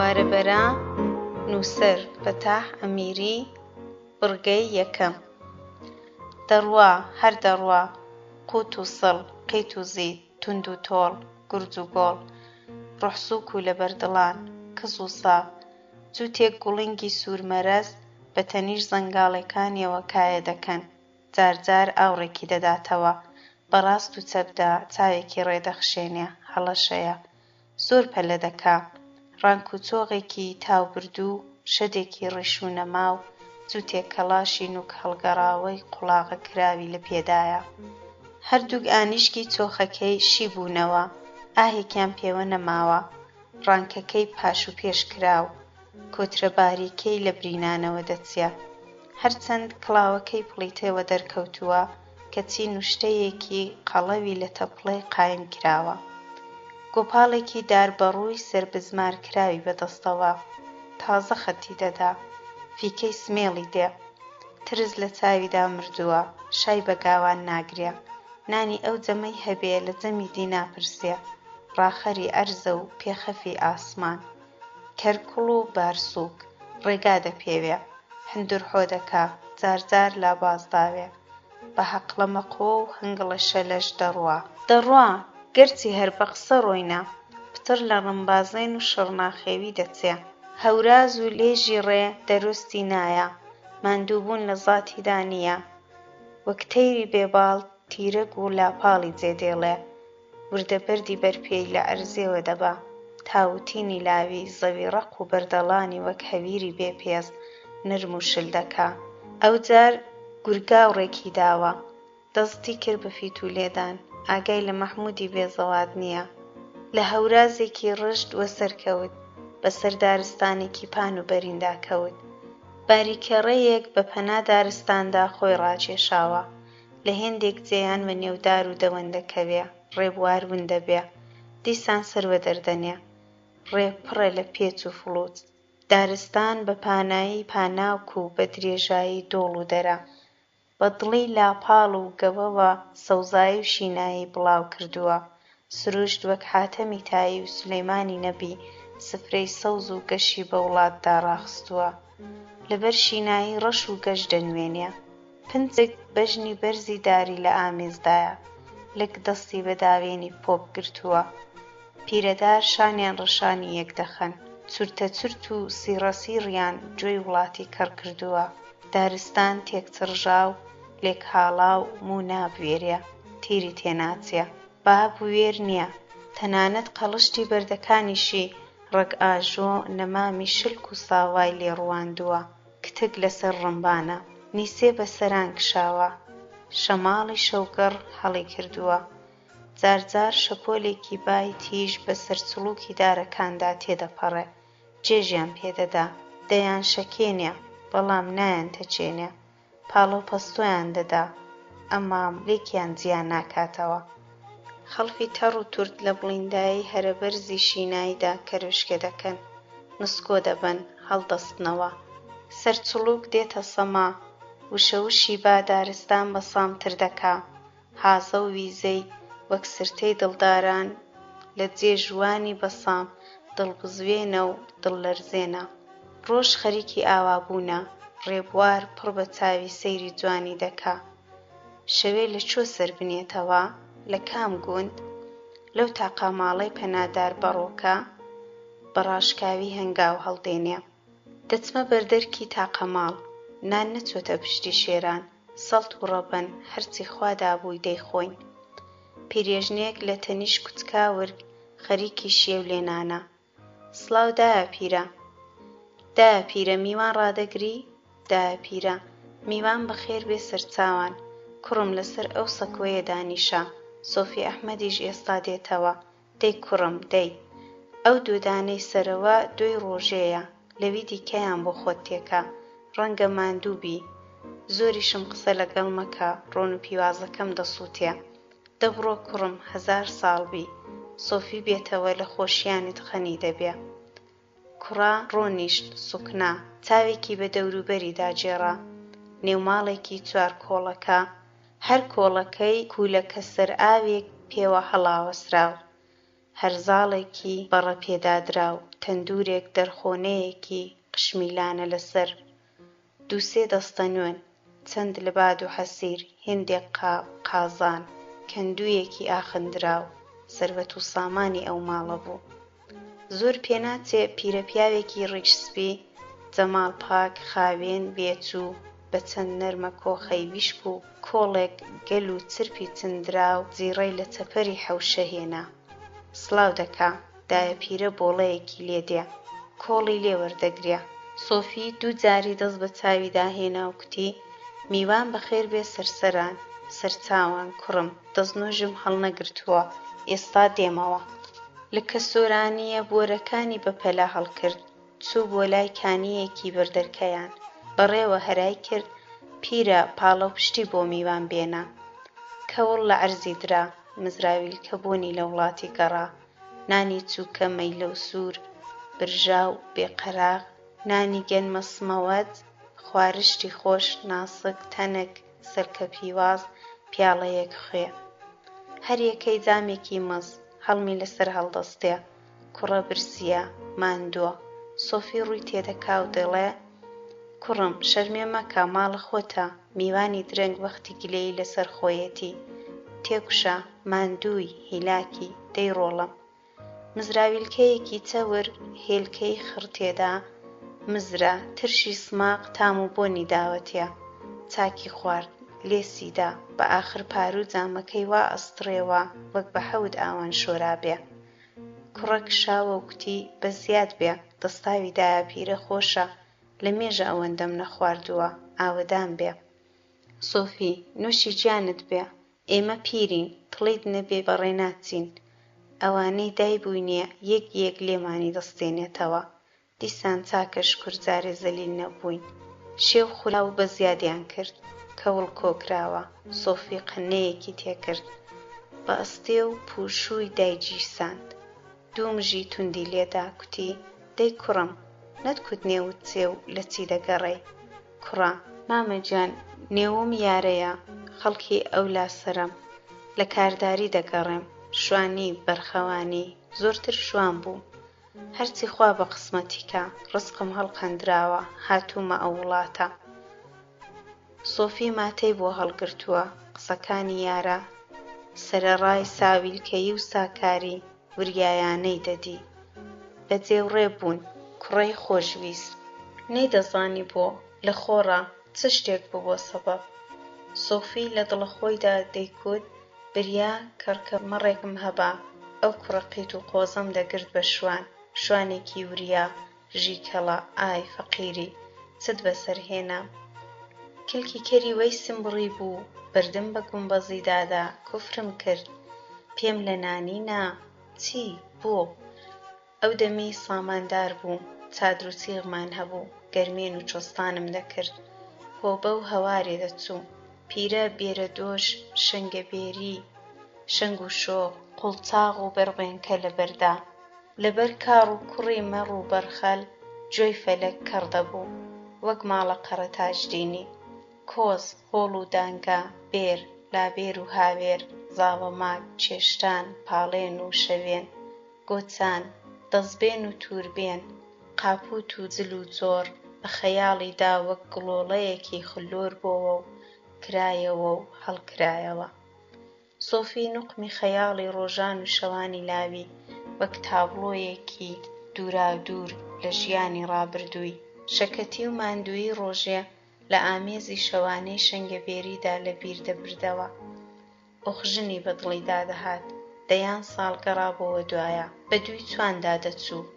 خوارەبەرە نووسەر فەتاح ئەمیری بڕگەی یەکەم دەڕوا هەر دەڕوا قووت و سڵ قیت و زید توند و تۆڵ گورج و گۆڵ ڕوحسووک و لەبەردڵان کز و ساف جووتێک گوڵینگی سوورمەرەز بە تەنیشت زەنگاڵەکانیەوە کایە دەکەن جار جار ئاوڕێکی دەداتەوە بەڕاست و چەپدا چاوێکی ڕێدەخشێنێ هەڵەشەیە زۆر پەلە دەکا ڕانک و چۆغێکی تاوبردوو شەدێکی ڕیشوو نەماو جووتێک کەڵاشی نووک هەڵگەڕاوەی قوڵاغە کراوی لە پێدایە هەردووک ئانیشکی چۆخەکەی شی بوونەوە ئاهێکیان پێوە نەماوە ڕانکەکەی پاش و پێش کراو کۆترە باریکەی لە برینانەوە دەچێ هەرچەند کڵاوەکەی پڵیتەوە دەرکەوتووە کەچی نوشتەیەکی قەڵەوی لە تەپڵەی قایم کراوە گۆپاڵێکی داربەڕووی سەربزمار کراوی بەدەستەوە تازە خەتی دەدا فیکەی سمێڵی دێ ترس لە چاویدا مردووە شای بە گاوان ناگرێ نانی ئەو جەمەی هەبێ لە جەمی دی ناپرسێ ڕاخەری ئەرزە و پێخەفی ئاسمان کەرکوڵ و بارسووک ڕێگا دەپێوێ هەندورحۆ دەکا جار جار لاباز داوێ بە حەقلەمەقۆ و هەنگڵە شەلەش دەڕوا گەرچی هەر بە قسە ڕۆینە پتر لە ڕمبازێن و شڕناخێوی دەچێ هەوراز و لێژی ڕێ دەرۆستی نایە ماندووبوون لە زاتیدا نییە وەک تەیری بێباڵ تیرەک و لاپاڵی جێدێڵێ وردەبەردی بەرپێی لە ئەرزێوە دەبا تاوتینی لاوی زەوی ڕەق و بەردەڵانی وەک هەویری بێپێز نرم و شل دەکا ئەوجار گورگاوڕێکی داوە دەستی کرد بە فیت و لێدان ئاگای لە مەحموودی بێزەوات نییە لە هەورازێکی ڕشت وەسەرکەوت بەسەر دارستانێکی پان و بەریندا کەوت باریکەڕەیەک بە پەنا دارستاندا خۆی ڕاکێشاوە لە هێندێک جێیان بە نێودار و دەوەندەکەوێ ڕێبوار ون دەبێ دیسان سەروە دەردەنێ ڕێ پڕە لە پێچ و فڵوت دارستان بە پانایی پاناوک و بە درێژایی دۆڵ و دەرە بە دڵی لاپاڵ و گەوەوە سەوزایی و شینایی بڵاو کردووە سروشت وەک حاتەمی تایی و سولەیمانی نەبی سفرەی سەوز و گەشی بە وڵاتدا ڕاخستووە لەبەر شینایی ڕەش و گەش دەنوێنێ پنجێک بەژنی بەرزی داری لە ئامێزدایە لەک دەستی بە داوێنی پۆپ گرتووە پیرەدار شانیان ڕەشانی یەک دەخەن چورتە چورت و سیڕە سیڕیان گوێی وڵاتی کەڕ کردووە دارستان تێکچڕژاو لێک هاڵاو موو نابوێرێ تیری تێناچێ باب وێر نییە تەنانەت قەڵشتی بەردەکانیشی ڕەگ ئاژۆ نەمامی شلک و ساوای لێڕواندووە کتک لەسەر ڕمبانە نیسێ بە سەران کشاوە شەماڵی شەوگەڕ هەڵی کردووە جار جار شەپۆلێکی بای تیژ بە سەرچڵووکی دارەکاندا تێدەپەڕێ جێژیان پێدەدا دەیان شەکێنێ بەڵام نایان تەچێنێ پاڵە و پەستۆیان دەدا ئەمما لێکیان جیان ناکاتەوە خەڵکی تەڕ و تورد لە بڵیندایی هەرە بەرزی شیناییدا کەروشکە دەکەن نسکۆ دەبەن هەڵدەستنەوە سەرچڵووک دێتە سەما وشەوشی با دارستان بە سامتر دەکا حازە و ویزەی وەک سرتەی دڵداران لە جێ ژوانی بەسام دڵبزوێنە و دڵلەرزێنە ڕۆژ خەریکی ئاوابوونە ڕێبوار پڕ بە چاوی سەیری جوانی دەکا شەوێ لە چۆ سەر بنێتەوە لە کام گوند لەو تاقاماڵەی پەنادار بەڕۆکە بەڕاشکاوی هەنگاو هەڵدێنێ دەچمە بەردەرکی تاقەماڵ نان نەچۆتە پشتی شێران سەڵت و ڕەبەن هەرچی خوا دابووی دەیخۆین پیرێژنێک لە تەنیش کوچکا ورگ خەریکی شێو لێنانە سڵاو دایە پیرە میوان ڕادەگری دایە پیرە میوان بەخێر بێ سەرچاوان کوڕم لەسەر ئەو سەکۆیە دانیشە سۆفی ئەحمەدیش ئێستا دێتەوە دەی کوڕم دەی ئەو دوودانەی سەرەوە دوی ڕۆژەیە لەوی دیکەیان بۆ خۆت تێکە ڕەنگە ماندووبی زۆریشم قسە لەگەڵ مەکە ڕۆن و پیوازەکەم دەسووتێ دەبڕۆ کوڕم 1000 ساڵ بی سۆفی بێتەوە لە خۆشیانت خەنی دەبێ کوڕا ڕۆنیشت سوکنا چاوێکی بە دەوروبەری داگێڕا نێوماڵێکی چوار کۆڵەکە هەر کۆڵەکەی کوولەکە سەر ئاوێک پێوە هەڵاوەسراو هەرزاڵێکی بەڕە پێدادراو، تەندورێک دەرخۆنەیەکی قشمیلانە لەسەر، دووسێ دەستە نوێن، چەند لەباد و حەسیر، هێندێک قازان، کەندوویەکی ئاخندراو، سەربەت و سامانی ئەو ماڵە بوو. زۆر پێناچێ پیرەپیاوێکی ڕیشسپی، جەماڵ پاک، خاوێن، بێچوو، بە چەند نەرمە کۆخەی ویشک و کۆڵێک گەل و چرپی چندراو جیڕەی لە چەپەری حەوشە هێنا. سڵاو دەکا، دایە پیرە بۆڵەیەکی لێدێ، کۆڵی لێ وەردەگرێ. سۆفی دوو جاری دەست بە چاوی داهێنا و کوتی: میوان بەخێر بێ سەرسەران، سەرچاوان، کوڕم، دەستنوێژم هەڵنەگرتووە، ئێستا دێمەوە. لە کەسۆرانیە بۆرەکانی بەپەلا هەڵکرد، چوو بۆ لای کانیەکی بەردەرکەیان، بەڕێوە هەرای کرد: پیرە، پاڵە و پشتی بۆ میوان بێنە. کەوڵ لە عەرزی درا، مزراویلکە بۆنی لە وڵاتی گەڕا، نانی چووکە مەیلە و سوور، برژاو بێقەراغ، نانی گەنمە سمەوەت، خوارشتی خۆش، ناسک، تەنک، سەرکە پیواز، پیاڵەیەک خوێ. هەر یەکەی جامێکی مەز، هەڵمی لەسەر هەڵدەستێ. کوڕە برسیە، ماندووە. سۆفی ڕووی تێدەکا و دەڵێ: کوڕم، شەرمێ مەکە، ماڵە خۆتە، میوانی درەنگ وەختی گلەیی لەسەر خۆیەتی، تێکوشە، ماندووی، هیلاکی، دەیڕۆڵم. مزراویلکەیەکی چەور هێلکەی خڕ تێدا، مزرە، ترشی سماق، تام و بۆنی داوەتێ. چاکی خوارد، لێسیدا، بە ئاخر پاروو جامەکەی وا ئەستڕێوە وەک بە حەوت ئاوان شۆرابێ. کوڕە کشاوە و کوتی: بەزیاد بێ، دەستاوی دایە پیرە خۆشە، لە مێژە ئەوەندەم نەخواردووە، ئاوەدان بێ. سۆفی: نوێشی گیانت بێ، ئێمە پیرین، تڵیت نەبێ بەڕێ ناچین. ئەوانەی دایبووینێ یەک یەک لێمانی دەستێنێتەوە. دیسان چاکەش کورجارێ زەلیل نەبووین. شێو خولا و بەزیادیان کرد. کەوڵ کۆکراوە. سۆفی قەنەیەکی تێکرد، بە ئەستێ و پووشووی دایگی ساند. دوو مژی توندی لێدا، کوتی: دەی کوڕم، نەتکوت نێوت چێ و لە چی دەگەڕێی؟ کوڕە: مامەگیان، نێوم یارەیە، خەڵکی ئەولا سەرم، لە کارداری دەگەڕێم، شوانی بەرخەوانی، زۆرتر شوان بوو. هەرچی خوا بە قسمەتیکە، ڕزقم هەڵقەندراوە، هاتوومە ئەو وڵاتە. سۆفی ماتەی بۆ هەڵگرتووە. قسەکانی یارە سەرەڕای ساویلکەیی و ساکاری وریایانەی دەدی. بەجێوڕێ بوون. کوڕەی خۆشویست، نەیدەزانی بۆ لە خۆڕا چ شتێک بوو بۆ سەبەب. سۆفی لە دڵە خۆیدا دەیکوت: بریا کەڕکە مەڕێکم هەبا، ئەو کوڕە قیت و قۆزەم دەگرت بە شوان، شوانێکی وریا، ژیکەڵە، ئای فەقیری، چت بەسەرهێنا. کلکی کەری وەیسم بڕی بوو، بردم بە گومبەزی دادا، کوفرم کرد، پێم لە نانی نا. چی بۆ؟ ئەو دەمەی ساماندار بوو، چادر و چیغمان هەبوو، گەرمێن و چۆستانم دەکرد، هۆبە و هەوارێ دەچوو. پیرە بێرە دۆش، شەنگە بێری، شەنگ و شۆخ، قوڵچاق و بەربێنکە لەبەردا، لەبەر کاڕ و کوڕی مەڕ و بەرخەل، گوێی فەلەک کەڕ دەبوو، وەک ماڵە قەرە تاجدینی. کۆز، هۆڵ و دانگا، بێر، لابێر و هاوێر، زاوە ماک، چێشتان، پاڵێن و شەوێن، گۆچان، دەزبێن و تووربێن، قاپوت و جل و جۆر، بە خەیاڵیدا وەک گڵۆڵەیەکی خلۆر بۆوە و کرایەوە و هەڵکرایەوە. سۆفی نوقمی خەیاڵی ڕۆژان و شەوانی لاوی، وەک تابلۆیەکی دوورادوور لە ژیانی ڕابردووی، شەکەتی و ماندووی ڕۆژێ لە ئامێزی شەوانەی شەنگەبێریدا لەبیر دەبردەوە. ئۆخژنی بە دڵیدا دەهات، دەیان ساڵ گەڕابۆوە دوایە، بە دووی چواندا دەچوو،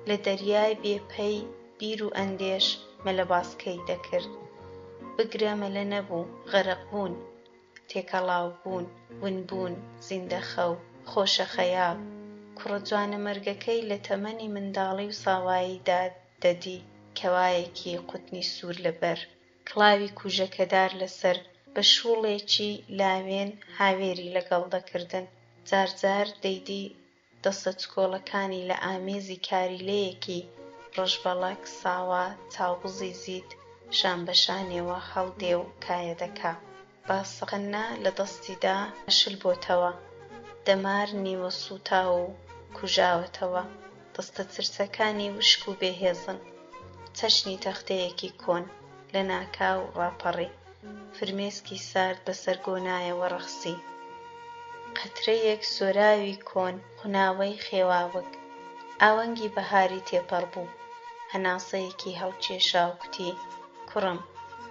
لە دەریای بێپەی بیر و ئەندێش مەلە باسکەی دەکرد. بگرە مەلە نەبوو، غەرق بوون، تێکەڵاو بوون، ونبوون، زیندەخەو، خۆشە خەیاڵ. کوڕە جوانەمەرگەکەی لە تەمەنی منداڵی و ساواییدا دەدی، کەوایەکی قوتنی سوور لەبەر، کڵاوی کوژەکەدار لەسەر، بە شوڵێکی لاوێن هاوێری لەگەڵ دەکردن. جار جار دەیدی دەستە چکۆڵەکانی لە ئامێزی کاریلەیەکی ڕەشبەڵەک، ساوا، چاوبزی زیت، شان بەشانێوە هەڵدێ و کایە دەکا. با سەقەنە لە دەستیدا شل بۆتەوە، دەمار نیوە سووتا و کوژاوەتەوە، دەستە چرچەکانی وشک و بێهێزن، چەشنی تەختەیەکی کۆن لە ناکاو ڕاپەڕی، فرمێسکی سارد بەسەر گۆنایەوە ڕەخسی، قەترەیەک سۆراوی کۆن قوناوەی خێواوک، ئاوەنگی بەهاری تێپەڕ بوو، هەناسەیەکی هەڵکێشا و کوتی: کوڕم،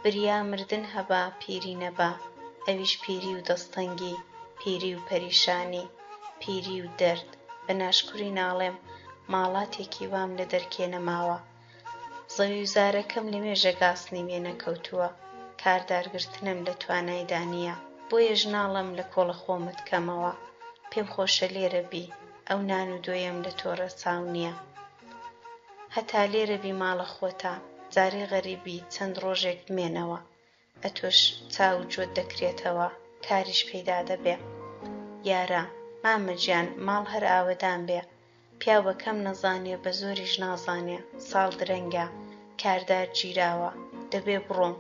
بریا مردن هەبا پیری نەبا، ئەویش پیری و دەستەنگی، پیری و پەریشانی، پیری و دەرد، بە ناشکوری ناڵێم ماڵاتێکی وام لە دەرکێ نەماوە، زەوی و زارەکەم لە مێژە گاسنی وێ نەکەوتووە، کاردارگرتنم لە توانایدا نییە، بۆیە ژناڵم لە کۆڵە خۆمت کەمەوە، پێم خۆشە لێرە بی، ئەو نان و دۆیەم لە تۆڕە چاو نییە، هەتا لێرە بی ماڵە خۆتە، جارێ غەریبی چەند ڕۆژێک بمێنەوە، ئەتۆش چاو و جۆت دەکرێتەوە، کاریش پەیدا دەبێ. یارە مامەگیان ماڵ هەر ئاوەدان بێ، پیاو بە کەم نەزانێ بە زۆریش نازانێ، ساڵ درەنگە، کاردار گیراوە، دەبێ بڕۆم،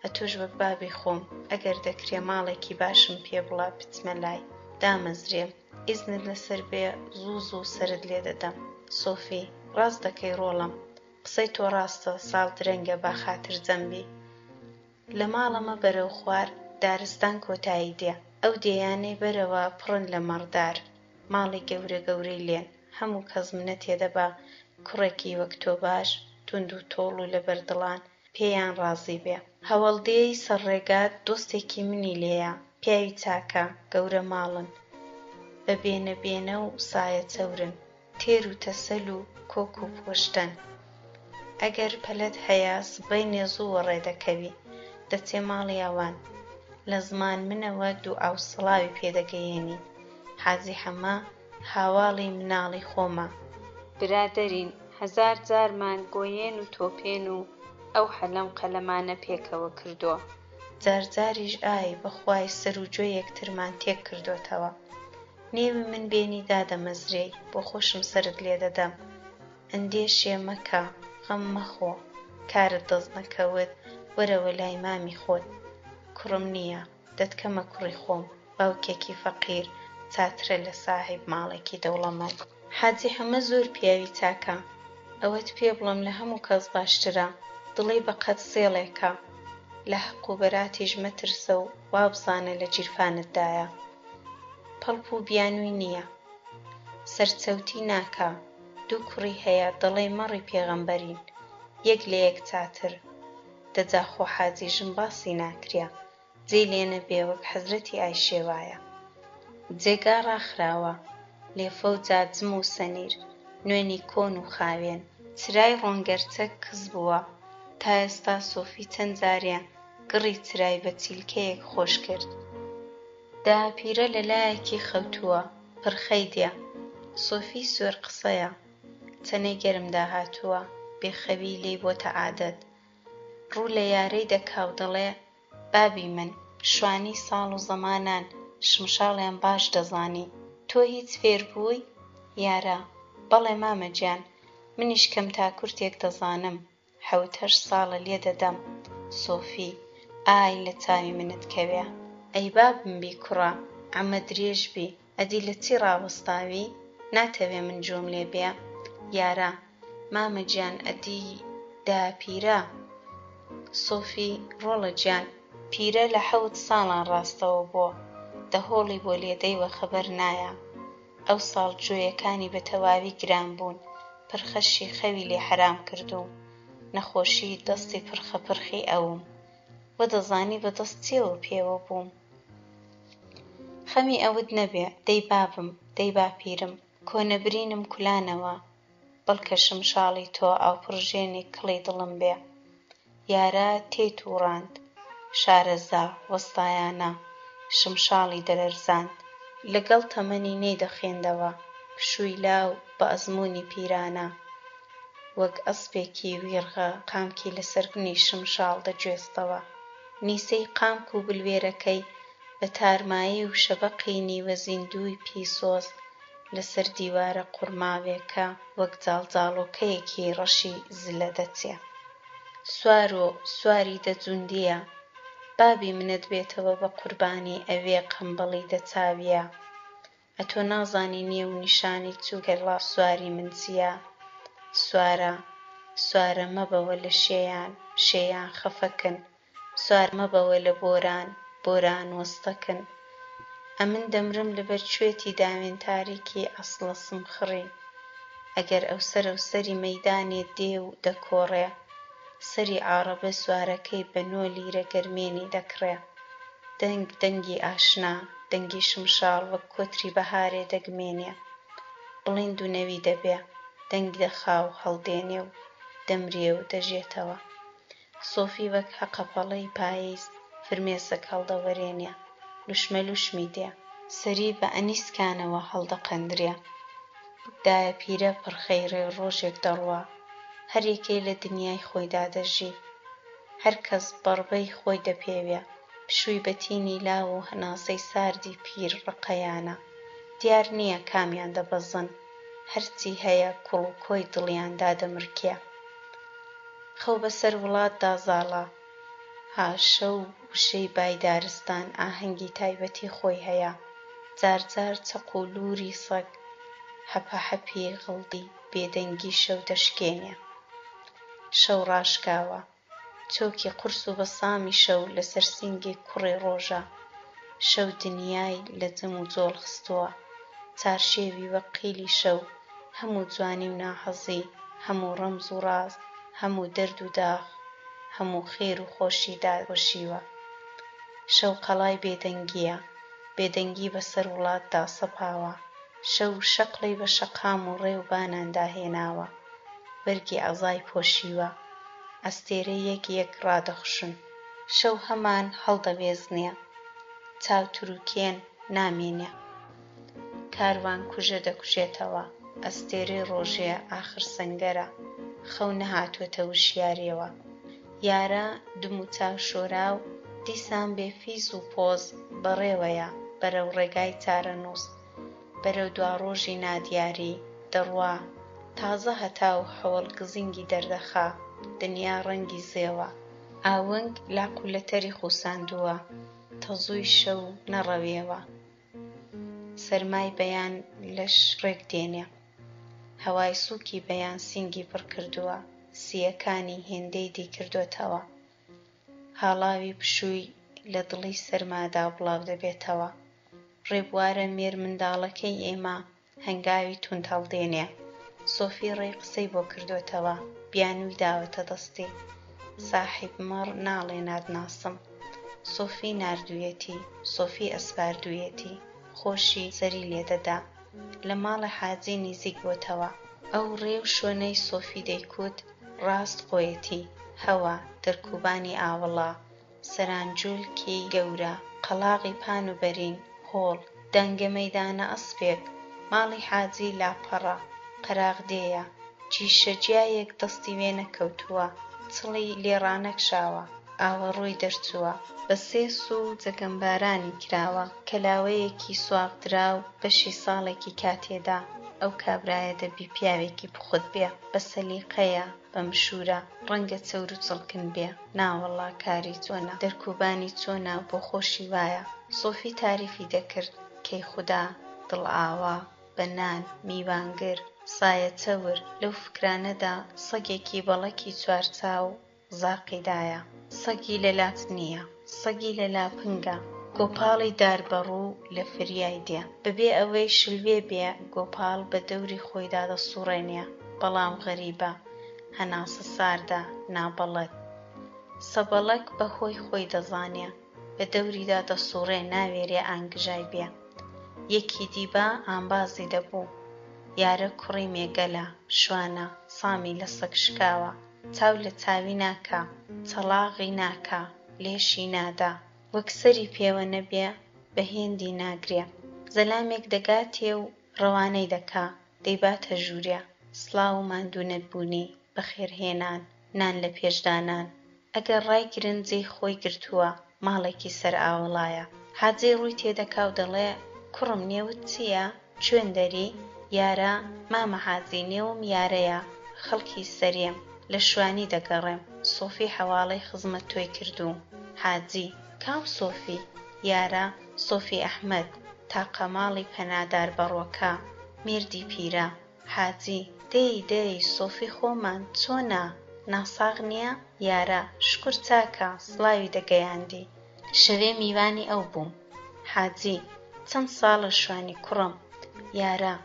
ئەتۆش وەک بابی خۆم، ئەگەر دەکرێ ماڵێکی باشم پێ بڵە بچمە لای، دامەزرێم، ئیزنت لەسەر بێ زوو زوو سەرت لێ دەدەم. سۆفی: ڕاست دەکەی ڕۆڵم، قسەی تۆ ڕاستە، ساڵ درەنگە، با خاتر جەمبی. لە ماڵەمە بەرەو خوار دارستان کۆتایی دێ، ئەو دێیانەی بەرەوە پڕن لە مەڕدار، ماڵی گەورە گەورەی لێن، هەموو کەس منە تێدەبا کوڕێکی وەک تۆ باش، تند و تۆڵ و لەبەردڵان پێیان ڕازی بێ. هەوڵدێی سەرڕێگات دۆستێکی منی لێیە، پیاوی چاکە، گەورە ماڵن، بە بێنە بێنە و سایە چەورن، تێر و تەسەل و کۆک و پۆشتەن، ئەگەر پەلەت هەیە سبەی نێزووە ڕێدەکەوی، دەچێ ماڵی ئەوان، لە زمان منەوە دوو ئاوسڵاوی پێدەگەیێنی، حاجی حەمە هاواڵی مناڵی خۆمە، برادەرین، هەزار جارمان گۆیێن و تۆپێن و ئەو حەلەم قەلەمانە پێکەوە کردووە، جارجاریش ئای بەخوای سەر و جۆ یەکترمان تێک کردوتەوە، نێوی من بێنی دادەمەزرێی، بۆ خۆشم سەرت لێ دەدەم، ئەندێشێ مەکە، غەم مەخۆ، کارت دەست نەکەوت، وەرەوە لای مامی خۆت، کوڕم نییە، دەتکەمە کوڕی خۆم، باوکێکی فەقیر چاترە لە ساحیب ماڵێکی دەوڵەمەند. حاجی حەمە زۆر پیاوی چاکە، ئەوەت پێ بڵێم لە هەموو کەس باشترە، دڵی بەقەد سێڵێکە، لە حەق و بەراتیش مەترسە و وابزانە لە جیرفانتدایە، پەڵپ و بیانووی نییە، سەرچەوتی ناکا، دوو کوڕی هەیە دەڵێ مەڕی پێغەمبەرین، یەک لە یەک چاتر، دەجا خۆ حاجیژم باسی ناکرێ، جێی لێ نەبێ وەک حەزرەتی ئایشێ وایە، جێگا ڕاخراوە، لێفە و جاجم و سەنیر، نوێنی کۆن و خاوێن، چرای ڕۆنگەرچەک کز بووە، تا ئێستا سۆفی چەند جارێ گڕی چرای بە چیلکەیەک خۆش کرد. داهاپیرە لە لایەکی خەوتووە، پڕخەی دێ، سۆفی سوێر قسەیە، چەنەی گەرم داهاتووە، بێخەوی لێی بۆتە عادەت، ڕوو لە یارەی دەکا و دەڵێ: بابی من، شوانی ساڵ و زەمانان شمشاڵیان باش دەزانی، تۆ هیچ فێر بووی؟ یارە: بەڵێ مامەگیان، منیش کەم تا کورتێک دەزانم، 7-8 ساڵە لێ دەدەم. سۆفی: ئای لە چاوی منت کەوێ، ئەی بابم بی کوڕە، ئەمە درێژ بی، ئەدی لە چی ڕاوەستاوی؟ ناتەوێ من جۆم لێ بێ؟ یارە: مامەگیان ئەدی داهاپیرە. سۆفی: ڕۆڵە گیان، پیرە لە 7 ساڵان ڕاستەوە بۆ، دەهۆڵی بۆ لێدەیوە خەبەر نایە، ئەو ساڵ گوێیەکانی بە تەواوی گران بوون، پرخەشی خەوی لێ حەرام کردووم، نەخۆشی دەستی پرخەپرخی ئەوم، وە دەزانی بەدەست چێوە پێوە بووم. خەمی ئەوت نەبێ، دەی بابم، دەی باپیرم، کۆنەبرینم کولانەوە، بەڵکە شمشاڵی تۆ ئاوپڕژێنی کڵی دڵم بێ. یارە تێیتووڕاند، شارەزا وەستایانە، شمشاڵی دەلەرزاند، لەگەڵ تەمەنی نەیدەخێندەوە، پشووی لاو بە ئەزموونی پیرانە، وەک ئەسپێکی ویرغە قامکی لەسەربنی شمشاڵ دەگوێستەوە، نیسەی قامک و بلوێرەکەی بە تارمایی و شەبەقی نیوە زیندووی پیسۆز لەسەر دیوارە قورماوێکە وەک جاڵجاڵۆکەیەکی ڕەشی زلە دەچێ. سوارۆ سواری دەجوندیە، بابی منت بێتەوە بە قوربانی ئەوێ قەمبەڵی دەچاویە، ئەتۆ نازانی نێو و نیشانی چووگەڵا سواری من چییە؟ سوارە مەبەوە لە شێیان خەفەکن، سوار مەبەوە لە بۆران وەستەکن. ئەمن دەمرم لەبەر کوێتی داوێن تاریکی ئەسڵە سمخڕی. ئەگەر ئەوسەر ئەوسەری مەیدانێ دێ و دەکۆڕێ، سەری عارەبە سوارەکەی بە 9 لیرە گەرمێنی دەکڕێ. دەنگی ئاشنا، دەنگی شمشاڵ وەک کۆتری بەهارێ دەگمێنێ. بڵیند و نەوی دەبێ، دەنگ دەخا و هەڵدێنێ و دەمرێ و دەژێتەوە. سۆفی وەک هەقەپەڵەی پاییز فرمێسک هەڵدەوەرێنێ، لوشمەلوشمی دێ، سەری بە ئەنیسکانەوە هەڵدەقەندرێ. دایە پیرە پڕخەیڕێ ڕۆژێک دەڕوا، هەر یەکەی لە دنیای خۆیدا دەژی. هەر کەس بەڕبەی خۆی دەپێوێ، پشووی بەتینی لاو و هەناسەی ساردی پیر ڕقەیانە. دیار نییە کامیان دەبەزن، هەرچی هەیە کوڵ و کۆی دڵیان دادەمرکێ. خەو بەسەر وڵاتدا زاڵە، شەو وشەی بای دارستان ئاهەنگی تایبەتی خۆی هەیە. جارجار چەق و لووری سەگ هەپەهەپی غڵدی بێدەنگی شەو دەشکێنێ. شەو ڕاشکاوە، چۆکی قورس و بەسامی شەو لەسەر سینگی کوڕی ڕۆژە. شەو دنیای لە جەم و جۆڵ خستووە، چارشێوی وەک قیلی شەو، هەموو جوانی و ناحەزی، هەموو ڕەمز و ڕاز، هەموو دەرد و داغ، هەموو خێر و خۆشی داپۆشیوە. شەو قەڵای بێدەنگیە، بێدەنگی بەسەر وڵاتدا سەپاوە. شەو شەقڵەی بە شەقام و ڕێو بانان داهێناوە، بەرگی عەزای پۆشیوە، ئەستێرەی یەک یەک ڕادەخوشن. شەو هەمان هەڵدەوێزنێ، چاو ترووکێن نامێنێ. کاروان کوژە دەکوژێتەوە، ئەستێرەی ڕۆژێ ئاخر سەنگەرە، خەو نەهاتووەتە وشیارێەوە. یارە دم و چاو شۆراو، دیسان بێ فیز و پۆز بەڕێوەیە بەرەو ڕێگای چارەنووس. بەرەو دواڕۆژی نادیاری دەڕوا، تازە هەتاو حەوڵ گزینگی دەردەخا. دنیا ڕەنگی زێوە، ئاونگ لاق و لەتەری خوساندووە، تەزووی شەو نەڕەوێوە. سەرمای بەیان لەش ڕێک دێنێ، هەوای سووکی بەیان سینگی پڕ کردووە، سییەکانی هێندەی دی کردوێتەوە. هاڵاوی پشووی لە دڵی سەرمادا بڵاو دەبێتەوە. ڕێبوارە مێر منداڵەکەی ئێمە هەنگاوی توند هەڵدێنێ. سۆفی ڕێی قسەی بۆ کردوێتەوە، بیانووی داوەتە دەستی. ساحیب مەڕ ناڵێ نادناسم. سۆفی ناردوویەتی، سۆفی ئەسپاردوویەتی، خۆشی سەری لێدەدا. لە ماڵە حاجی نزیک بۆتەوە. ئەو ڕێو شوێنەی سۆفی دەیکوت ڕاست قۆیەتی، هەوە دەرکوبانی ئاوەڵا، سەرانجۆلکی گەورە، قەلاغی پان و بەرین، هۆڵ، دەنگە مەیدانە ئەسپێک. ماڵی حاجی لاپەڕە، قەراغدێیە، جیشەجیایەک دەستی وێ نەکەوتووە، چڵی لێڕانەکشاوە، ئاوەڕۆی دەرچووە، بە سێس و جەگەمبارانی کراوە. کەلاوەیەکی سواغدراو بەشی ساڵێکی کاتێدا. ئەو کابرایە دەبی پیاوێکی بخود بێ، بە سەلیقەیە، بە مشورە، ڕەنگە چەور و چڵکن بێ. ناوەڵڵا کاری چۆنە، دەرکوبانی چۆنە، بۆ خۆشی وایە. سۆفی تاریفی دەکرد کەی خودا دڵ ئاوا، بە نان میوانگر، سایە چەور. لەو فکرانەدا سەگێکی بەڵەکی چوارچاو زاقیدایە. سەگی لە لات نییە، سەگی لە لاپنگە. گۆپاڵی داربەڕوو لە فریای دێ، بەبێ ئەوەی شلوێ بێ گۆپاڵ بە دەوری خۆیدا دەسوڕێنێ. بەڵام غەریبە، هەناسە ساردە نابەڵەد. سەبەڵەک بەهۆی خۆی دەزانێ، بە دەوریدا دەسوڕێ ناوێرێ ئانگژای بێ. یەکی دیبا ئامبازی دەبوو، یارە کوڕی مێگەلە، شوانە، سامی لە سەگ شکاوە. چاو لە چاوی ناکا، چەڵاغی ناکا، لێشی نادا. وەک سەری پێوە نەبێ، بە هێندی ناگرێ. زەلامێک دەگاتێ و ڕەوانەی دەکا، دەیباتە ژوورێ. سڵاو و ماندوو نەتبوونی، بەخێرهێنان، نان لە پێشدانان. ئەگەر ڕای گرنجەی خۆی گرتووە، ماڵێکی سەر ئاوەڵایە. حاجەی ڕووی تێدەکا و دەڵێ کوڕم نێوت چییە؟ کوێن دەری؟ یارە مامە حاجی نێوم یارەیە، خەڵکی سەرێم، لە شوانی دەگەڕێم. سۆفی حەواڵەی خزمەت تۆی کردووم. حاجی کام سۆفی؟ یارە سۆفی ئەحمەد، تاقەماڵی پەنادار بەڕۆکە میردی پیرە حاجی دەی سۆفی خۆمان چۆنە ناساغ نییە یارە شکر چاکە سڵاوی دەگەیاندی شەوێ میوانی ئەو بووم حاجی چەند ساڵە شوانی کوڕم یارە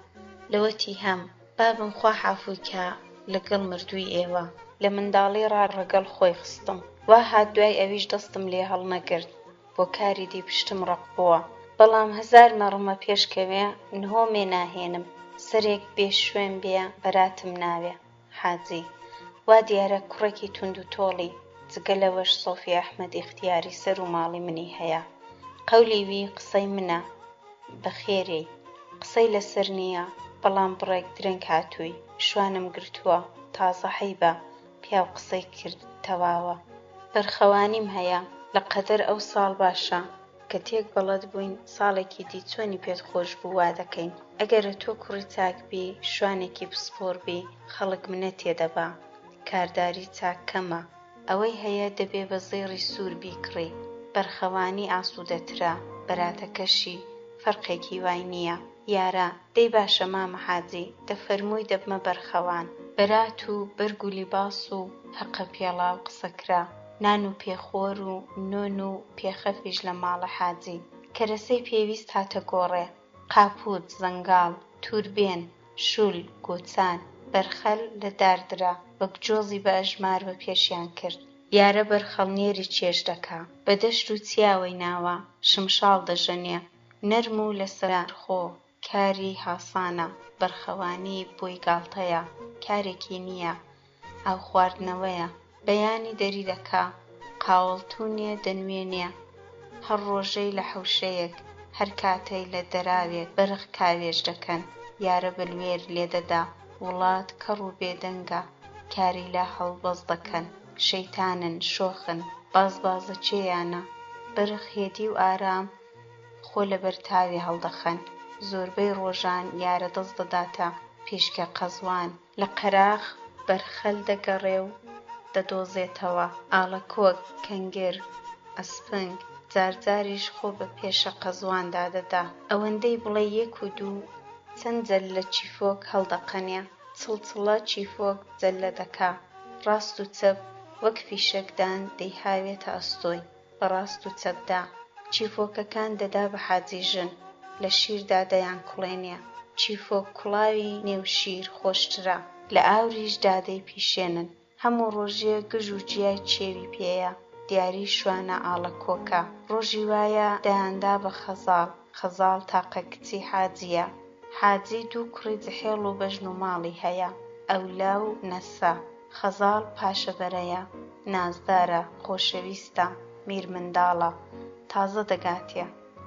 لەوەتی هەم بابم خوا حافووی کە لەگەڵ مردووی ئێوە لە منداڵی ڕەگەڵ خۆی خستم وا هات دوای ئەویش دەستم لێ هەڵنەگرت بۆ کاری دی پشتم ڕق بووە بەڵام هەزار مەڕمە پێشکەوێ نهۆمێ ناهێنم سەرێک بێ شوێن بێ بەراتم ناوێ حاجی وا دیارە کوڕێکی تونند و تۆڵی جگە لەوەش سۆفی ئەحمەد ئیختیاری سەر و ماڵی منی هەیە قەولی وی قسەی منە بەخێرەی قسەی لەسەر نییە بەڵام بڕێک درەنگ هاتووی شوانم گرتووە تازە حەیبە پیاو قسەی کرد تەواوە بەرخەوانیم هەیە لە قەدەر ئەو ساڵ باشە کە تێک بەڵەد بووین ساڵێکی دی چۆنی پێت خۆش بوو وا دەکەین ئەگەرە تۆ کوڕی چاکبی شوانێکی پسپۆر بی خەڵک منە تێدەبا کارداری چاک کەمە ئەوەی هەیە دەبێ بە زێڕی سوور بیکڕی بەرخەوانی ئاسوودەترە بەراتەکەشی فەرقێکی وای نییە یارە دەی باشە مامە حاجی دەفەرمووی دەبمە بەرخەوان بەرات و بەرگ و لیباس و هەقە پێڵاو قسەکرا نان و پێخۆر و نۆن و پێخەفیش لە ماڵە حاجی کەرەسەی پێویست هاتە گۆڕێ قاپوت زەنگاڵ توربێن شول گۆچان بەرخەل لە داردرا وەک بە ئەژمار بە پێشیان کرد یارە بەرخەڵنێری چێژ دەکا بە دەشت و چیاوەی ناوە شمشاڵ دەژەنێ نەرم و لەسەر خۆ کاری هاسانە بەرخەوانی بۆی گاڵتەیە کارێکی نییە ئاو خواردنەوەیە بەیانی دەری دەکا قاوەڵتونێ دەنوێنێ هەر ڕۆژەی لە حەوشەیەک هەر کاتەی لە دەراوێت بەرخ کاوێژ دەکەن یارە بلوێر لێدەدا وڵات کەڕ و بێدەنگە کاری لا هەڵبەز دەکەن شەیتانن شۆخن بازبازە چێیانە بەرخ هێدی و ئارام خۆ لەبەر تاوی هەڵدەخەن زۆربەی ڕۆژان یارە دەست دەداتە پێشکە قەزوان لە قەراخ بەرخەل دەگەڕێ و دەدۆزێتەوە ئاڵەکۆک کەنگر ئەسپنگ جارجاریش خۆ بە پێشە قەزواندا دەدا ئەوەندەی بڵێ یەک و دوو چەند جەللە چیفۆک هەڵدەقەنێ چڵچڵە چیفۆک جەللە دەکا ڕاست و چەپ وەک فیشەکدان دەیهاوێتە ئەستۆی بە ڕاست و چەپدا چیفۆکەکان دەدا بە حاجی ژن لە شیردا دەیان کوڵێنێ چیفۆک کوڵاوی نێوشیر خۆشترە لە ئاوریش دادەی پیشێنن هەموو ڕۆژێ گژ و جیای چێوی پێیە دیاری شوانە ئاڵەکۆکە ڕۆژی وایە دەیاندا بە خەزاڵ تاقە کچی حاجیە حاجی دوو کوڕی جەحێڵ و بەژن و ماڵی هەیە ئەولا و نەسا خەزاڵ پاشەبەرەیە نازدارە خۆشەویستە میر منداڵە تازە دەگاتێ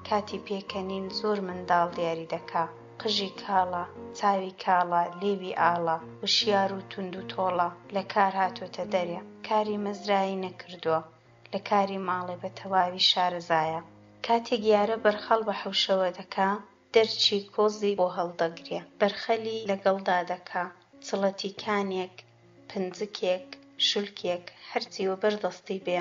کاتی پێکەنین زۆر منداڵ دیاری دەکا قژی کاڵە چاوی کاڵە لێوی ئاڵە وشیار و تونند و تۆڵە لە کار هاتوۆتە دەرێ کاری مەزرایی نەکردووە لە کاری ماڵێ بە تەواوی شارەزایە کاتێک یارە بەرخەڵ بە حەوشەوە دەکا دەرچی کۆزی بۆ هەڵدەگرێ بەرخەلی لەگەڵدا دەکا چڵەتیکانێک پنجکێک شولکێک هەرچی وە بەردەستی بێ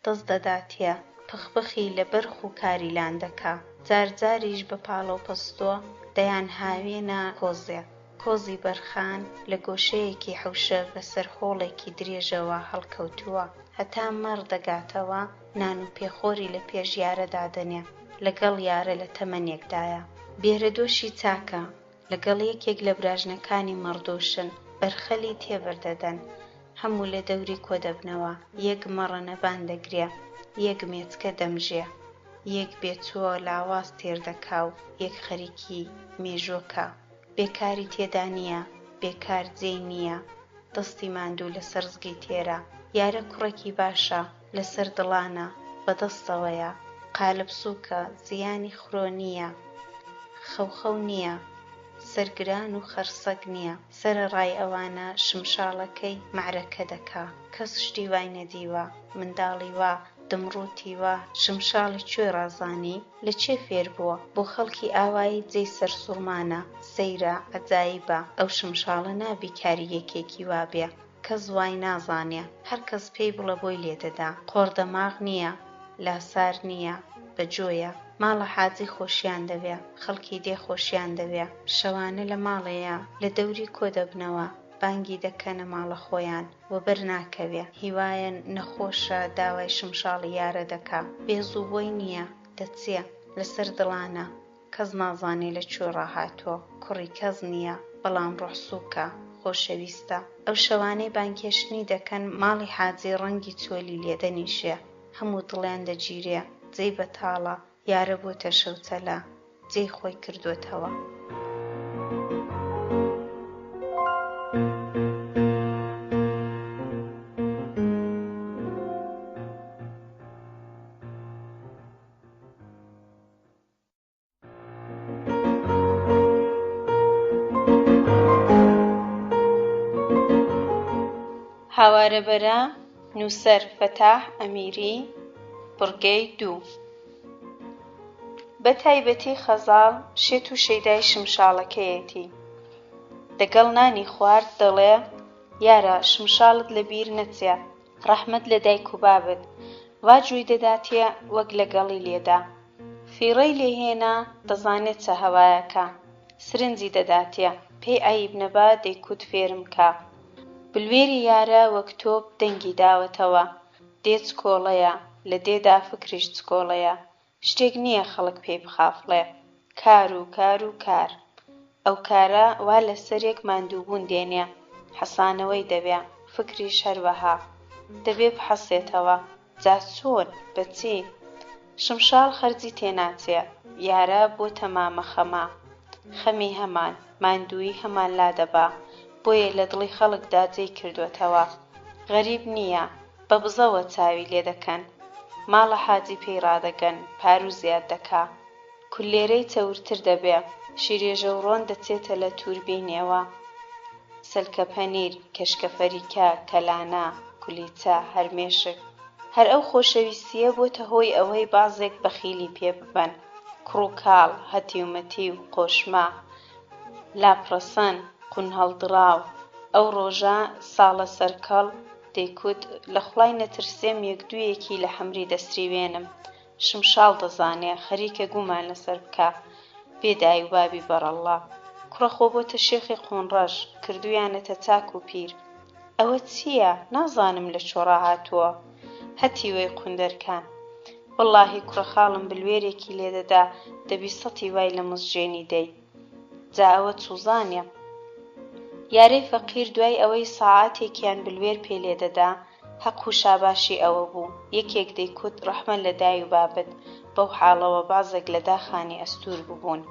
دەست دەداتێ پخپخی لە بەرخ و کاریلان دەکا جارجاریش بە پاڵە و پەستۆ دەیان هاوێنە کۆزی بەرخان لە گۆشەیەکی حەوشە بەسەر هۆڵێکی درێژەوە هەڵکەوتووە هەتا مەڕ دەگاتەوە نان و پێخۆری لە پێش یارەدا دەنێ لەگەڵ یارە لە تەمەنێکدایە بێرەدۆشی چاکە لەگەڵ یەکێک لە براژنەکانی مەڕدۆشن بەرخەلی تێبەردەدەن هەموو لە دەوری کۆ دەبنەوە یەک مەڕە نەبان دەگرێ یەک مێچکە دەمژێ یەک بێچووە لاواز تێردەکا و یەک خەریکی مێژۆکە بێکاری تێدا نییە بێکار جێی نییە دەستی ماندوو لەسەر زگی تێرە یارە کوڕێکی باشە لەسەر دڵانە بەدەستەوەیە قالب سووکە زیانی خرۆ نییە خەوخەو نییە سەرگران و خەرسەگ نییە سەرەڕای ئەوانە شمشاڵەکەی معرەکە دەکا کەس شتی وای نەدیوە منداڵی وا دمڕوتی وا شمشاڵی کوێ ڕازانی لە چێ فێر بووە بۆ خەڵکی ئاوایی جێی سەرسوڕمانە سەیرە ئەجایبە ئەو شمشاڵە نابی کاری یەکێکی وابێ کەس وای نازانێ هەر کەس پێی بڵە بۆی لێدەدا قۆڕدەماغ نییە لاسار نییە بەجۆیە ماڵە حاجی خۆشیان دەوێ، خەڵکی دێ خۆشیان دەوێ، شەوانە لە ماڵەیە لە دەوری کۆ دەبنەوە، بانگی دەکەنە ماڵە خۆیان و بەرناکەوێ، هیوایەن نەخۆشە داوای شمشاڵی یارە دەکا، بێزوو بۆی نییە، دەچێ لەسەر دڵانە، کەس نازانێ لە کوێ ڕاهاتووە، کوڕی کەس نییە، بەڵام ڕوحسووکە، خۆشەویستە. ئەو شەوانەی بانگێشتنی دەکەن ماڵی حاجی ڕەنگی چۆلی لێدەنیشێ، هەموو دڵیان دەگیرێ، جێی بەتاڵە، یارە بۆتە شەوچەلە، جێی خۆی کردوتەوە. هاوارەبەرە نووسەر فەتاح ئەمیری بڕگەی 2 بە تایبەتی خەزاڵ شێت و شەیدای شمشاڵەکەیەتی دەگەڵ نانی خوارد دەڵێ یارە شمشاڵت لەبیر نەچێ ڕەحمەت لە دایک و بابت وا جووی دەداتێ وەک لەگەڵی لێدا فیڕەی لێهێنا دەزانێت چە هەوایەکە سرنجی دەداتێ پێی عەیب نەبا دەیکوت فێرم کە بلوێری یارە وەک تۆپ دەنگی داوەتەوە دێ چکۆڵەیە لە دێدا فکریش چکۆڵەیە شتێک نییە خەڵک پێی بخافڵێ کار و کار و کار ئەو کارە وا لە سەرێک ماندووبوون دێنێ حەسانەوەی دەبێ فکریش هەروەها دەبێ بحەسێتەوە جا چۆن بەچی شمشاڵ خەرجی تێناچێ یارە بۆتە مامە خەما خەمی هەمان ماندووی هەمان لادەبا بۆیە لە دڵی خەڵکدا جێی کردوتەوە غەریب نییە بە بزەوە چاوی لێ دەکەن ماڵە حاجی پێی ڕادەگەن پار و زیاد دەکا کولێرەی چەورتر دەبێ شیرێژە و ڕۆن دەچێتە لە توربینێوە سەلکە پەنیر کەشکە فەریکە کەلانە کولیچە هەرمێشک هەر ئەو خۆشەویستیە بۆتە هۆی ئەوەی بازێک بەخیلی پێ ببەن کوڕ و کاڵ هەتی و مەتی و قۆشما لاپڕەسەن قون هەڵدراو ئەو ڕۆژە ساڵە سەرکەڵ دەیکوت لە خوڵای نەترسێم یەک دوویەکی لە حەمری دەستریوێنم شمشاڵ دەزانێ خەریکە گومان لەسەر بکە بێدای و بابی بەڕەڵڵا کوڕە خۆ بۆتە شێخی قۆنڕەش کردویانەتە چاک و پیر ئەوە چییە نازانم لە کوێ ڕاهاتووە هەتی وەی قوندەرکان وەڵڵاهی کوڕە خاڵم بلوێرێکی لێدەدا دەبی سەتی وای لە مزجێنی دەی جا ئەوە چوزانێ یارەی فەقیر دوای ئەوەی ساعاتێکیان بلوێر پێ لێدەدا حەق و شاباشی ئەوە بوو یەکێک دەیکوت ڕەحمەت لە دای و بابت بەو حاڵەوە بازێک لە داخانی ئەستور ببوون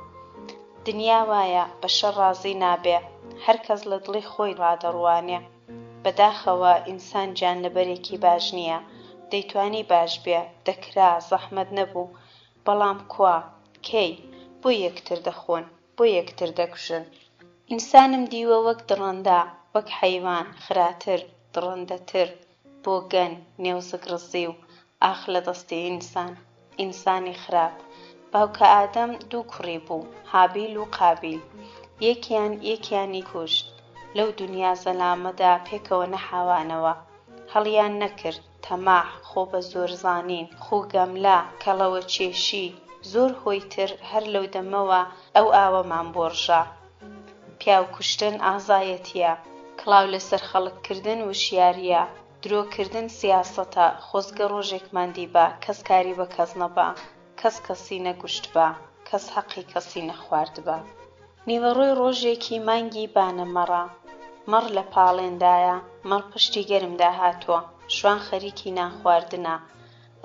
دنیا وایە بە شەڕ ڕازی نابێ هەر کەس لە دڵی خۆی ڕادەڕوانێ بەداخەوە ئینسان گیانلەبەرێکی باش نییە دەیتوانی باش بێ دەکرا زەحمەت نەبوو بەڵام کوا کەی بۆ یەکتر دەخۆن بۆ یەکتر دەکوژن ئینسانم دیوە وەک دڕەندا وەک حەیوان خراتر دڕەندەتر بۆ گەن نێوزک ڕزی و ئاخ لە دەستی ئینسانی خراپ باوکە ئادەم دوو کوڕی بوو هابیل و قابیل یەکیانی کوشت لەو دونیا زەلامەدا پێکەوە نەحاوانەوە هەڵیان نەکرد تەماح خۆ بە زۆرزانین خوگەملا کەڵەوە کێشی زۆر هۆیتر هەر لەو دەمەوە ئەو ئاوەمان بۆڕژا پیاو کوشتن ئازایەتیە کڵاو لەسەر خەڵککردن وشیاریە درۆکردن سیاسەتە خۆزگە ڕۆژێکمان دیبا کەس کاری بە کەس نەبا کەس کەسی نەگوشت بە کەس حەقی کەسی نەخوارد بە نیوەڕۆی ڕۆژێکی مانگی بانەمەڕە مەڕ لە پاڵێندایە مەڕ پشتی گەرمدا هاتووە شوان خەریکی نانخواردنە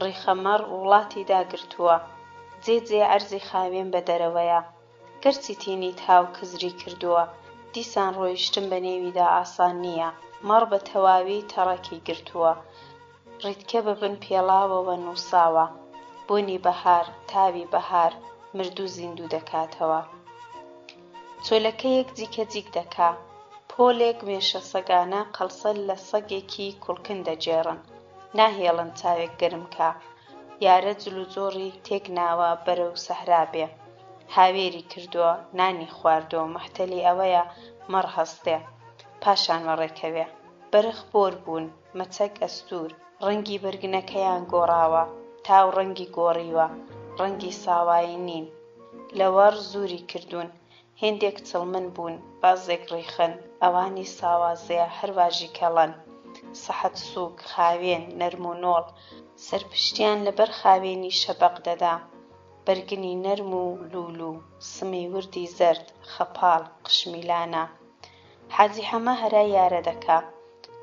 ڕیخەمەڕ وڵاتی داگرتووە جێجێ عەرزی خاوێن بە دەرەوەیە گەرچی تینی تاو کزری کردووە دیسان ڕۆیشتن بە نێویدا ئاسان نییە مەڕ بە تەواوی تەڕەکی گرتووە ڕیتکە بەبن پێڵاوەوە نووساوە بۆنی بەهار تاوی بەهار مردوو زیندوو دەکاتەوە چۆلەکەیەک جیکە جیک دەکا پۆلێک مێشە سەگانە قەڵسە لە سەگێکی کوڵکن دەجێڕن ناهێڵن چاوێک گەرمکە یارە جلوجۆڕی تێک ناوە بەرەو سەحرا بێ هاوێری کردووە نانی خواردەوە محتەلی ئەوەیە مەڕ هەستێ پاشان وەڕێکەوێ بەرخ بۆر بوون مەچەک ئەستور ڕەنگی بەرگنەکەیان گۆڕاوە تاو ڕەنگی گۆڕیوە ڕەنگی ساوایی نین لەوەڕ زووری کردوون هێندێک چڵمن بوون بازێک ڕیخن ئەوانی ساوازەیە هەر واژی کەڵەن سەحەت سووک خاوێن نەرم و نۆڵ سەرپشتیان لەبەر خاوێنی شەبەق دەدا بەرگنی نەرم و لولو سمی وردی زەرد خەپاڵ قشمیلانە حاجی حەمە هەرای یارە دەکا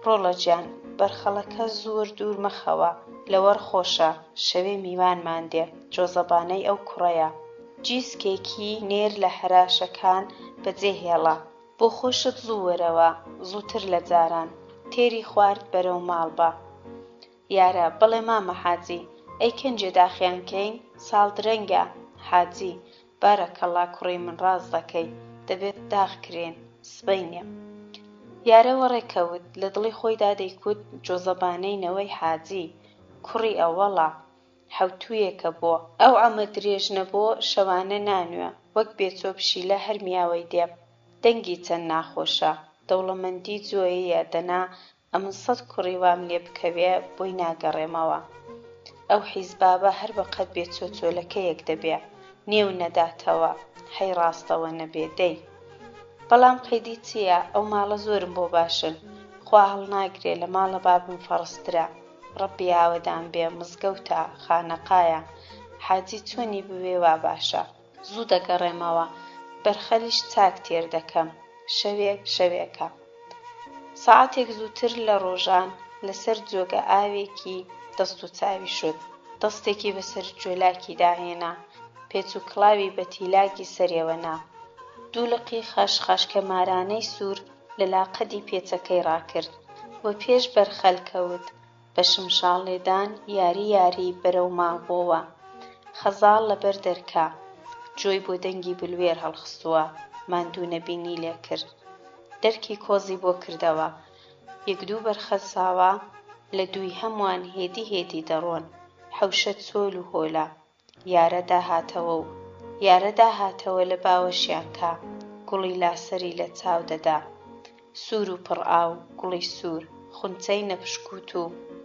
ڕۆڵە گیان بەرخەڵەکە زۆر دوور مەخەوە لەوەڕ خۆشە شەوێ میوانمان دێ جۆزەبانەی ئەو کوڕەیە جیسکێکی نێر لە هەراشەکان بەجێهێڵە بۆ خۆشت زوو وەرەوە زووتر لە جاران تێری خوارد بەرەو ماڵ بە یارە بەڵێ مامە حاجی ئەی کەنجێ داخیانکەین ساڵ درەنگە حاجی بارەکەڵا کوڕی من ڕاست دەکەی دەبێت داخکرێن سبەینێ یارە وەڕێکەوت لە دڵی خۆیدا دەیکوت جۆزەبانەینەوەی حاجی کوڕی ئەوەڵە حەوتوویەکە بۆ ئەو ئەمە درێژ نەبۆ شەوانە نانوێ وەک بێچۆ پشیلە هەر میاوەی دێ دەنگی چەند ناخۆشە دەوڵەمەندی جۆیەیە دەنا ئەمن 100 کوڕی وام لێ بکەوێ بۆی ناگەڕێمەوە ئەو حیزبابە هەر بەقەد بێچۆ چۆلەکەیەک دەبێ نێو نەداتەوە هەی ڕاستەوە نەبێ دەی بەڵام قەیدی چییە ئەو ماڵە زۆرم بۆ باشن خوا هەڵناگرێ لە ماڵە بابم فەڕسترە ڕەبی ئاوەدان بێ مزگەوتە خانەقایە حاجی چۆنی بوێ وا باشە زوو دەگەڕێمەوە بەرخەلیش چاک تێر دەکەم شەوێک شەوێکە سەعاتێک زووتر لە ڕۆژان لەسەر جۆگە ئاوێکی دەست و چاوی شد دەستێکی بەسەر جۆلاکی داهێنا پێچ و کڵاوی بە تیلاکی سەرێوەنا دوو لقی خەشخەشکە مارانەی سوور لە لاقەدی پێچەکەی ڕاکرد وە پێش بەرخەل کەوت بە شمشاڵێدان یاری یاری بەرەو ماڵبۆوە خەزاڵ لەبەر دەرکا جۆی بۆ دەنگی بلوێر هەڵخستووە ماندوو نەبینی لێ کرد دەرکی کۆزی بۆ کردەوە یەک دوو بەرخە ساوە لە دووی هەمووان هێدی هێدی دەڕۆن حەوشە چۆل و هۆلە یارە داهاتەوە لە باوەشیان کا گوڵی لاسەری لە چاو دەدا سوور و پڕ ئاو گوڵی سوور خونچەی نەپشکوت و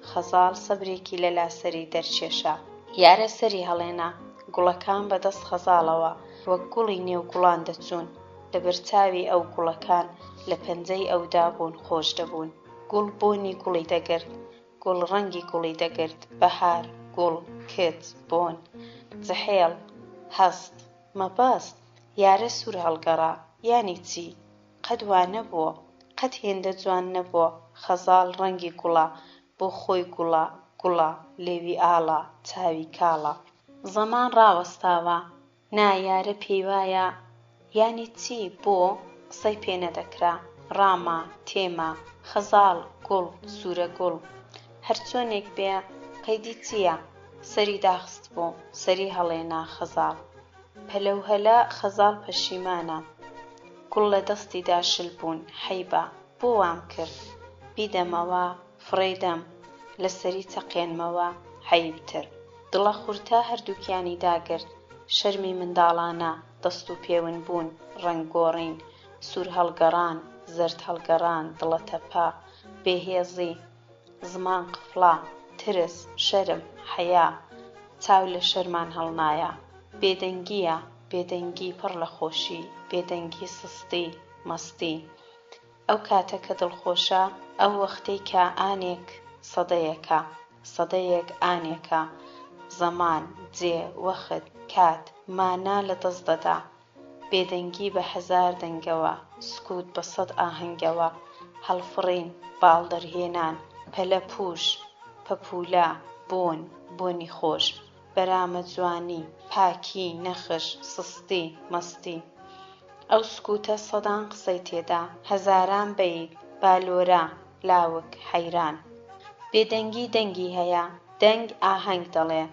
خەزاڵ سەبرێکی لە لاسەری دەرچێشە یارە سەری هەڵێنا گوڵەکان بەدەست خەزاڵەوە وەک گوڵی نێو گوڵان دەچوون لە بەرچاوی ئەو گوڵەکان لە پەنجەی ئەودا بوون خۆش دەبوون گوڵ بۆنی گوڵی دەگرت گوڵ ڕەنگی گوڵی دەگرت بەهار گوڵ کت بۆن جەحێڵ هەست مەبەست یارە سوور هەڵگەڕا یانی چی قەت وا نەبووە قەت هێندە جوان نەبووە خەزاڵ ڕەنگی گوڵە بۆ خۆی گوڵە لێوی ئاڵە چاوی کاڵە زەمان ڕاوەستاوە نا یارە پێی وایە یانی چی بۆ قسەی پێ نەدەکرا ڕامە تێمە خەزاڵ گوڵ سوورە گوڵ هەرچۆنێک بێ قەیدی چییە سەری داخست بوو سەری هەڵێنا خەزاڵ پەلەوهەلە خەزاڵ پەشیمانە گوڵ لە دەستیدا شل بوون حەیبە بۆ وام کرد بیدەمەوە فڕێدەم لەسەری چەقێنمەوە حەیبتر دڵە خورتە هەردووکیانی داگرت شەرمی منداڵانە دەست و پێون بوون ڕەنگۆڕین سوور هەڵگەڕان زەرد هەڵگەڕان دڵە تەپا بێهێزی زمان قفڵا ترس شەرم حەیا چاو لە شەرمان هەڵنایە بێدەنگیە بێدەنگی پڕ لە خۆشی بێدەنگی سستی مەستی ئەو کاتە کە دڵخۆشە ئەو وەختەی کە ئانێک سەدەیەک ئانێکە زەمان جێ وەخت کات مانا لە دەست دەدا بێدەنگی بە 1000 دەنگەوە سکوت بە 100 ئاهەنگەوە هەڵفڕین باڵدەرهێنان پەلە پوش پەپولە بۆن بۆنی خۆش بەرامە جوانی پاکی نەخش سستی مەستی ئەو سکوتە سەدان قسەی تێدا هەزاران بەیت بالۆرە لاوک حەیران بێدەنگی دەنگی هەیە دەنگ ئاهەنگ دەڵێ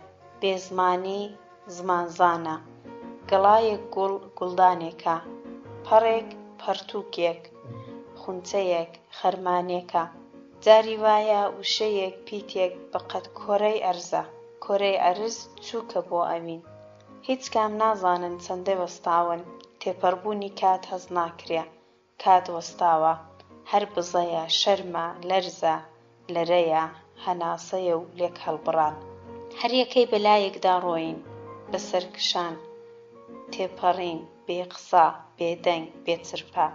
بێزمانی زمانزانە گەڵایەک گوڵ گوڵدانێکە پەڕێک پەرتووکێک خونچەیەک خەرمانێکە جاری وایە وشەیەک پیتێک بەقەد کۆرەی ئەرزە کۆرەی ئەرز چووکە بۆ ئەوین هیچ کام نازانن چەندەی وەستاون تێپەڕبوونی کات هەز ناکرێ کات وەستاوە هەر بزەیە شەرمە لەرزە لەرەیە هەناسەیە و لێک هەڵبڕان هەر یەکەی بەلایەکدا ڕۆین بەسەرکشان تێپەڕین بێ قسە بێدەنگ بێچرپە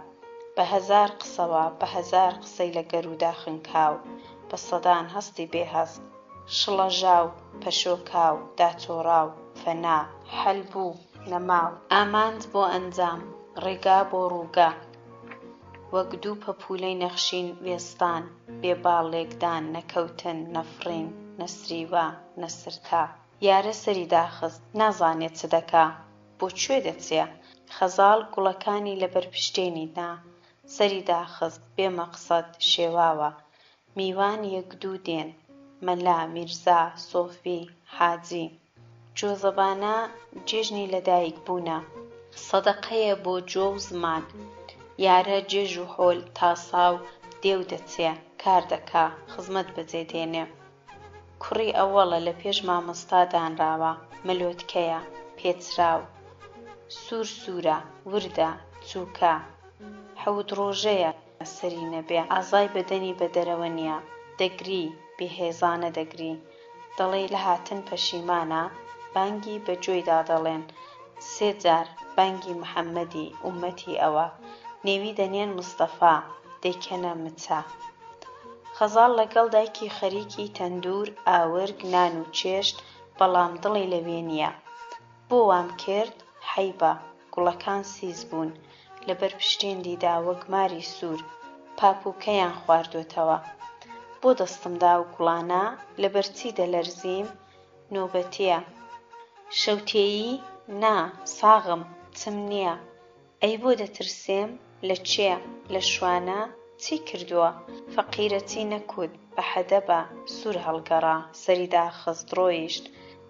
بە هەزار قسەوە بە هەزار قسەی لە گەرودا خنکاو بە سەدان هەستی بێهەست شڵەژاو پەشۆکاو داچۆڕاو فەنا هەلبوو نەماو ئامانج بۆ ئەنجام ڕێگا بۆ ڕووگا وەک دوو پەپوولەی نەخشین وێستان بێباڵێکدان نەکەوتن نەفڕین نەسریوە نەسرتا یارە سەری داخست نازانێت چ دەکا بۆ کوێ دەچێ خەزاڵ گوڵەکانی لەبەر پشتێنیدا سەری داخست بێمەقسەد شێواوە میوان یەک دوو دێن مەلا میرزا سۆفی حاجی جۆزەبانە جێژنی لەدایکبوونە سەدەقەیە بۆ جۆ و زمان یارە جێژ و حۆل تاسا و دێو دەچێ کار دەکا خزمەت بەجێدێنێ کوڕی ئەوەڵە لە پێش مامۆستا دانراوە مەلۆتکەیە پێچراو سوور سوورە وردە چووکە حەوت ڕۆژەیە سەری نەبێ ئازای بەدەنی بە دەرەوە نییە دەگری بێهێزانە دەگری دەڵێ لە هاتن پەشیمانە بانگی بەجۆیدا دەڵێن سێ جار بانگی محەممەدی ئومەتی ئەوە نێوی دەنێن مستەفا دەیکەنە مچە خەزاڵ لەگەڵ دایکی خەریکی تەندور ئاورگ نان و چێشت بەڵام دڵی لەوێ نییە بۆ وام کرد حەیبە گوڵەکان سیز بوون لەبەر پشتێن دیدا وەک ماری سوور پاپووکەیان خواردوێتەوە بۆ دەستمدا و گوڵانە لەبەرچی دەلەرزیم نۆبەتیە شەوتێیی نا ساغم چم نییە ئەی بۆ دەترسێم لە چێ لە شوانە چی کردووە فەقیرە چی نەکوت بە حەدەبە سوور هەڵگەڕا سەری داخست ڕۆیشت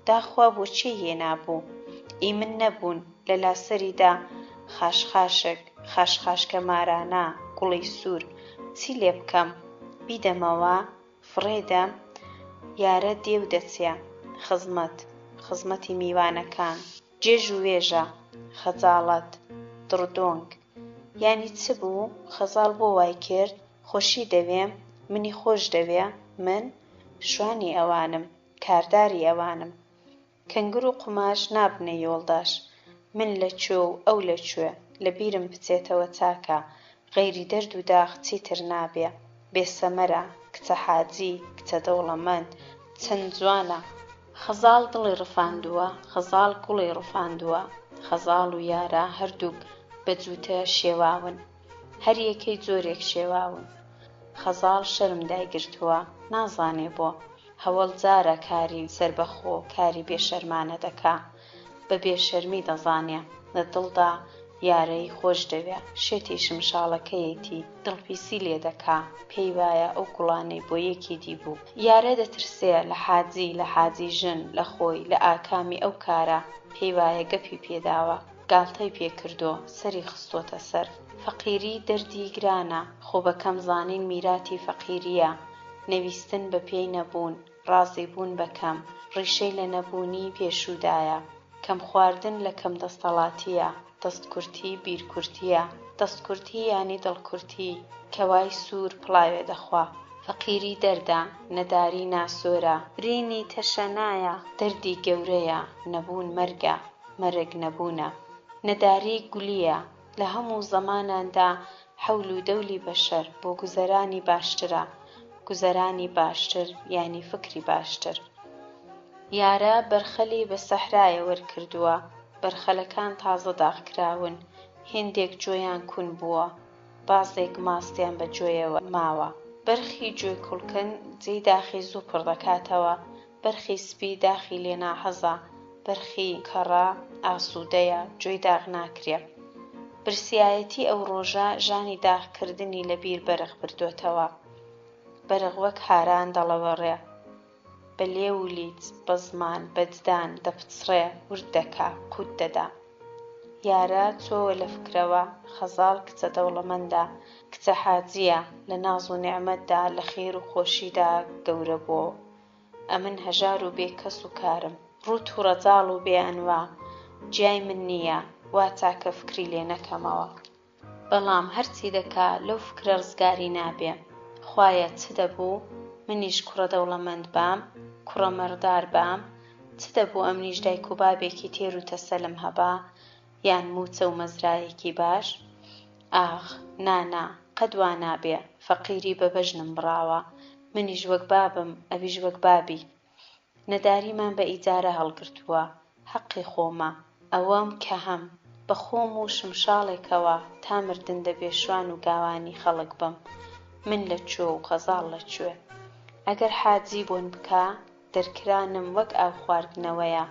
داخوا بۆچی هێنابوو ئیمن نەبوون لەلا سەریدا خاشخاشک خاشخاشکە مارانە گوڵی سوور چی لێ بکەم بیدەمەوە فڕێدەم یارە دێو دەچێ خزمەتی میوانەکان جێژ و وێژە خەجاڵەت دڕدۆنگ یانی چ بوو خەزاڵ بۆ وای کرد خۆشی دەوێم منی خۆش دەوێ من شوانی ئەوانم کارداری ئەوانم کەنگر و قوماش نابنە یۆڵداش من لەکوێ و ئەو لەکوێ لەبیرم بچێتەوە چاکە غەیری دەرد و داغ چیتر نابێ بێسەمەرە کچە حاجی کچە دەوڵەمەند چەند جوانە خەزاڵ دڵی ڕفاندووە خەزاڵ گوڵی ڕفاندووە خەزاڵ و یارە هەردووک بە جووتە شێواون هەر یەکەی جۆرێک شێواون خەزاڵ شەرم دایگرتووە نازانێ بۆ هەوڵ جارە کاری سەربەخۆ کاری بێشەرمانە دەکا بە بێشەرمی دەزانێ لە دڵدا یارەی خۆش دەوێ شێتی شمشاڵەکەیەتی دڵپیسی لێ دەکا پێی وایە ئەو گوڵانەی بۆ یەکی دیبوو یارە دەترسێ لە حاجی ژن لە خۆی لە ئاکامی ئەو کارە پێی وایە گەپی پێداوە گاڵتەی پێکردۆ سەری خستۆتە سەر فەقیری دەردی گرانە خۆ بەکەم زانین میراتی فەقیریە نەویستن بە پێی نەبوون ڕازی بوون بەکەم ڕیشەی لە نەبوونی پێشودایە کەم خواردن لە کەم دەستەڵاتیە دەستکورتی بیرکورتیە دەستکورتی ینی دڵکورتی کەوای سوور پڵاوێ دەخوا فەقیری دەردە نەداری ناسۆرە برینی تەشەنایە دەردی گەورەیە نەبوون مەرگە مەرگ نەبوونە نەداری گولیە لە هەموو زەماناندا حەول و دەولی بەشەر بۆ گوزەرانی باشترە گوزەرانی باشتر ینی فکری باشتر یارە بەرخەلی بە سەحرایە وەرکردووە بەرخەلەکان تازە داغکراون هێندێک جۆیان کون بووە بازێک ماستیان بە جۆیەوە ماوە بەرخی جۆی کوڵکن جێی داخی زوو پڕ دەکاتەوە بەرخی سپی داخی لێ ناحەزە بەرخی کەڕە ئاسوودەیە جۆی داغ ناکرێ برسایەتی ئەو ڕۆژە ژانی داغکردنی لەبیر بەرق بردوێتەوە بەرق وەک هاران دەڵەوەڕێ بە لێ و لیچ بە زمان بە ددان دەپچڕێ ورد دەکا قوت دەدا یارە چۆوە لە فکرەوە خەزاڵ کچە دەوڵەمەندە کچە حاجیە لە ناز و نێعمەتدا لە خێر و خۆشیدا گەورە بۆ ئەمن هەژار و بێ کەس و کارم ڕوت و ڕەجاڵ و بێ ئەنوا جیای من نییە وا چاکە فکری لێ نەکەمەوە بەڵام هەرچی دەکا لەو فکرە ڕزگاری نابێ خوایە چ دەبوو منیش کوڕە دەوڵەمەند بام کوڕە مەڕدار بام چ دەبوو ئەمنیش دایک و بابێکی تێر و تەسەلم هەبا یان موچە و مەزرایەکی باش؟ ئاخ نانا قەت وا نابێ فەقیری بە بەژنم بڕاوە منیش وەک بابم ئەویش وەک بابی نەداریمان بە ئیجارە هەڵگرتووە حەقی خۆمە ئەوەم کە هەم بە خۆم و شمشاڵێکەوە تا مردن دەبێ شوان و گاوانی خەڵک بم من لەکوێ و خەزاڵ لەکوێ ئەگەر حاجی بۆن بکا دەرکرانم وەک ئاو خواردنەوەیە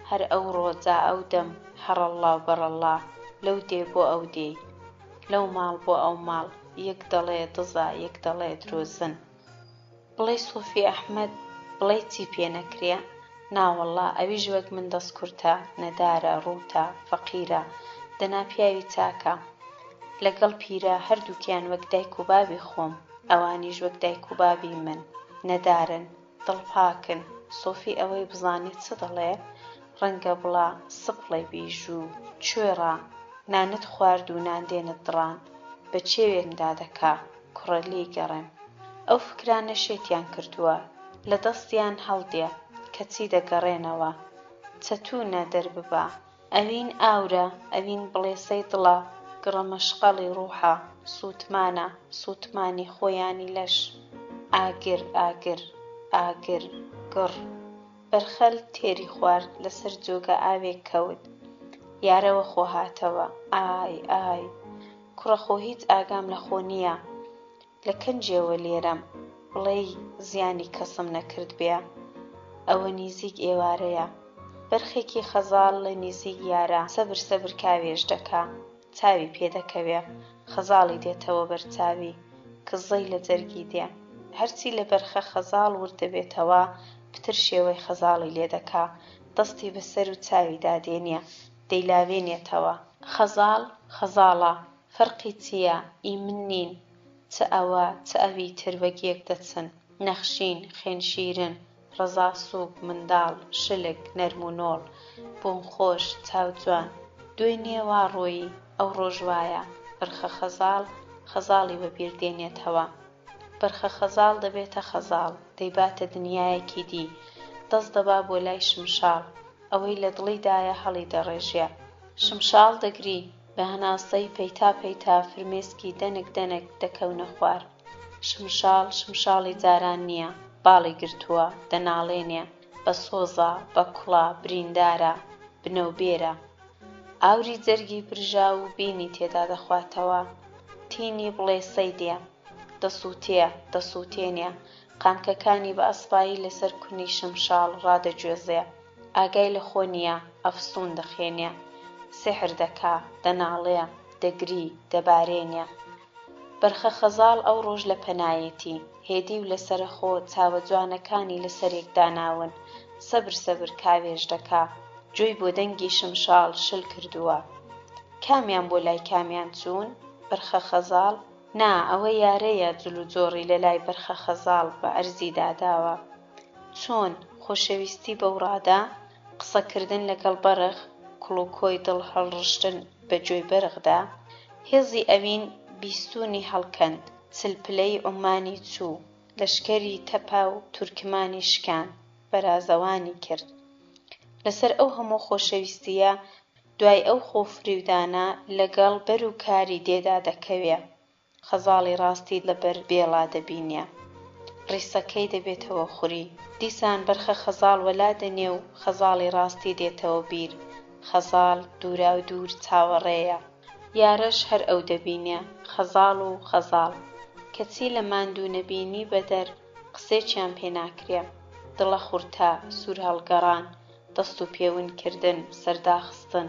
هەر ئەوڕۆ جا ئەو دەم هەڕەڵڵا و بەڕەڵڵا لەو دێ بۆ ئەو دێی لەو ماڵ بۆ ئەو ماڵ یەک دەڵێ دزە یەک دەڵێ درۆزن بڵێ سۆفی ئەحمەد بڵێ چی پێ نەکرێ ناوەڵڵا ئەویش وەک من دەستکورتە نەدارە ڕووتە فەقیرە دەنا پیاوی چاکە لەگەڵ پیرە هەردووکیان وەک دایک و بابی خۆم ئەوانیش وەک دایک و بابی من نەدارن دڵپاکن سۆفی ئەوەی بزانێت چ دەڵێ ڕەنگە بڵا سپڵێ بیژوو کوێڕە نانت خوارد و ناندێنت دڕان بە چێوێمدا دەکا کوڕە لێی گەڕێم ئەو فکرانە شێتیان کردووە لە دەستیان هەڵدێ کەچی دەگەڕێنەوە چەتوونە دەرببە ئەوین ئاورە ئەوین بڵێسەی دڵە گڕە مەشقەڵی ڕووحە سووتمانە سووتمانی خۆیانی لەش ئاگر ئاگر ئاگر گڕ بەرخەل تێری خوارد لەسەر جۆگە ئاوێک کەوت یارەوە خۆ هاتەوە ئای ئای کوڕە خۆ هیچ ئاگام لە خۆ نییە لە کەنجێوە لێرەم بڵێی زیانی کەسم نەکرد بێ ئەوە نزیک ئێوارەیە بەرخێکی خەزاڵ لە نزیک یارە سەبر سەبر کاوێش دەکا چاوی پێدەکەوێ خەزاڵی دێتەوە بەرچاوی کزەی لە جەرگی دێ هەرچی لە بەرخە خەزاڵ وردەبێتەوە پتر شێوەی خەزاڵی لێ دەکا دەستی بەسەر و چاوی دادێنێ دەیلاوێنێتەوە خەزاڵ خەزاڵە فەرقی چییە ئیمن نین چ ئەوە چ ئەوی تر وەگیەک دەچن نەخشین خێنشیرن ڕەزا سووک منداڵ شلک نەرم و نۆڵ بۆم خۆش چاو جوان دوێنێ وا ڕۆیی ئەو ڕۆژ وایە بەرخە خەزاڵ خەزاڵی بەبیردێنێتەوە بەرخە خەزاڵ دەبێتە خەزاڵ دەیباتە دنیایەکی دی دەست دەبا بۆ لای شمشاڵ ئەوەی لە دڵیدایە هەڵی دەڕێژێ شمشاڵ دەگری بە هەناسەی پەیتا پەیتا فرمێسکی دەنک دەنک دەکەونە خوار شمشاڵ شمشاڵی جاران نییە باڵی گرتووە دەناڵێنێ بە سۆزە بە کوڵە بریندارە بنەوبێرە ئاوری جەرگی برژا و بینی تێدا دەخواتەوە تینی بڵێسەی دێ دەسووتێ دەسووتێنێ قامکەکانی بە ئەسپایی لەسەر کونی شمشاڵ ڕادەگوێزێ ئاگای لە خۆ نییە ئەفسوون دەخێنێ سحر دەکا دەناڵێ دەگری دەبارێنێ بەرخە خەزاڵ ئەو ڕۆژ لە پەنایەتی هێدی و لەسرە خۆ چاوە جوانەکانی لەسەرێک داناون سەبر سەبر کاوێش دەکا جۆی بۆ دەنگی شمشاڵ شل کردووە کامیان بۆ لای کامیان چوون بەرخە خەزاڵ نا ئەوە یارەیە جل و جۆڕی لە لای بەرخە خەزاڵ بە ئەرزی داداوە چۆن خۆشەویستی بەوڕادا قسەکردن لەگەڵ بەرخ کوڵ و کۆی دڵ هەڵڕشتن بە جۆی بەرخدا هێزی ئەوین بیستوونی هەڵکەند چلپلەی عومانی چوو لەشکەری تەپا و تورکمانی شکان بەرازەوانی کرد لەسەر ئەو هەموو خۆشەویستیە دوای ئەو خۆفریودانە لەگەڵ بەر و کاری دێدا دەکەوێ خەزاڵی ڕاستی لەبەر بێڵا دەبینێ ڕیسەکەی دەبێتەوە خوری دیسان بەرخە خەزاڵ وەلا دەنێ و خەزاڵی ڕاستی دێتەوە بیر خەزاڵ دوورا و دوور چاوەڕێیە یارەش هەر ئەو دەبینێ خەزاڵ و خەزاڵ کەچی لە ماندوو نەبینی بەدەر قسێکیان پێ ناکرێ دڵە خورتە سوور هەڵگەڕان دەست و پێونکردن سەرداخستن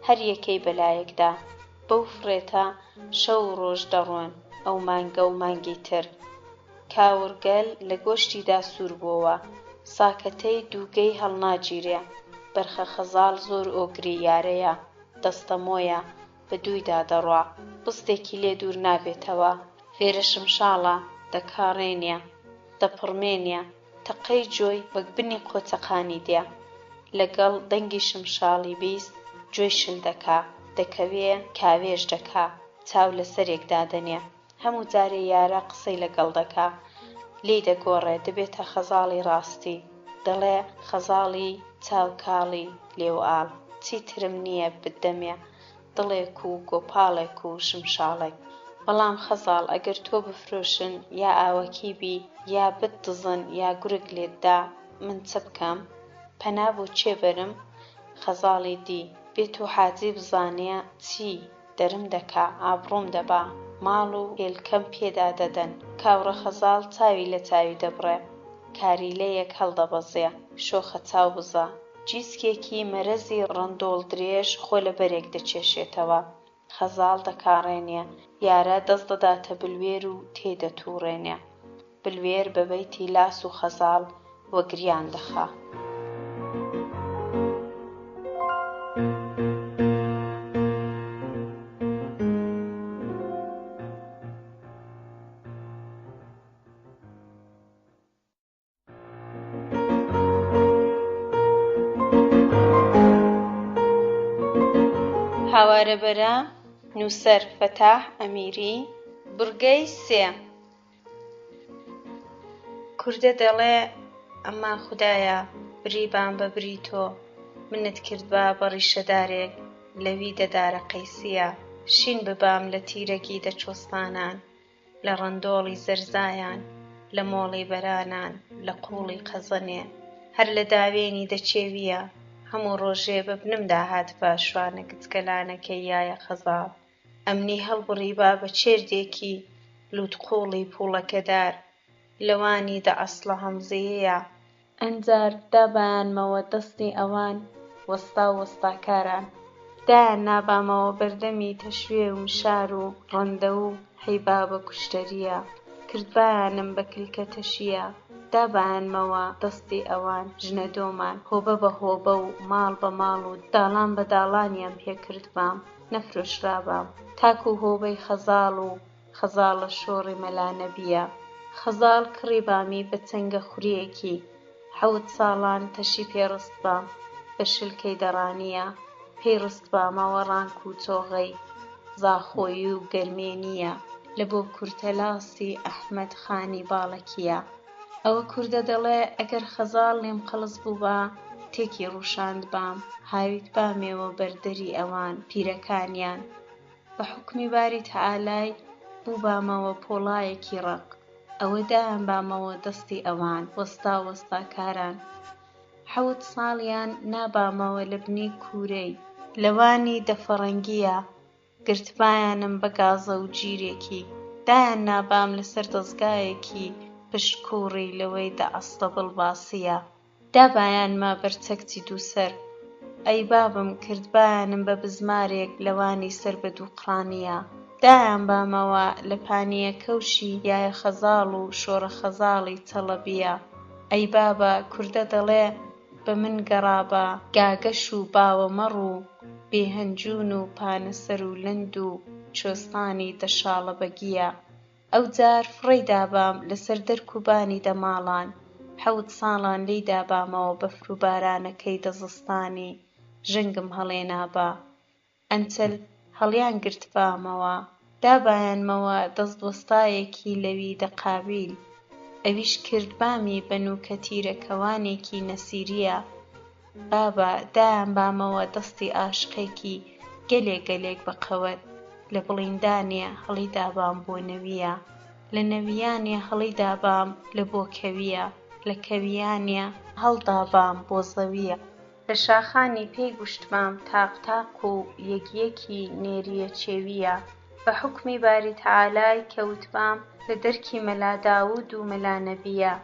هەر یەکەی بەلایەکدا بەو فڕێتە شەو و ڕۆژ دەڕۆن ئەو مانگە و مانگی تر کاورگەل لە گۆشتیدا سوور بووە ساکەتەی دووگەی هەڵناگیرێ بەرخە خەزاڵ زۆر ئۆگری یارەیە دەستەمۆیە بە دوویدا دەڕوا بستێکی لێ دوور نابێتەوە فێرە شمشاڵە دەکاڕێنێ دەپڕمێنێ تەقەی جۆی وەک بنی قۆچەقانی دێ لەگەڵ دەنگی شمشاڵی بیست جۆی شل دەکا دەکەوێ کاوێش دەکا چاو لەسەرێک دادەنێ هەموو جارێ یارە قسەی لەگەڵ دەکا لێی دەگۆڕێ دەبێتە خەزاڵی ڕاستی دەڵێ خەزاڵی چاوکاڵی لێوئاڵ چیترم نییە بدەمێ دڵێک و گۆپاڵێک و شمشاڵێک. بەڵام خەزاڵ ئەگەر تۆ بفرۆشن یا ئاوەکی بی یا بتدزن یا گورگ لێتدا من چ بکەم؟ پەنا بۆ چێ بەرم؟ خەزاڵی دی بێت و حاجی بزانێ چی دەرم دەکا ئابڕۆم دەبا ماڵ و هێلکەم پێدا دەدەن. کاوڕە خەزاڵ چاوی لە چاوی دەبڕێ کاریلەیەک هەڵدەبەزێ شۆخە چاو بزە جیسکێکی مەرەزی ڕەندۆڵ درێژ خۆ لە بەرێک دەچێشێتەوە. خەزاڵ دەکاڕێنێ یارە دەست دەداتە بلوێر و تێدەتووڕێنێ. بلوێر بەبەیتی لاس و خەزاڵ وەگریان دەخا. هاوارەبەرە نووسەر فەتاح ئەمیری بورگەی 3 کوردە دەڵێ ئەمما خودایە بریبان بە بری تۆ منت کردبا بە ڕیشەدارێک لەوی دەدارە قەیسیە شین ببام لە تیرەکی دەچۆستانان لە ڕەندۆڵی زەرزایان لە مۆڵی بەرانان لە قوڵی قەزەنێ هەر لە داوێنی دەچێویە هەموو ڕۆژێ ببنم داهات پاشوانە گچکەلانەکەی یایە خەزاڵ ئەمنی هەڵبڕیبا بە چێردێکی لووتقوڵی پوڵەکەدار لەوانی دە ئەسڵە هەمزەیەیە ئەنجار دابایانمەوە دەستی ئەوان وەستا و وەستاکاران دایان نابامەوە بەردەمی تەشوێ و مشار و ڕەندە و هەیبا بە کوشتەریە کردبایانم بە کلکە تەشیە دابایانمەوە دەستی ئەوان ژنە دۆمان هۆبە بە هۆبە و ماڵ بە ماڵ و داڵان بە داڵانیان پێکردبام نەفرۆشرابام تاکو هۆبەی خەزاڵ و خەزاڵە شۆڕی مەلانەبیە. خەزاڵ کڕی بامی بە چەنگە خوریەکی 7 ساڵان تەشی پێڕست بام بە شلکەی دەڕانیە پێی ڕست بامەوە ڕانک و چۆغەی زاخۆیی و گەرمێنیە لە بۆ کورتەلاسی ئەحمەد خانی باڵەکیە. ئەوە کوردە دەڵێ ئەگەر خەزاڵ لێم قەڵس بووبا تێکی ڕووشاند بام هاویت بامێوە بەردەری ئەوان پیرەکانیان بە حوکمی باری تەعالای بوو بامەوە پۆڵایەکی ڕەق ئەوە دایان بامەوە دەستی ئەوان وەستا وەستاکاران 7 ساڵیان نابامەوە لە بنی کوورەی لەوانی دەفەڕەنگیە گرتبایانم بە گازە و جیرێکی دایان نابام لەسەر دەزگایەکی پشکوڕی لەوەی دە ئەستە بڵباسیە دابایانمە بەرچەکتی دووسەر ئەی بابم کردبایانم بە بزمارێک لەوانی سەر بە دووقڕانیە دایان بامەوە لە پانیە کەوشی یایە خەزاڵ و شۆڕە خەزاڵی چەڵەبیە. ئەی بابە کوردە دەڵێ بە من گەڕابە گاگەش و باوە مەڕ و بێهەنجون و پانەسەر و لەند و چۆستانی دەشاڵە بەگیە ئەوجار فڕەی دابام لەسەر دەرک و بانی دەماڵان 7 ساڵان لێی دابامەوە بەفر و بارانەکەی دەزستانی ژەنگم هەڵێنابا ئەنچەل هەڵیان گرتبامەوە دابایانمەوە دەستوەستایەکی لەوی دەقابیل ئەویش کردبامی بەنووکە تیرەکەوانێکی نەسیریە. بابە دایان بامەوە دەستی ئاشقێکی گەلێک گەلێک بە قەوەت لە بڵیندانێ هەڵی دابام بۆ نەویە لە نەویانێ هەڵی دابام لە بۆ کەویە لە کەویانێ هەڵدابام بۆ زەویە لە شاخانی پێی گوشتمام تاق و یەکیەکی نێریە چێویە بە حوکمی باری تەعالای کەوتبام لە دەرکی مەلا داود و مەلا نەبیە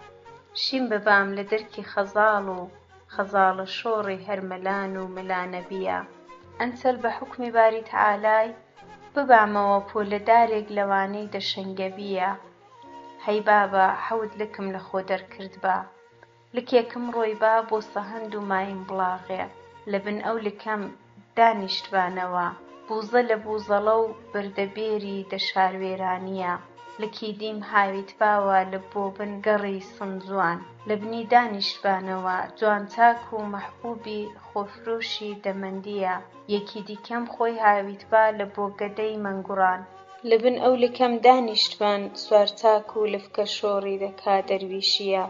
شین ببام لە دەرکی خەزاڵ و خەزاڵە شۆڕی هەر مەلان و مەلا نەبیە ئەنچەل بە حوکمی باری تەعالای ببامەوە پۆلەدارێک لەوانەی دەشەنگەبیە. هەی بابە 7 لکم لە خۆ دەرکرد بە لکێکم ڕۆی با بۆ سەهەند و مایم بڵاغێ لە بن ئەو لکەم دانیشتبانەوە بوزە لە بوزەڵە و بەردەبێری دەشاروێرانیە لکی دیم هاویت باوە لە بۆ بن گەڕی سنجوان لە بنی دانیشتبانەوە جوان چاک و مەحبوبی خۆفرۆشی دەمەندیە یەکی دیکەم خۆی هاویت با لە بۆ گەدەی مەنگوڕان لە بن ئەو لکەم دانیشتبان سوار چاک و لفکە شۆڕی دەکا دەرویشیە.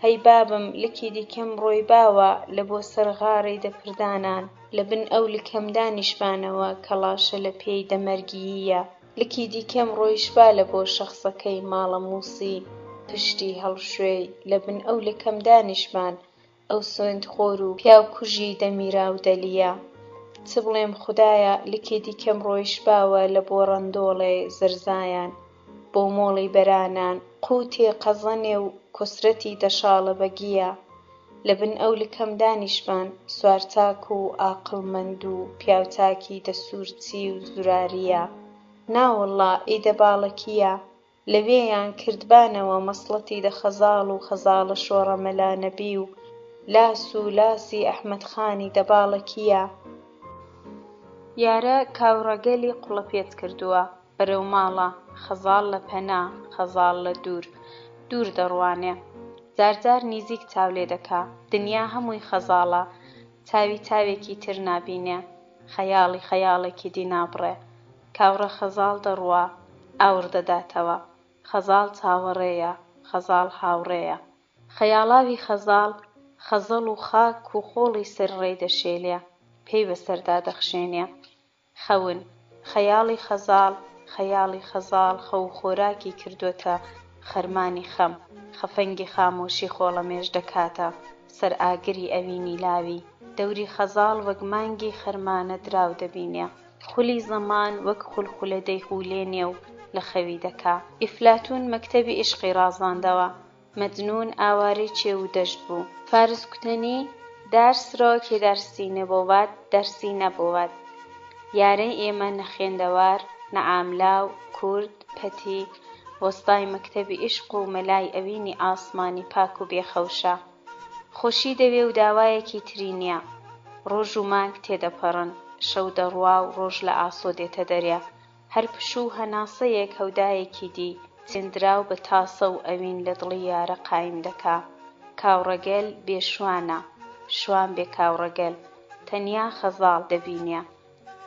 هەی بابم لکی دیکەم ڕۆی باوە لە بۆ سەرغاڕی دەپردانان لەبن ئەو لکەم دانیشبانەوە کەڵاشە لە پێی دەمەرگییە لکی دیکەم ڕۆیشبا لە بۆ شەخسەکەی ماڵە مووسی پشتی هەڵشوێی لەبن ئەو لکەم دانیشبان ئەو سوێندخۆر و پیاو کوژی دەمیرا و دەلیە چ بڵێم خودایە لکی دیکەم ڕۆیشباوە لە بۆ ڕەندۆڵێ زەرزایان بۆ مۆڵی بەرانان قوتێ قەزەنێ و کۆسرەتی دەشاڵە بەگیە لەبن ئەو لکەم دانیشبان سوارچاک و ئاقڵمەند و پیاوچاکی دەسوورچی و زوراریە ناوەڵڵا ئیدە باڵەکیە لەوێیان کردبانەوە مەسڵەتی دە خەزاڵ و خەزاڵە شۆڕە مەلانەبی و لاس و لاسی ئەحمەدخانی دە باڵەکیە یارە کاوڕەگەلی قوڵە پێت کردووە بەرەو ماڵە خەزاڵ لە پەنا خەزاڵ لە دوور دوور دەڕوانێ جارجار نزیک چاو لێ دەکا دنیا هەمووی خەزاڵە چاوی چاوێکی تر نابینێ خەیاڵی خەیاڵێکی دی نابڕێ کاوڕە خەزاڵ دەڕوا ئاور دەداتەوە خەزاڵ چاوەڕێیە خەزاڵ هاوڕێیە خەیاڵاوی خەزاڵ خەزەڵ و خاک و خۆڵی سەر ڕێی دەشێلێ پێی بەسەردا دەخشێنێ خەون خەیاڵی خەزاڵ خەو خۆراکی کردوتە خەرمانی خەم خەفەنگی خامۆشی خۆڵەمێش دەکاتە سەر ئاگری ئەوینی لاوی دەوری خەزاڵ وەک مانگی خەرمانە دراو دەبینێ خولی زەمان وەک خولخولە دەیخولێنێ و لە خەوی دەکا ئیفلاتون مەکتەبی عیشقی ڕازاندەوە مەجنون ئاوارەی چێ و دەشت بوو فارس کوتەنی دارسرۆ کێ دەرسی نەبۆوات دەرسی نەبۆوات یارەی ئێمە نەخێندەوار نەعاملاو کورد پەتی وەستای مەکتەبی عیشق و مەلای ئەوینی ئاسمانی پاک و بێخەوشە خۆشی دەوێ و داوایەکی تری نییە ڕۆژ و مانگ تێدەپەڕن شەو دەڕوا و ڕۆژ لە ئاسۆ دێتە دەرێ هەر پشوو هەناسەیەک هەودایەکی دی چێندراو بە تاسە و ئەوین لە دڵی یارە قایم دەکا کاوڕەگەل بێشوانە شوان بێ کاوڕەگەل تەنیا خەزاڵ دەبینێ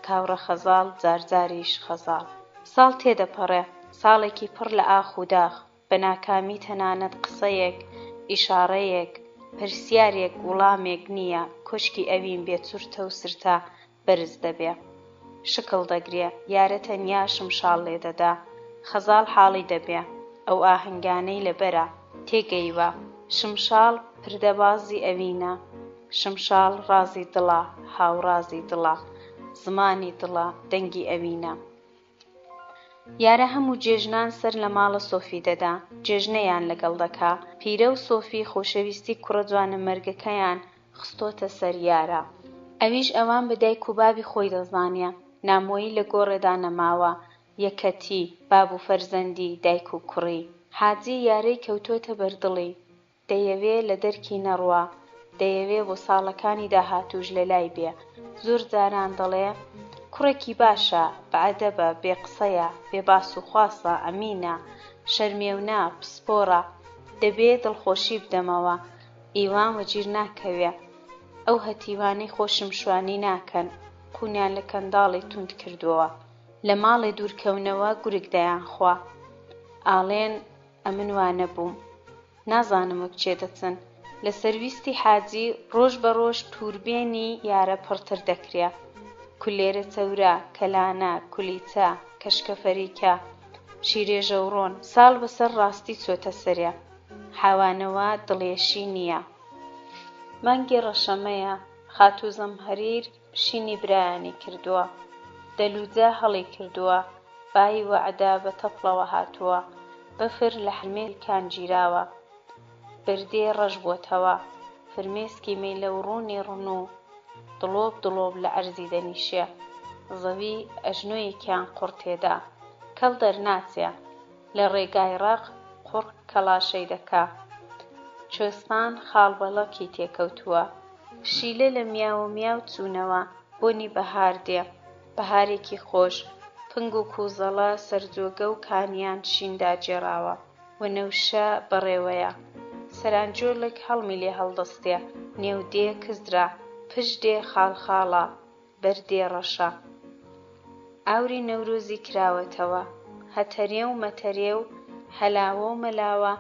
کاوڕە خەزاڵ جارجاریش خەزاڵ ساڵ تێدەپەڕێ ساڵێکی پڕ لە ئاخ و داخ بە ناکامی تەنانەت قسەیەک ئیشارەیەک پرسیارێک وڵامێک نییە کۆشکی ئەوین بێ چورتە و سرتە بەرز دەبێ شکڵ دەگرێ یارە تەنیا شمشاڵ لێدەدا خەزاڵ حاڵی دەبێ ئەو ئاهەنگانەی لەبەرە تێگەیوە شمشاڵ پردەبازی ئەوینە شمشاڵ ڕازی دڵە هاوڕازی دڵە زمانی دڵە دەنگی ئەوینە یارە هەموو جێژنان سەر لە ماڵە سۆفی دەدا جێژنەیان لەگەڵ دەکا پیرە و سۆفی خۆشەویستی کوڕە جوانە مەرگەکەیان خستۆتە سەر یارە ئەویش ئەوان بە دایک و بابی خۆی دەزانێ نامۆیی لە گۆڕێدا نەماوە یەکەتی باب و فەرزەندی دایک و کوڕی حاجی یارەی کەوتۆتە بەردڵی دەیەوێ لە دەرکی نەڕوا دەیەوێ بۆ ساڵەکانی داهاتووش لە لای بێ زۆر جاران دەڵێ کوڕێکی باشە بەعەدەبە بێقسەیە بێباس و خواسە ئەمینە شەرمێونا پسپۆڕە دەبێ دڵخۆشی بدەمەوە ئیوان وەگیر ناکەوێ ئەو هەتیوانەی خۆشم شوانی ناکەن قونیان لە کەنداڵی توند کردووە لە ماڵی دوورکەونەوە گورگ دەیان خوا ئاڵێن ئەمن وانە بووم نازانم وەک چێ دەچن لە سەرویستی حاجی ڕۆژ بە ڕۆژ توربێنی یارە پڕتر دەکرێ کولێرە چەورە کەلانە کولیچە کەشکە فەریکە شیرێژە و ڕۆن ساڵ بەسەر ڕاستی چۆتە سەرێ حاوانەوە دڵێشی نییە مانگی ڕەشەمەیە خاتوو زەمهەریر شینی برایانی کردووە دەلووجە هەڵی کردووە بای وەعدە بە تەپڵەوە هاتووە بەفر لە حلمێ کانگیراوە بردێ ڕەش بۆتەوە فرمێسکی مەیلە و ڕوونی ڕنوو دڵۆب دڵۆب لە ئەرزی دەنیشێ زەوی ئەژنۆیەکیان قوڕ تێدا کەڵ دەرناچێ لە ڕێگای ڕەق قوڕ کەڵاشەی دەکا کوێستان خاڵبەڵەکی تێکەوتووە شیلە لە میاوە میاو چوونەوە بۆنی بەهار دێ بەهارێکی خۆش پنگ و کووزەڵە سەرجۆگە و کانیان شیندا جێراوە وەنەوشە بەڕێوەیە سەرانجۆڵێک هەڵمی لێ هەڵدەستێ نێودێ کزرا پشت دێ خاڵخاڵە بەردێ ڕەشە ئاوری نەورۆزی کراوەتەوە هەتەرێ و مەتەرێ و هەلاوە و مەلاوە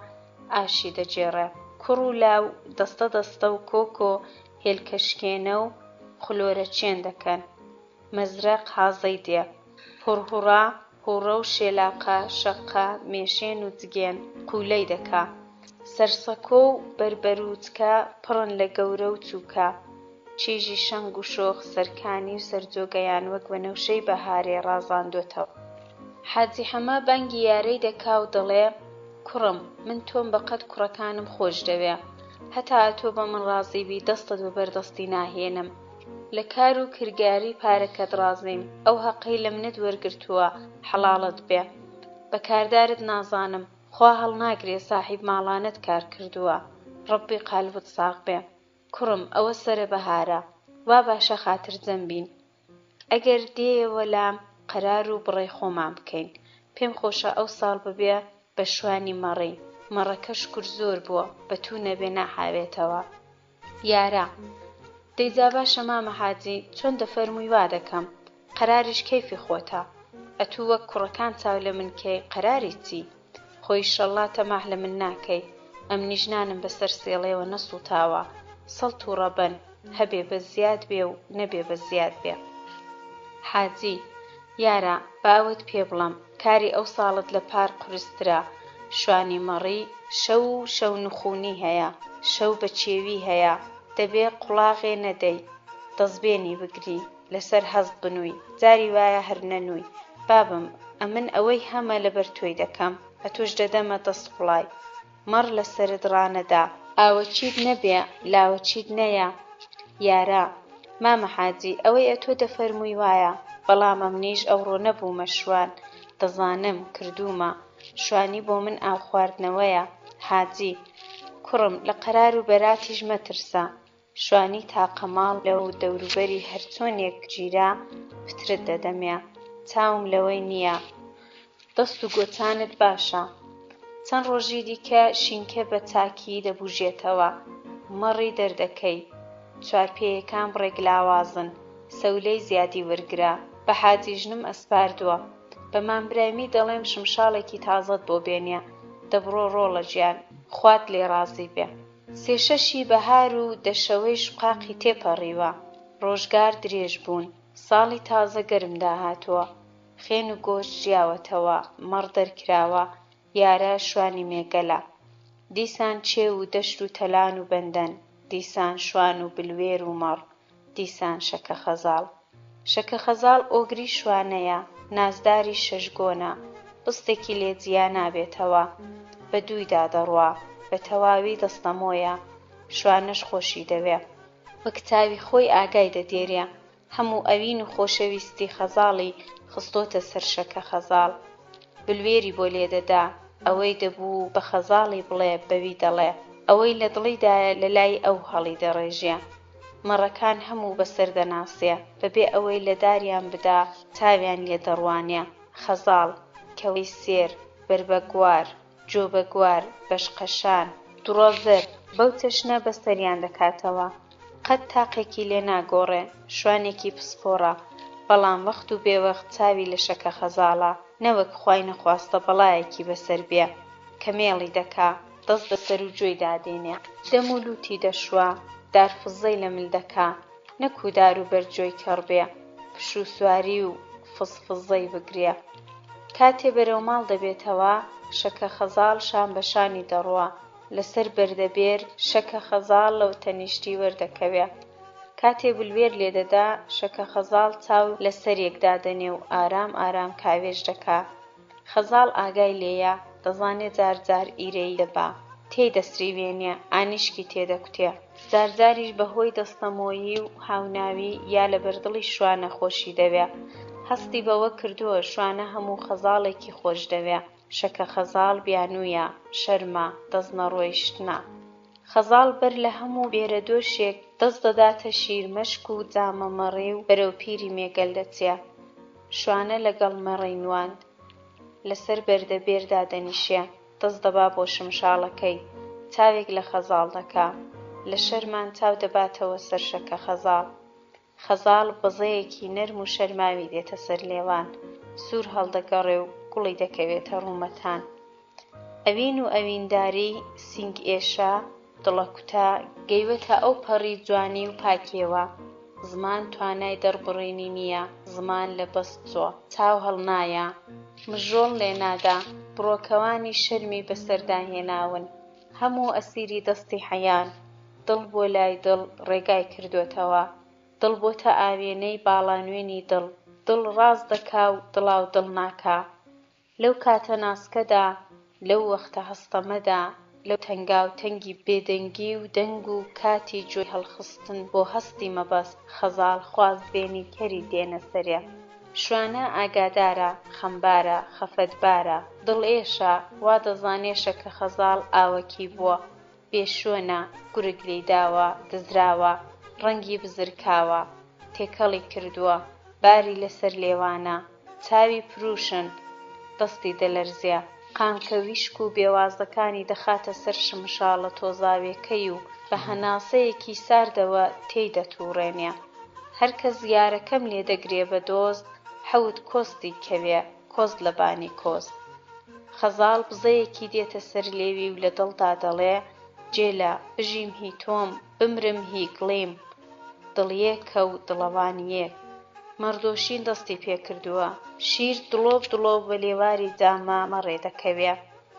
ئاشی دەجێڕێ کوڕ و لاو دەستە دەستە و کۆکۆ هێلکەشکێنە و خلۆرە چێن دەکەن. مەزرەق حازەی دێ، هوڕهوڕا هوڕە و شێلاقە شەقە مێشێن و جگێن قولەی دەکا. سەرسەکۆ و بەربەرووچکە پڕن لە گەورە و چووکە. چێژی شەنگ و شۆخ سەرکانی و سەرجۆگەیان وەک بەنەوشەی بەهارێ ڕازاندۆتەوە. حاجی حەمە بانگی یارەی دەکا و دەڵێ کوڕم من تۆم بەقەد کوڕەکانم خۆش دەوێ. هەتا ئەتۆ بە من ڕازی بی دەستت بەبەردەستی ناهێنم. لە کار و کرگاری پارەکەت ڕازیم. ئەو هەقەی لە منت وەرگرتووە حەڵاڵت بێ. بە کاردارت نازانم. خوا هەڵناگرێ ساحیب ماڵانت کار کردووە. ڕەبی قالبت ساغ بێ. کوڕم ئەوە سەرە بەهارە. وا باشە خاترجەم بین. ئەگەر دێیەوە لام قەرار و بڕێ خۆمان بکەین. پێم خۆشە ئەو ساڵ ببێ بە شوانی مەڕی. مەڕەکەش کورد زۆر بووە بەتوو نەبێ ناحاوێتەوە. یارە دەیجا باشە مامە حاجی چۆن دەفەرمووی وا دەکەم. قەراریش کەیفی خۆتە. ئەتوو وەک کوڕەکان چاو لە من کەی قەراری چی؟ خۆی ئیشەڵڵا تەماح لە من ناکەی. ئەم نیژنانم بەسەر سێڵێەوە نەسووتاوە. سەڵت و ڕەبەن هەبێ بە زیاد بێ و نەبێ بە زیاد بێ. حاجی یارە با ئەوت پێ بڵێم کاری ئەو ساڵت لە پار قورسترە. شوانی مەڕی شەو نخوونی هەیە. شەو بە چێوی هەیە. دەبێ قوڵاغێ نەدەی. دەستبێنی بگری لەسەر هەست بنووی. جاری وایە هەر نەنووی. بابم ئەمن ئەوەی هەمە لەبەر تۆی دەکەم. ئەتۆش دەدەمە دەست قوڵای. مەڕ لەسەرت ڕانەدا. ئاوەچیت نەبێ لاوەچیت نەیە. یارە مامە حاجی ئەوەی ئەتۆ دەفەرمووی وایە. بەڵام ئەمنیش ئەوڕۆ نەبوومە شوان. دەزانم کردوومە. شوانی بۆ من ئاو خواردنەوەیە. حاجی کوڕم لە قەرار و بەراتیش مەترسە. شوانی تاقەماڵ لە دەوروبەری هەر چۆنێک گیرا پترت دەدەمێ. چاوم لەوەی نییە. دەست و گۆچانت باشە. چەند ڕۆژی دیکە شینکە بە چاکی دەبوژێتەوە. مەڕی دەردەکەی. چوارپێیەکان بڕێک لاوازن. سەولەی زیادی وەرگرا. بە حاجی ژنم ئەسپاردووە. بە مامبرایمی دەڵێم شمشاڵێکی تازەت بۆ بێنێ. دەبڕۆ ڕۆڵە گیان. خوات لێ ڕازی بێ. سێشەشی بەهار و دەشەوەی شقاقی تێپەڕیوە. ڕۆژگار درێژ بوون. ساڵی تازە گەرم داهاتووە. خێن و گۆشت ژیاوەتەوە. مەڕ دەرکراوە. یارە شوانی مێگەلە. دیسان چێ و دەشت و تەلان و بەندەن. دیسان شوان و بلوێر و مەڕ. دیسان شەکە خەزاڵ. شەکە خەزاڵ ئۆگری شوانەیە. نازداری شەشگۆنە. بستێکی لێ جیا نابێتەوە. بە دوویدا دەڕوا. بە تەواوی دەستەمۆیە. شوانەش خۆشی دەوێ. وەک چاوی خۆی ئاگای دەدێرێ. هەموو ئەوین و خۆشەویستی خەزاڵی خستۆتە سەر شەکە خەزاڵ. بلوێری بۆ لێدەدا. ئەوەی دەبوو بە خەزاڵی بڵێ بەوی دەڵێ. ئەوەی لە دڵیدایە لە لای ئەو هەڵی دەڕێژێ. مەڕەکان هەموو بەسەر دەناسێ. بەبێ ئەوەی لە داریان بدا چاویان لێ دەڕوانێ. خەزاڵ کەوەی سێر بربەگوار جۆبەگوار بەشقەشان دوڕەزەر بەو چەشنە بەسەریان دەکاتەوە. قەت تاقێکی لێ ناگۆڕێ. شوانێکی پسپۆڕە. بەڵام وەخت و بێوەخت چاوی لە شەکە خەزاڵە. نەوەک خوای نەخواستە بەڵایەکی بەسەر بێ کە مێڵی دەکا. دەست بەسەر و جۆی دادێنێ. دەم و لوتی دەشوە. دارفزەی لە مل دەکا. نەکو دار و بەرجۆی کەڕ بێ. پشو سواری و فزفزەی بگرێ. کاتێ بەرەو ماڵ دەبێتەوە شەکە خەزاڵ شان بە شانی دەڕوە. لەسەر بەردەبێر شەکە خەزاڵ لەو تەنیشتی وەردەکەوێ. کاتێ بلوێر لێدەدا شەکە خەزاڵ چاو لەسەرێک دادەنێ و ئارام ئارام کاوێش دەکا. خەزاڵ ئاگای لێیە. دەزانێ جار جار ئیرەی دەبا. تێی دەسریوێنێ. ئانیشکی تێدەکوتێ. جار جاریش بەهۆی دەستەمۆیی و هاوناوی یا لە بەردڵی شوانە خۆشی دەوێ. هەستی بەوە کردووە شوانە هەموو خەزاڵێکی خۆش دەوێ. شەکە خەزاڵ بیانوویە. شەرمە دەست نەڕۆیشتنە. خەزاڵ بەر لە هەموو بێرەدۆشێک دەست دەداتە شیر مەشک و جامە مەڕی و بەرەو پیری مێگەل دەچێ. شوانە لەگەڵ مەڕەی نواند. لەسەر بەردەبێردا دەنیشێ. دەست دەبا بۆ شمشاڵەکەی. چاوێک لە خەزاڵ دەکا. لە شەرمان چاو دەباتەوە سەر شەکە خەزاڵ. خەزاڵ بەزەیەکی نەرم و شەرماوی دێتە سەر لێوان. سوور هەڵدەگەڕێ و گوڵی دەکەوێتە ڕوومەتان. ئەوین و ئەوینداری سینگ ئێشە دڵە کوتا گەیوەتە ئەو پەڕی جوانی و پاکیەوە زمان توانای دەڕبڕینی نییە زمان لە بەست چۆ چاو هەڵنایە مژۆڵ لێنادا بڕۆکەوانی شەرمی بەسەرداهێناون هەموو ئەسیری دەستی حەیان دڵ بۆ لای دڵ ڕێگای کردوێتەوە دڵ بۆتە ئاوێنەی باڵانوێنی دڵ دڵ ڕاز دەکا و دڵاو دڵ ناکا لەو کاتە ناسکەدا لەو وەختە هەستەمەدا لەو تەنگا و تەنگی بێدەنگی و دەنگ و کاتی جۆی هەڵخستن بۆ هەستی مەبەست خەزاڵ خوازبێنی کەری دێنە سەرێ شوانە ئاگادارە خەمبارە خەفەتبارە دڵ ئێشە وا دەزانێشە کە خەزاڵ ئاوەکی بووە بێشوێنە گورگ لێی داوە دزراوە ڕەنگی بزرکاوە تێکەڵی کردووە باری لەسەر لێوانە چاوی پروشن دەستی دەلەرزێ قامکە ویشک و بێوازەکانی دەخاتە سەر شمشاڵە تۆزاوێکەی و بە هەناسەیەکی ساردەوە تێی دەتووڕێنێ هەرکەس یارەکەم لێ دەگرێ بە دۆست حەوت کۆستی کەوێ کۆست لە بانی کۆست خەزاڵ بزەیەکی دێتە سەر لێوی و لە دڵدا دەڵێ جێلە بژیم هی تۆم بمرم هی گڵیم دڵیەکە و دڵەوانیەک مەڕدۆشین دەستی پێکردووە شیر دڵۆب دڵۆب بە لێواری جامە مەڕێ دەکەوێ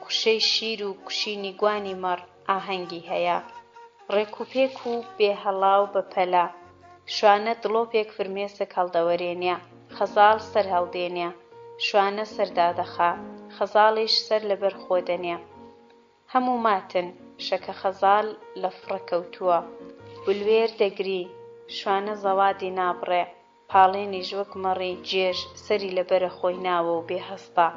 کوشەی شیر و کوشینی گوانی مەڕ ئاهەنگی هەیە ڕێکوپێک و بێهەڵاو بە پەلە شوانە دڵۆپێک فرمێسک هەڵدەوەرێنێ خەزاڵ سەر هەڵدێنێ شوانە سەردادەخا خەزاڵیش سەر لەبەر خۆ دەنێ هەموو ماتن شەکە خەزاڵ لە فڕە کەوتووە بولوێر دەگری شوانە زەوادی نابڕێ پاڵێنیش وەک مەڕی جێژ سەری لەبەرە خۆی ناوە و بێهەستا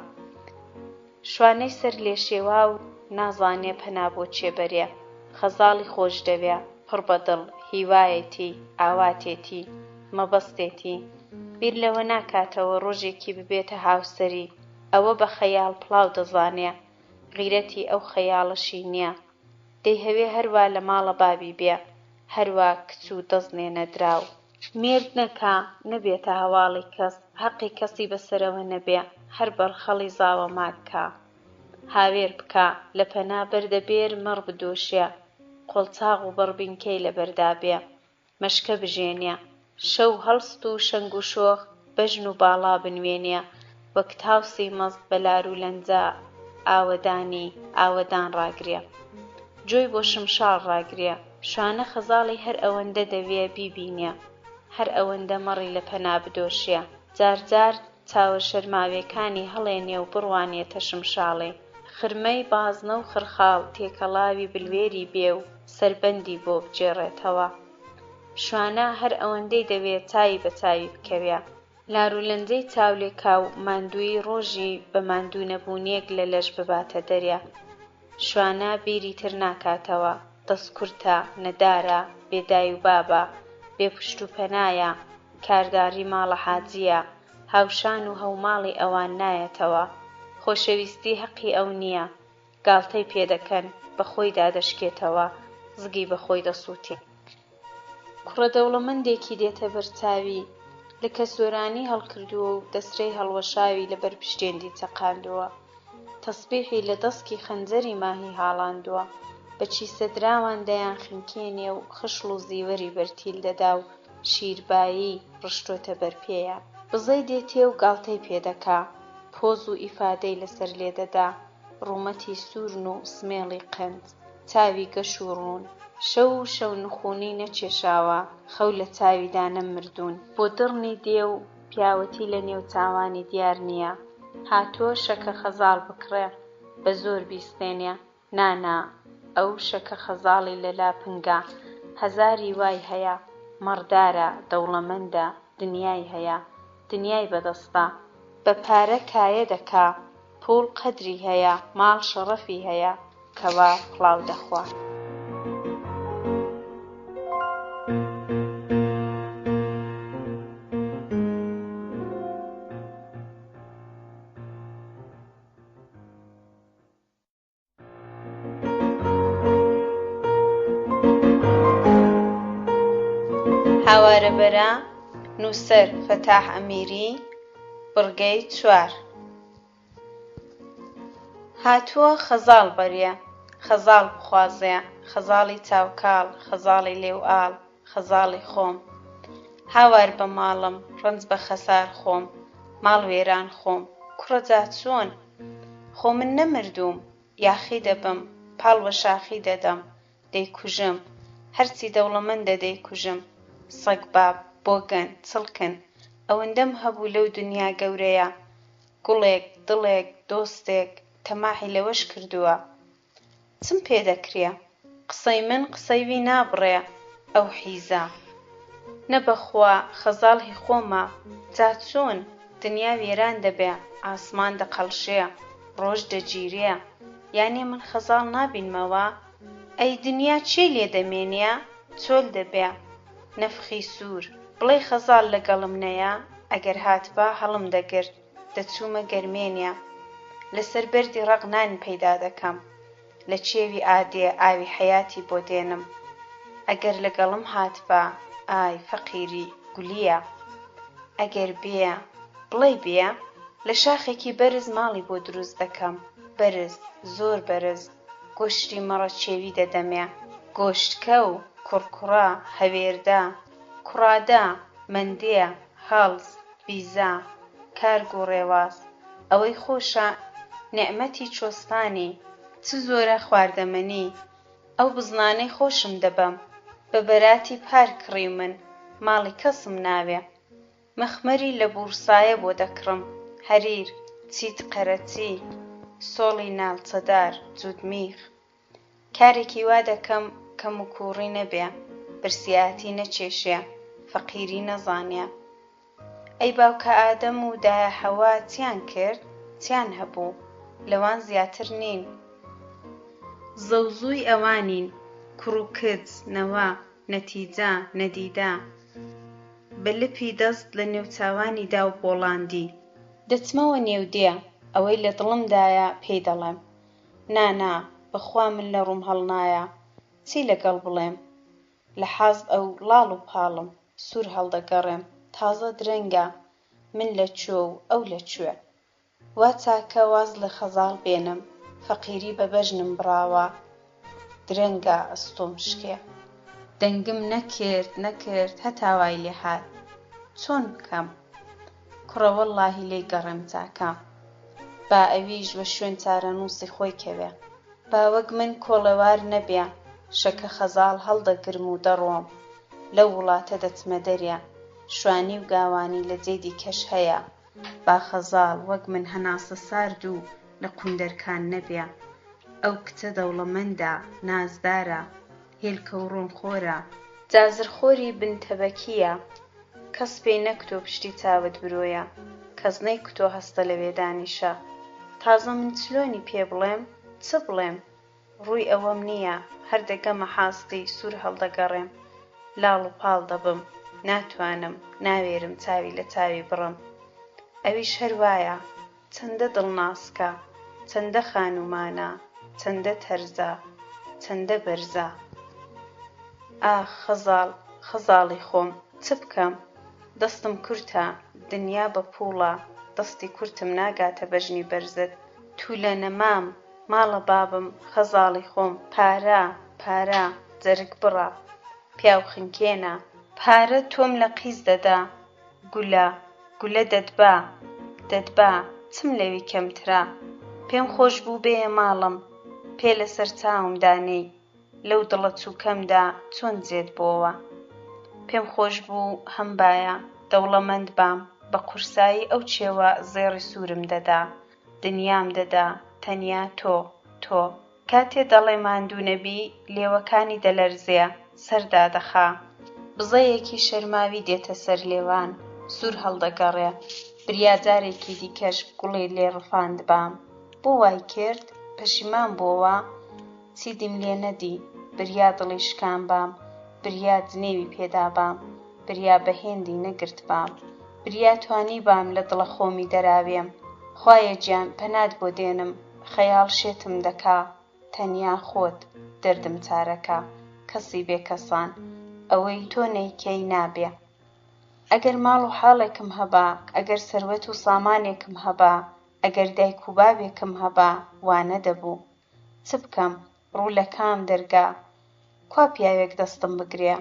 شوانەی سەر لێشێوا و نازانێ پەنا بۆ چێبەرێ خەزاڵی خۆش دەوێ پڕ بەدڵ هیوایەتی ئاواتێتی مەبەستێتی بیر لەوە ناکاتەوە ڕۆژێکی ببێتە هاوسەری ئەوە بە خەیاڵ پڵاو دەزانێ غیرەتی ئەو خەیاڵەشی نییە دەیهەوێ هەروە لە ماڵە بابی بێ هەروە کچ و دەزنێنە دراو مێرد نەکا نەبێتە هەواڵی کەس حەقی کەسی بەسەرەوە نەبێ هەر بەرخەڵی زاوە ماککە هاوێر بکە لە پەنا بەردەبێر مەڕ بدۆشێ قۆڵچاق و بەڕبینکەی لەبەردا بێ مەشکە بژێنێ شەو هەڵست و شەنگ و شۆخ بەژن و باڵا بنوێنێ وەک تاوسی مەست بە لار و لەنجە ئاوەدان ڕاگرێ جۆی بۆ شمشاڵ ڕاگرێ شوانە خەزاڵی هەر ئەوەندە دەوێ بیبینێ هەر ئەوەندە مەڕی لە پەنا بدۆشێ جارجار چاوە شەرماویەکانی هەڵێنێ و بڕوانێتە شمشاڵێ خرمەی بازنە و خرخاڵ تێکەڵاوی بلوێری بێ و سەربەندی بۆ بجێڕێتەوە شوانە هەر ئەوەندەی دەوێت چاوی بە چاوی بکەوێ لارولەنجەی چاولێکا و ماندووی ڕۆژی بە ماندوو نەبوونیەک لە لەش بباتە دەرێ شوانە بیری تر ناکاتەوە دەستکورتە نەدارە بێدای و بابە بێپشت و پەنایە کارداری ماڵە حاجیە هاوشان و هەوماڵی ئەوان نایەتەوە خۆشەویستی حەقی ئەو نییە گاڵتەی پێدەکەن بەخۆی دادەشکێتەوە زگی بەخۆی دەسووتێ کوڕە دەوڵەمەندێکی دێتە بەرچاوی لە کەسوەرانی هەڵکردووە و دەسرەی هەڵوەشاوی لەبەر پشتێندی چەقاندووە تەسبیحی لە دەستکی خەنجەری ماهی هاڵاندووە بە چیسەدراوان دەیان خنکێنێ و خشڵ و زیوەری بەرتیل دەدا و شیربایی ڕشتۆتە بەرپێیە بزەی دێتێ و گاڵتەی پێدەکا پۆز و ئیفادەی لەسەر لێدەدا ڕوومەتی سوورن و سمێڵی قند چاوی گەش و ڕوون شەو و شەو نخوونی نەچێشاوە خەو لە چاویدا نەمردوون بۆ دڕنی دێ و پیاوەتی لە نێو چاوانی دیار نییە هاتووە شەکە خەزاڵ بکڕێ بە زۆر بیستێنێ نانا ئەو شەکە خەزاڵی لە لاپنگە هەزاری وای هەیە مەڕدارە دەوڵەمەندە دنیای هەیە دنیای بەدەستە بە پارە کایە دەکا پوڵ قەدری هەیە ماڵ شەڕەفی هەیە کەوا پڵاو دەخوا هاوارەبەرە نووسەر فەتاح ئەمیری بڕگەی 4 هاتووە خەزاڵ بەرێ خەزاڵ بخوازێ خەزاڵی چاوکاڵ خەزاڵی لێوئاڵ خەزاڵی خۆم هاوار بە ماڵم ڕنج بە خەسار خۆم ماڵ وێران خۆم کوڕە جا چۆن خۆ من نەمردووم یاخی دەبم پاڵ بە شاخی دەدەم دەیکوژم هەرچی دەوڵەمەندە دەیکوژم سەگ باب بۆگەن چڵکن ئەوەندەم هەبوو لەو دنیا گەورەیە گوڵێک دڵێک دۆستێک تەماحی لەوەش کردووە چم پێ دەکرێ قسەی من قسەی وی نابڕێ ئەو حیزە نەبەخوا خەزاڵ هی خۆمە جا چۆن دنیا وێران دەبێ ئاسمان دەقەڵشێ ڕۆژ دەگیرێ یانێ من خەزاڵ نابینمەوە ئەی دنیا چێ لێ دەمێنێ چۆل دەبێ نەفخی سوور بڵێ خەزاڵ لەگەڵم نەیە ئەگەر هاتبا هەڵم دەگرت دەچوومە گەرمێنێ لەسەر بەردی ڕەق نان پەیدا دەکەم لە چێوی ئادێ ئاوی حەیاتی بۆ دێنم ئەگەر لەگەڵم هاتبا ئای فەقیری گولیە ئەگەر بێ بڵێ بێ لە شاخێکی بەرز ماڵی بۆ دروست دەکەم بەرز زۆر بەرز گۆشتی مەڕە چێوی دەدەمێ گۆشتکە و کوڕکوڕا هەوێردا کوڕادا مەندێ هەڵز بیزا کارگ و ڕێواز ئەوەی خۆشە نێعمەتی چۆستانی چ زۆرە خواردەمەنی ئەو بزنانەی خۆشم دەبەم بە بەراتی پار کڕی من ماڵی کەسم ناوێ مەخمەری لە بورسایە بۆ دەکڕم هەریر چیت قەرەچی سۆڵی ناڵچەدار جوودمیخ کارێکی وا دەکەم کەم و کوڕی نەبێ برسیاتی نەچێشێ فەقیری نەزانێ ئەی باوکە ئادەم و دایە حەوا چیان کرد چیان هەبوو لەوان زیاتر نین زەوزووی ئەوانین کوڕ و کچ نەوا نەتیجە نەدیدە بە لپی دەست لە نێوچاوانیدا و بۆڵاندی دەچمەوە نێودێ ئەوەی لە دڵمدایە پێی دەڵێم نانا بەخوا من لە ڕووم هەڵنایە چی لەگەڵ بڵێم لە حەزب ئەو لاڵ و پاڵم سوور هەڵدەگەڕێم تازە درەنگە من لەکوێ و ئەو لەکوێ وا چاکە واز لە خەزاڵ بێنم فەقیری بە بەژنم بڕاوە درەنگە ئەستۆم شکێ دەنگم نەکرد هەتاوای لێ هات چۆن بکەم کوڕە وەڵڵاهی لێی گەڕێم چاکە با ئەویش بە شوێن چارەنووسی خۆی کەوێ با وەک من کۆڵەوار نەبێ شەکە خەزاڵ هەڵدەگرم و دەڕۆم لەو وڵاتە دەچمە دەرێ شوانی و گاوانی لە جێ دیکەش هەیە با خەزاڵ وەک من هەناسە سارد و لە قوندەرکان نەبێ ئەو کچە دەوڵەمەندە نازدارە هێلکە و ڕۆنخۆرە جازرخۆری بنتەبەکیە کەس پێی نەکتۆ پشتی چاوت برۆیە کەس نەیکتۆ هەستە لەوێ دانیشە تازە من چلۆنی پێ بڵێم چ بڵێم ڕووی ئەوەم نییە هەر دەگەمە حاستی سوور هەڵدەگەڕێم لاڵ و پاڵ دەبم ناتوانم ناوێرم چاوی لە چاوی بڕم ئەویش هەروایە چەندە دڵناسکە چەندە خانومانە چەندە تەرزە چەندە بەرزە ئاخ خەزاڵی خۆم چ بکەم دەستم کورتە دنیا بە پووڵە دەستی کورتم ناگاتە بەژنی بەرزت تو لە نەمام ماڵە بابم خەزاڵی خۆم پارە جەرگ بڕە پیاو خنکێنە پارە تۆم لە قیز دەدا گولە دەدبا چم لەوی کەمترە پێم خۆش بوو بێ ماڵم پێ لەسەر چاوم دانەی لەو دڵە چووکەمدا چۆن جێت بۆوە پێم خۆش بوو هەم بایە دەوڵەمەند بام بە قورسایی ئەو چێوە زێڕی سوورم دەدا دنیام دەدا تەنیا تۆ کاتێ دەڵێ ماندوو نەبی لێوەکانی دەلەرزێ سەردا دەخا بزەیەکی شەرماوی دێتە سەر لێوان سوور هەڵدەگەڕێ بریاجارێکی دیکەش گوڵی لێ ڕفاند بام بۆ وای کرد پەشیمان بۆوە چیدیم لێ نەدی بریا دڵی شکان بام بریا جنێوی پێدا بام بریا بە هێندی نەگرت بام بریا توانی بام لە دڵە خۆمی دەراوێم خوایە گیان پەنات بۆ دێنم خەیاڵ شێتم دەکا تەنیا خۆت دەردم چارەکە کەسی بێکەسان ئەوەی تۆ نەیکەی نابێ ئەگەر ماڵ و حاڵێکم هەبا ئەگەر سەروەت و سامانێکم هەبا ئەگەر دایک و بابێکم هەبا وانە دەبوو چ بکەم ڕوو لە کام دەرگا کوا پیاوێک دەستم بگرێ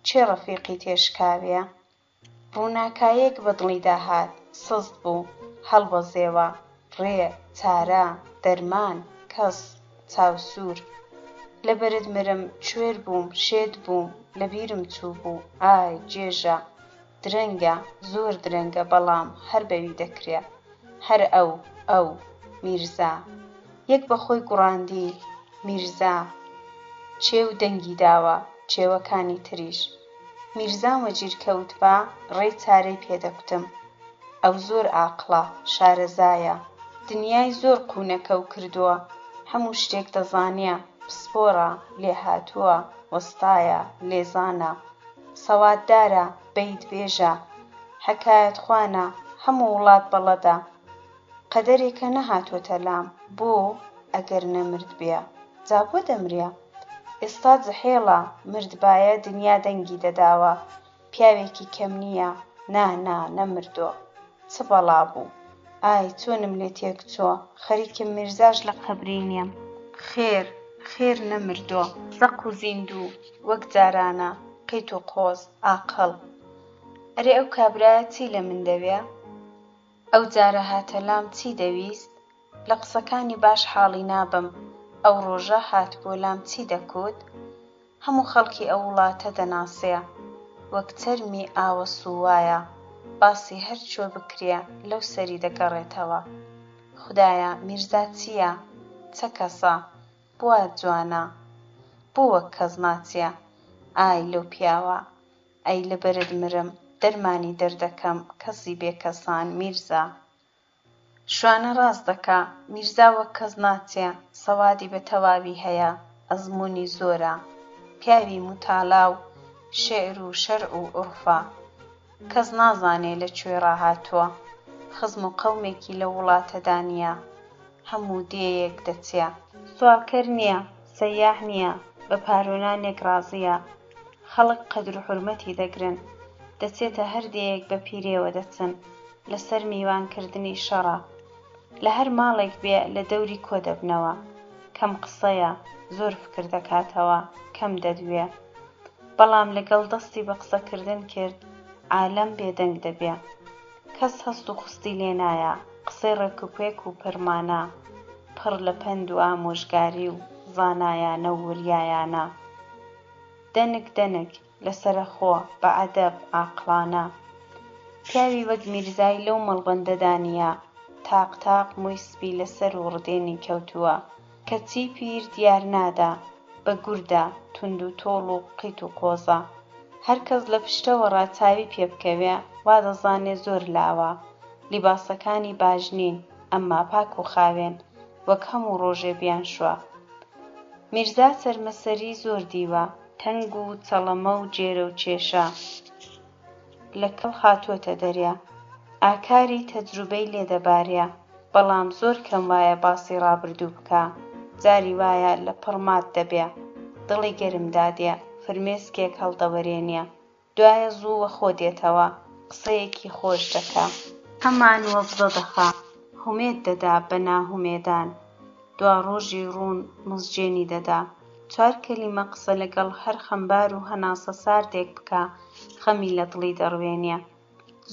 چێ ڕەفیقی تێشکاوێ ڕووناکایەک بەدڵی داهات سست بوو هەڵبەزێوە ڕێ چارە دەرمان کەس چاوسوور لەبەرت مرم کوێر بووم شێت بووم لەبیرم چوو بوو ئای جێژە درەنگە زۆر درەنگە بەڵام هەر بەوی دەکرێ هەر ئەو میرزا یەک بەخۆی گوڕاندی میرزا چێو دەنگی داوە چێوەکانی تریش میرزا وەجیر کەوت بە ڕێی چارەی پێدەکوتم ئەو زۆر عاقڵە شارەزایە دنیای زۆر قوونەکەو کردووە هەموو شتێک دەزانێ پسپۆڕە لێهاتووە وەستایە لێزانە سەواتدارە بەیتبێژە حەکایەتخوانە هەموو وڵات بەڵەدە قەدەرێکە نەهاتۆتە لام بۆ ئەگەر نەمرد بێ جا بۆ دەمرێ ئێستا جەحێڵە مردبایە دنیا دەنگی دەداوە پیاوێکی کەم نییە نا نەمردۆ چ بەڵا بوو ئای چۆنم لێ تێکچۆ خەریکم میرزاش لە قەبری نیەم خێر نەمردۆ زەق و زیندوو وەک جارانە قیت و قۆز عاقڵ ئەرێ ئەو کابرایە چی لە من دەوێ ئەو جارە هاتە لام چی دەویست لە قسەکانی باش حاڵی نابم ئەو ڕۆژە هات بۆ لام چی دەکوت هەموو خەڵکی ئەو وڵاتە دەناسێ وەک چەرمی ئاوە سووایە باسی هەر چۆ بکرێ لەو سەری دەگەڕێتەوە خودایە میرزا چییە چە کەسە بووە جوانە بۆ وەک کەس ناچێ ئای لەو پیاوە ئەی لەبەرت مرم دەرمانی دەردەکەم کەسی بێکەسان میرزا شوانە ڕاست دەکا میرزا وەک کەس ناچێ سەوادی بە تەواوی هەیە ئەزموونی زۆرە پیاوی متاڵا و شێعر و شەرع و عورفە کەس نازانێ لەکوێ ڕاهاتووە خزم و قەومێکی لە وڵاتەدا نییە هەموو دێیەک دەچێ سوالکەر نییە سەیاح نییە بە پارۆنانێک ڕازیە خەڵک قەدر و حورمەتی دەگرن دەچێتە هەر دێیەک بە پیرێوە دەچن لەسەر میوانکردنی شەڕە لە هەر ماڵێک بێ لە دەوری کۆ دەبنەوە کەم قسەیە زۆر فکر دەکاتەوە کەم دەدوێ بەڵام لەگەڵ دەستی بە قسەکردن کرد عالەم بێدەنگ دەبێ کەس هەست و خوستی لێ نایە قسەی ڕێکوپێک و پەرمانە پڕ لە پەند و ئامۆژگاری و زانایانە و وریایانە دەنگ لەسەرخۆ بە عەدەب عاقڵانە پیاوی وەک میرزای لەو مەڵبەندەدا نییە تاق مووی سپی لەسەر و ڕدێنی کەوتووە کەچی پیر دیار نادا بە گوردە توند و تۆڵ و قیت و قۆزە هەر کەس لە پشتەوە ڕاچاوی پێ بکەوێ وا دەزانێ زۆر لاوە لیباسەکانی باش نین ئەمما پاک و خاوێن وەک هەموو ڕۆژێ بیانشوە میرزا سەرمەسەری زۆر دیوە تەنگ و چەڵەمە و جێرە و چێشە لە کەڵ هاتووەتە دەرێ ئاکاری تەجروبەی لێدەبارێ بەڵام زۆر کەم وایە باسی ڕابردوو بکە جاری وایە لە پڕمات دەبێ دڵی گەرمدادێ فرمێسکێک هەڵدەوەرێنێ دوایە زوو وەخۆ دێتەوە قسەیەکی خۆش دەکا هەمان وەبزە دەخا هومێد دەدا بە ناهومێدان دوا ڕۆژی ڕوون مزجێنی دەدا 4 کەلیمە قسە لەگەڵ هەر خەمبار و هەناسە ساردێک بکە خەمی لە دڵی دەڕوێنێ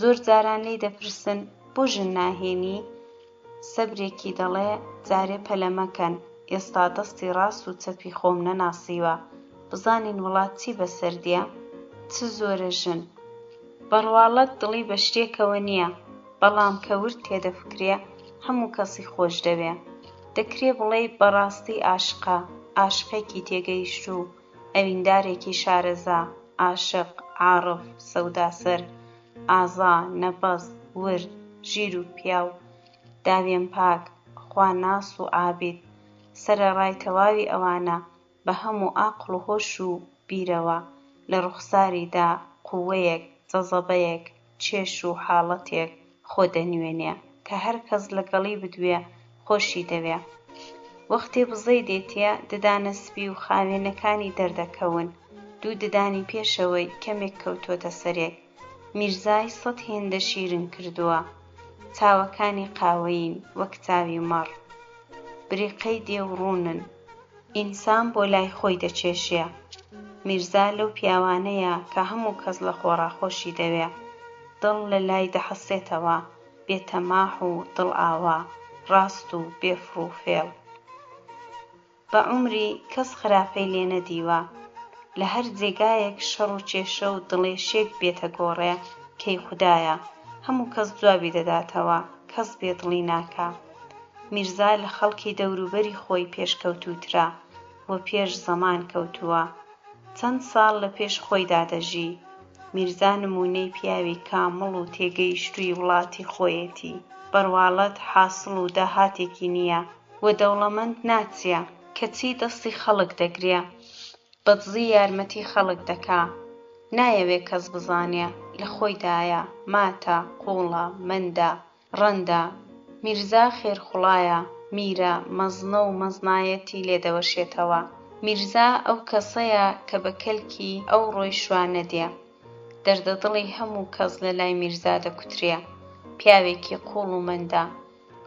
زۆر جاران لێی دەپرسن بۆ ژن ناهێنی سەبرێکی دەڵێ جارێ پەلەمەکەن ئێستا دەستی ڕاست و چەپی خۆم نەناسیوە بزانین وڵات چی بەسەردێ چ زۆرە ژن بەڕواڵەت دڵی بە شتێکەوە نییە بەڵام کە ورد تێدەفکرێ هەموو کەسی خۆش دەوێ دەکرێ بڵێ بەڕاستی عاشقە عاشقێکی تێگەیشت و ئەویندارێکی شارەزا عاشق عارف سەوداسەر ئازا نەبەز ورد ژیر و پیاو داوێن پاک خواناس و عابید سەرەڕای تەواوی ئەوانە بە هەموو عاقڵ و هۆش و بیرەوە لە ڕوخساریدا قووەیەک جەزەبەیەک چێش و حاڵەتێک خۆ دەنوێنێ کە هەر کەس لەگەڵی بدوێ خۆشی دەوێ وەختێ بزەی دێتێ ددانە سپی و خاوێنەکانی دەردەکەون دوو ددانی پێشەوەی کەمێک کەوتۆتە سەرێک میرزای 100 هێندە شیرن کردووە چاوەکانی قاوەیین وەک چاوی مەڕ بریقەی دێ و ڕوونن ئینسان بۆ لای خۆی دەچێشێ میرزا لەو پیاوانەیە کە هەموو کەس لە خۆڕاخۆشی دەوێ، دڵ لە لای دەحەسێتەوە، بێتەماح و دڵ ئاوا، ڕاست و بێفڕوفێڵ. بە عومری کەس خراپەی لێ نەدیوە، لە هەر جێگایەک شەڕ و کێشە و دڵێشێک بێتە گۆڕێ کەی خودایە، هەموو کەس جوابی دەداتەوە، کەس بێدڵی ناکا. میرزا لە خەڵکی دەوروبەری خۆی پێشکەوتووترە و پێش زەمان کەوتووە، چەند ساڵ لە پێش خۆیدا دەژی. میرزا نموونەی پیاوی کامڵ و تێگەیشتووی وڵاتی خۆیەتی، بەرواڵەت حاسڵ و داهاتێکی نییە و دەوڵەمەند ناچیە، کەچی دەستی خەڵک دەگرێ، بەدزی یارمەتی خەڵک دەکا، نایەوێ کەس بزانێ لە خۆیدایە، ماتە، قوڵە، مەندە، ڕەندە. میرزا خێرخوڵایە، میرە، مەزنە و مەزنایەتی لێدەوەشێتەوە. میرزا ئەو کەسەیە کە بە کەلکی ئەو ڕۆی شوانە دێ، دەردەدڵی هەموو کەس لە لای میرزا دەکوترێ، پیاوێکی قوڵ و مەندە.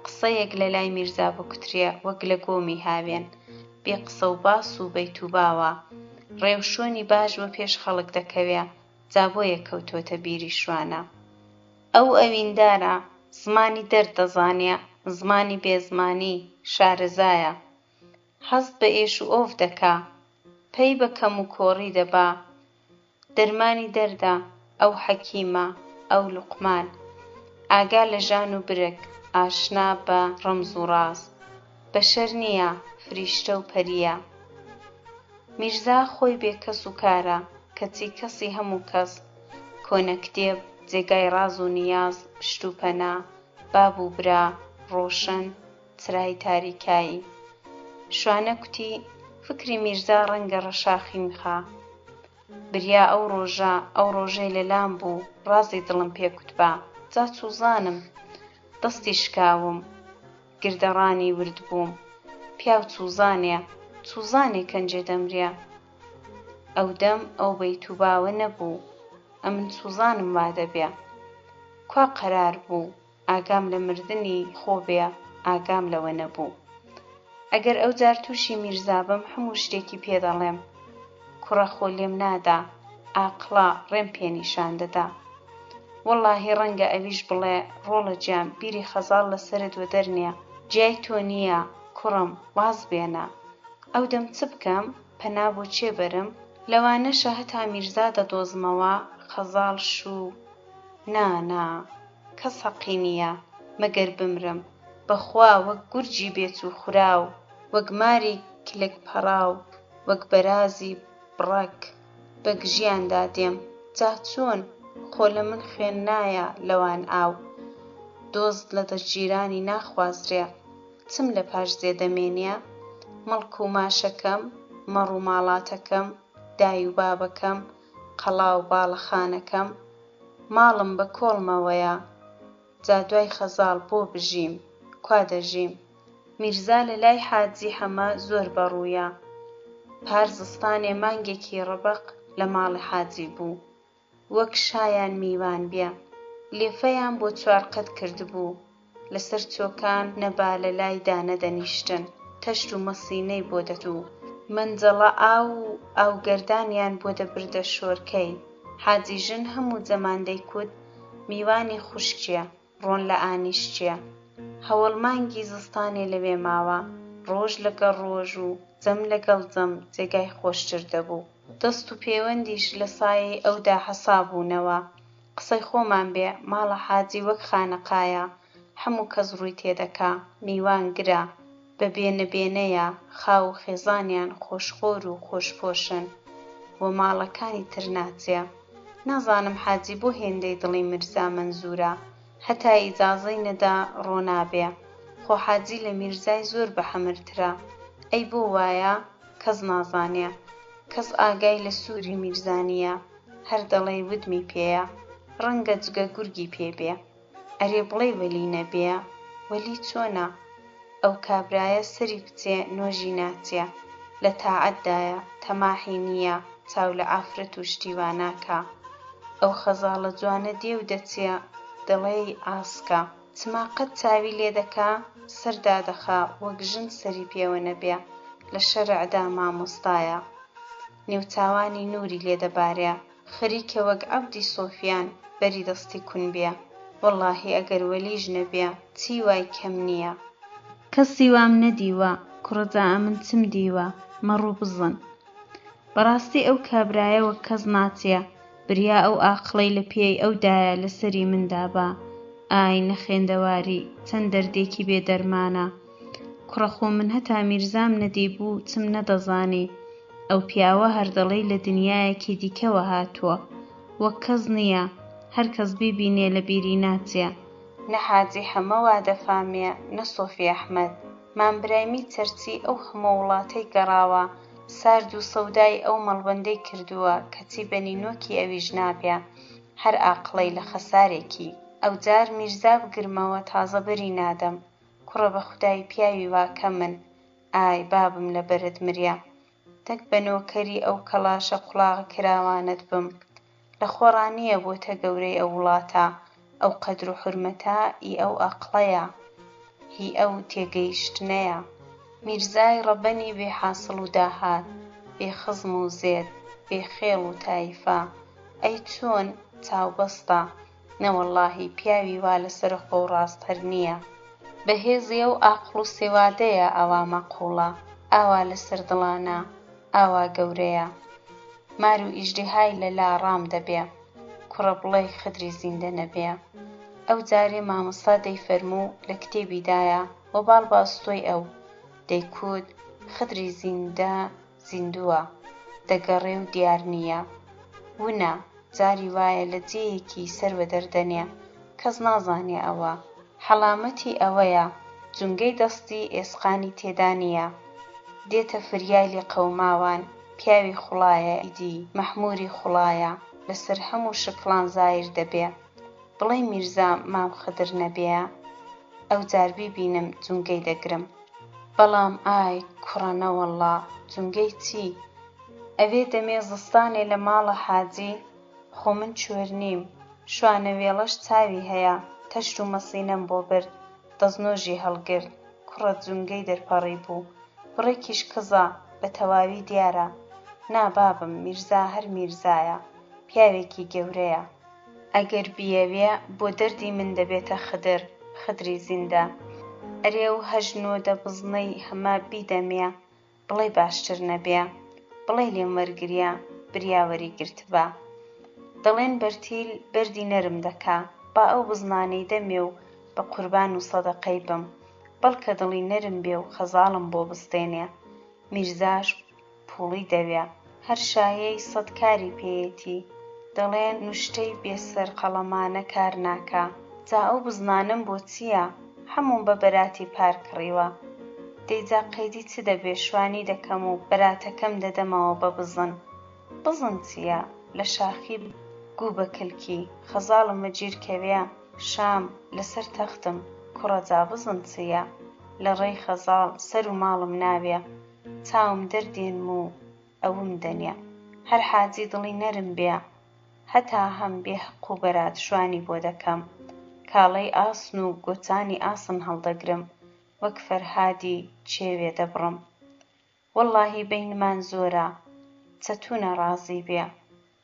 قسەیەک لە لای میرزا بکوترێ وەک لە گۆمی هاوێن، بێ قسە و باس و بەیت و باوە، ڕێوشۆنی باش بە پێش خەڵک دەکەوێ، جا بۆیە کەوتۆتە بیری شوانە. ئەو ئەویندارە، زمانی دەرد دەزانێ، زمانی بێزمانی شارەزایە، هەست بە ئێش و ئۆف دەکا، پەی بە کەم و کۆڕی دەبا، دەرمانی دەردە، ئەو حەکیمە، ئەو لوقمان، ئاگا لە ژان و برک، ئاشنا بە ڕەمز و ڕاز، بەشەر نییە، فریشتە و پەریە. میرزا خۆی بێ کەس و کارە، کەچی کەسی هەموو کەس، کۆنە کتێب، جێگای ڕاز و نیاز، پشت و پەنا، باب و برا، ڕۆشن، چرای تاریکایی. شوانە کوتی فکری میرزا ڕەنگە ڕەشاخی مخا، بریا ئەو ڕۆژەی لەلام بوو، ڕازی دڵم پێکوتبا، جا چووزانم، دەستی شکاوم، گردەڕانی ورد بووم، پیاو چووزانێ کەنجێ دەمرێ. ئەو دەم ئەو بەیت و باوە نەبوو، ئەمن چووزانم وا دەبێ. کوا قەرار بوو ئاگام لە مردنی خۆ بێ، ئاگام لەوە نەبوو. ئەگەر ئەو جار تووشی میرزا بم، هەموو شتێکی پێ دەڵێم، کوڕە خۆ لێم نادا، ئاقڵە ڕێم پێنیشان دەدا. وەڵڵاهی ڕەنگە ئەویش بڵێ ڕۆڵە گیان، بیری خەزاڵ لەسەرت وە دەرنێ، جیای تۆ نییە، کوڕم واز بێنە. ئەو دەم چ بکەم، پەنا بۆ چێ بەرم؟ لەوانەشە هەتا میرزا دەدۆزمەوە، خەزاڵ شوو. نا، کەس حەقی نییە مەگەر بمرم، بەخوا وەک گورجی بێچوو خوراو، وەک ماری کلک پەڕاو، وەک بەرازی بڕەک بە گژیاندا دێم. جا چۆن خۆ لە من خوێن نایە لەوان ئاو، دۆست لە دەستگیرانی ناخوازرێ، چم لە پاش زێدەمێنێ؟ مەڵک و ماشەکەم، مەڕ و ماڵاتەکەم، دای و بابەکەم، قەڵا و باڵەخانەکەم، ماڵم بە کۆڵمەوەیە، جا دوای خەزاڵ بۆ بژیم، کوا دەژیم؟ میرزا لە لای حاجی حەمە زۆر بەڕوویە. پار زستانێ مانگێکی ڕەبەق لە ماڵی حاجی بوو، وەک شایان میوان بێ، لێفەیان بۆ 4 قەت کردبوو، لەسەر چۆکان نەبا لە لای دانە دەنیشتن، تەشت و مەسینەی بۆ دەدوو، مەنجەڵە ئاو و ئاوگەردانیان بۆ دەبردە شۆرکەی. حاجی ژن هەموو جەمان دەیکوت میوانی خوشکیە، ڕۆن لە ئانیشتیە. هەوڵمانگی زستانێ لەوێ ماوە، ڕۆژ لەگەڵ ڕۆژ و جەم لەگەڵ جەم جێگای خۆشتر دەبوو. دەست و پەیوەندیش لە سایەی ئەودا حەسا بوونەوە. قسەی خۆمان بێ، ماڵە حاجی وەک خانەقایە، هەموو کەس ڕووی تێدەکا، میوان گرە، بە بێنەبێنەیە، خاو و خێزانیان خۆشخۆر و خۆشپۆشن، و ماڵەکانی تر ناچێ. نازانم حاجی بۆ هێندەی دڵی میرزا مەنزوورە، هەتا ئیجازەی نەدا ڕۆنابێ. خۆ حاجی لە میرزای زۆر بەحەمرترە. ئەی بۆ وایە؟ کەس نازانێ، کەس ئاگای لە سووری میرزا نییە، هەر دەڵێ ودمی پێیە، ڕەنگە جگە گورگی پێبێ. ئەرێ بڵێ وەلی نەبێ، وەلی چۆنە؟ ئەو کابرایە سەری بچێ نۆژی ناچێ، لە تاعەتدایە، تەماحی نییە، چاو لە ئافرەت و شتیوا ناکا. ئەو خەزاڵە جوانە دێ و دەچێ، دەڵێی ئاسکە، چما قەت چاوی لێ دەکا، سەردادەخا، وەک ژن سەری پێوە نەبێ، لە شەرعدا مامۆستایە. نێوچاوانی نووری لێدەبارێ خەریکە وەک عەبدی سۆفیان بەری دەستی کون بێ وەڵڵاهی ئەگەر وەلیژ نەبێ چی وای کەم نییە کەسی وام نەدیوە کوڕەجا ئەمن چم دیوە مەڕوو بزن بەڕاستی ئەو کابرایە وەک کەس ناچێ بریا ئەو ئاقڵەی لە پێی ئەودایە لەسەری مندابا ئای نەخێندەواری چەند دەردێکی بێدەرمانە کوڕەخۆ من هەتا میرزام نەدیبوو چم نەدەزانی ئەو پیاوە هەردەڵێی لە دنیایەکی دیکەوە هاتووە وەک کەس نییە هەر کەس بیبینێ لە بیری ناچێ نە حاجی حەمە وا دەفامێ نە سۆفی ئەحمەد مامبرایمی چەرچی ئەو هەموو وڵاتەی گەڕاوە سارد و سەودای ئەو مەڵبەندەی کردووە کەچی بەنینۆکی ئەویش نابێ هەر ئاقڵەی لە خەسارێکی ئەوجار میرزا بگرمەوە تازە بەری نادەم کوڕە بە خودای پیاوی واکە من ئای بابم لە بەرت مریا تەک بە نۆکەری ئەو کەلاشە قوڵاغ کراوانت بم لە خۆڕانیە بۆتە گەورەی ئەو وڵاتە ئەو قەدر و حورمەتە ئی ئەو ئەقڵەیە هی ئەو تێگەیشتنەیە میرزای ڕەبەنی بێ حاسڵ و داهات بێ خزم و زێد بێ خێڵ و تایفە ئەی چۆن چاوبەستە نەوەڵڵاهی پیاوی وا لەسەر خۆ ڕاست هەر نییە بەهێزی ئەو ئاقڵ و سێوادەیە ئەوا مەقوڵە ئاوا لەسەر دڵانە ئاوا گەورەیە مار و ئیژدیهای لەلا ڕام دەبێ کوڕە بڵێ خدری زیندە نەبێ ئەو جارێ مامۆستا دەیفەرموو لە کتێبیدایە وەباڵ باستۆی ئەو دەیکوت خدری زیندە زیندووە دەگەڕێ و دیار نییە ونە جاری وایە لە جێیەکی سەر بە دەردەنێ کەس نازانێ ئەوە حەڵامەتی ئەوەیە جونگەی دەستی ئێسقانی تێدا نییە دێتە فریای قەوماوان پیاوی خوڵایە ئیدی مەحمووری خوڵایە لەسەر هەموو شکڵان زایر دەبێ بڵێ میرزا مام خدر نەبێ ئەو جار بیبینم جونگەی دەگرم بەڵام ئای کوڕە نەوەڵڵا جونگەی چی ئەوێ دەمێ زستانێ لە ماڵە حاجی خۆ من چۆر نیم شوانەوێڵەش چاوی هەیە تەشت و مەسینەم بۆ برد دەستنۆژی هەڵگرت کوڕە جونگەی دەرپەڕی بوو بڕێکیش کزە بە تەواوی دیارە نا بابم میرزا هەر میرزایە پیاوێکی گەورەیە ئەگەر بیەوێ بۆ دەردی من دەبێتە خدر خدری زیندە ئەرێ و هەژنۆ دەبزنەی هەمە بیدەمێ بڵێ باشتر نەبێ بڵێ لێم وەرگریە بریاوەری گرتبە دەڵێن بەرتیل بەردی نەرم دەکا با ئەو بزنانەی دەمێ و بە قوربان و سەدەقەی بم بەڵکە دڵی نەرم بێ و خەزاڵم بۆ بستێنێ میرزاش پوڵی دەوێ هەر شایەی سەد کاری پێیەتی دەڵێن نوشتەی بێسەر قەڵەمانە کار ناکا جا ئەو بزنانم بۆ چییە هەمووم بە بەراتی پار کڕیوە دەیجا قەیدی چ دەبێ شوانی دەکەم و بەراتەکەم دەدەمەوە بە بزن بزن چییە لە شاخی گوو بە کلکی خەزاڵمە گیرکەوێ شام لەسەر تەختم کوڕە جا بزن چییە لە ڕێی خەزاڵ سەر و ماڵم ناوێ چاوم دەردێنم و ئەوم دەنێ هەر حاجی دڵی نەرم بێ هەتا هەم بێ حەق و بەرات شوانی بۆ دەکەم کاڵەی ئاسن و گۆچانی ئاسن هەڵدەگرم وەک فەرهادی چێوێ دەبڕم وەڵڵاهی بەینمان زۆرە چەتونە ڕازی بێ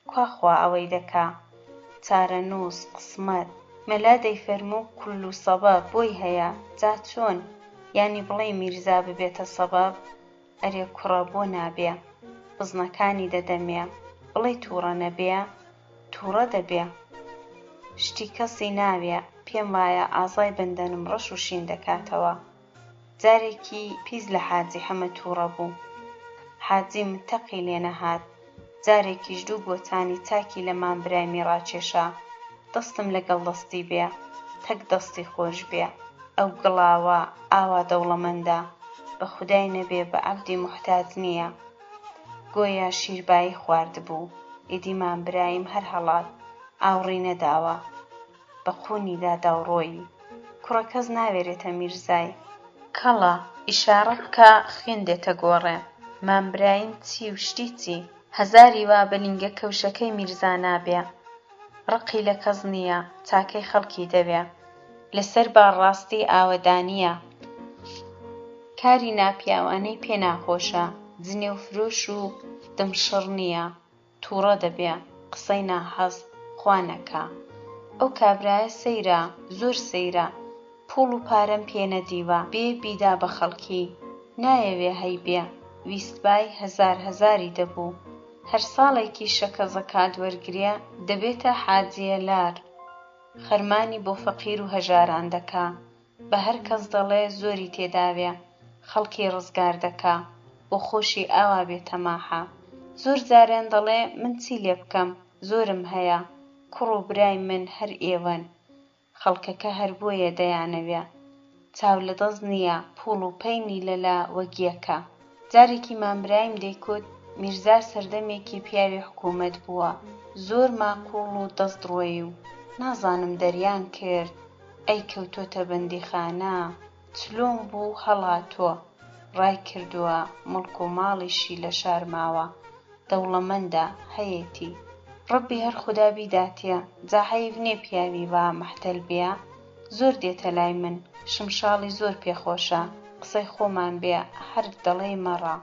کوا خوا ئەوەی دەکا چارەنووس قسمەت مەلا دەیفەرموو کول و سەبەب بۆی هەیە جا چۆن یانی بڵێ میرزا ببێتە سەبەب ئەرێ کوڕە بۆ نابێ بزنەکانی دەدەمێ بڵێ تووڕە نەبێ تووڕە دەبێ شتی کەسی ناوێ پێم وایە ئازای بەندەنم ڕەش و شین دەکاتەوە جارێکی پیس لە حاجی حەمە تووڕە بوو حاجی متەقی لێ نەهات جارێکیش دوو گۆچانی چاکی لە مامبرایمی ڕاکێشا دەستم لەگەڵ دەستی بێ تەک دەستی خۆش بێ ئەو گڵاوە ئاوا دەوڵەمەندە بە خودای نەبێ بە عەبدی موحتاج نییە گۆیا شیربایی خواردبوو ئیدی مامبرایم هەر هەڵات ئاوڕی نەداوە بە خونیدا داوڕۆیی کوڕە کەس ناوێرێتە میرزای کەڵە ئیشارە بکە خوێن دێتە گۆڕێ مامبرایم چی و شتی چی هەزاری وا بە لینگە کەوشەکەی میرزا نابێ ڕقی لە کەس نییە چاکەی خەڵکی دەوێ لەسەر باڕاستی ئاوەدانیە کاری ناپیاوانەی پێ ناخۆشە جنێ و فرۆش و دمشڕ نییە تووڕە دەبێ قسەی ناحەز خوا نەکا. ئەو کابرایە سەیرە زۆر سەیرە پوڵ و پارەم پێ نەدیوە بێ بیدا بە خەڵکی نایەوێ هەیبێ ویستبای هەزاری دەبوو هەر ساڵێکی شەکە زەکات وەرگرێ دەبێتە حاجیە لار خەرمانی بۆ فەقیر و هەژاران دەکا بە هەر کەس دەڵێ زۆری تێداوێ خەڵکی ڕزگار دەکا بۆ خۆشی ئاوا بێتەماحە زۆر جاریان دەڵێ من چی لێ بکەم زۆرم هەیە کوڕ و برای من هەر ئێوەن خەڵکەکە هەر بۆیە دەیانەوێ چاو لە دەست نییە پوڵ و پەینی لەلا وەگیەکە. جارێکی مامبرایم دەیکوت میرزا سەردەمێکی پیاوی حکوومەت بووە زۆر ماقوڵ و دەستڕۆیی و نازانم دەریان کرد ئەی کەوتۆتە بەندیخانە چلۆم بوو هەڵاتۆ ڕای کردووە مڵک و ماڵیشی لە شارماوە دەوڵەمەندە هەیەتی ڕەبی هەر خودا بیداتێ جا حەیف نێ پیاوی وا مەحتەل بێ زۆر دێتە لای من شمشاڵی زۆر پێخۆشە قسەی خۆمان بێ هەر دەڵێی مەڕە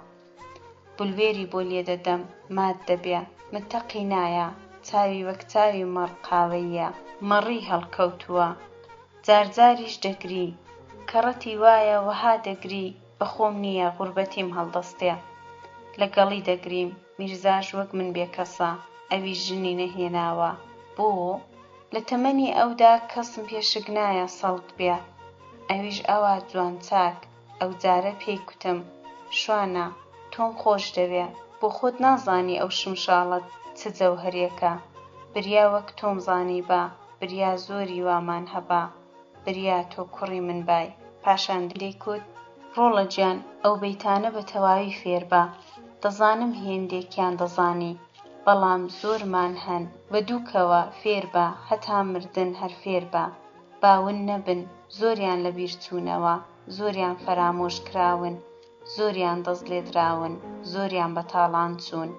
بولوێری بۆ لێ دەدەم مات دەبێ متتەقی نایە چاوی وەک چاوی مەڕ قاوەیە مەڕی هەڵکەوتووە جارجاریش دەگری کەڕەتی وایە وەها دەگری بەخۆم نییە غوربەتیم هەڵدەستێ لەگەڵی دەگریم میرزاش وەک من بێکەسە ئەوی ژنی نەهێناوە بۆ لە تەمەنی ئەودا کەسم پێشک نایە سەڵت بێ ئەویش ئەوا جوان چاک ئەو جارە پێی کوتم شوانە تۆم خۆش دەوێ بۆ خۆت نازانی ئەو شمشاڵت چ جەوهەرێکە بریا وەک تۆم زانی بە بریا زۆری وامان هەبا بریا تۆ کوڕی من بای پاشان دەیکوت ڕۆڵە گیان ئەو بەیتانە بە تەواوی فێر بە دەزانم هێندێکیان دەزانی بەڵام زۆرمان هەن بە دووکەوە فێر بە هەتا مردن هەر فێر بە باون نەبن زۆریان لەبیر چوونەوە زۆریان فەرامۆش کراون زۆریان دەست لێدراون زۆریان بەتاڵان چوون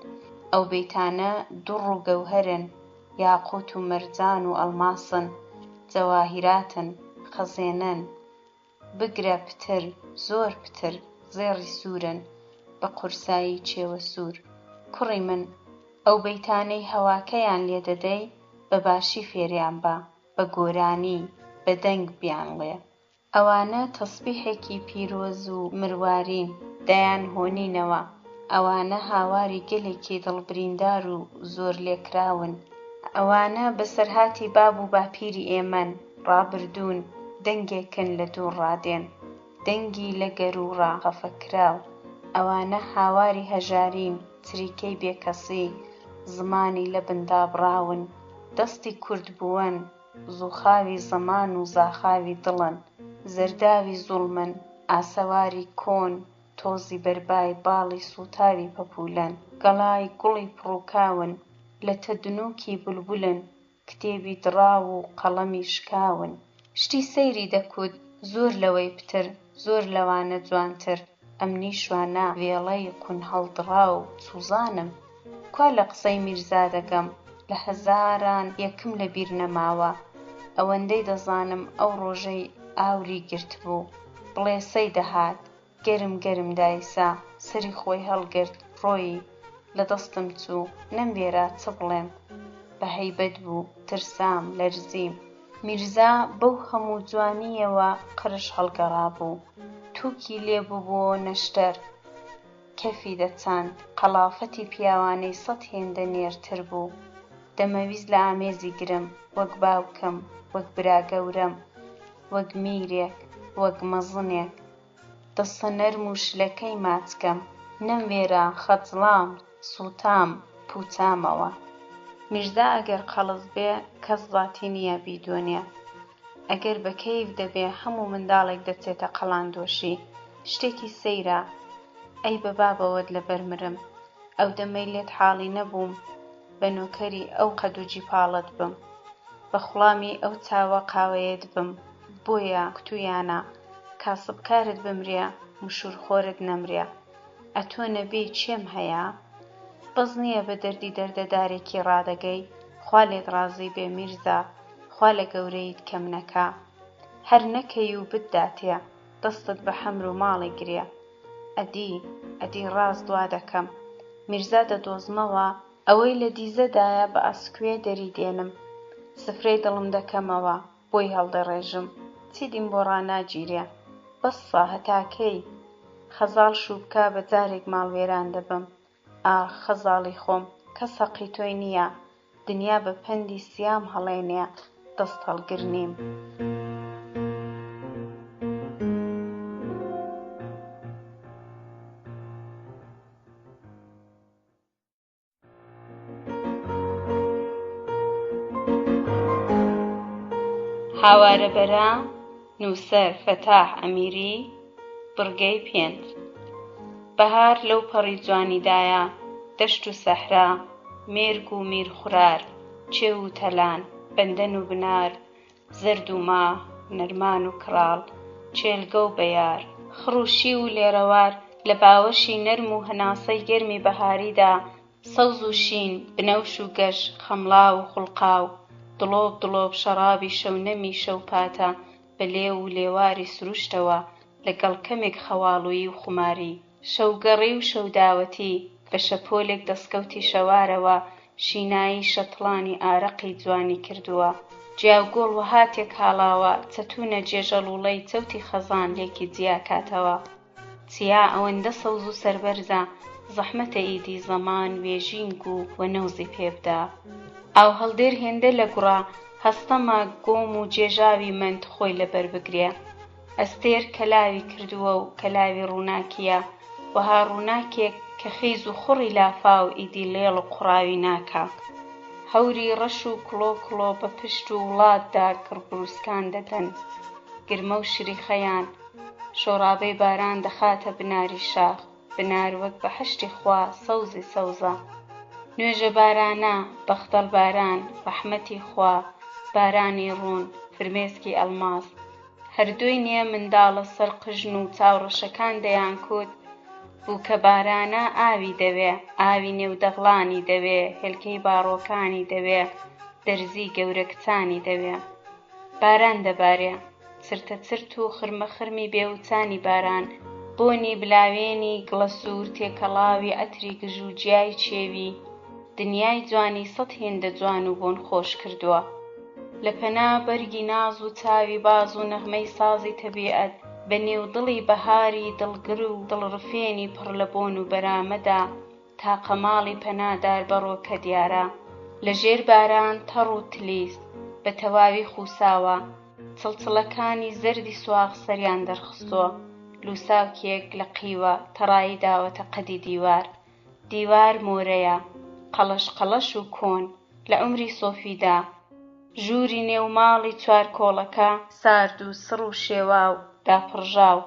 ئەو بەیتانە دوڕ و گەوهەرن یاقوت و مەرجان و ئەڵماسن جەواهیراتن خەزێنن بگرە پتر زۆر پتر زێڕی سوورن بە قورسایی چێوە سوور کوڕی من ئەو بەیتانەی هەواکەیان لێ دەدەی بەباشی فێریان بە بە گۆرانی بە دەنگ بیانڵێ ئەوانە تەسبیحێکی پیرۆز و مروارین دەیان هۆنینەوە ئەوانە هاواری گەلێکی دڵبریندار و زۆر لێکراون ئەوانە بەسەرهاتی باب و باپیری ئێمەن ڕابردوون دەنگێکن لە دوور ڕادێن دەنگی لە گەر و ڕاخەفەکراو ئەوانە هاواری هەژارین چریکەی بێکەسی زمانی لە بندابڕاون دەستی کورد بووەن زووخاوی زەمان و زاخاوی دڵن زەرداوی زوڵمن ئاسەواری کۆن تۆزی بەربای باڵی سوتاوی پەپولەن گەڵای گوڵی پڕووکاون لە تەدنوکی بولبولن کتێبی دڕاو و قەڵەمی شکاون شتی سەیری دەکوت زۆر لەوەی پتر زۆر لەوانە جوانتر ئەمنی شوانە وێڵەی قون هەڵدڕاو سوزانم کوا لە قسەی میرزا دەگەم لە هەزاران یەکم لەبیر نەماوە ئەوەندەی دەزانم ئەو ڕۆژەی ئاوری گرت بوو بڵێسەی دەهات گەرم گەرم دایسا سەری خۆی هەڵگرت ڕۆیی لە دەستم چوو نەموێرا چ بڵێم بە هەیبەت بوو ترسام لەرزیم میرزا بەو هەموو جوانیەوە قرش هەڵگەڕابوو تووکی لێبووبووە نەشتەر کەفی دەچاند قەڵافەتی پیاوانەی سەد هێندە نێرتر بوو دەمەویست لە ئامێزی گرم وەک باوکم وەک برا گەورەم وەک میرێک وەک مەزنێک دەستە نەرم و شلەکەی ماچکەم نەموێرا خەجڵام سووتام پووچامەوە میرزا ئەگەر قەڵز بێ کەس زاتی نییە بیدۆنێ ئەگەر بە کەیف دەبێ هەموو منداڵێک دەچێتە قەڵاندۆشی شتێکی سەیرە ئەی بە بابەوەت لەبەر مرم ئەو دەمەی لێت حاڵی نەبووم بە نۆکەری ئەو قەد و جیپاڵت بم بە خوڵامی ئەو چاوە قاوەیەت بم بۆیە کتویانە کاسبکارت بمرێ مشورخۆرت نەمرێ ئەتۆ نەبێ چێم هەیە بەس نییە بە دەردی دەردەدارێکی ڕادەگەی خوا لێت ڕازی بێ میرزا خوا لە گەورەیت کەم نەکا هەر نەکەی و بتداتێ دەستت بە حەمر و ماڵی گرێ ئەدی ڕاست دوا دەکەم میرزا دەدۆزمەوە ئەوەی لە دیزەدایە بە ئەسکوێ دەریدێنم. سفرەی دڵم دەکەمەوە بۆی هەڵدەڕێژم. چیدیم بۆ ڕاناگیرێ بەسە هەتاکەی. خەزاڵ شووبکە بە جارێک ماڵوێران دەبم. ئاخ خەزاڵی خۆم کەس حەقی تۆی نییە. دنیا بە پەندی سیام هەڵێنێ دەست هەڵگرنیم. هاوارە بەرە نووسەر فەتاح ئەمیری بڕگەی 5 بەهار لەو پەڕی جوانیدایە دەشت و سەحرا مێرگ و میرخورار چێو و تەلان بەندەن و بنار زەرد و ماه نەرمان و کراڵ چێلگە و بەیار خڕ و شی و لێرەوار لە باوەشی نەرم و هەناسەی گەرمی بەهاریدا سەوز و شین بنەوش و گەش خەمڵاو و خوڵقاو دڵۆب دڵۆب شەرابی شەونەمی شەوپاتە بە لێو و لێواری سروشتەوە لەگەڵ کەمێک خەواڵووی و خوماری شەوگەڕی و شەوداوەتی بە شەپۆلێک دەستکەوتی شەوارەوە شینایی شەتڵانی ئارەقی جوانی کردووە جیاوگۆڵ و هاتێک هاڵاوە چەتونە جێژەڵوڵەی چەوتی خەزان لێکی جیاکاتەوە چیا ئەوەندە سەوز و سەربەرزە زەحمەتە ئیدی زەمان وێژینگ و وەنەوزی پێبدا ئاو هەڵدێر هێندە لە گوڕا هەستەما گۆم و جێژاوی مەند خۆی لەبەر بگرێ ئەستێر کەلاوی کردووە و کەلاوی ڕووناکیە وەها ڕووناکێک کە خیز و خوڕی لافاو ئیدی لێڵ و قوڕاوی ناکا هەوری ڕەش و کڵۆ کڵۆ بە پشت و وڵاتدا کڕبروسکان دەدەن گرمە و شریخەیان شۆڕابەی باران دەخاتە بناری شاخ بنار وەک بە حەشتی خوا سەوزی سەوزە نوێژە بارانە بەختەڵ باران ڕەحمەتی خوا بارانی ڕوون فرمێسکی ئەڵماس هەردووی نییە منداڵە سەر قژن و چاوڕەشەکان دەیان کوت بووکە بارانە ئاوی دەوێ ئاوی نێودەغڵانی دەوێ هێلکەی باڕۆکانی دەوێ دەرزی گەورە کچانی دەوێ باران دەبارێ چرتە چرت و خرمە خرمی بێوچانی باران بۆنی بلاوێنی گڵە سوور تێکەڵاوی ئەتری گژ و جیای چێوی دنیای جوانی سەد هێندە جوان و بۆن خۆش کردووە لە پەنا بەرگی ناز و چاوی باز و نەغمەی سازی تەبیعەت بە نێودڵی بەهاری دڵگر و دڵڕفێنی پڕ لە بۆن و بەرامەدا تا قەماڵی پەنادار بەڕۆکە دیارە لە ژێر باران تەڕ و تلیس بە تەواوی خوساوە چڵچڵەکانی زەردی سواغ سەریان دەرخستووە لووساوکێک لە قیوە تەڕایی داوەتە قەدی دیوار مۆرەیە قەڵەش قەڵەش و کۆن لە عومری سۆفیدا ژووری نێوماڵی چوار کۆڵەکە سارد و سڕ و شێوا و داپڕژاو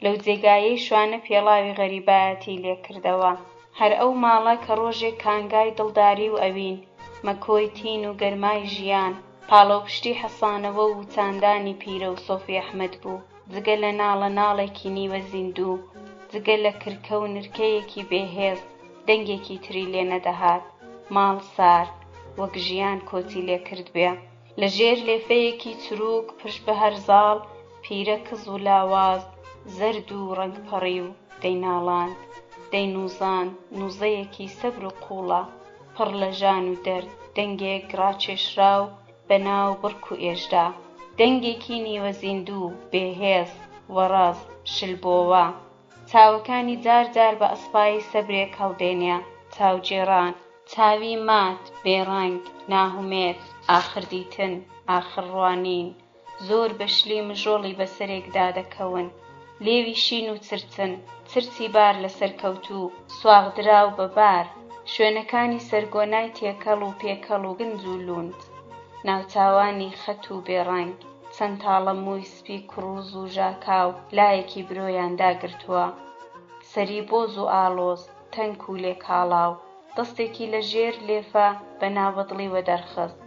لەو جێگایەی شوانە پێڵاوی غەریبایەتی لێکردەوە هەر ئەو ماڵە کە ڕۆژێک کانگای دڵداری و ئەوین مەکۆی تین و گەرمای ژیان پاڵەوپشتی حەسانەوە و چاندانی پیرە و سۆفی ئەحمەد بوو جگە لە ناڵە ناڵێکی نیوە زیندوو جگە لە کرکە و نرکەیەکی بێهێز دەنگێکی تری لێ نەدەهات ماڵ سار وەک ژیان کۆچی لێکرد بێ لە ژێر لێفەیەکی چروک پشت بە هەرزاڵ پیرە کز و لاواز زەرد و ڕەنگپەڕی و دەیناڵاند دەینووزان نووزەیەکی سەبر و قوڵە پڕ لە ژان و دەرد دەنگێک ڕاکێشراو بە ناو بڕک و ئێژدا دەنگێکی نیوە زیندوو بێهێز وەڕەز شلبۆوە چاوەکانی جار جار بە ئەسپایی سەبرێک هەڵدێنێ چاوجێڕان چاوی مات بێڕەنگ ناهومێت ئاخر دیتن ئاخر ڕوانین زۆر بەشلی مژۆڵی بەسەرێکدا دەکەون لێوی شین و چرچن چرچی بار لەسەر کەوتوو سواغدراو بە بار شوێنەکانی سەرگۆنای تێکەڵ و پێکەڵ و گنج و لوند ناوچاوانی خەت و بێڕەنگ چەند تاڵە مووی سپی کڕوز و ژاکاو لایەکی برۆیان داگرتووە سەری بۆز و ئاڵۆز تەنک و لێکاڵاو دەستێکی لە ژێر لێفە بە ناوبەدڵی وەدەرخست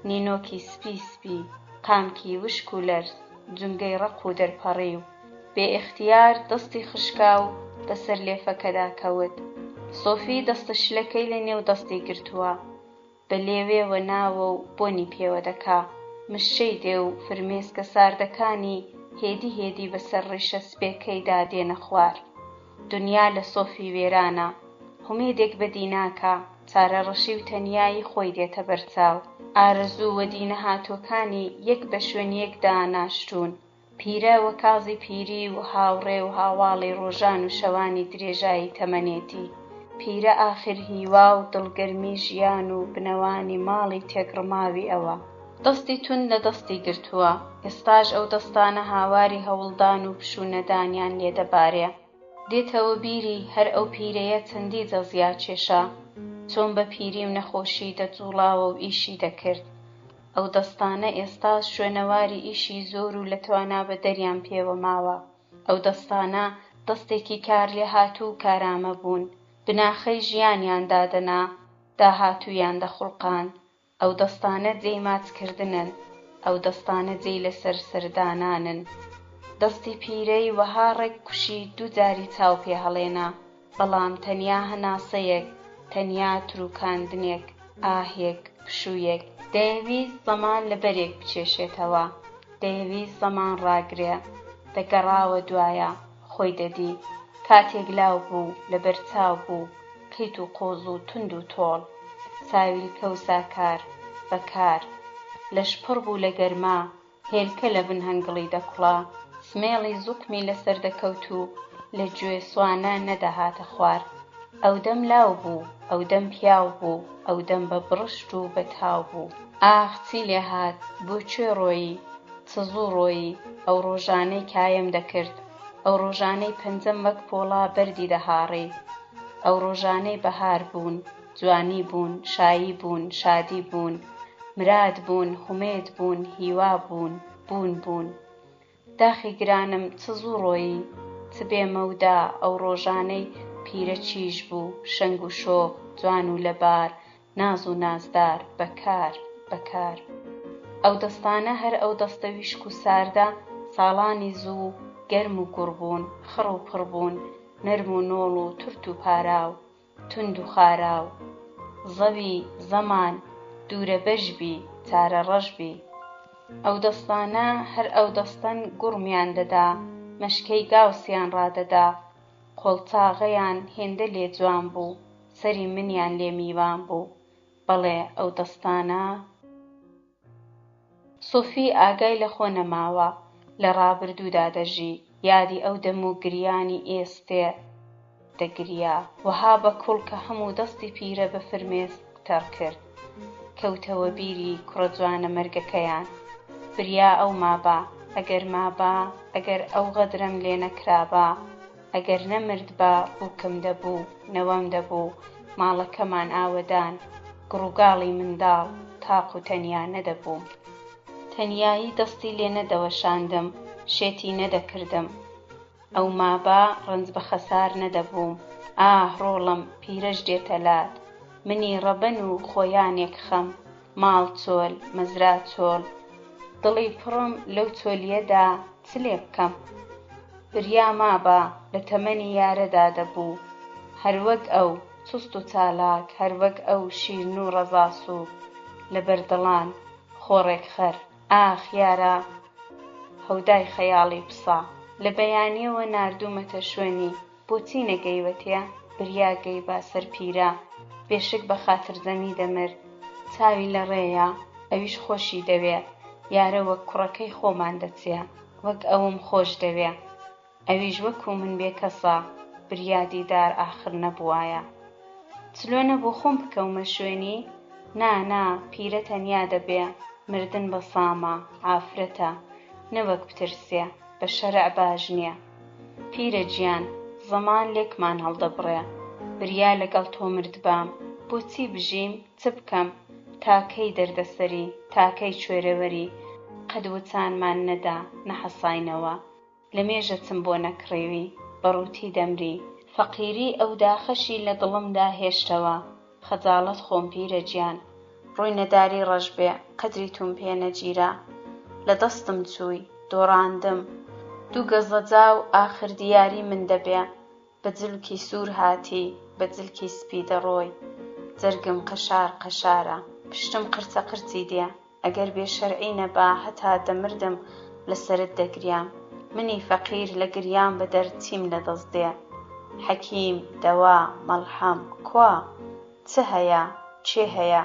نینۆکی سپی قامکی وشک و لەرز جونگەی ڕق و دەرپەڕی و بێ ئیختیار دەستی خشکا و بەسەر لێفەکەدا کەوت سۆفی دەستە شلەکەی لە نێو دەستی گرتووە بە لێوێوە ناوە و بۆنی پێوە دەکا مشەی دێ و فرمێسکە ساردەکانی هێدی بەسەر ڕیشە سپێکەیدا دێنە خوار دنیا لە سۆفی وێرانە هومێدێک بەدی ناکا چارە ڕەشی و تەنیایی خۆی دێتە بەرچاو ئارەزوو و دینە هاتووەکانی یەک بە شوێنیەکدا ناشتوون پیرە وە کازی پیری و هاوڕێ و هاواڵی ڕۆژان و شەوانی درێژایی تەمەنێتی پیرە ئاخر هیوا و دڵگەرمی ژیان و بنەوانی ماڵی تێکڕماوی ئەوە دەستی تون لە دەستی گرتووە ئێستاش ئەو دەستانە هاواری هەوڵدان و پشوونەدانیان لێدەبارێ دێتەوە بیری هەر ئەو پیرەیە چەندی جەزیا کێشا چۆن بە پیری و نەخۆشی دەجوڵاوە و ئیشی دەکرد ئەو دەستانە ئێستاش شوێنەواری ئیشی زۆر و لە توانا بە دەریان پێوە ماوە ئەو دەستانە دەستێکی کار لێ هاتوو و کارامە بوون بناخەی ژیانیان دادەنا داهاتوویان دەخوڵقان ئەو دەستانە جێی ماچکردنن ئەو دەستانە جێی لەسەر سەردانانن دەستی پیرەی وەها ڕێک کوشی دوو جاری چاو پێ هەڵێنا بەڵام تەنیا هەناسەیەک تەنیا تروکاندنێک ئاهێک پشوویەک دەیەویست زەمان لەبەرێک بچێشێتەوە دەیەویست زەمان ڕاگرێ دەگەڕاوە دوایە خۆی دەدی کاتێک لاو بوو لەبەر چاو بوو قیت و قۆز و تند و تۆڵ ساویلکە و ساکار بەکار لەشپڕ بوو لە گەرما هێلکە لە بن هەنگڵی دەکوڵا سمێڵی زوقمی لەسەر دەکەوت و لە گوێ سوانە نەدەهاتە خوار ئەو دەم لاو بوو ئەو دەم پیاو بوو ئەو دەم بە بڕشت و بە تاو بوو ئاخ چی لێ هات بۆکوێ ڕۆیی چ زوو ڕۆیی ئەو ڕۆژانەی کایم دەکرد ئەو ڕۆژانەی پەنجەم وەک پۆڵا بەردی دەهاڕی ئەو ڕۆژانەی بەهار بوون جوانی بوون شایی بوون شادی بوون مراد بوون هومێد بوون هیوا بوون بوون داخی گرانم چ زوو ڕۆیی چ بێمەودا ئەو ڕۆژانەی پیرە چیژ بوو شەنگ و شۆخ جوان و لەبار ناز و نازدار بەکار ئەو دەستانە هەر ئەو دەستە ویشک و ساردە ساڵانی زوو گەرم و گوڕ بوون خڕ و پڕ بوون نەرم و نۆڵ و تورت و پاراو تند و خاراو زەوی زەمان دوورە بەژبی چارە ڕەشبی ئەو دەستانە هەر ئەو دەستەن گوڕمیان دەدا مەشکەی گاوسیان ڕادەدا قۆڵچاغەیان هێندە لێ جوان بوو سەری منیان لێ میوان بوو بەڵێ ئەو دەستانە سۆفی ئاگای لە خۆ نەماوە لە ڕابردوودا دەژی یادی ئەو دەم و گریانی ئێستێ دەگریا وەها بە کوڵ کە هەموو دەستی پیرە بە فرمێسک تەڕ کرد کەوتەوە بیری کوڕە جوانە مەرگەکەیان بریا ئەو مابە ئەگەر مابە ئەگەر ئەو غەدرەم لێ نەکرابە ئەگەر نەمرد بە بووکم دەبوو نەوەم دەبوو ماڵەکەمان ئاوەدان گڕووگاڵی منداڵ تاق و تەنیا نەدەبووم تەنیایی دەستی لێ نەدەوەشاندم شێتی نەدەکردم ئەو مابە ڕنج بە خەسار نەدەبووم ڕۆڵم پیرەش دێتەلات منی ڕەبەن و خۆیانێک خەم ماڵ چۆل مەزرا چۆل دڵی پڕم لەو چۆلیەدا چ لێ بکەم بریا مابە لە تەمەنی یارەدا دەبوو هەروەک ئەو چوست و چالاک هەروەک ئەو شیرن و ڕەزاسوو لە بەردڵان خۆڕێک خەر ئاخ یارە هەودای خەیاڵی پسا لە بەیانیەوە ناردوومەتە شوێنی بۆچی نەگەیوەتێ بریا گەی با سەر پیرە بێشک بە خاترجەمی دەمرد چاوی لە ڕێیە ئەویش خۆشی دەوێ یارە وەک کوڕەکەی خۆمان دەچێ وەک ئەوم خۆش دەوێ ئەویش وەکو من بێکەسە بریا دیدار ئاخر نەبوایە چلۆ نەبوو خۆم بکەومە شوێنی نا پیرە تەنیا دەبێ مردن بە سامە ئافرەتە نەوەک بترسێ بە شەرع باش نییە پیرە گیان زەمان لێکمان هەڵدەبڕێ بریا لەگەڵ تۆ مردبام بۆچی بژیم چ بکەم تاکەی دەردەسەری تاکەی کوێرەوەری قەد وچانمان نەدا نەحەساینەوە لە مێژە چم بۆ نەکڕێوی بەڕووتی دەمری فەقیری ئەو داخەشی لە دڵمدا هێشتەوە خەجاڵەت خۆم پیرە گیان ڕووی نەداری ڕەش بێ قەدری توم پێ نەگیرا لە دەستم چووی دۆڕاندم دوو گەزەجا و ئاخر دیاری من دەبێ بە جلکی سوور هاتی بە جلکی سپی دەڕۆی جەرگم قەشارە پشتم قرچە قرچی دێ ئەگەر بێ شەرعی نەبا هەتا دەمردم لەسەرت دەگریام منی فەقیر لە گریان بە دەرچیم لە دەست دێ حەکیم دەوا مەڵحەم کوا چ هەیە چێ هەیە.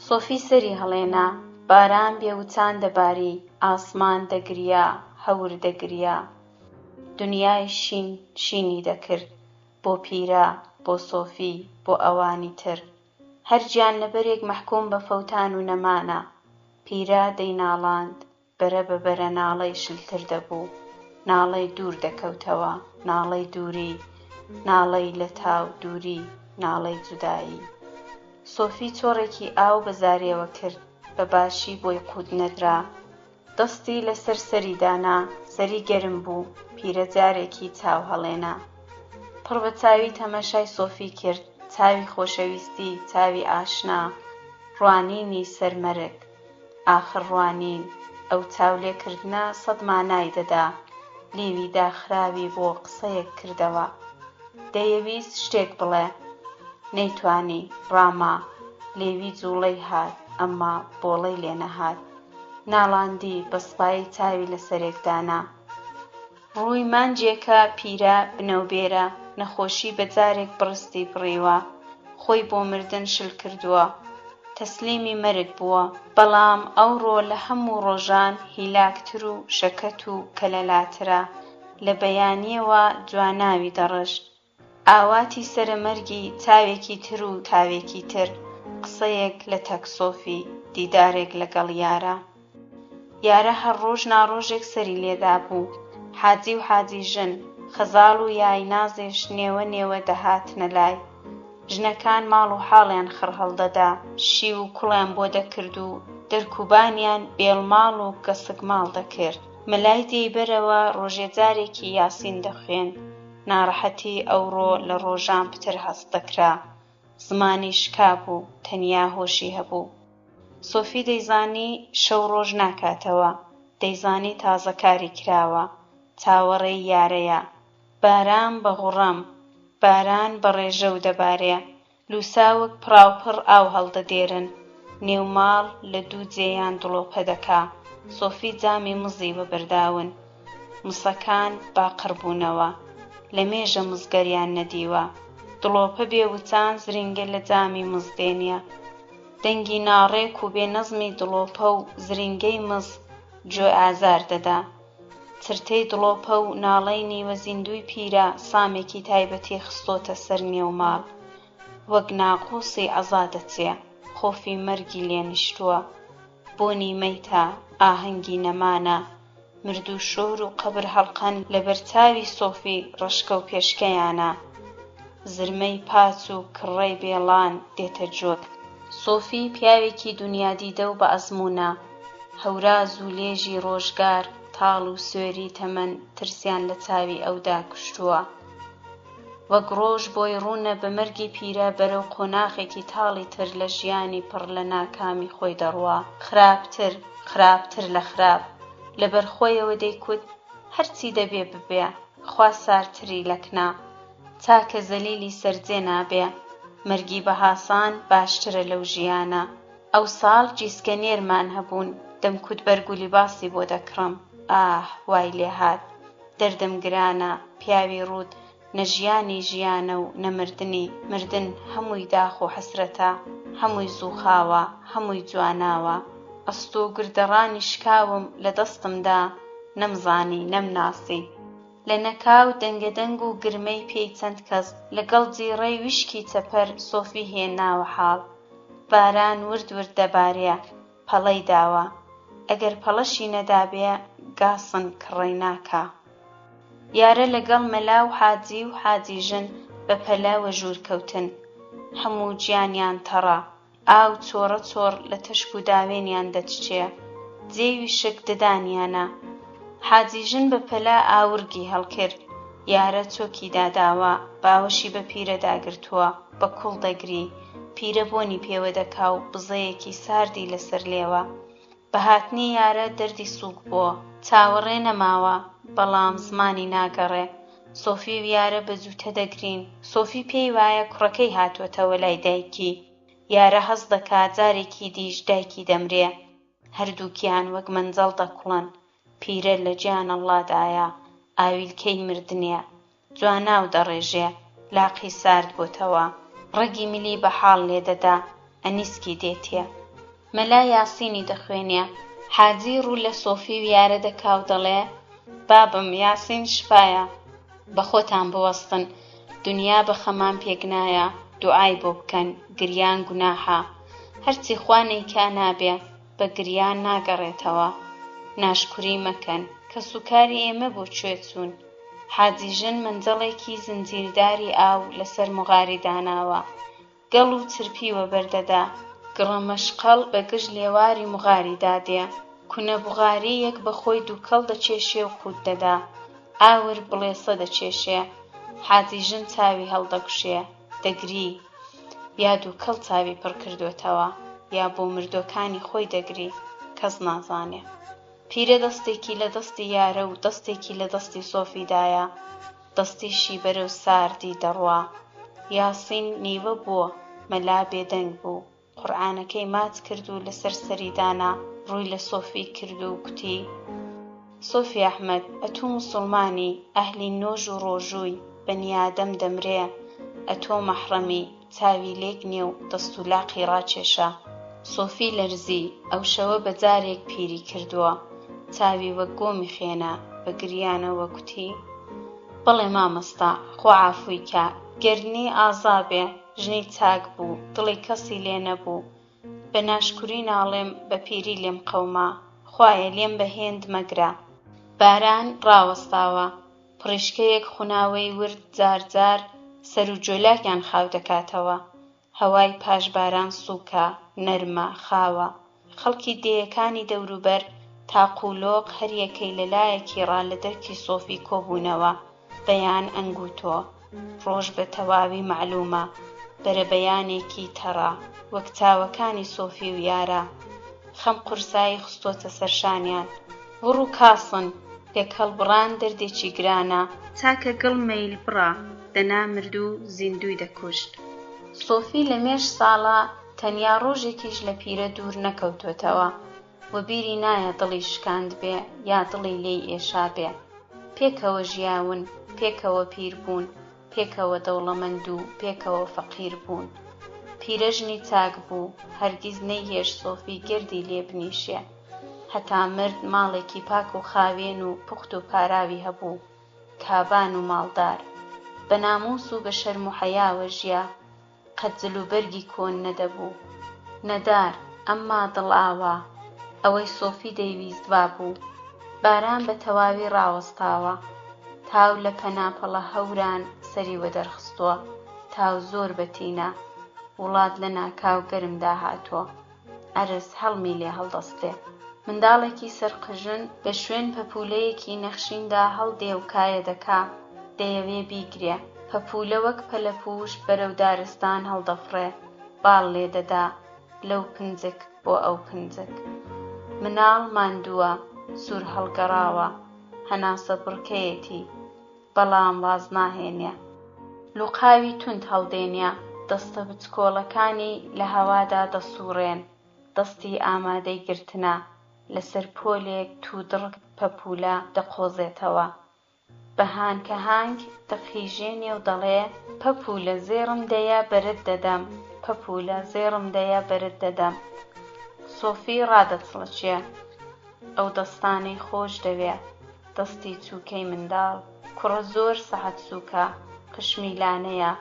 سۆفی سەری هەڵێنا، باران بێوچان دەباری، ئاسمان دەگریا هەور دەگریا. دنیای شین شینی دەکرد بۆ پیرە بۆ سۆفی بۆ ئەوانی تر. هەر گیان لەبەرێک مەحکوم بە فەوتان و نەمانە. پیرە دەیناڵاند بەرە بە بەرە ناڵەی شلتر دەبوو، ناڵەی دوور دەکەوتەوە، ناڵەی دووری، ناڵەی لە تاو دووری، ناڵەی جودایی. سۆفی چۆڕێکی ئاو بەزارێوە کرد، بە باشی بۆی قووت نەدرا. دەستی لەسەر سەری دانا، سەری گەرم بوو. پیرە جارێکی چاو هەڵێنا. پڕ بە چاوی تەماشای سۆفی کرد، چاوی خۆشەویستی، چاوی ئاشنا، ڕوانینی سەرمەرگ. ئاخر ڕوانین ئەو چاولێکردنە سەد مانای دەدا. لیوی داخراوی بۆ قسەیەک کردەوە. دەیەویست شتێک بڵێ، نەیتوانی، ڕاما. لێوی جوڵەی هات، ئەمما بۆڵەی لێ نەهات. ناڵاندی بە سوپایی چاوی لەسەرێک دانا. ڕووی مانجێکە پیرە بنەوبێرە، نەخۆشی بەجارێک بڕستی بڕیوە، خۆی بۆ مردن شل کردووە، تەسلیمی مەرگ بووە. بەڵام ئەوڕۆ لە هەموو ڕۆژان هیلاکتر و شەکەت و کەلەلاترە. لە بەیانیەوە جواناوی دەڕشت. ئاواتی سەرەمەرگی تاوێکی تر و تاوێکی تر، قسەیەک لە تەکسۆفی، دیدارێک لەگەڵ یارە. یارە هەر ڕۆژ ناڕۆژێک سەری لێدا بوو. حاجی و حاجی ژن، خەزاڵ و یای نازێش نێوە نێوە دەهاتنە لای. ژنەکان ماڵ و حاڵیان خڕ هەڵدەدا، شی و کوڵیان بۆ دەکرد و دەرکوبانیان بێڵماڵ و گەسکماڵ دەکرد. مەلای دێیبەرەوە ڕۆژێجارێکی یاسین دەخوێند. ناڕەحەتی ئەوڕۆ لە ڕۆژان پتر هەست دەکرا. زمانی شکا بوو، تەنیا هۆشی هەبوو. سۆفی دەیزانی شەو ڕۆژ ناکاتەوە، دەیزانی تازە کاری کراوە. چاوەڕێی یارەیە. باران بە غوڕەم، باران بە ڕێژە و دەبارێ. لووساوک پڕاوپڕ ئاو هەڵدەدێرن. نێوماڵ لە دوو جێیان دڵۆپە دەکا. سۆفی جامی مزی وەبەرداون. مسەکان باقڕ بوونەوە، لە مێژە مزگەریان نەدیوە. دڵۆپە بێوچان زرینگە لە جامی مز دێنێ. دەنگی ناڕێک و بێنەزمی دڵۆپە و زرینگەی مز گوێ ئازار دەدا. چرتەی دڵۆپە و ناڵەی نیوە زیندووی پیرە سامێکی تایبەتی خستۆتە سەر نێوماڵ. وەک ناقووسی عەزا دەچێ، خۆفی مەرگی لێ نیشتووە. بۆنی مەیتە، ئاهەنگی نەمانە. مرد و شۆر و قەبر هەڵقەن لەبەر چاوی سۆفی ڕەشکە و پێشکەیانە. زرمەی پاچ و کڕەی بێڵان دێتە جۆک. سۆفی پیاوێکی دونیادیدە و بە ئەزموونە. هەوراز و لێژی ڕۆژگار، تاڵ و سوێری تەمەن ترسیان لە چاوی ئەودا کوشتووە. وەک ڕۆژ بۆی ڕوونە بە مەرگی پیرە بەرەو قۆناغێکی تاڵی تر لە ژیانی پڕ لە ناکامی خۆی دەڕوا. خراپتر، خراپتر لە خراپ. لەبەر خۆیەوە دەیکوت هەرچی دەبێ ببێ، خوا سارتری لەکنا. چاکە زەلیلی سەرجێ نابێ. مەرگی بەهاسان باشترە لەو ژیانە. ئەو ساڵ جیسکەنێرمان هەبوون، دەمکوت بەرگ و لیباسی بۆ دەکڕم. ئاه وای لێ هات. دەردم گرانە، پیاوی ڕوود، نەژیانی ژیانە و نەمردنی. مردن هەمووی داخ و حەسرەتە، هەمووی زووخاوە، هەمووی جواناوە. ئەست و گردەڕانی شکاوم لە دەستمدا، نەمزانی نەمناسی. لە نەکاو دەنگەدەنگ و گرمەی پێی چەند کەس، لەگەڵ جیڕەی وشکی چەپەر سۆفی هێناوە حاڵ. باران ورد ورد دەبارێ، پەڵەی داوە. ئەگەر پەڵەشی نەدابێ، گاسن کڕەی ناکا. یارە لەگەڵ مەلا و حاجی و حاجی ژن بە پەلە وە ژوورکەوتن. هەموو گیانیان تەڕە، ئاو چۆرە چۆر لە تەشک و داوێنیان دەچچێ. جێوی شک ددانیانە. حاجی ژن بە پەلە ئاورگی هەڵکرد. یارە چۆکی داداوە، باوەشی بە پیرە داگرتووە، بە کوڵ دەگری. پیرە بۆنی پێوە دەکا و بزەیەکی ساردی لەسەر لێوە. بە هاتنی یارە دەردی سووک بووە. چاوەڕێ نەماوە، بەڵام زمانی ناگەڕێ. سۆفی و یارە بە جووتە دەگرین. سۆفی پێی وایە کوڕەکەی هاتووەتەوە لای دایکی. یارە هەست دەکا جارێکی دیش دایکی دەمرێ. هەردووکیان وەک مەنجەڵ دەکوڵن. پیرە لە گیانەڵادایە، ئاویلکەی مردنێ. جوانا و دەڕێژێ لاقی سارد بۆتەوە ڕەگی ملی بە حاڵ لێدەدا ئەنیسکی دێتێ مەلا یاسینی دەخوێنێ حاجی ڕوو لە سۆفی و یارە دەکا و دەڵێ بابم یاسین شفایە بە خۆتان بوەستن دنیا بە خەمان پێک نایە دوعای بۆ بکەن گریان گوناحە هەرچی خوا نەیکا نابێ بە گریان ناگەڕێتەوە ناشکوری مەکەن کە سوکاری ئێمە بۆ کوێ چوون حاجی ژن منجەڵێکی زنجیرداری ئاو لەسەر مغاری داناوە گەڵ و چرپیوە بەردەدا گڕە مەشقەڵ بە گشت لێواری مغاری دادێ کونە بوغاری یەک بەخۆی دووکەڵ دەچێشێ و قوت دەدا ئاور بڵێسە دەچێشێ حاجی ژن چاوی هەڵدەکوشێ دەگری یا دووکەڵ چاوی پڕ کردوێتەوە یا بۆ مردوەکانی خۆی دەگری کەس نازانێ پیرە دەستێکی لە دەستی یارە و دەستێکی لە دەستی سۆفیدایە دەستیشی بەرەو ساردی دەڕوا یاسین نیوە بووە مەلا بێدەنگ بوو قورئانەکەی ماچ کرد و لەسەر سەری دانا ڕووی لە سۆفی کرد و کوتی سۆفی ئەحمەد ئەتوو موسڵمانی ئەهلی نۆژ و ڕۆژووی بەنیادەم دەمرێ ئەتۆ مەحرەمی چاوی لێک نییە و دەست و لاقی ڕاکێشە سۆفی لەرزی ئەو شەوە بەجارێک پیری کردووە چاوی وەک گۆمی خێنا بە گریانەوە کوتی بەڵێ مامەستا خۆ عافووی کە گەردنی ئازابێ ژنی چاک بوو دڵی کەسی لێ نەبوو بە ناشکوری ناڵێم بە پیری لێم قەوما خوایە لێم بەهێند مەگرە باران ڕاوەستاوە پڕیشکەیەک خوناوەی ورد جارجار سەر و جۆلاکیان خاو دەکاتەوە هەوای پاش باران سووکە نەرمە خاوە خەڵکی دێیەکانی دەوروبەر تاقولۆق هەریەکەی لەلایەکی ڕا لە دەرکی سۆفی کۆبوونەوە بەیان ئەنگوتۆ ڕۆژ بە تەواوی معلومە بەرە بەیانێکی تەڕا وەک چاوەکانی سۆفی و یارە خەم قورسایی خستۆتە سەرشانیان وڕ و کاسن لێک هەڵبڕان دەردێکی گرانە چاکە گڵ مەیل بڕا دەنا مردوو زیندوی دەکوشت سۆفی لە مێش ساڵە تەنیا ڕۆژێکیش لە پیرە دوور نەکەوتوێتەوە و بیری نایە دڵی شکاند بێ یا دڵی لێی ئێشا بێ پێکەوە ژیاون پێکەوە پیر بوون پێکەوە دەوڵەمەند و پێکەوە فەقیر بوون پیرەژنی چاک بوو هەرگیز نەیهێش سۆفی گردی لێ بنیشێ هەتا مرد ماڵێکی پاک و خاوێن و پوخت و پاراوی هەبوو کابان و ماڵدار بە ناموس و بە شەرم و حەیاوە ژیا قەت جل و بەرگی کۆن نەدەبوو نەدار ئەمما دڵئاوا ئەوەی سۆفی دەیویست وا بوو باران بە تەواوی ڕاوەستاوە تاو لە پەناپەڵە هەوران سەری وەدەرخستووە تاو زۆر بەتینە وڵات لە ناکاو گەرمدا هاتووە ئەرز هەڵمی لێ هەڵدەستێ منداڵێکی سەرقژن لە شوێن پەپولەیەکی نەخشیندا هەڵدێ و کایە دەکا دەیەوێ بیگرێ پەپولە وەک پەلەپوش بەرەو دارستان هەڵدەفڕێ باڵ لێدەدا لەو پنجک بۆ ئەو پنجک مناڵ ماندووە سوور هەڵگەڕاوە هەناسە بڕکەیەتی بەڵام واز ناهێنێ لوقاوی توند هەڵدێنێ دەستە بچکۆڵەکانی لە هەوادا دەسووڕێن دەستی ئامادەی گرتنە لەسەر پۆلێک توودڕک پەپولە دەقۆزێتەوە بەهان کە هانگ دەقیژێنێ و دەڵێ پەپولە زێڕم دەیە بەرت دەدەم پەپولە زێڕم دەیە بەرت دەدەم سۆفی ڕادەچڵەچێ ئەو دەستانەی خۆش دەوێ دەستی چووکەی منداڵ کوڕە زۆر سەعەت سووکە قشمیلانەیە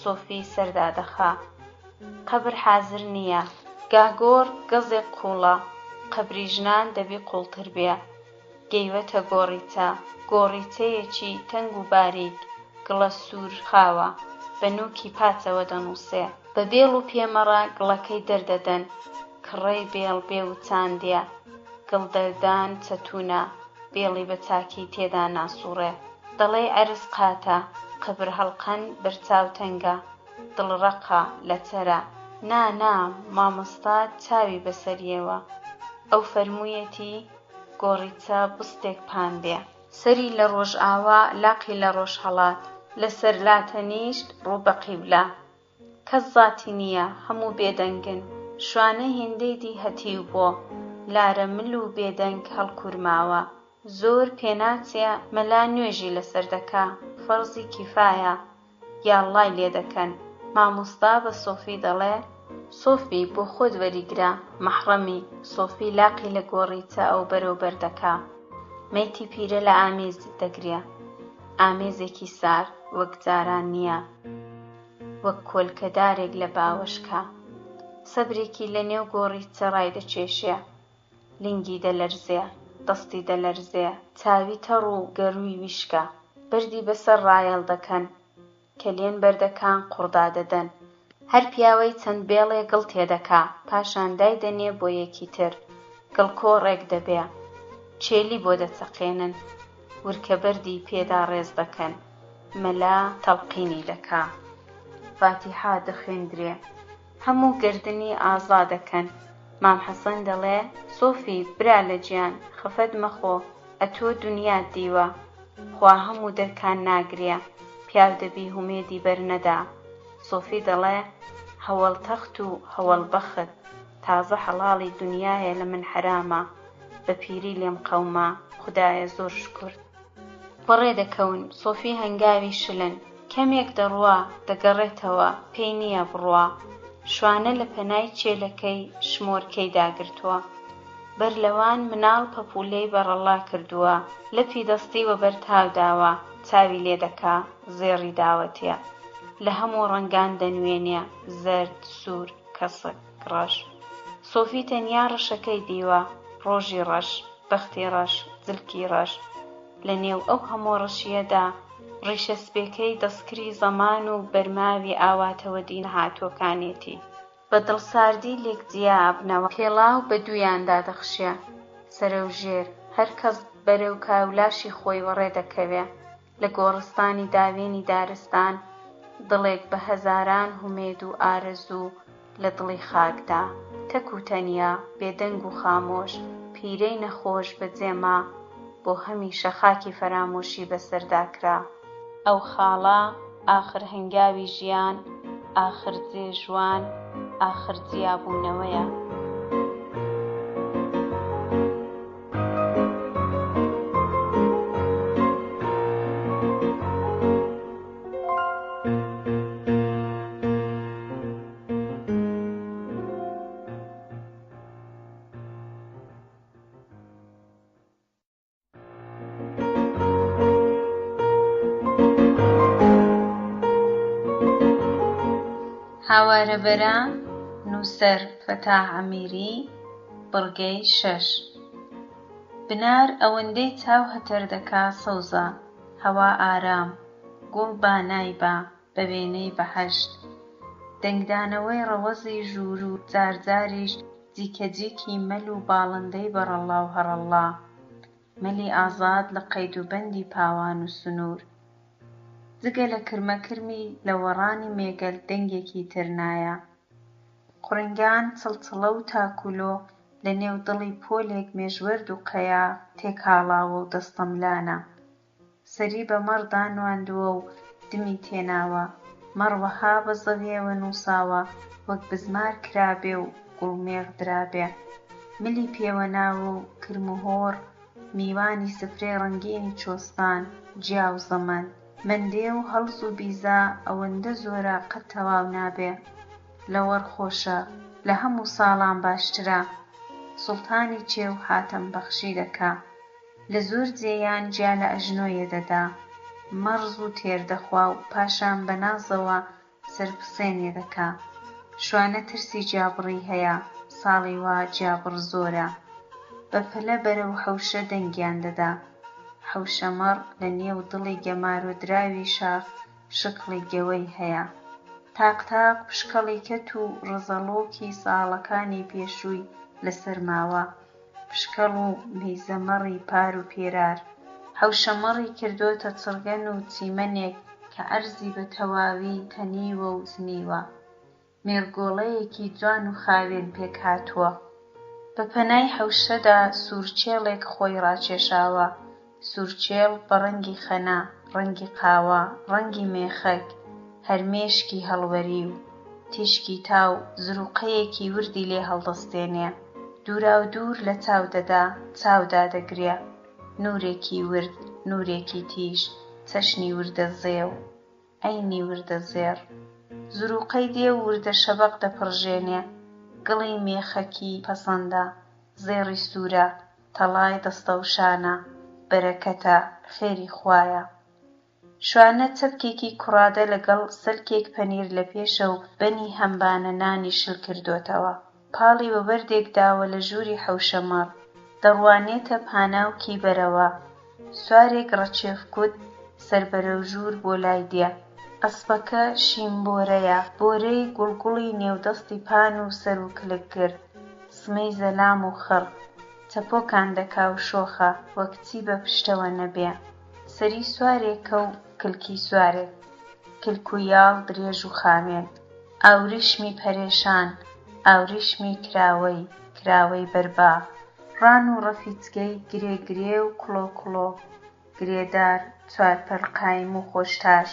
سۆفی سەردا دەخا قەبر حازر نییە گاگۆڕ گەزێک قوڵە قەبری ژنان دەبێ قوڵتر بێ گەیوەتە گۆڕیچە گۆڕیچەیەکی تەنگ و باریک گڵە سوور خاوە بە نووکی پاچەوە دەنووسێ بە بێڵ و پێمەڕە گڵەکەی دەردەدەن کڕەی بێڵ بێ و چاندێ گڵدەردان چەتونە بێڵی بە چاکی تێدا ناسووڕێ دەڵێ عەرز قاتە قبر هەڵقەن بەرچاو تەنگە دڵڕەقە لەچەرە نا مامۆستا چاوی بەسەریەوە ئەو فەرموویەتی گۆڕیچە بستێک پان بێ سەری لە ڕۆژ ئاوا لاقی لە ڕۆژ هەڵات لەسەر لاتەنیشت ڕوو بە قیبلە کەس زاتی نییە هەموو بێدەنگن شوانە هێندەی دی هەتیو بۆ لارە مل و بێدەنگ هەڵکورماوە زۆر پێناچێ مەلا نوێژی لەسەر دەکا فەرزی کیفایە یاڵای لێ دەکەن. مامۆستا بە سۆفی دەڵێ سۆفی بۆ خۆت وەریگرە مەحڕەمی. سۆفی لاقی لە گۆڕیچە ئەو بەرەوبەر دەکا. مەیتی پیرە لە ئامێز دەگرێ. ئامێزێکی سار وەک جاران نییە، وەک کۆلکەدارێک لە باوەشکە. سەبرێکی لە نێو گۆڕیچە ڕای دەچێشێ. لنگی دەلەرزێ، دەستی دەلەرزێ، چاوی تەڕ و گەرووی ویشکە. بردی بەسەر ڕایەڵ دەکەن کە لێن بەردەکان قوڕدا دەدەن. هەر پیاوەی چەند بێڵێ گڵ تێدەکا، پاشان دای دەنێ بۆ یەکی تر. گڵکۆڕێک دەبێ، چێلی بۆ دەچەقێنن. ورکە بەردی پێدا ڕێز دەکەن، مەلا تەڵقینی دەکا. فاتیحا دەخوێندرێ، هەموو گردنی ئازا دەکەن. مام حەسەن دەڵێ سۆفی برا لە گیان خەفەت مەخۆ، ئەتۆ دونیات دیوە. خوا هەموو دەرکان ناگرێ، پیاو دەبی هومێدی بەرنەدا. سۆفی دەڵێ هەوڵتەخت و هەوڵبەخت، تازە حەڵاڵی دونیایە لە من حرامە. بە پیری لێم قەوما، خودایە زۆر شکر. بەڕێ دەکەون. سۆفی هەنگاوی شلن، کەمێک دەڕوا دەگەڕێتەوە، پێی نییە بڕوا. شوانە لە پەنای چێلەکەی شمۆرکەی داگرتووە. بەرلەوان مناڵ پەپوولەی بەڕەڵا کردووە. لەپی دەستی وە بەرتاو داوە، چاوی لێ دەکا زێڕی داوەتێ. لە هەموو ڕەنگان دەنوێنێ، زەرد، سوور، کەسک، ڕەش. سۆفی تەنیا ڕەشەکەی دیوە، ڕۆژی ڕەش، بەختی ڕەش، جلکی ڕەش. لە نێو ئەو هەموو ڕەشیەدا ڕیشە سپێکەی دەستکری زەمان و بەرماوی ئاواتەوە دینهاتۆکانێتی. بە دڵساردی لێک جیا ئەبنەوە، پێڵاو بە دوویاندا دەخشێ. سەرە و ژێر هەر کەس بەرەو کاولاشی خۆی وەڕێ دەکەوێ. لە گۆڕستانی داوێنی دارستان دڵێک بە هەزاران هومێد و ئارەزوو لە دڵی خاکدا. تەک و تەنیا، بێدەنگ و خامۆش، پیرەی نەخۆش بەجێما، بۆ هەمیشە خاکی فەرامۆشی بەسەردا کرا. ئەو خاڵە ئاخر هەنگاوی ژیان، ئاخر جێژوان، ئاخر جیابوونەوەیە. هاوارەبەران نووسەر فەتاح ئەمیری بڕگەی 6 بنار ئەوەندەی چاو هەتەر دەکا سەوزە هەوا ئارام گوڵ بانای بە بە وێنەی بەهەشت دەنگدانەوەی ڕەوەزی ژوور و جارجاریش جیکەجیکی مەل و باڵندەی بەڕەڵا و هەڕەڵا مەلی ئازاد لە قەید و بەندی پاوان و سنوور جگە لە کرمەکرمی لە وەڕانی مێگەل دەنگێکی تر نایە قورنگان چڵچڵە و تاکولۆ لە نێو دڵی پۆلێک مێژوەرد و قەیا تێکهاڵاوە و دەستەملانە سەری بە مەڕدا نواندووە و دمی تێناوە مەڕوەها بە زەویەوە نووساوە وەک بزمار کرابێ و گوڵمێغ درابێ ملی پێوە ناوە و کرم و هۆڕ میوانی سفرەی ڕەنگینی چۆستان جیا و زەمەن مەندێ و هەڵز و بیزا ئەوەندە زۆرە قەت تەواو نابێ لە وەرخۆشە لە هەموو ساڵان باشترە سوڵتانی چێو حاتەم بەخشی دەکا لە زۆر جێیان جیا لە ئەژنۆیە دەدا مەڕز و تێردەخوا و پاشان بە نازەوە سەرپسێنێ دەکا شوانە ترسی جیابڕی هەیە ساڵی وا جیابڕ زۆرە بە پەلە بەرەو حەوشە دەنگیان دەدا حەوشەمەڕ لە نێو دڵی گەمار و دراوی شاخ شکڵی گەوەی هەیە تاق-تاق پشکەڵی کەت و ڕزەڵۆکی ساڵەکانی پێشووی لەسەر ماوە پشکەڵ و مەیزەمەڕی پار و پێرار حەوشەمەڕی کردۆتە چڕگەن و چیمەنێک کە عەرزی بە تەواوی تەنیوە و زنیوە مێرگۆڵەیەکی جوان و خاوێن پێک هاتووە بە پەنای حەوشەدا سوورچێڵێک خۆی ڕاکێشاوە سوورچێڵ بە ڕەنگی خەنا ڕەنگی قاوە ڕەنگی مێخەک هەرمێشکی هەڵوەری و تیشکی تاو زروقەیەکی وردی لێ هەڵدەستێنێ دوورا و دوور لە چاو دەدا چاودا دەگرێ نورێکی ورد نورێکی تیژ چەشنی وردە زێو عەینی وردە زێڕ زروقەی دێ و وردە شەبەق دەپڕژێنێ گڵی مێخەکی پەسەندە زێڕی سوورە تەڵای دەستە و شانە بەرەکەتە خێری خوایە شوانە چەپکێکی کوڕادە لەگەڵ سەلکێک پەنیر لە پێشە و بەنی هەمبانە نانی شل کردوتەوە پاڵی بە بەردێک داوە لە ژووری حەوشەمەڕ دەڕوانێتە پاناوکی بەرەوە سوارێک ڕەچێفکوت سەربەرەو ژوور بۆ لای دێ ئەسپەکە شیمبۆرەیە بۆرەی گوڵگوڵی نێودەستی پان و سەر و کلکگر سمەی زەلام و خڕ چەپۆکان دەکا و شۆخە وەک چی بە پشتەوە نەبێ سەری سوارێکە و کلکی سوارێک کلک و یاڵ درێژ و خامێن ئاوریشمی پەرێشان ئاوریشمی کراوەی بەربا ڕان و ڕەفیچکەی گرێ و کڵۆ گرێدار چوارپەر قایم و خۆشتاش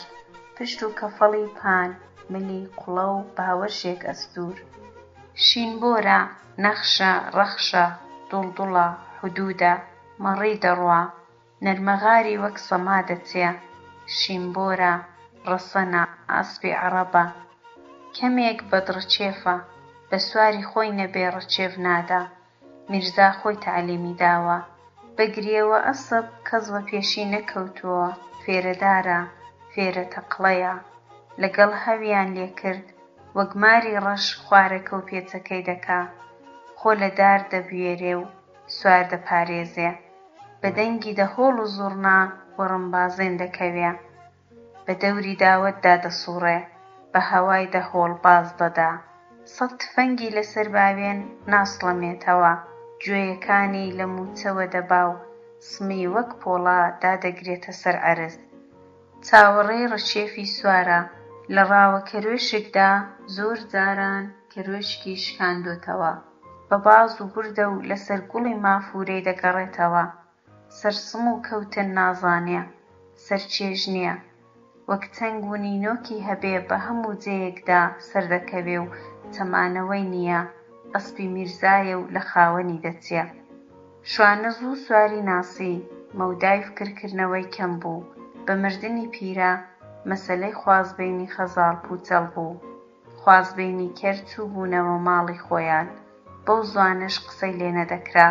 پشت و کەفەڵی پان ملی قوڵە و باوەشێک ئەستور شینبۆرە نەخشە ڕەخشە دوڵدوڵە حودودە مەڕی دەڕوا نەرمەغاری وەک سەما دەچێ شینبۆرە ڕەسەنە ئەسپی عەرەبە کەمێک بەدڕەچێفە بە سواری خۆی نەبێ ڕەچێف نادا میرزا خۆی تەعلیمی داوە بەگرێوە ئەسپ کەس بە پێشی نەکەوتووە فێرەدارە فێرە تەقڵەیە لەگەڵ هەویان لێکرد وەک ماری ڕەش خوارەکە و پێچەکەی دەکا خۆ لە دار دەبوێرێ و سوار دەپارێزێ بە دەنگی دەهۆڵ و زوڕنا وەڕمبازێن دەکەوێ بە دەوری داوەتدا دەسووڕێ بە هەوای دەهۆڵ باز دەدا سەد تفەنگی لەسەر باوێن ناسڵەمێتەوە گوێیەکانی لە مووچەوە دەبا و سمی وەک پۆڵا دادەگرێتە سەر عەرز چاوەڕێی ڕەچێفی سوارە لە ڕاوە کەروێشکدا زۆر جاران کەروێشکی شکاندوتەوە بە باز و بوردە و لەسەر گوڵی مافورەی دەگەڕێتەوە سەرسم و کەوتن نازانێ سەرچێژ نییە وەک چەنگ و نینۆکی هەبێ بە هەموو جێیەکدا سەردەکەوێ و چەمانەوەی نییە ئەسپی میرزایە و لە خاوەنی دەچێ شوانە زوو سواری ناسی مەودای فکرکردنەوەی کەم بوو بە مردنی پیرە مەسەلەی خوازبەینی خەزاڵ پوچەڵ بوو خوازبەینی کەر چوو بوونەوە ماڵی خۆیان بەو زوانش قسەی لێ نەدەکرا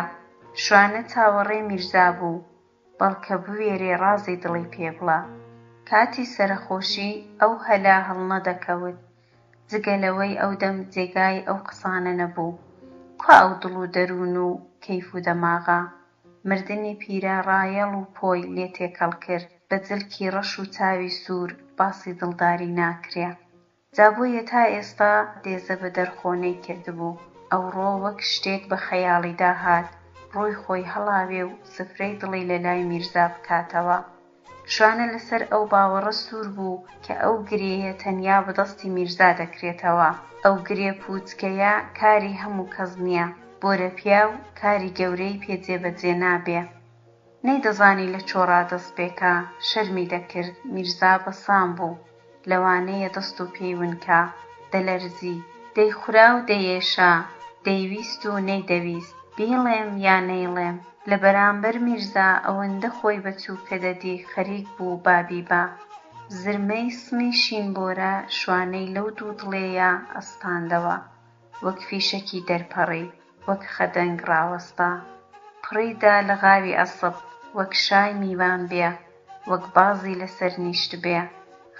شوانە چاوەڕێی میرزا بوو بەڵکە بوێرێ ڕازی دڵی پێ بڵا کاتی سەرخۆشی ئەو هەلا هەڵنەدەکەوت جگەلەوەی ئەو دەم جێگای ئەو قسانە نەبوو کوا ئەو دڵ و دەروون و کەیف و دەماغە مردنی پیرە ڕایەڵ و پۆی لێ تێکەڵ کرد بە جلکی ڕەش و چاوی سوور باسی دڵداری ناکرێ جابۆیە تا ئێستا دێزە بە دەرخۆنەی کردبوو ئەوڕۆ وەک شتێک بە خەیاڵی داهات ڕۆی خۆی هەڵاوێ و سفرەی دڵی لە لای میرزا بکاتەوە شوانە لەسەر ئەو باوەڕە سوور بوو کە ئەو گرێیە تەنیا بەدەستی میرزا دەکرێتەوە ئەو گرێ پوچکەیە کاری هەموو کەس نییە بۆرە پیاو کاری گەورەی پێجێبەجێ نابێ نەیدەزانی لە چۆڕا دەست پێکا شەرمی دەکرد میرزا بەسام بوو لەوانەیە دەست و پێی ونکا دەلەرزی دەیخورا و دەیێشا دەیویست و نەیدەویست بیڵێم یا نەیڵێم لە بەرامبەر میرزا ئەوەندە خۆی بەچوو کە دەدی خەریک بوو بابی با زرمەی سمی شینبۆرە شوانەی لەو دوو دڵێیە ئەسپاندەوە وەک فیشەکی دەرپەڕی وەک خەدەنگ ڕاوەستا پڕیدا لە غاوی ئەسپ وەک شای میوان بێ وەک بازی لەسەر نیشت بێ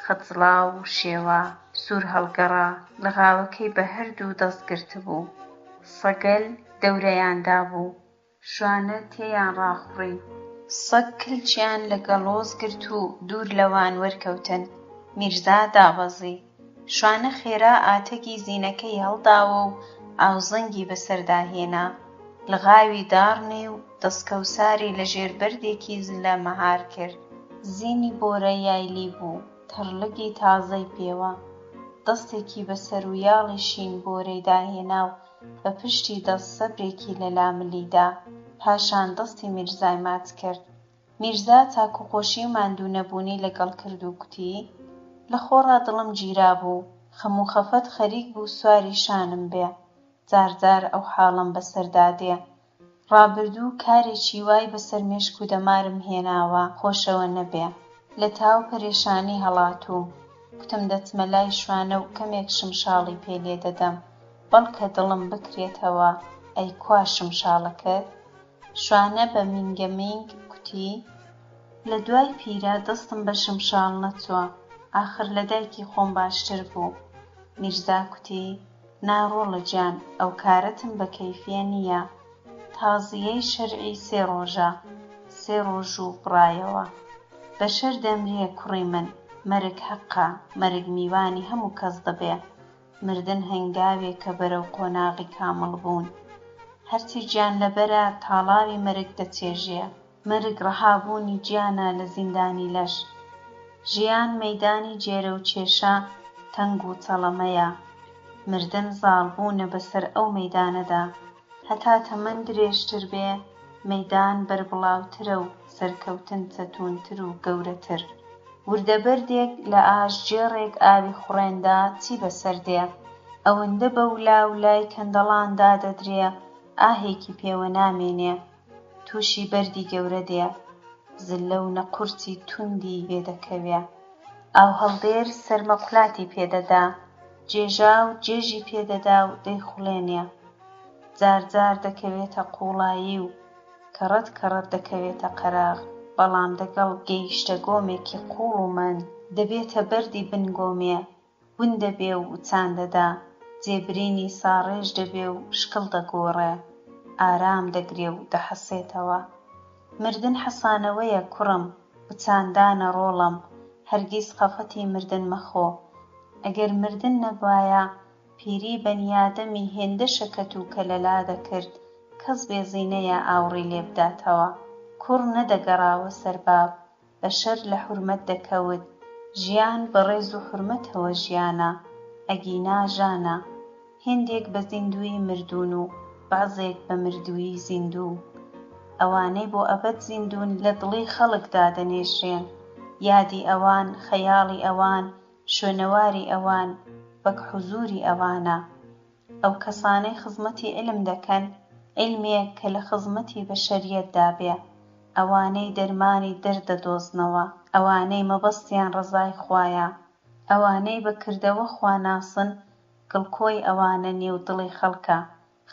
خەجڵاو و شێوە سوور هەڵگەڕا لە غاوەکەی بە هەردوو دەستگرت بوو سەگەل دەورەیاندا بوو شوانە تێیان ڕاخوڕی سەگ کلچیان لە گەڵۆز گرت و دوور لەوان وەرکەوتن میرزا دابەزی شوانە خێرا ئاتەکی زینەکەی هەڵداوە و ئاوزەنگی بەسەرداهێنا لە غاوی داڕنێ و دەستکەوساری لە ژێر بەردێکی زلە مەهار کرد زینی بۆرە یایلی بوو تەڕلەگی تازەی پێوە دەستێکی بەسەر و یاڵی شینبۆرەی داهێنا و بە پشتی دەست سەبرێکی لە لاملیدا پاشان دەستی میرزای ماچ کرد میرزا چاکوخۆشی و ماندوو نەبوونی لەگەڵ کرد و کوتی لە خۆڕا دڵم گیرا بوو خەم و خەفەت خەریک بوو سواری شانم بێ جارجار ئەو حاڵم بەسەردادێ ڕابردوو کارێکی وای بەسەر مێشک و دەمارم هێناوە خۆشەوە نەبێ لە تاو پەرێشانی هەڵاتووم، کوتم دەچمە لای شوانە و کەمێک شمشاڵی پێ لێ دەدەم، بەڵکە دڵم بکرێتەوە ئەی کوا شمشاڵەکەت. شوانە بە مینگەمینگ کوتی: لە دوای پیرە دەستم بە شمشاڵ نەچووە، ئاخر لە دایکی خۆم باشتر بوو. میرزا کوتی: ناڕۆڵە گیان، ئەو کارەتم بە کەیفێ نییە. تازیەی شەرعی 3 ڕۆژە، 3 ڕۆژ و بڕایەوە. بەشەر دەمرێ کوڕی من، مەرگ حەقا، مەرگ میوانی هەموو کەس دەبێ. مردن هەنگاوێک کە بەرەو قۆناغی کامڵ بوون. هەرچی گیان لەبەرە تاڵاوی مەرگ دەچێژێ. مەرگ ڕەهابوونی گیانە لە زیندانی لەش. ژیان مەیدانی جێرە و کێشە، تەنگ و چەڵەمەیە. مردن زاڵبوونە بەسەر ئەو مەیدانەدا. هەتا تەمەن درێژتر بێ، مەیدان بەربڵاوترە و سەرکەوتن چەتوونتر و گەورەتر. وردەبەردێک لە ئاژگێڕێک ئاوی خوڕێندا چی بەسەر دێ؟ ئەوەندە بەولاو لای کەندەڵاندا دەدرێ، ئاهێکی پێوە نامێنێ. تووشی بەردی گەورە دێ، زلە و نەقورسی توندی بێدەکەوێ. ئاو هەڵدێر سەرمەقولاتی پێدەدا، جێژا و جێژی پێدەدا و دەیخوڵێنێ. جار جار دەکەوێتە قوڵایی و کەڕەت کەڕەت دەکەوێتە قەراغ، بەڵام دەگەڵ گەیشتە گۆمێکی قوڵ و مەند دەبێتە بەردی بنگۆمێ. ون دەبێ و وچان دەدا، جێبرینی ساڕێژ دەبێ و شکڵ دەگۆڕێ. ئارام دەگرێ و دەحەسێتەوە. مردن حەسانەوەیە کوڕم، وچاندانە ڕۆڵم، هەرگیز خەفەتی مردن مەخۆ. ئەگەر مردن نەبوایە، پیری بەنیادەمی هێندە شەکەت و کەلەلا دەکرد، کەس بێزینەیە ئاوڕی لێ بداتەوە. کوڕ نەدەگەڕاوە سەرباب، بەشەر لە حورمەت دەکەوت. ژیان بە ڕێز و حورمەتەوە ژیانە، ئەگینا ژانە. هێندێک بە زیندووی مردوون و بەعزێک بە مردووی زیندوو. ئەوانەی بۆ ئەبەد زیندوون لە دڵی خەڵکدا دەنێژرێن. یادی ئەوان، خەیاڵی ئەوان، شوێنەواری ئەوان، وەک حوزوری ئەوانە. ئەو کەسانەی خزمەتی علم دەکەن، علمێک کە لە خزمەتی بەشەریەتدا بێ. ئەوانەی دەرمانی دەرد دەدۆزنەوە، ئەوانەی مەبەستیان ڕزای خوایە، ئەوانەی بەکردەوە خواناسن، گڵکۆی ئەوانە نێو دڵی خەڵکە.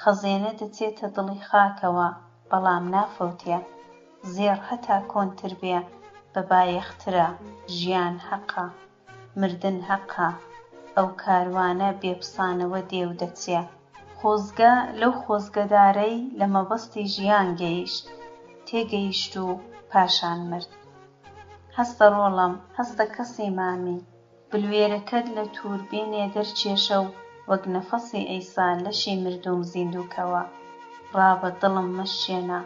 خەزێنە دەچێتە دڵی خاکەوە، بەڵام نافەوتێ. زێڕ هەتا کۆنتر بێ، بەبایەخترە. ژیان حەقە، مردن حەقە. ئەو کاروانە بێپسانەوە دێ و دەچێ. خۆزگە لەو خۆزگەدارەی لە مەبەستی ژیان گەیشت، تێگەیشت و پاشان مرد. هەستە ڕۆڵەم، هەستە کەسی مامی، بلوێرەکەت لە توربینێ دەرچێشە و وەک نەفەسی ئەیسا لەشی مردوم زیندووکەوە. ڕابە دڵم مەشێنە،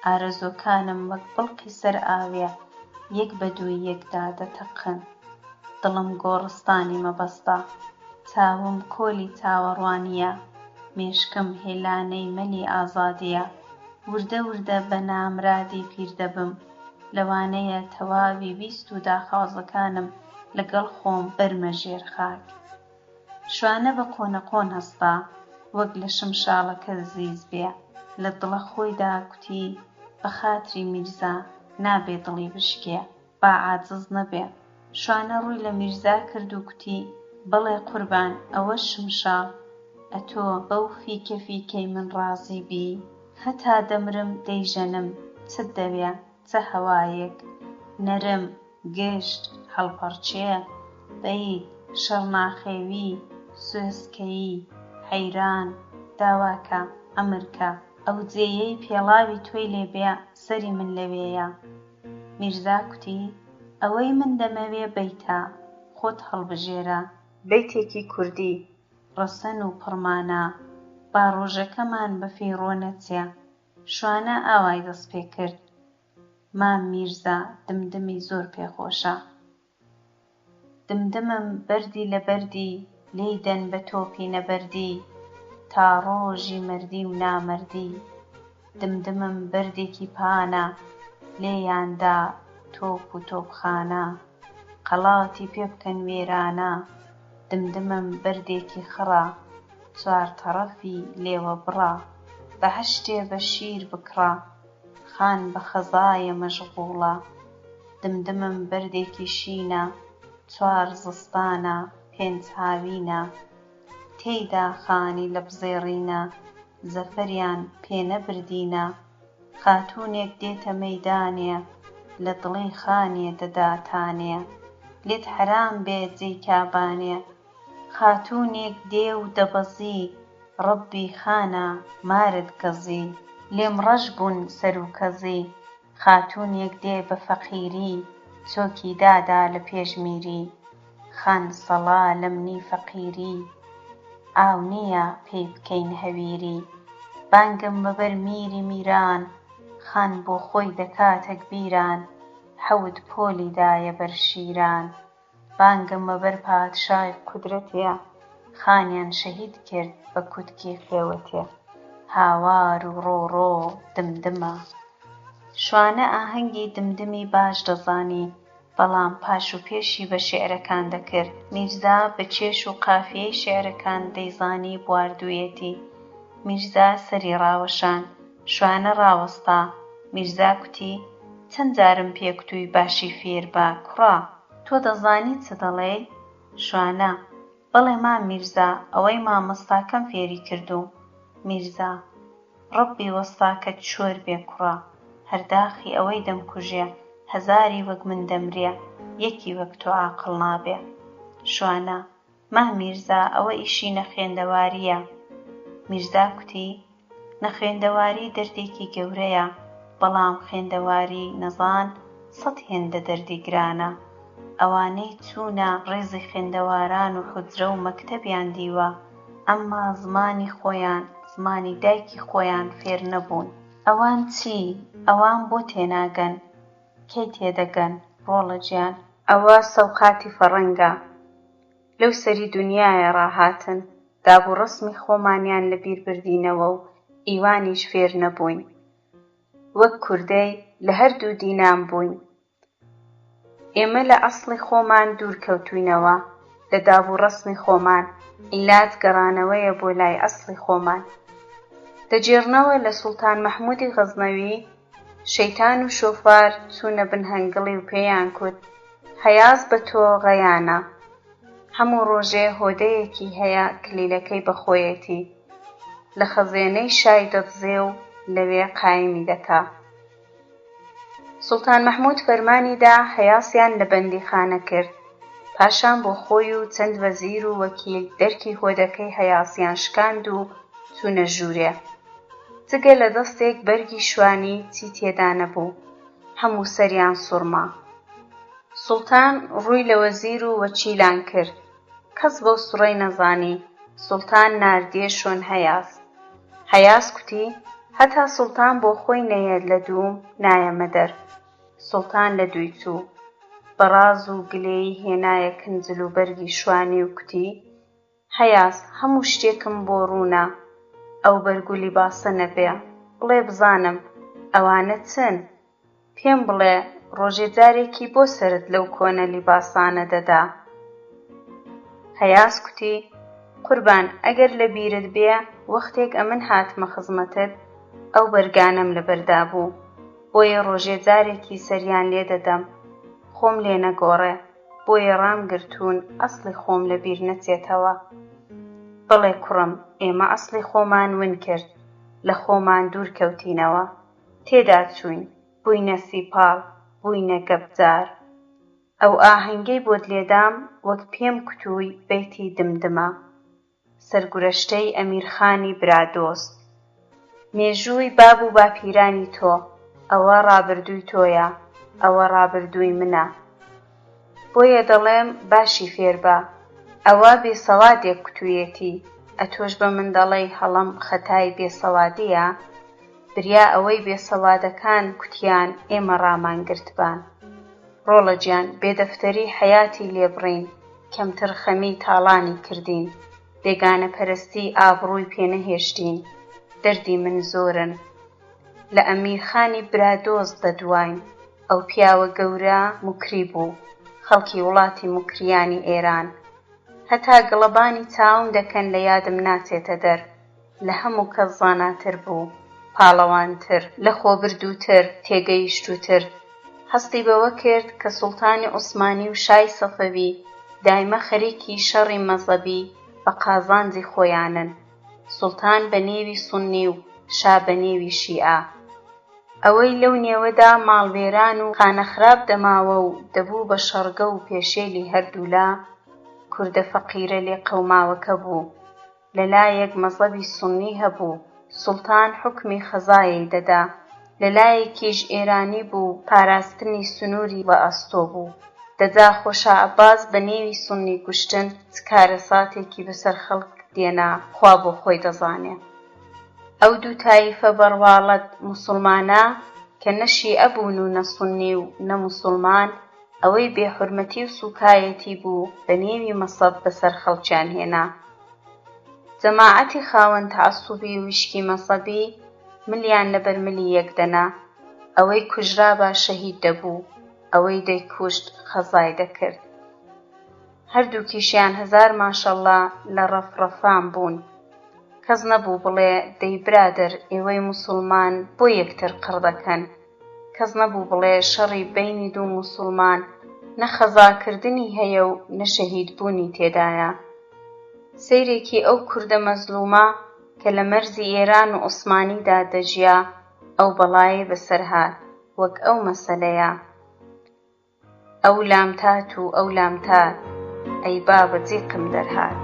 ئارەزوەکانم وەک بڵقی سەر ئاوێ، یەک بە دووی یەکدا دەتەقن. دڵم گۆڕستانی مەبەستە، چاوم کۆلی چاوەڕوانیە، مێشکم هێلانەی مەلی ئازادیە. وردە وردە بە نامرادی پیر دەبم، لەوانەیە تەواوی ویست و داخوازەکانم لەگەڵ خۆم بەرمە ژێر خاک. شوانە بە قۆنەقۆن هەستا، وەک لە شمشاڵەکە زیز بێ. لە دڵە خۆیدا کوتی: بە خاتری میرزا نابێ دڵی بشکێ، با عاجز نەبێ. شوانە ڕووی لە میرزا کرد و کوتی: بەڵێ قوربان، ئەوە شمشاڵ. ئەتۆ بەو فیکە فیکەی من ڕازی بی؟ هەتا دەمرم دەیژەنم، چت دەوێ؟ چە هەوایەک نەرم، گشت، هەڵپەڕچێ، بەید، شەڕناخێوی، سوێسکەیی، حەیران، داواکە، ئەمرکە. ئەو جێیەی پێڵاوی تۆی لێبێ، سەری من لەوێیە. میرزا کوتی: ئەوەی من دەمەوێ بەیتە، خۆت هەڵبژێرە. بەیتێکی کوردی، ڕەسەن و پڕمانە، با ڕۆژەکەمان بە فیڕۆ نەچێ. شوانە ئاوای دەست پێ کرد: مام میرزا، دمدمی زۆر پێخۆشە. دمدمم بەردی لە بەردی، لێیدەن بە تۆپی نەبەردی، تا ڕۆژی مەردی و نامەردی. دمدمم بەردێکی پانە، لێیاندا تۆپ و تۆپخانە، قەڵاتی پێ بکەن وێرانە. دمدمم بەردێکی خڕە، چوار تەڕەفی لێوە بڕە، بەهەشتێ بە شیر بکڕە، خان بە خەزایە مەشغوڵە. دمدمم بەردێکی شینە، چوار زستانە پێنج هاوینە، تێیدا خانی لە بزێڕینە، زەفەریان پێ نەبردینە، خاتوونێک دێتە مەیدانێ، لە دڵی خانێ دەداتانێ، لێت حەرام بێ جێی کابانێ، خاتوونێک دێ و دەبەزی، ڕەبی خانە مارت گەزی، لێم ڕەش بوون سەر و کەزی، خاتوونێک دێ بە فەقیری، چۆکی دادا لە پێشمیری، خان سەڵا لە منی فەقیری، ئاو نییە پێی بکەین هەویری، بانگم بەبەر میری میران، خان بۆ خۆی دەکاتە گبیران، حەوت پۆلی دایە بەر شیران، بانگم بەبەر پادشای قودرەتێ، خانیان شەهید کرد بە کوتکی خێوەتێ، هاوار و ڕۆڕۆ دمدمە. شوانە ئاهەنگی دمدمی باش دەزانی، بەڵام پاش و پێشی بە شێعرەکان دەکرد. میرزا بە چێش و قافیەی شێعرەکان دەیزانی بواردوویەتی. میرزا سەری ڕاوەشان، شوانە ڕاوەستا. میرزا کوتی چەند جارم پێکوتووی باشی فێر بە کوڕا، تۆ دەزانی چ دەڵێ؟ شوانە بەڵێ مام میرزا، ئەوەی مامۆستاکەم فێری کردووم. میرزا ڕەبی وەستاکەت شۆر بێ کوڕا، هەرداخی ئەوەی دەمکوژێ، هەزاری وەک من دەمرێ، یەکی وەک تۆ عاقڵ نابێ. شوانە مام میرزا ئەوە ئیشی نەخوێندەوارییە. میرزا کوتی نەخوێندەواری دەردێکی گەورەیە، بەڵام خوێندەواری نەزان 100 هێندە دەردی گرانە. ئەوانەی چوونە ڕێزی خوێندەواران و حوجرە و مەکتەبیان دیوە، ئەمما زمانی خۆیان، زمانی دایکی خۆیان فێر نەبوون. ئەوان چی؟ ئەوان بۆ تێناگەن؟ کەی تێدەگەن؟ ڕۆڵە گیان، ئەوە سەوقاتی فەڕەنگە، لەو سەری دونیایە ڕاهاتن، دابوو ڕەسمی خۆمانیان لەبیر بردینەوە و ئیوانیش فێر نەبووین. وەک کوردەی لە هەردوو دینان بووین. ئێمە لە ئەسڵی خۆمان دوورکەوتووینەوە، لە دابوو ڕەسمی خۆمان، ئیلاج گەڕانەوەیە بۆ لای ئەسڵی خۆمان. دەجێڕنەوە لە سوڵتان مەحموودی غەزنەوی، شەیتان و شۆفار چوونە بن هەنگڵی و پێیان کوت هەیاز بە تۆ غەیانە، هەموو ڕۆژێ هۆدەیەکی هەیە کلیلەکەی بەخۆیەتی، لە خەزێنەی شای دەدزێ و لەوێ قایمی دەکا. سوڵتان مەحموود فەرمانیدا هەیاسیان لە بەندیخانە کرد، پاشان بۆ خۆی و چەند وەزیر و وەکیل دەرکی هۆدەکەی هەیاسیان شکاند و چوونە ژوورێ. جگە لە دەستێک بەرگی شوانی چی تێدا نەبوو، هەموو سەریان سوڕما. سوڵتان ڕووی لە وەزیر و وەکیلان کرد، کەس بەو سوڕەی نەزانی. سوڵتان ناردیە شۆن هەیاس. هەیاس کوتی هەتا سوڵتان بۆ خۆی نەیە لە دووم نایەمە دەر. سوڵتان لە دووی چوو، بەڕاز و گلەیی هێنایە کنجل و بەرگی شوانی و کوتی هەیاس هەموو شتێکم بۆ ڕوونە، ئەو بەرگ و لیباسە نەبێ، بڵێ بزانم ئەوانە چن؟ پێم بڵێ ڕۆژێ جارێکی بۆ سەرت لەو کۆنە لیباسانە دەدا. هەیاس کوتی قوربان ئەگەر لە بیرت بێ وەختێک ئەمن هاتمە خزمەتت، ئەو بەرگانەم لەبەردا بوو، بۆیە ڕۆژێ جارێکی سەریان لێ دەدەم، خۆم لێ نەگۆڕێ، بۆیە ڕام گرتوون ئەسڵی خۆم لە بیر نەچێتەوە. بەڵێ کوڕم، ئێمە ئەسڵی خۆمان ون کرد، لە خۆمان دوور کەوتینەوە، تێدا چوین، بووینە سیپاڵ، بووینە گەبجار. ئەو ئاهەنگەی بۆت لێدام وەک پێم کوتووی بەیتی دمدمە، سەرگورەشتەی ئەمیرخانی برادۆست. مێژووی باب و باپیرانی تۆ، ئەوە ڕابردووی تۆیە، ئەوە ڕابردووی منە. بۆیە دەڵێم باشی فێر بە، ئەوە بێسەوادێک کوتوویەتی، ئەتۆش بە من دەڵێی هەڵەم خەتای بێسەوادیە؟ بریا ئەوەی بێسەوادەکان کوتیان ئێمە ڕامان گرتبان. ڕۆڵە گیان بێدەفتەری حەیاتی لێبڕین، کەمتر خەمی تاڵانی کردین، بێگانە پەرستی ئابڕووی پێنەهێشتین، دەردی من زۆرن. لە ئەمیرخانی برادۆست دەدواین، ئەو پیاوە گەورە موکری بوو، خەڵکی وڵاتی موکریانی ئێران. هەتا گڵەبانی چاوم دەکەن لە یادم ناچێتە دەر، لە هەموو کەس زاناتر بوو، پاڵەوانتر، لە خۆبردووتر، تێگەیشتووتر، هەستی بەوە کرد کە سوڵتانی عوسمانی و شای سەفەوی دایمە خەریکی شەڕی مەزهەبی بە قازانجی خۆیانن، سوڵتان بە نێوی سوننی و شا بە نێوی شیعە. ئەوەی لەو نێوەدا ماڵوێران و خانەخراب دەماوە و دەبوو بە شەڕگە و پێشێلی هەردوولا، کوردە فەقیرە لێ قەوماوەکە بوو، لەلایەک مەزهەبی سوننی هەبوو، سوڵتان حوکمی خەزایەی دەدا، لەلایەکیش ئێرانی بوو، پاراستنی سنووری بە ئەستۆ بوو. دەجا خۆشا عەباس بە نێوی سوننی کوشتن چ کارەساتێکی بەسەر خەڵک دێنا خوا بۆ خۆی دەزانێ. ئەو دوو تایفە بەڕواڵەت موسڵمانە کە نە شیعە بوون و نە سوننی و نە موسڵمان، ئەوەی بێحورمەتی و سوکایەتی بوو بە نێوی مەسەب بەسەر خەڵکیان هێنا. جەماعەتی خاوەن تەعەسسوبی و وشکی مەسەبی ملیان لەبەر ملی یەک دەنا، ئەوەی کوژرابە شەهید دەبوو، ئەوەی دەیکوشت خەزای دەکرد. هەردووکیشیان هەزار ماشەڵڵا لە ڕەفڕەفان بوون، کەس نەبوو بڵێ دەی برادەر ئێوەی موسڵمان بۆ یەکتر قڕ دەکەن، کەس نەبوو بڵێ شەڕی بەینی دوو موسڵمان نە خەزاکردنی هەیە و نە شەهیدبوونی تێدایە. سەیرێکی ئەو کوردە مەزلومە کە لە مەرزی ئێران و عوسمانیدا دەژیا، ئەو بەڵایەی بەسەرهات وەک ئەو مەسەلەیە: ئەو لامتات و ئەو لامتات، ئەی بابە جێقم دەرهات.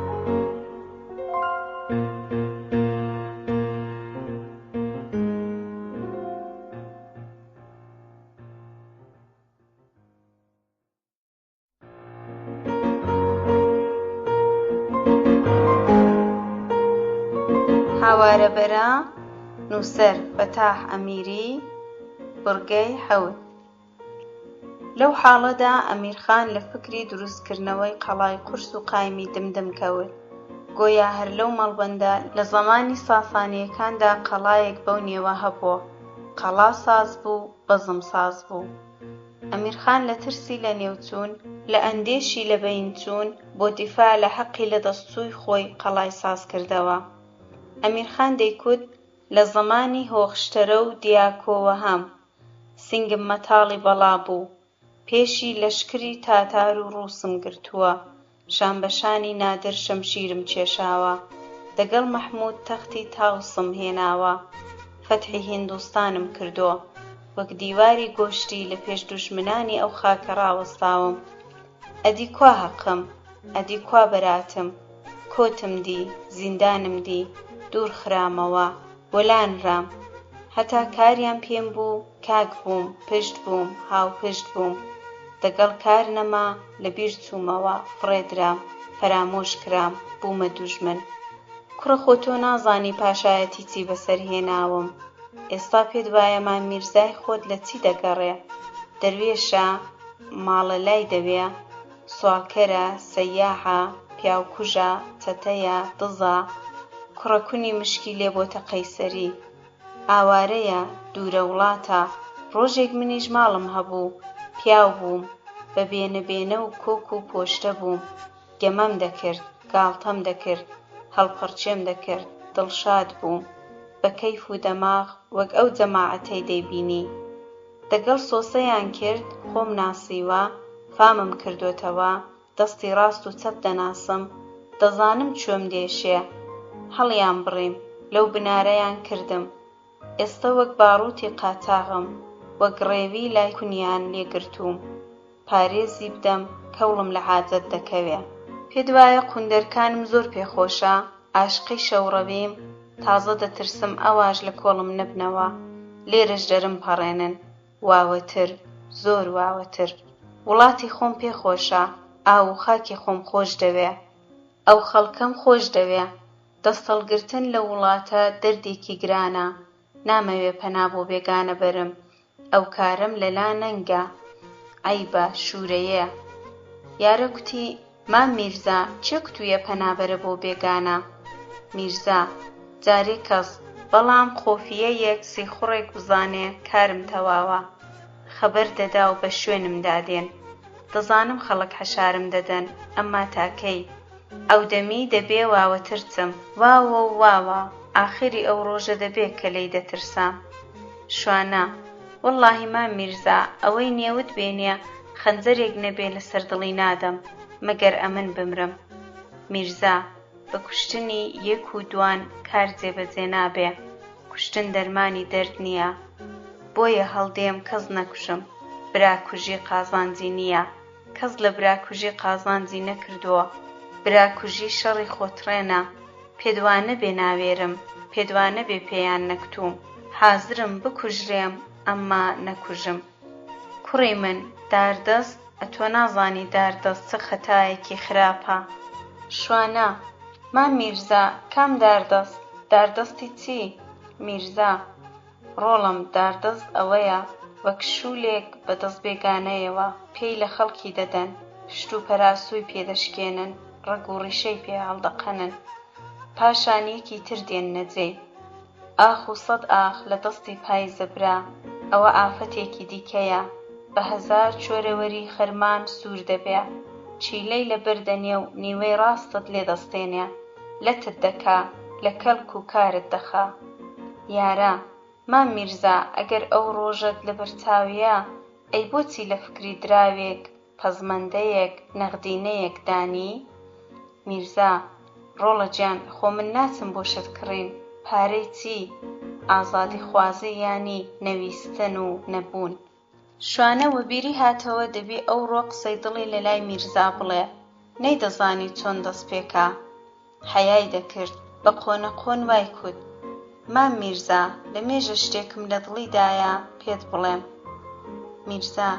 هاوارەبەرە نووسەر فەتاح ئەمیری بورگەی حەوت. لەو حاڵەدا ئەمیرخان لە فکری دروستکردنەوەی قەڵای قورس و قایمی دمدم کەوت، گۆیا هەر لەو مەڵبەندە لە زەمانی ساسانیەکاندا قەڵایەک بەو نێوە هەبووە، قەڵا ساز بوو، بەزم ساز بوو. ئەمیرخان لە ترسی لە نێوچوون، لە ئەندێشی لە بەینچوون بۆ دیفاع لە حەقی لە دەستچووی خۆی قەڵای ساز کردەوە. ئەمیرخان دەیکوت لە زەمانی هۆخشتەرە و دیاکۆوەهەم سنگم مەتاڵی بەڵا بوو، پێشی لەشکری تاتار و ڕووسم گرتووە، شان بەشانی نادر شەمشیرم کێشاوە، دەگەڵ مەحموود تەختی تاوسم هێناوە، فەتحی هیندوستانم کردووە، وەک دیواری گۆشتی لە پێش دوژمنانی ئەو خاکە ڕاوەستاوم. ئەدی کوا حەقم، ئەدی کوا بەراتم، کۆتم دی، زیندانم دی، دوور خرامەوە، وەلانرام، هەتا کاریان پێم بوو، کاک بووم، پشت بووم، هاو پشت بووم، دەگەڵ کار نەما لەبیر چوومەوە، فڕێدرام، فەرامۆش کرام، بوومە دوژمن. کوڕە خۆ تۆ نازانی پاشایەتی چی بەسەر هێناوم، ئێستا پێت وایە مام میرزای خۆت لە چی دەگەڕێ؟ دەروێشە، ماڵە لای دەوێ، سوالکەرە، سەیاحە، پیاوکوژە، چەتەیە، دزە، کوڕەکونی مشکی لێبۆتە قەیسەری، ئاوارەیە، دوورە وڵاتە. ڕۆژێک منیش ماڵم هەبوو، پیاو بووم، بە بێنە و کۆک و پۆشتە بووم، گەمەم دەکرد، گاڵتەم دەکرد، هەڵپەرچێم دەکرد، دڵشاد بووم، بە کەیف و دەماغ وەک ئەو جەماعەتەی دەیبینی. دەگەڵ سۆسەیان کرد، خۆم ناسیوە، فامم کردوتەوە، دەستی ڕاست و چەپ دەناسم، دەزانم کوێم دێشێ، هەڵیان بڕیم، لەو بنارەیان کردم. ئێستا وەک باڕووتی قاچاغم، وەک ڕێوی لای کونیان لێگرتووم، پارێزی بدەم کەوڵم لە حاجەت دەکەوێ. پێت وایە قوندەرکانم زۆر پێخۆشە، عاشقی شەوڕەویم، تازە دەترسم ئەواش لە کۆڵم نەبنەوە، لێرەش دەرم پەڕێنن، واوەتر، زۆر واوەتر. وڵاتی خۆم پێخۆشە، ئاو و خاکی خۆم خۆش دەوێ، ئەو خەڵکەم خۆش دەوێ. دەستەڵگرتن لە وڵاتە دەردێکی گرانە، نامەوێ پەنا بۆ بێگانە بەرم، ئەو کارم لەلا نەنگە، عەیبە، شوورەیە. یارە کوتی مام میرزا چێ کوتوویە پەنابەرە بۆ بێگانە؟ میرزا جارێ کەس، بەڵام خۆفیەیەک سیخوڕێک بزانێ کارم تەواوە، خەبەر دەدا و بە شوێنم دادێن. دەزانم خەڵک حەشارم دەدەن، ئەمما تاکەی ئەو دەمی دەبێ واوەترچم، واوە و واوە، ئاخری ئەو ڕۆژە دەبێ کە لەی دەترسام. شوانە وەڵڵاهی مام میرزا ئەوەی نێوت بێنێ خەنجەرێک نەبێ لەسەر دڵی نادەم مەگەر ئەمن بمرم. میرزا بە کوشتنی یەک و دوان کار جێبەجێ نابێ، کوشتن دەرمانی دەرد نییە، بۆیە هەڵدێم کەس نەکوژم. براکوژی قازانجی نییە، کەس لە براکوژی قازانجی نەکردووە. براکوژی شەڕی خۆتڕێنە، پێدوانە بێ ناوێرم، پێدوانە بێ پێیان نەکتوم. حازرم بکوژرێم ئەمما نەکوژم. کوڕی من داردەست، ئەتۆ نازانی داردەست چه خەتایەکی خراپە. شوانە: مام میرزا کام داردەست؟ داردەستی چی؟ میرزا: ڕۆڵم داردەست ئەوەیە وەک شولێک بەدەست بێگانەیەوە پێی لە خەڵکی دەدەن، پشت و پەراسووی پێدەشکێنن، ڕەگ و ڕیشەی پێ هەڵدەقەنن، پاشان یەکی تر دێننە جێی. ئاخ و سەد ئاخ لە دەستی پای زەبرا، ئەوە ئافەتێکی دیکەیە، بە هەزار چۆرەوەری خەرمان سوور دەبێ، چیلەی لە بەردەنێ و نیوەی ڕاستت لێدەستێنێ، لەتت دەکا لە کەلک و کارت دەخا. یارە مام میرزا ئەگەر ئەو ڕۆژەت لە بەرچاویە، ئەی بۆچی لە فکری دراوێک پەزمەندەیەک نەغدینەیەک دانی؟ میرزا: ڕۆڵە گیان خۆ من ناچم بۆ شەتکڕین، پارەی چی؟ ئازادی خوازی یانی نەویستن و نەبوون. شوانە وەبیری هاتەوە دەبێ ئەو ڕۆ قسەی دڵی لە لای میرزا بڵێ، نەیدەزانی چۆن دەست پێکا. حەیای دەکرد، بە قۆنەقۆن وای کود: مام میرزا لەمێژە شتێکم لە دڵیدایە پێت بڵێم. میرزا: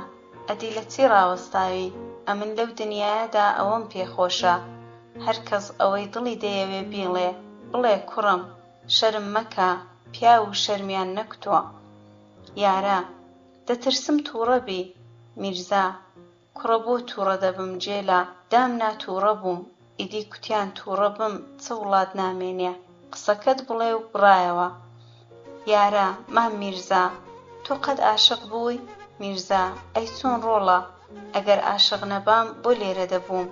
ئەدی لە چی ڕاوەستاوی؟ ئەمن لەو دنیایەدا ئەوەم پێخۆشە، هەر کەس ئەوەی دڵی دەیەوێ بیڵێ، بڵێ کوڕم شەرم مەکە، پیا و شەرمیان نەکتووە. یارە دەترسم تووڕە بی. میرزا: کوڕە بۆ تووڕە دەبم جێلا، دامنا تووڕە بووم، ئیدی کوتیان تووڕە بم چە وڵات نامێنێ، قسەکەت بڵێ و بڕایەوە. یارە مام میرزا تۆ قەت عاشق بووی؟ میرزا: ئەی چۆن ڕۆڵە، ئەگەر عاشق نەبام بۆ لێرە دەبووم.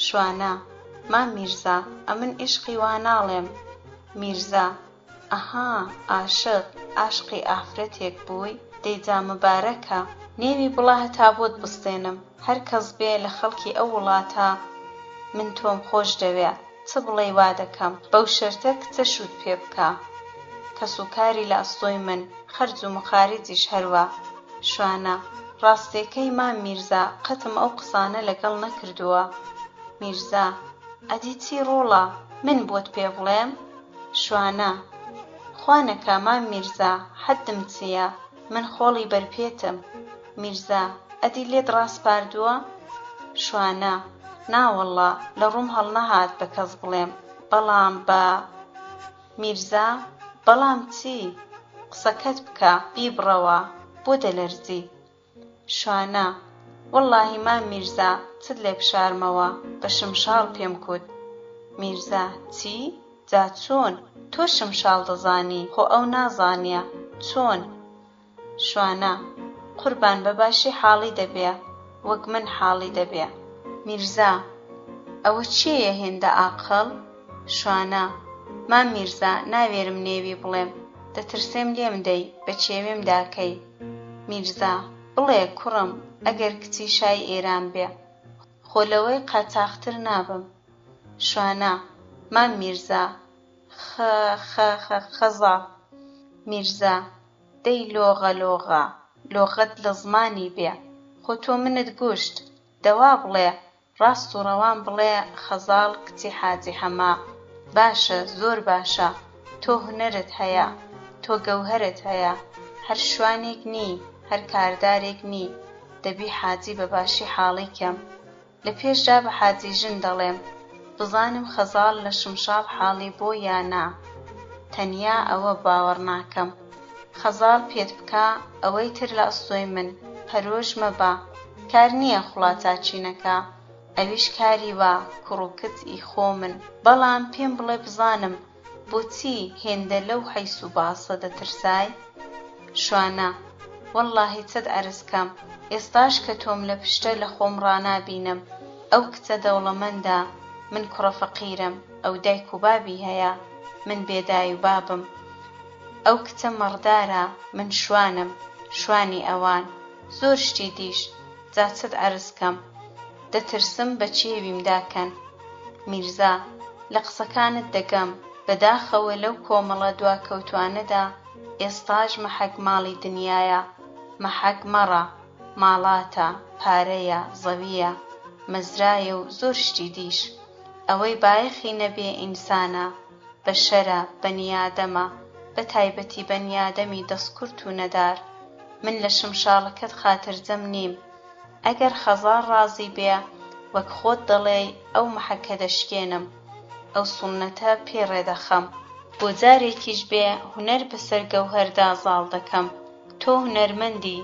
شوانە: مام میرزا ئەمن عیشقی وا ناڵێم. میرزا: ئەها عاشق، عاشقی ئافرەتێک بووی؟ دەیجا مبارەکە، نێوی بڵا هەتا بۆت بستێنم، هەر کەس بێ لە خەڵکی ئەو وڵاتە من تۆم خۆش دەوێ، چ بڵێ وا دەکەم، بەو شەرتە کچە شوت پێ بکە، کەسوکاری لە ئەستۆی من، خەرج و مخارجیش هەروە. شوانە: ڕاستیەکەی مام میرزا قەتم ئەو قسانە لەگەڵ نەکردووە. میرزا: ئەدی چی ڕۆڵە، من بۆت پێ بڵێم؟ شوانە: خوانەکە مام میرزا حەدم چییە، من خۆڵی بەرپێتم. میرزا: ئەدی لێت ڕاستپاردووە؟ شوانە: ناوەڵڵا لە ڕووم هەڵنەهات بە کەس بڵێم، بەڵام بە. میرزا: بەڵام چی؟ قسەکەت بکە بیبڕەوە، بۆ دەلەرزی. شوانە: وەڵڵاهی مام میرزا چت لێ بشارمەوە، بە شمشاڵ پێم کوت. میرزا: چی؟ جا چۆن؟ تۆ شمشاڵ دەزانی، خۆ ئەو نازانیە، چۆن؟ شوانە: قوربان بەباشی حاڵی دەبێ، وەک من حاڵی دەبێ. میرزا: ئەوە چییە هێندە ئاقڵ؟ شوانە: مام میرزا ناوێرم نێوی بڵێم، دەترسێم لێم دەی بە چێوێم داکەی. میرزا: بڵێ کوڕم ئەگەر کچی شای ئێران بێ، خۆ لەوەی قاچاقتر نابم. شوانە: مام میرزا خەزا. میرزا: دەی لۆغە لۆغە، لۆغەت لە زمانی بێ، خۆ تۆ منت گوشت، دەوا بڵێ، ڕاست و ڕەوان بڵێ خەزاڵ کچی حاجی حەما. باشە زۆر باشە، تۆ هونەرت هەیە، تۆ گەوهەرت هەیە، هەر شوانێک نی، هەر کاردارێک نی، دەبی حاجی بەباشی حاڵی کەم. لە پێشدا بە حاجی ژن دەڵێم، بزانم خەزاڵ لە شمشاڵ حاڵی بۆ یا نا، تەنیا ئەوە باوەڕ ناکەم. خەزاڵ پێت بکا ئەوەی تر لە ئەستۆی من، پەرۆژ مەبە، کار نییە خوڵا چاچینەکە، ئەویش کاری وە کوڕ و کچ ئی خۆ من، بەڵام پێم بڵێ بزانم بۆچی هێندە لەو حەیس و باسە دەترسای؟ شوانە: وەڵڵاهی چەت عەرزکەم، ئێستاش کە تۆم لە پشتە لە خۆم ڕانابینم، ئەو کچە دەوڵەمەندە، من کوڕە فەقیرم، ئەو دایک و بابی هەیە، من بێدای و بابم، ئەو کچە مەڕدارە، من شوانم، شوانی ئەوان زۆر شتی دیش جا چت عەرزکەم دەترسم بە چێویم داکەن میرزا لە قسەکانت دەگەم بەداخەوە لەو کۆمەڵە دواکەوتوانەدا ئێستاش مەحەک ماڵی دنیایە مەحەک مەڕە ماڵاتە پارەیە زەویە مەزرایە و زۆر شتی دیش ئەوەی بایەخی نەبێ ئینسانە بەشەرە بەنیادەمە بەتایبەتی بەنیادەمی دەستکورت و نەدار من لە شمشاڵەکەت خاترجەم نیم ئەگەر خەزار ڕازی بێ وەک خۆت دەڵێی ئەو مەحەکە دەشکێنم ئەو سوڵنەتە پێڕێدەخەم بۆ جارێکیش بێ هونەر بەسەر گەوهەردا زاڵ دەکەم تۆ هونەرمەندی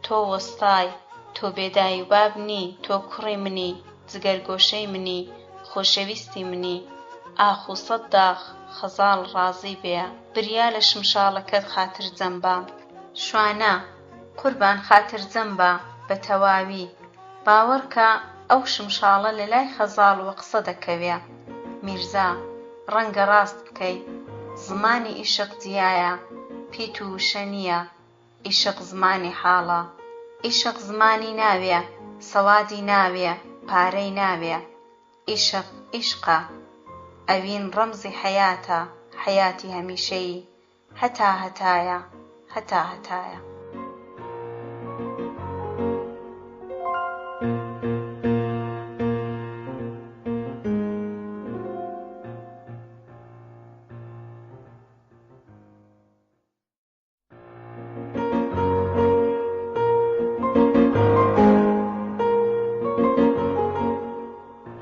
تۆ وەستای تۆ بێدای و باب نی تۆ کوڕی منی جگەرگۆشەی منی خۆشەویستی منی ئاخ و سەد داغ خەزاڵ ڕازی بێ بریا لە شمشاڵەکەت خاترجەم بە شوانە قوربان خاترجەم بە بە تەواوی باوەڕکە ئەو شمشاڵە لە لای خەزاڵ وە قسە دەکەوێ میرزا ڕەنگە ڕاست بکەی زمانی ئیشق جیایە پیت و وشە نییە ئیشق زمانی حاڵە ئیشق زمانی ناوێ سەوادی ناوێ پارەی ناوێ ئیشق ئیشقە ئەوین ڕەمزی حەیاتە حەیاتی هەمیشەیی هەتا هەتایە هەتا هەتایە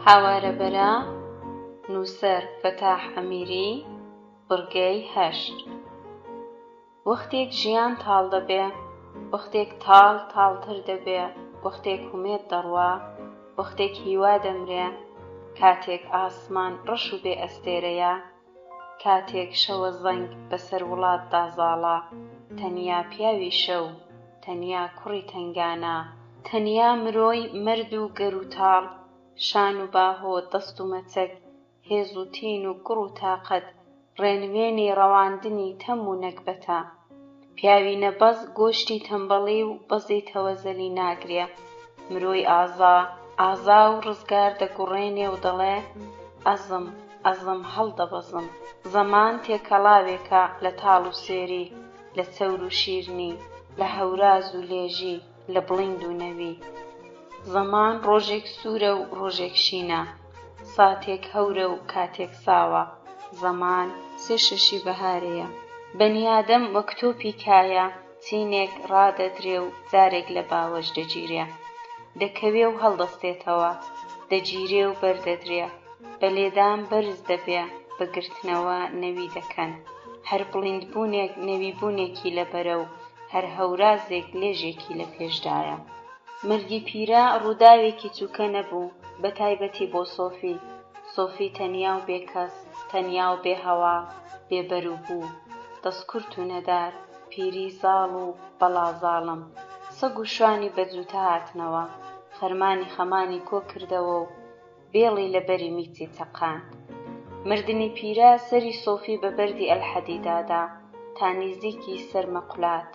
هاوارەبەرە نووسەر فەتاح ئەمیری بڕگەی 8 وەختێک ژیان تاڵ دەبێ وەختێک تاڵ تاڵتر دەبێ وەختێک هومێت دەڕوا وەختێک هیوا دەمرێ کاتێک ئاسمان ڕەش و بێ ئەستێرەیە کاتێک شەوە زەنگ بەسەر وڵات دازاڵا تەنیا پیاوی شەو تەنیا کوڕی تەنگانە تەنیا مرۆی مەرد و گەر و تاڵ شان و باهۆ دەست و مەچەک هێز و تین و گوڕ و تاقەت ڕێنوێنی ڕەواندنی تەم و نەکبەتە پیاوی نەبەز گۆشتی تەمبەڵی و بەزی تەوەزەلی ناگرێ مرۆی ئازا و ڕزگار دەگوڕێنێ و دەڵێ ئەزم هەڵدەبەزم زەمان تێکەڵاوێکە لە تاڵ و سێری لە چەور و شیرنی لە هەوراز و لێژی لە بڵیند و نەوی زەمان ڕۆژێک سوورە و ڕۆژێک شینە ساتێک هەورە و کاتێک ساوە زەمان سێ شەشی بەهارەیە بەنیادەم وەک تۆپی کایە چینێک ڕادەدرێ و جارێک لە باوەش دەگیرێ دەکەوێ و هەڵدەستێتەوە دەگیرێ و بەردەدرێ بە لێدان بەرز دەبێ بەگرتنەوە نەوی دەکەن هەر بڵیندبوونێک نەویبوونێکی لەبەرە و هەر هەورازێک لێژێکی لە پێشدایە مەرگی پیرە ڕووداوێکی چووکە نەبوو بە تایبەتی بۆ سۆفی تەنیا و بێکەس تەنیا و بێهەوا بێبەر بوو دەستکورت و نەدار پیری زاڵ و بەڵازاڵم سەگ و شوانی بەجووتە هاتنەوە خەرمانی خەمانی کۆ کردەوە و بێڵی لەبەری میچی چەقاند مردنی پیرە سەری سۆفی بە بەردی ئەلحەدیدادا تا نزیکی سەر مەقولات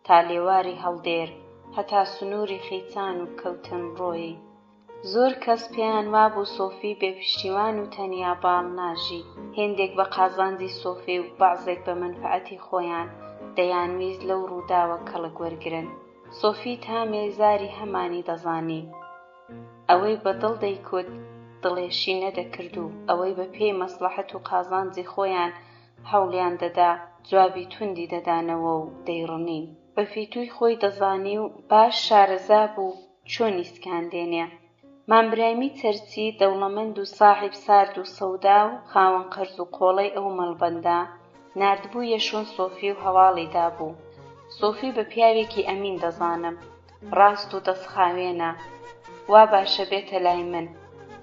تا لێواری هەڵدێر هەتا سنووری خەیچان و کەوتن ڕۆیی زۆر کەس پێیان وابوو سۆفی بێپشتیوان و تەنیا باڵ ناژی هێندێک بە قازانجی سۆفی و بەعزێک بە مەنفەعەتی خۆیان دەیانویست لەو ڕووداوە کەڵک وەرگرن سۆفی تامێ زاری هەمانی دەزانی ئەوەی بەدڵ دەیکوت دڵێشی نەدەکرد و ئەوەی بە پێی مەسلەحەت و قازانجی خۆیان هەوڵیان دەدا جوابی توندی دەدانەوە و دەیڕنین بە فیتووی خۆی دەزانی و باش شارەزا بوو چۆنی سکاندێنێ مامبرایمی چەرچی دەوڵەمەند و ساحیب سارد و سەودا و خاوەن قەرز و قۆڵەی ئەو مەڵبەندە ناردبوویە شۆن سۆفی و هەواڵی دابوو سۆفی بە پیاوێکی ئەمین دەزانم ڕاست و دەستخاوێنە وا باشە بێتە لای من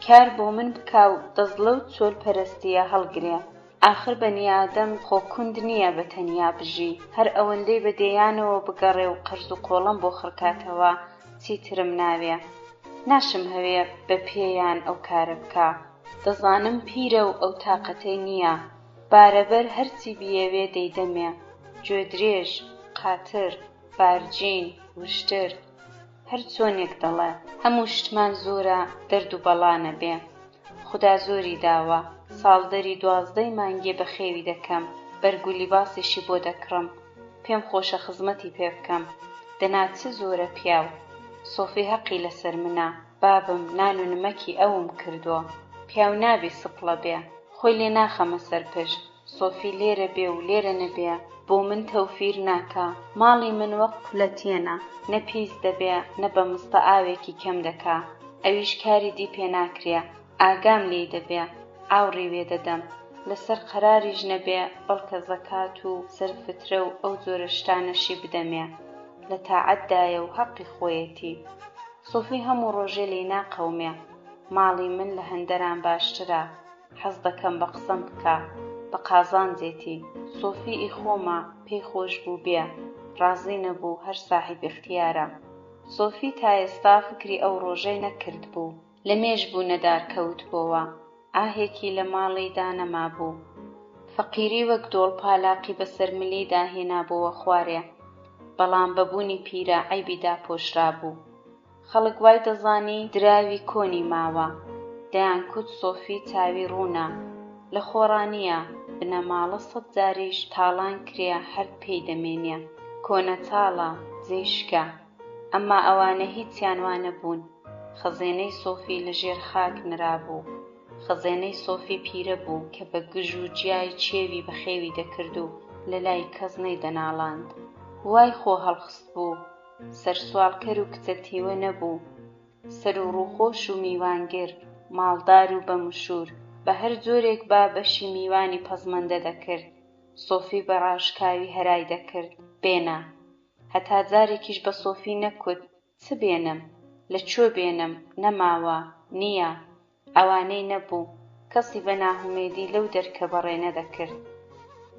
کار بۆ من بکا و دەزڵە و چۆل پەرستیە هەڵگرێ ئاخر بەنیادەم خۆکوند نییە بە تەنیا بژی هەر ئەوەندەی بەدەیانەوە بگەڕێ و قەرز و قۆڵەم بۆ خڕکاتەوە چیترم ناوێ ناشم هەوێ بە پێیان ئەو کارە بکا دەزانم پیرە و ئەو تاقەتەی نییە بارەبەر هەرچی بیەوێ دەیدەمێ گوێ درێژ قاتر بارجین وشتر هەر چۆنێک دەڵێ هەموو شتمان زۆرە دەرد و بەڵا نەبێ خوددا زۆری داوە ساڵدەری 12 مانگێ بە خێوی دەکەم بەرگ و لیباسێکی بۆ دەکڕم پێم خۆشە خزمەتی پێ بکەم دەنا چ زۆرە پیاو سۆفی هەقی لەسەر منە بابم نان و نمەکی ئەوم کردووە پیاو نابێ سپڵە بێ خۆی لێ ناخەمە سەرپشت سۆفی لێرە بێ و لێرە نەبێ بۆ من تەوفیر ناکە ماڵی من وەک پولەتێنە نە پیس دەبێ نە بە مستە ئاوێکی کەم دەکا ئەویش کاری دی پێ ناکرێ ئاگام لێ دەبێ ئاوڕێ وێ دەدەم لەسەر قەراریش نەبێ بەڵکە زەکات و سەرفترە و ئەو جۆرە شتانەشی بدەمێ لە تاعەتدایە و حەقی خۆیەتی سۆفی هەموو ڕۆژێ لێ ناقەومێ ماڵی من لە هەندەران باشترە حەز دەکەم بە قسەم بکە بە قازانجێتی سۆفی ئیخۆمە پێی خۆش بوو بێ ڕازی نەبوو هەر ساحیب اختیارە سۆفی تا ئێستا فکری ئەو ڕۆژەی نەکرد بوو لە مێژ بوو نەدار کەوت بۆوە ئاهێکی لە ماڵی دانەما بوو فەقیری وەک دۆڵ پالاقی بەسەر ملی داهێنا بۆوە خوارێ بەڵام بەبوونی پیرە عەیبی داپۆشرا بوو خەڵک وای دەزانی دراوی کۆنی ماوە دەیانکوت سۆفی چاوی ڕوونە لە خۆڕانیە بنەماڵە 100 جاریش تاڵان کرێ هەر پێی دەمێنێ کۆنە تاڵە جێیشکە ئەمما ئەوانە هیچیان وانە بوون خەزێنەی سۆفی لەژێر خاک نرابوو خەزێنەی سۆفی پیرە بوو کە بە گژ و جیای چێوی بەخێوی دەکرد و لە لای کەس نەیدەناڵاند وای خۆ هەڵخست بوو سەرسوالکەر و کچە تیوە نەبوو سەر و ڕووخۆش و میوانگر ماڵدار و بەمشور بە هەر جۆرێک با بەشی میوانی پەزمەندە دەکرد سۆفی بە ڕاشکاوی هەرای دەکرد بێنە هەتا جارێکیش بە سۆفی نەکوت چ بێنم لەکوێ بێنم نەماوە نییە ئەوانەی نەبوو کەسی بە ناهومێدی لەو دەرکە بەڕێنە دەکرد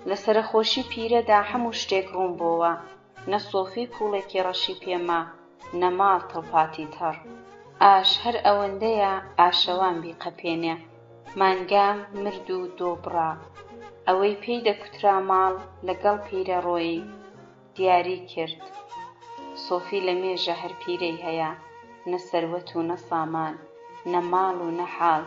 لە سەرخۆشی پیرەدا هەموو شتێک ڕوون بۆوە نە سۆفی پوڵێکی ڕەشی پێما نە ماڵ تەڵپاتی تەڕ ئاش هەر ئەوەندەیە ئاشەوان بیقەپێنێ مانگام مرد و دۆبڕا ئەوەی پێی دەکوترا ماڵ لەگەڵ پیرە ڕۆیی دیاری کرد سۆفی لە مێژە هەر پیرەی هەیە نە سەروەت و نە سامان نە ماڵ و نە حاڵ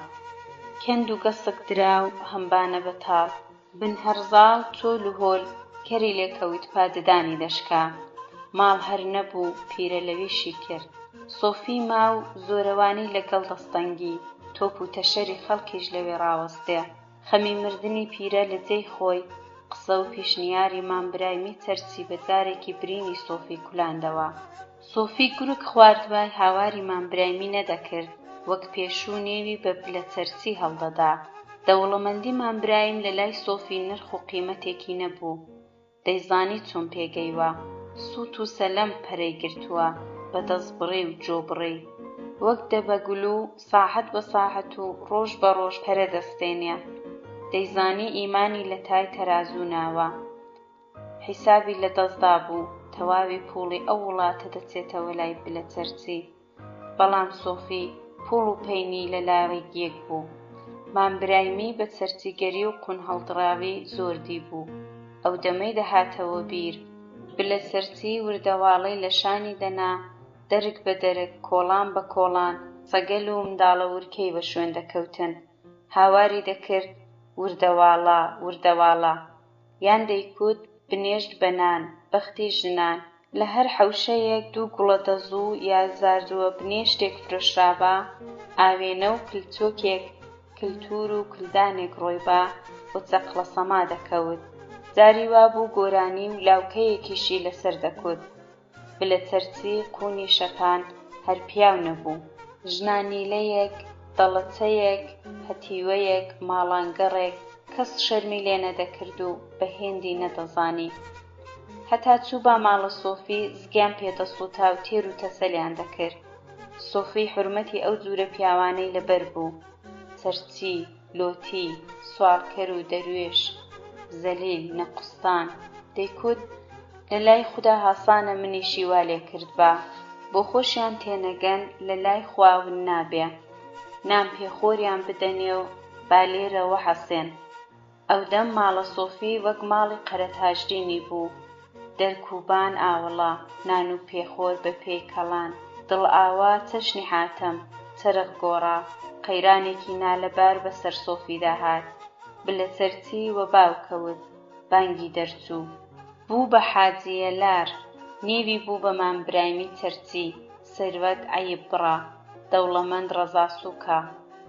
کەند و گەسک دراو هەمبانە بەتاڵ بن هەرزاڵ چۆل و هۆل کەری لێکەوت پاددانی دەشکا ماڵ هەر نەبوو پیرە لەویشی کرد سۆفی ماو زۆرەوانی لەگەڵ دەستەنگی تۆپ و تەشەری خەڵکیش لەوێ ڕاوەستێ خەمی مردنی پیرە لە جێی خۆی قسە و پیشنیاری مامبرایمی چەرچی بە جارێکی برینی سۆفی کولاندەوە سۆفی گورگ خواردوای هاواری مامبرایمی نەدەکرد وەک پێشوو نێوی بە بلە چەرچی هەڵدەدا دەوڵەمەندی مامبرایم لە لای سۆفی نرخ و قیمەتێکی نەبوو دەیزانی چۆن پێگەیوە سووت و سەلەم پەرەی گرتووە بە دەستبڕی و جۆبڕی وەک دەبەگول و ساحەت بە ساحەت و ڕۆژ بە ڕۆژ پەرە دەستێنێ دەیزانی ئیمانی لە تای تەرازوو ناوە حیسابی لە دەستدا بوو تەواوی پوڵی ئەو وڵاتە دەچێتەوە لای بلە چەرچی بەڵام سۆفی پوڵ و پەینی لە لاوێگیەک بوو مامبرایمی بە چەرچیگەری و قون هەڵدراوی زۆردی بوو ئەو دەمەی دەهاتەوە بیر بلە چەرچی وردەواڵەی لە شانی دەنا دەرک بە دەرک کۆڵان بە کۆڵان سەگەل و منداڵە ورکەی بە شوێن دەکەوتن هاواری دەکرد وردەواڵە وردەواڵە یان دەیکوت بنێژت بەنان بەختی ژنان لە هەر حەوشەیەک 2 گوڵە دەزوو یا زاردووە بنێشتێک فرۆشرابە ئاوێنە و کلچۆکێک کلتور و کلدانێک ڕۆیبا بۆ چەقلە سەما دەکەوت جاری وا بوو گۆرانی و لاوکەیەکیشی لەسەر دەکوت بلە چەرچی قوونی شەپان هەر پیاو نەبوو ژنانیلەیەک دەڵەچەیەک هەتیوەیەک ماڵانگەڕێک کەس شەرمی لێ نەدەکرد و بە هێندی نەدەزانی هەتا چوو با ماڵە سۆفی زگیان پێدەسووتا و تێر و تەسەلیان دەکرد سۆفی حورمەتی ئەو جوورە پیاوانەی لەبەر بوو چەرچی لۆتی سوالکەر و دەروێش زەلیل نەقوستان دەیکوت لە لای خوددا هاسانە منیشی وا لێ کرد بۆ خۆشیان تێنەگەن لە لای خواون نابێ نام پێخۆریان بدەنێ و با لێرەوە حەسێن ئەو دەم ماڵە سۆفی وەک ماڵی قەرەتاژدینی بوو دەرکوبان ئاوەڵا نان و پێخۆر بە پێی کەڵان دڵ ئاوا چەشنی حاتەم چەرخ گۆڕا قەیرانێکی نالەبار بەسەر سۆفیدا هات بلە چەرچی وە باوکەوت بانگی دەرچوو بوو بە حاجیە لار نیوی بوو بە مامبرایمی چەرچی سەروەت عەیب بڕا دەوڵەمەند ڕەزا سووکە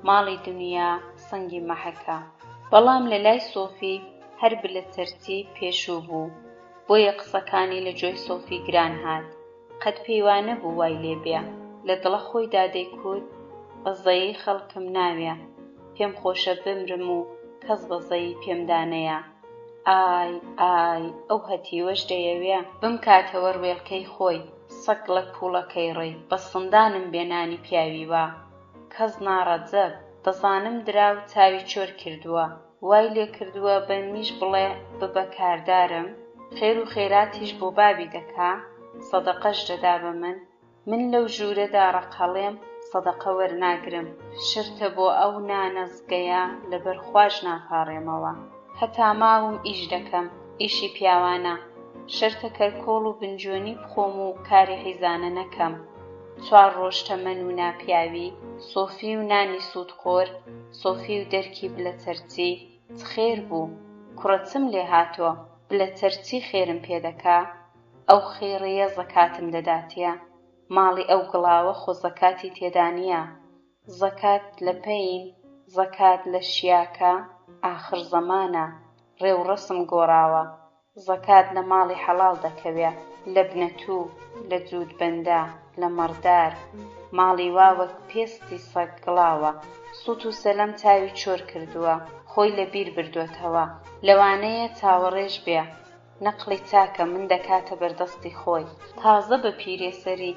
ماڵی دونیا سەنگی مەحەکە بەڵام لە لای سۆفی هەر بلە چەرچی پێشوو بوو بۆیە قسەکانی لە جۆی سۆفی گران هات قەت پێی وا نەبوو وای لێبێ لە دڵە خۆیدا دەیکوت بەزەیی خەڵکم ناوێ پێم خۆشە بمرم و کەس بەزەیی پێمدانەیە ئای ئای ئەو هەتیوەش دەیەوێ بمکاتەوە ڕوێڵکەی خۆی سەگ لە پوڵەکەی ڕێی بە سندانم بێنانی پیاوی وە کەس ناڕەجەب دەزانم دراو چاوی چۆر کردووە وای لێ کردووە بە میش بڵێ ببە کاردارم خێر و خێراتیش بۆ بابی دەکا سەدەقەش دەدا بە من لەو ژوورەدا ڕەقەڵێم سەدەقە وەرناگرم شرتە بۆ ئەو نانەزگەیە لەبەر خوای ناپاڕێمەوە هەتا ماوم ئیش دەکەم ئیشی پیاوانە شەرتە کەرکۆڵ و بنجۆنی بخۆم و کاری حیزانە نەکەم 4 ڕۆژ تەمەن و ناپیاوی سۆفی و نانی سوودخۆر سۆفی و دەرکی بلە چەرچی چ خێر بوو کوڕەچم لێ هاتۆ بلە چەرچی خێرم پێدەکا ئەو خێڕەیە زەکاتم دەداتیە ماڵی ئەو گڵاوە خۆ زەکاتی تێدا نییە زەکات لە پەین زەکات لە شیاکە ئاخر زەمانە ڕێوڕەسم گۆڕاوە زەکات لە ماڵی حەڵاڵ دەکەوێ لە بنەتوو لە جوودبەندە لە مەڕدار ماڵی وا وەک پێستی سەگ گڵاوە سووت و سەلەم چاوی چۆر کردووە خۆی لە بیر بردوێتەوە لەوانەیە چاوەڕێژ بێ نەقڵی چاکە من دەکاتە بەردەستی خۆی تازە بە پیرێسەری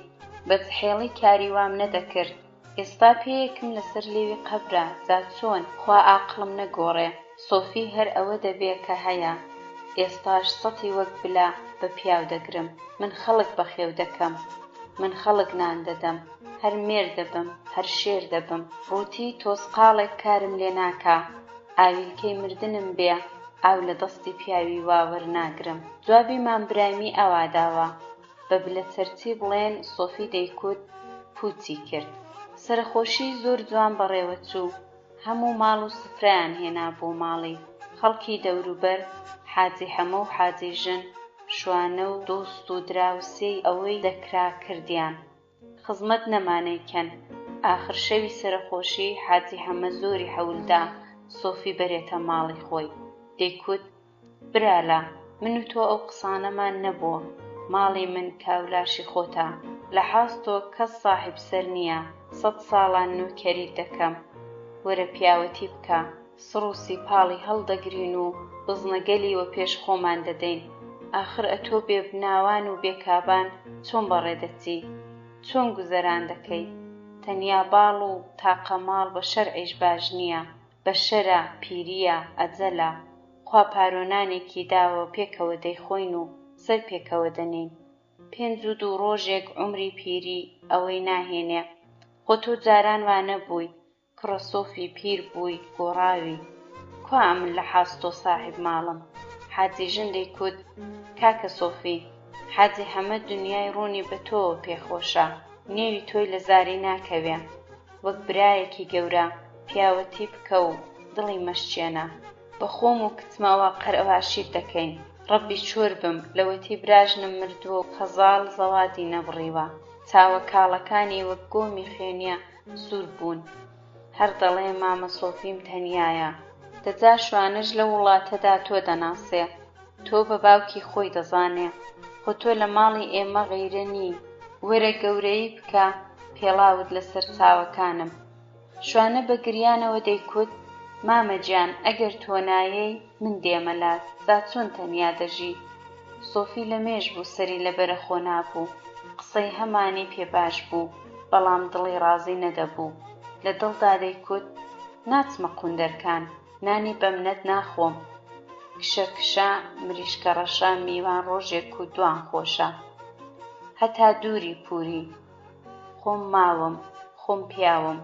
بەجحێڵی کاری وام نەدەکرد ئێستا پێیەکم لەسەر لێوی قەبرە جا چۆن خوا ئاقڵم نەگۆڕێ سۆفی هەر ئەوە دەبێ کە هەیە ئێستاش سەتی وەک بلا بە پیاو دەگرم من خەڵک بەخێو دەکەم من خەڵک نان دەدەم هەر مێر دەبم هەر شێر دەبم ڕووتی تۆسقاڵێک کارم لێ ناکا ئاویلکەی مردنم بێ ئاو لە دەستی پیاوی وا وەرناگرم جوابی مامبرایمی ئەوا داوە بە بلە چەرچی بڵێن سۆفی دەیکوت پوچی کرد سەرخۆشی زۆر جوان بەڕێوە چوو هەموو ماڵ و سفرەیان هێنا بۆ ماڵی خەڵکی دەوروبەر حاجی حەمە و حاجی ژن شوانە و دۆست و دراوسێی ئەوەی دەکرا کردیان خزمەت نەمانەیکەن ئاخر شەوی سەرخۆشی حاجی حەمە زۆری هەوڵدا سۆفی بەرێتە ماڵی خۆی دەیکوت برالە من و تۆ ئەو قسانەمان نەبووە ماڵی من کاولاشی خۆتە لە حاستۆ کەس ساحیب سەر نییە 100 ساڵان نوکەری دەکەم وەرە پیاوەتی بکە سڕ و سیپاڵی هەڵدەگرین و بزنەگەلی وە پێش خۆمان دەدەین ئاخر ئەتۆ بێبناوان و بێکابان چۆن بەڕێدەچی چۆن گوزەران دەکەی تەنیا باڵ و تاقەماڵ بە شەرعیش باش نییە بە شەرە پیریە ئەجەلە خوا پارۆنانێکی داوە پێکەوە دەیخۆین و سەر پێکەوە دەنین 52 ڕۆژێک عومری پیری ئەوەی ناهێنێ خۆ تۆ جاران وانە بووی کڕە سۆفی پیر بووی گۆڕاوی کوا من لە حاستۆ ساحیب ماڵم حاجی ژن دەیکوت کاکە سۆفی حاجی حەمە دنیای ڕوونی بە تۆوە پێخۆشە نێوی تۆی لە زاری ناکەوێ وەک برایەکی گەورە پیاوەتی بکە و دڵی مەشچێنە بە خۆم و کچمەوە قەرئەواشیر دەکەین ڕەبی چۆر بم لەوەتی براژنم مردووە و قەزاڵ زەوادی نەبڕیوە چاوە کاڵەکانی وەک گۆمی خوێنیە سوور بوون هەر دەڵێ مامە سۆفیم تەنیایە دەجا شوانەش لە وڵاتەدا تۆ دەناسێ تۆ بە باوکی خۆی دەزانێ خۆ تۆ لە ماڵی ئێمە غەیرە نی وەرە گەورەی بکە پێڵاوت لەسەر چاوەکانم شوانە بە گریانەوە دەیکوت مامە گیان ئەگەر تۆ نایەی من دێمەلات جا چۆن تەنیا دەژی سۆفی لە مێژ بوو سەری لەبەرە خۆ نابوو قسەی هەمانی پێ باش بوو بەڵام دڵی ڕازی نەدەبوو لە دڵدا دەیکوت ناچمە قوندەرکان نانی بەمنەت ناخۆم کشە کشە مریشکە ڕەشە میوان ڕۆژێک و دوان خۆشە هەتا دووری پووری خۆم ماوم خۆم پیاوم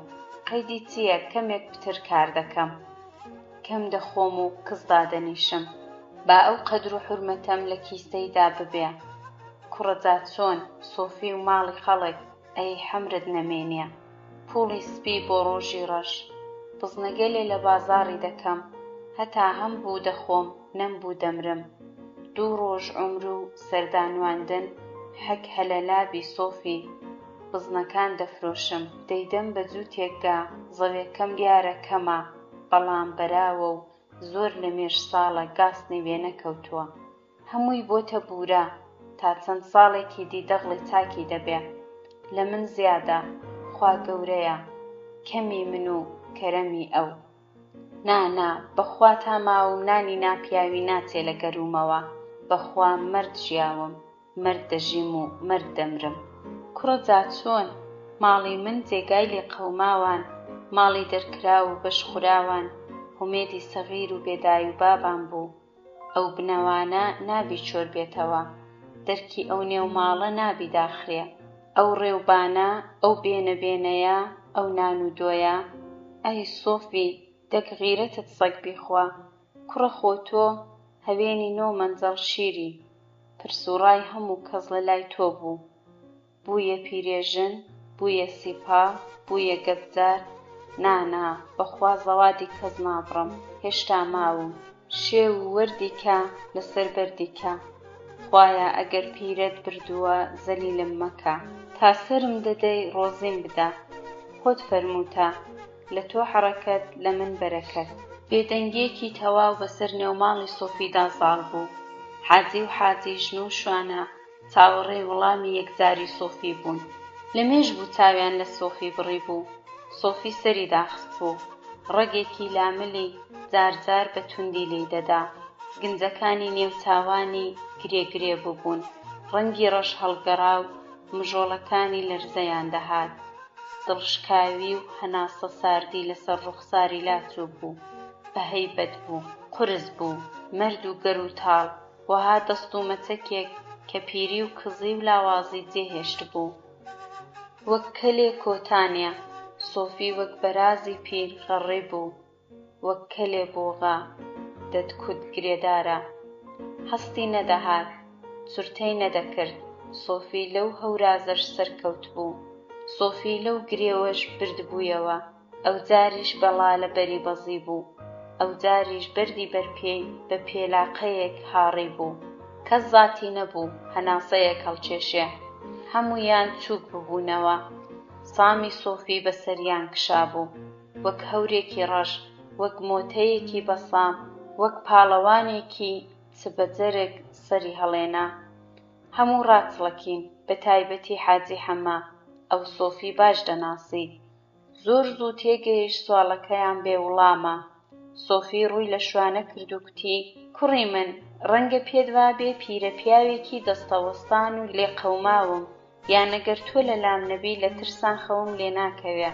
قەیدی چییە کەمێک پتر کار دەکەم کەم دەخۆم و کەس دادەنیشم با ئەو قەدر و حورمەتەم لە کیسەیدا ببێ. کوڕەجات چۆن سۆفی و ماڵی خەڵک ئەی حەمرت نەمێنێ. پوڵی سپی بۆ ڕۆژی ڕەش بزنەگەلێ لە بازاڕی دەکەم، هەتا هەم بوو دەخۆم نەم بوو دەمرم. 2 ڕۆژ عومر و سەردانواندن حەک هەلەلابی سۆفی بزنەکان دەفرۆشم. دەیدەم بە جووتێکگا زەوێکەم دیارە کەمە، بەڵام بەراوە و زۆر لە مێژ ساڵە گاستنی وێ نەکەوتووە. هەمووی بۆتە بورە تا چەند ساڵێکی دی دەغڵی چاکی دەبێ. لە من زیادە خوا گەورەیە، کەمی من و کەرەمی ئەو. نا بەخوا تا ماوم نانی ناپیاوی ناچێ لە گەرومەوە. بەخوا مەرد ژیاوم، مەرد دەژیم و مەرد دەمرم. کوڕەجات چۆن ماڵی من جێگای لێ قەوماوان، ماڵی دەرکرا و بەشخوراوان، هومێدی سەغیر و بێدای و بابان بوو. ئەو بنەوانە نابی چۆر بێتەوە، دەرکی ئەو نێو ماڵە نابی داخرێ. ئەو ڕێوبانە، ئەو بێنەبێنەیە، ئەو نان و دۆیە. ئەی سۆفی دەک غیرەتت سەگ بیخوا. کوڕە خۆ تۆ هەوێنی نۆ مەنجەڵ شیری، پرسوڕای هەموو کەس لە لای تۆ بوو. بوویە پیرێژن، بوویە سیپا، بوویە گەبجار. نا بەخوا زەوادی کەس نابڕم، هێشتا ماوم. شێو و وەردی کە لەسەر بەردی کە، خوایە ئەگەر پیرەت بردووە زەلیلم مەکە. تا سەرم دەدەی ڕۆزیم بدە، خۆت فەرمووتە لە تۆ حەرەکەت لە من بەرەکەت. بێدەنگیەکی تەواو بەسەر نێوماڵی سۆفیدا زاڵ بوو. حاجی و حاجی ژن و شوانە چاوەڕێی وەڵامی یەکجاری سۆفی بوون. لەمێژ بوو چاویان لە سۆفی بڕی بوو. سۆفی سەری داخست بوو، ڕەگێکی لاملی جارجار بە توندی لێی دەدا. گنجەکانی نێوچاوانی گرێ ببوون، ڕەنگی ڕەش هەڵگەڕا و مژۆڵەکانی لەرزەیان دەهات. دڵشکاوی و هەناسە ساردی لەسەر ڕوخساری لاچوو بوو. بە هەیبەت بوو، قورس بوو، مەرد و گەر و تاڵ، وەها دەست و مەچەکێک کە پیری و کزی و لاوازی جێهێشت بوو. وەک کەلێ کۆتانێ سۆفی وەک بەرازی پیر غەڕێ بوو. وەک کەلێ بۆغا دەتکوت گرێدارە، هەستی نەدەهات، چورتەی نەدەکرد. سۆفی لەو هەورازەش سەرکەوت بوو. سۆفی لەو گرێوەش بردبوویەوە. ئەو جاریش بەڵا لە بەری بەزی بوو. ئەو جاریش بەردی بەرپێی بە پێلاقەیەک هاڕی بوو. کەس زاتی نەبوو هەناسەیەک هەڵکێشێ. هەموویان چووک ببوونەوە. سامی سۆفی بەسەریان کشابوو، وەک هەورێکی ڕەش، وەک مۆتەیەکی بەسام، وەک پاڵەوانێکی چبەجەرێک سەری هەڵێنا. هەموو ڕاچڵەکین، بە تایبەتی حاجی حەمە. ئەو سۆفی باش دەناسی. زۆر زوو تێگەیشت سوالەکەیان بێوڵامە. سۆفی ڕووی لە شوانە کرد و کوتی: کوڕی من، ڕەنگە پێت وابێ پیرە پیاوێکی دەستەوەستان و لێقەوماوم، یان ئەگەر تۆ لە لام نەبی لە ترسان خەوم لێ ناکەوێ.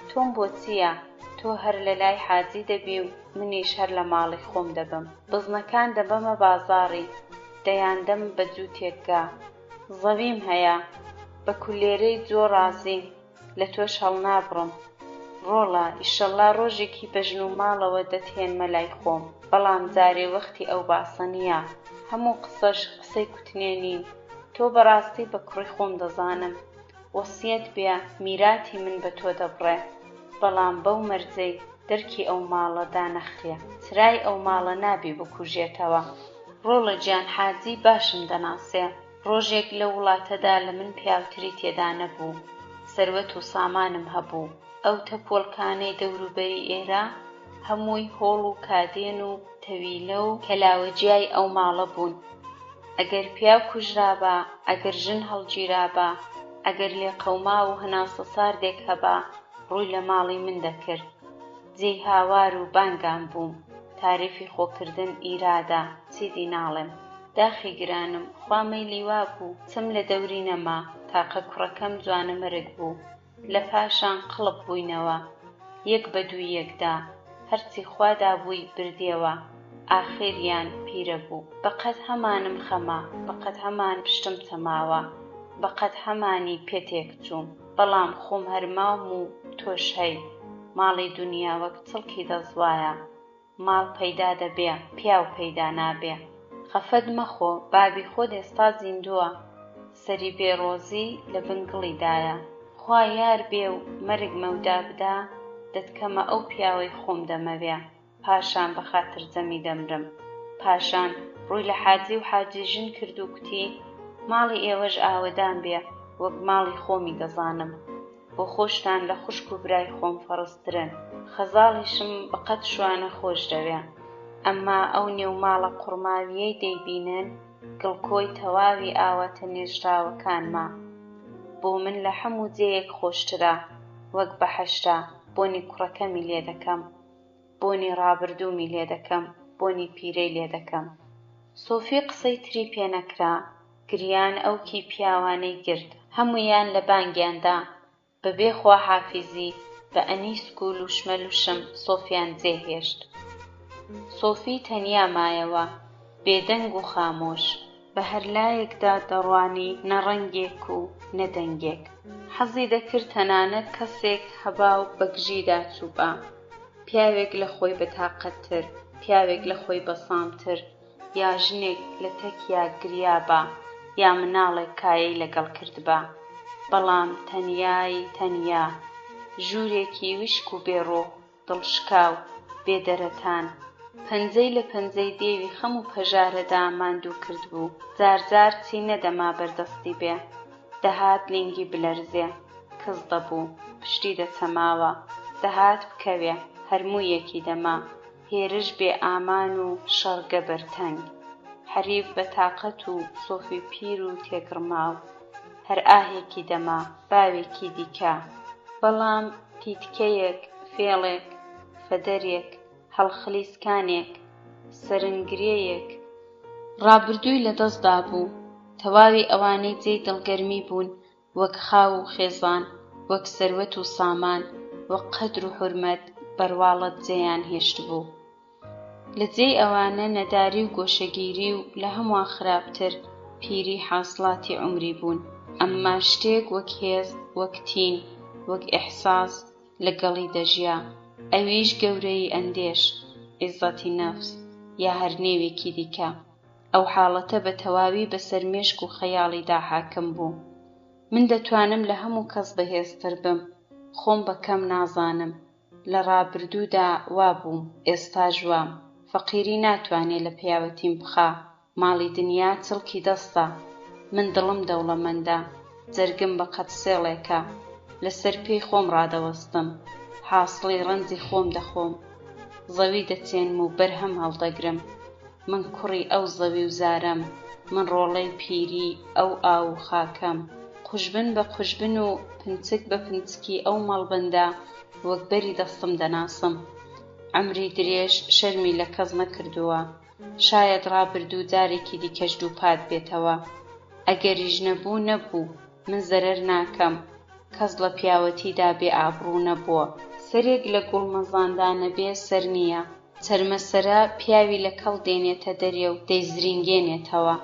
تۆم بۆ چییە؟ تۆ هەر لە لای حاجی دەبی و منیش هەر لە ماڵی خۆم دەبم. بزنەکان دەبەمە بازاڕی، دەیاندەم بە جووتێکگا. زەویم هەیە، بە کولێرەی جۆ ڕازیم، لە تۆش هەڵنابڕم. ڕۆڵە ئیشەڵا ڕۆژێکی بەژن و ماڵەوە دەتهێنمە لای خۆم، بەڵام جارێ وەختی ئەو باسە نییە. هەموو قسەش قسەی کوتنێنین. تۆ بەڕاستی بە کوڕی خۆم دەزانم. وەسیەت بێ میراتی من بە تۆ دەبڕێ، بەڵام بەو مەرجەی دەرکی ئەو ماڵە دانەخرێ، چرای ئەو ماڵە نابی بکوژێتەوە. ڕۆڵە گیان حاجی باشم دەناسێ. ڕۆژێک لە وڵاتەدا لە من پیاوتری تێدا نەبوو، سەروەت و سامانم هەبوو. ئەو تەپۆڵکانەی دەوروبەری ئێرە هەمووی هۆڵ و کادێن و تەویلە و کەلاوەجیای ئەو ماڵە بوون. ئەگەر پیاو کوژرابە، ئەگەر ژن هەڵگیرابە، ئەگەر لێقەوما و هەناسە ساردێک هەبا، ڕووی لە ماڵی من دەکرد. جێی هاوار و بانگان بووم. تاریفی خۆکردن ئیرادە، چیدی ناڵێم. داخی گرانم، خوا مەیلی وا بوو چەم لە دەوری نەما. تاقە کوڕەکەم جوانە مەرگ بوو، لە پاشان قڵب بووینەوە. یەک بە دوو یەکدا، هەرچی خوادا بووی بردیەوە. ئاخریان پیرە بوو. بەقەد هەمانم خەما، بەقەد هەمان پشتم چەماوە، بەقەد هەمانی پێتێک چووم. بەڵام خۆم هەرماوم و تۆش هەی. ماڵی دونیا وەک چڵکی دەزوایە. ماڵ پەیدا دەبێ، پیاو پەیدا نابێ. خەفەت مەخۆ، بابی خۆت ئێستا زیندووە، سەری بێڕۆزی لە بنگڵیدایە. خوا یار بێ و مەرگ مەودا بدا، دەتکەمە ئەو پیاوەی خۆم دەمەوێ، پاشان بە خاتر جەمی دەمرم. پاشان ڕووی لە حاجی و حاجی ژن کرد و کوتی ماڵی ئێوەش ئاوەدان بێ وەک ماڵی خۆمی دەزانم. بۆ خۆشتان لە خوشک و برای خۆم فەڕسترن، خەزاڵیشم بەقەد شوانە خۆش دەوێ. ئەمما ئەو نێو ماڵە قوڕماویەی دەیبینن، گڵکۆی تەواوی ئاواتە نێژراوەکانمە. بۆ من لە هەموو جێیەک خۆشترە، وەک بەهەشتا بۆنی کوڕەکەمی لێ دەکەم، بۆنی ڕابردوومی لێ دەکەم، بۆنی پیرەی لێ دەکەم. سۆفی قسەی تری پێ نەکرا، گریان ئەوکی پیاوانەی گرت، هەموویان لە بانگیاندا. بەبێ خواحافیزی بە ئەنیسک و لوشمەلوشم سۆفیان جێهێشت. سۆفی تەنیا مایەوە، بێدەنگ و خامۆش، بە هەر لایەکدا دەڕوانی نە ڕەنگێک و نە دەنگێک. حەزی دەکرد تەنانەت کەسێک هەبا و بەگژیدا چووبا، پیاوێک لە خۆی بەتاقەتتر، پیاوێک لە خۆی بەسامتر، یا ژنێک لە تەکیا گریابا، یا مناڵێک کایەی لەگەڵ کردبا. بەڵام تەنیا، ژوورێکی وشک و بێڕۆح، دڵشکاو، بێدەرەتان، پەنجەی لە پەنجەی دێوی خەم و پەژارەدا ماندوو کردبوو. جار چی نەدەما بەردەستی بێ، دەهات لنگی بلەرزێ، کەس دەبوو پشتی دەچەماوە، دەهات بکەوێ هەرموویەکی دەما، هێرش بێ ئامان و شەڕگە بەرتەنگ، حەریف بە تاقەت و سۆفی پیر و تێگڕماو، هەر ئاهێکی دەما باوێکی دیکە. بەڵام پیتکەیەک، فێڵێک، فەدەرێک، هەڵخلیسکانێک، سەرنگرێیەک ڕابردووی لەدەستدا بوو. تەواوی ئەوانەی جێی دڵگەرمی بوون، وەک خاو و خێزان، وەک سەروەت و سامان، وەک قەدر و حورمەت بەرواڵەت جێیان هێشت بوو. لە جێی ئەوانە نەداری و گۆشەگیری و لە هەمووان خراپتر پیری حاصڵاتی عومری بوون. ئەمما شتێک وەک هێز، وەک تین، وەک ئیحساس لەگەڵی دەژیا، ئەویش گەورەی ئەندێش، عیزەتی نەفس، یا هەر نێوێکی دیکە. ئەو حاڵەتە بە تەواوی بەسەر مێشک و خەیاڵیدا حاکم بوو. من دەتوانم لە هەموو کەس بەهێزتر بم، خۆم بەکەم نازانم، لە ڕابردوودا وا بووم، ئێستاش وام. فەقیری ناتوانێ لە پیاوەتیم بخا، ماڵی دنیا چڵکی دەستە. من دڵم دەوڵەمەندە، جەرگم بە قەت سێڵێکە، لەسەر پێی خۆم ڕادەوەستم، حاصڵی ڕەنجی خۆم دەخۆم، زەوی دەچێنم و بەرهەم هەڵدەگرم. من کوڕی ئەو زەوی و زارەم، من ڕۆڵەی پیری ئەو ئاو و خاکەم، قوشبن بە قوشبن و پنچک بە پنچکی ئەو مەڵبەندە، وەک بەری دەستم دەناسم. عەمری درێژ شەرمی لە کەس نەکردووە، شاید ڕابردوو جارێکی دیکەش دووپات بێتەوە. ئەگەریش نەبوو نەبوو، من زەرەر ناکەم، کەس لە پیاوەتیدا بێ ئابڕوو نەبووە. سەرێک لە گوڵمەزاندا نەبێ سەر نییە، چەرمەسەرە پیاوی لە کەڵ دێنێتە دەرێ و دەیزرینگێنێتەوە.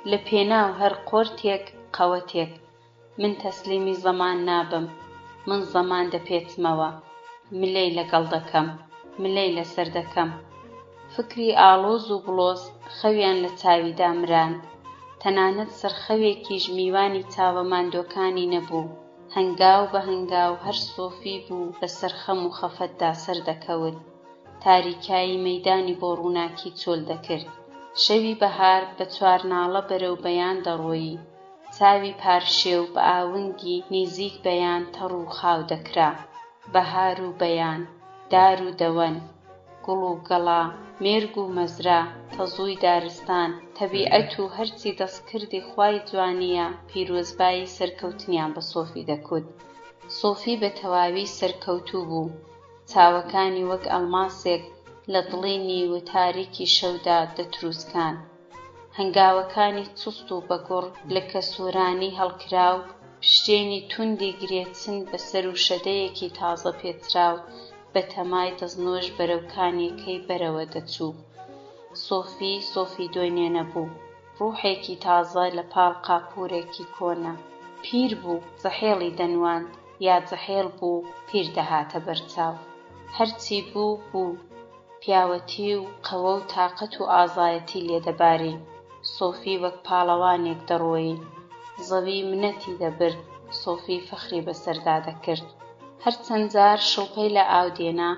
لە پێناو هەر قۆرتێک قەوەتێک. من تەسلیمی زەمان نابم، من زەمان دەپێچمەوە، ملەی لەگەڵ دەکەم، ملەی لەسەر دەکەم. فکری ئاڵۆز و بڵۆز خەویان لە چاویدا مراند، تەنانەت سەرخەوێکیش میوانی چاوە ماندۆکانی نەبوو. هەنگاو بە هەنگاو هەر سۆفی بوو بەسەر خەم و خەفەتدا سەر دەکەوت، تاریکایی مەیدانی بۆ ڕووناکی چۆل دەکرد. شەوی بەهار بە چوارناڵە بەرەو بەیان دەڕۆیی، چاوی پارشێ و بە ئاونگی نزیک بەیان تەڕ و خاو دەکرا. بەهار و بەیان، دار و دەوەن، گوڵ و گەڵا، مێرگ و مەزرا، تەزووی دارستان، تەبیعەت و هەرچی دەستکردی خوای جوانیە پیرۆزبایی سەرکەوتنیان بە سۆفی دەکوت. سۆفی بە تەواوی سەرکەوتوو بوو، چاوەکانی وەک ئەڵماسێک لە دڵی نیو و تاریکی شەودا دەتروسکان، هەنگاوەکانی چوست و بەگوڕ لە کەسوورانی هەڵکراو، پشتێنی توندی گرێچن بەسەر و شەدەیەکی تازە پێچراو، بە تەمای دەستنۆش بەرەوکانیەکەی بەرەوە دەچوو. سۆفی دوێنێ نەبوو، ڕوحێکی تازە لە پاڵ قاپۆرێکی کۆنە. پیر بوو، جەحێڵی دەنواند، یا جەحێڵ بوو، پیر دەهاتە بەرچاو. هەرچی بوو بوو، پیاوەتی و قەوە و تاقەت و ئازایەتی لێدەباری. سۆفی وەک پاڵەوانێک دەڕۆی، زەوی منەتی دەبرد، سۆفی فەخری بەسەردا دەکرد. هەرچەند جار شڵپەی لە ئاو دێنا،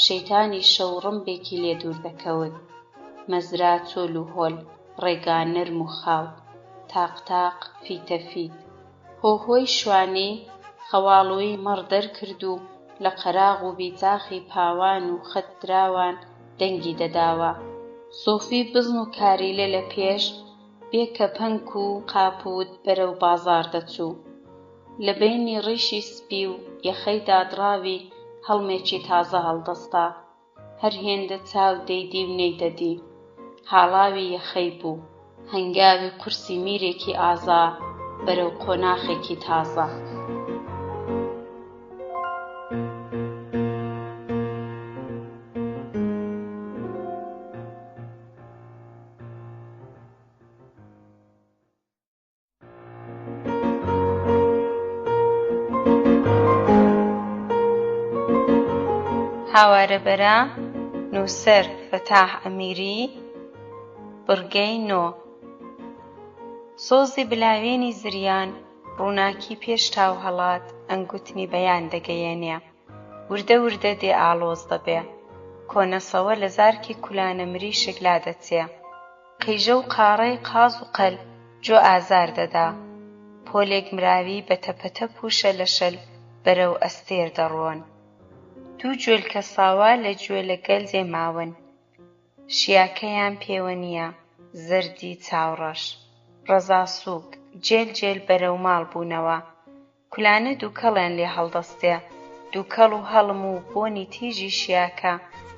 شەیتانی شەو ڕمبێکی لێ دوور دەکەوت. مەزرا چۆل و هۆل، ڕێگا نەرم و خاو، تاق-تاق فیتە-فیت. هۆهۆی شوانەی خەواڵووی مەڕ دەرکرد و لە قەراغ و بیجاخی پاوان و خەت دراوان دەنگی دەداوە. سۆفی بزن و کاریلە لە پێش، بێ کەپەنک و قاپوت بەرەو بازاڕ دەچوو. لە بەینی ڕیشی سپی و یەخەی دادڕاوی هەڵمێکی تازە هەڵدەستا. هەر هێندە چاو دەیدی و نەیدەدی. حاڵاوی یەخەی بوو، هەنگاوی قورسی میرێکی ئازا بەرەو قۆناخێکی تازە. هاوارەبەرە نووسەر فەتاح ئەمیری بڕگەی 9. سۆزی بلاوێنی زریان ڕووناکی پێش تاو هەڵات ئەنگوتنی بەیان دەگەیەنێ. وردە وردە دێ ئاڵۆز دەبێ. کۆنەسەوە لە زارکی کولانە مریشک لا دەچێ. قیژە و قاڕەی قاز و قەل جۆ ئازار دەدا. پۆلێک مراوی بە تەپەتەپ و شەلەشەل بەرەو ئەستێر دەڕۆن. دوو جۆلکە ساوا لە گوێ لەگەل دێماون. شیاکەیان پێوە نییە، زەردی چاوڕەش. ڕەزا سووک جێل جێل بەرەو ماڵ بوونەوە. کولانە دووکەڵیان لێ هەڵدەستێ. دووکەڵ و هەڵم و بۆنی تیژی شیاکە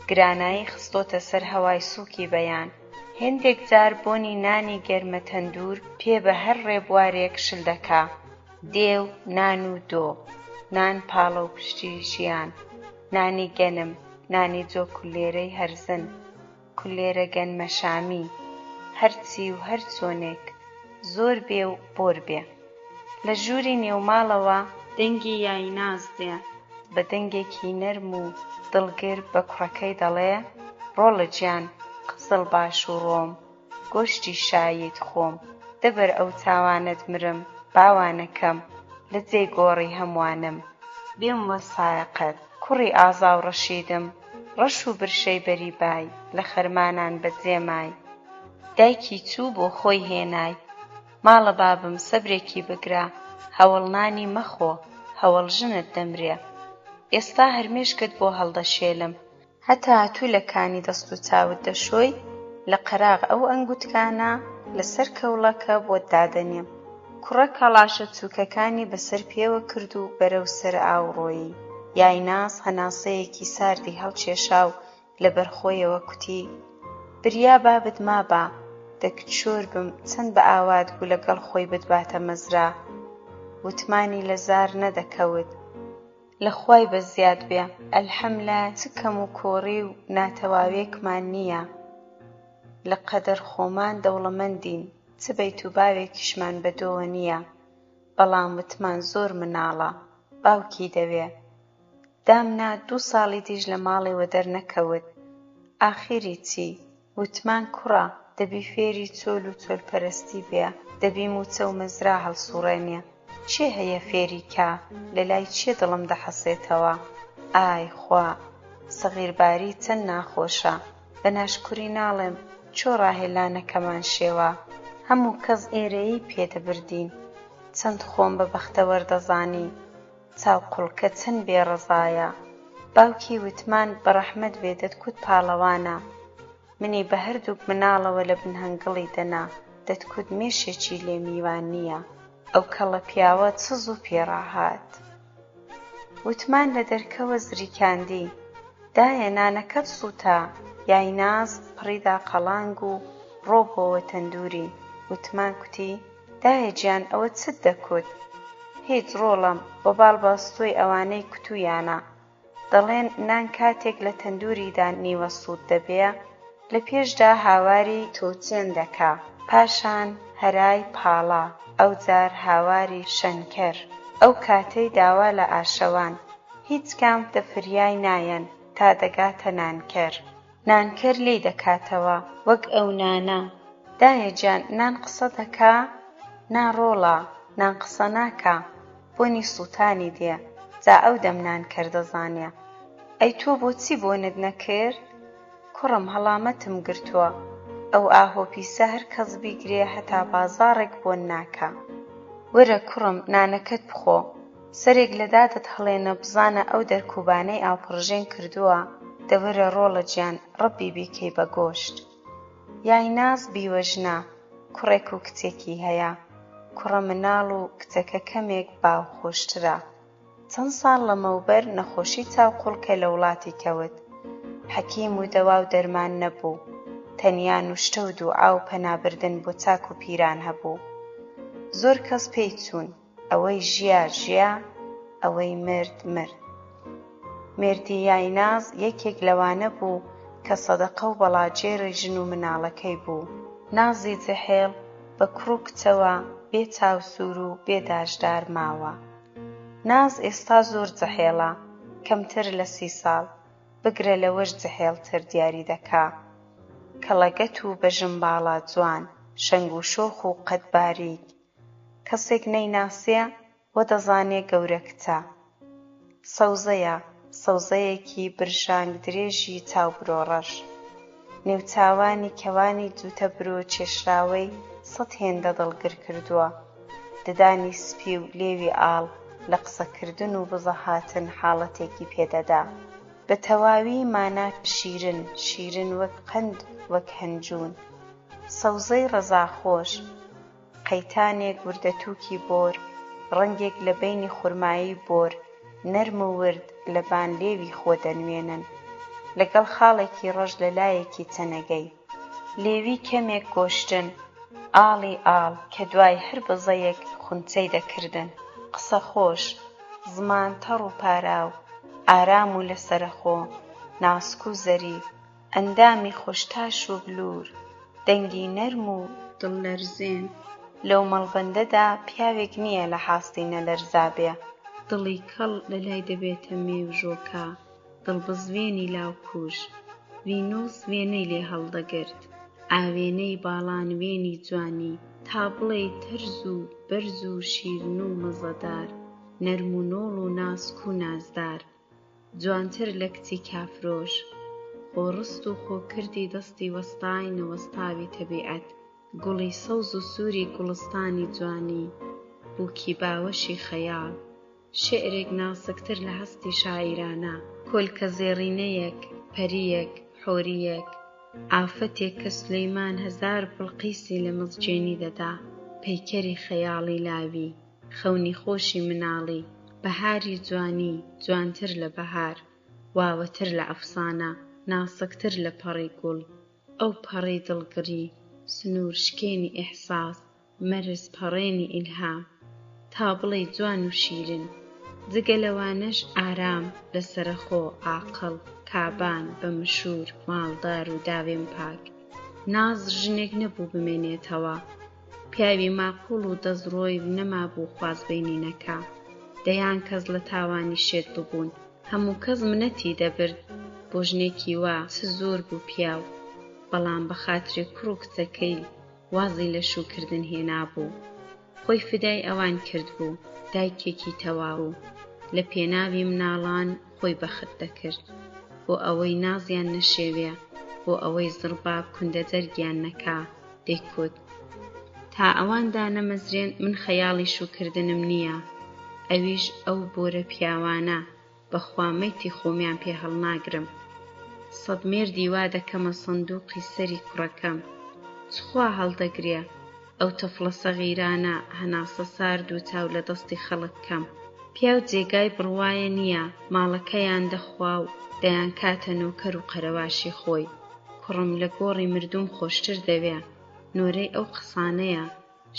گرانایی خستۆتە سەر هەوای سووکی بەیان. هێندێک جار بۆنی نانی گەرمە تەندور پێ بە هەر ڕێبوارێک شل دەکا. دێو، نان و دۆ، نان پاڵە و پشتی ژیان، نانی گەنم، نانی جۆ کولێرەی هەرزن، کولێرە گەنمە شامی، هەرچی و هەر چۆنێک، زۆر بێ و بۆر بێ. لە ژووری نێوماڵەوە دەنگی یایناز دێ، بە دەنگێکی نەرم و دڵگر بە کوڕەکەی دەڵێ: ڕۆڵە گیان، قزڵ باش و ڕۆم، گۆشتی شاییت خۆم، دەبەر ئەو چاوانت مرم، باوانەکەم، لە جێی گۆڕی هەموانم، بێم وە سایقەت، کوڕی ئازا و ڕەشیدم، ڕەش و برشەی بەریبای، لە خەرمانان بەجێمای. دایکی چوو بۆ خۆی هێنای: ماڵە بابم سەبرێکی بگرە، هەوڵنانی مەخۆ، هەوڵ ژنت دەمرێ. ئێستا هەرمێشکت بۆ هەڵدەشێلم، هەتا هەتوو لە کانی دەست و چاوت دەشۆی، لە قەراغ ئەو ئەنگوتکانە لەسەر کەوڵەکە بۆت دادەنێم. کوڕە کەڵاشە چووکەکانی بەسەر پێوە کرد و بەرەو سەر ئاو ڕۆیی. یایناز هەناسەیەکی ساردی هەڵکێشا و لەبەر خۆیەوە کوتی: بریا بابت مابە، دەکچۆر بم چەند بە ئاوات بوو لەگەڵ خۆی بتباتە مەزرا. وتمانی لە زار نەدەکەوت: لە خوای بەزیاد بێ، ئەلحەملا چ کەم و کۆڕی و ناتەواویەکمان نییە. لە قەدەر خۆمان دەوڵەمەندین، چ بەیت و باوێکیشمان بەدۆوە نییە. بەڵام وتمان زۆر مناڵە، باوکی دەوێ. دامنا 2 ساڵی دیژ لە ماڵێوە دەرنەکەوت. ئاخیری چی؟ وتمان کوڕە، دەبی فێری چۆل و چۆلپەرستی بێ، دەبی موچە و مەزرا هەڵسوڕێنێ. چێ هەیە فێری کا؟ لە لای چێ دڵم دەحەسێتەوە؟ ئای خوا، سەغیرباری چەند ناخۆشە، بە ناشکوری ناڵێم چۆ ڕاهێلانەکەمان شێوە. هەموو کەس ئێرەیەی پێدەبردین، چەند خۆم بە بەختەوەر دەزانی، چاوقوڵکە چەند بێڕەزایە. باوکی وتمان بەڕەحمەت بێ دەتکوت پاڵەوانە، منی بە هەردووک مناڵەوە لە بن هەنگڵی دەنا، دەتکوت مێشێکی لێ میوان نییە. ئەو کەڵە پیاوە چ زوو پێڕاهات. وتمان لە دەرکەوە زریکاندی: دایە نانەکەت سووتە. یایناز پڕیدا قەڵانگ و ڕۆبۆوە تەندوری. وتمان کوتی: دایە گیان، ئەوە چت دەکوت؟ هیچ ڕۆڵەم، بە باڵباستۆی ئەوانەی کوتوویانە. دەڵێن نان کاتێک لە تەندوریدا نیوە سووت دەبێ، لە پێشدا هاواری تۆچێن دەکا، پاشان هەرای پاڵا، ئەو جار هاواری شەنکەر. ئەو کاتەی داوا لە ئاشەوان، هیچ کام دەفریای نایەن تا دەگاتە نانکەر. نانکەر لێی دەکاتەوە وەک ئەو نانە. دایە گیان نان قسە دەکا؟ ناڕۆڵە نان قسە ناکا، بۆنی سووتانی دێ، جا ئەو دەم نانکەر دەزانێ. ئەی تۆ بۆچی بۆنت نەکرد؟ کوڕم هەڵامەتم گرتووە، ئەو ئاهۆپیسە هەر کەس بیگرێ هەتا بازاڕێک بۆن ناکا. وەرە کوڕم نانەکەت بخۆ، سەرێک لە دادت هەڵێنە بزانە ئەو دەرکوبانەی ئاوپڕژێن کردووە، دەوەرە ڕۆڵە گیان ڕەبی بیکەی بە گۆشت. یای ناز بیوەژنە، کوڕێک و کچێکی هەیە، کوڕە مناڵ و کچەکە کەمێک باو خۆشترە. چەند ساڵ لەمەوبەر نەخۆشی چاوقوڵکە لە وڵاتی کەوت. حەکیم و دەوا و دەرمان نەبوو، تەنیا نوشتە و دوعا و پەنابردن بۆ چاک و پیران هەبوو. زۆر کەس پێی چوون، ئەوەی ژیا ژیا، ئەوەی مرد مرد. مێردی یای ناز یەکێک لەوانە بوو کە سەدەقە و بەڵاجێڕی ژن و مناڵەکەی بوو. نازی جەحێڵ بە کوڕ و کچەوە بێ چاوسوور و بێ داژدار ماوە. ناز ئێستا زۆر جەحێڵە، کەمتر لە 30 ساڵ، بگرە لەوەش جەحێڵتر دیاری دەکا. کەڵەگەت و بەژنباڵە جوان، شەنگ و شۆخ و قەد باریک، کەسێک نەیناسێ وە دەزانێ گەورە کچە. سەوزەیە، سەوزەیەکی برژانگ درێژی چاوبرۆڕەش، نێوچاوانی کەوانی جووتە برۆ کێشراوەی 100 هێندە دڵگر کردووە. ددانی سپی و لێوی ئاڵ لە قسەکردن و بزە هاتن حاڵەتێکی پێدەدا. بە تەواوی مانا شیرن، شیرن وەک قەند وەک هەنجوون. سەوزەی ڕەزاخۆش، قەیتانێک وردەتووکی بۆر، ڕەنگێک لە بەینی خوڕمایی بۆر، نەرم و ورد لە بان لێوی خۆ دەنوێنن، لەگەڵ خاڵێکی ڕەش لە لایەکی چەنەگەی. لێوی کەمێک گۆشتن، ئاڵی ئاڵ کە دوای هەر بزەیەک خونچەی دەکردن. قسە خۆش، زمان تەڕ و پاراو، ئارام و لەسەرەخۆ، ناسک و زەریف، ئەندامی خۆشتاش و بلور، دەنگی نەرم و دڵلەرزێن. لەو مەڵبەندەدا پیاوێک نییە لە حاستی نەلەرزابێ. دڵی کەڵ لەلای دەبێتە مێوژۆکە، دڵبزوێنی لاوکوژ، وینۆس وێنەی لێ هەڵدەگرت، ئاوێنەی باڵانوێنی جوانی، تا بڵێی تەرز و بەرز و شیرن و مەزەدار، نەرم و نۆڵ و ناسک و نازدار، جوانتر لە کچی کافرۆش، خۆڕست و خۆکردی دەستی وەستای نەوەستاوی تەبیعەت، گوڵی سەوز و سووری گوڵستانی جوانی، بووکی باوەشی خەیاڵ، شێعرێک ناسکتر لە هەستی شاعیرانە، کۆلکە زێڕینەیەک، پەریەک، حۆریەک، ئافەتێک کە سولەیمان هەزار بڵقیسی لە مزجێنی دەدا، پەیکەری خەیاڵی لاوی، خەونی خۆشی مناڵی، بەهاری جوانی، جوانتر لە بەهار، واوەتر لە ئەفسانە، ناسکتر لە پەڕی گوڵ، ئەو پەڕی دڵگری، سنوور شکێنی ئیحساس، مەرز پەڕێنی ئیلهام، تا بڵێی جوان و شیرن. جگە لەوانەش ئارام، لەسەرەخۆ، عاقڵ، کابان، بەمشور، ماڵدار و داوێن پاک. ناز ژنێک نەبوو بمێنێتەوە، پیاوی ماقوڵ و دەزڕۆی نەمابوو خوازبەینی نەکا. دەیان کەس لە تاوانی شێت ببوون، هەموو کەس منەتی دەبرد بۆ ژنێکی وا چ زۆر بوو پیاو، بەڵام بە خاتری کوڕ و کچەکەی وازی لە شوکردن هێنابوو. خۆی فدای ئەوان کرد بوو، دایکێکی تەواو، لە پێناوی مناڵان خۆی بەخت دەکرد، بۆ ئەوەی نازیان نەشێوێ، بۆ ئەوەی زڕباب کوندە جەرگیان نەکا، دەیکوت: تا ئەواندا نەمەزرێن من خەیاڵی شوکردنم نییە. ئەویش ئەو بۆرە پیاوانە، بەخوا مەیتی خۆمیان پێ هەڵناگرم. 100 مێردی وا دەکەمە سندووقی سەری کوڕەکەم، چخوا هەڵدەگرێ ئەو تەفڵە سەغیرانە هەناسە سارد و چاو لە دەستی خەڵک کەم. پیاو جێگای بڕوایە نییە، ماڵەکەیان دەخوا و دەیان کاتە نۆکەر و قەرەواشی خۆی. کوڕم لە گۆڕی مردوم خۆشتر دەوێ، نۆرەی ئەو قسانەیە،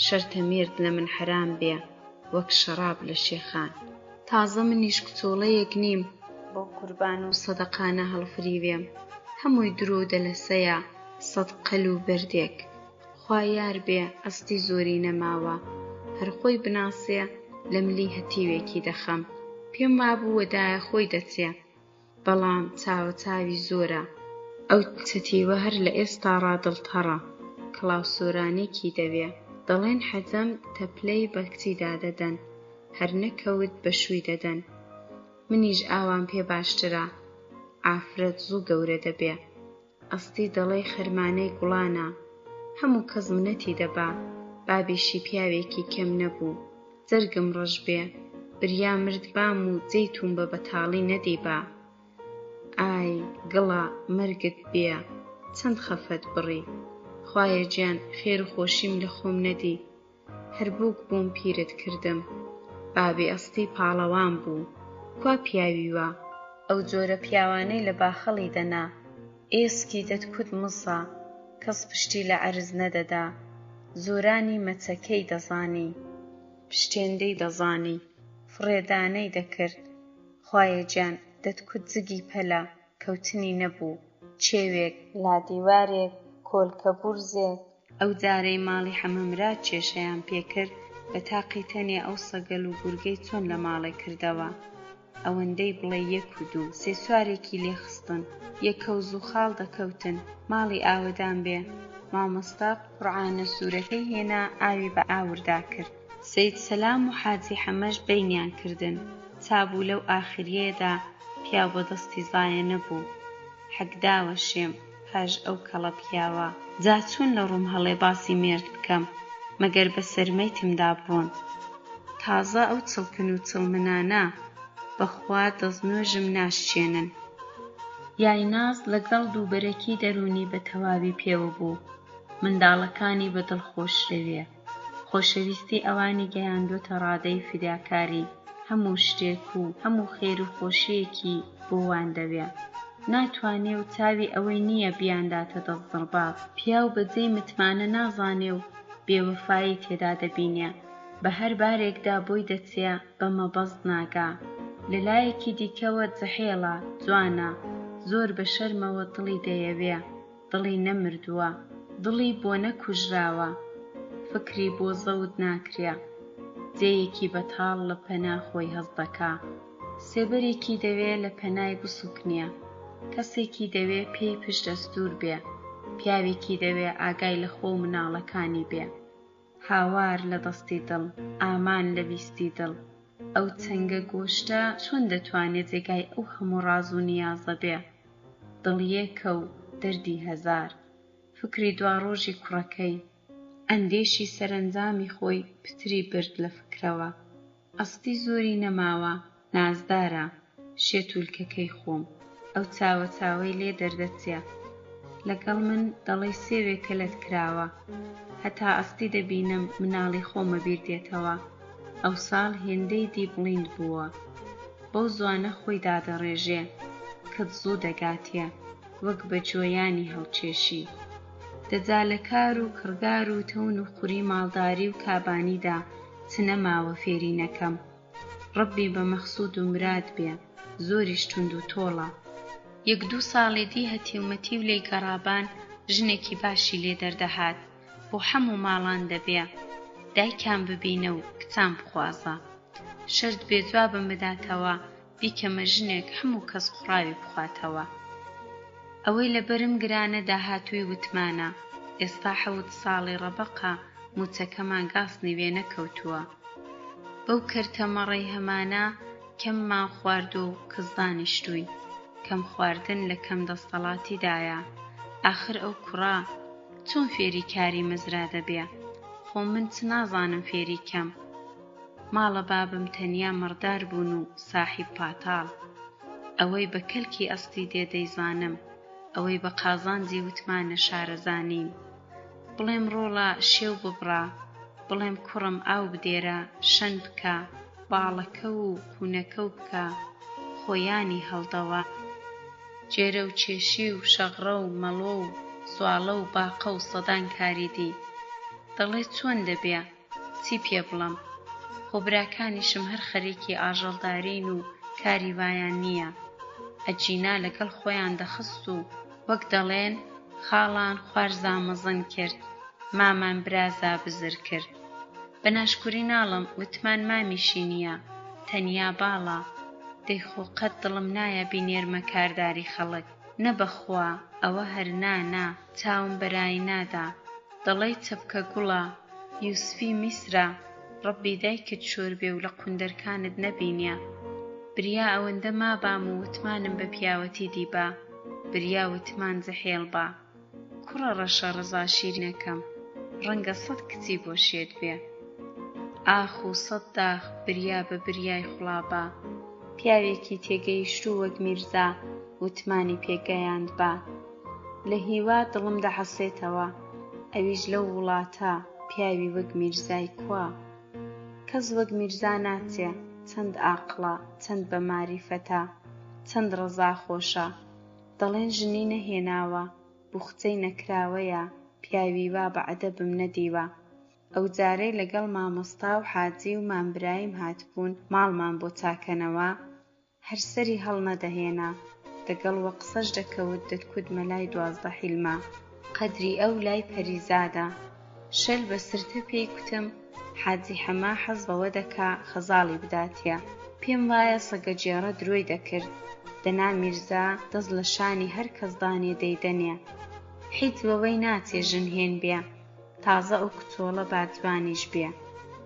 شەرتە مێرد لە من حرام بێ، وەک شەراب لە شێخان. تازە منیش کچۆڵەیەک نیم بۆ قوربان و سەدەقانە هەڵفریوێم، هەمووی درۆ دەلەسەیە 100 قەل و بەردێک. خوا یار بێ ئەستی زۆری نەماوە، هەر خۆی بناسێ لە ملی هەتیوێکی دەخەم. پێم وابوو وەدایە خۆی دەچێ، بەڵام چاوە چاوی زۆرە، ئەو چەتیوە هەر لە ئێستا ڕادڵتەڕە کڵاو سۆرانێکی دەوێ دەڵێن حەجەم تەپلەی بە کچیدا دەدەن هەر نەکەوت بە شووی دەدەن منیش ئاوام پێ باشترە ئافرەت زوو گەورە دەبێ ئەستی دەڵێ خەرمانەی گوڵانە هەموو کەس منەتی دەبا بابێشی پیاوێکی کەم نەبوو جەرگم ڕەش بێ بریا مرد بام و جەیتون بە بەتاڵی نەدیبا ئای گڵە مەرگت بێ چەند خەفەت بڕی خوایە گیان خێر و خۆشیم لە خۆم نەدی هەر بووک بووم پیرت کردم بابێ ئەستی پاڵەوان بوو کوا پیاویوە ئەو جۆرە پیاوانەی لە باخەڵی دەنا ئێسکی دەتکوت مزە کەس پشتی لە عەرز نەدەدا زۆرانی مەچەکەی دەزانی پشتێندەی دەزانی فڕێدانەی دەکرد خوایە گیان دەتکوت جگی پەلە کەوتنی نەبوو چێوێک لادیوارێک کۆلکە بورزێک ئەو جارەی ماڵی حەمەمرات کێشەیان پێکرد بە تاقی تەنێ ئەو سەگەل و گورگەی چۆن لە ماڵێ کردەوە ئەوەندەی بڵێ یەک و دوو سێ سوارێکی لێخستن یەکە و زوو خاڵ دەکەوتن ماڵی ئاوەدان بێ مامۆستا قورعانە سوورەکەی هێنا ئاوی بە ئاوردا کرد سەید سەلام و حاجی حەمەش بەینیان کردن چابوو لەو ئاخریەدا پیاو بەدەستی زایە نەبوو حەگداوە شێم پاش ئەو کەڵە پیاوە جا چۆن لە ڕووم هەڵێ باسی مێرد بکەم مەگەر بە سەرمەیتمدا بڕۆن تازە ئەو چڵکن و چڵمنانە بەخوا دەستنوێژم ناشچێنن یایناز لەگەڵ دووبەرەکی دەرونی بە تەواوی پێوە بوو منداڵەکانی بە دڵخۆشرەوێ خۆشەویستی ئەوانی گەیاندوتە ڕادەی فیداکاری هەموو شتێک و هەموو خێر و خۆشیەکی بۆوان دەوێ ناتوانێ و چاوی ئەوەی نییە بیانداتە دەست دڵباب پیاو بەجێی متمانە نازانێ و بێوەفایی تێدا دەبینێ بە هەر بارێکدا بۆی دەچێ بە مەبەست ناگا لەلایەکی دیکەوە جەحێڵە جوانە زۆر بە شەرمەوە دڵی دەیەوێ دڵی نەمردووە دڵی بۆ نەکوژراوە فکری بۆ زەود ناکرێ جێیەکی بەتاڵ لە پەنا خۆی هەست دەکا سێبەرێکی دەوێ لە پەنای بسوکنێ کەسێکی دەوێ پێی پشت دەستور بێ پیاوێکی دەوێ ئاگای لە خۆ و مناڵەکانی بێ هاوار لە دەستی دڵ ئامان لە بیستی دڵ ئەو چەنگە گۆشتە چۆن دەتوانێت جێگای ئەو هەموو ڕاز و نیازە بێ دڵیەکە و دەردی هەزار فکری دواڕۆژی کوڕەکەی ئەندێشی سەرنجامی خۆی پتری برد لە فکرەوە ئەستی زۆری نەماوە نازدارە شێتولکەکەی خۆم ئەو چاوە چاوەی لێ دەردەچێ لەگەڵ من دەڵێ سێوێکە لەت کراوە هەتا ئەستی دەبینم مناڵی خۆمە بیر دێتەوە ئەو ساڵ هێندەی دی بڵیند بووە بەو زوانە خۆی دادەڕێژێ کەت زوو دەگاتێ وەک بە جۆیانی هەڵکێشی دەجا لە کار و کڕگار و تەون و خوری ماڵداری و کابانیدا چ نەماوە فێری نەکەم ڕەبی بە مەخسوود و مراد بێ زۆریش توند و تۆڵە یەک دوو ساڵی دی هەتیومەتی و لێی گەڕابان ژنێکی باشی لێ دەردەهات بۆ هەموو ماڵان دەبێ دایکان ببینە و کچان بخوازە شەرت بێ جوابم بداتەوە بیکەمە ژنێک هەموو کەس قوڕاوی بخواتەوە ئەوەی لەبەرم گرانە داهاتووی وتمانە ئێستا 7 ساڵی ڕەبەقە موچەکەمان گاستنی وێ نەکەوتووە بەو کەرتەمەڕەی هەمانە کەممان خوارد و کەس دانیشتووی کەم خواردن لە کەم دەستەڵاتیدایە ئاخر ئەو کوڕا چۆن فێری کاری مەزرا دەبێ خۆ من چ نازانم فێری کەم ماڵە بابم تەنیا مەڕدار بوون و ساحیب پاتاڵ ئەوەی بە کەلکی ئەستی دێ دەیزانم ئەوەی بە قازانجی وتمانە شارەزانیم بڵێم ڕۆڵە شێو ببڕە بڵێم کوڕم ئاو بدێرە شەن بکە باڵەکە و خونەکە و بکە خۆیانی هەڵدەوە جێرە و کێشی و شەغڕە و مەڵۆ و سواڵە و باقە و سەدان کاری دی دەڵێ چۆن دەبێ چی پێ بڵێم خۆ براکانیشم هەر خەریکی ئاژەڵدارین و کاری وایان نییە ئەجینا لەگەڵ خۆیان دەخست و وەک دەڵێن خاڵان خوارزا مەزن کرد مامان برازا بزر کرد بە ناشکوری ناڵم وتمان مامیشی نییە تەنیا باڵە دەیخۆ قەت دڵم نایە بینێرمە کارداری خەڵک نەبەخوا ئەوە هەر نا چاوم بەرای نادا دەڵێی چەپکە گوڵە یوسفی میسرە ڕەبی دایکت شۆر بێ و لە قوندەرکانت نەبینیە بریا ئەوەندە مابام و وتمانم بە پیاوەتی دیبا بریا وتمان جەحێڵ با کوڕە ڕەشە ڕەزا شیرینەکەم ڕەنگە 100 کچی بۆ شێت بێ ئاخ و 100 داخ بریا بە بریای خوڵابا پیاوێکی تێگەیشتوو وەک میرزا وتمانی پێگەیاند با لە هیوا دڵم دەحەسێتەوە ئەویش لەو وڵاتە پیاوی وەک میرزای کوا کەس وەک میرزا ناچێ چەند عاقڵە چەند بە ماریفەتە چەند ڕەزا خۆشە دەڵێن ژنی نەهێناوە بوخچەی نەکراوەیە پیاوی وا بە عەدەبم نەدیوە ئەو جارەی لەگەڵ مامۆستا و حاجی و مامبرایم هاتبوون ماڵمان بۆ چاکەنەوە هەر سەری هەڵ نەدەهێنا دەگەڵ وە قسەش دەکەوت دەتکوت مەلای 12 حیلمە قەدری ئەو لای پەریزادە شەل بە سرتە پێی کوتم حاجی حەما حەز بەوە دەکا خەزاڵی بداتیە پێم وایە سەگەجێڕە درۆی دەکرد دەنا میرزا دەست لە شانی هەر کەس دانێ دەیدەنێ حیت بەوەی ناچێ ژن هێن بێ تازە ئەو کچۆڵە با جوانیش بێ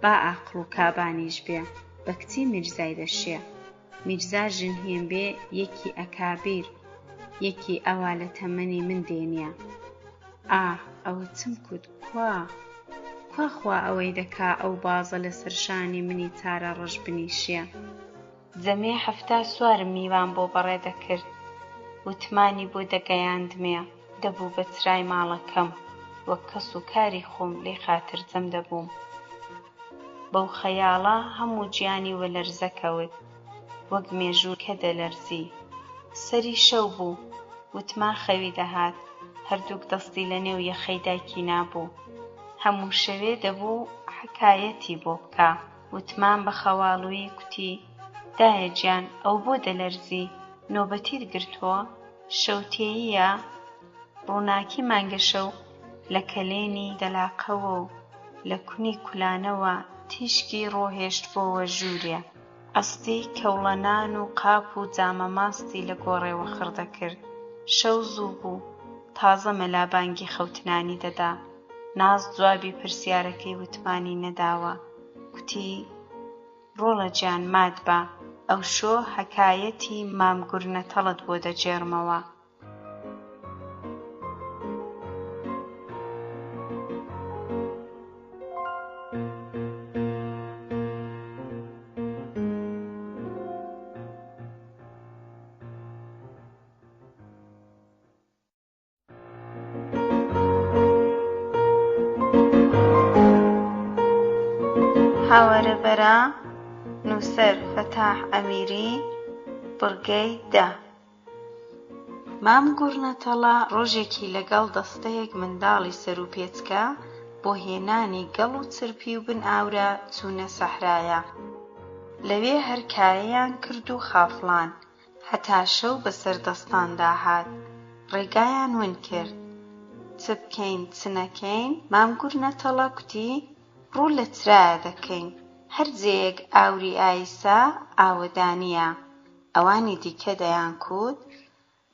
با عاقڵ و کابانیش بێ بە کچی میرزای دەشێ میرزا ژن هێن بێ یەکی ئەکابیر یەکی ئەوا لە تەمەنی من دێنیە ئەوە چم کوت کوا خوا ئەوەی دەکا ئەو بازە لە سەرشانی منی چارە ڕەش بنیشێ جەمێ 70 سوارم میوان بۆ بەڕێ دەکرد وتمانی بۆ دەگەیاندمێ دەبوو بە چرای ماڵەکەم وەک کەس و کاری خۆم لێ خاتر جەم دەبووم بەو خەیاڵە هەموو گیانی وەلەرزەکەوت وەک مێژوو کە دەلەرزی سەری شەو بوو وتما خەوی دەهات هەردووک دەستی لە نێو یەخەی دایکی نابوو هەموو شەوێ دەبوو حکایەتی بۆ بکا وتمان بە خەواڵووی کوتی دایە گیان ئەو بۆ دەلەرزی نۆبەتیت گرتووە شەوتێییە ڕووناکی مانگە شەو لە کەلێنی دەلاقەوە و لە کونی کولانەوە تیشکی ڕۆهێشت بۆوە ژوورێ ئەستی کەوڵەنان و قاپ و جامە ماستی لە گۆڕێوە خڕدەکرد شەو زوو بوو تازە مەلابانگی خەوتنانی دەدا ناز جوابی پرسیارەکەی وتمانی نەداوە کوتی ڕۆڵە گیان مات بە ئەو شۆ حەکایەتی مامگورنەتەڵت بۆ دەجێڕمەوە هاوەرەبەرە نووسەر فەتاح ئەمیری بڕگەی 10 مام گوڕنەتەڵە ڕۆژێکی لەگەڵ دەستەیەک منداڵی سەر و پێچکە بۆ هێنانی گەڵ و چرپی و بن ئاورە چوونە سەحرایە لەوێ هەر کارەیان کرد و خافڵان هەتا شەو بەسەر دەستاندا هات ڕێگایان ون کرد چ بکەین چ نەکەین مام گوڕنەتەڵە کوتی ڕوو لە چرایە دەکەین هەر جێیەک ئاوری ئایسا ئاوەدانیە ئەوانی دیکە دەیان کوت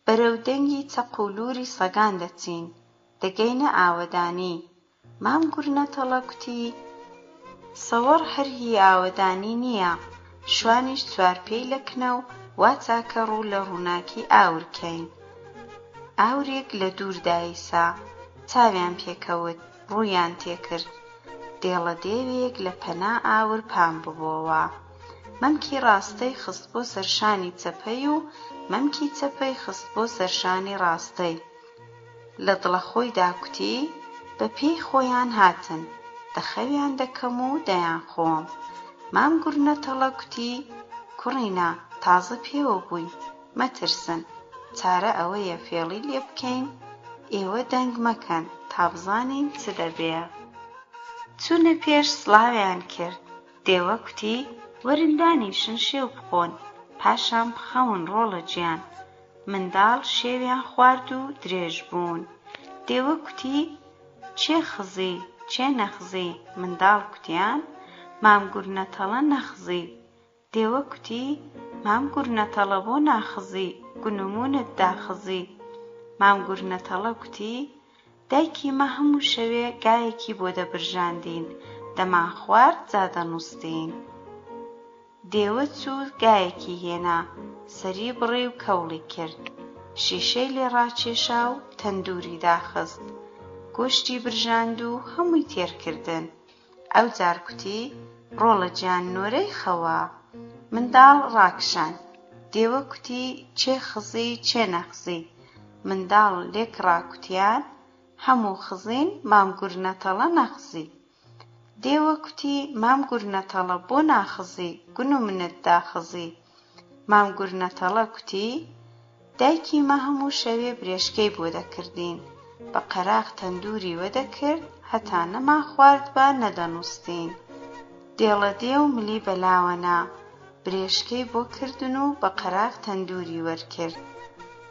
بەرەو دەنگی چەقولووری سەگان دەچین دەگەینە ئاوەدانی مام گوڕنەتەڵە کوتی سەوەڕ هەر هی ئاوەدانی نییە شوانیش چوارپێی لەکنە و وا چاکە ڕوو لە ڕووناکی ئاورکەین ئاورێک لە دوور دایسا چاویان پێکەوت ڕوویان تێکرد دێڵە دێوێک لە پەنا ئاور پام ببۆوە مەمکی ڕاستەی خست بۆ سەرشانی چەپەی و مەمکی چەپەی خست بۆ سەرشانی ڕاستەی لە دڵە خۆیدا کوتی بە پێی خۆیان هاتن دەخەویان دەکەم و دەیان خۆم مام گوڕنەتەڵە کوتی کوڕینە تازە پێوە بووی مەترسن چارە ئەوەیە فێڵی لێ بکەین ئێوە دەنگ مەکەن تا بزانین چ دەبێ چوونە پێش سڵاویان کرد دێوە کوتی وەرندانیشن شێو بخۆن پاشان بخەون ڕۆڵە گیان منداڵ شێویان خوارد و درێژ بوون دێوە کوتی چێ خزی چێ نەخزی منداڵ کوتیان مام گوڕنەتەڵە نەخزی دێوە کوتی مام گوڕنەتەڵە بۆ ناخزی گونمونت داخزی مام گورنەتەڵە کوتی دایکی مە هەموو شەوێ گایەکی بۆ دەبرژاندین، دەمان خوارد جا دەنووستین. دێوە چوو گایەکی هێنا، سەری بڕی و کەوڵی کرد، شیشەی لێ ڕاکێشا و تەندووری داخست، گۆشتی برژاند و هەمووی تێرکردن. ئەو جار کوتی ڕۆڵە گیان نۆرەی خەوە. منداڵ ڕاکشاند. دێوە کوتی چێ خزی چێ نەخزی. منداڵ لێک ڕاکوتیان هەموو خزین، مام گورنەتەڵە نەخزی. دێوە کوتی مام گورنەتەڵە بۆ ناخزی، گون و منت داخزی. مام گورنەتەڵە کوتی دایکی مە هەموو شەوێ برێشکەی بۆ دەکردین، بە قەراغ تەندووری وەدەکرد هەتا نەما خوارد بە نەدەنووستین. دێڵە دێو ملی بەلاوەنا، برێشکەی بۆ کردن و بە قەراغ تەندووری وەرکرد.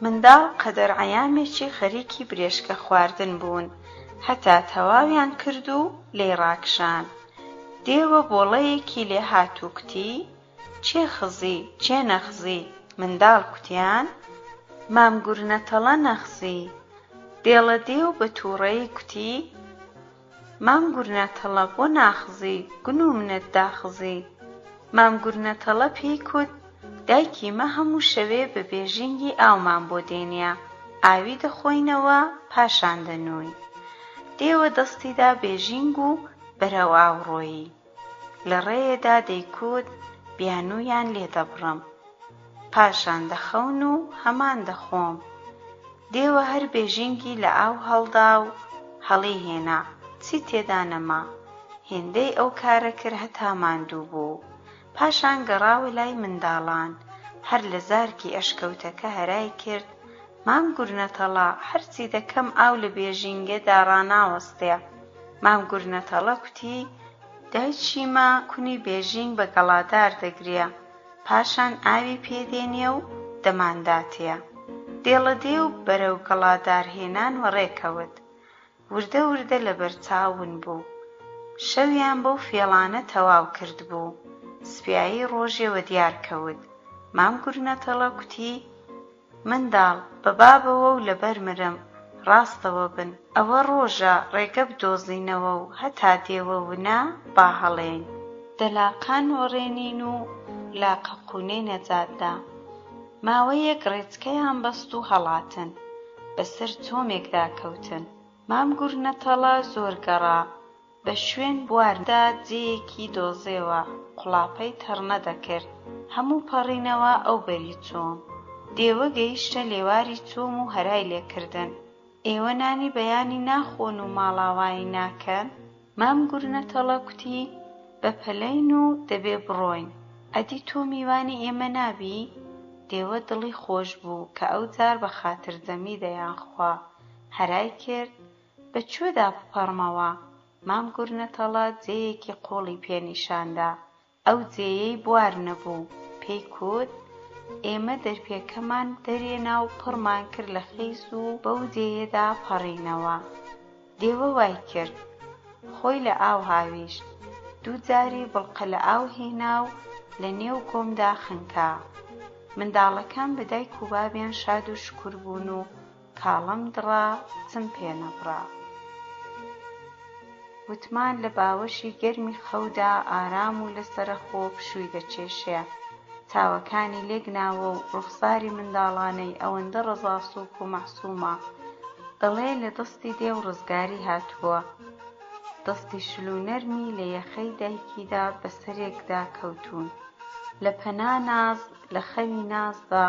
منداڵ قەدەر عەیامێکی خەریکی برێشکە خواردن بوون، هەتا تەواویان کرد و لێی ڕاکشان. دێوە بۆڵەیەکی لێ هاتوو کوتی چێ خزی چێ نەخزی. منداڵ کوتیان مام گورنەتەڵە نەخزی. دێڵە دێو بە تووڕەیی کوتی مام گورنەتەڵە بۆ ناخزی، گون و منت داخزی. مام گورنەتەڵە پێی کوت دایکی مە هەموو شەوێ بە بێژینگی ئاومان بۆ دێنیا، ئاوی دەخۆینەوە پاشان دەنووی. دێوە دەستیدا بێژینگ و بەرەو ئاو ڕۆیی. لە ڕێیەدا دەیکوت بیانوویان لێ دەبڕم، پاشان دەخەون و هەمان دەخۆم. دێوە هەر بێژینگی لە ئاو هەڵدا و هەڵی هێنا، چی تێدا نەما. هێندەی ئەو کارە کرد هەتا ماندوو بوو. پاشان گەڕاوە لای منداڵان، هەر لە زارکی ئەشکەوتەکە هەرای کرد مام گورنەتەڵە هەرچی دەکەم ئاو لە بێژینگەدا ڕاناوەستێ. مام گورنەتەڵە کوتی دایکی مە کونی بێژینگ بە گەڵادار دەگرێ، پاشان ئاوی پێدێنێ و دەمانداتێ. دێڵە دێو بەرەو گەڵادار هێنان وەڕێکەوت. وردە وردە لە بەرچاون بوو. شەویان بەو فێڵانە تەواو کرد بوو. سپیایی ڕۆژێوە دیار کەوت. مام گورنەتەڵە کوتی منداڵ بە بابەوە و لەبەر مرم، ڕاستەوە بن، ئەوە ڕۆژە ڕێگە بدۆزینەوە و هەتا دێوە ونا با هەڵێین. دەلاقان وەڕێنین و لاقە قوونەی نەجاتدا. ماوەیەک ڕێچکەیان بەست و هەڵاتن، بەسەر چۆمێکدا کەوتن. مام گورنەتەڵە زۆر گەڕا، بە شوێن بواردا جێیەکی دۆزێوە، قوڵاپەی تەڕنە دەکرد. هەموو پەڕینەوە ئەو بەری چۆم. دێوە گەیشتە لێواری چۆم و هەرای لێکردن. ئێوە نانی بەیانی ناخۆن و ماڵاوایی ناکەن؟ مام گورنەتەڵە کوتی بە پەلەین و دەبێ بڕۆین. ئەدی تۆ میوانی ئێمە نابی؟ دێوە دڵی خۆش بوو کە ئەو جار بە خاترجەمی دەیان خوا. هەرای کرد بە کوێدا بپەڕمەوە؟ مام گورنەتەڵە جێیەکی قۆڵی پێنیشاندا. ئەو جێیەی بوار نەبوو. پێی کوت ئێمە دەرپێکەمان دەرێنا و پڕمان کرد لە خەیس و بەو جێیەدا پەڕینەوە. دێوە وای کرد، خۆی لە ئاو هاویشت، دوو جاری بڵقە لە ئاو هێنا و لە نێو کۆمدا خنکا. منداڵەکان بە دایک و بابیان شاد و شکر بوون و کاڵەم دڕا چم پێ نەبڕا. وتمان لە باوەشی گەرمی خەودا ئارام و لەسەرەخۆ پشووی دەچێشێ. چاوەکانی لێگناوە و ڕوخساری منداڵانەی ئەوەندە ڕەزاسووک و مەحسوومە، دەڵێ لە دەستی دێو ڕزگاری هاتووە. دەستی شلوونەرمی لە یەخەی دایکیدا بەسەرێکدا کەوتوون. لە پەنا ناز لە خەوی نازدا،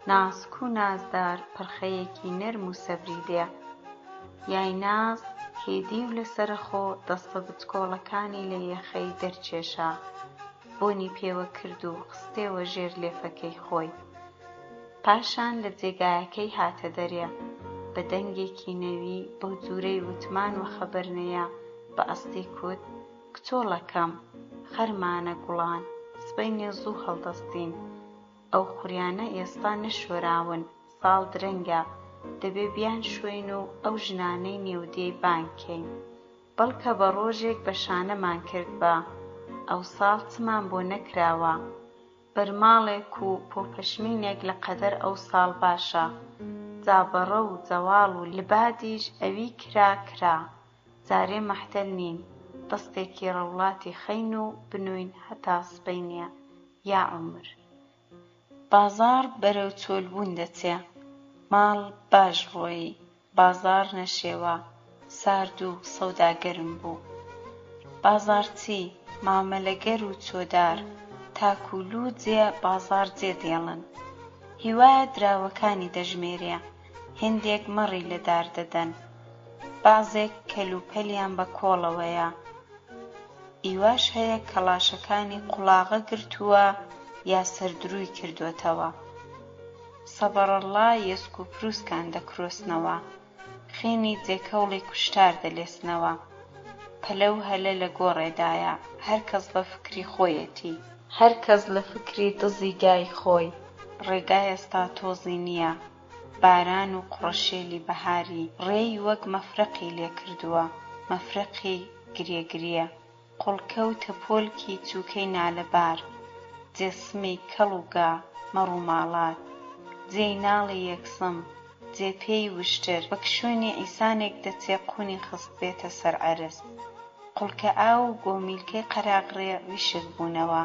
ناسک و نازدار پڕخەیەکی نەرم و سەبریدێ. یای ناز هێدی و لەسەرەخۆ دەستە بچکۆڵەکانی لە یەخەی دەرچێشا، بۆنی پێوە کرد و خستێوە ژێر لێفەکەی خۆی. پاشان لە جێگایەکەی هاتە دەرێ، بە دەنگێکی نەوی بەو جوورەی وتمان وە خەبەر نەیە بە ئەستی کوت کچۆڵەکەم، خەرمانە گوڵان، سبەی نێزوو هەڵدەستین. ئەو خوریانە ئێستا نەشۆراون، ساڵ درەنگە، دەبێ بیان شوێن و ئەو ژنانەی نێودێی بانکەین. بەڵکە بە ڕۆژێک بە شانەمان کرد بە، ئەو ساڵ چمان بۆ نەکراوە. بەرماڵێک و پۆپەشمینێک لە قەدەر ئەو ساڵ باشە، جابەڕە و جەواڵ و لبادیش ئەوی کرا جارێ مەحتەل نین دەستێکی ڕەوڵاتی خەین و بنووین هەتا سبەینێ یا عومر. بازار بەرەو چۆلبوون دەچێ، ماڵ باش ڕۆیی، بازار نەشێوە، سارد و سەوداگەرم بوو. بازار چی؟ مامەلەگەر و چۆدار، تاکولو جێ بازار جێ دێڵن. هیوایە دراوەکانی دەژمێرێ، هێندێک مەڕی لەدار دەدەن، بازێک کەلوپەلیان بە کۆڵەوەیە، ئیواش هەیە کەڵاشەکانی قوڵاغە گرتووە یا سەردرووی کردووەتەوە. سەبەڕەڵڵا یێسک و پرووسکان دەکرۆسنەوە، خێنی جێکەوڵی کوشتار دەلێسنەوە. پەلەو هەلە لە گۆڕێدایە، هەرکەس لە فکری خۆیەتی، هەرکەس لە فکری دزی گای خۆی. ڕێگای ئێستا تۆزی نییە، باران و قوڕەشێلی بەهاری ڕێی وەک مەفرەقی لێ کردووە، مەفرەقی گرێگریە، قوڵکەوتە پۆلکی چووکەی نالەبار، جێسمی کەڵ و گا مەڕ و ماڵات، جێی ناڵی یەکسم، جێپێی وشتر، وەک شوێنی ئیسانێک دەچێ قوونی خست بێتە سەر عەرز. قوڵکە ئاو و گۆمیلکەی قەراقڕێ ویشک بوونەوە،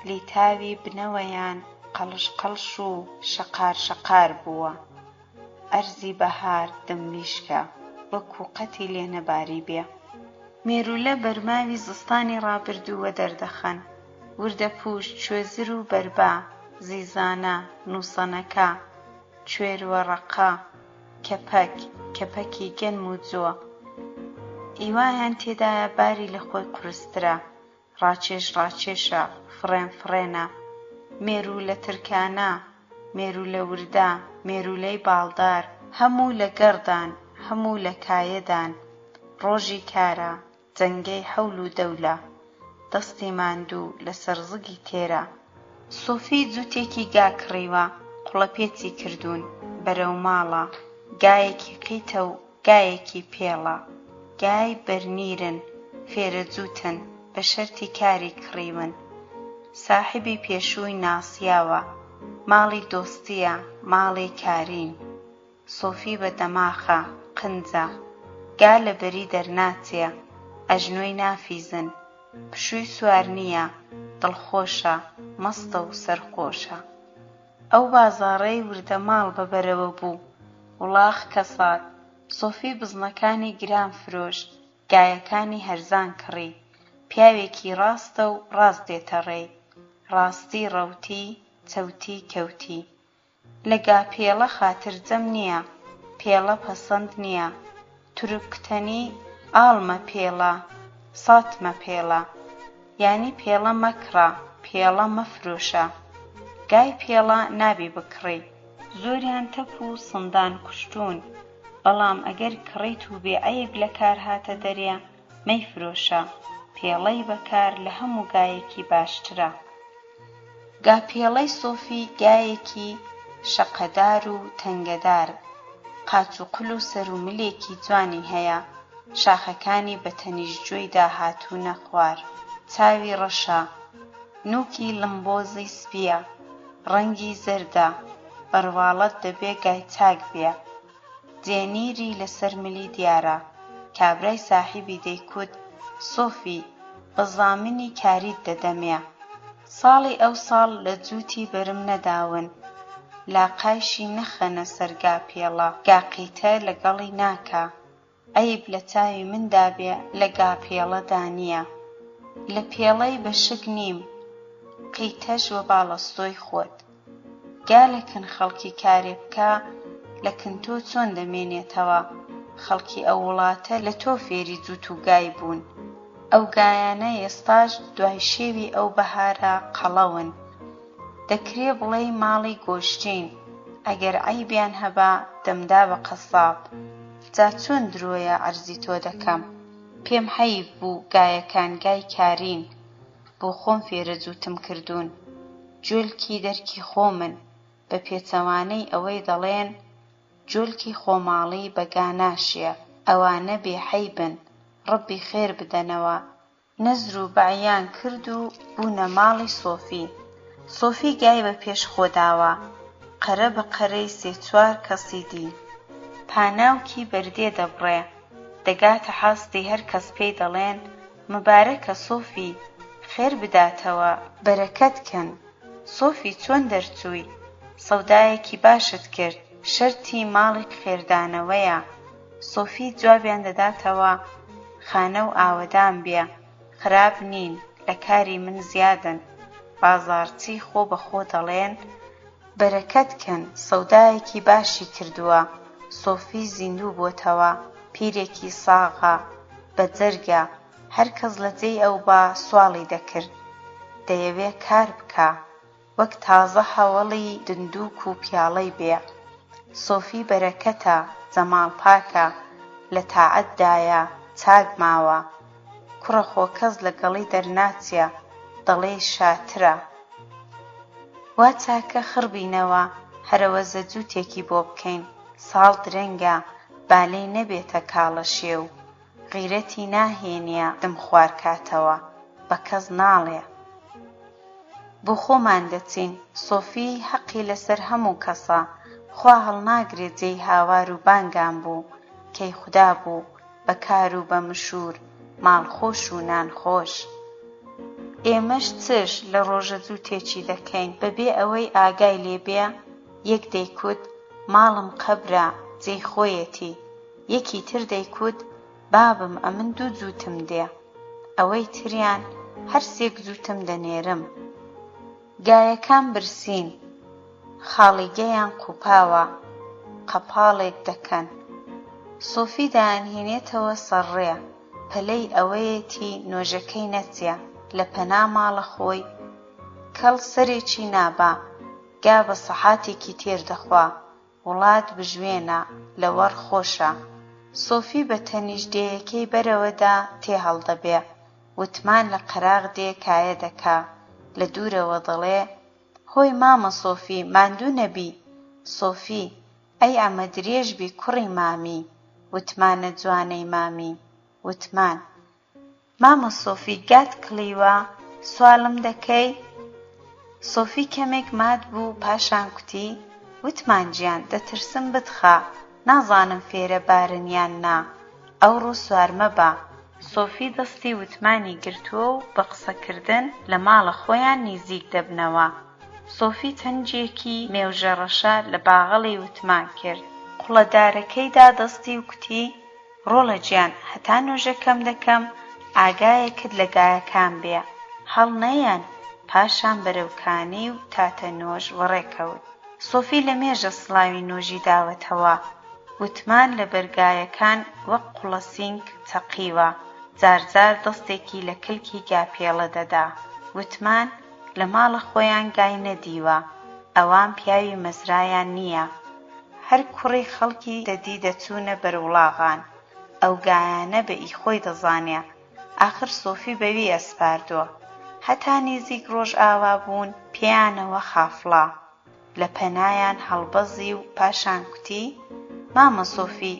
لیتاوی بنەوەیان قەڵش قەڵش و شەقار شەقار بووە. ئەرزی بەهار دەملیشکە، وەکو قەتی لێ نەباری بێ. مێرولە بەرماوی زستانی ڕابردووە دەردەخەن، وردە پوش، کوێزر و بەربا، زیزانە، نووسەنەکە، کوێروەڕەقە، کەپەک، کەپەکی گەنم و جۆ. ئیوایان تێدایە باری لە خۆی قورسترە، ڕاکێش ڕاکێشە، فڕێن فڕێنە. مێرولە ترکانە، مێرولە وردە، مێرولەی باڵدار، هەموو لە گەڕدان، هەموو لە کایەدان. ڕۆژی کارە، جەنگەی هەول و دەولە، دەستی ماندوو لەسەر زگی تێرە. سۆفی جووتێکی گا کڕیوە، قوڵەپێچی کردوون، بەرەو ماڵە. گایەکی قیتە و گایەکی پێڵە، گای بەرنیرن، فێرە جووتن، بە شەرتی کاری کڕیون. ساحیبی پێشووی ناسیاوە، ماڵی دۆستیە، ماڵی کارین. سۆفی بە دەماخە، قنجە، گا لە بەری دەرناچێ، ئەژنۆی نافیزن، پشووی سوار نییە، دڵخۆشە، مەستە و سەرخۆشە. ئەو بازاڕەی وردە ماڵ بەبەرەوە بوو، وڵاغ کەسات. سۆفی بزنەکانی گران فرۆش، گایەکانی هەرزان کڕی. پیاوێکی ڕاستە و ڕاست دێتە ڕێی، ڕاستی ڕەوتی، چەوتی کەوتی. لە گاپێڵە خاترجەم نییە، پێڵە پەسەند نییە. تورکتەنی ئاڵمە پێڵە، ساتمە پێڵە، یانی پێڵە مەکڕە، پێڵە مەفرۆشە. گای پێڵە نابی بکڕی، زۆریان تەپ و سندان کوشتوون، بەڵام ئەگەر کڕیت و بێعەیب لە کار هاتە دەرێ، مەیفرۆشە، پێڵەی بەکار لە هەموو گایەکی باشترە. گاپێڵەی سۆفی گایەکی شەقەدار و تەنگەدار، قاچ و قل و سەر و ملێکی جوانی هەیە، شاخەکانی بە تەنیژجۆی داهاتوونە خوار، چاوی ڕەشە، نووکی لمبۆزی سپیە، ڕەنگی زەردە، بەرواڵەت دەبێ گای چاک بێ. جێنیری لەسەر ملی دیارە. کابرای ساحیبی دەیکوت: سۆفی، بە زامنی کاریت دەدەمێ. ساڵی ئەو ساڵ لە جووتی بەرم نەداون، لاقایشی نەخەنە سەر گاپێڵە، گاقیتە لەگەڵی ناکە. عەیب لە چاوی مندا بێ، لە گاپێڵەدا نییە. لە پێڵەی بەشک نیم، قیتەش وە باڵەستۆی خۆت. گا لەکن خەڵکی کارێ بکا، لەکن تۆ چۆن دەمێنێتەوە. خەڵکی ئەو وڵاتە لە تۆ فێری جووت و گای بوون. ئەو گایانە ئێستاش دوای شێوی ئەو بەهارە قەڵەون. دەکرێ بڵێی ماڵی گۆشتین، ئەگەر عەیبیان هەبا دەمدا بە قەساب. جا چۆن درۆیە عەرزی تۆ دەکەم؟ پێم حەیف بوو گایەکان گای کارین، بۆ خۆم فێرە جووتم کردوون. جۆلکی دەرکی خۆمن، بە پێچەوانەی ئەوەی دەڵێن جۆلکی خۆماڵی بەگا ناشێ، ئەوانە بێحەیبن، ڕەبی خێر بدەنەوە. نەزر و بەعیان کرد و بوونە ماڵی سۆفی. سۆفی گای بە پێش خۆ داوە، قەرە بە قەرەی سێ چوار کەسی دی. پاناوکی بەردێ دەبڕێ دەگاتە حەستی هەر کەس پێی دەڵێن مبارەکە سۆفی خێر بداتەوە بەرەکەتکەن سۆفی چۆن دەرچووی سەودایەکی باشت کرد شەرتی ماڵێک خێردانەوەیە سۆفی جوابیان دەداتەوە خانە و ئاوەدان بێ خراپ نین لە کاری من زیادن بازاڕچی خۆ بەخۆ دەڵێن بەرەکەتکەن سەودایەکی باشی کردووە سۆفی زیندوو بۆتەوە پیرێکی ساغا بەجەرگە هەرکەس لە جێی ئەو با سواڵی دەکرد دەیەوێ کار بکا وەک تازە هەوڵی دندووک و پیاڵەی بێ سۆفی بەرەکەتە جەماڵ پاکە لە تاعەتدایە چاک ماوە کوڕە خۆکەس لەگەڵی دەرناچێ دەڵێ شاترە وا چاکە خڕبینەوە هەرەوە زەجووتێکی بۆ بکەین ساڵ درەنگە بالەی نەبێتە کاڵە شێو غیرەتی ناهێنیە دم خوار کاتەوە بە کەس ناڵێ بۆ خۆمان دەچین سۆفی حەقی لەسەر هەموو کەسە خوا هەڵناگرێت جێی هاوار و بانگان بوو کەی خودا بوو بە کار و بە مشور ماڵخۆش و نانخۆش ئێمەش چش لە ڕۆژە جووتێکی دەکەین بەبێ ئەوەی ئاگای لێبێ یەک دەیکوت ماڵم قەبرە جێی خۆیەتی یەکی تر دەیکوت بابم ئەمن دوو جووتم دێ ئەوەی تریان هەر سێک جووتم دەنێرم گایەکان برسین خاڵیگەیان قوپاوە قەپاڵێک دەکەن سۆفی دایانهێنێتەوە سەرڕێ پەلەی ئەوەیەتی نۆژەکەی نەچێ لە پەنا ماڵە خۆی کەڵ سەرێکی نابا گا بە سەحاتێکی تێر دەخوا وڵات بژوێنە لەوەڕ خۆشە سۆفی بە تەنیشتێیەکەی بەرەوەدا تێ هەڵدەبێ وتمان لە قەراغ دێ کایە دەکا لە دوورەوە دەڵێ هۆی مامە سۆفی ماندوو نەبی سۆفی ئەی ئەمە درێژ بی کوڕی مامی وتمانە جوانەی مامی وتمان مامە سۆفی گات کڵیوە سوالم دەکەی سۆفی کەمێک مات بوو پاشان کوتی وتمان گیان دەترسم بتخا نازانم فێرە بارن یان نا ئەوڕۆ سوار مەبە سۆفی دەستی وتمانی گرتووە و بە قسەکردن لە ماڵە خۆیان نزیک دەبنەوە سۆفی تەنجێکی مێوژەڕەشە لە باغەڵی وتمان کرد قوڵەدارەکەیدا دەستی و کوتی ڕۆڵە گیان هەتا نۆژەکەم دەکەم ئاگایەکت لە گایەکان بێ هەڵ نەیەن پاشان بەرەوکانی و تاتە نۆژ وەڕێکەوت سۆفی لە مێژە سڵاوی نۆژی داوەتەوە وتمان لە بەرگایەکان وەک قوڵە سینگ چەقیوە جارجار دەستێکی لە کلکی گاپێڵە دەدا وتمان لە ماڵە خۆیان گای نەدیوە ئەوان پیاوی مەزرایان نییە هەر کوڕی خەڵکی دەدی دەچوونە بەروڵاغان ئەو گایانە بە ئیخۆی دەزانێ ئاخر سۆفی بەوی ئەسپاردووە هەتا نزیک ڕۆژ ئاوا بوون پێیانەوە خافڵا لە پەنایان هەڵبەزی و پاشان کوتی مامە سۆفی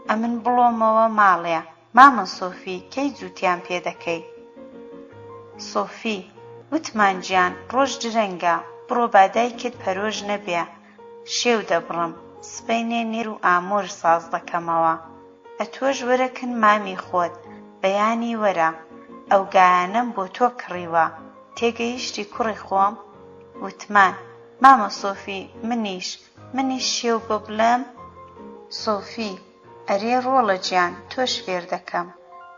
ئەمن بڵۆمەوە ماڵێ مامە سۆفی کەی جووتیان پێ دەکەی سۆفی وتمان گیان ڕۆژ درەنگە بڕۆ بادایکت پەرۆژ نەبێ شێو دەبڕم سبەینێ نێر و ئامۆژ ساز دەکەمەوە ئەتۆش وەرەکن مامی خۆت بەیانی وەرە ئەو گایانەم بۆ تۆ کڕیوە تێگەیشتی کوڕی خۆم وتمان مامە سۆفی منیش شێو ببڵێم سۆفی ئەرێ ڕۆڵە گیان تۆش فێر دەکەم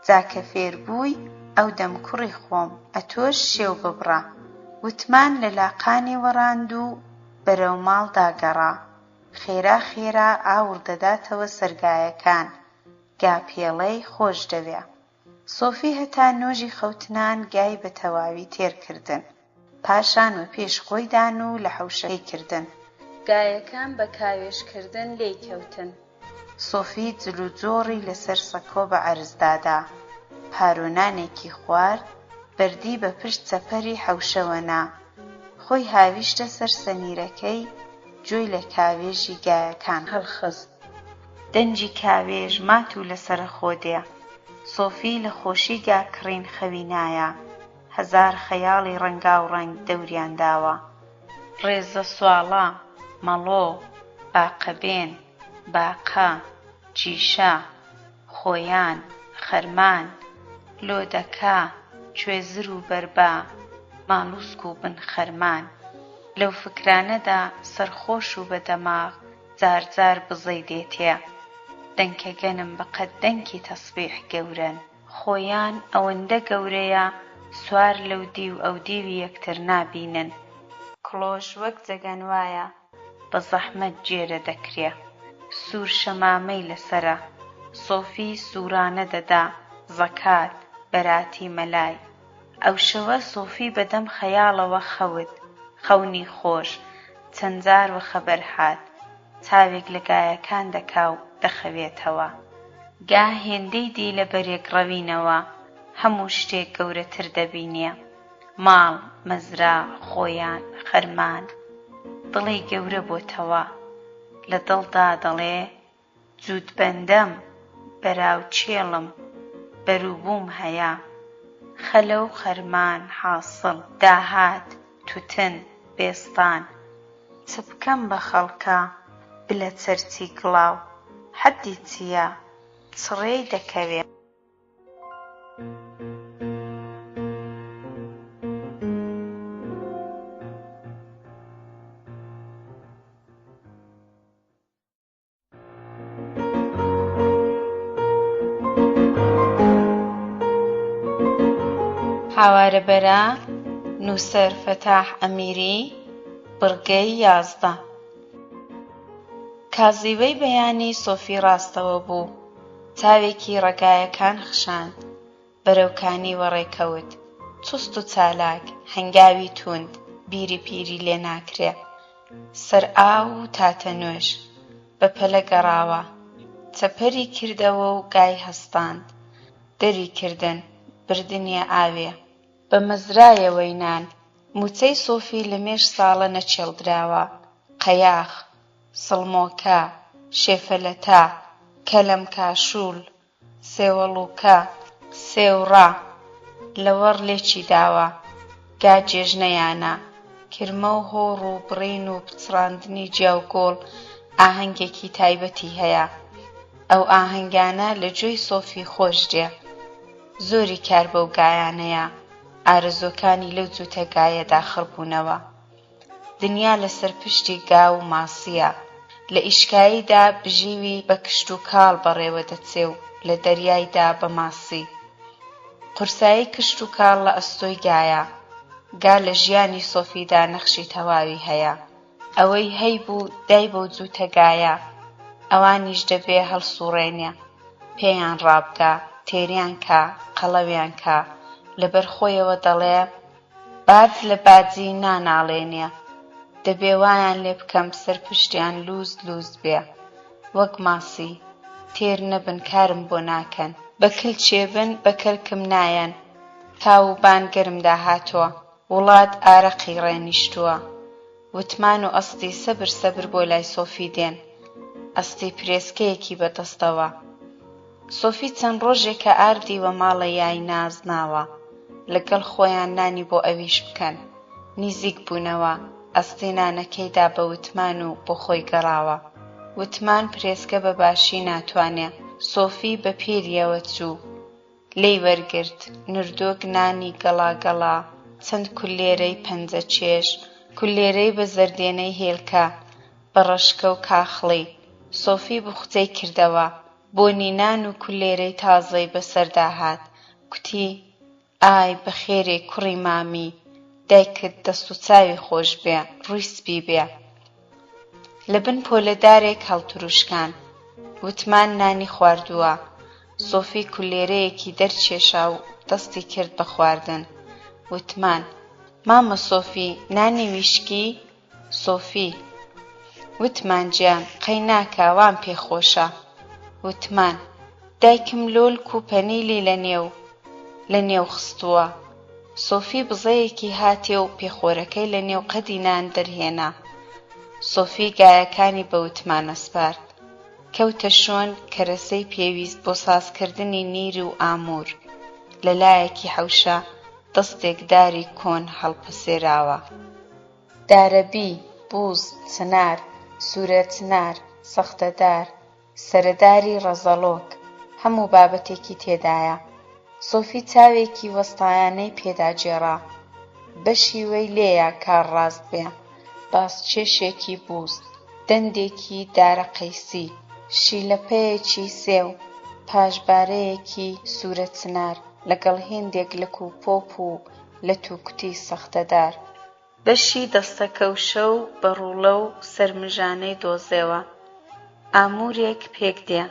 جاکە فێر بووی ئەو دەم کوڕی خۆم ئەتۆش شێو ببڕە وتمان لە لاقانی وەڕاند و بەرەو ماڵ داگەڕا خێرا خێرا ئاور دەداتەوە سەرگایەکان گاپێڵەی خۆش دەوێ سۆفی هەتا نۆژی خەوتنان گای بە تەواوی تێرکردن پاشان و پێش خۆی دان و لە حەوشەکەی کردن گایەکان بە کاوێشکردن لێی کەوتن سۆفی جلوجۆڕی لەسەر سەکۆ بە عەرزدادا پارۆنانێکی خوارد بەردی بە پشت چەپەری حەوشەوەنا خۆی هاویشتە سەر سەمیرەکەی جۆی لە کاوێژی گایەکان هەڵخست دەنجی کاوێژ مات و لەسرە خۆدێ سۆفی لە خۆشی گاکڕین خەوی نایە هەزار خەیاڵی ڕەنگاوڕەنگ دەوریان داوە ڕێزە سواڵە مەڵۆ باقەبێن باقە، جیشە، خۆیان، خەرمان، لۆدەکە، کوێزر و بەربە، ماڵوسک و بن خەرمان. لەو فکرانەدا سەرخۆش و بەدەماغ جار جار بزەی دێتێ. دەنکە گەنم بەقەد دەنکی تەسبیح گەورەن. خۆیان ئەوەندە گەورەیە سوار لەو دیو ئەو دیوی یەکتر نابینن. کڵۆژ وەک جەگەنوایە بە زەحمەت جێرە دەکرێ. سوور شەمامەی لەسەرە، سۆفی سوورانە دەدا، زەکات، بەراتی مەلای. ئەو شەوە سۆفی بەدەم خەیاڵەوە خەوت، خەونی خۆش، چەند جار وە خەبەر هات، چاوێک لە گایەکان دەکا و دەخەوێتەوە. گا هێندەی دی لە بەرێک ڕەوینەوە، هەموو شتێک گەورەتر دەبینێ. ماڵ، مەزرا، خۆیان، خەرمان. دڵی گەورە بۆتەوە، لە دڵدا دەڵێ جووتبەندەم، بەراوچێڵم، بەرووبووم هەیە. خەلە و خەرمان، حاصڵ، داهات، تووتن، بێستان. چ بکەم بە خەڵکە بلە چەرچی گڵاو، حەدی چییە، چڕێی دەکەوێ. حاوارەبەرە، نووسەر فەتاح ئەمیری، بڕگەی 11. کازیوەی بەیانی سۆفی ڕاستەوە بوو. چاوێکی ڕێگایەکان خشاند، بەرەوکانی وەڕێکەوت. چوست و چالاک، هەنگاوی توند، بیری پیری لێ ناکرێ. سەر ئاو و تاتە نوێژ، بە پەلە گەڕاوە. چەپەری کردەوە و گای هەستاند. دەری کردن، بردنیە ئاوێ. بە مەزرایەوەی نان. موچەی سۆفی لە مێش ساڵە نەچێڵدراوە. قەیاخ، سڵمۆکە، شێفەلەتا، کەلەم کاشوول، سێوەڵووکە، سێوڕا. لەوەڕ لێکی داوە. گا جێژنەیانە. کرمە و هۆڕ و بڕین و پچڕاندنی جیاوگۆڵ ئاهەنگێکی تایبەتی هەیە. ئەو ئاهەنگانە لە گوێی سۆفی خۆش دێ. زۆری کار بەو گایانەیە. ئارەزوەکانی لەو جووتە گایە داخڕ بوونەوە. دنیا لەسەر پشتی گا و ماسیە. لە ئیشکاییدا بژیوی بە کشت و کاڵ بەڕێوە دەچێ و لە دەریایدا بە ماسی. قورسایی کشت و کاڵ لە ئەستۆی گایە. گا لە ژیانی سۆفیدا نەخشی تەواوی هەیە. ئەوەی هەیبوو دای بەو جووتە گایە. ئەوانیش دەبێ هەڵسوڕێنێ. پێیان ڕابگا، تێریان کە، قەڵەویان کە. لەبەر خۆیەوە دەڵێ باج لە باجی ناناڵێنێ. دەبێ وایان لێ بکەم سەر پشتیان لووز لووز بێ. وەک ماسی، تێر نەبن کارم بۆ ناکەن. بەکل چێبن بەکەلکم نایەن. تاو و بان گەرم داهاتووە، وڵات ئارەقی ڕێنیشتووە. وتمان و ئەستی سەبر سەبر بۆ لای سۆفی دێن. ئەستی پرێسکەیەکی بەدەستەوە. سۆفی چەند ڕۆژێکە ئاردیوە ماڵە یای نازناوە. لەگەڵ خۆیان نانی بۆ ئەویش بکەن. نزیک بوونەوە. ئەستی نانەکەیدا بە وتمان و بۆ خۆی گەڕاوە. وتمان پرێسکە بەباشی ناتوانێ. سۆفی بە پێریەوە چوو. لێی وەرگرت. نردۆک نانی گەڵاگەڵا، چەند کولێرەی پەنجە چێژ، کولێرەی بە زەردێنەی هێلکە، بە ڕەشکە و کاخڵی. سۆفی بوختەی کردەوە. بۆنی نان و کولێرەی تازەی بەسەردا هات. کوتی ئای بەخێرێ کوڕی مامی، دایکت دەست و چاوی خۆش بێ، ڕووی سپی بێ. لە بن پۆلەدارێک هەڵتروشکان. وتمان نانی خواردووە. سۆفی کولێرەیەکی دەرکێشا و دەستی کرد بە خواردن. وتمان مامە سۆفی نانی ویشکی؟ سۆفی وتمان گیان قەی ناکا وام پێخۆشە. وتمان دایکم لۆلک و پەنیلی لە نێو خستووە. سۆفی بزەیەکی هاتێ و پێخۆرەکەی لە نێو قەدی نان دەرهێنا. سۆفی گایەکانی بە وتمان ئەسپارد. کەوتە شۆن کەرەسەی پێویست بۆ سازکردنی نیر و ئامور. لەلایەکی حەوشە دەستێک داری کۆن هەڵپەسێراوە. دارەبی، بووز، چنار، سوورە چنار، سەختەدار، سەرەداری ڕەزەڵۆک، هەموو بابەتێکی تێدایە. سۆفی چاوێکی وەستایانەی پێداگێڕا، بەشی وەی لێیە کار ڕاست بێ، باسکێشێکی بووز، دەندێکی دارەقەیسی، شیلەپەیەکی سێو، پاشبارەیەکی سوورە چنار، لەگەڵ هێندێک لک و پۆپ و لەت و کوتی سەختەدار. بەشی دەستەکەوشە و بەڕووڵە و سەرمژانەی دۆزێوە، ئاموورێک پێک دێ،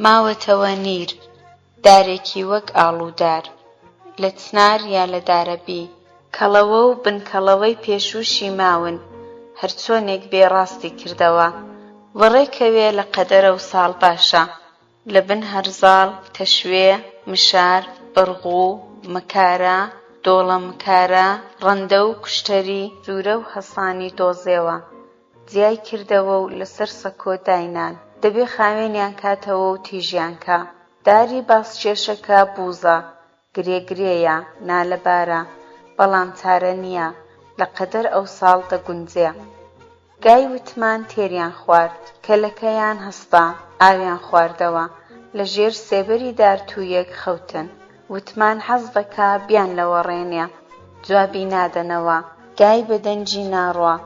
ماوەتەوە نیر، دارێکی وەک ئاڵوودار، لە چنار یا لە دارەبی، کەڵەوە و بنکەڵەوەی پێشووشی ماون، هەرچۆنێک بێ ڕاستی کردەوە، وەڕێکەوێ لە قەدەرە و ساڵ باشە، لە بن هەرزاڵ، تەشوێ، مشار، بەرغوو، مکارە، دۆڵە مکارە، ڕەندە و کوشتەری، جوورە و هەسانی دۆزێوە، جیای کردەوە و لەسەر سەکۆ داینان، دەبێ خاوێنیان کاتەوە و تیژیان کا. داری باسکێشەکە بووزە، گرێگرێیە، نالەبارە، بەڵام چارە نییە، لە قەدەر ئەو ساڵ دەگونجێ. گای وتمان تێریان خوارد، کەلەکەیان هەستا، ئاویان خواردەوە، لە ژێر سێبەری دارتوویەک خەوتن. وتمان حەز دەکا بیان لەوەڕێنێ، جوابی نادەنەوە. گای بە دەنجی ناڕوا،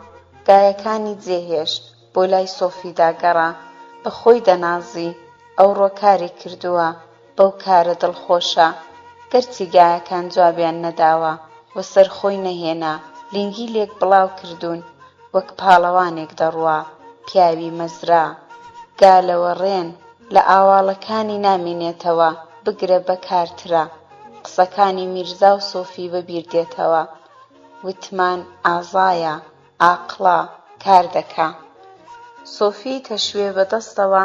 گایەکانی جێهێشت، بۆ لای سۆفی داگەڕا، بە خۆی دەنازی، ئەوڕۆ کاری کردووە، بەو کارە دڵخۆشە، گەرچی گایەکان جوابیان نەداوە، وەسەر خۆی نەهێنا، لنگی لێک بڵاو کردوون، وەک پاڵەوانێک دەڕوا، پیاوی مەزرا. گا لەوەڕێن لە ئاواڵەکانی نامێنێتەوە، بگرە بەکارترە، قسەکانی میرزا و سۆفی بەبیر دێتەوە. وتمان ئازایە، عاقڵە، کار دەکا. سۆفی تەشوێ بەدەستەوە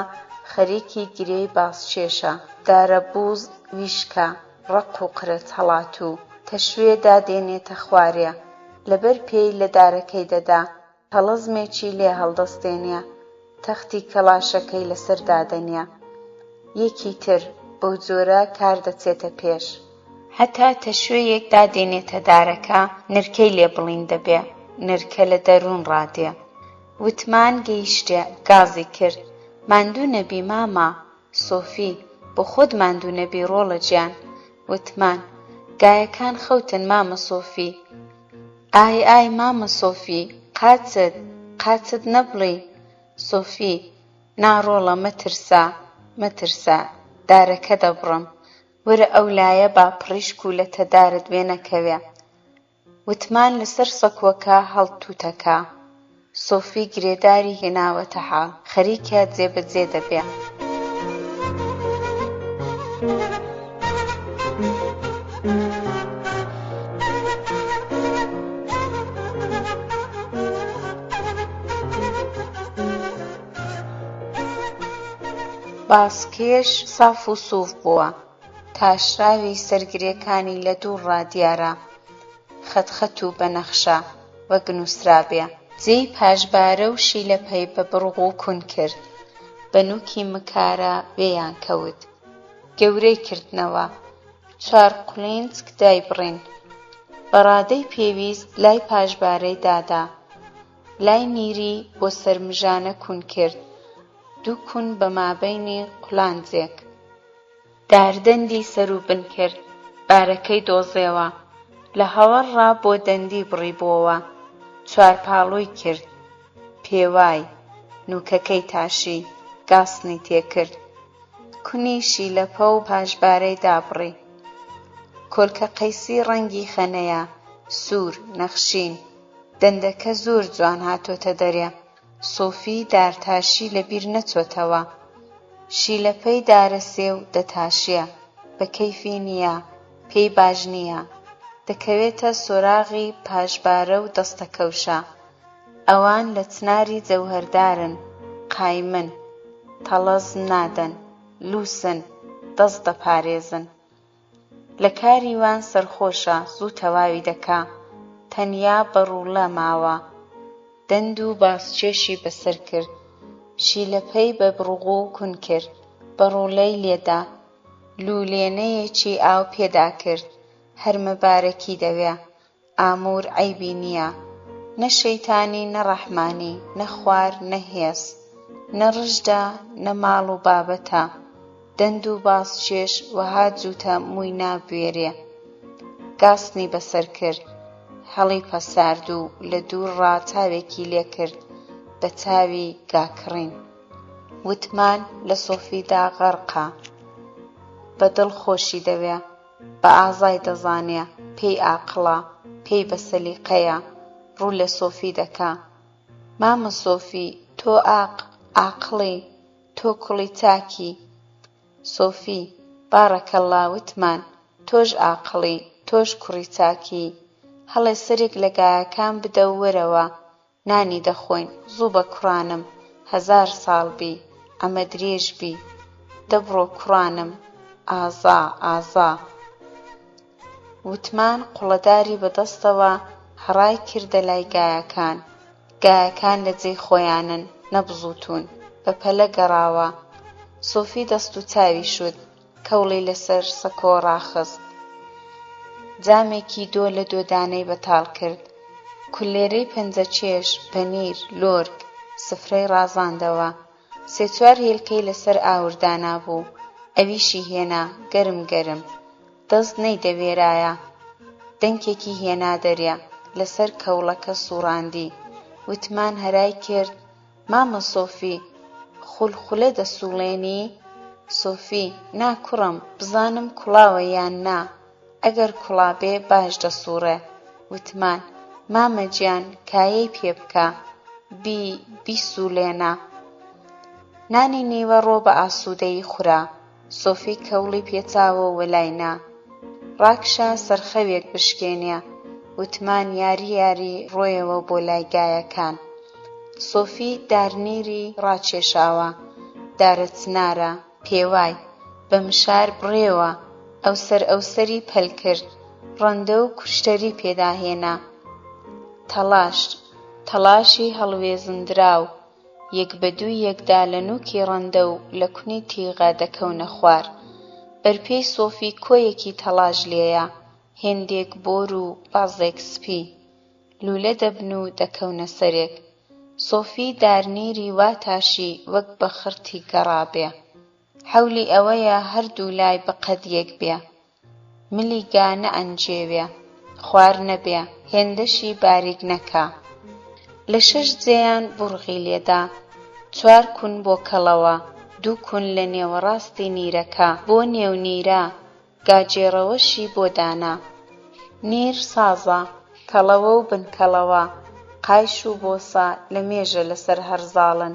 خەریکی گرێی باسکێشە، دارە بووز ویشکە، ڕق و قرت هەڵاتوو، تەشوێ دادێنێتە خوارێ، لەبەر پێی لە دارەکەی دەدا، تەڵەزمێکی لێ هەڵدەستێنێ، تەختی کەڵاشەکەی لەسەر دادەنێ. یەکی تر بەو جۆرە کار دەچێتە پێش، هەتا تەشوێیەک دادێنێتە دارەکە، نرکەی لێ بڵین دەبێ، نرکە لە دەروون ڕادێ. وتمان گەیشتێ، گازی کرد، ماندوو نەبی مامە. سۆفی بۆ خۆت ماندوو نەبی ڕۆڵە گیان. وتمان گایەکان خەوتن مامە سۆفی. ئای ئای مامە سۆفی، قاچت نەبڵی. سۆفی ناڕۆڵە، مەترسە مەترسە، دارەکە دەبڕم، وەرە ئەو لایە با پڕیشک و لە تەدارت وێنەکەوێ. وتمان لەسەر سەکۆکە هەڵتووتەکە. سۆفی گرێداری هێناوەتە حاڵ، خەریکە جێبەجێ دەبێ. باسکێش ساف و سووف بووە، تاشراوی سەرگرێکانی لە دووڕا دیارە، خەتخەت و بەنەخشە وەک نووسرابێ. جێی پاشبارە و شیلەپەی بە بڕغوو کون کرد، بە نووکی مکارە وێیان کەوت، گەورەی کردنەوە، 4 قولینچک دایبڕین، بەڕادەی پێویست لای پاشبارەی دادا، لای نیری بۆ سەرمژانە کون کرد، 2 کون بە مابەینی قولانجێک. داردەندی سەر و بن کرد، بارەکەی دۆزێوە، لە هەوەڕا بۆ دەندی بڕیبۆوە، 4 پاڵۆی کرد، پێوای، نووکەکەی تاشی، گاسنی تێکرد، کونی شیلەپە و پاشبارەی دابڕی. کۆلکە قەیسی ڕەنگی خەنەیە، سوور، نەخشین، دەندەکە زۆر جوان هاتۆتە دەرێ. سۆفی دارتاشی لەبیر نەچۆتەوە، شیلەپەی دارە سێو دەتاشیە، بە کەیفی نییە، پێی باش نییە، دەکەوێتە سۆراغی پاشبارە و دەستەکەوشە. ئەوان لە چناری جەوهەردارن، قایمن، تەڵەز نادەن، لووسن، دەست دەپارێزن. لە کاری وان سەرخۆشە، زوو تەواوی دەکا، تەنیا بەڕوولە ماوە. دەند و باسکێشی بەسەر کرد، شیلەپەی بە بڕغوو کون کرد، بەڕوولەی لێدا، لوولێنەیەکی ئاو پێدا کرد، هەرمەبارەکی دەوێ، ئامور عەیبی نییە، نە شەیتانی نە ڕەحمانی، نە خوار نە هێز، نە ڕژدا نە ماڵ و بابەتە، دەند و باس چێش وەها جووتە مووی نابوێرێ. گاستنی بەسەر کرد، هەڵی پەسارد و لە دوورڕا چاوێکی لێ کرد بە چاوی گاکڕین. وتمان لە سۆفیدا غەرقە، بە دڵ خۆشی دەوێ، بە ئازای دەزانێ، پێی عاقڵە، پێی بە سەلیقەیە، ڕوو لە سۆفی دەکا. مامە سۆفی، تۆ عاقڵی، تۆ کوڵی چاکی. سۆفی: بارەکەڵڵا وتمان، تۆش عاقڵی، تۆش کوڕی چاکی. هەڵێ سەرێک لە گایەکان بدە و وەرەوە، نانی دەخۆین، زوو بە کوڕانم، 1000 ساڵ بی، ئەمە درێژ بی، دەبڕۆ کوڕانم، ئازا ئازا. وتمان قوڵەداری بەدەستەوە هەڕای کردە لای گایەکان. گایەکان لە جێی خۆیانن، نەبزووتون، بە پەلە گەڕاوە. سۆفی دەست و چاوی شوت، کەوڵی لەسەر سەکۆ ڕاخست. جامێکی دۆ لە دۆدانەی بەتاڵ کرد، کولێرەی پەنجەچێش، پەنیر، لۆرگ، سفرەی ڕازاندەوە. 3-4 هێلکەی لەسەر ئاوردانا بوو، ئەویشی هێنا، گەرم گەرم. دەست نەیدەوێرایە، دەنگێکی هێنا دەرێ، لەسەر کەوڵەکە سووڕاندی. وتمان هەرای کرد: مامە سۆفی، خولخولە دەسووڵێنی؟ سۆفی: نا کوڕم، بزانم کوڵاوە یان نا، ئەگەر کوڵا بێ باش دەسووڕێ. وتمان: مامە گیان، کایەی پێ بکە، بیسوولێنە. نانی نیوەڕۆ بە ئاسوودەیی خورا. سۆفی کەوڵی پێچاوە و وەلاینا، ڕاکشا سەرخەوێک بشکێنێ. وتمان یاری ڕۆیەوە بۆ لای گایەکان. سۆفی دارنیری ڕاکێشاوە، دارە چنارە، پێوای، بە مشار بڕێوە، ئەوسەری پەل کرد، ڕەندە و کوشتەری پێداهێنا. تەلاشی هەڵوێزندراو، 1-2 یەکدا لە نووکی ڕەندە و لە کونی تیغە دەکەونە خوار. بەرپێی سۆفی کۆیەکی تەلاژ لێیە، هێندێک بۆر و بازێک سپی، لولە دەبن و دەکەونە سەرێک. سۆفی دارنیری وا تاشی وەک بە خرتی گەڕابێ. حەولی ئەوەیە هەردوو لای بەقەد یەک بێ، ملی گا نەئەنجێوێ، خوار نەبێ، هێندەشی باریک نەکا. لە 6 جێیان بوڕغی لێدا، 4 کون بۆ کەڵەوە، 2 کون لە نێوەڕاستی نیرەکە بۆ نێونیرە، گاجێڕەوەشی بۆ دانا. نیر سازە، کەڵەوە و بنکەڵەوە، قایش و بۆسە لە مێژە لەسەر هەرزاڵن.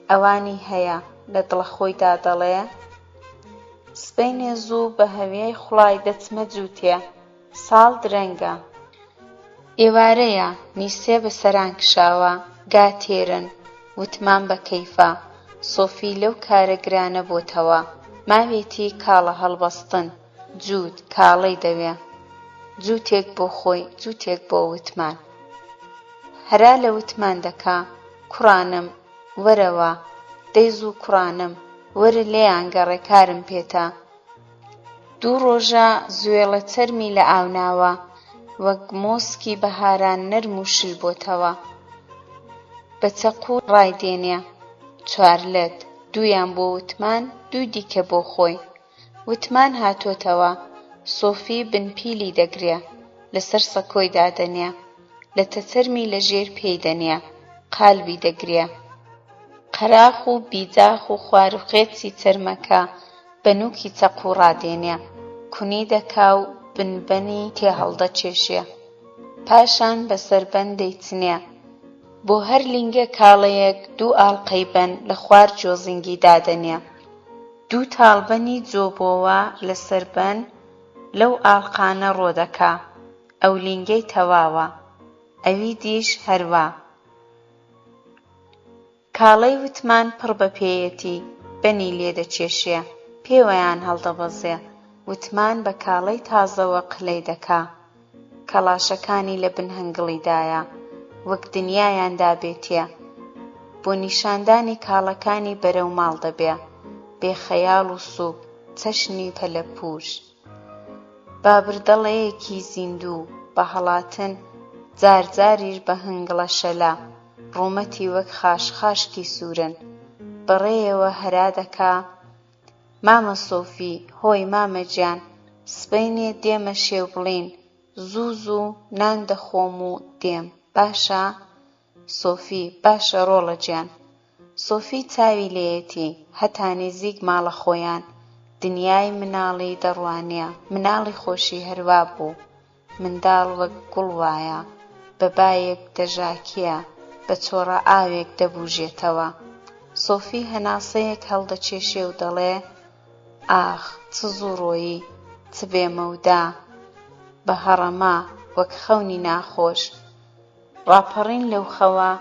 ئەوانی هەیە لە دڵەخۆیدا دەڵێ: سبەینێ زوو بە هەوێی خوڵای دەچمە جووتێ، ساڵ درەنگە. ئێوارەیە، میسێ بە سەران کشاوە، گا تێرن. وتمان بە کەیفە. سۆفی لەو کارە گرانە بۆتەوە، ماوێتی کاڵە هەڵبەستن، جووت کاڵەی دەوێ، جووتێک بۆ خۆی، جووتێک بۆ وتمان. هەرا لە وتمان دەکا: کوڕانم، وەرەوە، دەی زوو کوڕانم، وەرە لێیان گەڕێ، کارم پێتە. 2 ڕۆژە زوێڵە چەرمی لە ئاوناوە، وەک مۆسکی بەهاران نەرم و شل بۆتەوە. بە چەقو ڕایدێنێ، 4 لەت، 2یان بۆ وتمان، 2 دیکە بۆ خۆی. وتمان هاتۆتەوە. سۆفی بنپیلی دەگرێ، لەسەر سەکۆی دادەنێ، لە تەچەرمی لەژێر پێی دەنێ، قالبی دەگرێ. قەراخ و بیجاخ و خواروخێچی چەرمەکە بە نووکی چەقو ڕادێنێ، کونی دەکا و بنبەنی تێ هەڵدەچێشێ، پاشان بەسەربەن دەیچنێ. بۆ هەر لینگە کاڵەیەک 2 ئاڵقەی بەن لە خوار جۆزینگی دادەنێ. 2 تاڵبەنی جۆبۆوە لەسەربەن لەو ئاڵقانە ڕۆدەکا. ئەو لینگەی تەواوە، ئەوی دیش هەروە. کاڵەی وتمان پڕ بە پێیەتی، بەنی لێ دەچێشێ، پێوەیان هەڵدەبەزێ. وتمان بە کاڵەی تازەوە قلەی دەکا. کەڵاشەکانی لە بن هەنگڵیدایە، وەک دنیایان دابێتێ. بۆ نیشاندانی کاڵەکانی بەرەو ماڵ دەبێ، بێخەیاڵ و سووک، چەشنی پەلەپوش. بابردەڵەیەکی زیندوو، بە هەڵاتن، جارجاریش بە هەنگڵە شەلە، ڕوومەتی وەک خاشخاشکی سوورن. بەڕێیەوە هەرا دەکا مامە سۆفی هۆی مامە گیان سبەینێ دێمە شێو بڵین زوو زوو نان دەخۆم و دێم باشە؟ سۆفی باشە ڕۆڵە گیان. سۆفی چاوی لێیەتی هەتا نێزیک ماڵە خۆیان دنیای مناڵی دەڕوانیە مناڵی خۆشی هەروا بوو منداڵ وەک گوڵ وایە بە بایەک دەژاکیە بە چۆڕە ئاوێک دەبوژێتەوە. سۆفی هەناسەیەک هەڵدەکێشێ و دەڵێ ئاخ چ زوو ڕۆیی چ بێمەودا بە هەڕەما وەک خەونی ناخۆش. ڕاپەڕین لەو خەوە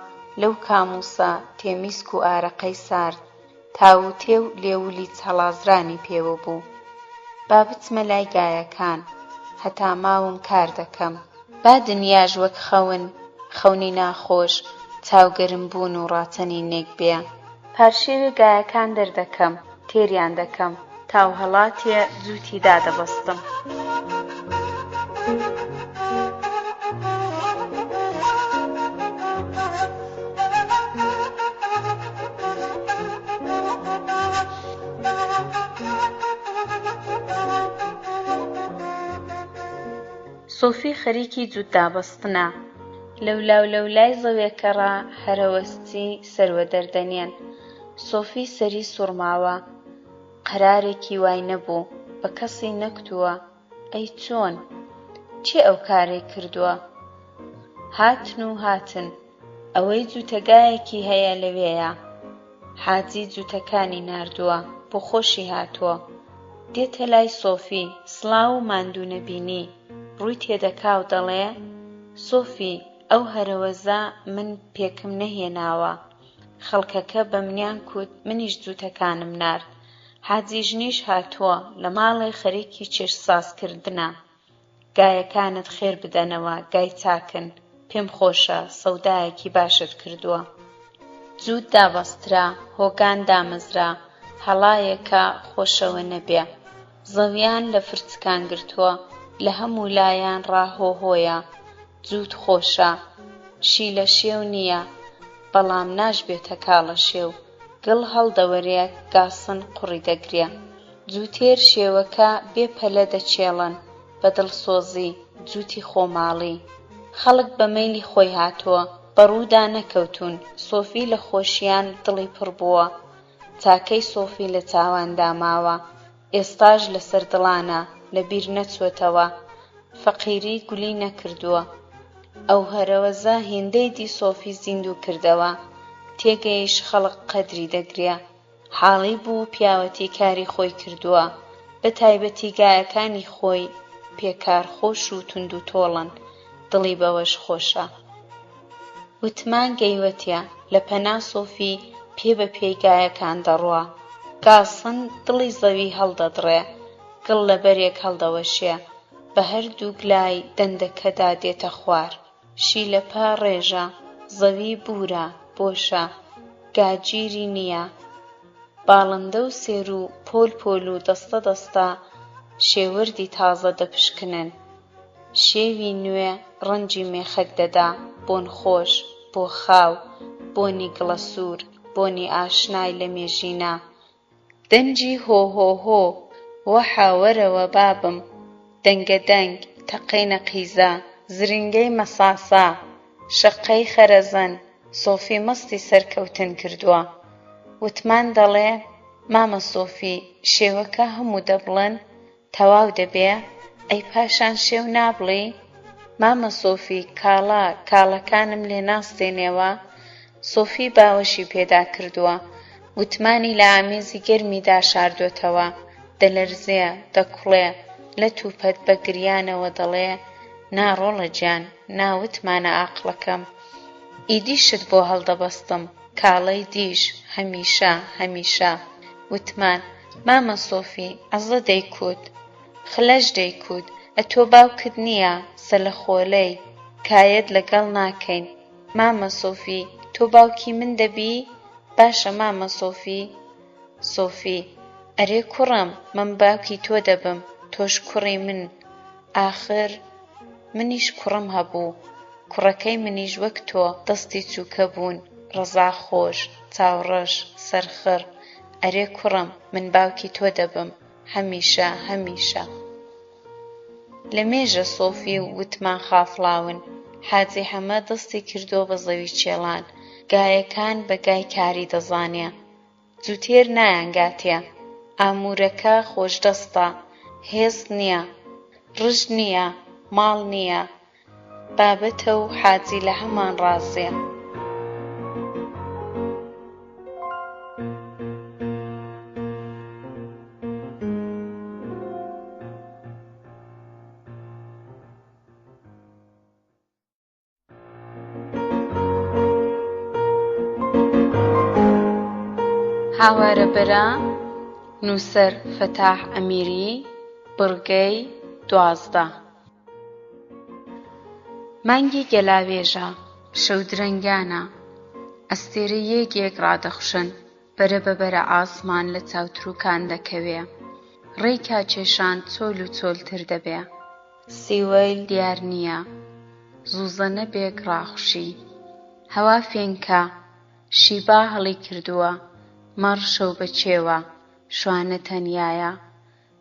لەو کامووسە تێمیسک و ئارەقەی سارد تاوتێ و لێولی هەڵازرانی پێوە بوو. با بچمە لای گایەکان هەتا ماوم کار دەکەم با دنیاژ وەک خەونی ناخۆش چاوگەرم بوون و ڕاتەنینێک بێ. پارشێوێ گایەکان دەردەکەم تێریان دەکەم تاو هەڵاتێ جووتی دادەبەستم. سۆفی خەریکی جووت دابەستنە لەولای زەوێکەڕا هەرەوەستی سەروە دەردەنێن. سۆفی سەری سوڕماوە قەرارێکی وای نەبوو بە کەسی نەکتووە. ئەی چۆن چێ ئەو کارەی کردووە؟ هاتن ئەوەی جووتەگایەکی هەیە لەوێیە حاجی جووتەکانی ناردووە بۆ خۆشی هاتووە. دێتە لای سۆفی سڵاو و ماندوو نەبینی ڕووی تێدەکا و دەڵێ سۆفی ئەو هەرەوەزە من پێکم نەهێناوە خەڵکەکە بە منیان کوت منیش جووتەکانم نارد. حاجی ژنیش هاتووە لە ماڵی خەریکی چێشت سازکردنە. گایەکانت خێر بدەنەوە گای چاکن پێم خۆشە سەودایەکی باشت کردووە. جووت دابەسترا هۆگان دامەزرا هەڵایەکە خۆشەوە نەبێ. زەویان لە فرچکان گرتووە لە هەموو لایان ڕاهۆهۆیە. جووت خۆشە شی لە شێو نییە بەڵام ناشبێتە کاڵە شێو. گڵ هەڵدەوەرێت گاسن قوڕی دەگرێ. جووتێر شێوەکە بێپەلە دەچێڵن بە دڵسۆزی جووتی خۆماڵی. خەڵک بە مەیلی خۆی هاتووە بەڕوودا نەکەوتون. سۆفی لە خۆشییان دڵی پڕ بووە. چاکەی سۆفی لە چاواندا ماوە ئێستاش لەسەر دڵانە لەبیر نەچووەتەوە. فەقیری گولی نەکردووە. ئەو هەرەوەزە هێندەی دی سۆفی زیندوو کردەوە تێگەیش خەڵک قەدری دەگرێ. حاڵی بوو پیاوەتی کاری خۆی کردووە بە تایبەتی گایەکانی خۆی پێکارخۆش و تند و تۆڵن دڵی بەوەش خۆشە. وتمان گەیوەتیە لە پەنا سۆفی پێ بە پێی گایەکان دەڕوا. گاسن دڵی زەوی هەڵدەدڕێ گڵ لە بەرێک هەڵدەوەشێ بە هەردوو گلای دەندەکەدا دێتە خوار. شی لە پا ڕێژە زەوی بورە بۆشە گاگیری نییە. باڵندە و سێر و پۆل و دەستە دەستە شێوەردی تازە دەپشکنن. شێوی نوێ ڕەنجی مێخەک دەدا بۆن خۆش بۆ خاو بۆنی گڵە سوور بۆنی ئاشنای لە مێژینە. دەنجی هۆهۆهۆ وەحا وەرەوە بابم دەنگەدەنگ تەقەی نەقیزە زرنگەی مەساسە شەقەی خەرەزەن. سۆفی مەستی سەرکەوتن کردووە. وتمان دەڵێ مامە سۆفی شێوەکە هەموو دەبڵن تەواو دەبێ ئەی پاشان شێو نابڵی؟ مامە سۆفی کاڵەکانم لێ ناستێنێوە. سۆفی باوەشی پێدا کردووە. وتمانی لە ئامێزی گەرمیدا شاردوێتەوە دەلەرزێ دەکوڵێ لە تووپەت بە گریانەوە دەڵێ ناڕۆڵە گیان ناوتمانە ئاقڵەکەم ئیدیشت بۆ هەڵدەبەستم کاڵەی دیش هەمیشە. وتمان مامە سۆفی عەزە دەیکوت خلەش دەیکوت ئەتۆ باوکت نییە سەلەخۆلەی کایەت لەگەڵ ناکەین. مامە سۆفی تۆ باوکی من دەبی؟ باشە مامە سۆفی. سۆفی ئەرێ کوڕم من باوکی تۆ دەبم تۆش کوڕی من. ئاخر منیش کوڕم هەبوو کوڕەکەی منیش وەک تۆ دەستی چووکە بوون ڕەزا خۆش چاوڕەش سەرخڕ ئەرێ کوڕم من باوکی تۆ دەبم هەمیشە هەمیشە. لە مێژە سۆفی وتمان خافڵاون حاجی حەمە دەستی کردۆ بە زەوی چێڵان گایەکان بە گای کاری دەزانێ جوتێر نایانگاتێ ئامورەکە خۆشدەستە هێز نییە ڕژ نییە ماڵ نییە بابەتە و حاجی لە هەمان ڕازێ. هاوارە بەرە نووسەر فەتاح ئەمیری بڕگەی 12 مانگی گەلاوێژە شەو درەنگانە ئەستێرە یەک ڕادەخشن بەرە بەبەرە ئاسمان لە چاوتروکان دەکەوێ ڕێی کاکێشان چۆل و چۆلتر دەبێ سیوەیل دیار نییە زووزە نەبێک ڕاخوشی هەوا فێنکە شیبا هەڵی کردووە مەڕ شەو بەچێوە شوانە تەنیایە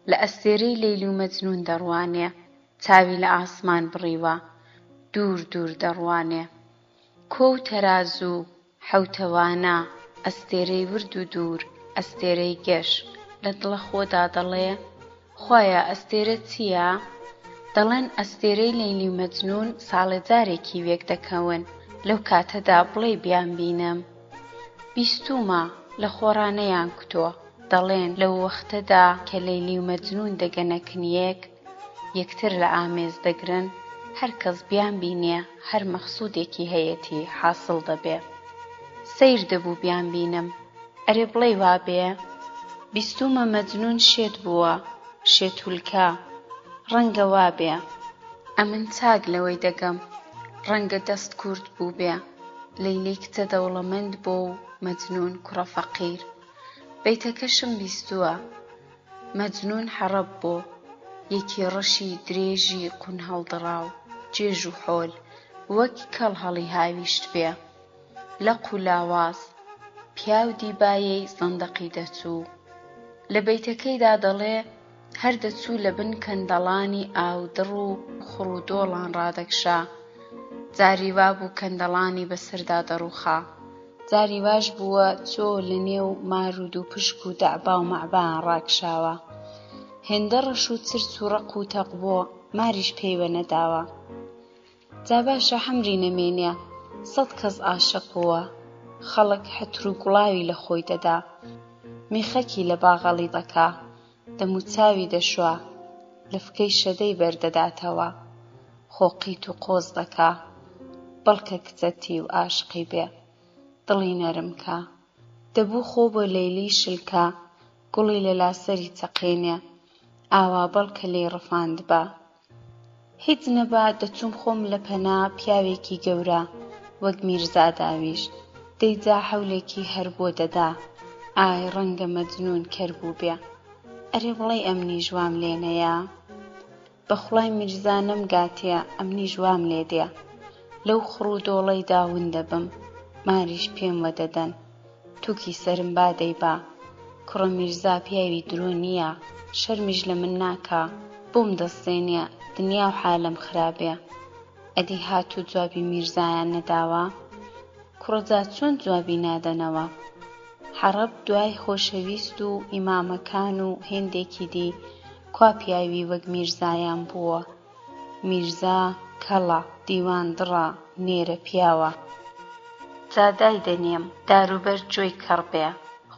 لە ئەستێرەی لەیل و مەجنون دەڕوانێ چاوی لە ئاسمان بڕیوە دوور دوور دەڕوانێ کۆ و تەرازوو حەوتەوانە ئەستێرەی ورد و دوور ئەستێرەی گەش لە دڵە خۆدا دەڵێ خۆیە ئەستێرە چییە؟ دەڵێن ئەستێرەی لەیلی و مەجنون ساڵێ جارێکی وێک دەکەون لەو کاتەدا بڵێ بیان بینم بیستومە لە خۆرانەیان کوتۆ دەڵێن لەو وەختەدا کە لەیلی و مەجنون دەگەنە کنیەک یەکتر لە ئامێز دەگرن هەر کەس بیان بینێ هەر مەخسوودێکی هەیەتی حاصل دەبێ سەیر دەبوو بیان بینم ئەرێ بڵێ وابێ بیستومە مەجنون شێت بووە شێتولکە ڕەنگە وابێ ئەمن چاک لەوەی دەگەم ڕەنگە دەست کورد بوو بێ لەیلی کچە دەوڵەمەند بۆ و مەجنون کوڕە فەقیر بەیتەکەشم بیستووە مەجنون حەڕەب بۆ یەکی ڕەشی درێژی قون هەڵدڕاو جێژ و حۆل وەک کەڵ هەڵی هاویشت بێ لەق و لاواز پیاو دیبایەی زەندەقی دەچوو لە بەیتەکەیدا دەڵێ هەر دەچوو لە بن کەندەڵانی ئاودڕ و خوڕ و دۆڵان ڕادەکشا جاری وا بوو کەندەڵانی بەسەردا دەڕووخا جاری واش بووە چۆ لە نێو مارود و پشک و دەعبا و مەعبایان ڕاکشاوە هێندە ڕەش و چرچ و ڕق و تەق بۆ ماریش پێیوە نەداوە جا باشە حەمری نەمێنێ 100 کەس عاشق بووە خەڵک حەتر و گوڵاوی لە خۆی دەدا میخەکی لە باغەڵی دەکا دەموچاوی دەشوا لەفکەی شەدەی بەردەداتەوە خۆقیت و قۆز دەکا بەڵکە کچەتی و عاشقی بێ دڵی نەرمکە دەبوو خۆ بۆ لەیلی شلکە گوڵی لە لاسەری چەقێنێ ئاوا بەڵکە لێی ڕەفاند بە هیچ نەبا دەچووم خۆم لە پەنا پیاوێکی گەورە وەک میرزا داویش دەیجا حەولێکی هەر بۆ دەدا ئای ڕەنگە مەجنون کەر بوو بێ ئەرێ بڵێ ئەمنی ژوام لێنەیە بەخوڵای میرزا نەمگاتێ ئەمنی ژوام لێ دێ لەو خوڕ و دۆڵەی داون دەبم ماریش پێم وەدەدەن تووکی سەرم با دەیبا کوڕە میرزا پیاوی درۆ نییە شەرمیش لە من ناکا بۆم دەستێنێ دنیا و حالم خراپێ ئەدی هاتوو جوابی میرزایان نەداوە کوڕەجا چۆن جوابی نادەنەوە حەڕەب دوای خۆشەویست و ئیمامەکان و هێندێکی دی کوا پیاوی وەک میرزایان بووە میرزا کەڵە دیوان دڕە نێرە پیاوە جا دایدەنێم داروبەر جۆی کەڕ بێ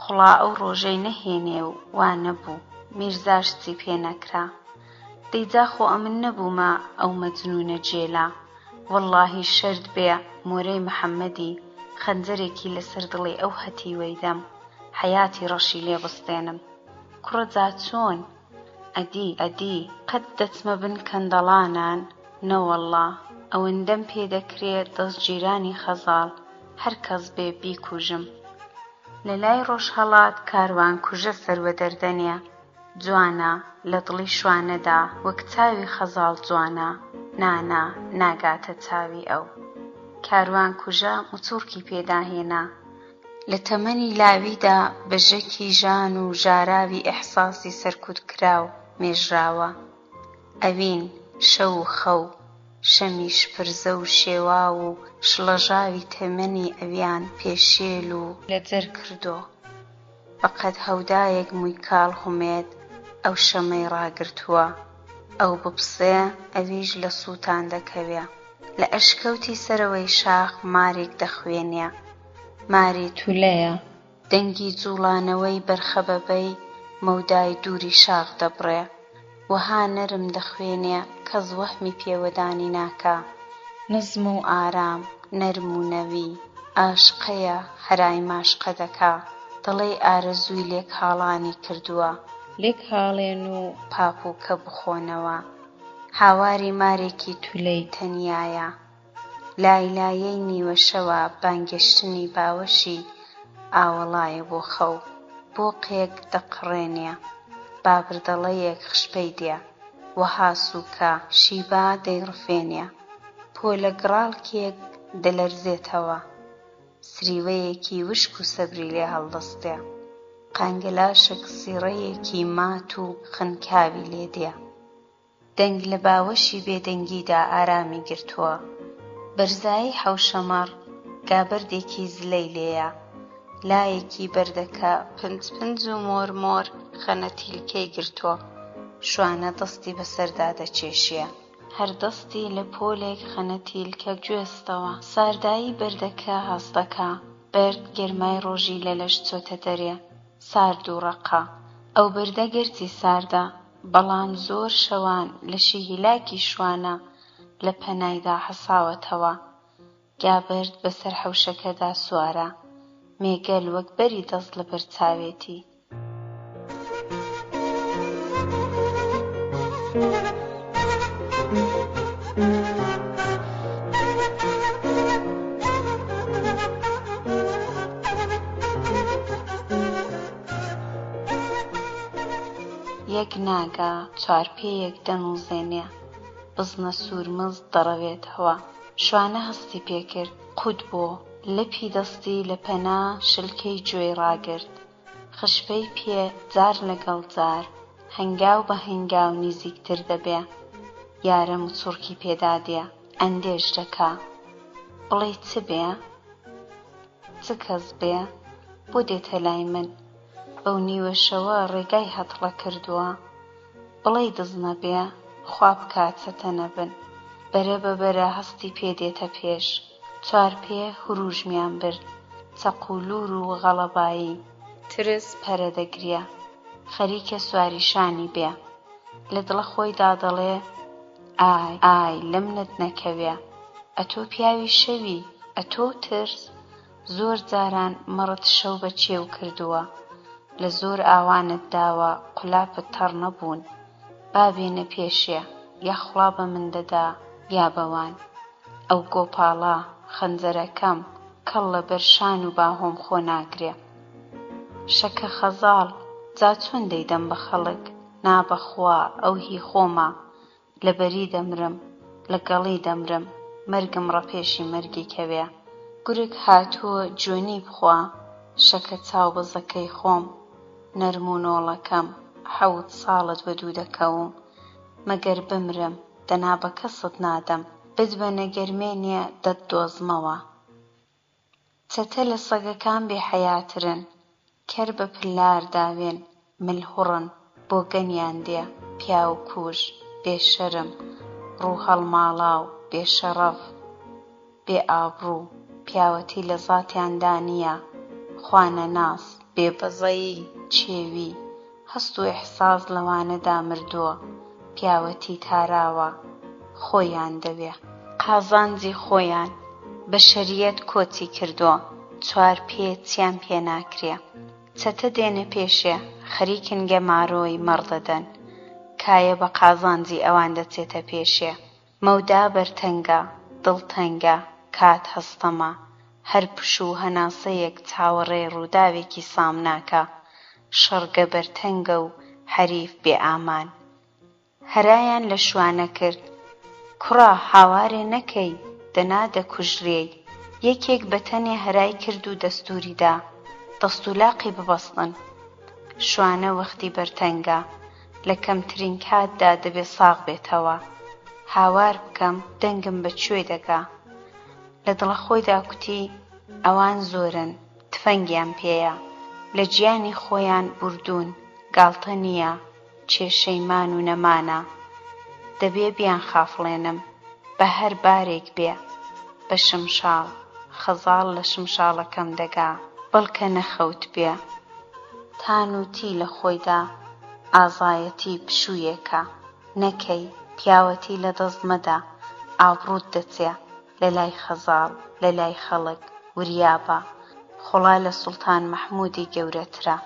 خوڵا ئەو ڕۆژەی نەهێنێ و وا نەبوو میرزاش چی پێ نەکرا دەیجا خۆ ئەمن نەبوومە ئەو مەجنونە جێلا وەڵڵاهی شەرد بێ مۆرەی محەممەدی خەنجەرێکی لەسەر دڵی ئەو هەتیوەی دەم حەیاتی ڕەشی لێ بستێنم کوڕەجا چۆن ئەدی قەت دەچمە بن کەندەڵانان نەوەڵڵا ئەوەندەم پێدەکرێت دەستگیرانی خەزاڵ هەر کەس بێ بیکوژم لە لای ڕۆژهەڵات کاروان کوژە سەروە دەردەنێ جوانە لە دڵی شوانەدا وەک چاوی خەزاڵ جوانە نانا ناگاتە چاوی ئەو کاروان کوژە موچوڕکی پێداهێنا لە تەمەنی لاویدا بەژەکی ژان و ژاراوی ئیحساسی سەرکوت کراو مێژراوە ئەوین شەو و خەو شەمیش پرزە و شێوا و شڵەژاوی تەمەنی ئەویان پێشێل و لەجەر کردۆ بەقەد هەودایەک مووی کاڵ هومێت ئەو شەمەی ڕاگرتووە ئەو بپسێ ئەویش لە سووتان دەکەوێ لە ئەشکەوتی سەرەوەی شاخ مارێک دەخوێنێ ماری تولەیە دەنگی جوڵانەوەی بەرخەبەبەی مەودای دووری شاخ دەبڕێ وەها نەرم دەخوێنێ کەس وەهمی پێوەدانی ناکا نزم و ئارام نەرم و نەوی ئاشقەیە هەرای ماشقە دەکا دڵەی ئارەزووی لێک هاڵانی کردووە لێک هاڵێن و پاپوکە بخۆنەوە هاواری مارێکی تولەی تەنیایە لایلایەی نیوە شەوە بانگێشتنی باوەشی ئاوەڵایە بۆ خەو بۆقێک دەقڕێنێ بابردەڵەیەک خشپەی دێ وەها سووکە شیبا دەیڕفێنێ پۆلە گڕاڵکێک دەلەرزێتەوە سریوەیەکی وشک و سەبری لێ هەڵدەستێ قانگەلاشێک سیڕەیەکی مات و خنکاوی لێدێ دەنگ لە باوەشی بێدەنگیدا ئارامی گرتووە بەرزایی حەوشەمەڕ گابەردێکی زلەی لێیە لایەکی بەردەکە پنج پنج و مۆر مۆر خەنەتیلکەی گرتووە شوانە دەستی بەسەردا دەچێشیە هەر دەستی لە پۆلێک خەنەتیلکە گوێستەوە ساردایی بەردەکە هەستەکە بەرد گەرمای ڕۆژی لە لەش چۆتە دەرێ سارد و ڕەقە ئەو بەردە گەرچی ساردە بەڵام زۆر شەوان لەشی هیلاکی شوانە لە پەنایدا حەساوەتەوە گابرد بەسەر حەوشەکەدا سوارە مێگەل وەک بەری دەست لە بەرچاوێتی یەک ناگا چوارپێیەک دەنووزێنێ بزنە سوورمز دەڕەوێتەوە شوانە هەستی پێکرد قوت بۆ لەپی دەستی لە پەنا شلکەی گوێی ڕاگرت خشپەی پێ جار لەگەڵ جار هەنگاو بە هەنگاو نزیکتر دەبێ یارە موچوڕکی پێدادێ ئەندێش دەکا بڵێ چ بێ چ کەس بێ بۆ دێتە لای من بەو نیوەشەوە ڕێگای هەتڵە کردووە بڵێ دزنە بێ خوا بکات چەتەنەبن بەرە بەبەرە هەستی پێدێتە پێش چوارپێ هروژمیان برد چەقولور و غەڵەبایی ترس پەرە دەگریە خەریکە سواری شانی بێ لە دڵە خۆیدا دەڵێ ئای ئای لە منت نەکەوێ ئەتۆ پیاوی شەوی ئەتۆ ترس زۆر جاران مەڕت شەو بە چێو کردووە لە زۆر ئاوانت داوە قولاپت تەڕ نەبوون بابێنە پێشێ یا خوڵا بە من دەدا یا بەوان ئەو گۆپاڵە خەنجەرەکەم کەڵ لەبەر شان و باهۆم خۆ ناگرێ شەکە خەزاڵ جا چۆن دەیدەم بە خەڵک نابەخوا ئەو هی خۆمە لەبەری دەمرم لەگەڵی دەمرم مەرگم ڕەپێشی مەرگی کەوێ گورگ هاتووە جوێنی بخوا شەکە چاو بەزەکەی خۆم نەرم و نۆڵەکەم 7 ساڵت بە دوو دەکەوم مەگەر بمرم دەنا بە کەست نادەم بدبەنە گەرمێنێ دەتدۆزمەوە چەتە لە سەگەکان بێحەیاترن کەر بە پلار داوێن ملهوڕن بۆ گەنیان دێ پیا و کوژ بێشەرم ڕوو هەڵماڵاو بێشەڕەف بێ ئابڕوو پیاوەتی لە زاتیاندا نییە خوانەناس بێبەزەیی چێوی هەست و ئیحساس لەوانەدا مردووە پیاوەتی تاراوە خۆیان دەوێ قازانجی خۆیان بە شەریەت کۆچی کردووە چوارپێ چیان پێ ناکرێ چەتە دێنە پێشێ خەریکن گەمارۆی مەڕدەدەن کایە بە قازانجی ئەوان دەچێتە پێشێ مەودا بەرتەنگە دڵتەنگە کات هەستەمە هەر پش و هەناسەیەک چاوەڕێ ڕووداوێکی سام ناکە شەڕگە بەرتەنگە و حەریف بێ ئامان هەرایان لە شوانە کرد کوڕە هاوارێ نەکەی دەنا دەکوژرێی یەکێک بەتەنێ هەرای کرد و دەستوریدا دەستولاقی ببەستن. شوانە وەختی بەرتەنگە لە کەمترین کاتدا دەبێ ساغ بێتەوە. هاوار بکەم دەنگم بەکوێ دەگا. لە دڵە خۆیدا کوتی ئەوان زۆرن، تفەنگیان پێیە، لە گیانی خۆیان بوردوون، گاڵتە نییە، کێشەی مان و نەمانە. دەبێ بیان خافڵێنم بە هەر بارێک بێ بە شمشاڵ. خەزاڵ لە شمشاڵەکەم دەگا بەڵکە نەخەوت بێ. تان و تی لە خۆیدا ئازایەتی پشوویەکە نەکەی پیاوەتی لە دەست مەدا. ئابڕووت دەچێ لە لای خەزاڵ لە لای خەڵک وریابە. خۆڵا لە سوڵتان مەحموودی گەورەترە.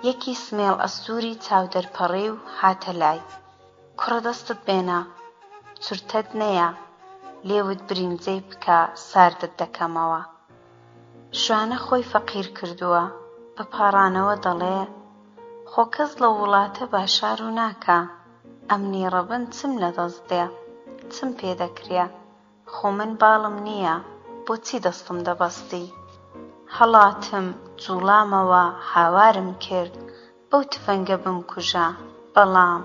یەکی سمێڵ ئەستووری چاودەرپەڕی و هاتە لای. کوڕە دەستت بێنە، چورتەت نەیە، لێوت برینجەی بکە ساردت دەکەمەوە. شوانە خۆی فەقیر کردووە بە پاڕانەوە دەڵێ خۆ کەس لە وڵاتە باشار و ناکە. ئەمنی ڕەبن چم لە دەست دێ، چم پێ دەکرێ. خۆ من باڵم نییە، بۆچی دەستم دەبەستی؟ هەڵاتم جوڵامەوە هاوارم کرد بەو تفەنگە بمکوژە، بەڵام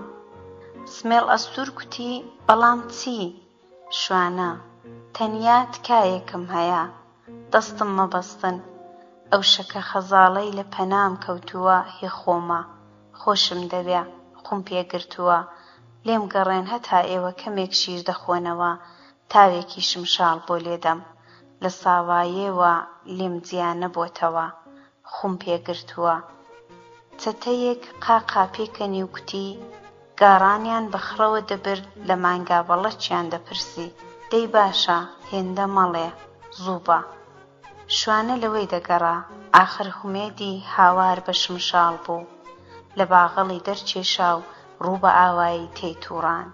سمێڵ ئەستوور کوتی بەڵام چی؟ شوانە تەنیا تکایەکم هەیە، دەستم مەبەستن. ئەو شەکە خەزاڵەی لە پەنام کەوتووە هی خۆمە، خۆشم دەوێ، خۆم پێگرتووە. لێم گەڕێن هەتا ئێوە کەمێک شیر دەخۆنەوە، تاوێکی شمشاڵ بۆ لێدەم. لە ساوایێوە لێم جیا نەبۆتەوە، خۆم پێگرتووە. چەتەیەک قاقا پێکەنی و کوتی گاڕانیان بەخڕەوە دەبرد لە مانگا بەڵەچیان دەپرسی. دەی باشە هێندە مەڵێ زوو بە. شوانە لەوەی دەگەڕا ئاخر هومێدی هاوار بە شمشاڵ بوو. لە باغەڵی دەرکێشا و ڕوو بە ئاوایی تێیتووڕاند.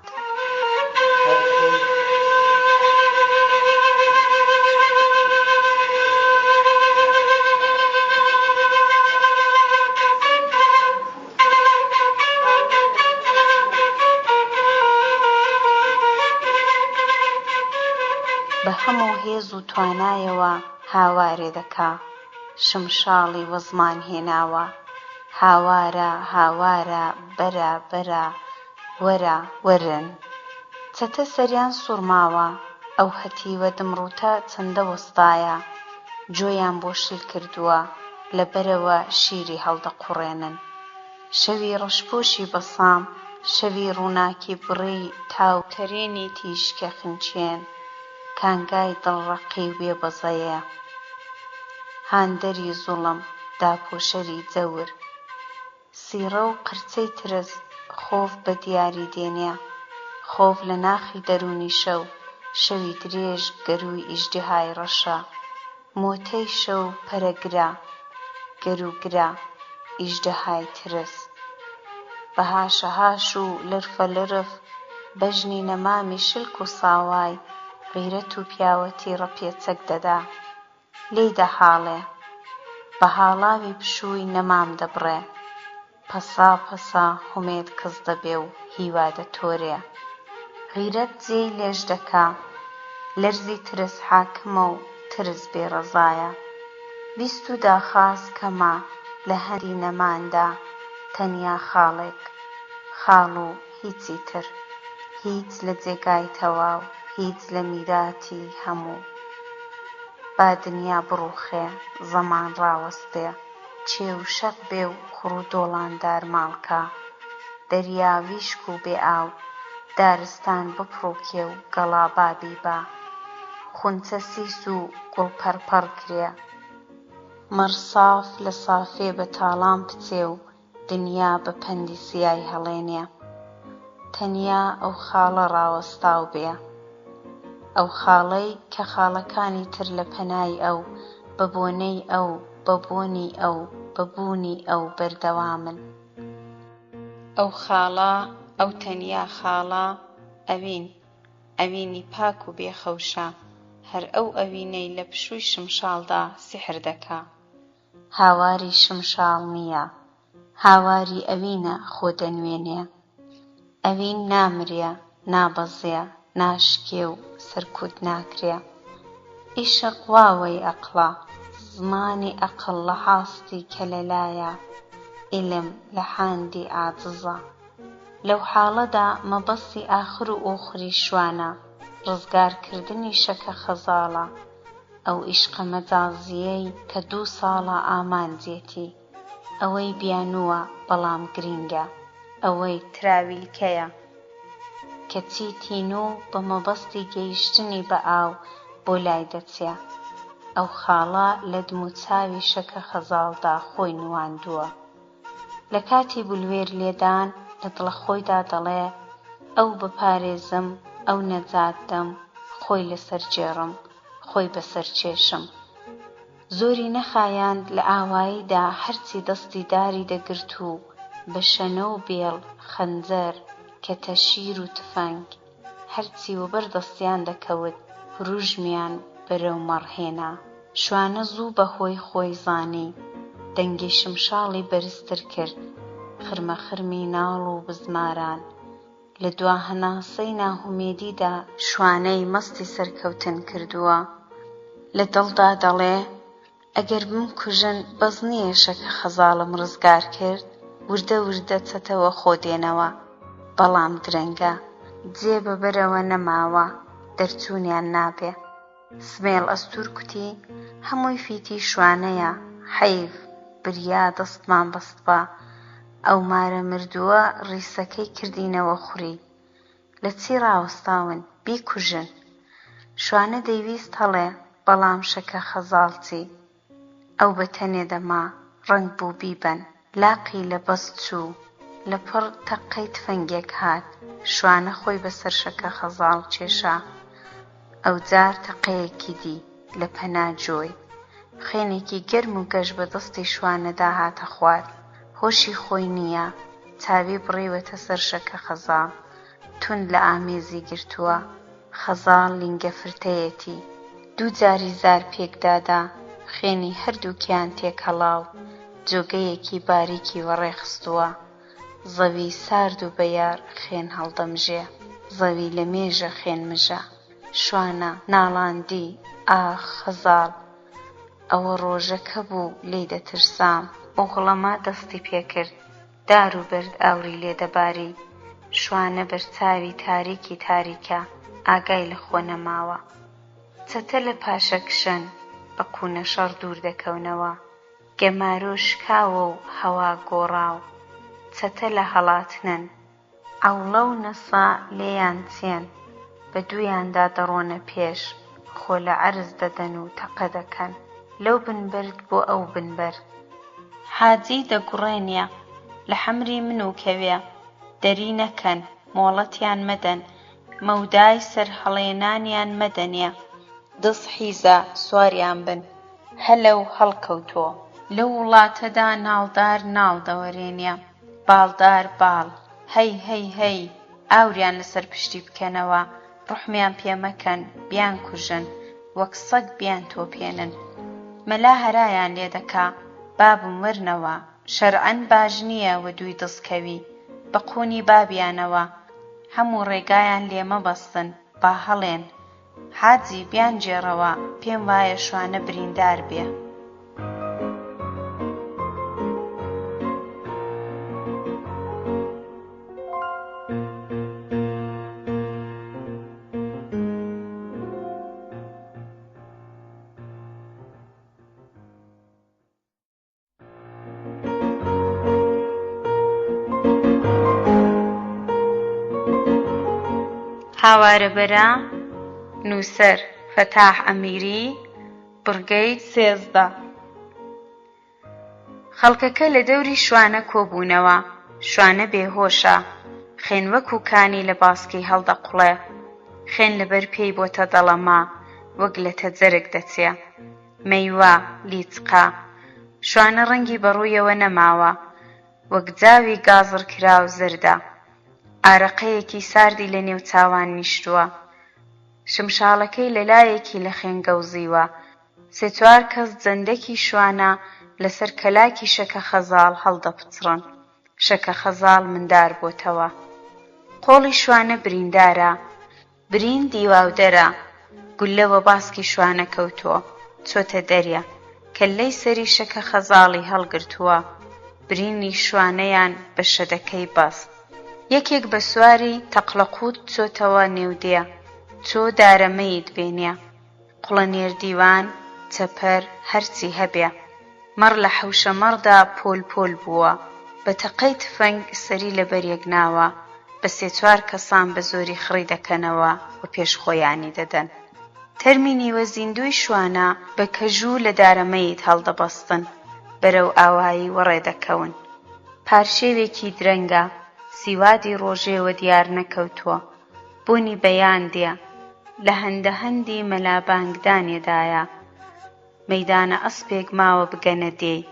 بە هەموو هێز و توانایەوە هاوارێ دەکا. شمشاڵی وەزمان هێناوە. هاوارە هاوارە بەرە بەرە وەرە وەرن. چەتە سەریان سوڕماوە. ئەو هەتیوە دمڕوتە چەندە وەستایە. جۆیان بۆ شیل کردووە لەبەرەوە شیری هەڵدەقوڕێنن. شەوی ڕەشپۆشی بەسام، شەوی ڕووناکی بڕی تاو تەرێنی تیژکە خنچێن. کانگای دڵڕەقی وێ بەزەیە. هاندەری زوڵم داپۆشەری جەور. سیڕە و قرچەی ترس خۆف بە دیاری دێنێ. خۆف لە ناخی دەرونی شەو، شەوی درێژ گەروی ئیژدیهای ڕەشە. مۆتەی شەو پەرەگرە گەروگرە ئیژدیهای ترس. بە هاشەهاش و لرفە لرف بەژنی نەمامی شلک و ساوای غیرەت و پیاوەتی ڕەپێچەک دەدا. لێی دەهاڵێ بە هاڵاوی پشووی نەمام دەبڕێ. پەسا پەسا هومێد کەس دەبێ و هیوا دەتۆرێ. غیرەت جێی لێژ دەکا. لەرزی ترس حاکمە و ترس بێڕەزایە. ویست و داخواست کەمە لە هەندی نەماندا تەنیا خاڵێک. خاڵ و هیچی تر، هیچ لە جێگای تەواو، هیچ لە میراتی هەموو. با دنیا بڕووخێ زەمان ڕاوەستێ. چێو شەق بێ و خوڕ و دۆڵاندار ماڵکە. دەریا ویشک و بێ ئاو، دارستان بپڕووکێ و گەڵا بابی بە. خونچە سیس و گوڵ پەرپەڕ کرێ. مەڕساف لە سافێ بە تاڵان بچێ و دنیا بە پەندی سیای هەڵێنێ. تەنیا ئەو خاڵە ڕاوەستاو بێ. ئەو خاڵەی کە خاڵەکانی تر لە پەنای ئەو، بە بۆنەی ئەو، بە بۆنی ئەو، بە بوونی ئەو بەردەوامن. ئەو خاڵە، ئەو تەنیا خاڵە ئەوینی پاک و بێخەوشە. هەر ئەو ئەوینەی لە پشووی شمشاڵدا سیحر دەکا. هاواری شمشاڵ نییە، هاواری ئەوینە خۆ دەنوێنێ. ئەوین نامرێ، نابەزێ، ناشکێ و سەرکوت ناکرێ. ئیشق واوەی ئەقڵە زمانی ئەقڵ لە حاستی کە لەلایە ئیلم لە حاندی عاجزە لەو حاڵەدا مەبەستی ئاخر و ئۆخری شوانە ڕزگارکردنی شەکە خەزاڵە ئەو ئیشقە مەجازیەی کە 2 ساڵە ئامانجێتی ئەوەی بیانووە بەڵام گرینگە ئەوەی تراویلکەیە کە چیتین و بە مەبەستی گەیشتنی بە ئاو بۆ لای دەچێ ئەو خاڵە لە دم و چاوی شەکە خەزاڵدا خۆی نواندووە لە کاتی بولوێر لێدان لە دڵە خۆیدا دەڵێ ئەو بپارێزم ئەو نەجاتدەم خۆی لەسەر جێڕم خۆی بەسەر چێشم زۆری نەخایاند لە ئاواییدا هەرچی دەستی داری دەگرت و بە شەنە و بێڵ خەنجەر کەتە شیر و تفەنگ هەرچی وەبەر دەستیان دەکەوت ڕوژمیان بەرەو مەڕهێنا شوانە زوو بەهۆی خۆی زانی دەنگی شمشاڵی بەرزتر کرد خرمەخرمی ناڵ و بزماران لە دوا هەناسەی ناهومێدیدا شوانەی مەستی سەرکەوتن کردووە لە دڵدا دەڵێ ئەگەر بمکوژن بەس نییە شەکە خەزاڵم ڕزگار کرد وردە وردە چەتەوە خۆ دێنەوە بەڵام درەنگە جێ بەبەرەوە نەماوە دەرچوونیان نابێ سمێڵ ئەستور کوتی هەمووی فیتی شوانەیە حەیف بریا دەستمان بەستبا ئەو مارە مردووە ڕیسەکەی کردینەوە خوڕی لە چی ڕاوەستاون بیکوژن شوانە دەیویست هەڵێ بەڵام شەکە خەزاڵچی ئەو بەتەنێ دەما ڕەنگ بوو بیبەن لاقی لە بەست چوو لە پڕ تەقەی تفەنگێک هات شوانە خۆی بەسەر شەکە خەزاڵ کێشا ئەو جار تەقەیەکی دی لە پەنا جۆی خێنێکی گەرم و گەش بە دەستی شوانەدا هاتە خوارد هۆشی خۆی نییە چاوی بڕیوەتە سەر شەکە خەزاڵ تون لە ئامێزی گرتووە خەزاڵ لینگە فرتەیەتی 2 جاری زار پێکدادا خێنی هەردووکیان تێکەڵاو جۆگەیەکی باریکی وەڕێخستووە زەوی سارد و بەیار خێن هەڵدەمژێ زەوی لە مێژە خێن مژە شوانە ناڵاندی ئاخ خەزاڵ ئەوە ڕۆژەکە بوو لێی دەترسام ئوغڵەما دەستی پێکرد دار و بەرد ئاوری لێدەباری شوانە بەرچاوی تاریکی تاریکە ئاگای لە خۆ نەماوە چەتە لە پاشەکشەن بە قوونە شەڕ دوور دەکەونەوە گەمارۆ شکاوە و هەوا گۆڕاو چەتە لە هەڵاتنن ئەوڵە و نەسا لێیان چێن بە دوویاندا دەڕۆنە پێش خۆ لە عەرز دەدەن و تەقە دەکەن لەو بنبەرد بۆ ئەو بنبەر حاجی دەگوڕێنیە لە حەمری من و کەوێ دەری نەکەن مۆڵەتیان مەدەن مەودای سەر هەڵێنانیان مەدەنێ دڵ حیزە سواریان بن هەلەو هەڵکەوتۆ لەو وڵاتەدا ناڵدار ناڵ دەوەرێنێ باڵدار باڵ هەی هەی هەی ئاوریان لەسەر پشتی بکەنەوە ڕوحمیان پێمەکەن بیان کوژن وەک سەگ بیان تۆپێنن مەلا هەرایان لێ دەکا بابم ورنەوە شەرعەن باش نییە وە دووی دەستکەوی بە قوونی بابیانەوە هەموو ڕێگایان لێ مەبەستن با هەڵێن حاجی بیان جێڕەوە پێم وایە شوانە بریندار بێ هاوارەبەرە نووسەر فەتاح ئەمیری بڕگەی 13 خەڵکەکە لە دەوری شوانە کۆبوونەوە شوانە بێهۆشە خێن وەکو کانی لە باسکی هەڵدەقوڵێ خێن لەبەر پێی بۆتە دەڵەما وەک لە تەجەرێک دەچێ مەیوە لیچقا شوانە ڕەنگی بەڕوویەوە نەماوە وەک جاوی گازڕ کراو زەردە ئارەقەیەکی ساردی لە نێو چاوان نیشتووە شمشاڵەکەی لە لایەکی لە خێنگەوزیوە 3-4 کەس جەندەکی شوانە لەسەر کەلاکی شەکە خەزاڵ هەڵدەپچڕن شەکە خەزاڵ مندار بۆتەوە قۆڵی شوانە بریندارە برین دیواودەرە گولەوە باسکی شوانە کەوتووە چۆتە دەریا کەلەی سەری شەکە خەزاڵی هەڵگرتووە برینی شوانەیان بە شەدەکەی بەست یەکێک بە سواری تەقلەقووت چۆتەوە نێودێ چۆ دارەمەیت بێنێ قوڵە نێردیوان چەپەر هەرچی هەبێ مەڕ لە حەوشە مەڕدا پۆل پۆل بووە بە تەقەی تفەنگ سەری لەبەر یەکناوە بە سێ چوار کەسان بە زۆری خڕی دەکەنەوە و پێش خۆیانی دەدەن تەرمی نیوە زیندوی شوانە بە کەژوو لە دارەمەیت هەڵدەبەستن بەرەو ئاوایی وەڕێدەکەون پارشێوێکی درەنگە سیوادی ڕۆژێوە دیار نەکەوتووە بۆنی بەیان دێ لە هەندە مەلابانگدانێدایە مەیدانە ئەسپێک ماوە بگەنە دێی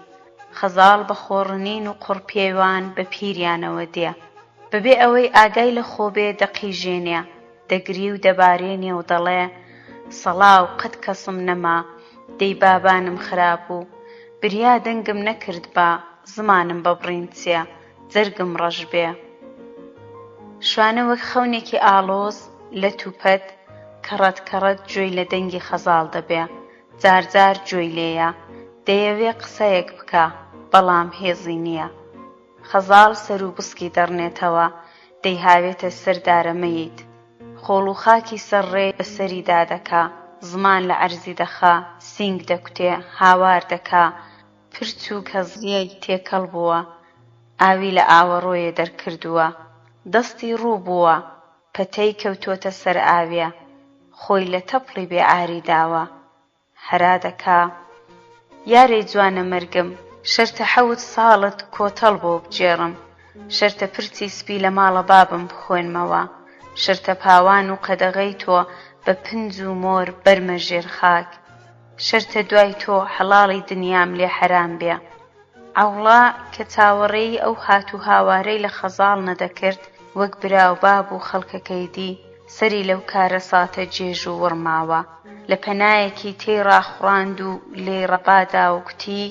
خەزاڵ بە خۆڕنین و قوڕپێوان بە پیریانەوە دێ بەبێ ئەوەی ئاگای لە خۆبێ دەقیژێنێ دەگری و دەبارێنێ و دەڵێ سەڵاو قەت کەسم نەما دەی بابانم خراپ بوو بریا دەنگم نەکرد بە زمانم بە بڕینچێ جەرگم ڕەش بێ شوانە وەک خەونێکی ئاڵۆز لە توپەت کەڕەت کەڕەت گوێی لە دەنگی خەزاڵ دەبێ جارجار گوێی لێیە دەیەوێ قسەیەک بکە بەڵام هێزی نییە خەزاڵ سەر و بسکی دەڕنێتەوە دەیهاوێتە سەر دارەمەیت خۆڵ و خاکی سەرڕێ بەسەری دادەکا زمان لە عەرزی دەخا سینگ دەکوتێ هاوار دەکا پرچ و کەزیەی تێکەڵ بووە ئاوی لە ئاوەڕۆیە دەرکردووە دەستی ڕوو بووە پەتەی کەوتۆتە سەر ئاوێ خۆی لە تەپڵی بێعاری داوە هەرا دەکا یارەی جوانە مەرگم شەرتە 7 ساڵت کۆتەڵ بۆ بجێڕم شەرتە پرچی سپی لە ماڵە بابم بخۆێنمەوە شەرتە پاوان و قەدەغەی تۆ بە پنج و مۆر بەرمە ژێر خاک شەرتە دوای تۆ حەڵاڵی دنیام لێ حەرام بێ ئەوڵا کە چاوەڕێی ئەو هات و هاوارەی لە خەزاڵ نەدەکرد وەک براو باب و خەڵکەکەی دی سەری لەو کارە ساتە جێژ و وڕماوە لە پەنایەکی تێی ڕاخوڕاند و لێی ڕەبادا و کوتی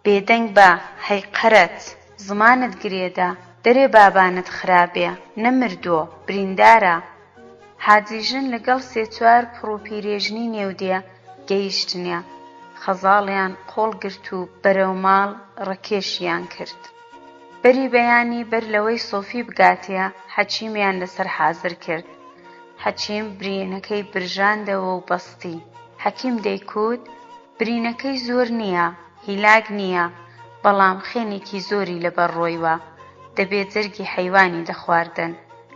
بێدەنگ بە هەی قەرەت زمانت گرێدا دەرێ بابانت خراپێ نەمردووە بریندارە حاجیژن لەگەڵ سێ چوار پڕ و پیرێژنی نێودێ گەیشتنێ خەزاڵیان قۆڵ گرت و بەرەو ماڵ ڕەکێشیان کرد بەری بەیانی بەر لەوەی سۆفی بگاتێ حەچیمیان لەسەر حازر کرد حەچیم برینەکەی برژاندەوە و بەستی حەکیم دەیکوت برینەکەی زۆر نییە هیلاک نییە بەڵام خێنێکی زۆری لەبەر ڕۆیوە دەبێت جەرگی حەیوانی دەخواردن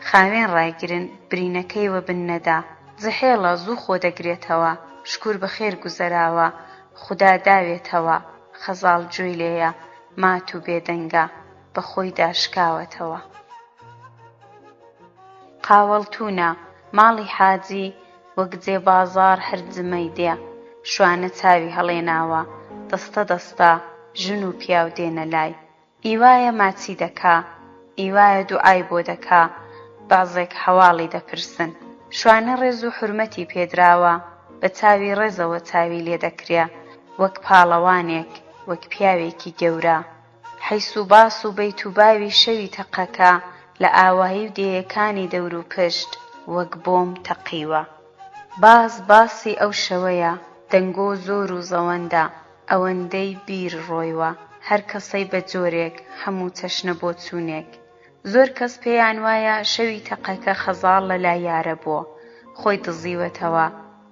خاوێن ڕایگرن برینەکەی وە بن نەدا جەحێڵە زوو خۆ دەگرێتەوە شکور بەخێر گوزەراوە خودا داوێتەوە خەزاڵ گوێی لێیە مات و بێدەنگە بە خۆی داشکاوەتەوە قاوەڵتونە ماڵی حاجی وەک جێ بازار هەرجمەی دێ شوانە چاوی هەڵێناوە دەستە دەستا ژن و پیاو دێنە لای ئیوایە ماچی دەکا ئیوایە دوعای بۆ دەکا بازێک هەواڵی دەپرسن شوانە ڕێز و حورمەتی پێدراوە بە چاوی ڕێزەوە چاوی لێ دەکرێ وەک پاڵەوانێک وەک پیاوێکی گەورە حەیس و باس و بەیت و باوی شەوی تەقەکە لە ئاوایی و دێیەکانی دەور و پشت وەک بۆم تەقیوە باسی ئەو شەوەیە دەنگۆ زۆر و زەوەندە ئەوەندەی بیر ڕۆیوە هەر کەسەی بە جۆرێک هەموو چەشنە بۆ چوونێک زۆر کەس پێیان وایە شەوی تەقەکە خەزاڵ لە لای یارە بووە خۆی دزیوەتەوە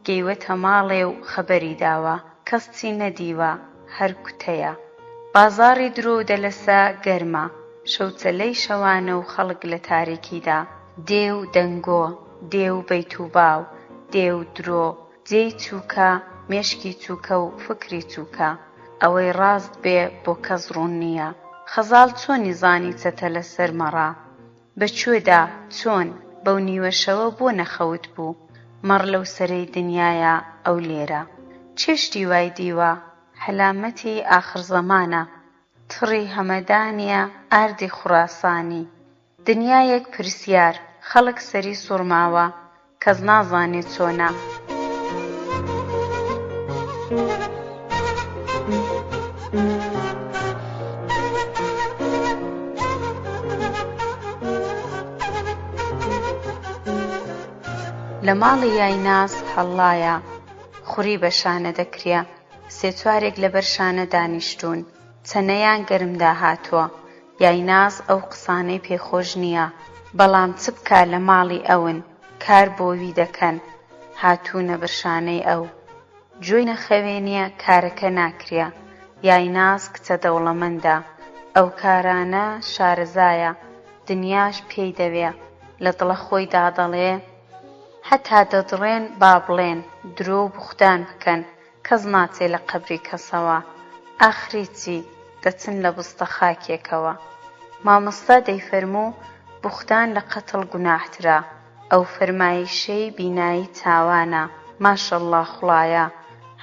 گەیوەتە ماڵێ و خەبەری داوە کەس چی نەدیوە هەر کوتەیە بازاڕی درۆ و دەلەسە گەرمە شەوچەلەی شەوانە و خەڵک لە تاریکیدا دێ و دەنگۆ دێ و بەیت و باو دێ و درۆ جێی چووکە مێشکی چووکە و فکری چووکە ئەوەی ڕاست بێ بۆ کەس ڕوون نییە خەزاڵ چۆنی زانی چەتە لەسەر مەڕا بەکوێدا چۆن بەو نیوەشەوە بۆ نەخەوت بوو مەڕ لەو سەرەی دنیایە ئەو لێرە چێشتی وای دیوە حەلامەتی ئاخر زەمانە تڕی هەمەدانیە ئاردی خوڕاسانی دنیایەک پرسیار خەڵک سەری سوڕماوە کەس نازانێت چۆنە لە ماڵی یایناز هەڵڵایە خوڕی بە شانە دەکریا، سێ چوارێک لەبەر شانە دانیشتوون، چەنەیان گەرمدا هاتووە. یایناز ئەو قسانەی پێخۆش نییە، بەڵام چ بکا لە ماڵی ئەون، کار بۆوی دەکەن. هاتوونە بەرشانەی ئەو، گوێی نەخەوێنیە کارەکە ناکریا. یایناز کچە دەوڵەمەندە، ئەو کارانە شارەزایە، دنیاش پێی دەوێ. لە دڵە خۆیدا دەڵێ هەتا دەدڕێن با بڵێن، درۆ و بوختان بکەن، کەس ناچێ لە قەبری کەسەوە. ئاخری چی؟ دەچن لە بستە خاکێکەوە. مامۆستا دەیفەرموو بوختان لە قەتڵ گوناحترا، ئەو فەرمایشەی بینایی چاوانە. ماشەڵڵا خوڵایە،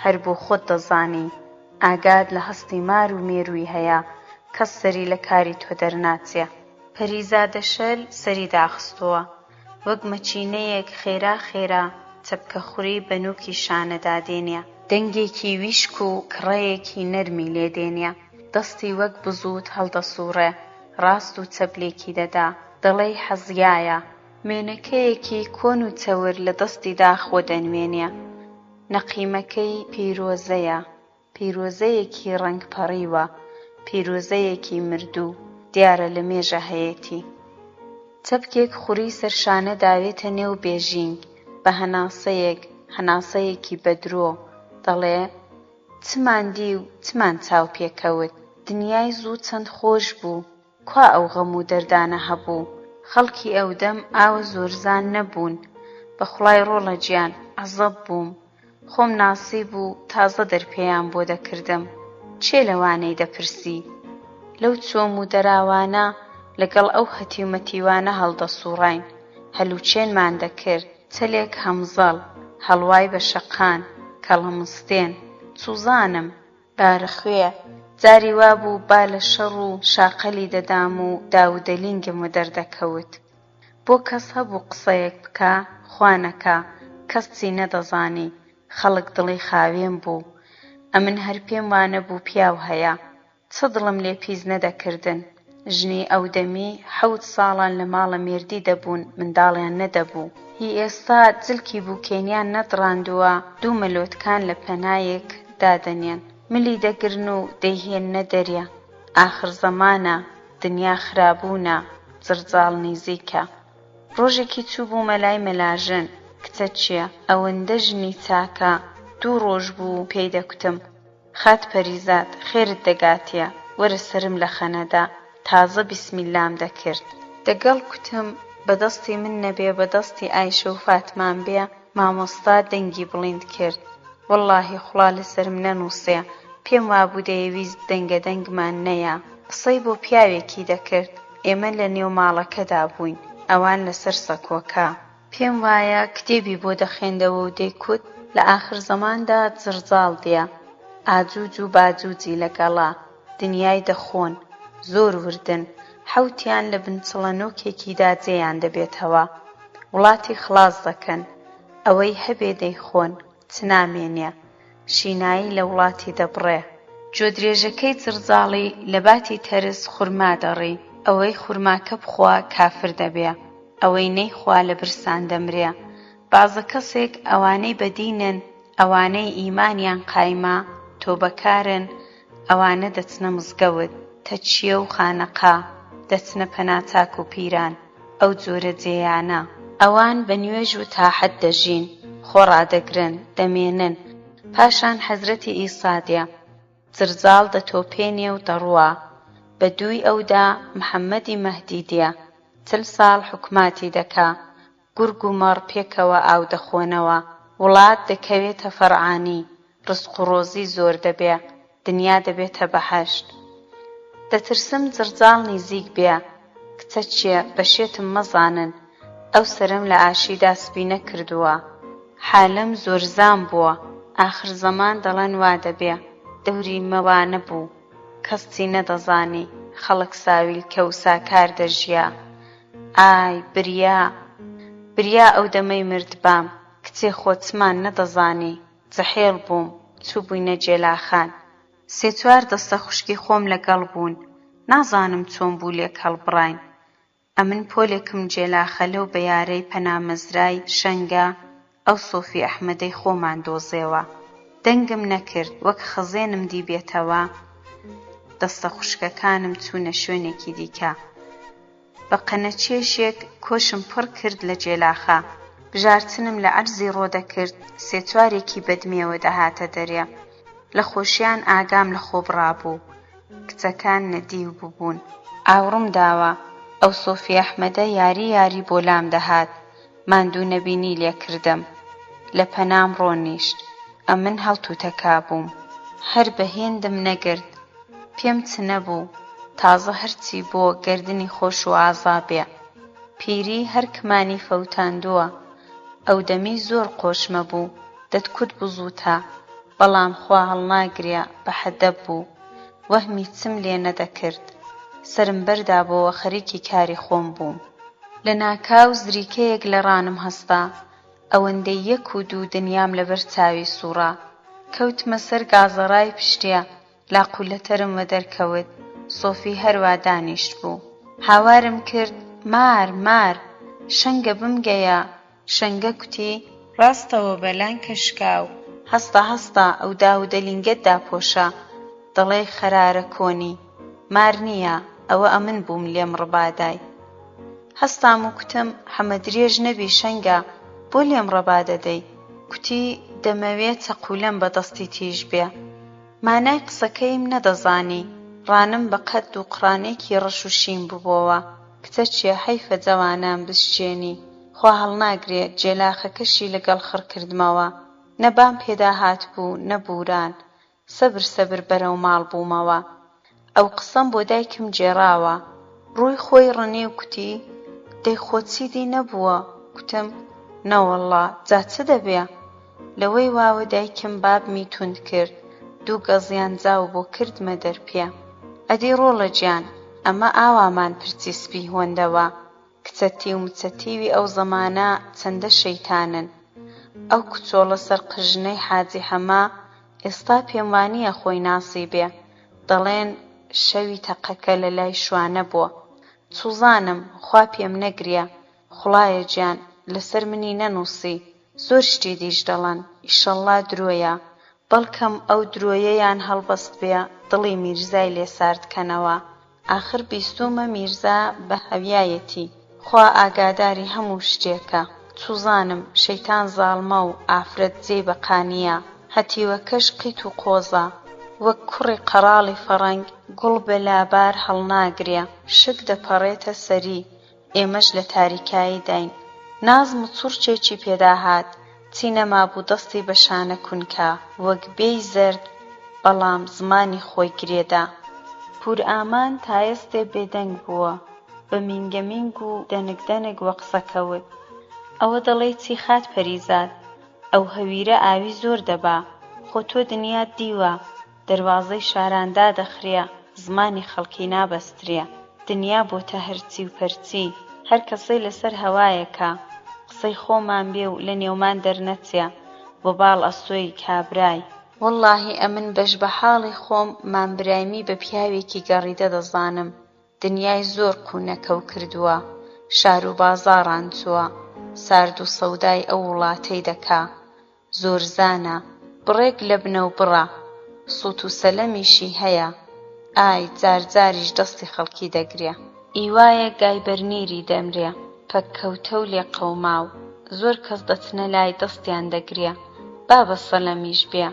هەر بۆ خۆت دەزانی، ئاگاد لە هەستی مار و مێرووی هەیە، کەس سەری لە کاری تۆ دەرناچێ. پەریزادە شەل سەری داخستووە، وەک مەچینەیەک خێرا خێرا چەپکە خوڕی بە نووکی شانەدا دێنێ. دەنگێکی ویشک و کڕەیەکی نەرمی لێدێنێ. دەستی وەک بزوت هەڵدەسووڕێ، ڕاست و چەپلێکی دەدا، دەڵێی حەزیایە. مێنەکەیەکی کۆن و چەور لە دەستیدا خۆ دەنوێنێ. نەقیمەکەی پیرۆزەیە، پیرۆزەیەکی ڕەنگ پەڕیوە، پیرۆزەیەکی مردوو، دیارە لە مێژە هەیەتی. چەپکێک خوڕی سەرشانە داوێتە نێو بێژینگ بە هەناسەیەکی بەدرۆ، دەڵێ چمان دی و چمان چاو پێکەوت. دنیای زوو چەند خۆش بوو، کوا ئەو غەم و دەردانە هەبوو. خەڵکی ئەودەم ئاوە زۆرزان نەبوون، بەخوڵای ڕۆڵە گیان عەزەب بووم. خۆم ناسیب و تازە دەرپێیان بۆ دەکردم. چێ لەوانەی دەپرسی؟ لەو چۆم و دەراوانە لەگەڵ ئەو هەتیومەتیوانە هەڵدەسووڕاین. هەلوچێنمان دەکرد، چەلێک هەمزەڵ، هەڵوای بە شەقان، کەڵەمستێن، چوزانم، بارەخوێ. جاری وا بوو با لە شەڕ و شاقەلی دەدام و داودەلینگم و دەردەکەوت. بۆ کەس هەبوو قسەیەک بکا، خوانەکە، کەس چی نەدەزانی، خەڵک دڵی خاوێن بوو. ئەمن هەر پێم وانە بوو پیاو هەیە، چە دڵم لێ پیس نەدەکردن. ژنی ئەودەمی 7 ساڵان لە ماڵە مێردی دەبوون، منداڵیان نەدەبوو. هی ئێستا جلکی بووکێنیان نەدڕاندووە، 2 مەلۆتکان لە پەنایەک دادەنێن، ملی دەگرن و دەیهێننە دەرێ. ئاخر زەمانە، دنیا خرابوونە، جرجاڵ نزیکە. ڕۆژێکی چوو بوو مەلای مەلاژن، کچە چییە؟ ئەوەندە ژنی چاکە. 2 ڕۆژ بوو پێی دەکوتم خات پەریزاد خێرت دەگاتێ، وەرە سرم لە خەنەدا، تازە بیسمیللام دەکرد. دەگەڵ کوتم بەدەستی من نەبێ بەدەستی ئایشە و فاتمان بێ. مامۆستا دەنگی بڵیند کرد. وەڵڵاهی خوڵا لەسرم نەنووسێ، پێم وابوو دەیەویست دەنگە دەنگمان نەیە. قسەی بۆ پیاوێکی دەکرد. ئێمە لە نێو ماڵەکەدا بووین، ئەوان لەسەر سەکۆکە. پێم وایە کتێبی بۆ دەخێندەوە و دەیکوت لە ئاخر زەماندا جرجاڵ دێ، ئاجوج و باجوجی لەگەڵا، دنیای دەخۆن، زۆر وردن، 7یان لە بنچڵەنۆکێکیدا جێیان دەبێتەوە، وڵاتی خلاص دەکەن، ئەوەی هەبێ دەیخۆن، چ نامێنێ، شینایی لە وڵاتی دەبڕێ. جۆ درێژەکەی جرجاڵی لە باتی تەرس خورما دەڕی، ئەوەی خورماکە بخوا کافر دەبێ، ئەوەی نەیخوا لە برسان دەمرێ. بازە کەسێک ئەوانەی بەدینن، ئەوانەی ئیمانیان قایمە، تۆبەکارن، ئەوانە دەچنە مزگەوت، تەچیە و خانەقا، دەچنە پەناچاک و پیران، ئەو جۆرە جێیانە. ئەوان بە نوێژ و تاحەت دەژین، خۆڕادەگرن، دەمێنن. پاشان حەزرەتی ئیسادێ، جرجاڵ دەتۆپێنێ و دەڕوە. بە دووی ئەودا محەممەدی مەهدی دێ، 40 ساڵ حکوماتی دەکا، گورگ و مەڕ پێکەوە ئاو دەخۆنەوە، وڵات دەکەوێتە فەرعانی، ڕزق و ڕۆزی زۆر دەبێ، دنیا دەبێتە بەهەشت. دەترسم جرجاڵ نزیک بێ. کچە چییە؟ بەشێتم مەزانن، ئەو سەرم لە ئاشیدا سپی نەکردووە، حالەم زۆر زام بووە. ئاخر زەمان دەڵێن وا دەبێ، دەوری مەوانە بوو، کەس چی نەدەزانی، خەڵک ساویلکە و ساکار دەژیا. ئای بریا ئەو دەمەی مردبام، کچێ خۆچمان نەدەزانی، جەحێڵ بووم، چوو بووینە جێلاخان. 3-4 دەستە خوشکی خۆم لەگەڵ بوون، نازانم چۆن بوو لێک هەڵبڕاین. ئەمن پۆلێکم جێلاخە لەو بە یارەی پەنامەزرای شەنگە، ئەو سۆفی ئەحمەدەی خۆمان دۆزێوە. دەنگم نەکرد وەک خەزێنم دیبێتەوە، دەستە خوشکەکانم چوونە شوێنێکی دیکە. بە قەنەچێشێک کۆشم پڕ کرد لە جێلاخە، بژارچنم لە عەرزی ڕۆدەکرد، سێ چوارێکی بەدمێوە دەهاتە دەرێ. لە خۆشیان ئاگام لە خۆ بڕابوو، کچەکان نەدیو ببوون. ئاوڕم داوە ئەو سۆفی ئەحمەدە یاری بۆ لام دەهات. ماندوو نەبینی لێ کردم، لە پەنام ڕۆنیشت. ئەمن هەڵتوتەکا بووم، هەر بە هێندم نەگرت. پێم چ نەبوو، تازە هەرچی بۆ گەردنی خۆش و ئازا بێ. پیری هەر کمانی فەوتاندووە. ئەو دەمی زۆر قۆشمە بوو، دەتکوت بزووتە، بەڵام خوا هەڵناگرێ بە حەدەب بوو. وەهمی چم لێ نەدەکرد، سرم بەردا بۆەوە خەریکی کاری خۆم بووم. لە ناکاو زریکەیەک لە ڕانم هەستا، ئەوەندەی 1 و 2 دنیام لەبەر چاوی سوورا. کەوتمە سەر گازەڕای پشتێ، لاقولەتەرم وە دەرکەوت. سۆفی هەروا دانیشت بوو، هاوارم کرد مار شەنگە بمگەیە. شەنگە کوتی ڕاستەوە بەلان کەشکاو، هەستا ئەو داودە لینگەت داپۆشە، دەڵێ خەرارە کۆنی. مار نییە، ئەوە ئەمن بووم لێم ڕبادای. هەستام و کوتم حەمە درێژ نەبی شەنگە، بۆ لێم ڕەبادەدەی؟ کوتی دەمەوێت چەقولەم بە دەستی تیژ بێ. مانای قسەکەیم نەدەزانی، ڕانم بە قەد و قڕانێکی ڕەش و شین ببۆوە. کچە چێ حەیفە جەوانان بشتێنی، خوا هەڵناگرێ جێلاخەکەشی لەگەڵ خڕ کردمەوە. نە بام پێدا هات بوو نە بوران، سەبر بەرەو ماڵ بوومەوە. ئەو قسەم بۆ دایکم جێراوە، ڕووی خۆی ڕنی و کوتی دەی خۆ چیدی نەبووە؟ کوتم نەوەڵڵا، جا چ دەبێ؟ لەوەی واوە دایکم بابمی توند کرد، 2 گەزیان جاو بۆ کردمە دەرپێ. ئەدی ڕۆڵە گیان، ئەمە ئاوامان پرچی سپی هۆندەوە. کچەتی و مچەتیوی ئەو زەمانە چەندە شەیتانن. ئەو کچۆڵە سەر قژنەی حاجی حەما ئێستا پێم وانییە خۆی ناسی بێ. دەڵێن شەوی تەقەکە لە لای شوانە بووە. سوزانم خوا پێم نەگریە، خوڵایە گیان لەسەر منی نەنووسی. زۆر شتی دیش دەڵێن، ئیشەڵڵا درۆیە. بەڵکەم ئەو درۆیەیان هەڵبەست بێ، دڵی میرزای لێ ساردکەنەوە. ئاخر بیستومە میرزا بە هەویایەتی، خوا ئاگاداری هەموو شتێکە. سوزانم شەیتان زاڵمە و ئافرەت جێی بەقانیە، هەتیوەکەش قیت و قۆزە. وەک کوڕی قەراڵی فەڕەنگ گوڵ بە لابار هەڵناگرێ، شک دەپەڕێتە سەری. ئێمەش لە تاریکایی داین. نازم و چوورچێکی پێداهات، چی نەمابوو دەستی بە شانە کونکە، وەک بێی زەرد بەڵام زمانی خۆی گرێدا. پور ئامان تایەستێ بێدەنگ بووە، بە مینگەمینگ و دەنگ وە قسەکەوت. ئەوە دەڵێ چی خات پەریزاد، ئەو هەویرە ئاوی زۆر دەبا. خۆ تۆ دنیات دیوە، دەروازەی شاراندا دەخرێ، زمانی خەڵکی نابەسترێ. دنیا بۆتە هەرچی و پەرچی، هەر کەسەی لەسەر هەوایەکە. قسەی خۆمان بێ و لە نێومان دەرنەچێ، بۆ باڵ ئەسۆی کابرای. وەڵڵاهی ئەمن بەش بە حاڵی خۆم مامبرایمی بە پیاوێکی گەڕیدە دەزانم. دنیای زۆر قوونەکەو کردووە، شار و بازاڕان چووە، سارد و سەودای ئەو وڵاتەی دەکا. زۆر زانە، بڕێک لە بنە و بڕە، سووت و سەلەمیشی هەیە. ئای جارجاریش دەستی خەڵکی دەگرێ. ئیوایە گای بەرنیری دەمرێ، پەککەوتە و لێ قەوماو. زۆر کەس دەچنە لای دەستیان دەگرێ. با بە سەلەمیش بێ،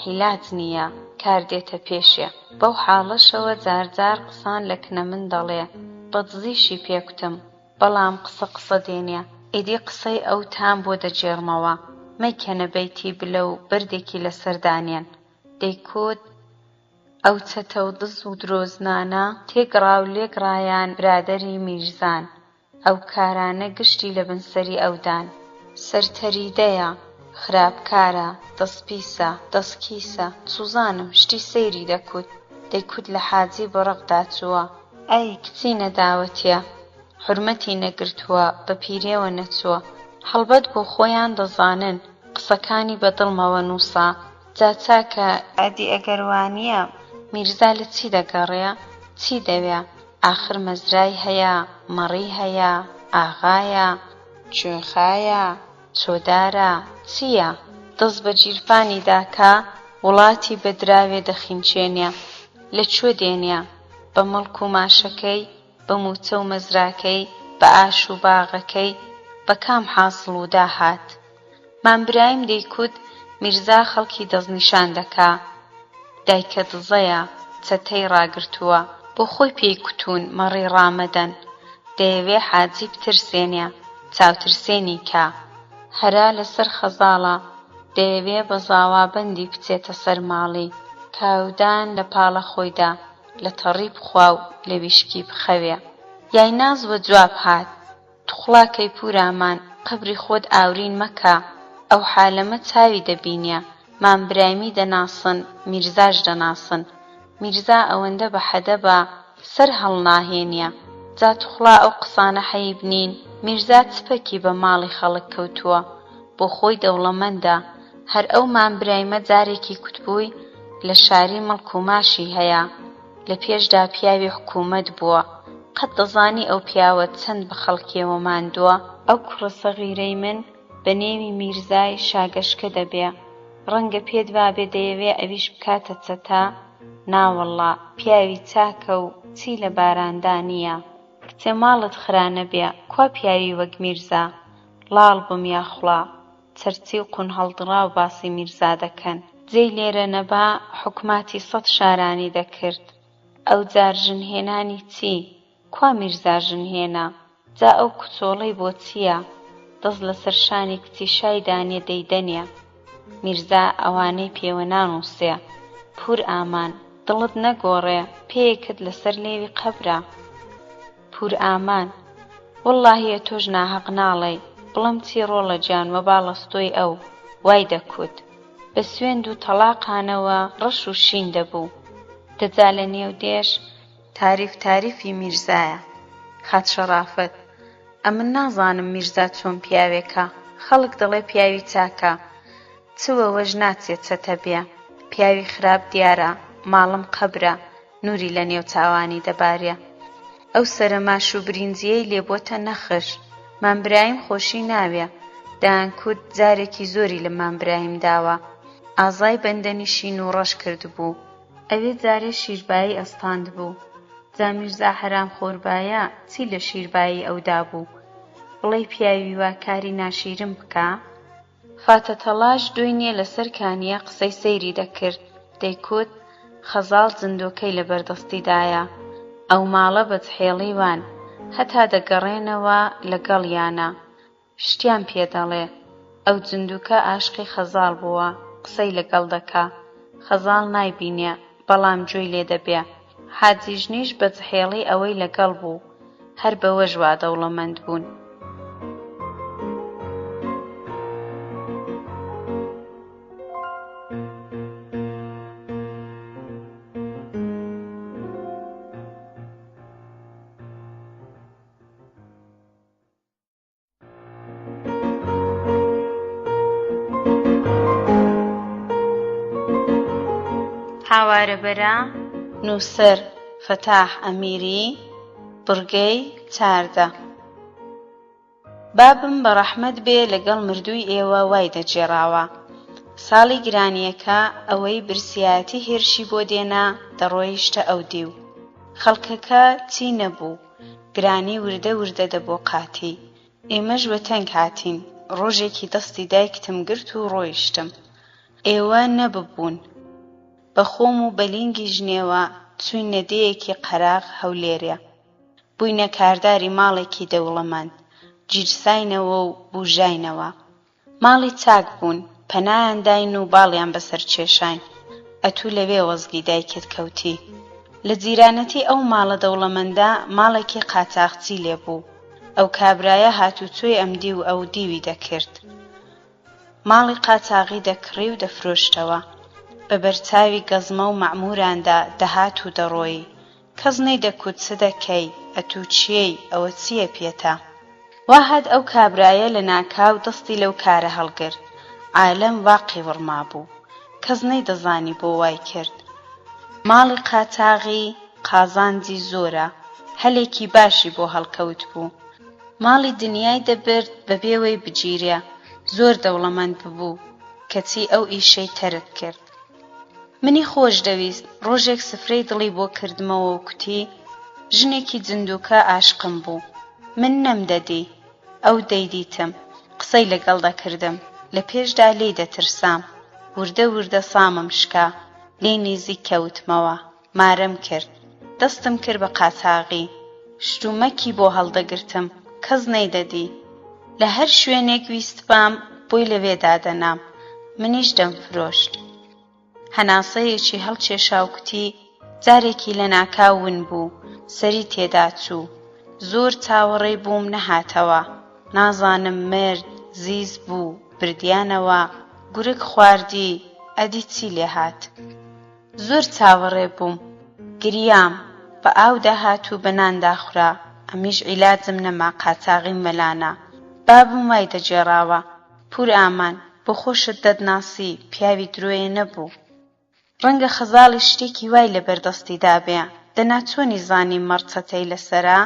حیلاج نییە، کار دێتە پێشێ. بەو حاڵەشەوە جارجار قسان لە کنە من دەڵێ. بەدزیشی پێکوتم، بەڵام قسە دێنێ. ئیدی قسەی ئەو تام بۆ دەجێڕمەوە، مەیکەنە بەیتی بلە و بەردێکی لەسەردانێن. دەیکوت ئەو چەتە و دز و درۆزنانە تێگڕا و لێگڕایان برادەری میرزان. ئەو کارانە گشتی لە بنسەری ئەودان. سەرتەریدەیە، خراپکارە، دەستپیسە، دەستکیسە. سوزانم شتی سەیری دەیکوت لە حاجی بەڕەقدا چووە. ئەی کچی نەداوەتیە، حورمەتی نەگرتووە، بە پیرێوە نەچووە. هەڵبەت بۆ خۆیان دەزانن، قسەکانی بە دڵمەوە نووسا. جا چاکە ئەدی ئەگەر وانییە میرزا لە چی دەگەڕێ؟ چی دەوێ؟ ئاخر مەزرای هەیە، مەڕی هەیە، ئاغایە، کوێخایە، چۆدارە، چییە؟ دەست بە گیرفانی داکا وڵاتی بەدراوێ دەخینچێنێ، لەکوێ دێنێ؟ بە مەڵک و ماشەکەی، بە موچە و مەزراکەی، بە ئاش و باغەکەی، بە کام حاصڵ و داهات؟ مامبرایم دەیکوت میرزا خەڵکی دەستنیشان دەکا، دایکە دزەیە، چەتەی ڕاگرتووە، بۆ خۆی پێی کوتون مەڕی ڕامەدەن، دەیەوێ حاجی بترسێنێ، چاوترسێنی کا، هەرا لەسەر خەزاڵە، دەیەوێ بە زاوابەندی بچێتە سەر ماڵی، کاودان لە پاڵە خۆیدا، لە تەڕی بخوا و لە ویشکی بخەوێ. یای نازوە جواب هات، توخڵا کەیپورامان، قەبری خۆت ئاورین مەکە، ئەو حالەمە چاوی دەبینێ، مامبرایمی دەناسن، میرزاش دەناسن، میرزا ئەوەندە بەحەدە بە سەر هەڵناهێنێ، جا توخڵا ئەو قسانە حەیب نین، میرزا چپەکی بە ماڵی خەڵک کەوتووە، بۆ خۆی دەوڵەمەندە، هەر ئەو مامبرایمە جارێکی کوتبووی لە شاری مەڵک و ماشی هەیە، لە پێشدا پیاوی حکوومەت بووە، قەت دەزانی ئەو پیاوە چەند بە خەڵکیەوە ماندووە، ئەو کوڕە سەغیرەی من بە نێوی میرزای شاگەشکە دەبێ، ڕەنگە پێت وابێ دەیەوێ ئەویش بکاتە چەتا، ناوەڵڵا پیاوی چاکە و چی لە باراندا نییە، کچێ ماڵت خرانە بێ، کوا پیاوی وەک میرزا، لاڵ بم یا خوڵا، چەرچی و قون هەڵدڕا و باسی میرزا دەکەن، جێی لێرە نەبا حکوماتی 100 شارانی دەکرد، ئەو جار ژنهێنانی چی؟ کوا میرزا ژنهێنا؟ جا ئەو کچۆڵەی بۆ چییە؟ دەست لەسەر شانی کچی شای دانێ دەیدەنێ، میرزا ئەوانەی پێوە نانووسێ، پور ئامان، دڵت نەگۆڕێ، پێیەکت لەسەر لێوی قەبرە. پور ئامان: وەڵڵاهیە تۆش ناحەق ناڵێ، بڵەم چی ڕۆڵە گیان مەباڵەستۆی ئەو، وای دەکوت، بە سوێند و تەڵاقانەوە ڕەش و شین دەبوو، دەجا لە نێو دێش تاریفی میرزایە. خات شەرافەت: ئەمن نازانم میرزا چۆن پیاوێکە، خەڵک دەڵێ پیاوی چاکە، چوەوەژ ناچێت چەتە بێ، پیاوی خراپ دیارە، ماڵم قەبرە، نووری لە نێو چاوانی دەبارێ. ئەو سەرەماش و برینجیەی لێبۆتە نەخش، مامبرایم خۆشی ناوێ، دایانکوت جارێکی زۆری لە مامبرایم داوە، ئازای بەندەنیشین و ڕەش کردبوو، ئەوێ جارێ شیربایی ئەستاند بوو، جا میرزا حەرام خۆربایە چی لە شیربایی ئەودا بوو، بڵێ پیاوی وا کاری ناشیرم بکە؟ فاتەتەڵاش دوێنێ لەسەر کانیە قسەی سەیری دەکرد، دەیکوت خەزاڵ جندۆکەی لە بەردەستیدایە، ئەو ماڵە بەجحێڵی وان، هەتا دەگەڕێنەوە لەگەڵیانە، شتیان پێدەڵێ، ئەو جندوکە ئاشقی خەزاڵ بووە، قسەی لەگەڵ دەکا، خەزاڵ نایبینێ، بەڵام گوێی لێ دەبێ، حاجیژنیش بەجحێڵی ئەوەی لەگەڵ بوو، هەر بەوەش وا دەوڵەمەند بوون. هاوارەبەرە نووسەر فەتاح ئەمیری، بڕگەی 14. بابم بە ڕەحمەت بێ لەگەڵ مردووی ئێوە وای دەجێڕاوە، ساڵی گرانیەکە ئەوەی برسیاتی هێرشی بۆ دێنا دەڕۆیشتە ئەو دیو، خەڵکەکە چی نەبوو، گرانی وردە وردە دەبۆ قاتی، ئێمەش وەتەنگ هاتین، ڕۆژێکی دەستی دایکتم گرت و ڕۆیشتم، ئێوە نەببوون، بەخۆم و بەلینگی ژنێوە چووینە دێیەکی قەراغ هەولێرێ، بووینە کارداری ماڵێکی دەوڵەمەند، گیرساینەوە و بوژاینەوە، ماڵی چاک بوون، پەنایان داین و باڵیان بەسەر کێشاین، ئەتوو لەوێ وەزگی دایکت کەوتی. لە جیرانەتی ئەو ماڵە دەوڵەمەندە ماڵێکی قاچاقچی لێبوو، ئەو کابرایە هاتوچۆی ئەم دی و ئەو دیوی دەکرد، ماڵی قاچاقی دەکڕی و دەفرۆشتەوە، بە بەرچاوی گەزمە و مەعموراندا دەهات و دەڕۆی، کەس نەیدەکوت چ دەکەی، ئەتوو چیەی، ئەوە چییە پێتە؟ وا هات ئەو کابرایە لە ناکاو دەستی لەو کارە هەڵگرت، عالەم واقی وڕما بوو، کەس نەیدەزانی بۆ وای کرد. ماڵی قاچاغی قازانجی زۆرە، هەلێکی باشی بۆ هەڵکەوت بوو، ماڵی دنیای دەبرد بەبێوەی بگیرێ، زۆر دەوڵەمەند ببوو کەچی ئەو ئیشەی تەرک کرد. منی خۆش دەویست ڕۆژێک سفرەی دڵی بۆ کردمەوە و کوتی ژنێکی جندووکە عاشقم بوو. من نەمدەدی، ئەو دەیدیتم، قسەی لەگەڵ دەکردم، لە پێشدا لێی دەترسام، وردە وردە سامم شکا، لێی نزیک کەوتمەوە، مارەم کرد، دەستم کرد بە قاچاغی، شتومەکی بۆ هەڵدەگرتم، کەس نەیدەدی، لە هەر شوێنێک ویستبام بۆی لەوێ دادەنام، منیش دەمفرۆشت. هەناسەیەکی هەڵکێشا و کوتی جارێکی لە ناکاو ون بوو، سەری تێدا چوو، زۆر چاوەڕێی بووم نەهاتەوە، نازانم مرد زیز بوو بردیانەوە، گورگ خواردی ئەدی چی لێ هات. زۆر چاوەڕێ بووم، گریام، بە ئاو داهات و بە نان داخورا، ئەمیش عیلاجم نەما قاچاغیم مەلانە، بابم وای دەجێڕاوە، پور ئامان، بۆ خۆشت دەدناسی، پیاوی درۆیە نەبوو. ڕەنگە خەزاڵی شتێکی وای لە بەردەستیدا بێ، دەنا چۆنی زانی مەڕچەتەی لەسەرا،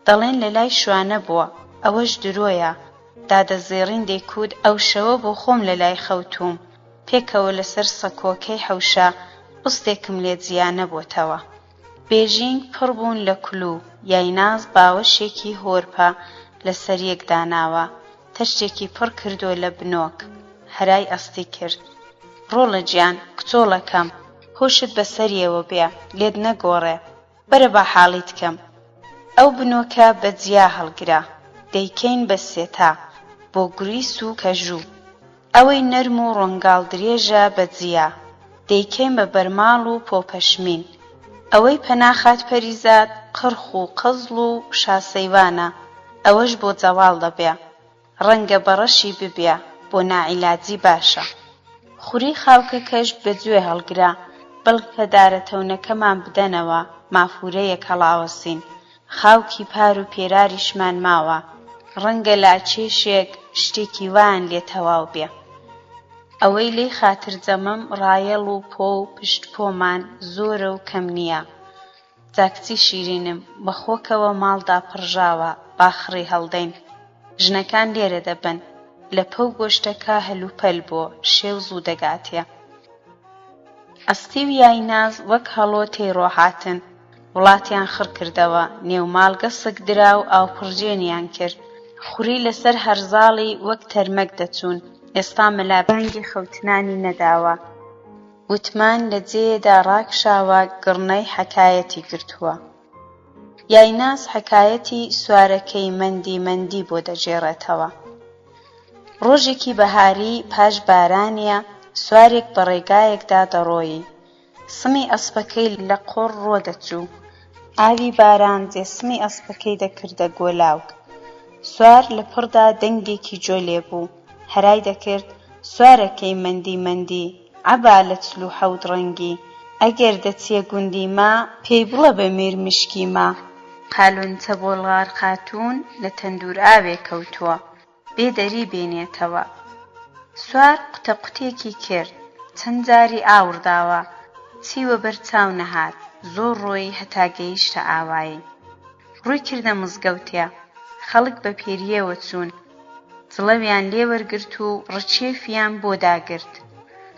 دەڵێن لە لای شوانە بووە، ئەوەش درۆیە، دادەزێڕین دەیکوت ئەو شەوە بۆ خۆم لە لای خەوتوم، پێکەوە لەسەر سەکۆکەی حەوشە بستێکم لێ جیا نەبووتەوە. بێژینگ پڕ بوون لە کولوو، یایناز باوەشێکی هۆرپە لەسەر یەک داناوە، تەشتێکی پڕ کردو لە بنۆک، هەرای ئەستی کرد. ڕۆڵە گیان، کچۆڵەکەم، هۆشت بەسەریەوە بێ، لێت نەگۆڕێ، بەرە با حاڵیت کەم. ئەو بنۆکە بە جیا هەڵگرا، دەیکەین بە سێتا، بۆ گریس و کەژوو، ئەوەی نەرم و ڕۆنگاڵ درێژە بە جیا، دەیکەین بە بەرماڵ و پۆپەشمین، ئەوەی پەناخات پەریزاد قڕخ و قەزڵ و شاسەیوانە، ئەوەش بۆ جەواڵ دەبێ، ڕەنگە بەڕەشی ببێ، بۆ نائیلاجی باشە. خوری خاوکەکەش بەگوێ هەڵگرا، بەڵکە دارەتەونەکەمان بدەنەوە، مافورەیەک هەڵاوەسین، خاوکی پار و پێراریشمان ماوە، ڕەنگە لاچێشێک شتێکی وان لێ تەواو بێ. ئەوەی لێی خاتر جەمەم ڕایەڵ و پۆ و پشت پۆمان زۆرە و کەم نییە. جاکچی شیرینم، بەخۆکەوە ماڵدا پڕژاوە، باخڕی هەڵدەین، ژنەکان لێرە دەبن، لە پەو گۆشتەکە هەلوپەل بۆ شێو زوو دەگاتێ. ئەستی و یایناز وەک هەڵۆ تێڕۆهاتن، وڵاتیان خڕ کردەوە، نێوماڵگە سگدرا و ئاوپڕجێنیان کرد، خوری لەسەر هەرزاڵی وەک تەرمەک دەچوون، ئێستا مەلا بانگی خەوتنانی نەداوە، وتمان لە جێیەدا ڕاکشاوە، گڕنەی حەکایەتی گرتووە. یایناز حەکایەتی سوارەکەی مەندی مەندی بۆ دەجێڕێتەوە. ڕۆژێکی بەهاری پاش بارانیە، سوارێک بە ڕێگایەکدا دەڕۆیی، سمی ئەسپەکەی لە قۆڕ ڕۆدەچوو، ئاوی باران جێسمی ئەسپەکەی دەکردە گۆلاوک. سوار لە پڕدا دەنگێکی جۆ لێبوو، هەرای دەکرد سوارەکەی مەندی مەندی، عەبا لە چل و حەوت ڕەنگی، ئەگەر دەچیە گوندی ما، پێی بڵە بە میر مشکی ما، قالونچە بۆڵغار خاتوون لە تەندور ئاوێ کەوتووە، بێ دەری بێنێتەوە. سوار قوتە قوتێکی کرد، چەند جاری ئاورداوە، چیوە بەر چاو نەهات، زۆر ڕۆی هەتا گەیشتە ئاوایی. ڕووی کردە مزگەوتێ، خەڵک بە پێریەوە چوون، جڵەویان لێ وەرگرت و ڕچێفیان بۆ داگرت،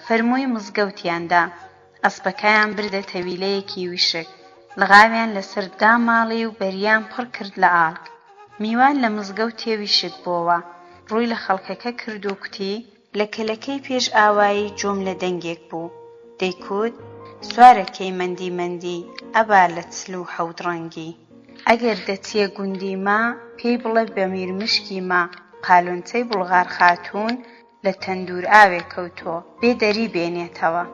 فەرمووی مزگەوتیاندا، ئەسپەکەیان بردە تەویلەیەکی وشک، لەغاویان لەسەر داماڵی و بەریان پڕ کرد لە ئاڵک. میوان لە مزگەوتێ وشک بۆوە، ڕووی لە خەڵکەکە کرد و کوتی لە کەلەکەی پێش ئاوایی جۆم لە دەنگێک بوو، دەیکوت سوارەکەی مەندی مەندی، ئەبا لە چل و حەوت ڕەنگی، ئەگەر دەچیە گوندی ما، پێی بڵێ بە میرمشکی ما، قالونچەی بوڵغار خاتوون لە تەندور ئاوێ کەوتۆ، بێ دەری بێنێتەوە.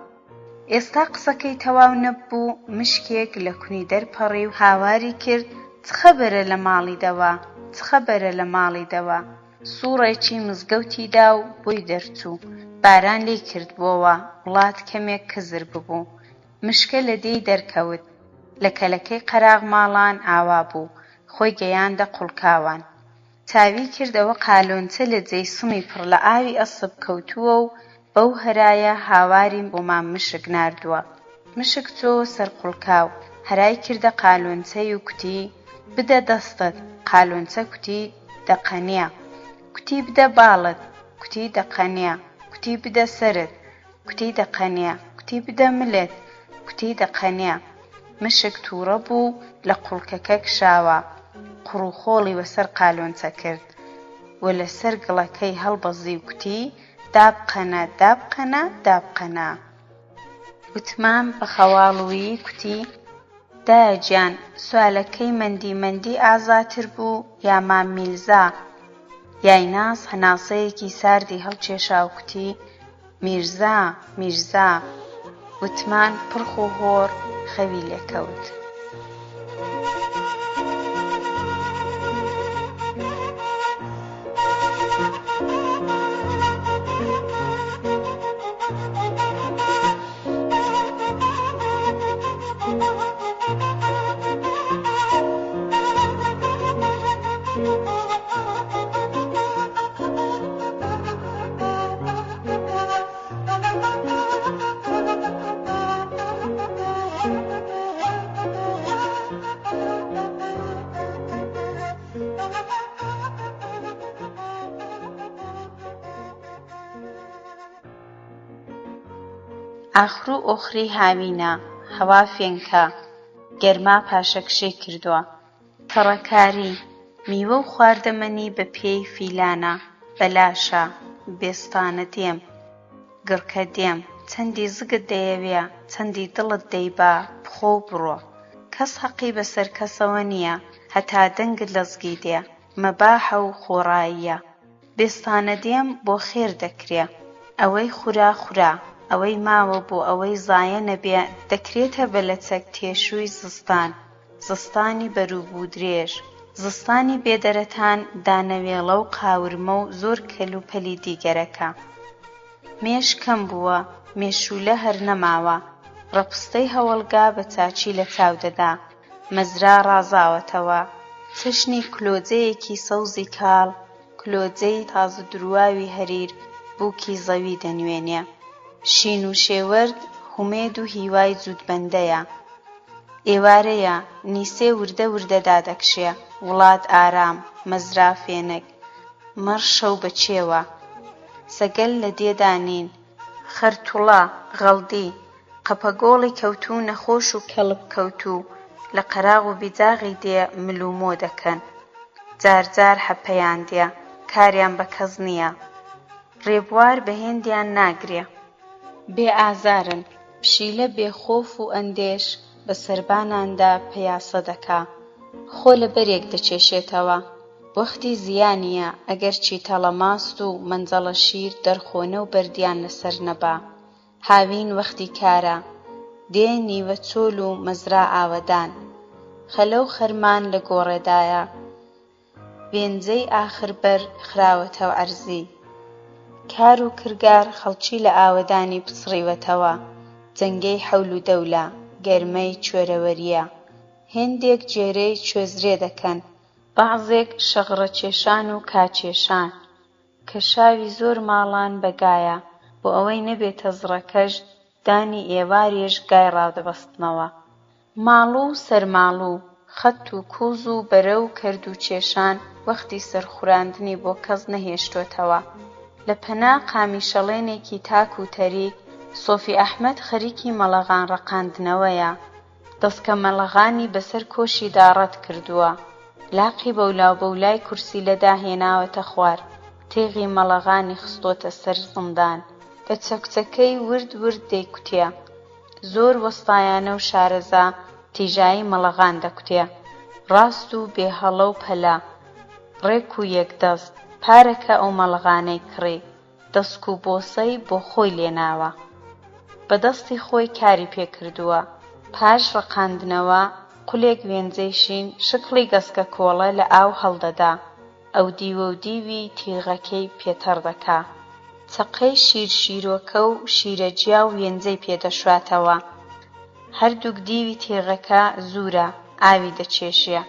ئێستا قسەکەی تەواو نەبوو، مشکێک لە کونی دەرپەڕی و هاواری کرد چ خەبەرە لە ماڵی دەوا، چ خەبەرە لە ماڵی دەوا. سووڕێکی مزگەوتی دا و بۆی دەرچوو، باران لێی کردبووەوە، وڵات کەمێک کزر ببوو، مشکە لە دێی دەرکەوت، لە کەلەکەی قەراغ ماڵان ئاوا بوو، خۆی گەیاندە قوڵکاوان. چاوی کردەوە قالۆنچە لە جێی سمی پڕ لە ئاوی ئەسپ کەوتووە و بەو هەرایە هاواری بۆ مام مشک ناردووە. مشک چۆ سەر قوڵکاو، هەرای کردە قالۆنچەی و کوتی بدە دەستت. قالۆنچە کوتی دەقەنێ. کوتی بدە باڵت. کوتی دەقەنێ، کوتی بدە سەرت، کوتی دەقەنێ، کوتی بدە ملت، کوتی دەقەنێ. مشک تووڕە بوو لە قوڵکەکە کشاوە، قوڕ و خۆڵی وەسەر قالۆنچە کرد و لەسەر گڵەکەی هەڵبەزی و کوتی دابقەنە، دابقەنە، دابقەنە. وتمان بە خەواڵوویی کوتی دایە گیان، سوالەکەی مەندی ئازاتر بوو یا مام میرزا؟ یایناس هەناسەیەکی ساردی هەڵکێشا و کوتی میرزا، میرزا. وتمان پڕخ و هۆڕ خەوی لێکەوت. ئاخر و ئۆخری هاوینە، هەوا فێنکە، گەرما پاشەکشەی کردووە. تەڕەکاری، میوە و خواردەمەنی بە پێی فیلانە، بەلاشە، بێستانە دێم، گڕکە دێم، چەندی زگت دەیەوێ، چەندی دڵت دەیبا، بخۆ و بڕۆ. کەس حەقی بەسەر کەسەوە نییە، هەتا دەنگت لە زگی دێ، مەباحە و خۆڕاییە. بێستانە دێم بۆ خێر دەکرێ، ئەوەی خورا خورا، ئەوەی ماوە بۆ ئەوەی زایە نەبێ دەکرێتە بەلەچەک تێشووی زستان، زستانی بەرووبوو درێژ، زستانی بێدەرەتان، دانەوێڵە و قاورمە و زۆر کەل و پەلی دیگەرەکە. مێش کەم بووە، مێشولە هەر نەماوە، ڕەپستەی هەوڵگا بە چاچی لە چاو دەدا، مەزرا ڕازاوەتەوە، چەشنی کلۆجەیەکی سەوزی کاڵ، کلۆجەی تازە درواوی هەریر بووکی زەوی دەنوێنێ. شین و شێوەرد هومێد و هیوای جوودبەندەیە. ئێوارەیە، نیسێ وردە وردە دادەکشێ، وڵات ئارام، مەزرا فێنک، مەڕ شەو بەچێوە. سەگەل لە دێدانین، خەرتوڵە، غەڵدی، قەپەگۆڵی کەوتوو نەخۆش و کەڵب کەوتوو، لە قەراغ و بیجاغی دێ مل و مۆ دەکەن. جار جار حەپەیان دێ، کاریان بە کەس نییە، ڕێبوار بە هێندیان ناگرێ. بێ ئازارن، پشیلە بێخۆف و ئەندێش، بە سەرباناندا پەیاسە دەکا، خۆ لە بەرێک دەچێشێتەوە. وەختی زیانیە ئەگەر چیتەڵە ماست و مەنجەڵە شیر دەرخۆنە و بەردیان لەسەر نەبا. هاوین وەختی کارە، دێ نیوە چۆل و مەزرا ئاوەدان، خەلە و خەرمان لە گۆڕێدایە، وێنجەی ئاخربەر خراوەتە عەرزی. کار و کرگار خەڵکی لە ئاوەدانی پچڕیوەتەوە، جەنگەی حەول و دەولە، گەرمەی کوێرەوەریە. هێندێک جێرەی کوێزرێ دەکەن، بەعزێک شەغڕەکێشان و کاکێشان، کە شاوی زۆر ماڵان بەگایە، بۆ ئەوەی نەبێتە زڕەکەش دانی ئێوارێش گای ڕادەبەستنەوە. ماڵوو سەرماڵوو، خەت و کووز و بەرە و کەرد و کێشان وەختی سەرخوراندنی بۆ کەس نەهێشتووەتەوە. لە پەنا قامیشەڵێنێکی تاک و تەریک، سۆفی ئەحمەد خەریکی مەلەغان ڕەقاندنەوەیە. دەستکە مەلەغانی بەسەر کۆشیدا ڕەت کردووە، لاقی بەولاو بەولای کورسی لەدا هێناوەتە خوار، تێغی مەلەغانی خستۆتە سەر زندان، بە چەکچەکەی ورد ورد دەیکوتێ. زۆر وەستایانە و شارەزا تیژایی مەلەغان دەکوتێ، ڕاست و بێهەڵە و پەلە، ڕێک و یەکدەست، پارەکە ئەو مەلەغانەی کڕی، دەسک و بۆسەی بۆ خۆی لێناوە، بەدەستی خۆی کاری پێکردووە. پاش ڕەقاندنەوە قولێک وێنجەی شین شکڵی گەسکە کۆڵە لە ئاو هەڵدەدا، ئەو دیوە و دیوی تیغەکەی پێتەڕ دەکا، چەقەی شیرشیرۆکە و شیرەجیا و وێنجەی پێدەشواتەوە. هەردووک دیوی تیغەکە زوورە، ئاوی دەچێشێ،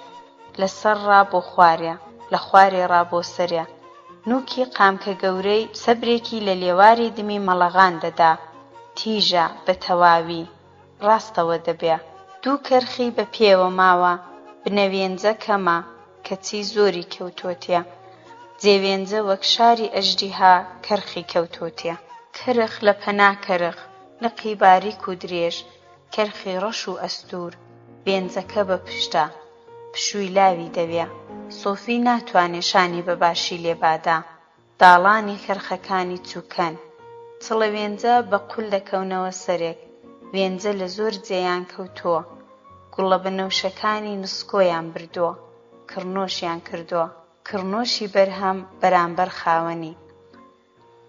لەسەر ڕا بۆ خوارێ، لە خوارێ ڕا بۆ سەرێ. نووکی قامکە گەورەی سەبرێکی لە لێواری دمی مەلەغان دەدا، تیژە بە تەواوی، ڕاستەوە دەبێ. دوو کەرخی بە پێوە ماوە، بنەوێنجە کەمە، کەچی زۆری کەوتۆتێ. جێوێنجە وەک شاری ئەژدیها کەرخی کەوتۆتێ. کەرخ لە پەنا کەرخ، نقی باریک و درێژ، کەرخی ڕەش و ئەستور، وێنجەکە بە پشتە، پشووی لاوی دەوێ. سۆفی ناتوانێ شانی بەباشی لێبادا. داڵانی کەرخەکانی چووکەن. چڵە وێنجە بە قول دەکەونەوە سەرێک. وێنجە لە زۆر جێیان کەوتووە. گوڵە بنەوشەکانی نسکۆیان بردووە. کڕنۆشیان کردووە. کڕنۆشی بەرهەم بەرامبەر خاوەنی.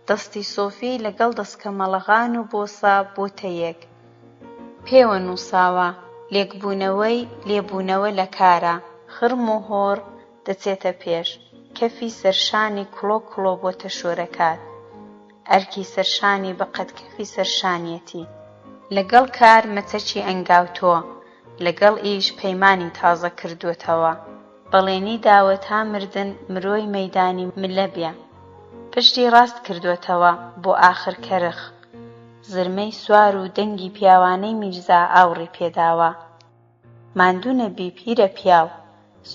دەستی سۆفی لەگەڵ دەستکە مەڵەغان و بۆسا بۆتە یەک. پێوە نووساوە لێکبوونەوەی لێبوونەوە لە کارە. خرم و هۆڕ دەچێتە پێش. کەفی سەرشانی کڵۆ کڵۆ بۆتە شۆرەکات. ئەرکی سەرشانی بە قەدکەفی سەرشانیەتی. لەگەڵ کار مەچەکی ئەنگاوتۆ. لەگەڵ ئیش پەیمانی تازە کردوێتەوە. بەڵێنی داوەتا مردن مرۆی مەیدانی ملە بێ. پشتی ڕاست کردوێتەوە بۆ ئاخر کەرخ. زرمەی سوار و دەنگی پیاوانەی میرزا ئاوڕی پێداوە. ماندوو نەبی پیرە پیاو.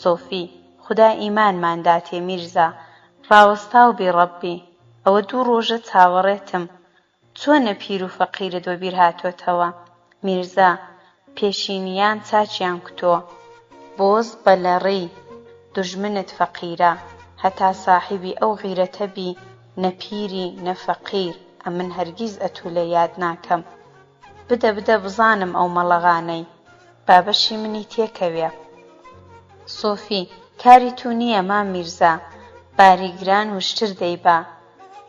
سۆفی: خودا ئیمانمان داتێ میرزا، ڕاوەستا و بێڕەبی. ئەوە 2 ڕۆژە چاوەڕێتم. چۆنە پیر و فەقیرت وە بیر هاتۆتەوە؟ میرزا: پێشینیان چاچیان کوتۆ. بۆز بەلەڕی، دوژمنت فەقیرە. هەتا ساحیبی ئەو غیرەتە بی، نە پیری نە فەقیر، ئەمن هەرگیز ئەتوولە یاد ناکەم. بدە بزانم ئەو مەڵەغانەی، بابەشی منی تێکەوێ. سۆفی: کاری تو نییە مام میرزا، باریگران وشتر دەیبا.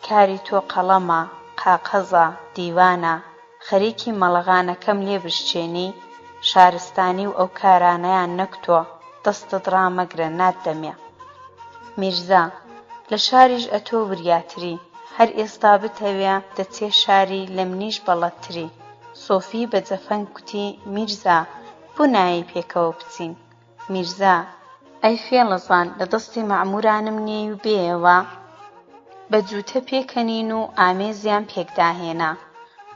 کاری تۆ قەڵەمە، قاقەزە، دیوانە. خەریکی مەڵەغانەکەم لێ بشچێنی، شارستانی و ئەو کارانەیان نەکتۆ، دەستت ڕامەگرە ناتدەمێ. میرزا: لە شاریش ئەتۆ وریاتری، هەر ئێستا بتەوێ دەچێ شاری لە منیش بەڵەتری. سۆفی بە جەفەنگ کوتی: میرزا، بۆ نایی پێکەوە بچین؟ میرزا: ئەی فێڵەزان، لە دەستی مەعمورانم نێی و بێەوە بە جووتە پێکەنین و ئامێزیان پێکداهێنا.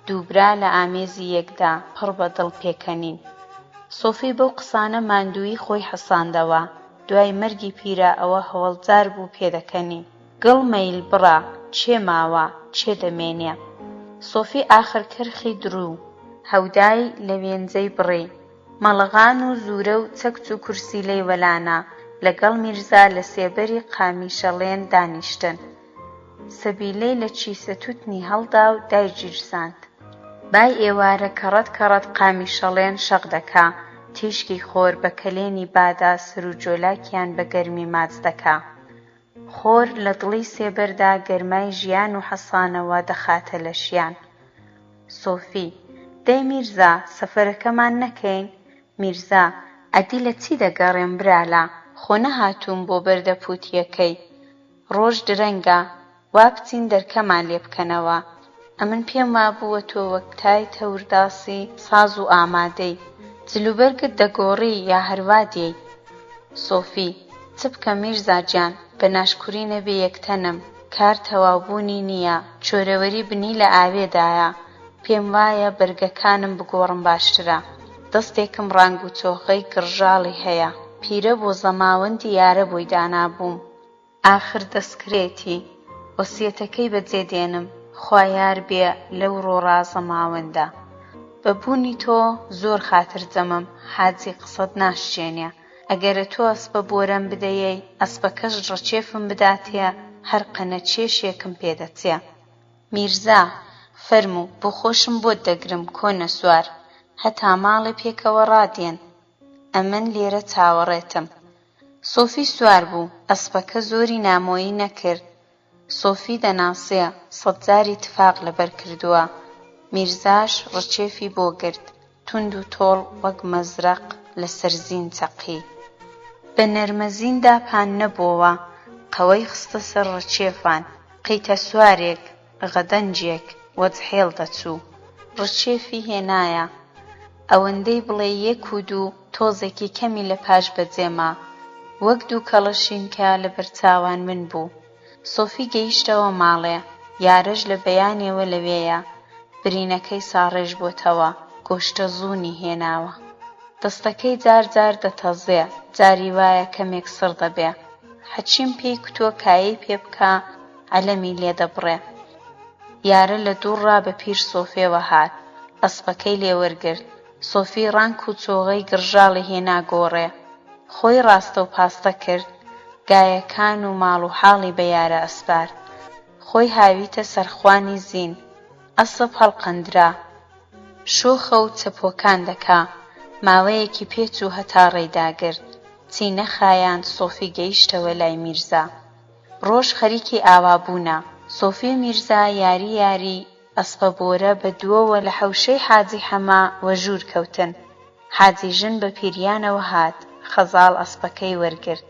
دووبرا لە ئامێزی یەکدا پڕ بە دڵ پێکەنین. سۆفی بەو قسانە ماندووی خۆی حەساندەوە. دوای مەرگی پیرە ئەوە هەوڵجار بوو پێدەکەنی. گڵ مەیل بڕە، چێ ماوە، چێ دەمێنێ. سۆفی ئاخر کەرخی دروو، هەودای لە وێنجەی بڕی. مەڵەغان و زورە و چەکچ و کورسی لەی وەلانە. لەگەڵ میرزا لە سێبەری قامیشەڵێن دانیشتن. سەبیلەی لە چیسە تووتنی هەڵدا و دایگیرساند. بای ئێوارە کەڕەت قامیشەڵێن شەق دەکا. تیشکی خۆر بە کەلێنی بادا سر و جۆلاکیان بە گەرمی ماچ دەکا. خۆر لە دڵی سێبەردا گەرمای ژیان و حەسانەوە دەخاتە لە شیان. سۆفی: دەی میرزا، سەفەرەکەمان نەکەین؟ میرزا: ئەدی لە چی دەگەڕێم برالە؟ خۆ نەهاتووم بۆ بەردەپوتیەکەی. ڕۆژ درەنگە، وا بچین دەرکەمان لێ بکەنەوە. ئەمن پێم وابووە تۆ وەک تای تەورداسی ساز و ئامادەی. جلوبەرگت دەگۆڕی یا هەروا دێی؟ سۆفی: چ بکەم میرزا گیان، بە ناشکوری نەبێ یەکتەنم. کار تەواوبوونی نییە، چۆرەوەری بنی لە ئاوێدایە. پێم وایە بەرگەکانم بگۆڕم باشترە. دەستێکم ڕانگ و چۆخەی گڕژاڵی هەیە. پیرە بۆ زەماوەندی یارە بۆی دانابووم. ئاخر دەستکرێتی. وەسیەتەکەی بەجێ دێنم، خوا یار بێ لەو ڕۆڕا زەماوەندە. بەبوونی تۆ زۆر خاترجەمم، حاجی قسەت ناشچێنێ. ئەگەرە تۆ ئەسپە بۆرەم بدەیەی، ئەسپەکەش ڕەچێفم بداتێ، هەر قەنە چێشێکم پێدەچێ. میرزا: فەرموو، بۆ خۆشم بۆت دەگرم کۆنە سوار. هەتا ماڵێ پێکەوە ڕادێن. ئەمن لێرە چاوەڕێتم. سۆفی سوار بوو، ئەسپەکە زۆری نامۆیی نەکرد. سۆفی دەناسێ، 100 جاری تفاق لەبەر کردووە. میرزاش ڕەچێفی بۆ گرت، توند و تۆڵ وەک مەزرەق لەسەر زین چەقی. بە نەرمەزیندا پان نەبووە، قەوەی خستە سەر ڕەچێفان. قەیتە سوارێک، غەدەنجێک وەجهێڵ دەچوو. ڕەچێفی هێنایە. ئەوەندەی بڵێ 1 و 2 تۆزێکی کەمی لە پاش بەجێما. وەک 2 کەڵەشینکە لە بەرچاوان من بوو. سۆفی گەیشتەوە ماڵێ. یارەش لە بەیانیەوە لەوێیە. برینەکەی ساڕێژ بۆتەوە، گۆشتە زوونی هێناوە. دەستەکەی جار جار دەتەزێ، جاری وایە کەمێک سڕ دەبێ. حەچیم پێی کتۆ کایی پێ بکە عەلەمی لێ دەبڕێ. یارە لە دووڕا بە پیر سۆفیەوە هات، ئەسپەکەی لێوەرگرت. سۆفی ڕانک و چۆغەی گڕژاڵی هێنا گۆڕێ. خۆی ڕاستە و پاستە کرد، گایەکان و ماڵ و حاڵی بە یارە ئەسپارد. خۆی هاویتە سەرخوانی زین، ئەسپ هەڵقەندرا، شۆخە و چەپۆکان دەکا. ماوەیەکی پێچوو هەتا ڕێیداگرت. چینە خایاند سۆفی گەیشتەوە لای میرزا. ڕۆژ خەریکی ئاوابوونە. سۆفی و میرزا یاری ئەسپە بۆرە بە دووەوە لە حەوشەی حاجی حەما وەژوور کەوتن. حاجی ژن بە پیریانەوە هات، خەزاڵ ئەسپەکەی وەرگرت.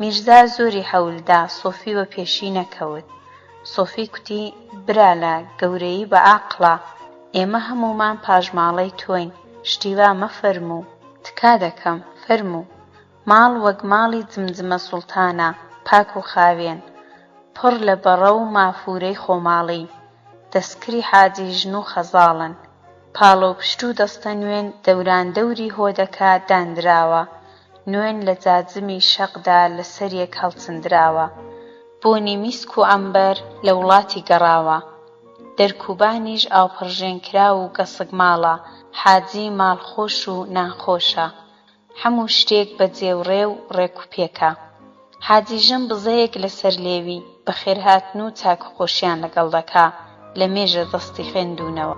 میرزا زۆری حەولدا، سۆفی بە پێشی نەکەوت. سۆفی کوتی برالە گەورەی بە عاقڵە، ئێمە هەمومان پاژماڵەی تۆین، شتیوا مەفەرموو. تکا دەکەم، فەرموو. ماڵ وەک ماڵی جمجمە سوڵتانە، پاک و خاوێن، پڕ لە بەڕە و مافورەی خۆماڵی. دەستکری حاجی ژن و خەزاڵن، پاڵۆ پشت و دەستە نوێن دەوران دەوری هۆدەکە دانراوە. نوێن لە جاجمی شەقدا لەسەر یەک هەڵچندراوە. بۆنی میسک و عەمبەر لە وڵاتی گەڕاوە. دەرکوبانیش ئاوپڕژێنکرا و گەسک ماڵە. حاجی ماڵخۆش و نانخۆشە، هەموو شتێک بە جێوڕێ و ڕێکوپێکە. حاجی ژن بزەیەک لەسەر لێوی، بە خێرهاتن و چاکخۆشیان لەگەڵ دەکا. لە مێژە دەستی خوێندوونەوە.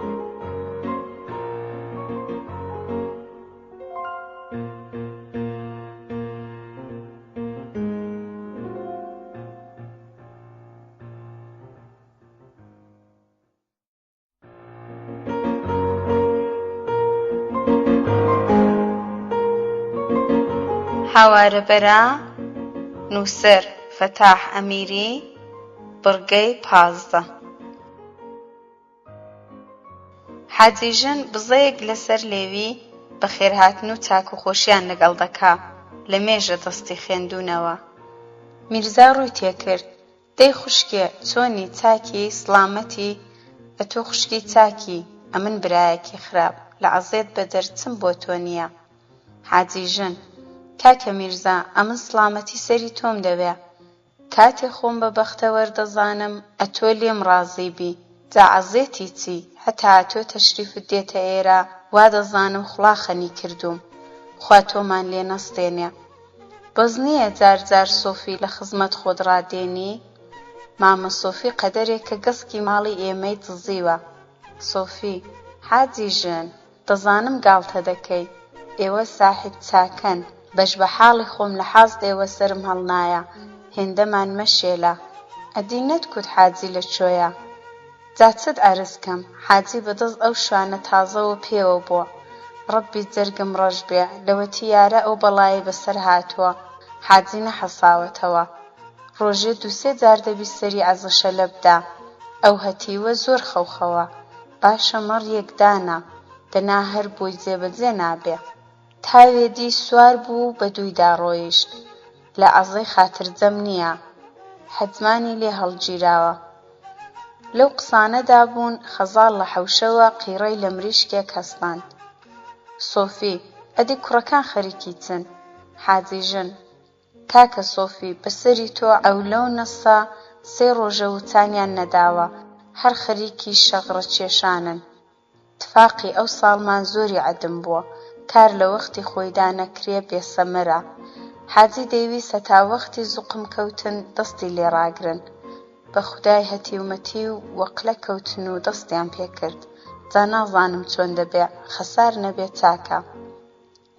هاوارەبەرە نووسەر فەتاح ئەمیری، بڕگەی 15. حاجی ژن بزەیەک لەسەر لێوی، بە خێرهاتن و چاکوخۆشیان لەگەڵ دەکا. لە مێژە دەستی خوێندوونەوە. میرزا ڕووی تێکرد. دەی خوشکێ، چۆنی چاکی سڵامەتی؟ ئەتۆ خوشکی چاکی، ئەمن برایەکی خراپ، لە عەزێت بە دەرچم بۆ تۆ نییە. حاجی ژن کاکە میرزا، ئەمن سڵامەتی سەری تۆم دەوێ. کاتێ خۆم بە بەختە وەردەزانم ئەتۆ لێم ڕازی بی، جا عەزێتی چی؟ هەتا تۆ تەشریفت دێتە ئێرە، وا دەزانم خوڵاخەنی کردووم، خوا تۆمان لێ نەستێنێ. بەس نییە جار جار سۆفی لە خزمەت خۆت ڕادێنی؟ مامە سۆفی قەدەرێک کە گەسکی ماڵی ئێمەی دزیوە. سۆفی حاجی ژن، دەزانم گاڵتە دەکەی، ئێوە ساحیب چاکەن، بەش بە حاڵی خۆم لە حەز ئێوە سرم هەڵنایە، هێندەمان مەشێلە. ئەدی نەتکوت حاجی لەکوێیە؟ جا چت عەرزکەم؟ حاجی بەدەست ئەو شوانە تازەوە پێوە بووە. ڕەبی جەرگم ڕەش بێ، لەوەتی یارە ئەو بەڵایە بەسەر هاتووە. حاجی نەحەساوەتەوە. ڕۆژێ 2-3 جار دەبیستەری عەزەشە لە بدا. ئەو هەتیوە زۆر خەوخەوە، باشە مەڕیەک دانا، دەنا هەر بۆی جێبەجێ نابێ. تاوێدی سوار بوو بە دوویدا ڕۆیشت. لە عەزەی خاترجەم نییە، حەجمانی لێ هەڵگیراوە. لەو قسانەدا بوون، خەزاڵ لە حەوشەوە قیڕەی لە مریشکێک هەستاند. سۆفی ئەدی کوڕەکان خەریکی چن؟ حاجی ژن کاکە سۆفی، بەسەری تۆ ئەولە و نەسە 3 ڕۆژە وتانیان نەداوە، هەر خەریکی شەغڕە کێشانن. تفاقی ئەو ساڵمان زۆری عەدم بووە، کار لە وەختی خۆیدا نەکرێ بێسەمرە. حاجی دەیویست هەتا وەختی زوقم کەوتن دەستی لێڕاگرن. بە خودای هەتیومەتی و وەقلە کەوتن و دەستیان پێکرد. جا نازانم چۆن دەبێ، خەسار نەبێ چاکە.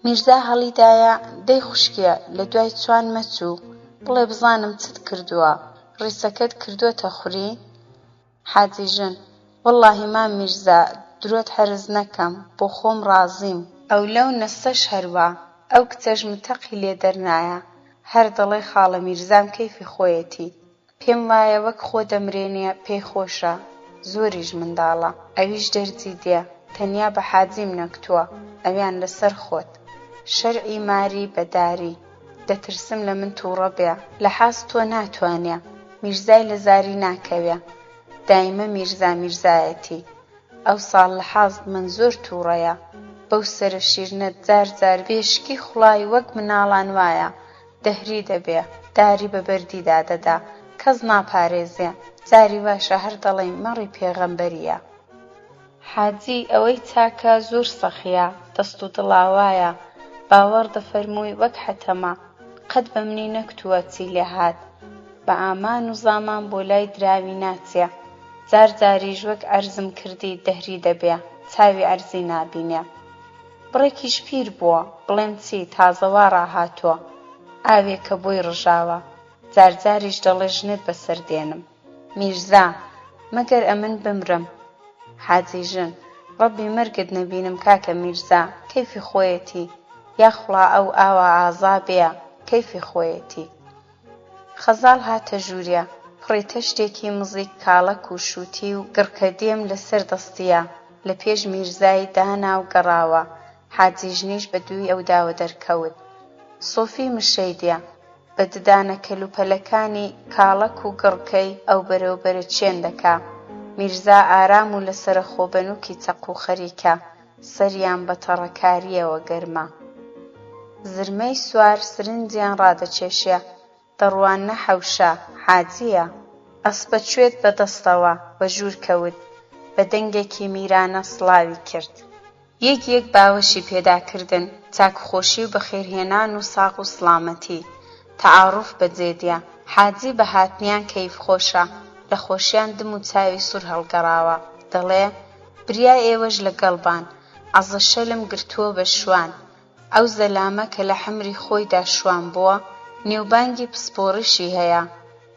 میرزا هەڵیدایە، دەی خوشکێ، لە دوای چوان مەچوو، بڵێ بزانم چت کردووە، ڕیسەکەت کردووەتە خوری؟ حاجی ژن وەڵڵاهی مام میرزا، درۆت هەرز نەکەم، بۆ خۆم ڕازیم. ئەو لەو نەسەش هەروە، ئەو کچەش متەقی لێ دەرنایە، هەر دەڵێ خاڵە میرزام کەیفی خۆیەتی. پێم وایە وەک خۆ دەمرێنێ، پێی خۆشە، زۆریش منداڵە، ئەویش دەرجی دێ، تەنیا بە حاجیم نەکتووە، ئەویان لەسەر خۆت. شەرعی ماری بەداری، دەترسم لە من تووڕە بێ، لە حاز تۆ ناتوانێ، میرزای لە زاری ناکەوێ، دایمە میرزا میرزایەتی. ئەو ساڵ لە حاز من زۆر تووڕەیە، بەو سەرە شیرنەت جار جار بێشکی خوڵای وەک مناڵان وایە، دەهری دەبێ، داری بە بەردیدا دەدا، کەس ناپارێزێ، جاری باشە هەر دەڵێی مەڕی پێغەمبەریە. حاجی ئەوەی چاکە زۆر سەخیە، دەست و دڵاوایە، باوەڕ دەفەرمووی وەک حەتەمە، قەت بە منی نەکتووە چی لێ هات، بە ئامان و زامان بۆ لای دراوی ناچێ، جار جاریش وەک عەرزم کردی دەهری دەبێ، چاوی عەرزی نابینێ. بڕێکیش پیر بووە، بڵێم چی تازەوا ڕاهاتووە، ئاوێکە بۆی ڕژاوە، جار جاریش دەڵێ ژنت بەسەر دێنم. میرزا مەگەر ئەمن بمرم. حاجی ژن ڕەبی مەرگت نەبینم کاکە میرزا، کەیفی خۆیەتی، یاخوا ئەو ئاوا ئازا بێ، کەیفی خۆیەتی. خەزاڵ هاتە ژوورێ، پڕی تەشتێکی مزیک کاڵەک و شووتی و گڕکە دێم لەسەر دەستیە، لە پێش میرزای دانا و گەڕاوە. حاجی ژنیش بە دووی ئەو داوە دەرکەوت. سۆفی مشەیدێ بە ددانە کەلوپەلەکانی کاڵەک و گڕکەی ئەو بەرەوبەرە چێن دەکا. میرزا ئارام و لەسرە خۆبەنووکی چەق و خەریکە، سەریان بە تەڕەکاریەوە گەرمە. زرمەی سوار سرنجیان ڕادەچێشێ، دەڕوانە حەوشە حاجیە. ئەسپە کوێت بەدەستەوە بە ژوور کەوت، بە دەنگێکی میرانە سڵاوی کرد. یەک یەک باوەشی پێداکردن، چاکخۆشی و بەخێرهێنان و ساغ و سڵامەتی. تەعاڕوف بەجێدێ، حاجی بە هاتنیان کەیف خۆشە، لە خۆشیان دم و چاوی سوور هەڵگەڕاوە، دەڵێ بریا ئێوەش لەگەڵبان، عەزە شەلم گرتووە بە شوان. ئەو زەلامە کە لە حەمری خۆیدا شوان بووە، نێوبانگی پسپۆڕیشی هەیە.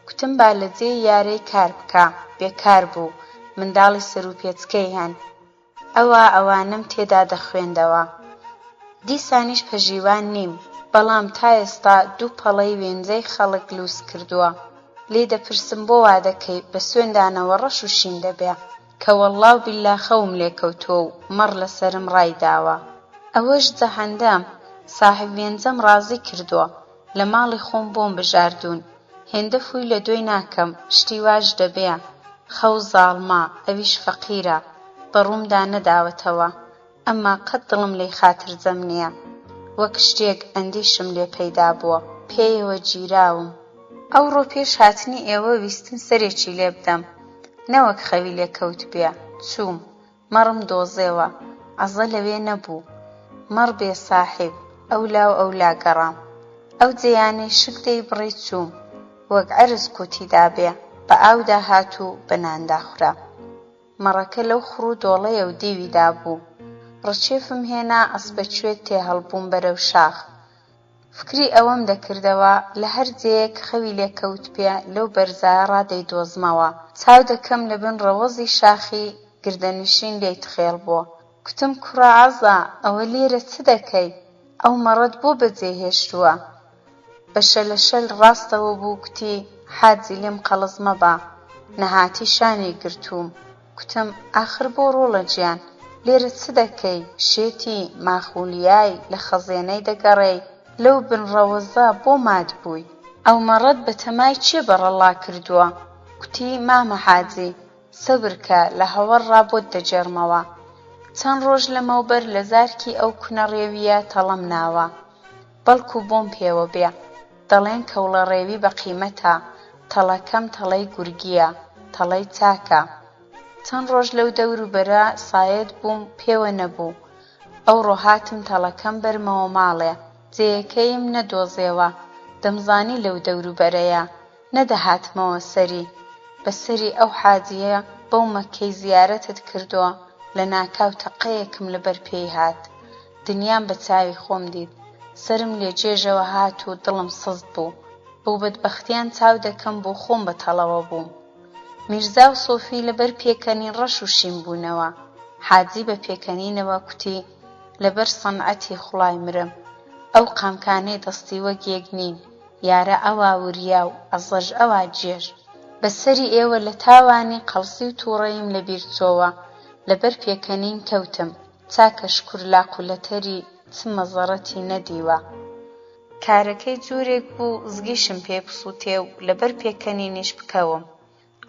کوتم با لە جێی یارەی کار بکە، بێکار بوو، منداڵی سەر و پێچکەی هەن، ئەوانم تێدا دەخوێندەوە. دیسانیش پەژیوان نیم، بەڵام تا ئێستا 2 پەڵەی وێنجەی خەڵک لووس کردووە. لێ دەپرسم بۆ وا دەکەی بە سوێندانەوە ڕەش و شین دەبێ، کە وەڵڵا و بیللا خەوم لێکەوتووە و مەڕ لەسەرم ڕایداوە. ئەوەش جەهەندەم، ساحب وێنجەم ڕازی کردووە، لە ماڵی خۆم بۆم بژاردوون، هێندە فووی لە دوێی ناکەم، شتی واش دەبێ. خەو زاڵمە، ئەویش فەقیرە، بەڕوومدا نەداوەتەوە، ئەمما قەت دڵم لێی خاترجەم نییە، وەک شتێک ئەندیشم لێ پەیدا بووە، پێیەوە گیراوم. ئەوڕۆ پێش هاتنی ئێوە ویستم سەرێکی لێ بدەم، نەوەک خەوی لێکەوت بێ. چووم، مەڕم دۆزێوە، عەزە لەوێ نەبوو. مەڕ بێ ساحب، ئەولا و ئەولا گەڕام. ئەو جێیانەی شک دەی بڕی چووم، وەک عەرز کوتیدا بێ، بە ئاودا هات و بە ناندا خورا. مەڕەکە لەو خوڕ و دۆڵەیە و دیویدا بوو. ڕەچێفم هێنا ئەسپە کوێت تێ هەڵبووم بەرەو شاخ. فکری ئەوەم دەکردەوە لە هەر جێیەک خەوی لێکەوت پێ لەو بەرزایە ڕادەیدۆزمەوە. چاو دەکەم لە بن ڕەوەزی شاخی گردەنشین لێی تخێڵ بووە. کوتم کوڕە عەزا، ئەوە لێرە چ دەکەی؟ ئەو مەڕەت بۆ بەجێهێشتووە؟ بە شەلەشەل ڕاستەوە بوو کوتی حاجی لێم قەڵز مەبە، نەهاتی شانی گرتووم. کوتم ئاخر بۆ ڕۆڵە گیان، لێرە چ دەکەی؟ شێتی ماخولیای لە خەزێنەی دەگەڕێی، لەو بنڕەوەزە بۆ مات بووی؟ ئەو مەڕەت بە تەمای چێ بەڕەڵا کردووە؟ کوتی مامە حاجی سەبرکە، لە هەوەڕا بۆت دەجێڕمەوە. چەند ڕۆژ لەمەوبەر لە زارکی ئەو کونە ڕێویە تەڵەم ناوە، بەڵکو بۆم پێوە بێ، دەڵێن کەوڵە ڕێوی بە قیمەتە، تەڵەکەم تەڵەی گورگیە، تەڵەی چاکە. چەند ڕۆژ لەو دەوروبەرە سایەت بووم پێوە نەبوو. ئەوڕۆ هاتم تەڵەکەم بەرمەوە ماڵێ، جێیەکەیم نەدۆزێوە، دەمزانی لەو دەوروبەرەیە، نەدەهاتمەوە سەری. بەسەری ئەو حاجیە بەو مەککەی زیارەتت کردووە، لە ناکاو تەقەیەکم لەبەر پێی هات، دنیام بە چاوی خۆم دیت، سرم لێ جێژەوە هات و دڵم سست بوو، بەو بەدبەختیان چاو دەکەم بۆ خۆم بەتەڵەوە بووم. میرزا و سۆفی لەبەر پێکەنین ڕەش و شین بوونەوە. حاجی بە پێکەنینەوە کوتی لەبەر سەنعەتی خوڵای مرم، ئەو قامکانەی دەستی وەک یەک نین، یارە ئەوا وریا و ئەزەژ ئەوا جێژ. بەسەری ئێوە لە تاوانی قەڵسی و تووڕەیم لەبیر چۆوە، لەبەر پێکەنین کەوتم، چاکە شکر لاقولەتەری چ مەزەڕەتی نەدیوە. کارەکەی جوورێک بوو زگیشم پێ پسووتێ و لەبەر پێکەنینیش بکەوم.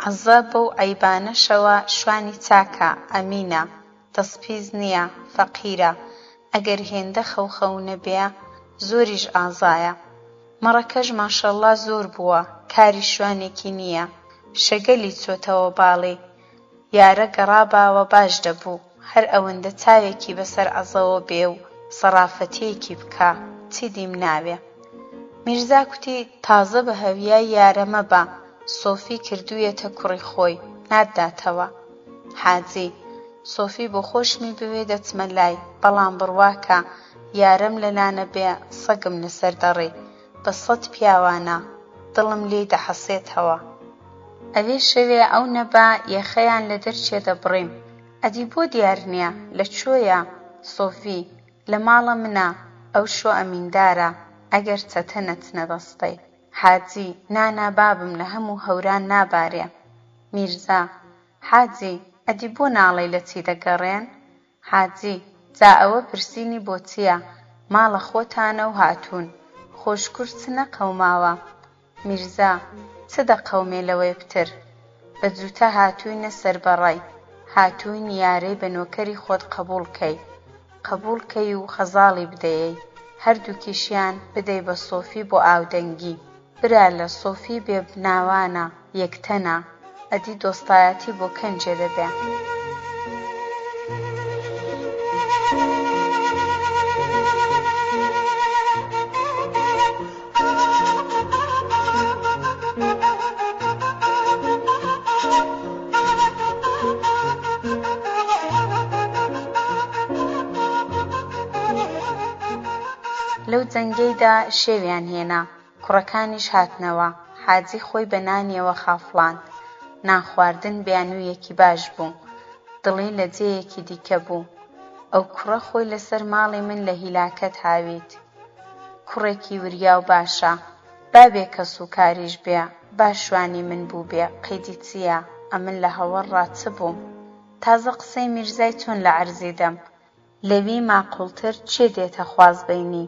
عەزە بەو عەیبانەشەوە شوانی چاکە، ئەمینە، دەستپیز نییە، فەقیرە، ئەگەر هێندە خەوخەو نەبێ زۆریش ئازایە. مەڕەکەش ماشەڵڵا زۆر بووە، کاری شوانێکی نییە. شەگەلی چۆتەوە باڵێ. یارە گەڕاباوە باش دەبوو، هەر ئەوەندە چاوێکی بەسەر عەزەوە بێ و سەرافەتیەکی بکا، چی دیم ناوێ. میرزا کوتی تازە بە هەویای یارە مەبە، سۆفی کردوویەتە کوڕی خۆی، ناتداتەوە. حاجی سۆفی بۆ خۆشمی بوێ دەچمە لای، بەڵام بڕواکە یارەم لەلانە بێ سەگم لەسەر دەڕێ، بە 100 پیاوانە دڵم لێی دەحەسێتەوە. ئەوێ شەوێ ئەو نەبا یەخەیان لە دەرچێ دەبڕێم. ئەدی بۆ دیار نییە لەکوێیە؟ سۆفی لە ماڵە منە، ئەو شۆ ئەمیندارە، ئەگەر چەتە نەچنە دەستەی. حاجی نانا بابم لە هەموو هەوران نابارێ. میرزا حاجی ئەدی بۆ ناڵەی لە چی دەگەڕێن؟ حاجی جا ئەوە پرسینی بۆ چییە؟ ماڵە خۆتانە و هاتوون، خۆشکورت چ نەقەوماوە؟ میرزا چ دەقەومێ لەوەی پتر؟ بە جوتە هاتووینە سەربەڕای، هاتووین یارەی بە نۆکەری خۆت قبول کەی و خەزاڵی بدەیەی، هەردووکیشیان بدەی بە سۆفی بۆ ئاودەنگی. برا لە سۆفی بێبناوانە، یەکتەنە، ئەدی دۆستایەتی بۆ کەنجێ دەبێ. لەو جەنگەیدا شێویان هێنا، کوڕەکانیش هاتنەوە. حاجی خۆی بە نانیەوە خافڵاند. نان خواردن بیانوویەکی باش بوو، دڵی لە جێیەکی دیکە بوو. ئەو کوڕە خۆی لەسەر ماڵی من لە هیلاکەت هاویت. کوڕێکی وریا و باشە، بابێ کەس و کاریش بێ، باش شوانی من بوو بێ، قەیدی چییە؟ ئەمن لە هەوەڕا چ بووم؟ تازە قسەی میرزای چۆن لە عەرزی دەم، لەوی ماقوڵتر چێ دێتە خوازبەینی؟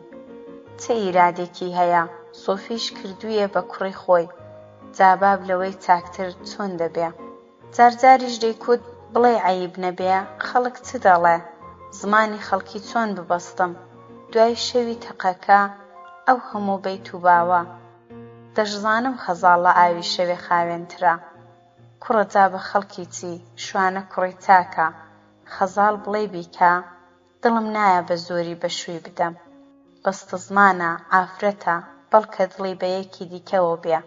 چه ئیرادێکی هەیە؟ سۆفیش کردوویە بە کوڕی خۆی، جا باب لەوەی چاکتر چۆن دەبێ؟ جارجاریش دەیکوت بڵێ عەیب نەبێ، خەڵک چ دەڵێ؟ زمانی خەڵکی چۆن ببەستم؟ دوای شەوی تەقەکە ئەو هەموو بەیت و باوە. دەشزانم خەزاڵ لە ئاوی شەوێ خاوێنترە. کوڕە جا بە خەڵکی چی؟ شوانە کوڕی چاکە، خەزاڵ بڵێ بیکە، دڵم نایە بە زۆری بە شووی بدەم. بەستە زمانە، ئافرەتە، بەڵکە دڵی بە یەکی دیکەوە بێ.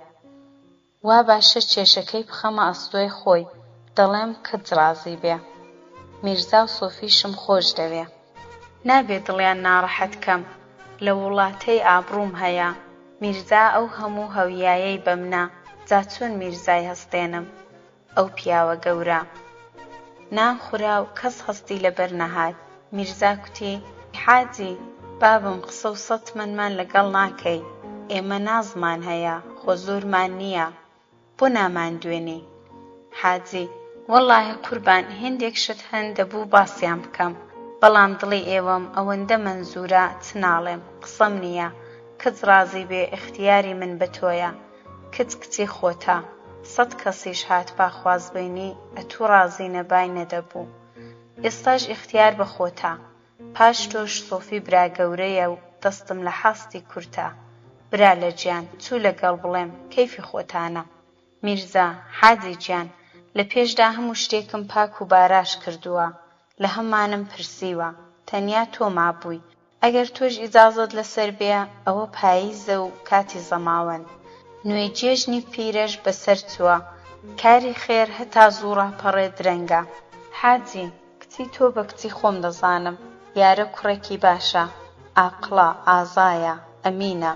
وا باشە کێشەکەی بخەمە ئەستۆی خۆی، دەڵێم کەت ڕازی بێ. میرزا و سۆفیشم خۆش دەوێ. نابێ دڵیان ناڕەحەت کەم، لە وڵاتەی ئابڕووم هەیە. میرزا ئەو هەموو هەویایەی بە منە، جا چۆن میرزای هەستێنم؟ ئەو پیاوە گەورە. نان خورا و کەس هەستی لەبەر نەهات. میرزا کوتی حاجی بابم قسە و 100 تمەنمان لەگەڵ ناکەی، ئێمە نازمان هەیە، خۆ زۆرمان نییە، بۆ ناماندوێنی؟ حاجی وەڵڵاهی قوربان هێندێک شت هەن دەبوو باسییان بکەم، بەڵام دڵی ئێوەم ئەوەندە مەنزورە چ ناڵێم، قسەم نییە. کەس ڕازی بێ ئیختیاری من بە تۆیە، کچی خۆتە. 100 کەسیش هات با خوازبەینی، ئەتوو ڕازی نەبای نەدەبوو. ئێستاش ئیختیار بە خۆتە. پاش تۆش سۆفی برا گەورەیە و دەستم لە حاستی کورتە. برا لە گیان چوو لەگەڵ بڵێم کەیفی خۆتانە؟ میرزا حاجی گیان لە پێشدا هەموو شتێکم پاک و باراش کردووە، لە هەمانم پرسیوە، تەنیا تۆ مابووی. ئەگەر تۆش ئیجازەت لەسەر بێ، ئەوە پاییزە و کاتی زەماوەند. نوێی جێژنی پیرەش بەسەر چووە، کاری خێر هەتا زوو ڕاپەڕێ درەنگە. حاجی کچی تۆ بە کچی خۆم دەزانم، یارە کوڕێکی باشە، ئاقڵە، ئازایە، ئەمینە،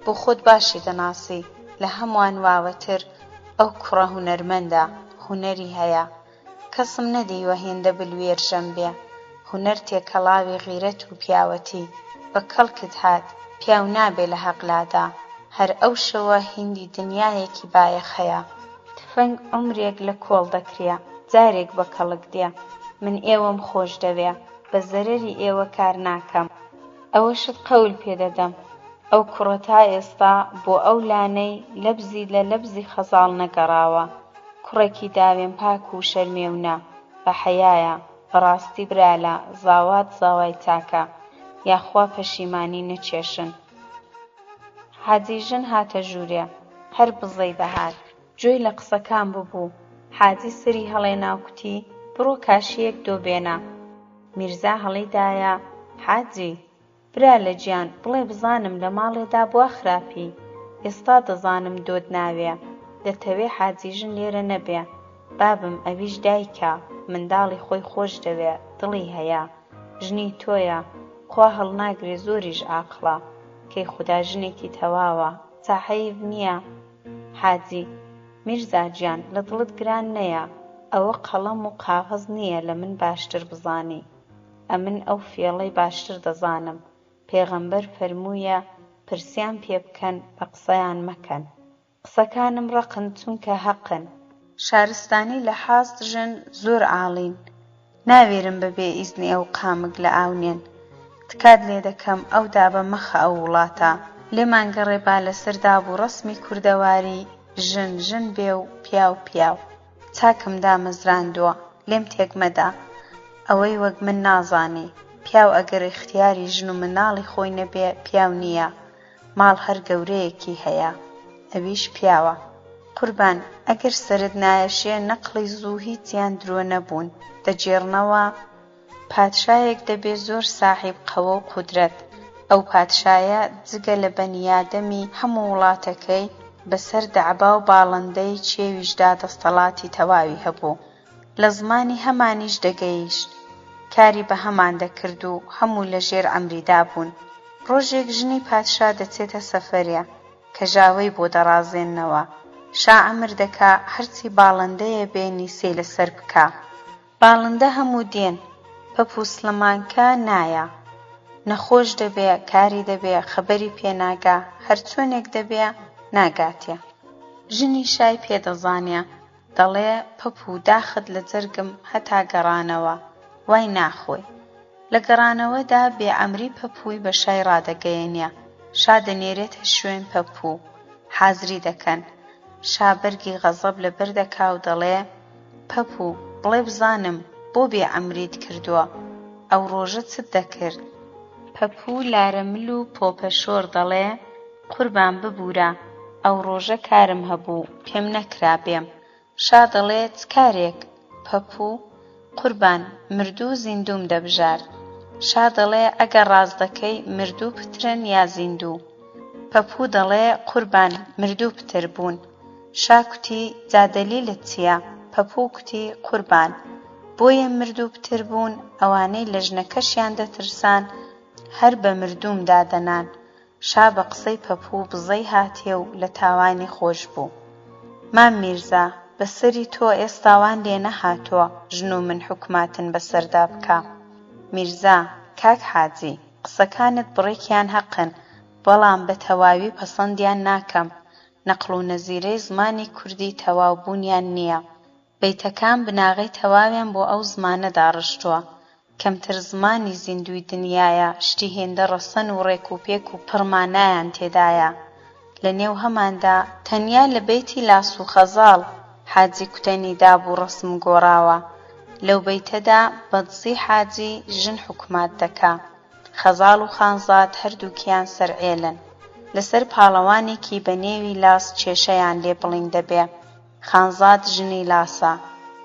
بۆ خۆت باشی دەناسی. لە هەمووان واوەتر ئەو کوڕە هونەرمەندە، هونەری هەیە. کەسم نەدیوە هێندە بلوێرژەم بێ. هونەر تێکەڵاوی غیرەت و پیاوەتی، بە کەڵکت هات، پیاو نابێ لە هەقلادا. هەر ئەو شەوە هیندی دنیایەکی بایەخ هەیە. تفەنگ عومرێک لە کۆڵ دەکرێ، جارێک بە کەڵک دێ. من ئێوەم خۆش دەوێ، بە زەرەری ئێوە کار ناکەم. ئەوەشت قەول پێدەدەم، ئەو کوڕە تا ئێستا بۆ ئەو لانەی لەبزی لە لەبزی خەزاڵ نەگەڕاوە. کوڕێکی داوێن پاک و شەرمێونە، بە حەیایە، بەڕاستی برالە، زاوات زاوای چاکە، یاخوا پەشیمانی نەچێشن. حاجی ژن هاتە ژوورێ، هەر بزەی بەهار، گوێی لە قسەکان ببوو. حاجی سری هەڵێنا و کوتی بڕۆ کاشیەک دۆبێنە. میرزا هەڵیدایە حاجی، برا لە گیان بڵێ بزانم لە ماڵێدا بوا خراپی، ئێستا دەزانم دۆت ناوێ، دەتەوێ حاجی ژن لێرە نەبێ. بابم ئەویش دایکە، منداڵی خۆی خۆش دەوێ، دڵی هەیە، ژنی تۆیە، خوا هەڵناگرێ زۆریش عاقڵە، کەی خودا ژنێکی تەواوە، چاحەیف نییە. حاجی میرزا گیان لە دڵت گران نەیە، ئەوە قەڵەم و قاغەز نییە لە من باشتر بزانی، ئەمن ئەو فێڵەی باشتر دەزانم. پێغەمبەر فەرموویە پرسیان پێ بکەن، بە قسەیان مەکەن. قسەکانم ڕەقن چونکە حەقن. شارستانی لە حاست ژن زۆر عاڵین، ناوێرم بەبێ ئیزنی ئەو قامک لە ئاونێن. تکات لێ دەکەم ئەو دابە مەخە ئەو وڵاتە، لێمان گەڕێ با لەسەر دابوو ڕەسمی کوردەواری، ژن ژن بێ و پیاو پیاو. چاکم دامەزراندووە، لێم تێک مەدا، ئەوەی وەک من نازانی. پیاو ئەگەر اختیاری ژن و مناڵی خۆی نەبێ پیاو نییە، ماڵ هەر گەورەیەکی هەیە، ئەویش پیاوە. قوربان ئەگەر سەرت نایەشێ نەقڵی زوو هیچیان درۆ نەبوون، دەجێڕنەوە. پادشایەک دەبێ زۆر ساحیب قەوە و قودرەت، ئەو پادشایە جگە لە بەنیادەمی هەموو وڵاتەکەی بەسەر دەعبا و باڵندەی چێویشدا دەستەڵاتی تەواوی هەبوو، لە زمانی هەمانیش دەگەیشت، کاری بە هەمان دەکرد و هەموو لە ژێر ئەمریدا بوون. ڕۆژێک ژنی پادشا دەچێتە سەفەرێ کە ژاوەی بۆ دەڕازێننەوە. شا ئەمر دەکا هەرچی باڵندەیە بێنی سێ لەسەر بکا. باڵندە هەموو دێن، پەپووسڵمانکە نایە، نەخۆش دەبێ، کاری دەبێ، خەبەری پێناگا، هەر چۆنێک دەبێ ناگاتێ. ژنی شای پێدەزانێ، دەڵێ پەپوو داخت لە جەرگم هەتا گەڕانەوە، وای ناخۆی. لە گەڕانەوەدا بێعەمری پەپووی بە شای ڕادەگەیەنێ. شا دەنێرێتە شوێن پەپوو، حازری دەکەن. شا بەرگی غەزەب لەبەر دەکا و دەڵێ پەپوو بڵێ بزانم بۆ بێعەمریت کردووە، ئەو ڕۆژە چت دەکرد؟ پەپوو لارەمل و پۆپەشۆر دەڵێ قوربان ببوورە، ئەو ڕۆژە کارم هەبوو، پێم نەکرا بێم. شا دەڵێ چ کارێک؟ پەپوو قوربان مردوو زیندووم دەبژارد. شا دەڵێ ئەگەر ڕاز دەکەی مردوو پترن یا زیندوو؟ پەپوو دەڵێ قوربان مردوو پتر بوون. شا کوتی جا دەلیلت چییە؟ پەپوو کوتی قوربان بۆیە مردوو پتر بوون، ئەوانەی لە ژنەکەشیان دەترسان هەر بە مردووم دادەنان. شا بە قسەی پەپوو بزەی هاتیە و لە تاوانی خۆش بوو. مام میرزا بەسەری تۆ ئێستاوان لێ نەهاتووە ژن و من حکوماتن بەسەردا بکە. میرزا کاک حاجی قسەکانت بڕێکیان حەقن، بەڵام بە تەواوی پەسەندیان ناکەم. نەقڵ و نەزیرەی زمانی کوردی تەواوبوونیان نییە. بەیتەکان بناغەی تەواویان بۆ ئەو زمانەدا ڕشتووە. کەمتر زمانی زیندوی دنیایە، شتی هێندە ڕەسەن و ڕێک و پێک و پڕمانایان تێدایە. لە نێو هەماندا تەنیا لە بەیتی لاس و خەزاڵ حاجی کوتەنی دابوو ڕەسم گۆڕاوە. لەو بەیتەدا بەدزی حاجی ژن حکومات دەکا. خەزاڵ و خانزاد هەردووکیان سەرعێلن. لەسەر پاڵەوانێکی بە نێوی لاس کێشەیان لێ بڵین دەبێ. خانزاد ژنی لاسە،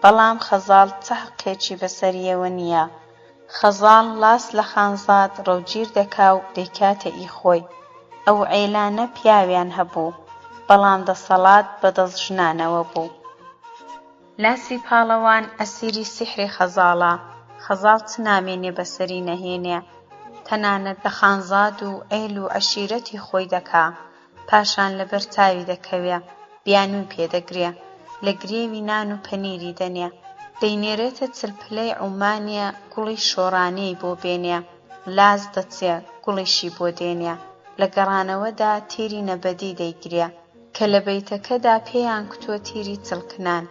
بەڵام خەزاڵ چ حەقێکی بەسەریەوە نییە. خەزاڵ لاس لە خانزاد ڕەوگیر دەکا و دەیکاتە ئیخۆی. ئەو عێلانە پیاویان هەبوو، بەڵام دەسەڵات بەدەست ژنانەوە بوو. لاسی پاڵەوان ئەسیری سیحری خەزاڵە. خەزاڵ چ نامێنێ بەسەری نەهێنێ، تەنانەت بە خانزاد و عێل و عەشیرەتی خۆی دەکا. پاشان لەبەر چاوی دەکەوێ، بیانووی پێدەگرێ، لە گرێوی نان و پەنیری دەنێ. دەینێرێتە چلپلەی عومانیە، گوڵی شۆڕانەی بۆ بێنێ. لاز دەچێ، گوڵیشی بۆ دێنێ. لە گەڕانەوەدا تیری نەبەدی دەیگرێ، کە لە بەیتەکەدا پێیان کتووە تیری چڵکنان.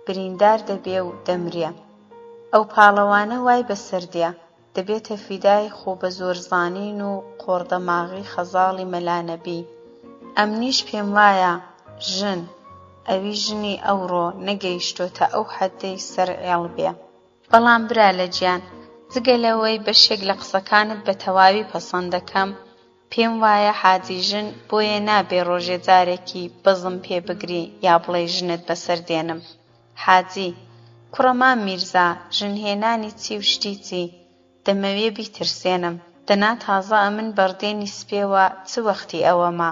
بریندار دەبێ و دەمرێ. ئەو پاڵەوانە وای بەسەردێ، دەبێتە فیدای خۆ بە زۆرزانین و قۆڕدەماغی خەزاڵی مەلانەبی. ئەمنیش پێم وایە ژن، ئەوی ژنی ئەوڕۆ نەگەیشتۆتە ئەو حەدەی سەرعێڵ بێ. بەڵام برا لە گیان، جگە لەوەی بەشێک لە قسەکانت بە تەواوی پەسەند دەکەم، پێم وایە حاجی ژن بۆیە نابێ ڕۆژێ جارێکی بەزم پێ بگری یا بڵێ ژنت بەسەر دێنم. حاجی: کوڕە مام میرزا، ژنهێنانی چی و شتی چی؟ دەمەوێ بیترسێنم. دەنا تازە ئەمن بەڕدێنی سپێوە چ وەختی ئەوەما،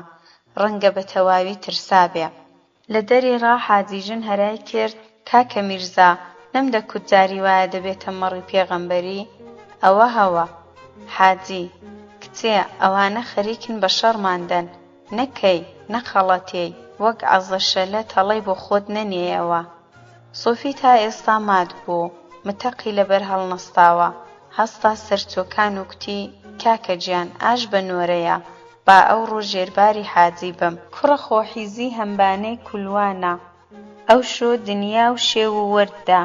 ڕەنگە بە تەواوی ترسابێ. لە دەرێڕا حاجی ژن هەرای کرد: کاکە میرزا، نەمدەکوت جاری وایە دەبێتە مەڕی پێغەمبەری؟ ئەوە هەوە. حاجی: کچێ، ئەوانە خەریکن بە شەڕماندەن، نەکەی نەخەڵەتێی وەک عەزەشەلە تەڵەی بۆ خۆت نەنێیەوە. سۆفی تا ئێستا مات بوو، متەقی لەبەر هەڵنەستاوە، هەستا سەرچۆکان و کوتی: کاکە گیان، ئاش بە نۆرەیە، با ئەوڕۆ ژێرباری حاجی بم. کوڕە خۆحیزی هەمبانەی کولوانە، ئەوشۆ دنیا و شێو و وەردا.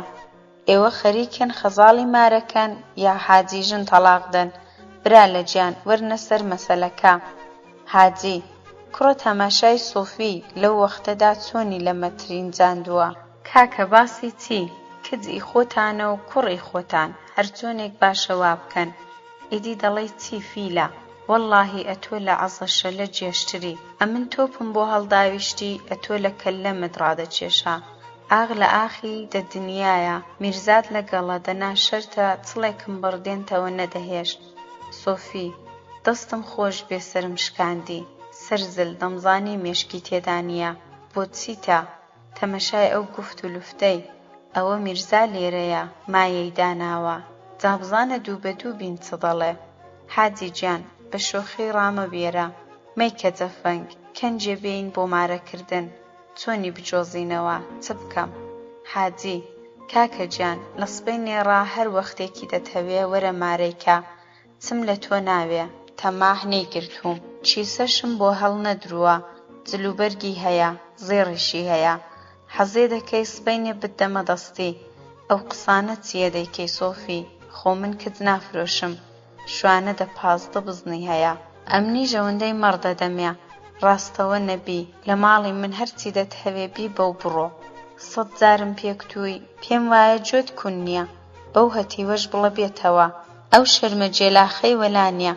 ئێوە خەریکن خەزاڵی مارەکەن یا حاجی ژن تەلاق دەن؟ برا لە گیان، وەرنە سەر مەسەلەکە. حاجی: کوڕە تەماشای سۆفی لەو وەختەدا چۆنی لە مەترین جاندووە. کاکە باسی چی؟ کچی خۆتانە و کوڕی خۆتان، هەرچۆنێک باشە وا بکەن. ئیدی دەڵێی چی فیلە؟ وەڵڵاهی ئەتۆ لە عەزەشەلە جێشتری، ئەمن تۆپم بۆ هەڵداویشتی، ئەتۆ لە کەللەمت ڕادەکێشا. ئاغ لە ئاخی دە دنیایە، میرزات لەگەڵە دەنا شەرتە چڵێکم بڕدێنتەوە نەدەهێشت. سۆفی: دەستم خۆش بێ سرم شکاندی، سەرزل دەمزانی مێشکی تێدا نییە. بۆ چیتە؟ تەمەشای ئەو گوفت و لوفتەی. ئەوە میرزا لێرەیە، مایەی داناوە، جا بزانە دوو بە دوو بین چ دەڵێ. حاجی گیان، بە شۆخی ڕامەبێرە، مەیکە جەفەنگ، کەنجێ بێین بۆ مارەکردن، چۆنی بجۆزینەوە، چ بکەم؟ حاجی: کاکە گیان، لە سبەی نێڕا هەر وەختێکی دەتەوێ وەرە مارەیکە، چم لە تۆ ناوێ، تەماح نەیگرتووم، چیسەشم بۆ هەڵ نەدرووە، جلوبەرگی هەیە، زێڕیشی هەیە. حەزێ دەکەی سبەینێ بدەمە دەستی. ئەو قسانە چییە دەیکەی سۆفی؟ خۆ من کچ نافرۆشم، شوانە دە 15 بزنی هەیە، ئەمنی ژەوندەی مەڕ دەدەمێ. ڕاستەوە نەبی، لە ماڵی من هەرچی دەتهەوێ بی بەو بڕۆ. 100 جارم پێکتووی، پێم وایە گوێت کون نییە، بەو هەتیوەش بڵە بێتەوە. ئەو شەرمە جێلاخەی وەلانیە،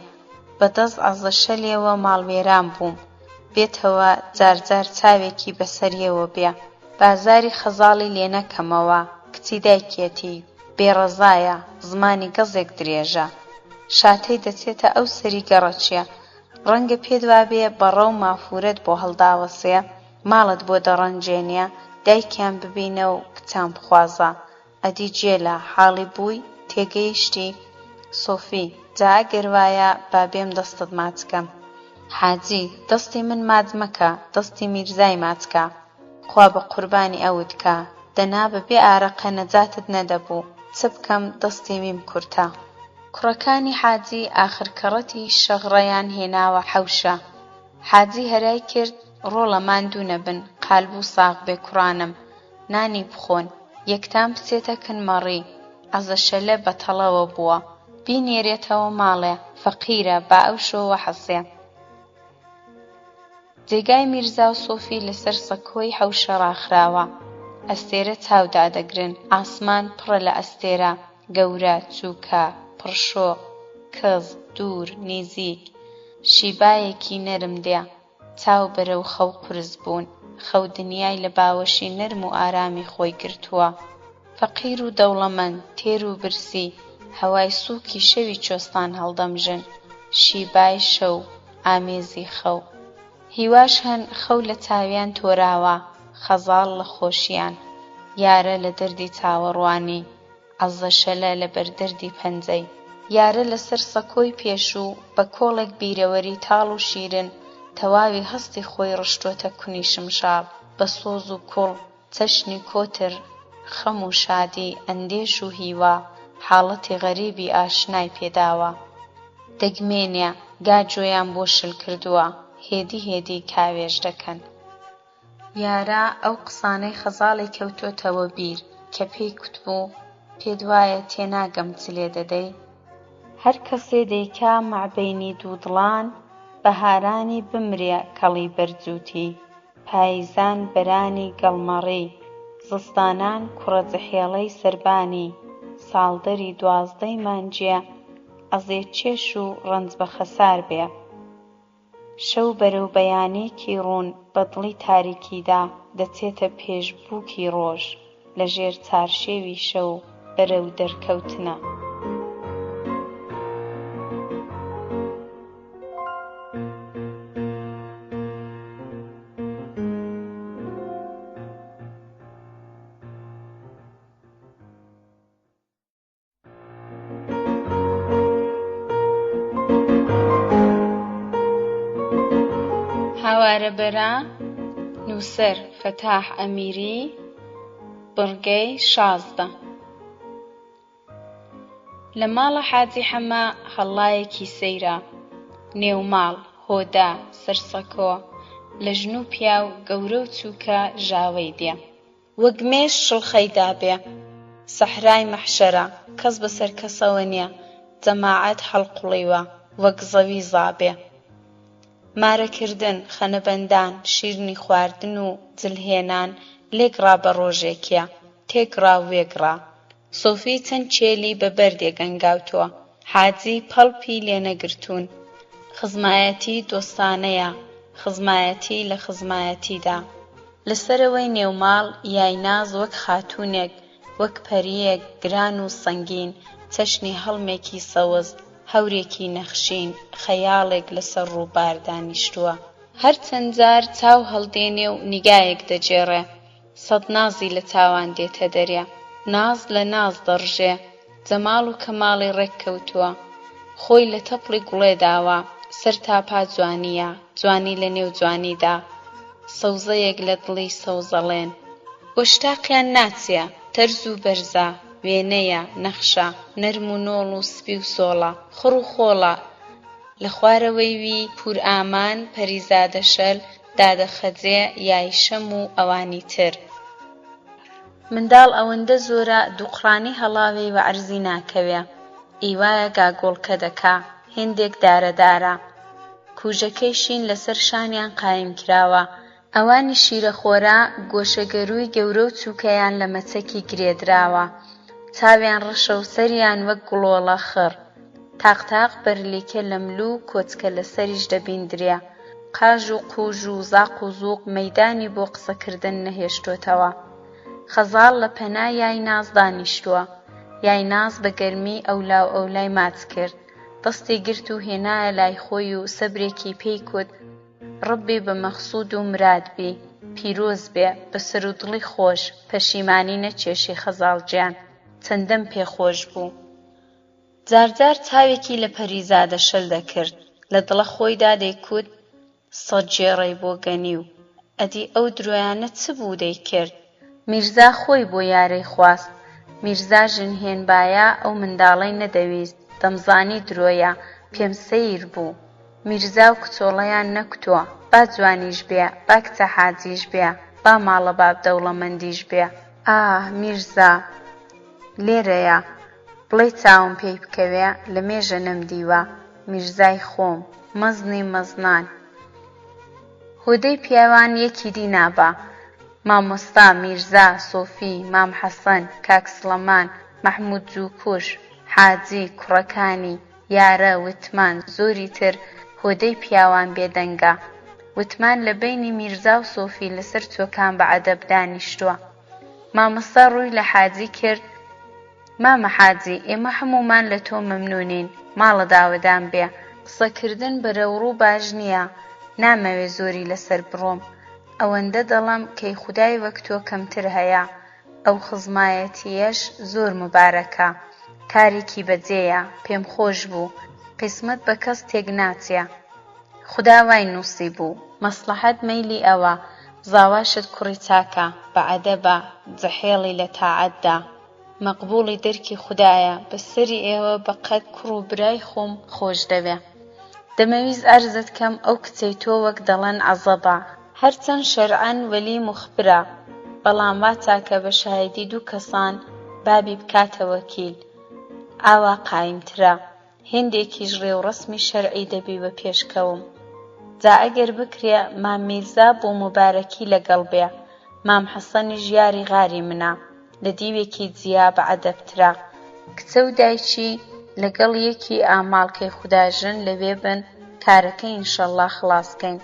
بەدەست عەزەشەلێوە ماڵوێران بووم، بێتەوە جارجار چاوێکی بەسەریەوە بێ. بازاری خەزاڵی لێ نەکەمەوە، کچی دایکێتی، بێڕەزایە، زمانی گەزێک درێژە. شاتەی دەچێتە ئەو سەری گەڕەچیە، ڕەنگە پێت وابێ بەڕە و مافورەت بۆ هەڵداوەسێ، ماڵت بۆ دەڕەنجێنێ، دایکیان ببینە و کچان بخوازە. ئەدی جێلە حاڵی بووی، تێگەیشتی؟ سۆفی: جا ئەگەر وایە با بێم دەستت ماچکەم. حاجی: دەستی من ماچ مەکە، دەستی میرزای ماچکە، خوا بە قوربانی ئەوت کە، دەنا بەبێ ئارەقە نەجاتت نەدەبوو، چ بکەم دەستی میم کورتە. کوڕەکانی حاجی ئاخر کەڕەتی شەغڕەیان هێناوە حەوشە. حاجی هەرای کرد: ڕۆڵە ماندوو نەبن، قالبوو ساغ بێ کوڕانم، نانی بخۆن، یەکتان بچێتە کنمەڕی. عەزەشەلە بەتەڵەوە بووە، بینێرێتەوە ماڵێ، فەقیرە، با ئەو شۆوە حەسێ. جێگای میرزا و سۆفی لەسەر سەکۆی حەوشە ڕاخراوە، ئەستێرە چاودادەگرن، ئاسمان پڕە لە ئەستێرە، گەورە، چووکە، پڕشۆ، کەز، دوور، نێزیک. شیبایەکی نەرم دێ، چاو بەرەو خەو قورس بوون، خەو دنیای لە باوەشی نەرم و ئارامی خۆی گرتووە. فەقیر و دەوڵەمەند، تێر و برسی، هەوای سووکی شەوی کوێستان هەڵدەمژن، شیبای شەو، ئامێزی خەو. هیواش هەن خەو لە چاویان تۆراوە، خەزاڵ لە خۆشییان، یارە لە دەردی چاوەڕوانی، عەزەشەلە لە بەردەردی پەنجەی. یارە لەسەر سەکۆی پێشوو، بە کۆڵێک بیرەوەری تاڵ و شیرن، تەواوی هەستی خۆی ڕشتووەتە کونی شمشاڵ، بە سۆز و کوڵ، چەشنی کۆتر، خەم و شادی، ئەندێش و هیوا، حاڵەتی غەریبی ئاشنای پێداوە. دەگمێنێ، گاجۆیان بۆ شل کردووە، هێدی هێدی کاوێژ دەکەن. یارە ئەو قسانەی خەزاڵی کەوتۆتەوە بیر، کە پێی کوتبوو: پێت وایە تێناگەم چ لێ دەدەی؟ هەر کەسێ دەیکا مەعبەینی دوو دڵان، بەهارانی بمرێ کەڵی بەرجووتی، پاییزان بەرانی گەڵمەڕی، زستانان کوڕە جەحێڵەی سەربانی، ساڵدەری 12ی مانگێ، ئەزێ چێش و ڕەنج بە خەسار بێ. شەو بەرەو بەیانێکی ڕوون بەدڵی تاریکیدا دەچێتە پێشبووکی ڕۆژ لەژێر چارشێوی شەو بەرەو دەرکەوتنە. هاوارەبەرە نووسەر فەتاح ئەمیری بڕگەی 16 لە ماڵە حاجی حەمە هەڵایەکی سەیرە نێوماڵ هۆدا سەرسەکۆ لە ژن و پیاو گەورە و چووکە ژاوەی دێ وەک مێش شڵخەیدا بێ سەحرای مەحشەرە کەس بەسەر کەسەوە نییە جەماعەت هەڵقوڵیوە وەک زەوی زابێ مارەکردن خەنەبەندان شیرنی خواردن و جلهێنان لێکڕا بە ڕۆژێکیە تێکڕا و وێگڕا سۆفی چەند چێلی بە بەردێ گەنگاوتووە حاجی پەڵپی لێنەگرتوون خزمایەتی دۆستانەیە خزمایەتی لە خزمایەتیدا لەسەرەوەی نێوماڵ یایناز وەک خاتوونێک وەک پەریەک گران و سەنگین چەشنی هەڵمێکی سەوز هەورێکی نەخشین خەیاڵێک لەسەر ڕووبار دانیشتووە هەرچەند جار چاو هەڵدێنێ و نیگایەک دەجێڕێ سەد نازی لە چاوان دێتە دەرێ ناز لە ناز دەڕژێ جەماڵ و کەماڵی ڕێککەوتووە خۆی لە تەپڵی گوڵێ داوە سەر تاپا جوانیە جوانی لە نێو جوانیدا سەوزەیەک لە دڵی سەوزەڵێن گۆشتاقیان ناچێ تەرز و بەرزە وێنەیە نەخشە نەرم و نۆڵ و سپی و سۆڵە خڕ و خۆڵە لە خوارەوەی وی پور ئامان پەریزادە شەل دادە خەجێ یای شەم و ئەوانی تر منداڵ ئەوەندە زۆرە دووقڕانی هەڵاوێ و عەرزی ناکەوێ ئیوایە گاگۆڵکە دەکا هێندێک دارەدارە کوژەکەی شین لەسەر شانیان قایم کراوە ئەوانی شیرەخۆرە گۆشەگەرووی گەورە و چووکەیان لە مەچەکی گرێدراوە چاویان ڕەشە و سەریان وەک گوڵۆڵە خڕ تاقتاق بەرلیکە لە ملوو کۆچکە لەسەریش دەبیندرێ قاژ و قوژ و زاق و زووق مەیدانی بۆ قسەکردن نەهێشتۆتەوە خەزاڵ لە پەنا یایناز دانیشتووە یایناز بە گەرمی ئەولاو ئەولای ماچ کرد دەستی گرت و هێنایە لای خۆی و سەبرێکی پێی کوت ڕەبی بە مەخسوود و مراد بی پیرۆز بێ بە سەر و دڵی خۆش پەشیمانی نەچێشی خەزاڵ گیان چەندەم پێخۆش بوو جارجار چاوێکی لە پەریزادە شەل دەکرد لە دڵە خۆیدا دەیکوت سەد جێڕەی بۆ گەنی و ئەدی ئەو درۆیانە چ بوو دەیکرد میرزا خۆی بۆ یارەی خواست میرزا ژنهێنبایە ئەو منداڵەی نەدەویست دەمزانی درۆیە پێم سەیر بوو میرزا و کچۆڵەیان نەکوتووە با جوانیش بێ با کچە حاجیش بێ با ماڵە باب دەوڵەمەندیش بێ میرزا لێرەیە بڵێ چاوم پێی بکەوێ لە مێژە نەمدیوە میرزای خۆم مەزنی مەزنان هۆدەی پیاوان یەکی دی نابە مامۆستا میرزا سۆفی مام حەسەن کاک سڵەمان مەحموود جووکوش حاجی کوڕەکانی یارە وتمان زۆری تر هۆدەی پیاوان بێدەنگە وتمان لە بەینی میرزا و سۆفی لەسەر چۆکان بە عەدەب دانیشتووە مامۆستا ڕووی لە حاجی کرد مامە حاجی ئێمە هەمومان لە تۆ مەمنونین ماڵە داوەدان بێ قسەکردن بەرەوڕوو باش نییە نامەوێ زۆری لەسەر بڕۆم ئەوەندە دەڵم کەی خودای وەک تۆ کەمتر هەیە ئەو خزمایەتیەش زۆر مبارەکە کارێکی بەجێیە پێم خۆش بوو قیسمەت بە کەس تێک ناچێ خوددا وای نووسی بوو مەسلەحەت مەیلی ئەوە زاواشت کوڕی چاکە بە عەدەبە جەحێڵی لە تاعەتدا مەقبوڵی دەرکی خودایە بەسەری ئێوە بەقەد کوڕ و برای خۆم خۆش دەوێ دەمەویست عەرزت کەم ئەو کچەی تۆ وەک دەڵێن عەزەبە هەرچەند شەرعەن وەلی موخبرە بەڵام وا چاکە بە شایەدی دوو کەسان بابی بکاتە وەکیل ئاوا قایمترە هێندێکیش ڕێوڕەسمی شەرعی دەبی بە پێشکەوم جا ئەگەر بکرێ مام میرزا بۆ مبارەکی لەگەڵ بێ مام حەسەنیش یاری غاری منە لە دیوێکی جیا بە عەدەبترە کچە و دایکی لەگەڵ یەکی ئاماڵکەی خوداژن لەوێ بن کارەکەی ئینشەڵڵا خڵاسکەین.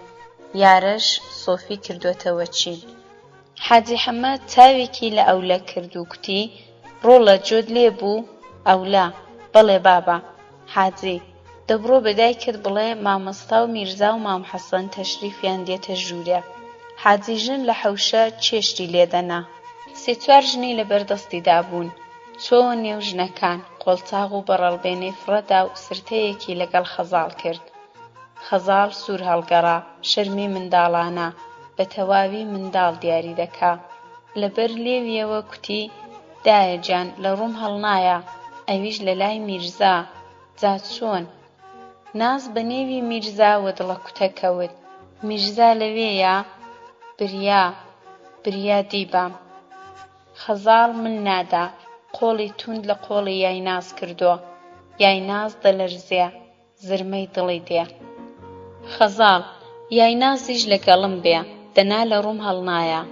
یارەش سۆفی کردوێتەوە چین. حاجی حەمەد چاوێکی لە ئەولە کرد و کوتی ڕۆڵە جۆت لێ بوو؟ ئەولا بەڵێ بابا. حاجی دەبڕۆ بە دایکت بڵێ مامەستا و میرزا و مام حەسەن تەشریفیان دێتە ژوورێ. حاجی ژن لە حەوشە چێشتی لێدەنا. سێ چوار ژنی لە بەردەستیدا بوون. چۆ نێو ژنەکان قۆڵچاق و بەڕەڵبێنەی فڕەدا و سرتەیەکی لەگەڵ خەزاڵ کرد. خەزاڵ سوور هەڵگەڕا، شەرمی منداڵانە بە تەواوی منداڵ دیاری دەکا. لەبەر لێویەوە کوتی دایە جان لە ڕووم هەڵنایە، ئەویش لە لای میرزا. جا چۆن؟ ناز بە نێوی میرزا وە دڵە کوتە کەوت. میرزا لەوێیە؟ بریا دیبام. خەزاڵ من نادا، قۆڵی توند لە قۆڵی یایناز کردووە. یایناز دەلەرزێ، زرمەی دڵی دێ. خەزاڵ یاینازیش لەگەڵم بێ، دەنا لە ڕووم هەڵنایە.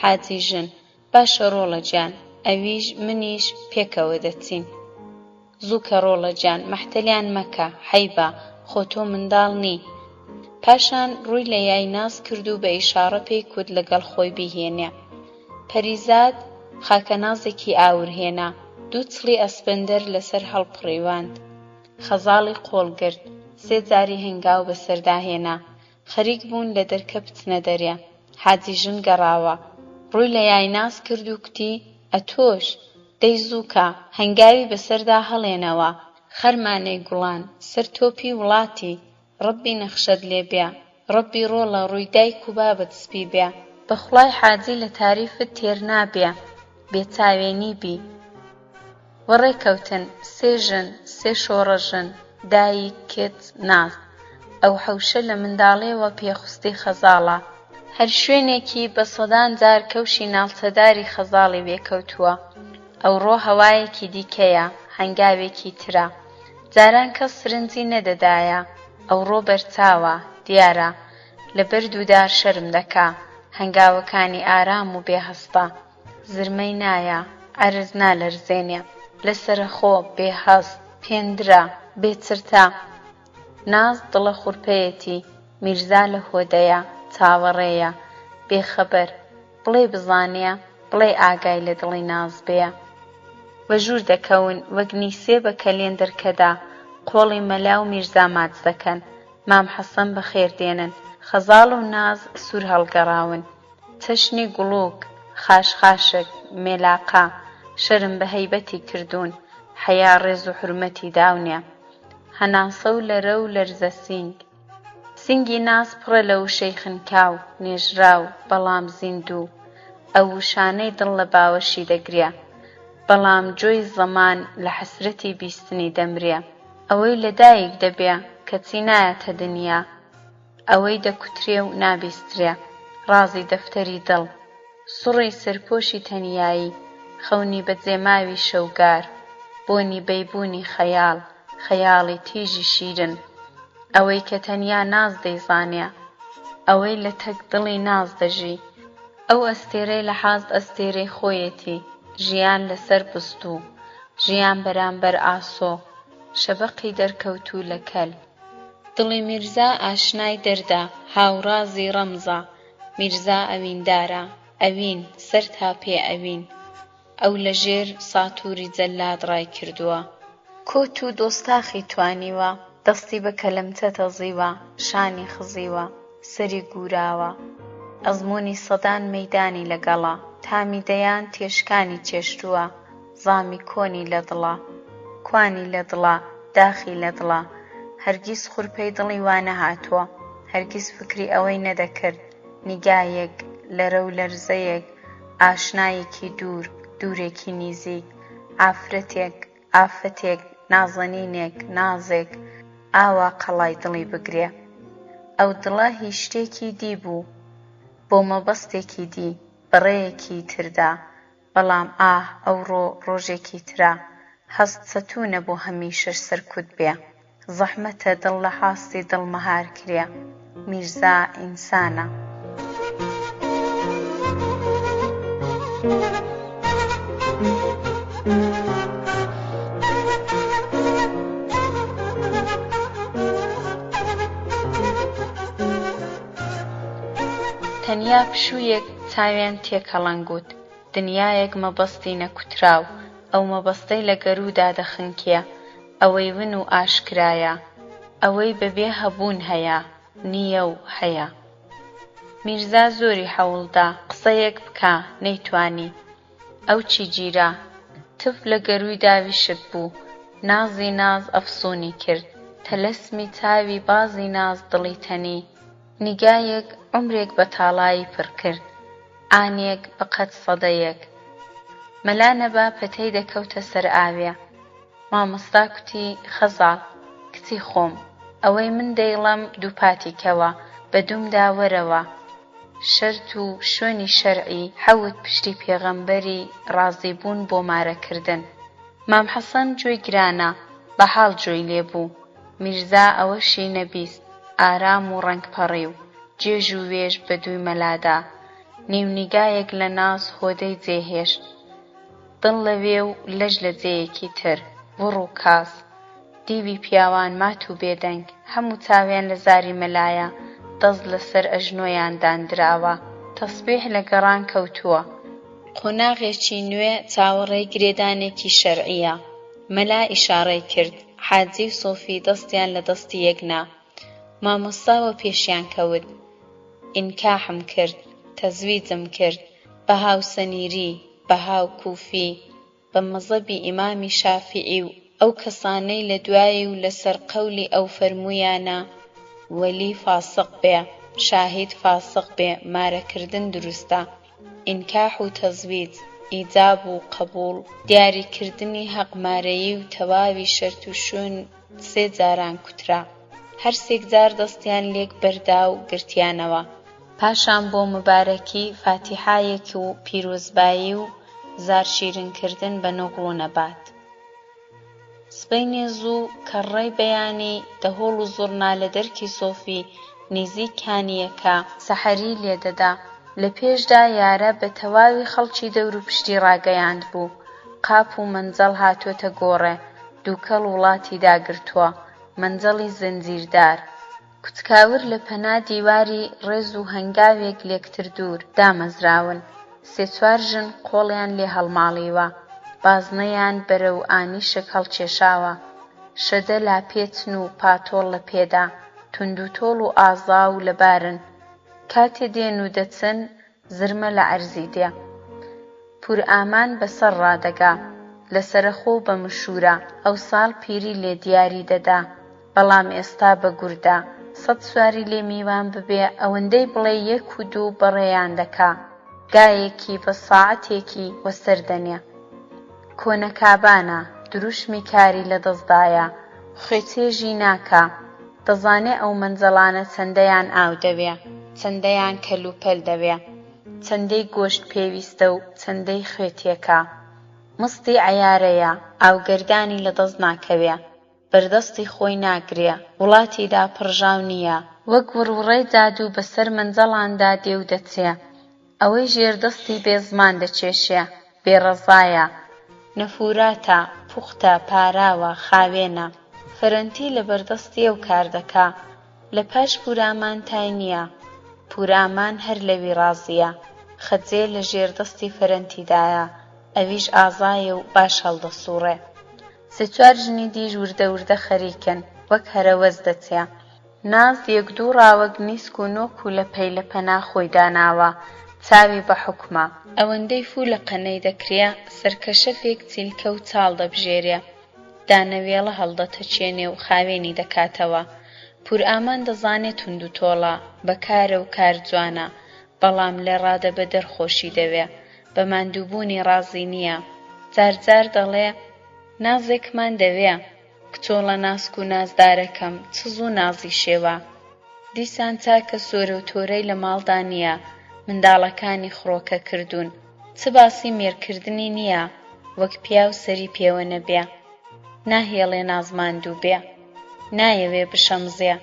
حاجی ژن باشە ڕۆڵە جان، ئەویش منیش پێکەوە دەچین. زووکە ڕۆڵە جان، مەحتەلیان مەکە، حەیبە خۆ تۆ منداڵ نی. پاشان ڕووی لە یایناز کرد و بە ئیشارە پێی کورد لەگەڵ خۆی بیهێنێ. پەریزاد خاکەنازێکی ئاورهێنا، دوو چڵی ئەسپەندەر لەسەر هەڵپڕیواند. خەزاڵی قۆڵگرت، سێ جاری هەنگاو بەسەرداهێنا. خەریک بوون لە دەرکە بچنە دەرێ. حاجی ژن گەڕاوە، ڕووی لە یایناز کرد و کوتی ئەتۆش؟ دەی زووکە هەنگاوی بەسەردا هەڵێنەوە. خەرمانەی گوڵان سەر تۆپی وڵاتی، ڕەبی نەخشەت لێبێ، ڕەبی ڕۆڵە ڕووی دایک و بابت سپی بێ. بەخوای حاجی لە تاریفت تێر نابێ، بێچاوێنی بی. وەڕێکەوتن سێ ژن، سێ شۆڕە ژن، دایک کت ناز. ئەو حەوشە لە منداڵیەوە پێخستی خەزاڵە. هەر شوێنێکی بە سەدان جار کەوشی ناڵچەداری خەزاڵی وێکەوتووە. ئەوڕۆ هەوایەکی دیکەیە، هەنگاوێکی ترە. جاران کەس سرنجی نەدەدایە، ئەوڕۆ بەرچاوە، دیارە. لەبەر دوودار شەرم دەکا، هەنگاوەکانی ئارام و بێهەستە. زرمەی نایە، عەرز نالەرزێنێ، لەسەرخۆ بێهەست، پێندرە، بێچرتە. ناز دڵە خوڕپەیەتی، میرزا لە هۆدەیە، چاوەڕێیە، بێخەبەر. بڵێ بزانێ، بڵێ ئاگای لە دڵی ناز بێ. وەژوور دەکەون وەک نیسێ بە کەلێندەرکەدا، قۆڵی مەلا و میرزا ماچ دەکەن. مام حەسەن بەخێر دێنن. خەزاڵ و ناز سوور هەڵگەڕاون. چەشنی گوڵووک، خاشخاشک، مێلاقە، شەرم بە هەیبەتی کردوون. حەیا ڕێز و حورمەتی داونێ. هەناسە و لەرە و لەرزە سینگ. سینگی ناز پڕە لە وشەی خنکاو، نێژراو بەڵام زیندوو. ئەو وشانەی دڵ لە باوەشی دەگرێ، بەڵام جۆی زەمان لە حەسرەتی بیستنی دەمرێ. ئەوەی لە دایک دەبێ کەچی نایەتە دنیا، ئەوەی دەکوترێ و نابیسترێ. ڕازی دەفتەری دڵ، سوڕی سەرپۆشی تەنیایی، خەونی بەجێماوی شەوگار، بۆنی بەیبوونی خەیاڵ، خەیاڵی تیژی شیرن. ئەوەی کە تەنیا ناز دەیزانێ، ئەوەی لە تەک دڵی ناز دەژی. ئەو ئەستێرەی لە حاز ئەستێرەی خۆیەتی، ژیان لەسەر بستوو، ژیان بەرامبەر ئاسۆ، شەبەقی دەرکەوتوو لە کەل. دڵی میرزا ئاشنای دەردا، هاوڕازی ڕەمزە. میرزا ئەویندارە، ئەوین سەر تا پێ ئەوین. ئەو لە ژێر ساتووری جەلاد ڕای کردووە. کۆت و دۆستاخی توانیوە، دەستی بە کەلەمچە تەزیوە، شانی خزیوە، سەری گوراوە. ئەزموونی سەدان مەیدانی لەگەڵا، تامی دەیان تێشکانی چێشتووە. زامی کۆنی لە دڵە، کوانی لە دڵە، داخی لە دڵە. هەرگیز خوڕپەی دڵی وا نەهاتووە، هەرگیز فکری ئەوەی نەدەکرد. نیگایەک، لەرە و لەرزەیەک، ئاشنایەکی دوور، دوورێکی نزیک. ئافرەتێک، ئافەتێک، نازەنینێک، نازێک، ئاوا قەڵای دڵی بگرێ. ئەو دڵە هیچ شتێکی دی بوو، بۆ مەبەستێکی دی، بەڕێیەکی تردا. بەڵام ئاه ئەوڕۆ ڕۆژێکی ترە، هەست سەتوونە بۆ هەمیشەش سەرکوت بێ. زەحمەتە دڵ لە حاستی دڵ مەهار کرێ. میرزا ئینسانە. دنیا پشوویەک چاویان تێکەڵەنگوت، دنیایەک مەبەستی نەکوتراو، ئەو مەبەستەی لە گەروودا دەخنکێ، ئەوەی ون و ئاشکرایە، ئەوەی بەبێ هەبوون هەیە، نییە و هەیە. میرزا زۆری هەوڵدا قسەیەک بکا نەیتوانی، ئەو چی گیرا، تف لە گەرووی داویشت بوو، نازی ناز ئەفسوونی کرد، تەلەسمی چاوی بازی ناز دڵی تەنی، نیگایەک عومرێک بە تاڵایی پڕ کرد، ئانێک بە قەد سەدەیەک. مەلا نەبا پەتەی دەکەوتە سەر ئاوێ. مامۆستا کوتی خەزاڵ، کچی خۆم، ئەوەی من دەیڵەم دووپاتی کەوە، بە دوومدا وەرەوە. شەرت و شوێنی شەرعی حەوت پشتی پێغەمبەری ڕازیبوون بۆ مارەکردن. مام حەسەن گوێی گرانە، بە حاڵ گوێی لێبوو. میرزا ئەوەشی نەبیست، ئارام و ڕەنگپەڕی و جێژ و وێژ بە دووی مەلادا. نێونیگایەک لە ناز هۆدەی جێهێشت، دڵ لەوێ و لەژ لە جێیەکی تر، وڕ و کاس. دیوی پیاوان مات و بێدەنگ، هەموو چاویان لە زاری مەلایە، دەست لەسەر ئەژنۆیان دانراوە، تەسبیح لە گەڕان کەوتووە. قۆناغێکی نوێ چاوەڕێی گرێدانێکی شەرعیە. مەلا ئیشارەی کرد، حاجی و سۆفی دەستیان لە دەستی یەکنا. مامۆستاوە پێشیان کەوت، ئینکاحم کرد، تەزویجم کرد، بە هاوسەنیری، بە هاو کووفی، بە مەزەبی ئیمامی شافیعی و ئەو کەسانەی لە دوایی و لەسەر قەولی ئەو فەرموویانە وەلی فاسق بێ، شاهید فاسق بێ، مارەکردن دروستە. ئینکاح و تەزویج، ئیجاب و قەبوڵ، دیاریکردنی هەقمارەیی و تەواوی شەرت و شوێن 3 جاران کوترا. هەر 3 جار دەستیان لێک بەردا و گرتیانەوە. پاشان بۆ مبارەکی فاتیحایەک و پیرۆزبایی و زارشیرنکردن بە نۆگڵ و نەبات. سبەینێ زوو کەڕڕەی بەیانی دەهۆڵ و زوڕنا لە دەرکی سۆفی نزیک کانیەکە سەحەری لێدەدا. لە پێشدا یارە بە تەواوی خەڵکی دەور و پشتی ڕاگەیاند بوو. قاپ و مەنجەڵ هاتوۆتە گۆڕێ، دووکەڵ وڵاتی داگرتووە، مەنجەڵی زنجیردار. کوچکاور لە پەنا دیواری ڕێز و هەنگاوێک لێکتر دوور دامەزراون. 3-4 ژن قۆڵیان لێ هەڵماڵیوە، بازنەیان بەرەو ئانیشک هەڵکێشاوە. شەدە لاپێچن و پاتۆڵ لە پێدا، تونند و تۆڵ و ئازا و لەبارن. کاتێ دێن و دەچن، زرمە لە عەرزی دێ. پورئامان بەسەر ڕادەگا، لە سەرەخۆ بە مشورە، ئەو ساڵ پیری لێ دیاری دەدا، بەڵام ئێستا بە گوردا. 100 سواری لێ میوان ببێ، ئەوەندەی بڵێ 1 و 2 بەڕێیان دەکا، گایەکی بە ساعەتێکی وەسەر دەنێ. کۆنە کابانە، دروشمی کاری لە دەستدایە، خوێچێژی ناکا. دەزانێ ئەو مەنجەڵانە چەندەیان ئاو دەوێ، چەندەیان کەلوپەل دەوێ، چەندەی گۆشت پێویستە و چەندەی خوێتێکە. مستی عەیارەیە، ئاوگەردانی لە دەست ناکەوێ، بەردەستی خۆی ناگرێ، وڵاتیدا پڕژاو نییە، وەک وڕوڕەی جادوو بەسەر مەنجەڵاندا دێ و دەچێ. ئەوەی ژێردەستی بێ زمان دەچێشێ، بێڕەزایە، نەفوراتە، پوختە، پاراوە، خاوێنە. فەرەنتی لە بەردەستی ئەو کار دەکا. لە پاش پورامان تای نییە، پورامان هەر لەوی ڕازیە. خەجێ لە ژێردەستی فەرەنتیدایە، ئەویش ئازایە و باش هەڵدەسووڕێ. 3-4 ژنی دیژ وردە وردە خەریکن، وەک هەرەوەز دەچێ. ناز 1-2 ڕاوەک نیسک و نۆک و لە پەی لە پەنا خۆی داناوە، چاوی بە حوکمە. ئەوەندەی فوو لە قەنەی دەکرێ، سەرکەشەفێک چیلکە و چاڵ دەبژێرێ، دانەوێڵە هەڵدەتەچێنێ و خاوێنی دەکاتەوە. پورئامان دەزانێت تونند و تۆڵە، بەکارە و کار جوانە، بەڵام لە ڕادەبە دەرخۆشی دەوێ، بە ماندووبوونی ڕازی نییە. جار دەڵێ نازێکمان دەوێ، کچۆڵە ناسک و نازدارەکەم، چ زوو نازی شێوە. دیسان چاکە سۆرە و تۆرەی لە ماڵدا نییە، منداڵەکانی خڕۆکە کردوون، چ باسی مێرکردنی نییە، وەک پیاو سەری پێوە نەبێ. ناهێڵێ نازماندوو بێ، نایەوێ بشەمزێ.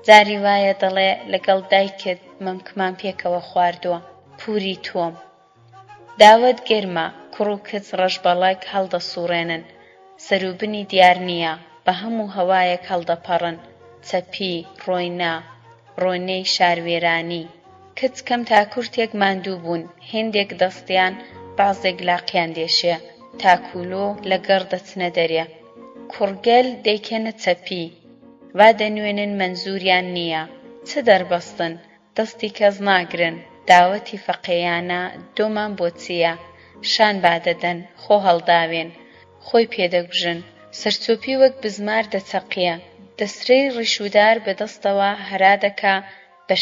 جاری وایە دەڵێ لەگەڵ دایکت مەمکمان پێکەوە خواردووە، پووری تۆم. داوەت گەرمە، کوڕ و کچ ڕەشبەڵەک هەڵدەسووڕێنن، سەروبنی دیار نییە، بە هەموو هەوایەک هەڵدەپەڕن، چەپی، ڕۆینا، ڕۆنەی شاروێرانی. کچ کەم تا کورتێک ماندوو بوون هێندێک دەستیان بازێک لاقیان دێشێ تاکولۆ لەگەڕ دەچنە دەرێ کوڕگەل دەیکەنە چەپی وا دەنوێنن مەنزوریان نییە چ دەربەستن دەستی کەس ناگرن داوەتی فەقێیانە دۆمان بۆ چییە شان بادەدەن خۆ هەڵداوێن خۆی پێدەگوژن سەرچۆپی وەک بزمار دەچەقیە دەسرەی ڕیشودار بەدەستەوە هەرا دەکا بە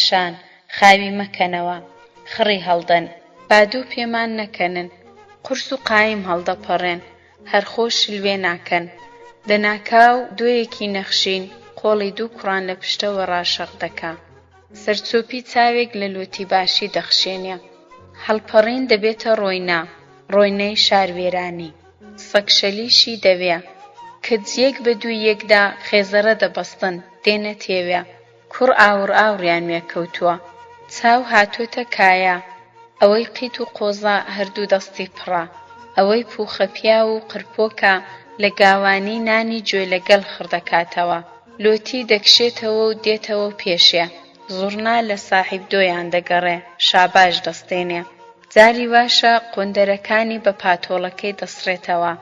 شان خاوی مەکەنەوە خڕی هەڵدەن بادوو پێمان نەکەنن قورس و قایم هەڵدەپەڕێن هەرخۆ شلوێ ناکەن دەناکاو دۆیەکی نەخشین قۆڵی دوو کوڕان لە پشتەوە ڕاشەق دەکا سەرچۆپی چاوێک لە لۆتی باشی دەخشێنێ هەڵپەڕین دەبێتە ڕۆینەی شاروێرانی سەگشەلیشی دەوێ کەجیەک بە دوو یەکدا خێزەرە دەبەستن دێنە تێوێ کوڕ ئاوریان وێکەوتووە چاو هاتۆتە کایە ئەوەی قیت و قۆزە هەردوو دەستی پڕە ئەوەی پووخەپیا و قرپۆکە لە گاوانی نانی گوێ لەگەڵ خڕدەکاتەوە لۆتی دەکشێتەوە و دێتەوە پێشێ زوڕنا لە ساحیب دۆیان دەگەڕێ شاباش دەستێنێ جاری واشە قۆندەرەکانی بە پاتۆڵەکەی دەسڕێتەوە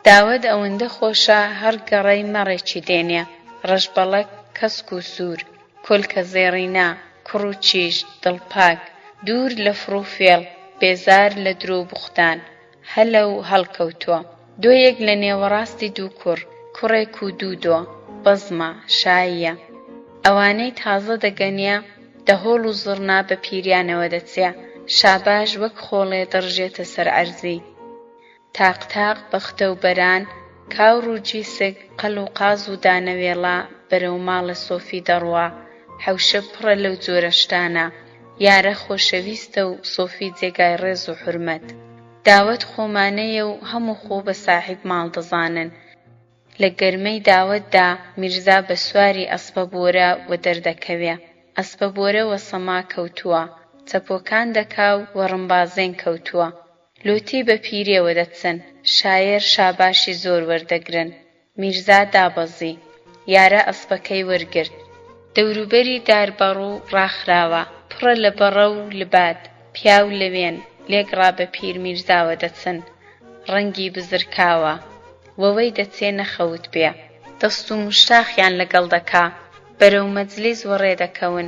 داوەت ئەوەندە خۆشە هەر گەڕەی مەڕێکی دێنێ ڕەشبەڵەک کەسک و سوور کۆلکە زێڕینا کوڕ و چیژ دڵپاک دوور لە فڕوفێڵ بێزار لە درۆ بوختان هەلە و هەڵکەوتووە دۆیەک لە نێوەڕاستی دوو کوڕێک و دوو دۆ بەزمە شاییە ئەوانەی تازە دەگەنیە دەهۆڵ و زڕنا بە پیریانەوە دەچێ شاباش وەک خۆڵێ دەڕژێتە سەر عەرزی تاقتاق بەختە و بەران کاور و جیسک قەل و قاز و دانەوێڵا بەرەو ماڵە سۆفی دەڕوا حەوشە پڕە لەو جۆرە شتانە یارە خۆشەویستە و سۆفی جێگای ڕێز و حورمەت داوەت خۆمانەیە و هەموو خۆ بە ساحیب ماڵ دەزانن لە گەرمەی داوەتدا میرزا بە سواری ئەسپە بۆرە و دەردەکەوێ ئەسپە بۆرە وە سەما کەوتووە چەپۆکان دەکا و وەڕمبازێن کەوتووە لۆتی بە پیرێوە دەچن شایر شاباشی زۆر وەردەگرن میرزا دابەزی یارە ئەسپەکەی وەرگرت دەوروبەری داربەڕوو ڕاخراوە پڕە لە بەڕە و لبات پیاو لەوێن لێک ڕابە پیر میرزاوە دەچن ڕەنگی بزرکاوە وەوەی دەچێنە خەوت بێ دەست و مشتاخیان لەگەڵ دەکا بەرەو مەجلیس وەڕێ دەکەون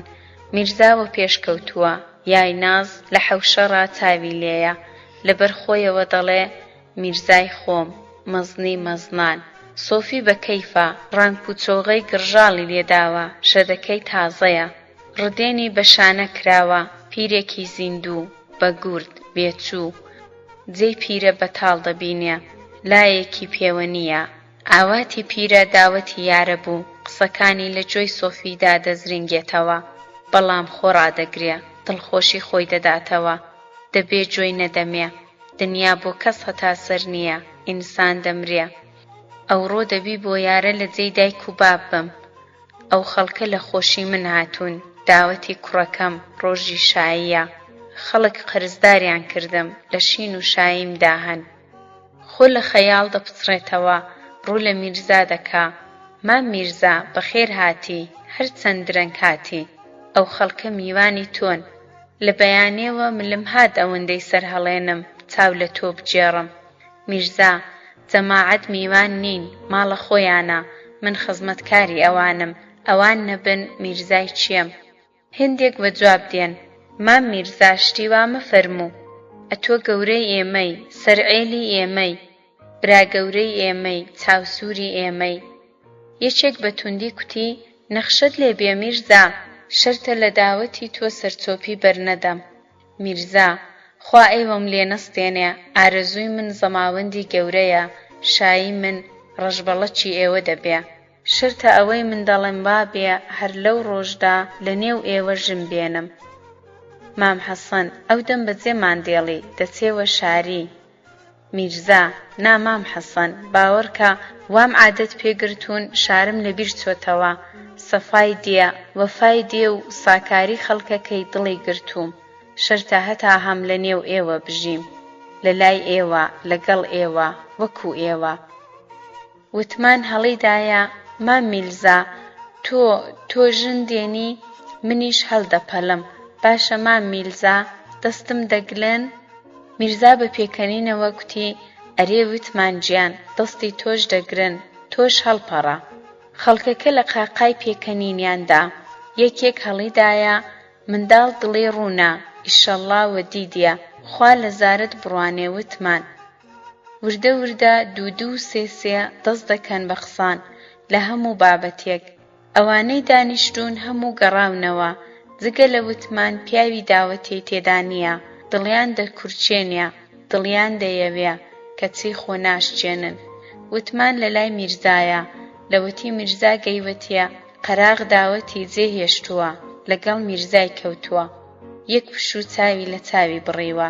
میرزاوە پێشکەوتووە یای ناز لە حەوشەڕا چاوی لێیە لەبەر خۆیەوە دەڵێ میرزای خۆم مەزنی مەزنان سۆفی بە کەیفە ڕانگ و چۆغەی گڕژاڵی لێداوە شەدەکەی تازەیە ڕدێنی بە شانە کراوە پیرێکی زیندوو بە گورد بێچوو جێی پیرە بەتاڵ دەبینێ لایەکی پێوە نییە ئاواتی پیرە داوەتی یارە بوو قسەکانی لە جۆی سۆفیدا دەزرینگێتەوە بەڵام خۆڕادەگرێ دڵخۆشی خۆی دەداتەوە دەبێ جۆی نەدەمێ دنیا بۆ کەس هەتا سەر نییە ئینسان دەمرێ ئەوڕۆ دەبی بۆ یارە لە جێی دایک و باب بم ئەو خەڵکە لە خۆشی من هاتوون داوەتی کوڕەکەم ڕۆژی شاییە خەڵک قەرزداریان کردم لە شین و شاییم داهەن خۆ لە خەیاڵ دەپچڕێتەوە ڕوو لە میرزا دەکا مام میرزا بەخێر هاتی هەر چەند درەنگ هاتی ئەو خەڵکە میوانی تۆن لە بەیانێوە ملم هات ئەوەندەی سەر هەڵێنم چاو لە تۆ بجێڕم میرزا جەماعەت میوان نین ماڵە خۆیانە من خزمەتکاری ئەوانم ئەوان نەبن میرزای چیم هێندێک بە جواب دێن مام میرزا شتی وا مەفەرموو ئەتۆ گەورەی ئێمەی سەرعێلی ئێمەی برا گەورەی ئێمەی چاوسووری ئێمەی یەکێک بە توندی کوتی نەخشەت لێ بێ میرزا شەرتە لە داوەتی تۆ سەرچۆپی بەرنەدەم میرزا خوا ئێوەم لێ نەستێنێ ئارەزووی من زەماوەندی گەورەیە شایی من ڕەشبەڵەکی ئێوە دەبێ شەرتە ئەوەی من دەڵێم بابێ هەر لەو ڕۆژدا لە نێو ئێوە ژم بێنم مام حەسەن ئەو دەم بەجێمان دێڵی دەچێوە شاری میرزا نا مام حەسەن باوەڕکە وام عادەت پێگرتوون شارم لەبیر چۆتەوە سەفای دێ وەفای دێ و ساکاری خەڵکەکەی دڵی گرتووم شەرتە هەتا هەم لە نێو ئێوە بژیم لە لای ئێوە لەگەڵ ئێوە وەکو ئێوە وتمان هەڵیدایە مام میرزا تۆ ژن دێنی منیش هەڵدەپەلم باشە مام میرزا دەستم دەگلن؟ میرزا بە پێکەنینەوە کوتی ئەرێ وتمان گیان دەستی تۆش دەگرن تۆش هەڵپەڕە. خەڵکەکە لە قاقای پێکەنینیاندا یەکێک هەڵیدایە منداڵ دڵی ڕوونا ئیشەڵڵا وەدیدیە خوا لە زارت بڕوانێ وتمان. وردە وردە دوو سێ دەست دەکەن بە قسان لە هەموو بابەتێک. ئەوانەی دانیشتوون هەموو گەڕاونەوە جگە لە وتمان پیاوی داوەتی تێدا نییە دڵیان دەکورچێنێ دڵیان دەیەوێ کەچی خۆ ناشتێنن. وتمان لە لای میرزایە لەوەتی میرزا گەیوەتیە قەراغ داوەتی جێهێشتووە لەگەڵ میرزای کەوتووە یەک پشوو چاوی لە چاوی بڕیوە.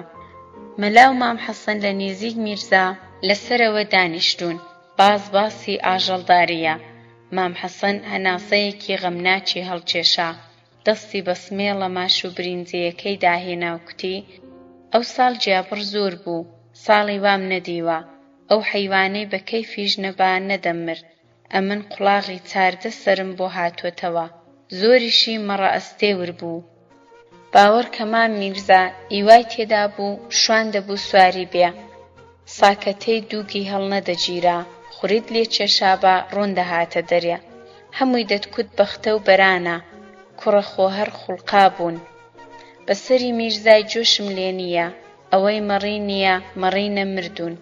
مەلاو مام حەسەن لە نێزیک میرزا لەسەرەوە دانیشتوون باسی ئاژەڵداریە. مام حەسەن هەناسەیەکی غەمناکی هەڵکێشا دەستی بە سمێڵە ماش و برینجەیەکەی داهێنا و کوتی ئەو ساڵ جیابڕ زۆر بوو ساڵی وام نەدیوە ئەو حەیوانەی بە کەیفیش نەبا نەدەمرد ئەمن قوڵاغی چاردە سرم بۆ هاتوۆتەوە زۆریشی مەڕە ئەستێور بوو. باوەڕ کە مام میرزا ئیوای تێدا بوو شوان دەبوو سواری بێ ساکەتەی دووگی هەڵنەدەگیرا خوریت لێ کێشابە ڕۆن دەهاتە دەرێ هەمووی دەتکوت بەختە و بەرانە کوڕە خۆ هەر خوڵقا بوون. بەسەری میرزای جۆشم لێ نییە ئەوەی مەڕی نییە مەڕی نەمردوون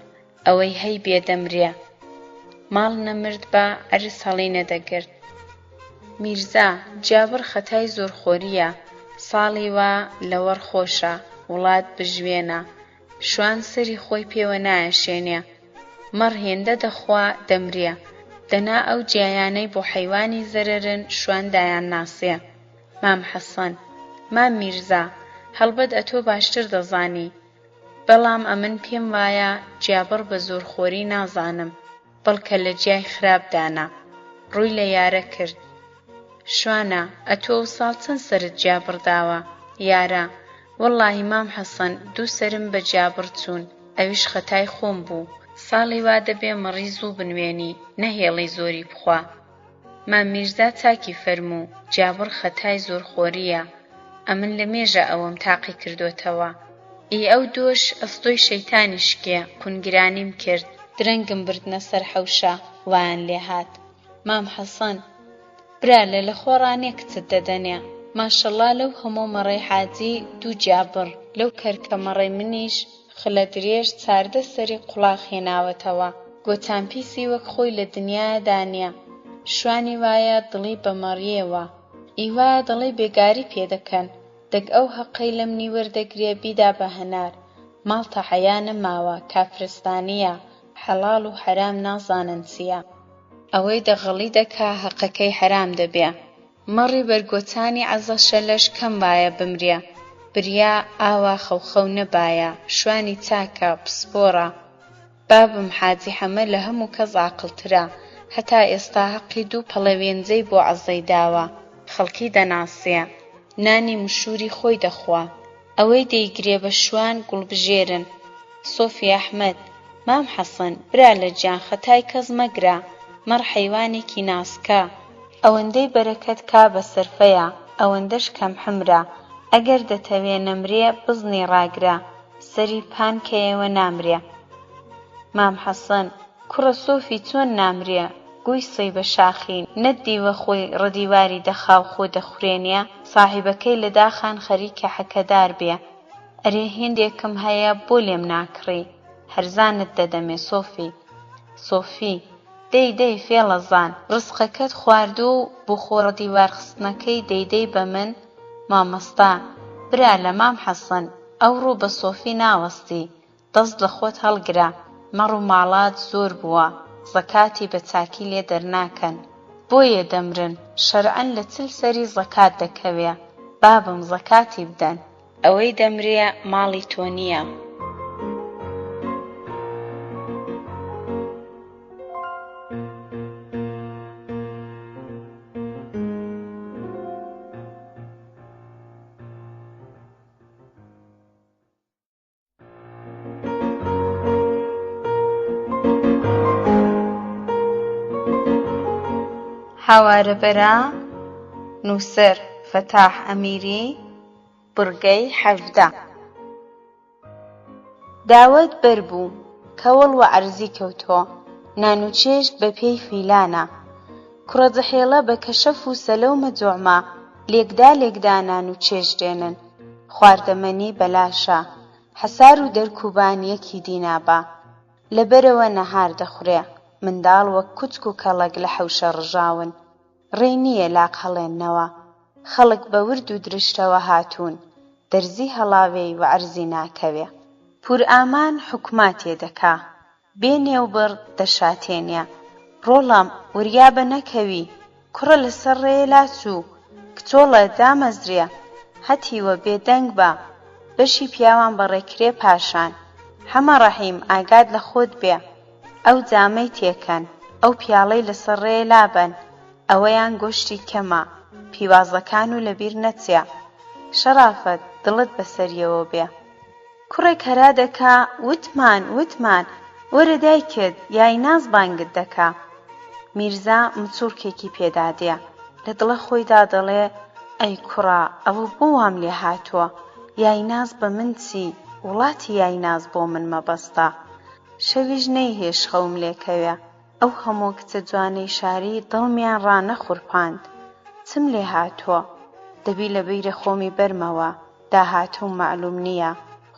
ئەوەی هەی بێدەمرێ ماڵ نەمرد بە عەرز هەڵی نەدەگرت. میرزا جابر خەتای زۆرخۆریە ساڵی وا لەوەڕ خۆشە وڵات بژوێنە شوان سەری خۆی پێوە نایەشێنێ مەڕ هێندە دەخوا دەمرێ دەنا ئەو جیایانەی بۆ حەیوانی زەرەرن شوان دایان ناسێ. مام حەسەن مام میرزا هەڵبەت ئەتۆ باشتر دەزانی بەڵام ئەمن پێم وایە جابر بە زۆرخۆری نازانم بەڵکە لە جیای خراپدانا ڕووی لە یارە کرد. شوانە ئەتۆ ئەو ساڵ چەند سەرت جابر داوە؟ یارە وەڵڵاهی مام حەسەن دوو سەرم بە جابر چوون ئەویش خەتای خۆم بوو ساڵی وا دەبێ مەڕی زوو بنوێنی نەهێڵی زۆری بخوا. مام میرزا چاکی فەرموو جابر خەتای زۆرخۆریە ئەمن لە مێژە ئەوەم تاقی کردوتەوە ئەو دۆش ئەستۆی شەیتانی شکێ کونگرانیم کرد درەنگم بردنە سەر حەوشە وایان لێ هات. مام حەسەن برا لە خۆڕانێ کچت دەدەنێ ماشەڵڵا لەو هەموو مەڕەی حاجی دوو جابر لەو کەرکە مەڕەی منیش خلە درێژ چاردە سەری قوڵاق هێناوەتەوە گۆچان پیسی وەک خۆی لە دنیادا نییە شوانی وایە دڵی بە مەڕیەوە ئیوایە دڵی بێگاری پێدەکەن دەک ئەو هەقەی لە منی وەردەگرێ بیدا بە هەنار ماڵتە حەیا نەماوە کافرستانیە حەڵاڵ و حەرام نازانن چییە ئەوەی دەغەڵی دەکا هەقەکەی حەرام دەبێ مەڕی بەرگۆچانی عەزە شەلەش کەم وایە بمرێ بریا ئاوا خەوخەو نەبایە شوانی چاکە پسپۆڕە. بابم حاجی حەمە لە هەموو کەس عاقڵترە هەتا ئێستا حەقی دوو پەڵەوێنجەی بۆ عەزەی داوە خەڵکی دەناسێ نانی مشوری خۆی دەخوا ئەوەی دەیگرێ بە شوان گوڵبژێرن. سۆفی ئەحمەد مام حەسەن برا لە گیان خەتای کەس مەگرە مەڕ حەیوانێکی ناسکە ئەوەندەی بەرەکەت کا بە سەرفەیە ئەوەندەش کەم حمرە ئەگەر دەتەوێ نەمرێ بزنی ڕاگرە سەری پانکەیەوە نامرێ. مام حەسەن کوڕە سۆفی چۆن نامرێ گوی سەی بە شاخین نەدیوە خۆی ڕدیواری دەخاو خۆ دەخورێنێ ساحیبەکەی لە داخان خەریکە حەکەدار بێ ئەرێ هێندێکم هەیە بۆ لێم ناکڕی هەرزانت دەدەمێ سۆفی. سۆفی دەی فێڵەزان ڕزقەکەت خواردوو و بۆ خۆڕە دیوارخستنەکەی دەیدەی بە من مامەستا برا لە مام حەسەن ئەو ڕوو بە سۆفی ناوەستی دەست لە خۆت هەڵگرە مەڕ و ماڵات زۆر بووە زەکاتی بە چاکی لێ دەرناکەن بۆیە دەمرن شەرعەن لە چل سەری زەکات دەکەوێ بابم زەکاتی بدەن ئەوەی دەمرێ ماڵی تۆ نییە. حوارەبەرە نووسەر فەتاح ئەمیری بورگەی 17 داوەت بەربوو کەوڵ و عەرزی کەوتۆ نان و چێشت بە پێی فیلانە کوڕە جەحێڵە بە کەشەف و سەلە و مەجوعما لێکدا نان و چێش دێنن خواردەمەنی بەلاشە حەسار و دەرکوبانیەکی دینابە لەبەرەوە نەهار دەخورێ منداڵ وەک کوچک و کەڵک لە حەوشە ڕژاون ڕێی نییە لاق هەڵێننەوە خەڵک بە ورد و درشتەوە هاتوون دەرزی هەڵاوێ و عەرزی ناکەوێ پورئامان حوکما تێدەکا بێ نێوبڕ دەشاتێنێ ڕۆڵام وریابە نەکەوی کوڕە لەسەر ڕێیە لاچوو کچۆڵە دامەزرێ هەتیوە بێدەنگ بە بەشی پیاوان بەڕێکرێ پاشان هەمە ڕەحیم ئاگاد لە خۆت بێ ئەو جامەی تێکەن ئەو پیاڵەی لەسەر ڕێیە لابەن ئەوەیان گۆشتی کەمە پیوازەکان و لەبیر نەچێ شەرافەت دڵت بەسەریەوە بێ کوڕێک هەرا دەکا وتمان وەرە دایکت یای ناز بانگت دەکا میرزا مچوورکێکی پێدادێ لە دڵە خۆیدا دەڵێ ئەی کوڕا ئەوە بۆ وام لێ هاتووە یای ناز بە من چی وڵاتی یای ناز بۆ من مەبەستە شەویش نەیهێش خەوم لێکەوێ ئەو هەموو کچە جوانەی شاری دڵمیان ڕانەخورپاند چم لێ هاتووە دەبی لە بەیرە خۆمی بەرمەوە داهاتووم مەعلوم نییە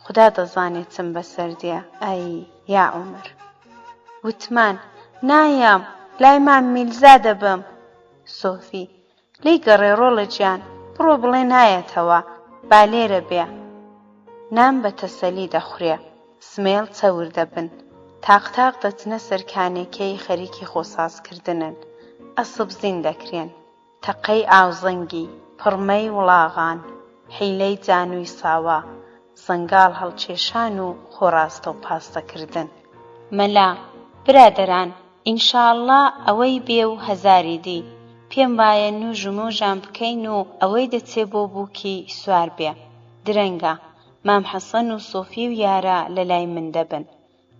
خدا دەزانێت چم بەسەر دێ ئەی یا عومر وتمان نایام لای مام میلزا دەبم سۆفی لی گەڕێ ڕۆڵە گیان بڕۆ بڵێ نایەتەوە با لێرە بێ نان بە تەسەلی دەخورێ سمێڵ چەور دەبن تاق دەچنە سەرکانێکەی خەریکی خۆسازکردنن ئەسب زین دەکرێن تەقەی ئاوزەنگی پڕمەی وڵاغان حیلەی جانووی ساوە زەنگاڵ هەڵکێشان و خۆڕاستە و پاستەکردن مەلا برادەران ئینشاءڵڵا ئەوەی بێ و هەزاری دی پێم وایە نوژ و مۆژان بکەین و ئەوەی دەچێ بۆ بووکی سوار بێ درەنگە مام حەسەن و سۆفی و یارە لە لای من دەبن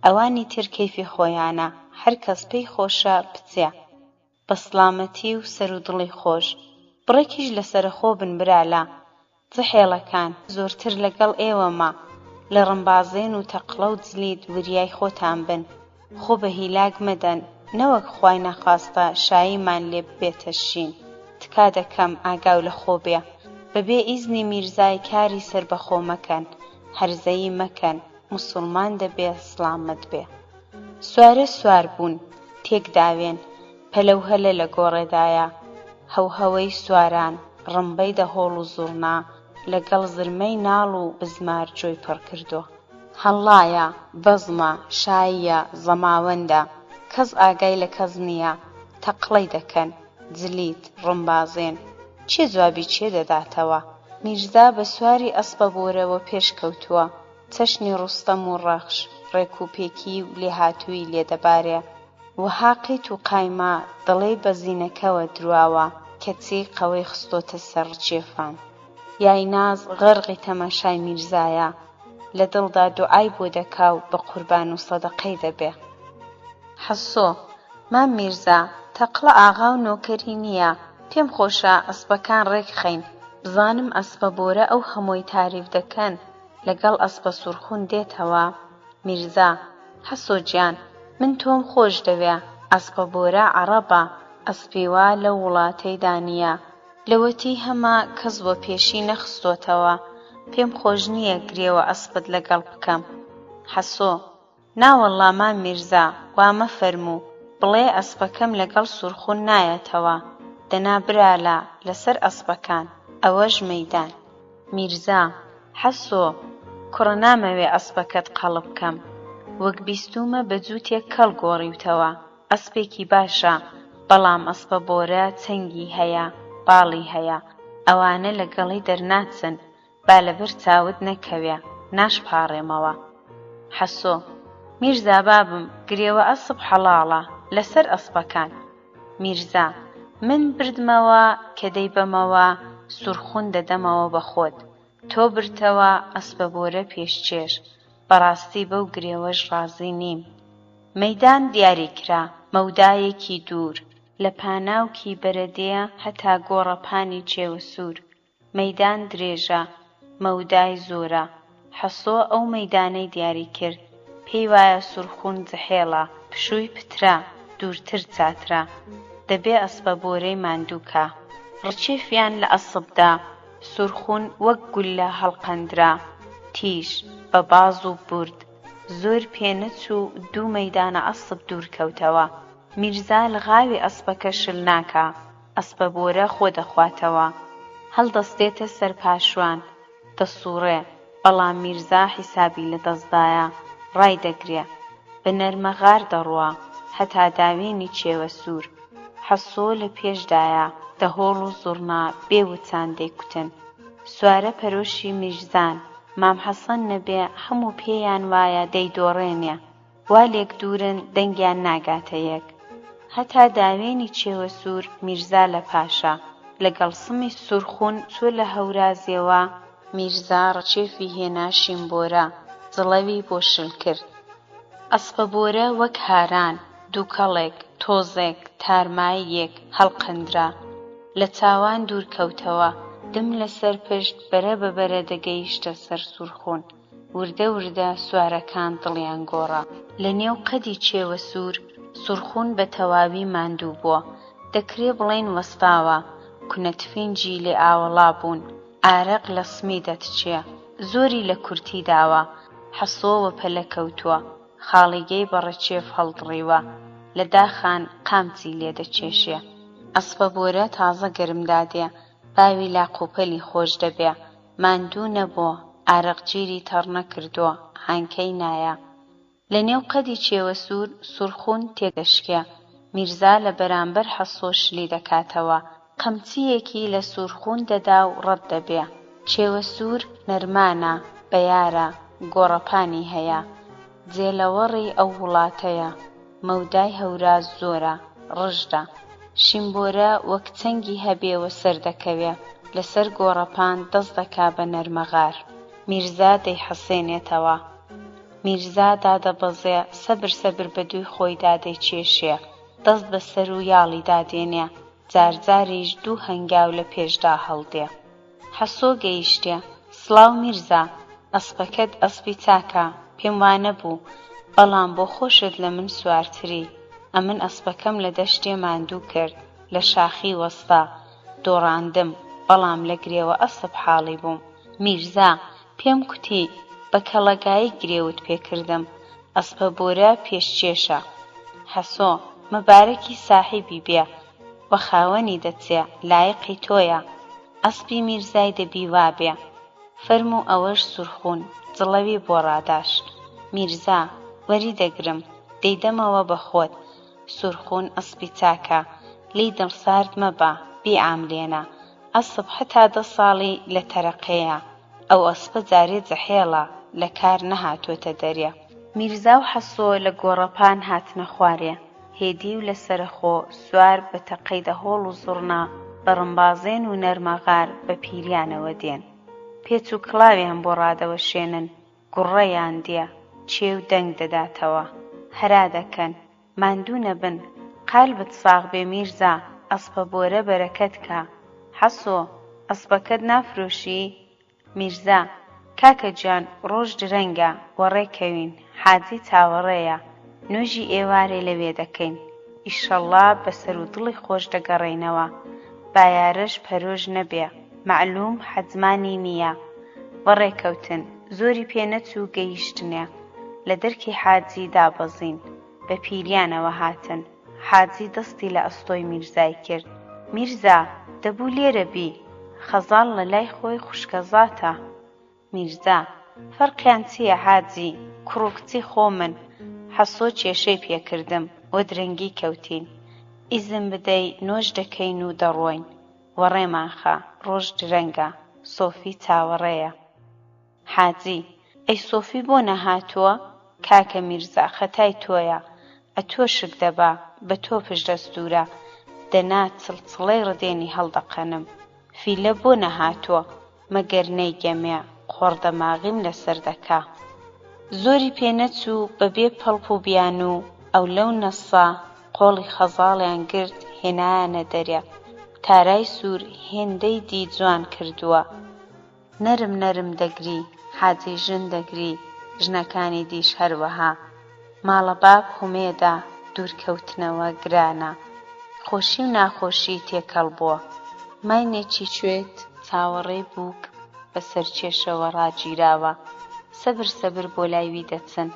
ئەوانی تر کەیفی خۆیانە هەر کەس پێی خۆشە بچێ بە سڵامەتی و سەر و دڵی خۆش بڕێکیش لەسەرخۆ بن برالە جەحێڵەکان زۆرتر لەگەڵ ئێوەمە لە ڕمبازێن و تەقڵە و جلید وریای خۆتان بن خۆ بە هیلاک مەدەن نەوەک خوای نەخواستە شاییمان لێ ببێتە شین تکا دەکەم ئاگاو لە خۆ بێ بەبێ ئیزنی میرزای کاری سەر بەخۆ مەکەن هەرزەیی مەکەن موسڵمان دەبێ سڵامەت بێ سوارە سوار بوون تێکداوێن پەلەو هەلە لە گۆڕێدایە هەوهەوەی سواران ڕمبەی دەهۆڵ و زوڵنا لەگەڵ زرمەی ناڵ و بزمار جۆی پڕ کردووە هەڵڵایە بەزمە شاییە زەماوەندە کەس ئاگای لە کەس نییە تەقڵەی دەکەن جلیت ڕمبازێن چێ جوابی چێ دەداتەوە میرزا بە سواری ئەسپە بۆرەوە پێش کەوتووە چەشنی ڕوستەم و ڕەخش ڕێکوپێکی و لێهاتووی لێدەبارێ وەها قەیت و قایما دڵەی بە زینەکەوە درواوە کەچی قەوەی خستۆتە سەر چێفان یای ناز غەرقی تەماشای میرزایە لە دڵدا دوعای بۆ دەکا و بە قوربان و سەدەقەی دەبێ حەسۆ مام میرزا تەقڵە ئاغا و نۆکەری نییە پێم خۆشە ئەسپەکان ڕێک خەین بزانم ئەسپە بۆرە ئەو هەمووی تاریف دەکەن لەگەڵ ئەسپە سوورخون دێتەوە میرزا حەسۆ گیان من تۆم خۆش دەوێ ئەسپە بۆرە عەرەبە ئەسپی وا لە وڵاتەی دانیە لەوەتی هەما کەس بۆ پێشی نەخستۆتەوە پێم خۆش نییە گرێوە ئەسپت لەگەڵ بکەم حەسۆ ناوەڵڵا مام میرزا وا مەفەرموو بڵێ ئەسپەکەم لەگەڵ سوورخون نایەتەوە دەنا برالە لەسەر ئەسپەکان ئەوەش مەیدان میرزا حەسۆ کوڕە نامەوێ ئەسپەکەت قەڵب بکەم وەک بیستومە بە جووتێک کەڵ گۆڕیوتەوە ئەسپێکی باشە بەڵام ئەسپە بۆرە چەنگی هەیە باڵی هەیە ئەوانە لەگەڵی دەرناچن با لەبەر چاوت نەکەوێ ناشپاڕێمەوە حەسۆ میرزا بابم گرێوە ئەسپ حەڵاڵە لەسەر ئەسپەکان میرزا من بردمەوە کە دەیبەمەوە سوورخون دەدەمەوە بە خۆت تۆ برتەوە ئەسپە بۆرە پێشچێش بەڕاستی بەو گرێوەش ڕازی نیم مەیدان دیاریکرا مەودایەکی دوور لە پاناوکی بەرەدێ هەتا گۆڕەپانی جێوە سوور مەیدان درێژە مەودای زۆرە. حەسۆ ئەو مەیدانەی دیاری کرد، پێی وایە سورخوون جەحێڵە، پشووی پترا، دوورتر چاترا، دەبێ ئەسپەبۆرەی ماندووکە. ڕچێفیان لە ئەسپدا، سورخوون وەک گولە هەڵقەندرا، تیژ بە باز و بورد، زۆر پێنەچوو دوو مەیدانە ئەسپ دوورکەوتەوە. میرزا لە غاوی ئەسپەکە شل ناکا، ئەسپەبۆرە خۆ دەخواتەوە. هەڵدەستێتە سەر پاشوان، دەسووڕێ، بەڵام میرزا حیسابی لەدەستدایە، ڕایدەگرێ، بە نەرمەغار دەڕوا، هەتا داوێنی چێوە سوور. حەسۆ لە پێشدایە، دەهۆڵ و زوڕنا بێوچان دەیکوتن. سوارە پەرۆشی میرزان، مام حەسەن نەبێ هەموو پێیان وایە دەیدۆڕێنێ، وا لێک دوورن دەنگیان ناگاتە یەک. هەتا داوێنی چێوە سوور میرزا لە پاشە، لەگەڵ سمی سورخوون چۆ لە هەورازیەوە. میرزا ڕەچێفی هێنا شیمبۆرە، جڵەوی بۆ شل کرد. ئەسپەبۆرە وەک هاران، دووکەڵێک، تۆزێک، تارماییەک هەڵقەندرا، لە چاوان دوورکەوتەوە. دم لەسەر پشت بەرە بەبەرە دەگەیشتە سەر سورخوون. وردە وردە سوارەکان دڵیان گۆڕا. لە نێو قەدی چێوە سوور سورخوون بە تەواوی ماندوو بووە، دەکرێ بڵێن وەستاوە. کونەتفینجی لێ ئاوەڵا بوون، ئارەق لە سمی دەتچێ، زۆری لە کورتی داوە. حەسۆوە پەلە کەوتووە، خاڵیگەی بە ڕەچێف هەڵدڕیوە، لە داخان قامچی لێ دەچێشێ. ئەسپەبۆرە تازە گەرمدادێ، باوی لاقوپەلی خۆش دەبێ، ماندوو نەبووە، ئارەقگیری تەڕ نەکردووە، هانکەی نایە. لە نێو قەدی چێوە سوور سورخوون تێدەشکێ. میرزا لە بەرامبەر حەسۆ شلی دەکاتەوە، قەمچیەکی لە سورخوون دەدا و ڕەت دەبێ. چێوە سوور نەرمانە، بەیارە، گۆڕەپانی هەیە، جێلەوەڕی ئەو وڵاتەیە، مەودای هەوراز زۆرە، ڕژدە. شیمبۆرە وەک چەنگی هەبێوە سەردەکەوێ، لەسەر گۆڕەپان دەست دەکا بە نەرمەغار. میرزا دەیحەسێنێتەوە. میرزا دادەبەزێ، سەبر سەبر بە دووی خۆی دادەیچێشێ، دەست بەسەر و یاڵی دادێنێ، جارجاریش دوو هەنگاو لە پێشدا هەڵدێ. حەسۆ گەیشتێ. سڵاو میرزا، ئەسپەکەت ئەسپی چاکە، پێم وانە بوو، بەڵام بۆ خۆشت لە من سوارتری. ئەمن ئەسپەکەم لە دەشتێ ماندوو کرد، لە شاخی وەستا دۆڕاندم، بەڵام لە گرێوە ئەسپ حاڵی بووم. میرزا پێم کوتی بە کەڵەگایی گرێوت پێکردم، ئەسپەبۆرە پێشچێشە. حەسۆ مەبارەکی ساحیبی بێ، وە خاوەنی دەچێ، لایقی تۆیە، ئەسپی میرزای دەبی وابێ. فەرموو ئەوەش سورخوون جڵەوی بۆ ڕاداشت. میرزا وەری دەگرم، دەیدەمەوە بە خۆت. سورخوون ئەسپی چاکە، لی دڵسارد مەبە، بیعاملێنە، ئەسپ هەتا 10 ساڵی لە تەرەقەیە، ئەو ئەسپە جارێ جەحێڵە، لە کار نەهاتۆتە دەرێ. میرزا و حەسۆ لە گۆڕەپان هاتنە خوارێ، هێدی و لەسەرخۆ سوار بە تەقەی دەهۆڵ و زوڕنا، بە ڕمبازێن و نەرمەغار بە پیریانەوە دێن. پێچ و کڵاویان بۆ ڕادەوە شێنن، گوڕەیان دێ، چێو دەنگ دەداتەوە، هەرا دەکەن، ماندوو نەبن، قالبت ساغ بێ میرزا، ئەسپەبۆرە بەرەکەت کە. حەسۆ ئەسپەکەت نافرۆشی؟ میرزا کاکە گیان، ڕۆژ درەنگە، وەڕێکەوین، حاجی چاوەڕێیە، نوێژی ئێوارێ لەوێ دەکەین، ئیشەڵڵا بەسەر و دڵی خۆش دەگەڕێینەوە، بایارەش پەرۆژ نەبێ، معلوم حەجمانی نییە. وەڕێکەوتن، زۆری پێنەچوو گەیشتنێ، لە دەرکی حاجی دابەزین، بە پیریانەوە هاتن. حاجی دەستی لە ئەستۆی میرزای کرد. میرزا دەبوو لێرە بی، خەزاڵ لە لای خۆی خوشکەزاتە. میرزا فەرقیان چییە حاجی، کوڕ و کچی خۆمن. حەسۆ کێشەی پێکردم، وە درەنگی کەوتین، ئیزن بدەی نۆژ دەکەین و دەڕۆین، وەڕێمان خە، ڕۆژ درەنگە، سۆفی چاوەڕێیە. حاجی ئەی سۆفی بۆ نەهاتووە؟ کاکە میرزا خەتای تۆیە، ئەتۆ شک دەبا، بە تۆ پشدەستورە، دەنا چڵچڵەی ڕدێنی هەڵدەقەنم. فیلە بۆ نەهاتووە، مەگەر نەیگەمێ، خۆڕدەماغیم لەسەر دەکا. زۆری پێنەچوو، بەبێ پەڵپ و بیان و ئەو لەو نەسا، قۆڵی خەزاڵیان گرت، هێنایانە دەرێ. تارای سوور هێندەی دی جوان کردووە، نەرم نەرم دەگری حاجی ژن دەگری ژنەکانی دیش هەروەها ماڵە باب هومێدا دوورکەوتنەوە گرانە خۆشی و ناخۆشی تێکەڵ بووە ماینێکی کوێت چاوەڕێی بووک بەسەر کێشەوە ڕاگیراوە سەبر سەبر بۆ لایوی دەچن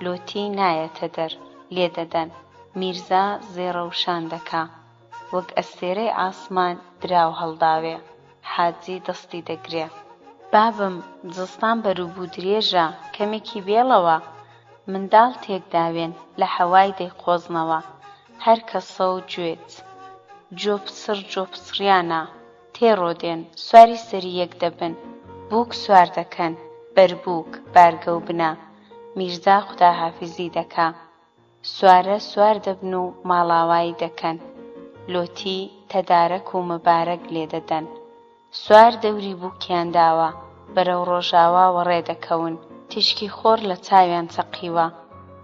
لۆتی نایەتە دەر لێدەدەن میرزا زێڕەوشان دەکا وەک ئەستێرەی ئاسمان براو هەڵداوێ حاجی دەستی دەگرێ بابم جستان بەرووبوو درێژە کەمێکی بێڵەوە منداڵ تێکداوێن لە حەوای دەیقۆزنەوە هەر کەسە و گوێت جۆپسریانە تێڕۆدێن سواری سەری یەک دەبن بووک سوار دەکەن بەربووک بارگە و بنا میرزا خوداحافیزی دەکا سوارە سوار دەبن و ماڵاوایی دەکەن لۆتی تەدارەک و مەبارەک لێدەدەن سوار دەوری بووکیان داوە بەرەو ڕۆژاواوە ڕێدەکەون تیشکی خۆر لە چاویان چەقیوە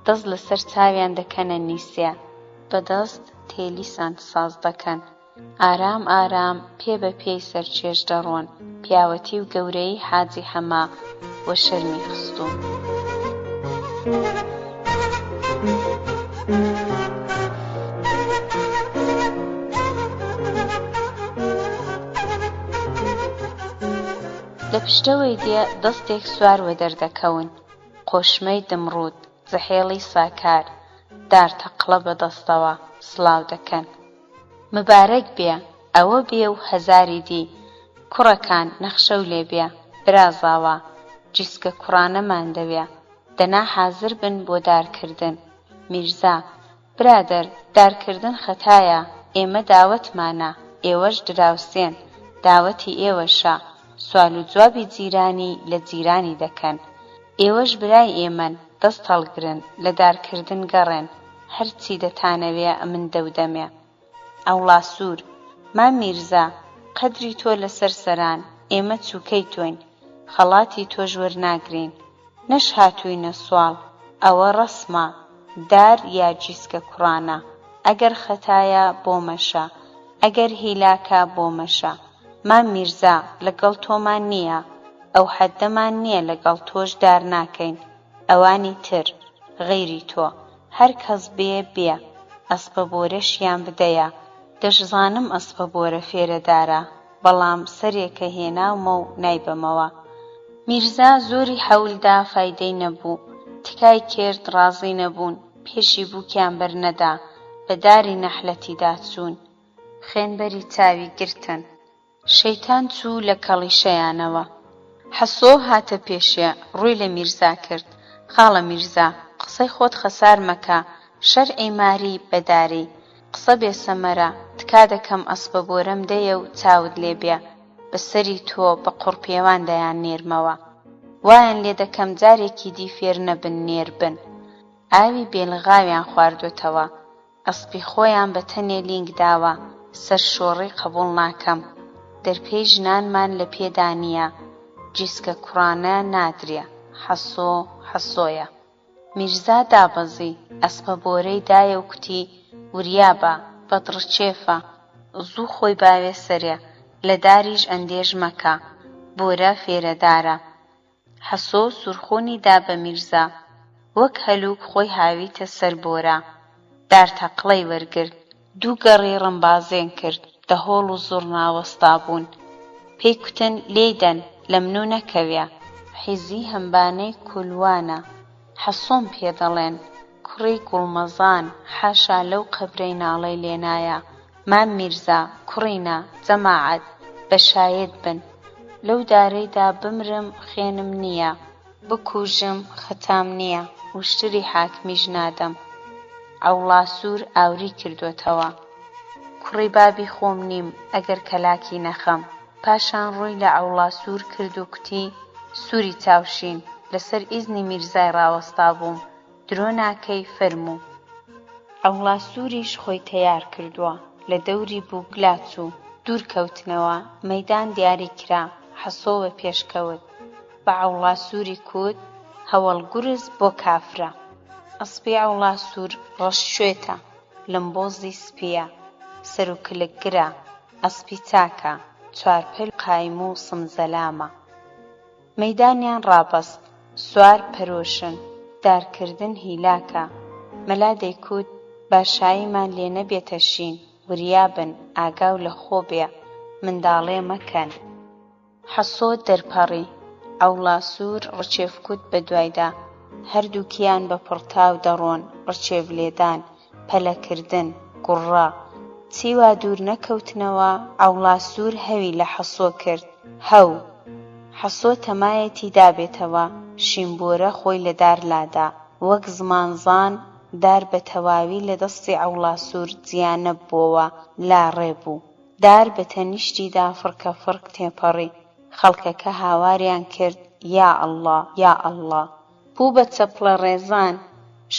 دەست لەسەر چاویان دەکەنە نیسێ بەدەست تێلیسان ساز دەکەن ئارام ئارام پێ بە پێی سەرچێش دەڕۆن پیاوەتی و گەورەی حاجی هەما وە شەرمی خستوون لە پشتەوەی دێ دەستێک سوار وە دەردەکەون قۆشمەی دمڕوود زەحێڵی ساکار دار تەقڵە بەدەستەوە سڵاو دەکەن مبارەک بێ ئەوە بێ و هەزاری دی کوڕەکان نەخشە و لێبێ برازاوە جیسکە کوڕانەمان دەوێ دەنا حازر بن بۆ دارکردن میرزا برادەر دارکردن خەتایە ئێمە داوەتمانە ئێوەش دراوسێن داوەتی ئێوەشە سوال و جوابی جیرانی لە جیرانی دەکەن ئێوەش برای ئێمەن دەست هەڵگرن لە دارکردن گەڕێن هەرچی دەتانەوێ من دەودەمێ ئەوڵا سوور مام میرزا قەدری تۆ لەسەر سەران ئێمە چووکەی تۆین خەڵاتی تۆش وەرناگرین نەش هاتووینە سوال ئەوە ڕەسمە دار یا جیسکە کوڕانە ئەگەر خەتایە بۆ مەشە ئەگەر هیلاکە بۆ مەشە مام میرزا لەگەڵ تۆمان نییە ئەو حەدەمان نییە لەگەڵ تۆش دار ناکەین ئەوانی تر غەیری تۆ هەر کەس بێ ئەسپە بۆرەشیان بدەیە دەشزانم ئەسپە بۆرە فێرەدارە بەڵام سەرێکە هێناومە و نایبەمەوە میرزا زۆری حەولدا فایدەی نەبوو تکای کرد ڕازی نەبوون پێشی بووکیان بەرنەدا بە داری نەحلەتیدا چوون خوێنبەری چاوی گرتن شەیتان چوو لە کەڵیشەیانەوە حەسۆ هاتە پێشێ ڕووی لە میرزا کرد خاڵە میرزا قسەی خۆت خەسار مەکە شەرعی ماری بەداری قسە بێسەمەرە تکا دەکەم ئەسپە بۆرەم دەیە و چاوت لێبێ بەسەری تۆ بە قوڕپێوان دەیان نێرمەوە وایان لێ دەکەم جارێکی دی فێر نەبن نێر بن ئاوی بێلغاویان خواردوتەوە ئەسپی خۆیان بە تەنێ لینگ داوە سەر شۆڕی قبوڵ ناکەم دەرپێی ژنانمان لە پێدا نییە جیسکە کوڕانە نادرێ حەسۆیە میرزا دابەزی ئەسپە بۆرەی دایە و کوتی وریابە بەدڕچێفە زوو خۆی باوێ سەرێ لە داریش ئەندێژ مەکە بۆرە فێرەدارە حەسۆ سوورخۆنی دا بە میرزا وەک هەلووک خۆی هاویتە سەر بۆرە دار تەقڵەی وەرگرت دوو گەڕی ڕمبازێن کرد دەهۆڵ و زوڕنا وەستا بوون پێی کوتن لێدەن لە منو نەکەوێ حیزی هەمبانەی کولوانە حەسۆم پێ دەڵێن کوڕی گوڵمەزان حاشا لەو قەبرەی ناڵەی لێنایە مام میرزا کوڕینە جەماعەت بەشایەت بن لەو دارەیدا بمرم خوێنم نییە بکوژم خەتام نییە وشتری حاکمیش نادەم ئەوڵا سوور ئاوری کردوتەوە کوڕی بابی خۆم نیم ئەگەر کەلاکی نەخەم پاشان ڕووی لە ئەوڵا سوور کرد و کوتی سووری چاوشین لەسەر ئیزنی میرزای ڕاوەستا بووم درۆ ناکەی فەرموو ئەوڵا سووریش خۆی تەیار کردووە لە دەوری بووگلا چوو دوور کەوتنەوە مەیدان دیاری کرا حەسۆوە پێشکەوت بە ئەوڵا سووری کوت هەوڵ گورز بۆ کافرە ئەسپی ئەوڵا سوور ڕەششوێتە لەمبۆزی سپیە سەرۆکلکگرە ئەسپی چاکە چوارپەل قایم و سمزەلامە مەیدانیان ڕابەست، سوار پەرۆشن، دارکردن هیلاکە. مەلا دەیکوت باشاییمان لێ نەبێتە شین، وریابن ئاگاو لە خۆ بێ، منداڵێ مەکەن. حەسۆ دەرپەڕی، ئەوڵاسوور ڕچێفکوت بە دوایدا، هەردووکیان بە پڕتاو دەڕۆن، ڕچێڤلێدان، پەلەکردن، گوڕا. چیوا دوور نەکەوتنەوە، ئەوڵاسوور هەوی لە حەسۆ کرد، هەو. حەسۆ تەمایەتی دابێتەوە، شیمبۆرە خۆی لە دار لادا، وەک زمانزان دار بە تەواوی لە دەستی ئەوڵاسوور جیانە بووەوە، لاڕێبوو. دار بە تەنیشتیدا فڕکە فڕک تێپەڕی، خەڵکەکە هاواریان کرد یا ئەڵڵا یا ئەڵڵا. بوو بە چەپڵە ڕێزان،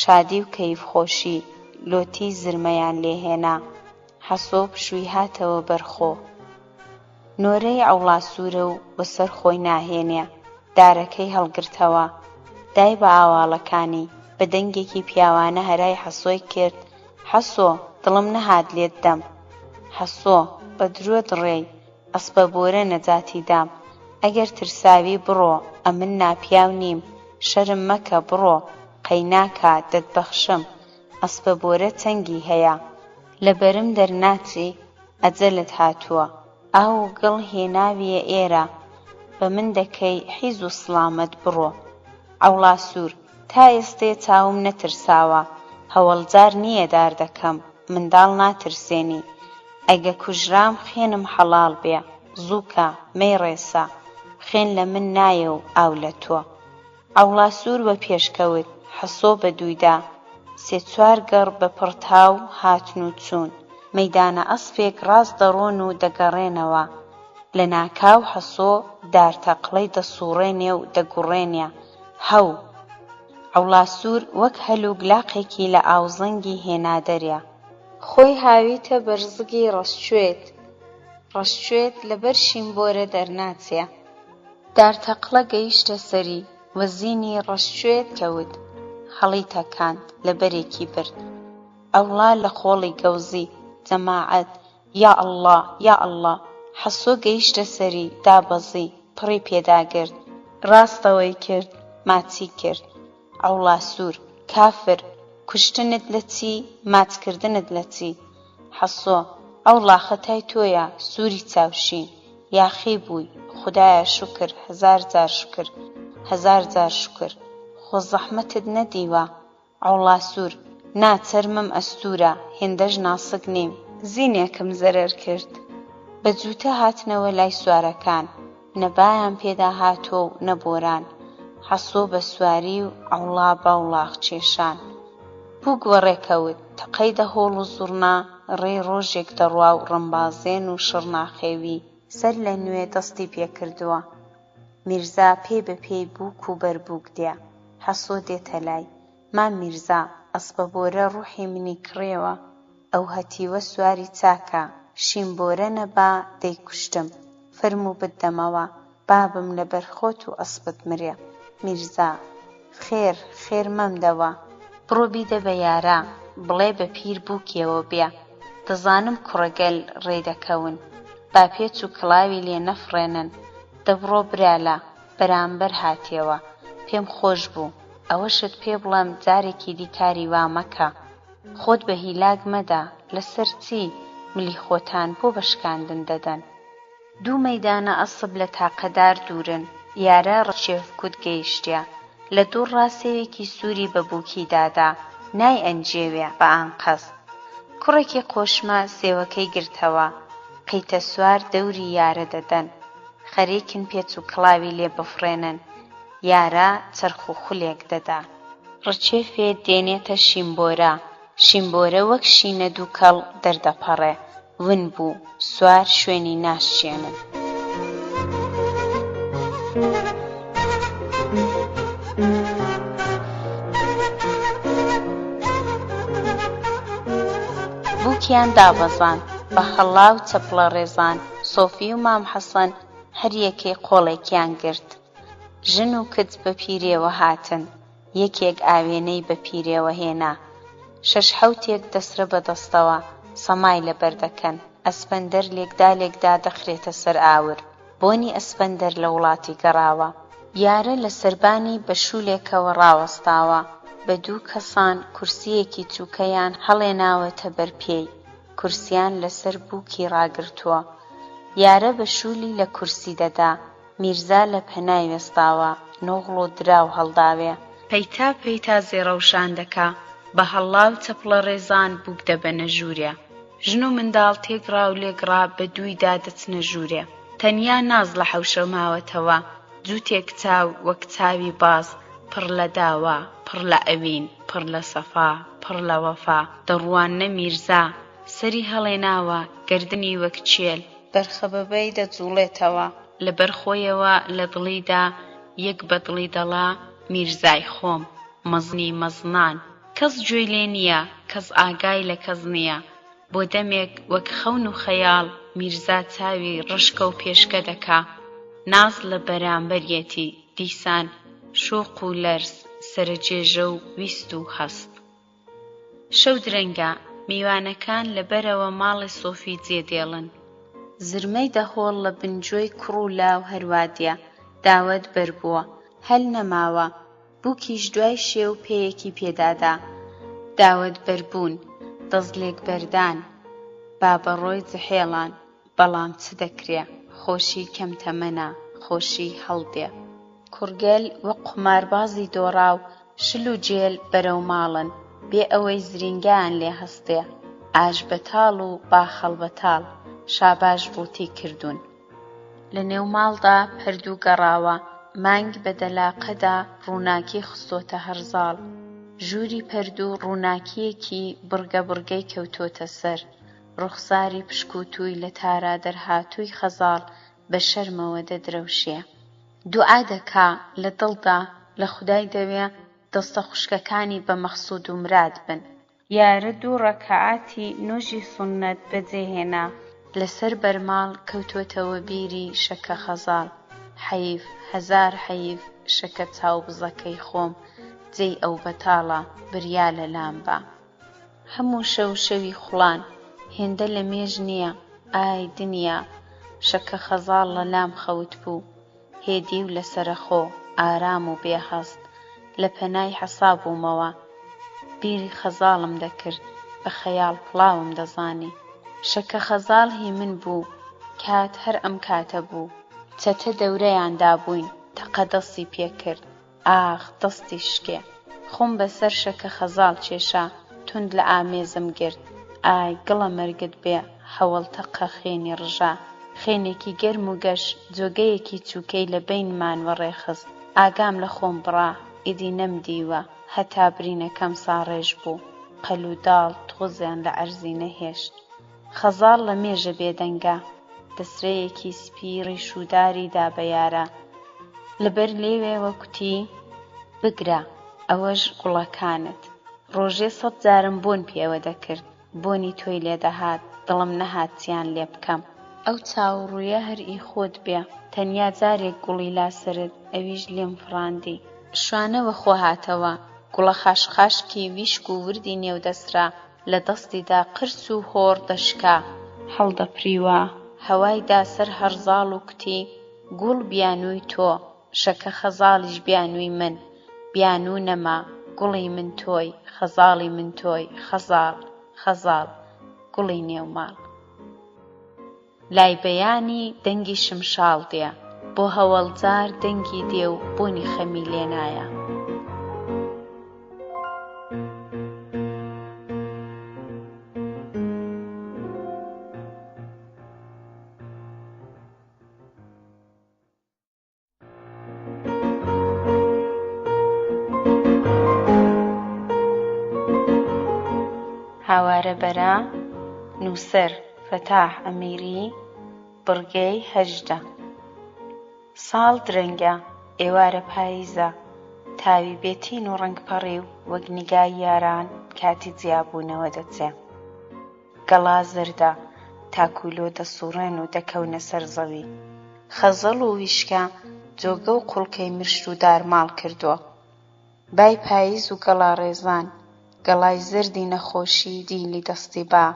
شادی و کەیفخۆشی، لۆتی زرمەیان لێهێنا. حەسۆ پشووی هاتەوە بەرخۆ. نۆرەی ئەوڵاسوورە و بەسەر خۆی ناهێنێ، دارەکەی هەڵگرتەوە. دای بە ئاواڵەکانی، بە دەنگێکی پیاوانە هەرای حەسۆی کرد، حەسۆ دڵم نەهات لێت دەم. حەسۆ بە درۆ دڕێی، ئەسپەبۆرە نەجاتی دام. ئەگەر ترساوی بڕۆ، ئەمن ناپیاو نیم، شەرم مەکە بڕۆ، قەیناکە دەتبەخشم. ئەسپەبۆرە چەنگی هەیە، لەبەرم دەرناچی، ئەجەلت هاتووە. ئاو و گڵ هێناویە ئێرە، بە من دەکەی حیز و سڵامەت بڕۆ. ئەوڵاسوور تا ئێستێ چاوم نەترساوە، هەوڵجار نییە دار دەکەم، منداڵ ناترسێنی. ئەگە کوژرام خوێنم حەڵال بێ، زووکە مەیڕێسە، خوێن لە من نایە و ئاو لە تۆ. ئەوڵاسوور بە پێشکەوت، حەسۆ بە دوویدا، سێ چوار گەڕ بە پڕتاو هاتن و چوون. مەیدانە ئەسپێک ڕاست دەڕۆن و دەگەڕێنەوە. لە ناکاو حەسۆ دارتەقڵەی دەسووڕێنێ و دەگوڕێنێ، هەو. ئەوڵاسوور وەک هەلوگلاقێکی لە ئاوزەنگی هێنادەرێ، خۆی هاویتە بەرزگی ڕەشکوێت. ڕەشکوێت لەبەر شیمبۆرە دەرناچێ. دارتەقڵە گەیشتە سەری، وەزینی ڕەشکوێت کەوت، هەڵی تەکاند، لەبەرێکی برد. ئەوڵا لە خۆڵی گەوزی، جەماعەت یا ئەڵڵا یا ئەڵڵا. حەسۆ گەیشتە سەری، دابەزی، پڕی پێداگرت، ڕاستەوەی کرد، ماچی کرد. ئەوڵاسوور کافر، کوشتنت لە چی، ماچکردنت لە چی؟ حەسۆ ئەوڵا خەتای تۆیە، سووری چاوشین، یاخی بووی، خودایە شوکر، هەزار جار شوکر، هەزار جار شوکر. خۆ زەحمەتت نەدیوە. ئەوڵاسوور نا چەرمم ئەستوورە، هێندەش ناسک نیم، زینێکم زەرەر کرد. بە جووتە هاتنەوە لای سوارەکان، نەبایان پێدا هاتۆ و نەبۆران. حەسۆ بە سواری و ئەوڵا باوڵاغ کێشان. بوو گوەڕێکەوت، تەقەی دەهۆڵ و زوڕنا، ڕێی ڕۆژێک دەڕوا و ڕەمبازێن و شڕناخێوی سەر لە نوێ دەستی پێکردووە. میرزا پێی بە پێی بووک و بەربووک دێ. حەسۆ دێتە لای، مام میرزا ئەسپەبۆرە ڕوحی منی کڕێوە، ئەو هەتیوە سواری چاکە، شیمبۆرە نەبا دەیکوشتم، فەرموو بدەمەوە، بابم لەبەر خۆت و ئەسپت مرێ. میرزا خێر خێر مەمدەوە، بڕۆ بیدە بە یارا، بڵێ بە پیر بووکیەوە بێ، دەزانم کوڕەگەل ڕێدەکەون، با پێچ و کڵاوی لێ نەفڕێنن. دەبڕۆ برالە، بەرامبەر هاتیەوە، پێم خۆش بوو، ئەوەشت پێ بڵێم جارێکی دیکاری وا مەکە. خۆت بە هیلاک مەدە، لەسەر چی ملی خۆتان بۆ بەشکاندن دەدەن؟ دوو مەیدانە ئەسب لە تاقەدار دوورن، یارە ڕەشێفکوت گەیشتێ، لە دوو ڕاستەوێکی سووری بە بووکی دادا، نای ئەنجێوێ بە ئانقەس. کوڕێکی قۆشمە سێوەکەی گرتەوە، قەیتە سوار دەوری یارە دەدەن، خەریکن پێچ و کڵاوی لێ بفڕێنن. یارە چەرخ و خولێک دەدا، ڕچێفێ دێنێتە شیمبۆرە، شیمبۆرە وەک شینە دوو کەڵ دەردەپەڕێ، ون بوو، سوار شوێنی ناشچێنن. بووکیان دابەزان، بە خەڵا و چەپڵە ڕێزان. سۆفی و مام حەسەن هەر یەکەی قۆڵێکیان گرت. ژن و کچ بە پیرێوە هاتن، یەکێک ئاوێنەی بە پیرێوە هێنا. شەش حەوتێک دەسرە بەدەستەوە، سەمای لەبەر دەکەن. ئەسپەندەر لێکدا لێکدا دەخرێتە سەر ئاور. بۆنی ئەسپەندەر لە وڵاتی گەڕاوە. یارە لە سەربانی بەشولێکەوە ڕاوەستاوە، بە دوو کەسان کورسیەکی چووکەیان هەڵێناوەتە بەرپێی، کورسیان لەسەر بووکی ڕاگرتووە. یارە بەشولی لە کورسی دەدا، میرزا لە پەنای وێستاوە، نۆغڵ و دراو هەڵداوێ. پەیتا پەیتا زێڕەوشان دەکا، بە هەڵاو چەپڵە ڕێزان بووک دەبەنە ژوورێ. ژن و منداڵ تێکڕا و لێگڕا بە دوویدا دەچنە ژوورێ. تەنیا ناز لە حەوشە ماوەتەوە، جووتێک چاو وەک چاوی باز، پڕ لە داوە، پڕ لە ئەوین، پڕ لە سەفا، پڕ لە وەفا. دەڕوانە میرزا، سەری هەڵێناوە، گەردنی وەک چێل، بەرخەبەبەی دەجوڵێتەوە. لەبەر خۆیەوە لە دڵیدا یەک بە دڵی دەڵا، میرزای خۆم، مەزنی مەزنان. کەس گوێی لێ نییە، کەس ئاگای لە کەس نییە. بۆ دەمێک وەک خەون و خەیاڵ، میرزا چاوی ڕشکە و پێشکە دەکا. ناز لە بەرامبەرێتی، دیسان شۆق و لەرز، سەرجێژە و ویست و هەست. شەو درەنگە، میوانەکان لەبەرەوە ماڵی سۆفی جێدێڵن. زرمەی دەهۆڵ لە بنجۆی کوڕ و لاو هەروادیە، داوەت بەربووە، هەل نەماوە. بووکیش دوای شێو پێیەکی پێدادا. داوەت بەربوون، دەستلێک بەردان، بابەڕۆی جەحێڵان، بەڵام چ دەکرێ، خۆشی کەم تەمەنە، خۆشی هەڵدێ. کوڕگەل وەک قوماربازی دۆڕاو، شل و جێل بەرەو ماڵن، بێ ئەوەی زرینگیان لێ هەستێ. ئاش بەتاڵ و باخەڵ بەتاڵ، شاباش ڕووتی کردوون. لە نێو ماڵدا پەردوو گەڕاوە، مانگ بە دەلاقەدا ڕووناکی خستۆتە هەرزاڵ. ژووری پەردوو ڕووناکیەکی بڕگە بڕگەی کەوتۆتە سەر. ڕوخساری پشکوتووی لە تارا دەرهاتووی خەزاڵ بە شەرمەوە دەدرەوشێ. دوعا دەکا لە دڵدا، لە خودای دەوێ دەستە خوشکەکانی بە مەخسوود و مراد بن. یارە دوو ڕەکەعاتی نوێژی سوننەت بەجێهێنا، لەسەر بەرماڵ کەوتۆتەوە بیری شەکە خەزاڵ. حەیف، هەزار حەیف، شەکە چاوبزەکەی خۆم، جێی ئەو بەتاڵە بریا لە لامبا. هەموو شەو شەوی خوڵان، هێندە لە مێژ نییە، ئای دنیا. شەکە خەزاڵ لە لام خەوت بوو، هێدی و لەسەرەخۆ، ئارام و بێهەست. لە پەنای حەساب بوومەوە، بیری خەزاڵم دەکرد، بە خەیاڵ پڵاوم دەزانی. شەکە خەزاڵ هی من بوو، کات هەر ئەم کاتە بوو. چەتە دەورەیاندا بووین، تەقە دەستی پێکرد، ئاخ دەستی شکێ. خۆم بەسەر شەکە خەزاڵ کێشا، تند لە ئامێزم گرت. ئای گڵە مەرگت بێ، هەوڵ تەقە خێنی ڕژا. خێنێکی گەرم و گەش، جۆگەیەکی چووکەی لە بینمان وەڕێخست. ئاگام لە خۆم بڕا، ئیدی نەمدیوە، هەتا برینەکەم ساڕێژ بوو. قەلوداڵ تۆزیان لە عەرزی نەهێشت. خەزاڵ لە مێژە بێدەنگە، دەسرەیەکی سپی ڕیشوداری دا بە یارە. لەبەر لێوێوە کوتی، بگرە، ئەوەش گوڵەکانت. ڕۆژێ 100 جارم بۆن پێوە دەکرد، بۆنی تۆی لێدەهات، دڵم نەهات چیان لێ بکەم. ئەو چاوڕوویە هەر ئی خۆت بێ، تەنیا جارێک گوڵی لاسرد، ئەویش لێم فڕاندی. شوانەوە خۆ هاتەوە، گوڵە خاشخاشکی ویشک و وردی نێودەسرا، لە دەستیدا قرس و هۆڕ دەشکا. هەڵدەپریوە، هەوایدا سەر هەرزاڵ و کوتی، گوڵ بیانووی تۆ، شەکە خەزاڵیش بیانووی من. بیانوو نەما، گوڵی من تۆی، خەزاڵی من تۆی، خەزاڵ، خەزاڵ، گوڵی نێوماڵ. لای بەیانی دەنگی شمشاڵ دێ، بۆ هەوڵجار دەنگی دێ و بۆنی خەمی لێنایە. هاوارە بەرە، نووسەر فەتاح ئەمیری، بڕگەی 18. ساڵ درەنگە، ئێوارە پاییزە، تاوی بێتین و ڕەنگپەڕی و وەک نیگای یاران کاتی جیابوونەوە دەچێ. گەڵا زەردە، تاکولۆ دەسوڕێن و دەکەونە سەر زەوی. خەزەڵ و ویشکە جۆگە و قوڵکەی مرشت و دارماڵ کردووە. بای پاییز و گەڵا ڕێزان، گەڵای زەردی نەخۆشی دیلی دەستی با.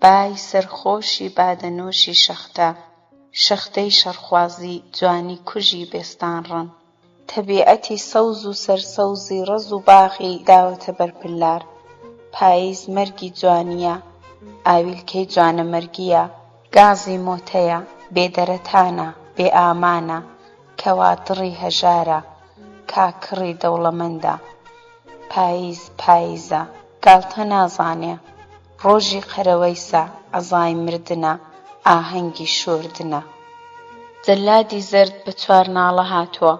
بای سەرخۆشی بادەنۆشی شەختە، شەختەی شەرخوازی جوانی کوژی بێستان ڕەن. تەبیعەتی سەوز و سەرسەوزی ڕەز و باغی داوەتە بەرپلار. پاییز مەرگی جوانیە، ئاویلکەی جوانەمەرگیە، گازی مۆتەیە، بێدەرەتانە، بێ ئامانە، کەوا دڕی هەژارە، کاکڕی دەوڵەمەندە. پاییز پاییزە، گاڵتە نازانێ، ڕۆژی قەرەوەیسە، عەزای مردنە، ئاهەنگی شۆردنە. جەلادی زەرد بە چوار ناڵە هاتووە،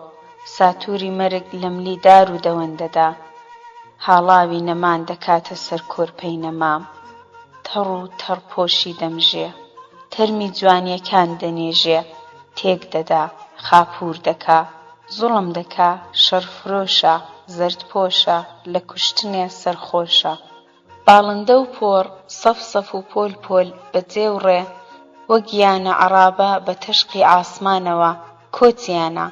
ساتووری مەرگ لە ملیدار و دەوەندەدا. هاڵاوی نەمان دەکاتە سەر کۆرپەی نەمام، تەڕ و تەڕپۆشی دەمژێ، تەرمی جوانیەکان دەنێژێ، تێک دەدا، خاپوور دەکا، زوڵم دەکا، شەرفرۆشە، زەردپۆشە، لە کوشتنێ سەرخۆشە. باڵندە و پۆڕ، سەف سەف و پۆل پۆل، بەجێ و ڕێ، وەک یانە عەرابە بە تەشقی ئاسمانەوە، کۆچیانە،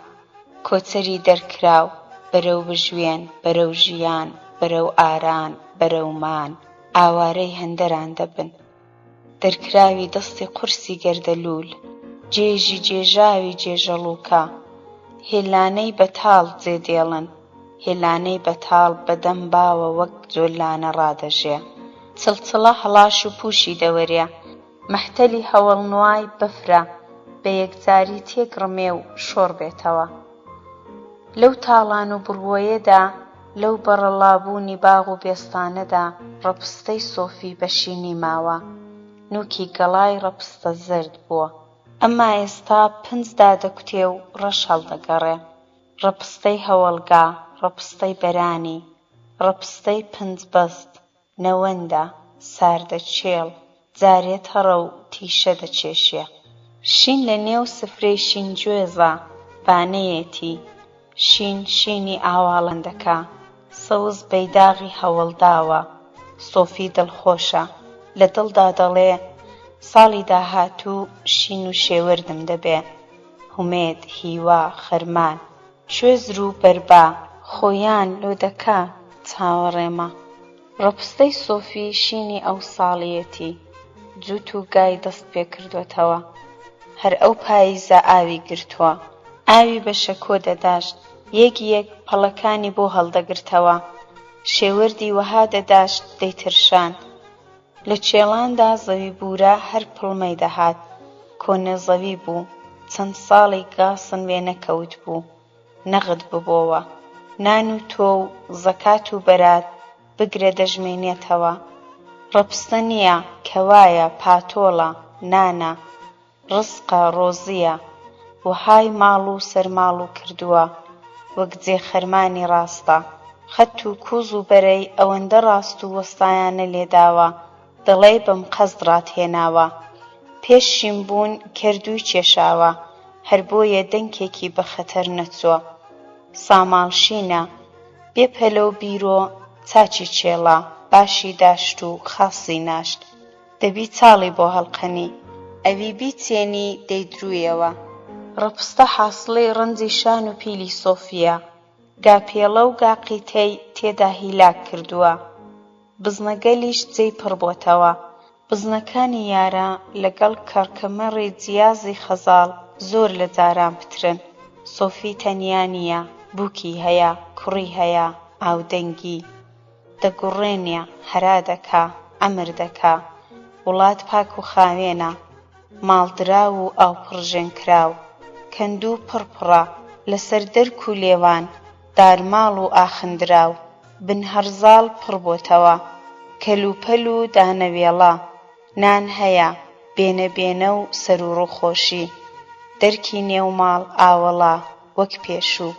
کۆچەری دەرکراو، بەرەو بژوێن، بەرەو ژیان، بەرەو ئاران، بەرەو مان، ئاوارەی هەندەران دەبن. دەرکراوی دەستی قورسی گەردەلوول، جێژی جێژاوی جێژەڵووکە، هێلانەی بەتاڵ جێدێڵن، هێلانەی بەتاڵ بەدەم باوە وەک جۆلانە ڕادەژێ. چڵچڵە هەڵاش و پووشی دەوەرێ، مەحتەلی هەوڵنوای بەفرە، بە یەکجاری تێکڕمێ و شۆڕ بێتەوە. لەو تاڵان و بڕوۆیەدا، لەو بەڕەڵابوونی باغ و بێستانەدا، ڕەپستەی سۆفی بەشینی ماوە. نووکی گەڵای ڕەپستە زەرد بووە، ئەمما ئێستا پنج دادەکوتێ و ڕەش هەڵدەگەڕێ. ڕەپستەی هەوڵگا، ڕەپستەی بەرانی، ڕەپستەی پنجبەست، نەوەندە، ساردەچێڵ، جارێ تەڕە و تیشە دەچێشێ. شین لە نێو سفرەی شینگوێزە، بانەیەتی، شین شینی ئاواڵەندەکە، سەوز بەیداغی هەوڵداوە. سۆفی دڵخۆشە، لە دڵدا دەڵێ ساڵی داهاتوو شین و شێوەردم دەبێ. هومێد، هیوا، خەرمان، کوێزر و بەربا، خۆیان لۆ دەکا چاوەڕێمە. ڕەپستەی سۆفی شینی ئەو ساڵیەتی، جووت و گای دەست پێ کردوەتەوە. هەر ئەو پاییزە ئاوی گرتووە، ئاوی بە شەکۆ دەداشت، یەک یەک پەڵەکانی بۆ هەڵدەگرتەوە. شێوەردی وەها دەداشت دەیترشان. لە چێڵاندا زەوی بورە هەر پڵمەی دەهات، کۆنە زەوی بوو، چەند ساڵی گاسن وێ نەکەوت بوو، نەغت ببۆوە. نان و تۆ و زەکات و بەرات بگرە دەژمێنێتەوە. ڕەپستە نییە، کەوایە، پاتۆڵە، نانە، ڕزقە، ڕۆزیە، وەهای ماڵ و سەرماڵ و کردووە، وەک جێ خەرمانی ڕاستە. خەت و کووز و بەرەی ئەوەندە ڕاست و وەستایانە لێداوە، دەڵێ بەم قەست ڕاتهێناوە. پێش شینبوون کەردووی کێشاوە، هەر بۆیە دەنگێکی بە خەتەر نەچووە. ساماڵ شینە، بێ پەلە و بیرۆ، چاچی چێڵە، باشی داشت و خاسی ناشت. دەبی چاڵی بۆ هەڵقەنی، ئەوی بیچێنی دەیدروویەوە. ڕەپستە حاسڵەی ڕەنجی شان و پیلی سۆفیە، گاپێڵە و گاقیتەی تێدا هیلاک کردووە. بزنەگەلیش جێی پڕ بۆتەوە. بزنەکانی یارە لەگەڵ کەڕکەمەڕی جیازی خەزاڵ زۆر لە جاران پترن. سۆفی تەنیا نییە، بووکی هەیە، کوڕی هەیە، ئاودەنگی. دەگوڕێنێ، هەرا دەکا، ئەمر دەکا. وڵات پاک و خاوێنە، ماڵدراو و ئاوپڕژێنکراو، کەندوو پڕپڕە، لەسەر دەرک و لێوان، دارماڵ و ئاخندراو، بن هەرزاڵ پڕ بۆتەوە، کەلوپەل و دانەوێڵە. نان هەیە، بێنە بێنە و سەر و ڕووخۆشی، دەرکی نێوماڵ ئاوەڵا، وەک پێشوو.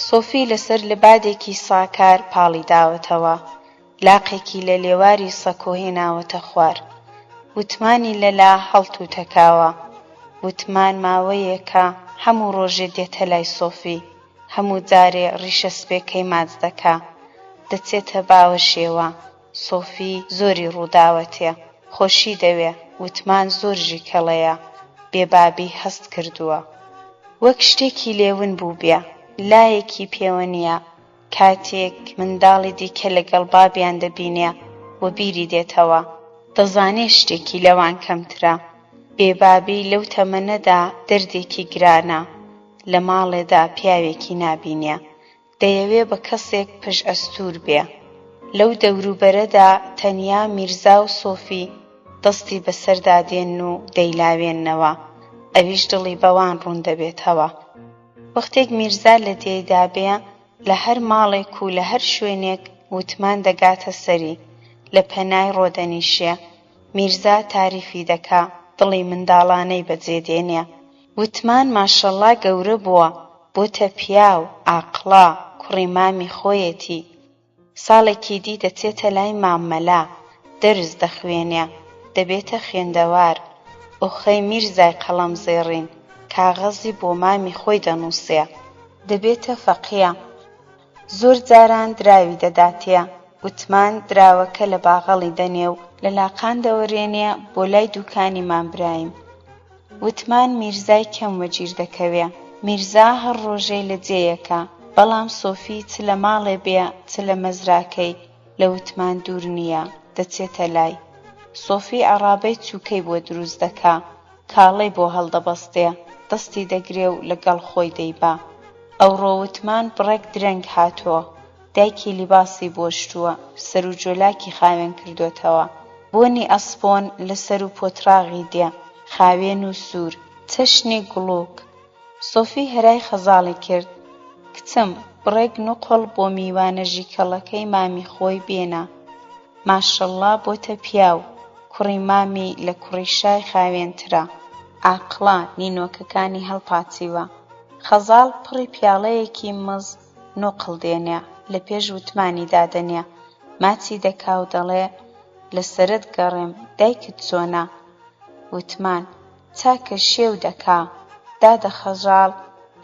سۆفی لەسەر لەبادێکی ساکار پاڵی داوەتەوە، لاقێکی لە لێواری سەکۆ هێناوەتە خوار. وتمانی لەلا هەڵت و تەکاوە. وتمان ماوەیەکە هەموو ڕۆژێ دێتە لای سۆفی، هەموو جارێ ڕیشە سپێکەی ماچ دەکا، دەچێتە باوەشێوە. سۆفی زۆری ڕووداوەتێ، خۆشی دەوێ، وتمان زۆرژی کەڵەیە، بێبابی هەست کردووە. وەک شتێکی لێون بوو بێ، لایەکی پێوە نییە. کاتێک منداڵی دیکە لەگەڵ بابیان دەبینێ و بیری دێتەوە، دەزانێ شتێکی لەوان کەمترە. بێبابی لەو تەمەنەدا دەردێکی گرانە، لە ماڵێدا پیاوێکی نابینێ، دەیەوێ بە کەسێک پشت ئەستور بێ. لەو دەوروبەرەدا تەنیا میرزا و سۆفی دەستی بەسەردا دێن و دەیلاوێننەوە، ئەویش دڵی بەوان ڕوون دەبێتەوە. وەختێک میرزا لە دێیدا بێ، لە هەر ماڵێک و لە هەر شوێنێک وتمان دەگاتە سەری، لە پەنای ڕۆدەنیشێ. میرزا تاریفی دەکا، دڵی منداڵانەی بەجێدێنێ. وتمان ماشەڵڵا گەورە بووە، بۆتە پیاو، عاقڵە، کوڕی مامی خۆیەتی. ساڵێکی دی دەچێتە لای ماممەلا، دەرس دەخوێنێ، دەبێتە خوێندەوار. ئۆخەی میرزای قەڵەم زێڕین، کاغەزی بۆ مامی خۆی دەنووسێ، دەبێتە فەقیە. زۆر جاران دراوی دەداتێ، وتمان دراوەکە لە باغەڵی دەنێ و لە لاقان دەوەرێنێ بۆ لای دوکانی مامبرایم. وتمان میرزای کەم وەجیر دەکەوێ. میرزا هەر ڕۆژەی لە جێیەکە، بەڵام سۆفی چ لە ماڵێ بێ چ لە مەزراکەی لە وتمان دوور نییە، دەچێتە لای. سۆفی عەرابەی چووکەی بۆ دروست دەکا، کاڵەی بۆ هەڵدەبەستێ، دەستی دەگرێ و لەگەڵ خۆی دەیبا. ئەوڕۆ وتمان بڕێک درەنگ هاتووە، دایکی لیباسی بۆشتووە، سەر و جۆلاکی خاوێن کردوتەوە، بۆنی ئەسپۆن لەسەر و پۆتراغی دێ، خاوێن و سوور، چەشنی گوڵووک. سۆفی هەرای خەزاڵی کرد، کچم بڕێک نوقڵ بۆ میوانە ژیکەڵەکەی مامی خۆی بێنە. ماشەڵڵا بۆتە پیاو، کوڕی مامی لە کوڕی شای خاوێنترە، عاقڵە، نینۆکەکانی هەڵپاچیوە. خەزاڵ پڕی پیاڵەیەکی مز نوقڵ دێنێ، لە پێش وتمانی دادەنێ، ماچی دەکا و دەڵێ لەسەرت گەڕێم، دایکت چۆنە؟ وتمان چاکە شێو دەکا. دادە خەژاڵ،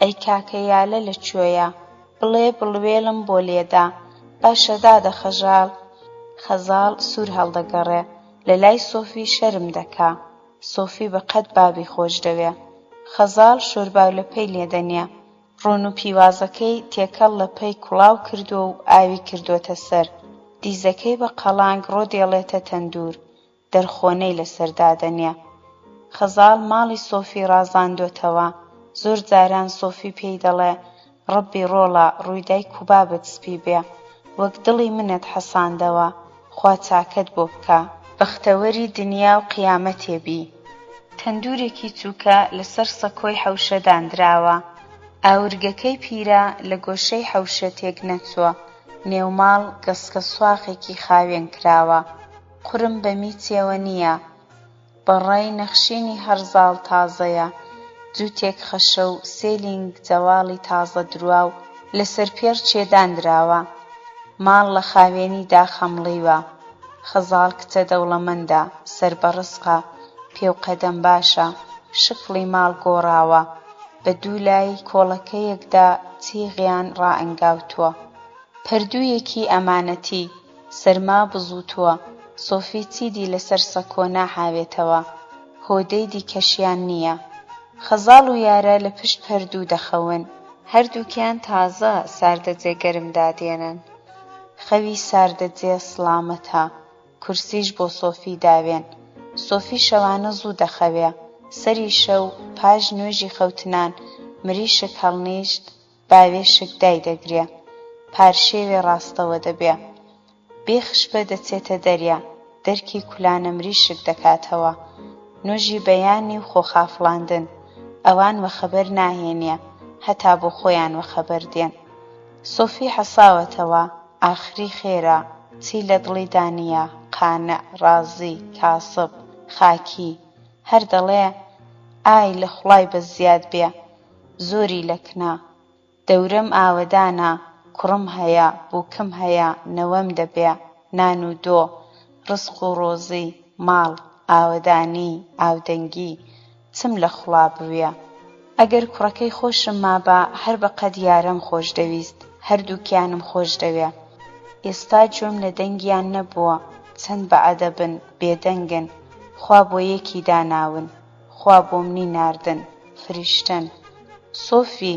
ئەی کاکە یالە لەکوێیە؟ بڵێ بڵوێڵم بۆ لێدا. باشە دادە خەژاڵ. خەزاڵ سوور هەڵدەگەڕێ، لە لای سۆفی شەرم دەکا. سۆفی بەقەد بابی خۆش دەوێ. خەزاڵ شۆرباو لە پەی لێدەنێ، ڕۆن و پیوازەکەی تێکەڵ لە پەی کوڵاو کردووە و ئاوی کردوتە سەر، دیزەکەی بە قەڵانگ ڕۆ دێڵێتە تەندور، دەرخۆنەی لەسەر دادەنێ. خەزاڵ ماڵی سۆفی ڕازاندوتەوە. زۆر جاران سۆفی پێی دەڵێ ڕەبی ڕۆڵە ڕووی دایک و بابت سپی بێ، وەک دڵی منت حەساندەوە، خوا چاکەت بۆ بکا، بەختەوەری دنیا و قیامەتێ بی. تەندورێکی چووکە لەسەر سەکۆی حەوشە دانراوە، ئاورگەکەی پیرە لە گۆشەی حەوشە تێک نەچووە، نێوماڵ گەسکە سواخێکی خاوێن کراوە، قورم بە میچێوە نییە، بەڕای نەخشینی هەرزاڵ تازەیە، جووتێک خەشە و سێلینگ جەواڵی تازە درواو لەسەر پێر چێدانراوە. ماڵ لە خاوێنیدا خەمڵیوە. خەزاڵ کچە دەوڵەمەندە، سەربەڕسقە، پێوقەدەم باشە، شکڵی ماڵ گۆڕاوە، بە دوو لای کۆڵەکەیەکدا چیغیان ڕائەنگاوتووە. پەردوویەکی ئەمانەتی، سەرما بزووتووە. سۆفی چیدی لەسەر سەکۆ ناحاوێتەوە، هۆدەی دیکەشیان نییە. خەزاڵ و یارە لە پشت پەردوو دەخەون، هەردووکیان تازە ساردەجێ گەرمدا دێنن. خەوی ساردەجێ سڵامەتە، کورسیش بۆ سۆفی داوێن. سۆفی شەوانە زوو دەخەوێ، سەری شەو پاش نوێژی خەوتنان مریشک هەڵنیشت، باوێشک دای دەگرێ، پارشێوێ ڕاستەوە دەبێ. بێخشبە دەچێتە دەریا، دەرکی کولانە مریشک دەکاتەوە. نوێژی بەیانی و خۆخافڵاندن، ئەوان وەخەبەر ناهێنێ، هەتا بۆ خۆیان وەخەبەر دێن. سۆفی حەساوەتەوە، ئاخری خێرە، چی لە دڵی دانیە، قانع، ڕازی، کاسب، خاکی. هەر دەڵێ ئای لە خوڵای بەزیاد بێ، زۆری لەکنە، دەورەم ئاوەدانە، کوڕم هەیە، بووکم هەیە، نەوەم دەبێ، نان و دۆ، ڕزق و ڕۆزی، ماڵ، ئاوەدانی، ئاودەنگی، چم لە خوڵا بوێ. ئەگەر کوڕەکەی خۆشم مابە هەر بەقەد یارەم خۆش دەویست، هەردووکیانم خۆش دەوێ. ئێستا گوێم لە دەنگیان نەبووە، چەند بەعەدەبن، بێدەنگن، خوا بۆ یەکی داناون، خوا بۆ منی ناردن، فریشتن. سۆفی،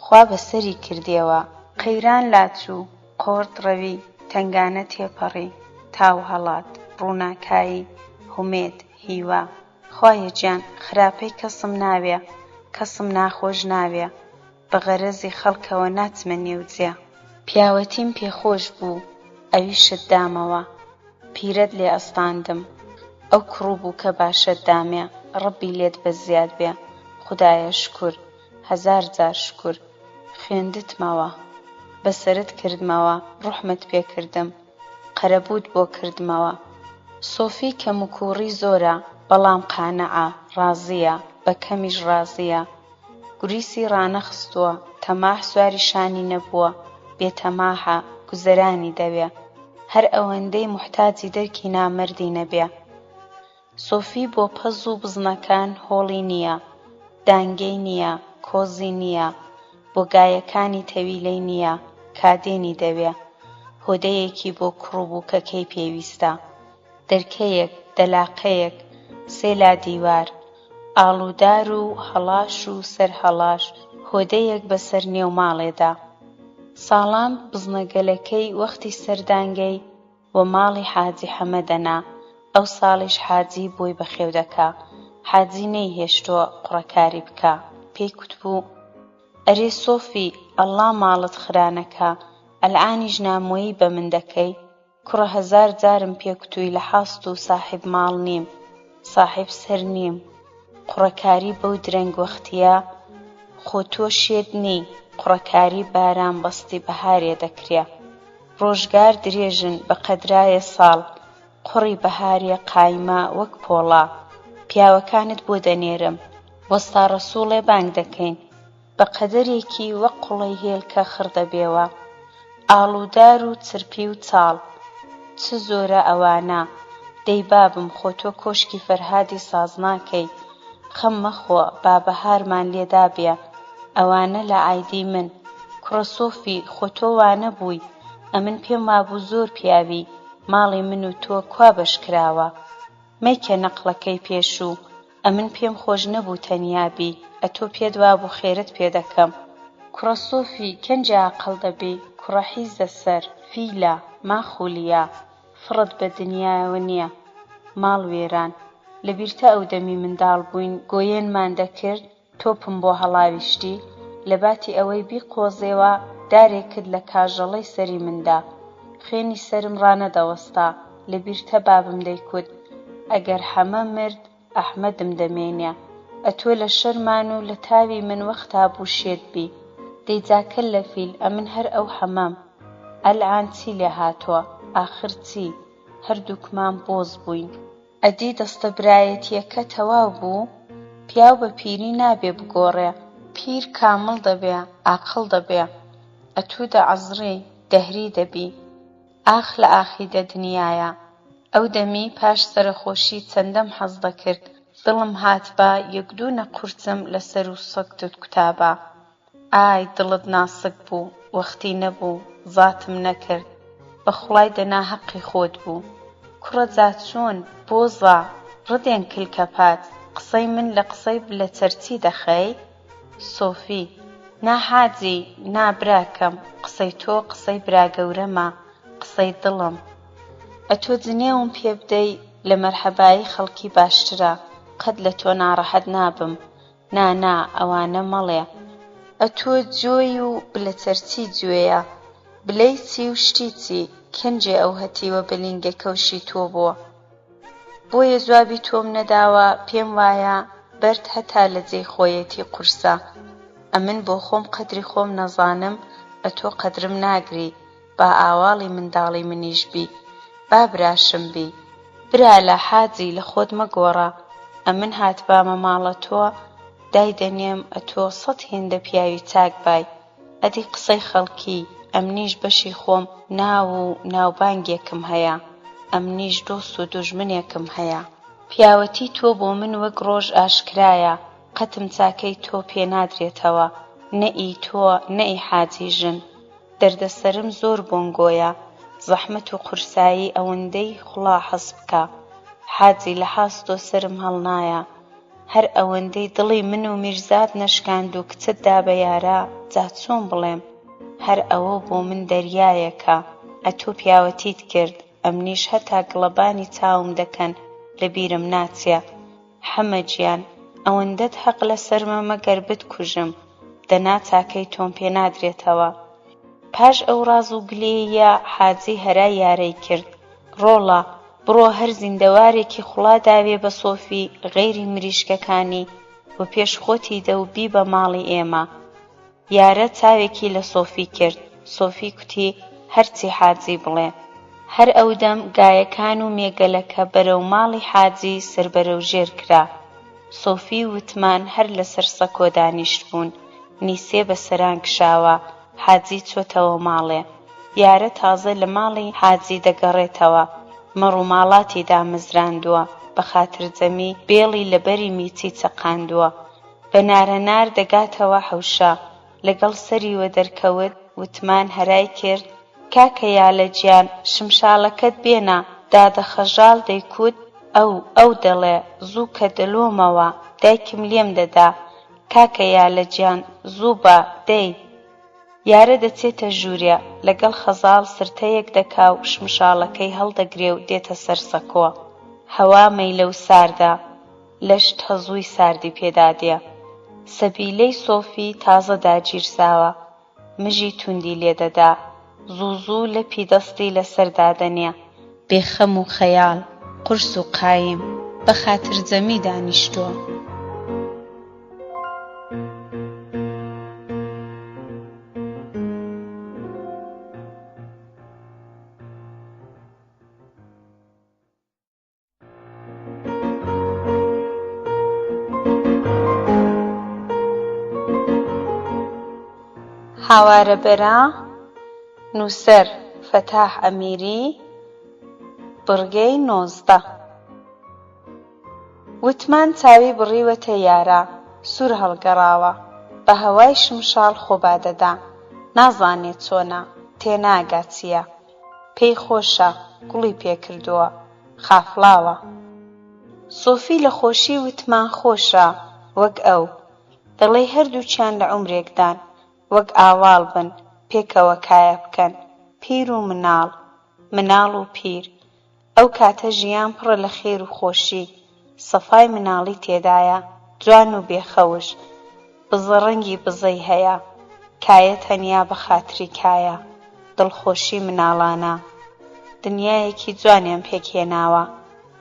خوا بەسەری کردێوە، قەیران لاچوو، قۆرت ڕەوی، تەنگانە تێپەڕی، تاو هەڵات، ڕووناکایی، هومێد، هیوا. خوایە گیان، خراپەی کەسم ناوێ، کەسم ناخۆش ناوێ، بە غەرەزی خەڵکەوە ناچمە نێوجێ. پیاوەتیم پێخۆش بوو، ئەویشت دامەوە، پیرەت لێ ئەستاندم، ئەو کڕوو کە باشەت دامێ، ڕەبی لێت بەزیاد بێ، خودایە شکر، هەزار جار شکر، خوێندتمەوە، بەسەرت کردمەوە، ڕوحمت پێکردم، قەرەبووت بۆ کردمەوە. سۆفی کەم و کووڕی زۆرە، بەڵام قانەعە، ڕازیە، بە کەمیش ڕازیە. گوریسی ڕانەخستووە، تەماح سواری شانی نەبووە، بێتەماحە، گوزەرانی دەوێ، هەر ئەوەندەی موحتاجی دەرکی نامەردی نەبێ. سۆفی بۆ پەز و بزنەکان هۆڵی نییە، دانگەی نییە، کۆزی نییە، بۆ گایەکانی تەویلەی نییە، کادێنی دەوێ، هۆدەیەکی بۆ کڕوبووکەکەی پێویستە، دەرکەیەک، دەلاقەیەک، سێلا دیوار، ئاڵودار و هەڵاش و سەرهەڵاش، هۆدەیەک بەسەر نێو ماڵێدا. ساڵان بزنەگەلەکەی وەختی سەردانگەی و ماڵی حاجی حەمەدەنا، ئەو ساڵیش حاجی بۆی بەخێو دەکا، حاجی نەیهێشتووە قوڕەکاری بکا، پێی کوتبوو: ئەرێ سۆفی، ئەڵڵا ماڵت خرانەکا، ئەلعانیش نامۆیی بە من دەکەی، کوڕە هەزار جارم پێکوتووی لە حاست و ساحیب ماڵ نیم، ساحیب سەر نیم، قوڕەکاری بەو درەنگ وەختیە، خۆ تۆ شێت نەی، قوڕەکاری باران بەستی بەهارێ دەکرێ، ڕۆژگار درێژن بە قەدرایە ساڵ، قوڕی بەهارێ قایمە وەک پۆڵا، پیاوەکانت بۆ دەنێرم، وەستا ڕەسووڵێ بانگ دەکەین، بە قەدەرێکی وەک قوڵەی هێلکە خڕ دەبێوە، ئاڵودار و چرپی و چاڵ، چ زۆرە ئەوانە، دەی بابم خۆ تۆ کۆشکی فەرهادی ساز ناکەی، خەم مەخۆ با بەهارمان لێدا بێ، ئەوانە لە عایدی من، کوڕە سۆفی خۆ تۆ وانە بووی، ئەمن پێم وابوو زۆر پیاوی، ماڵی من و تۆ کوا بەشکراوە، مەیکە نەقڵەکەی پێشوو، ئەمن پێم خۆش نەبوو تەنیابی، ئەتۆ پێت وابوو خێرت پێ دەکەم. کوڕە سۆفی کەنجی عاقڵ دەبی، کوڕە حیزە سەر، فیلە، ماخولیا، فڕت بە دنیایەوە نییە، ماڵ وێران، لەبیرتە ئەو دەمی منداڵ بووین گۆیەنمان دەکرد، تۆپم بۆ هەڵاویشتی، لە باتی ئەوەی بیقۆزێوە دارێکت لە کاژەڵەی سەری مندا، خوێنی سەرم ڕانەدەوەستا، لەبیرتە بابم دەیکوت: ئەگەر حەمە مرد ئەحمەدم دەمێنێ، ئەتۆ لە شەرمان و لە تاوی من وەختا بوو شێت بی، دەی جا کەللەفیل ئەمن هەر ئەو حەمەم، ئەلعان چی لێ هاتووە، ئاخر چی، هەردووکمان بۆز بووین. ئەدی دەستەبرایەتییەکە تەواو بوو، پیاو بە پیری نابێ بگۆڕێ، پیر کامڵ دەبێ، عاقڵ دەبێ، ئەتوو دەعەزڕی، دەهری دەبی، ئاخ لە ئاخیدە دنیایە. ئەو دەمی پاش سەرخۆشی چەندەم حەز دەکرد، دڵم هات بە یەک دوو نەقورچم لەسەر و سەگتت کوتابە، ئای دڵت ناسک بوو، وەختی نەبوو، زاتم نەکرد، بەخوڵای دەنا حەقی خۆت بوو. کوڕە جا چۆن، بۆزە، ڕدێن کلکەپات، قسەی من لە قسەی لە چەرچی دەخەی؟ سۆفی: نا حاجی، نا براکەم، قسەی تۆ قسەی برا گەورەمە، قسەی دڵم، ئەتۆ جنێوم پێ بدەی لە مەرحەبایی خەڵکی باشترە، قەت لە تۆ ناڕەحەت نابم، نا ئەوانە مەڵێ، ئەتۆ جۆی و بلە چەرچی گوێیە، بلەی چی و شتی چی، کەنجێ ئەو هەتیوە بەلینگە کەوشی تۆ بۆیە جوابی تۆم نەداوە، پێم وایە بەرد هەتا لە جێی خۆیەتی قورسە، ئەمن بۆ خۆم قەدری خۆم نەزانم، ئەتۆ قەدرم ناگری، با ئاواڵی منداڵی منیش بی، با براشم بی، برا لە حاجی لە خۆت مەگۆڕە، ئەمن هاتبامە ماڵە تۆ، دای دەنێم ئەتۆ سەد هێندە پیاوی چاک بای، ئەدی قسەی خەڵکی، ئەمنیش بەشی خۆم ناو و ناوبانگێکم هەیە، ئەمنیش دۆست و دوژمنێکم هەیە. پیاوەتی تۆ بۆ من وەک ڕۆژ ئاشکرایە، قەتم چاکەی تۆ پێ نادرێتەوە، نەئی تۆ نەئی حاجی ژن، دەردەسەرم زۆر بۆنگۆیە، زەحمەت و قورسایی ئەوەندەی خوڵا حەز بکە، حاجی لە حاستۆ سرم هەڵنایە، هەر ئەوەندەی دڵی من و میرزات نەشکاند و کچت دا بە یارە، جا چۆن بڵێم، هەر ئەوە بۆ من دەریایەکە، ئەتۆ پیاوەتیت کرد، ئەمنیش هەتا گڵەبانی چاوم دەکەن لە بیرم ناچێ. حەمە گیان، ئەوەندەت حەق لە سەرمە مەگەر بتکوژم، دەنا چاکەی تۆم پێ نادرێتەوە. پاش ئەو ڕاز و گلەیە حاجی هەرا یارەی کرد: ڕۆڵە بڕۆ هەر زیندەوارێکی خوڵا داوێ بە سۆفی غەیری مریشکەکانی و پێش خۆتی دە و بی بە ماڵی ئێمە. یارە چاوێکی لە سۆفی کرد. سۆفی کوتی هەرچی حاجی بڵێ. هەر ئەو دەم گایەکان و مێگەلەکە بەرەو ماڵی حاجی سەربەرەوژێر کرا. سۆفی وتمان هەر لەسەر سەکۆ دانیشت بوون. نیسێ بە سەران کشاوە. حاجی چۆتەوە ماڵێ. یارە تازە لە ماڵی حاجی دەگەڕێتەوە. مەڕووماڵاتی دامەزراندووە. بە خاترجەمی بێڵی لەبەری میچی چەقاندووە. بە نارەنار دەگاتەوە حەوشە. لەگەڵ سەریوە دەرکەوت. وتمان هەرای کرد: کاکە یالەجیان، شمشاڵەکەت بێنە. دادەخەژاڵ دەیکوت: ئەو دەڵێ زوو کە دەلۆمەوە، دایکم لێم دەدا. کاکە یالەجیان زوو بە دەی. یارە دەچێتە ژوورێ، لەگەڵ خەزاڵ سرتەیەک دەکا و شمشاڵەکەی هەڵدەگرێ و دێتە سەر سەکۆ. هەوا مەیلە و ساردە، لەشت هەزووی ساردی پێدادێ. سەبیلەی سۆفی تازە داگیرساوە، مژی توندی لێدەدا. زوو لەپی دەستی لەسەردادەنێ. بێخەم و خەیاڵ، قورس و قایم، بە خاترجەمی دانیشتووە. هاوارەبەرە، نووسەر فەتاح ئەمیری، بڕگەی 19. وتمان چاوی بڕیوەتە یارە، سوور هەڵگەڕاوە، بە هەوای شمشاڵ خۆبادەدا. نازانێت چۆنە، تێناگات چییە. پێی خۆشە، گوڵی پێکردووە، خافڵاوە. سۆفی لە خۆشی وتمان خۆشە، وەک ئەو. دەڵێ هەردووچیان لە عومرێکدان، وەک ئاواڵ بن، پێکەوە کایە بکەن، پیر و مناڵ و پیر. ئەو کاتە ژیان پڕە لە خێر و خۆشی، سەفای مناڵی تێدایە، جوان و بێخەوش. بزەڕەنگی بزەی هەیە، کایە تەنیا بە خاتری کایە. دڵخۆشی مناڵانە، دنیایەکی جوانیان پێکهێناوە.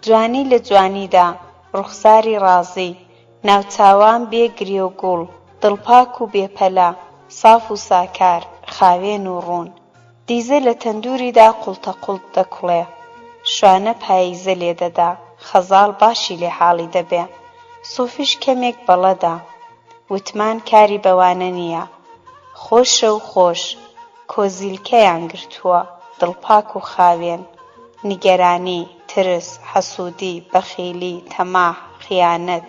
جوانی لە جوانیدا، ڕوخساری ڕازی، ناوچاوان بێ گرێ و گوڵ، دڵپاک و بێپەلە، ساف و ساکار، خاوێن و ڕوون. دیزە لە تەندوریدا قوڵتەقوڵت دەکوڵێ، شوانە پاییزە لێدەدا، خەزاڵ باشی لێ حاڵی دەبێ. سۆفیش کەمێک بەڵەدا. وتمان کاری بەوانە نییە. خۆشە و خۆش، کۆزیلکەیان گرتووە، دڵپاک و خاوێن. نیگەرانی، ترس، حەسوودی، بەخیلی، تەماح، خیانەت،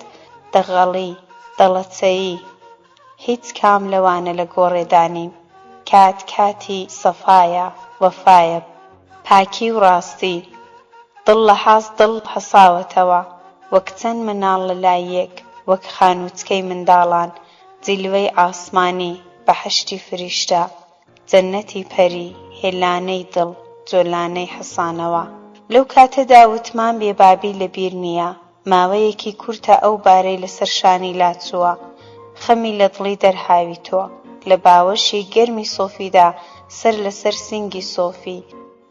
دەغەڵی، دەڵەچەیی. هیچ کام لەوانە لە گۆڕێدانیم. کاتی سەفایە، وەفایە، پاکی و ڕاستی. دڵ لە حەز دڵ حەساوەتەوە، وەک چەند مناڵ لەلایەک، وەک خانووچکەی منداڵان، جیلوەی ئاسمانی، بەحەشتی فریشتە، جەننەتی پەری، هێلانەی دڵ، جۆلانەی حەسانەوە. لەو کاتەدا وتمان بێبابی لەبیر نییە. ماوەیەکی کورتە ئەو بارەی لەسەر شانی لاچووە. خەمی لە دڵی دەرهاوی تۆ. لە باوەشی گەرمی سۆفیدا سەر لەسەر سینگی سۆفی،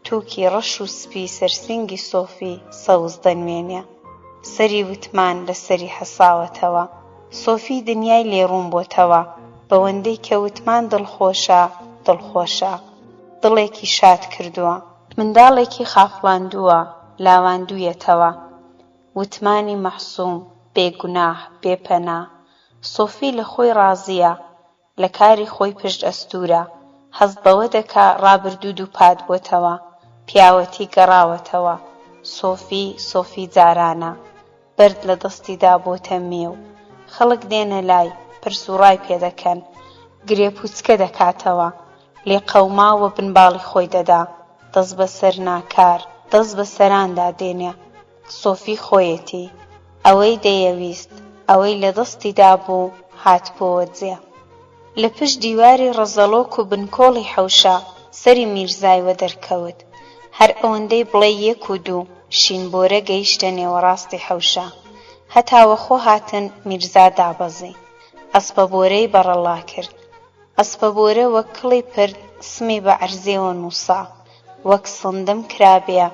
تووکی ڕەش و سپی سەرسینگی سۆفی سەوز دەنوێنێ. سەری وتمان لە سەری حەساوەتەوە. سۆفی دنیای لێڕوون بۆتەوە، بەوەندەی کە وتمان دڵخۆشە، دڵێکی شاد کردووە. منداڵێکی خافڵاندووە، لاواندوویەتەوە. وتمانی مەحسووم، بێگوناح، بێپەنا. سۆفی لە خۆی ڕازیە، لە کاری خۆی پشت ئەستوورە. هەست بەوە دەکا ڕابردوو دووپات بۆتەوە، پیاوەتی گەڕاوەتەوە. سۆفی جارانە، بەرد لە دەستیدا بۆتە مێو. خەڵک دێنە لای، پرسوڕای پێدەکەن، گرێپوچکە دەکاتەوە. لێ قەوماوە بنباڵی خۆی دەدا، دەست بەسەر ناکار، دەست بە سەراندا دێنێ. سۆفی خۆیەتی، ئەوەی دەیەویست، ئەوەی لە دەستیدا بوو هاتبۆوە جێ. لە پشت دیواری ڕەزەڵۆک و بنکۆڵی حەوشە سەری میرزایوە دەرکەوت. هەر ئەوەندەی بڵێ 1 و 2 شینبۆرە گەیشتە نێوەڕاستی حەوشە. هەتاوە خۆ هاتن میرزا دابەزی. ئەسپەبۆرەی بەڕەڵا کرد. ئەسپەبۆرە وەک کڵی پرد سمی بە عەرزێوە نووسا، وەک سندم کرابێ،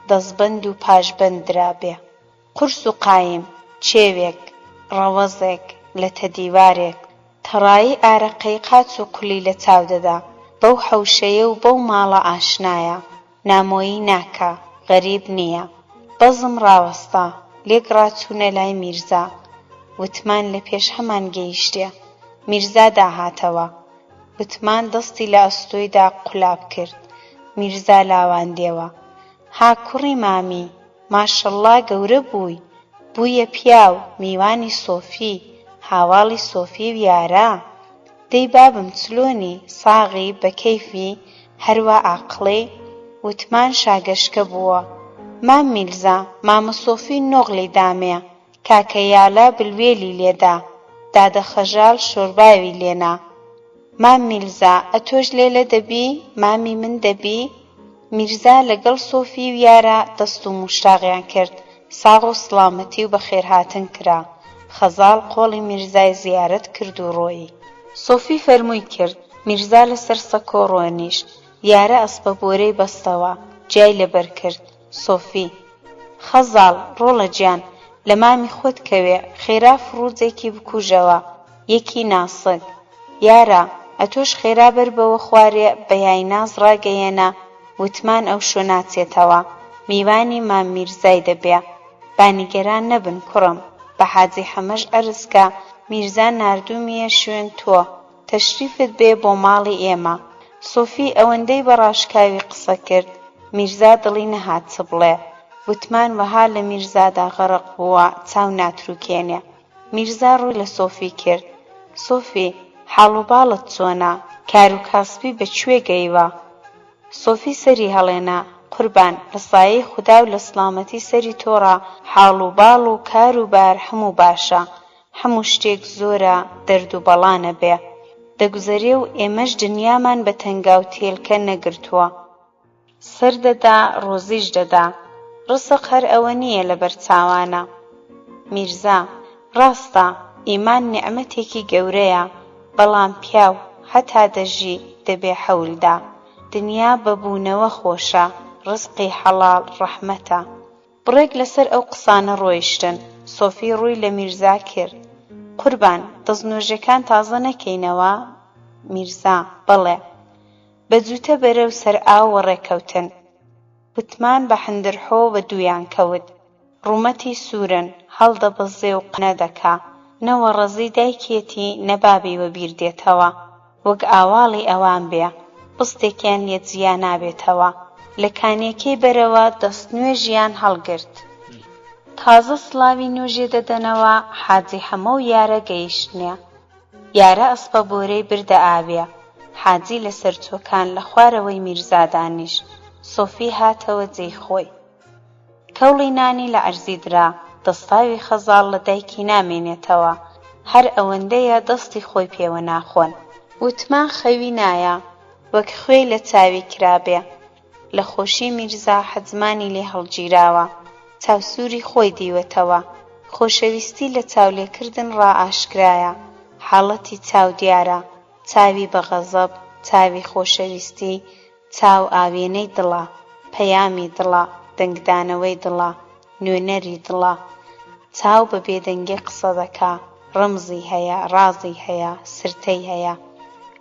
دەستبەند و پاشبەند درابێ. قورس و قایم، چێوێک، ڕەوەزێک لە تەدیوارێک، تەڕایی ئارەقەی قاچ و کولی لە چاو دەدا. بەو حەوشەیە و بەو ماڵە ئاشنایە، نامۆیی ناکا، غەریب نییە. بەزم ڕاوەستا، لێک ڕاچوونە لای میرزا. وتمان لە پێش هەمان گەیشتێ. میرزا داهاتەوە. وتمان دەستی لە ئەستۆیدا قولاب کرد. میرزا لاواندێوە. ها کوڕی مامی، ماشەڵڵا گەورە بووی، بوویە پیاو، میوانی سۆفی، هاواڵی سۆفی و یارە. دەی بابم چلۆنی، ساغی، بە کەیفی، هەروە ئاقڵەی؟ وتمان شاگەشکە بووە. مام میرزا، مامە سۆفی نۆغڵی دامێ، کاکە یالا بلوێلی لێدا، دادە خەژاڵ شۆرباوی لێنا. مام میرزا، ئەتۆش لێلە دەبی، مامی من دەبی؟ میرزا لەگەڵ سۆفی و یارە دەست و موشتاغیان کرد، ساغ و سڵامەتی و بەخێرهاتن کرا. خەزاڵ قۆڵی میرزای زیارەت کرد و ڕۆیی. سۆفی فەرمووی کرد. میرزا لەسەر سەکۆ ڕۆنیشت. یارە ئەسپەبۆرەی بەستەوە، جای لەبەر کرد. سۆفی: خەزاڵ، ڕۆڵە گیان، لە مامی خۆت کەوێ، خێرا فڕووجێکی بکوژەوە، یەکی ناسک. یارە، ئەتۆش خێرا بەر بەوە خوارێ بە یای ناز ڕاگەیەنە. وتمان ئەوشۆ ناچێتەوە، میوانی مام میرزای دەبێ. بانیگەران نەبن کوڕم، بە حاجی حەمەش ئەرزکە، میرزا ناردوومیە شوێن تۆ، تەشریفت بێ بۆ ماڵی ئێمە. سۆفی ئەوەندەی بەڕاشکاوی قسە کرد، میرزا دڵی نەهات چ بڵێ. وتمان وەها لە میرزادا غەرق بووە چاو ناتروکێنێ. میرزا ڕووی لە سۆفی کرد. سۆفی، حاڵ و باڵت چۆنە؟ کار و کاسبی بەکوێ گەیوە؟ سۆفی سەری هەڵێنا. قوربان، لە سایەی خودا و لە سڵامەتی سەری تۆڕە، حاڵ و باڵ و کار و بار هەموو باشە، هەموو شتێک زۆرە، دەرد و بەڵانە بێ. دەگوزەرێ و ئێمەش دنیامان بە تەنگا و تێلکە نەگرتووە. سەر دەدا، ڕۆزیش دەدا. ڕسق هەر ئەوە نییە لەبەر چاوانە. میرزا: ڕاستە، ئیمان نیعمەتێکی گەورەیە، بەڵام پیاو هەتا دەژی دەبێ حەولدا. دنیا بەبوونەوە خۆشە، ڕزقی حەڵاڵ ڕەحمەتە. بڕێک لەسەر ئەو قسانە ڕۆیشتن. سۆفی ڕووی لە میرزا کرد. قوربان، دەستنوێژەکان تازە نەکەینەوە؟ میرزا: بەڵێ. بە جووتە بەرەو سەر ئاو وەڕێکەوتن. وتمان بە حندرحۆ بە دوویان کەوت. ڕوومەتی سوورن، هەڵدەبەزێ و قنە دەکا. نەوەڕەزی دایکێتی نەبابی وەبیر دێتەوە، وەک ئاواڵی ئەوان بێ، بستێکیان لێ جیا نابێتەوە. لە کانێکەی بەرەوە دەستنوێژیان هەڵگرت. تازە سڵاوی نوێژێ دەدەنەوە. حاجی حەمە و یارە گەیشتنێ. یارە ئەسپەبۆرەی بردە ئاوێ. حاجی لەسەر چۆکان لە خوارەوەی میرزا دانیشت. سۆفی هاتەوە جێی خۆی. کەوڵی نانی لە عەرزی درا. دەستاوی خەزاڵ لە دایکی نامێنێتەوە، هەر ئەوەندەیە دەستی خۆی پێوە ناخۆن. وتمان خەوی نایە، وەک خوێی لە چاوی کرابێ. لە خۆشی میرزا حەجمانی لێ هەڵگیراوە، چاوسووری خۆی دیوەتەوە. خۆشەویستی لە چاولێکردن ڕائاشکرایە. حاڵەتی چاو دیارە، چاوی بە غەزەب، چاوی خۆشەویستی، چاو ئاوێنەی دڵە، پەیامی دڵە، دەنگدانەوەی دڵە، نوێنەری دڵە. چاو بە بێدەنگی قسە دەکا، ڕەمزی هەیە، ڕازی هەیە، سرتەی هەیە.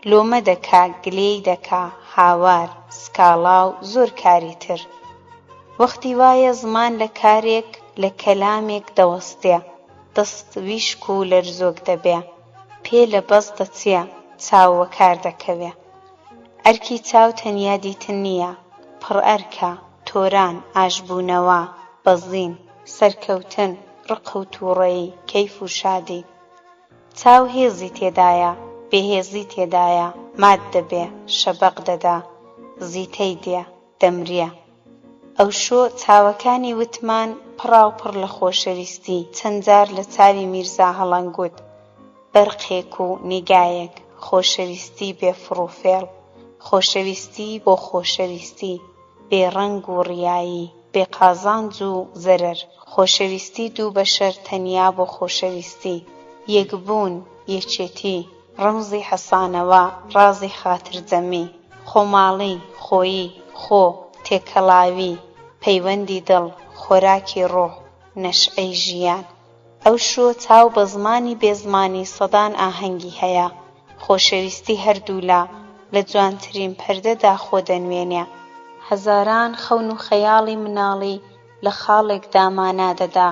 لۆمە دەکا، گلەی دەکا، هاوار، سکاڵا و زۆر کاری تر. وەختی وایە زمان لە کارێک، لە کەلامێک دەوەستێ، دەست ویشک و لەرزۆک دەبێ. پێ لە بەس دەچێ، چاو وە کار دەکەوێ. ئەرکی چاو تەنیا دیتن نییە، پڕ ئەرکە، تۆران، ئاشبوونەوە، بەزین، سەرکەوتن، ڕق و تووڕەیی، کەیف و شادی. چاو هێزی تێدایە، بێهێزی تێدایە، مات دەبێ، شەبەق دەدا، زیتەی دێ، دەمرێ. ئەوشۆ چاوەکانی وتمان پڕاوپڕ لە خۆشەویستی. چەند جار لە چاوی میرزا هەڵەنگوت. بەرقێک و نیگایەک، خۆشەویستی بێفڕوفێڵ، خۆشەویستی بۆ خۆشەویستی، بێڕەنگ و ڕیایی، بێقازانج و زەرەر، خۆشەویستی دوو بەشەر تەنیا بۆ خۆشەویستی، یەکبوون، یەکێتی ڕەمزی حەسانەوە ڕازی خاترجەمی خۆماڵی خۆیی خۆ تێکەڵاوی پەیوەندی دڵ خۆراکی ڕۆح نەشئەی ژیان ئەو شۆ چاو بە زمانی بێزمانی سەدان ئاهەنگی هەیە خۆشەویستی هەردوو لە جوانترین پەردەدا خۆ دەنوێنێ هەزاران خەون و خەیاڵی مناڵی لە خاڵێکدا مانا دەدا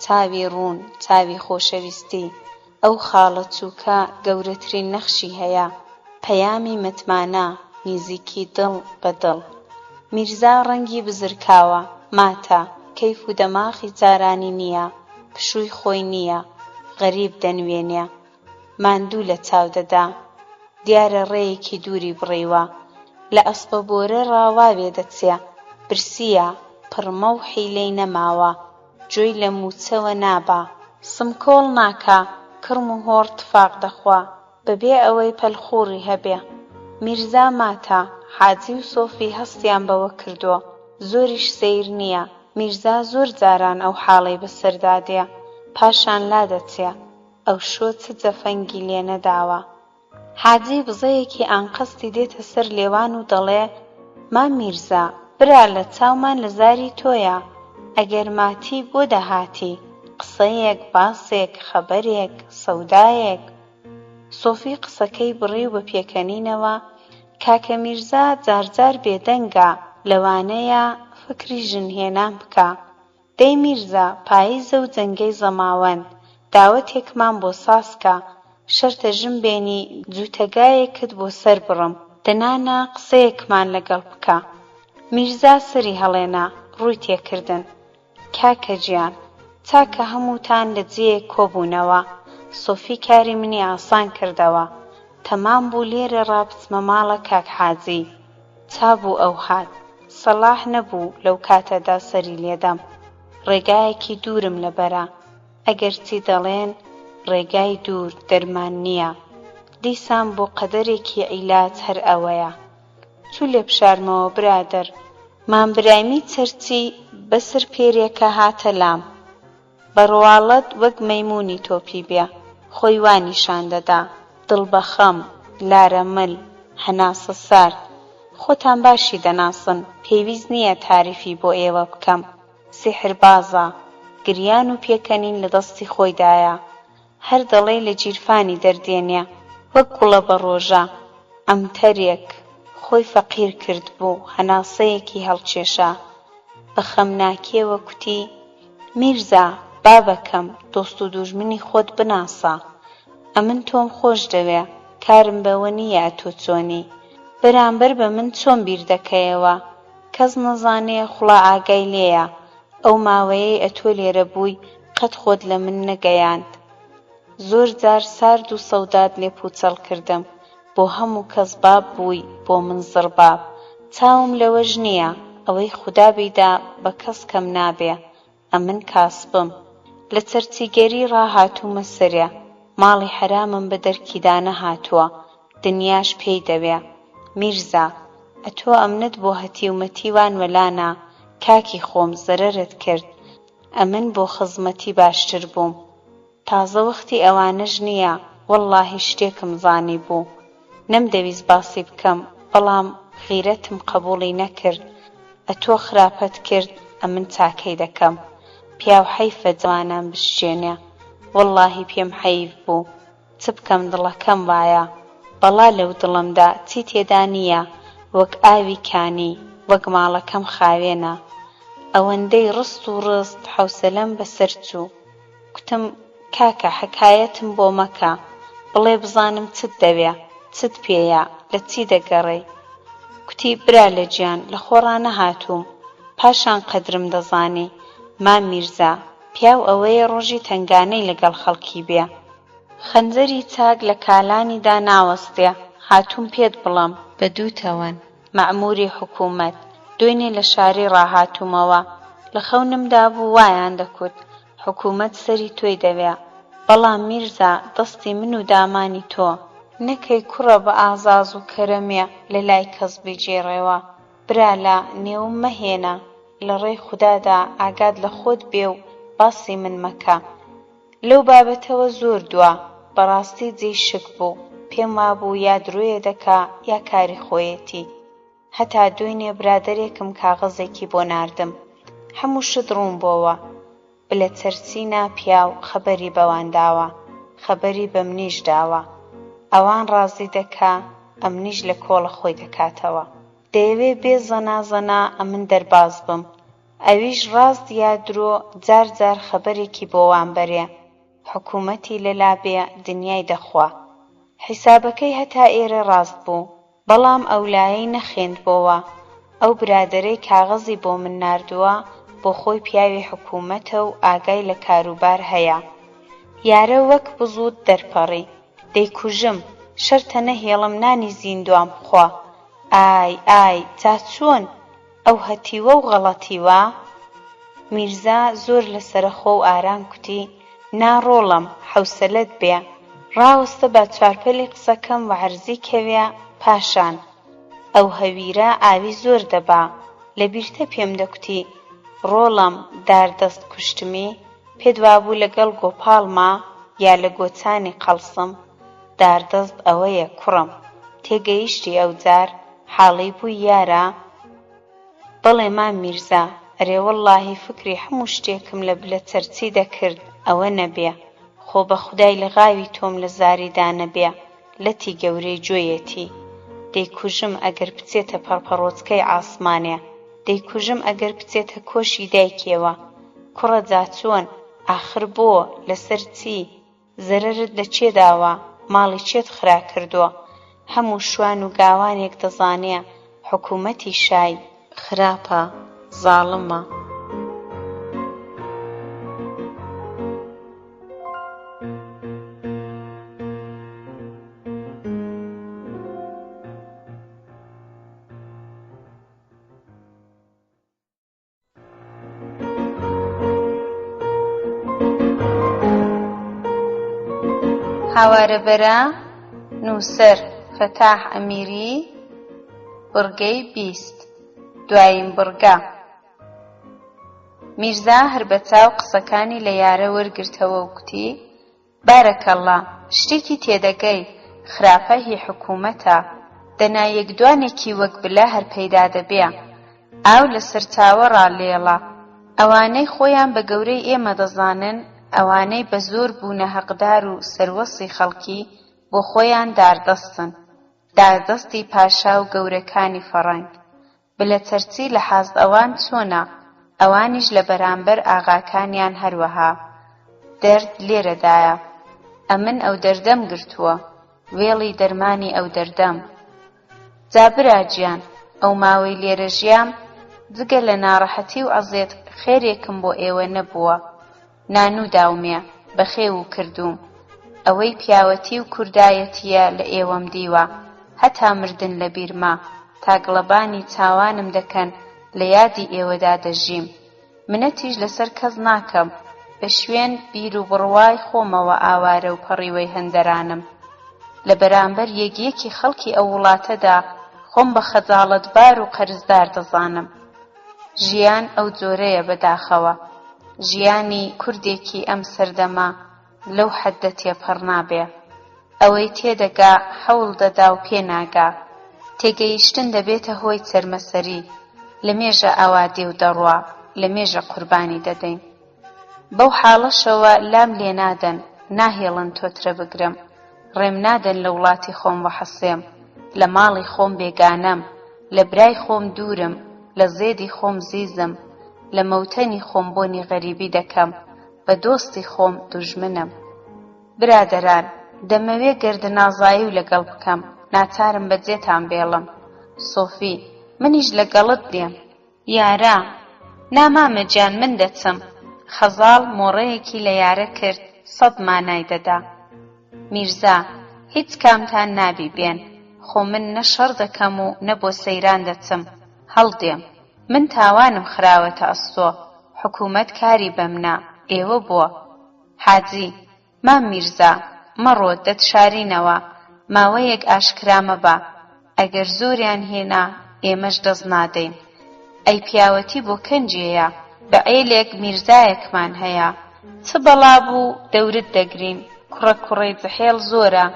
چاوی ڕوون چاوی خۆشەویستی ئەو خاڵە چووکە گەورەترین نەخشی هەیە پەیامی متمانە نزیکی دڵ بە دڵ میرزا ڕەنگی بزرکاوە ماتە کەیف و دەماخی جارانی نییە پشووی خۆی نییە غەریب دەنوێنێ ماندوو لە چاو دەدا دیارە ڕێیەکی دووری بڕیوە لە ئەسپە بۆرە ڕاواوێ دەچێ برسیە پڕمە و حیلەی نەماوە جۆی لە موچەوە نابا سمکۆڵ ناکا کڕم و هۆڕ تفاق دەخوا بەبێ ئەوەی پەلخوڕی هەبێ میرزا ماتە حاجی و سۆفی هەستیان بەوە کردووە زۆریش سەیر نییە میرزا زۆر جاران ئەو حاڵەی بەسەردادێ پاشان لا دەچێ ئەو شۆ چ جەفەنگی لێ نەداوە حاجی بزەیەکی ئانقەستی دێتە سەر لێوان و دەڵێ مام میرزا برا لە چاومان لە زاری تۆیە ئەگەر ماتی بۆ دەهاتی قسەیەک باسێک خەبەرێک سەودایەک سۆفی قسەکەی بڕی و بە پێکەنینەوە کاکە میرزا جارجار بێدەنگە لەوانەیە فکری ژنهێنان بکە دەی میرزا پاییزە و جەنگەی زەماوەند داوەتێکمان بۆ ساسکە شەرتە ژن بێنی جووتەگایەکت بۆ سەر بڕم دەنانە قسەیەکمان لەگەڵ بکە میرزا سەری هەڵێنا ڕووی تێکردن کاکە گیان چاکە هەمووتان لە جێیەک کۆبوونەوە سۆفی کاری منی ئاسان کردەوە تەمام بوو لێرە ڕابچمە ماڵە کاک حاجی چابوو ئەو هات سەلاح نەبوو لەو کاتەدا سەری لێدەم ڕێگایەکی دوورم لەبەرە ئەگەر چی دەڵێن ڕێگای دوور دەرمان نییە دیسان بۆ قەدەرێکی عیلاج هەر ئەوەیە چوو لێ بشارمەوە برادەر مامبرایمی چەرچی بەسەر پێرێکە هاتە لام بەڕواڵەت وەک مەیموونی تۆپی بێ خۆی وانیشان دەدا دڵ بەخەم لارەمل هەناسە سارد خۆتان باشی دەناسن پێویست نییە تاریفی بۆ ئێوە بکەم سیحربازە گریان و پێکەنین لە دەستی خۆیدایە هەر دەڵێ لە جیرفانی دەردێنێ وەک گوڵە بە ڕۆژە ئەمتەرێک خۆی فەقیر کرد بوو هەناسەیەکی هەڵکێشا بە خەمناکیەوە کوتی میرزا بابەکەم دۆست و دوژمنی خۆت بناسە ئەمن تۆم خۆش دەوێ کارم بەوە نییە تۆ چۆنی بەرامبەر بە من چۆن بیر دەکەیەوە کەس نەزانێ خوڵا ئاگای لێیە ئەو ماوەیەی ئەتۆ لێرە بووی قەت خۆت لە من نەگەیاند زۆر جار سارد و سەودات لێ پوچەڵ کردم بۆ هەموو کەس باب بووی بۆ من زڕباب چاوم لەوەش نییە ئەوەی خودا بیدا بە کەس کەم نابێ ئەمن کاسبم لە چەرچیگەری ڕاهاتوومە سەرێ ماڵی حرامم بە دەرکیدا نەهاتووە دنیاش پێی دەوێ میرزا ئەتۆ ئەمنت بۆ هەتیومەتی وان وەلانە کاکی خۆم زەرەرت کرد ئەمن بۆ خزمەتی باشتر بووم تازە وەختی ئەوانەش نییە وەڵڵاهی شتێکم زانی بوو نەمدەویست باسی بکەم بەڵام غیرەتم قبوڵی نەکرد ئەتۆ خراپەت کرد ئەمن چاکەی دەکەم پیاو حەیفە جوانان بشتێنێ وەڵڵاهی پێم حەیف بوو چ بکەم دڵەکەم وایە بەڵا لەو دڵمدا چی تێدا نییە وەک ئاوی کانی وەک ماڵەکەم خاوێنە ئەوەندەی ڕست و ڕست حەوسەلەم بەسەر چوو کوتم کاکە حەکایەتم بۆ مەکە بڵێ بزانم چت دەوێ چت پێیە لە چی دەگەڕێی کوتی برا لە گیان لە خۆڕانە هاتووم پاشان قەدرم دەزانی مام میرزا پیاو ئەوەیە ڕۆژی تنگانەی لەگەڵ خەڵکی بێ خەنجەری چاک لە کالانیدا ناوەستێ هاتووم پێت بڵێم بە دوو تەوەن مەعموری حکوومەت دوێنێ لە شاری ڕاهاتوومەوە لە خەونمدا بوو وایان دەکوت حکوومەت سەری تۆی دەوێ بەڵام میرزا دەستی من و دامانی تۆ نەکەی کوڕە بە ئازاز و کەرەمێ لە لای کەس بجێڕێەوە برا لە نێوم مەهێنە لە ڕێی خودادا ئاگاد لە خۆت بێ و باسی من مەکە لەو بابەتەوە زۆر دووە، بەڕاستی جێی شک بوو، پێم وابوو یا درۆیە دەکا یا کاری خۆیەتی. هەتا دوێنێ برادەرێکم کاغەزێکی بۆ ناردم، هەموو شت ڕوون بۆوە، بلە چەرچینە پیاو خەبەری بەوان داوە، خەبەری بە منیش داوە، ئەوان ڕازی دەکا، ئەمنیش لە کۆڵە خۆی دەکاتەوە. دەیەوێ بێ زەنازەنا ئەمن دەرباز بم، ئەویش ڕاست یا درۆ جار جار خەبەرێکی بۆوان بەرێ، حکوومەتی لەلابێ دنیای دەخوا. حیسابەکەی هەتا ئێرە ڕاست بوو، بەڵام ئەولایەی نەخێندبۆوە. ئەو برادەرەی کاغەزی بۆ من ناردووە بۆ خۆی پیاوی حکوومەتە و ئاگای لە کاروبار هەیە. یارە وەک بزوت دەرپەڕی، دەیکوژم، شەرتە نەهێڵم نانی زیندوام بخوا. ئای ئای جا چۆن؟ ئەو هەتیوە و غەڵەتیوە؟ میرزا زۆر لە سەرخۆ و ئاران کوتی ناڕۆڵم، حەوسەلەت بێ. ڕاوەستە با چوارپەلی قسەکەم و عەرزی کەوێ پاشان. ئەو هەویرە ئاوی زۆر دەبا، لەبیرتە پێم دەکوتی ڕۆڵم داردەست کوشتمی، پێت وابوو لەگەڵ گۆپاڵما یا لە گۆچانی قەڵسم؟ داردەست ئەوەیە کوڕم. تێگەیشتی ئەو جار حاڵی بووی یارە؟ بەڵێ مام میرزا، ئەرێ وەڵڵاهی فکری هەموو شتێکم لە بلە چەرچی دەکرد ئەوە نەبێ. خۆ بە خودای لە غاوی تۆم لە زاریدا نەبێ، لەتی گەورەی جۆیەتی. دەیکوژم ئەگەر بچێتە پەڕپەڕۆچکەی ئاسمانێ، دەیکوژم ئەگەر بچێتە کۆشی دایکێوە. کوڕە جا چۆن؟ ئاخر بۆ؟ لەسەر چی؟ زەرەرت لە چێ داوە؟ ماڵی چێت خرا کردووە؟ هەموو شوان و گاوانێک دەزانێ حکوومەتی شای خراپە، زاڵمە. هاوارەبەرە نووسەر فەتاح ئەمیری، بڕگەی 20 دوایین بڕگە. میرزا هەر بە چاو قسەکانی لە یارە وەرگرتەوە و کوتی بارەکەڵڵا، شتێکی تێدەگەی، خراپە هی حکوومەتە، دەنا یەکدوانێکی وەک بلە هەر پەیدا دەبێ، ئاو لەسەر چاوەڕا لێڵە. ئەوانەی خۆیان بە گەورەی ئێمە دەزانن، ئەوانەی بە زۆر بوونە حەقدار و سەروەسی خەڵکی بۆ خۆیان داردەستن، داردەستی پاشا و گەورەکانی فەڕەنگ. بلە چەرچی لە حەز ئەوان چۆنە، ئەوانیش لە بەرامبەر ئاغاکانیان هەروەها. دەرد لێرەدایە، ئەمن ئەو دەردەم گرتووە، وێڵی دەرمانی ئەو دەردەم. جا براگیان، ئەو ماوەی لێرە ژیام، جگە لە ناڕەحەتی و عەزێت خێرێکم بۆ ئێوە نەبووە. نانوو داومێ، بەخێو و کردووم. ئەوەی پیاوەتی و کوردایەتیە لە ئێوەم دیوە، هەتا مردن لە بیرما، تاگڵەبانی چاوانم دەکەن لە یادی ئێوەدا دەژیم. منەتیش لەسەر کەس ناکەم، بە شوێن بیر و بڕوای خۆمەوە ئاوارە و پەڕیوەی هەندەرانم. لە بەرامبەر یەکیەکی خەڵکی ئەو وڵاتەدا خۆم بە خەجاڵەتبار و قەرزدار دەزانم. ژیان ئەو جۆرەیە بەداخەوە، ژیانی کوردێکی ئەم سەردەما لەو حەددە تێپەڕ نابێ. ئەوەی تێدەگا هەوڵ دەدا و پێناگا، تێگەیشتن دەبێتە هۆی چەرمەسەری. لە مێژە ئاوادێ و دەڕوا، لە مێژە قوربانی دەدەین. بەو حاڵەشەوە لام لێ نادەن، ناهێڵن تۆترە بگرم، ڕێم نادەن لە وڵاتی خۆم وەحەسێم، لە ماڵی خۆم بێگانەم، لە برای خۆم دوورم، لە زێدی خۆم زیزم، لە مەوتەنی خۆم بۆنی غەریبی دەکەم، بە دۆستی خۆم دوژمنم. برادەران، دەمەوێ گەردەنازایی و لەگەڵ بکەم، ناچارم بەجێتان بێڵم. سۆفی، منیش لەگەڵت دێم. یارە، نامامە گیان، من دەچم. خەزاڵ مۆڕەیەکی لە یارە کرد، 100 مانای دەدا. میرزا، هیچ کامتان نابی بێن، خۆ من نە شەڕ دەکەم و نە بۆ سەیران دەچم، هەڵدێم. من تاوانم خراوەتە ئەستۆ، حکوومەت کاری بەمنا، ئێوە بووە. حاجی، مام میرزا، مەڕۆ دەتشارینەوە، ماوەیەک ئاشکرا مەبە، ئەگەر زۆریان هێنا ئێمەش دەست نادەین. ئەی پیاوەتی بۆ کەنجێیە، بە عێلێک میرزایەکمان هەیە، چ بەڵا بوو دەورت دەگرین، کوڕە کوڕەی جەحێڵ زۆرە،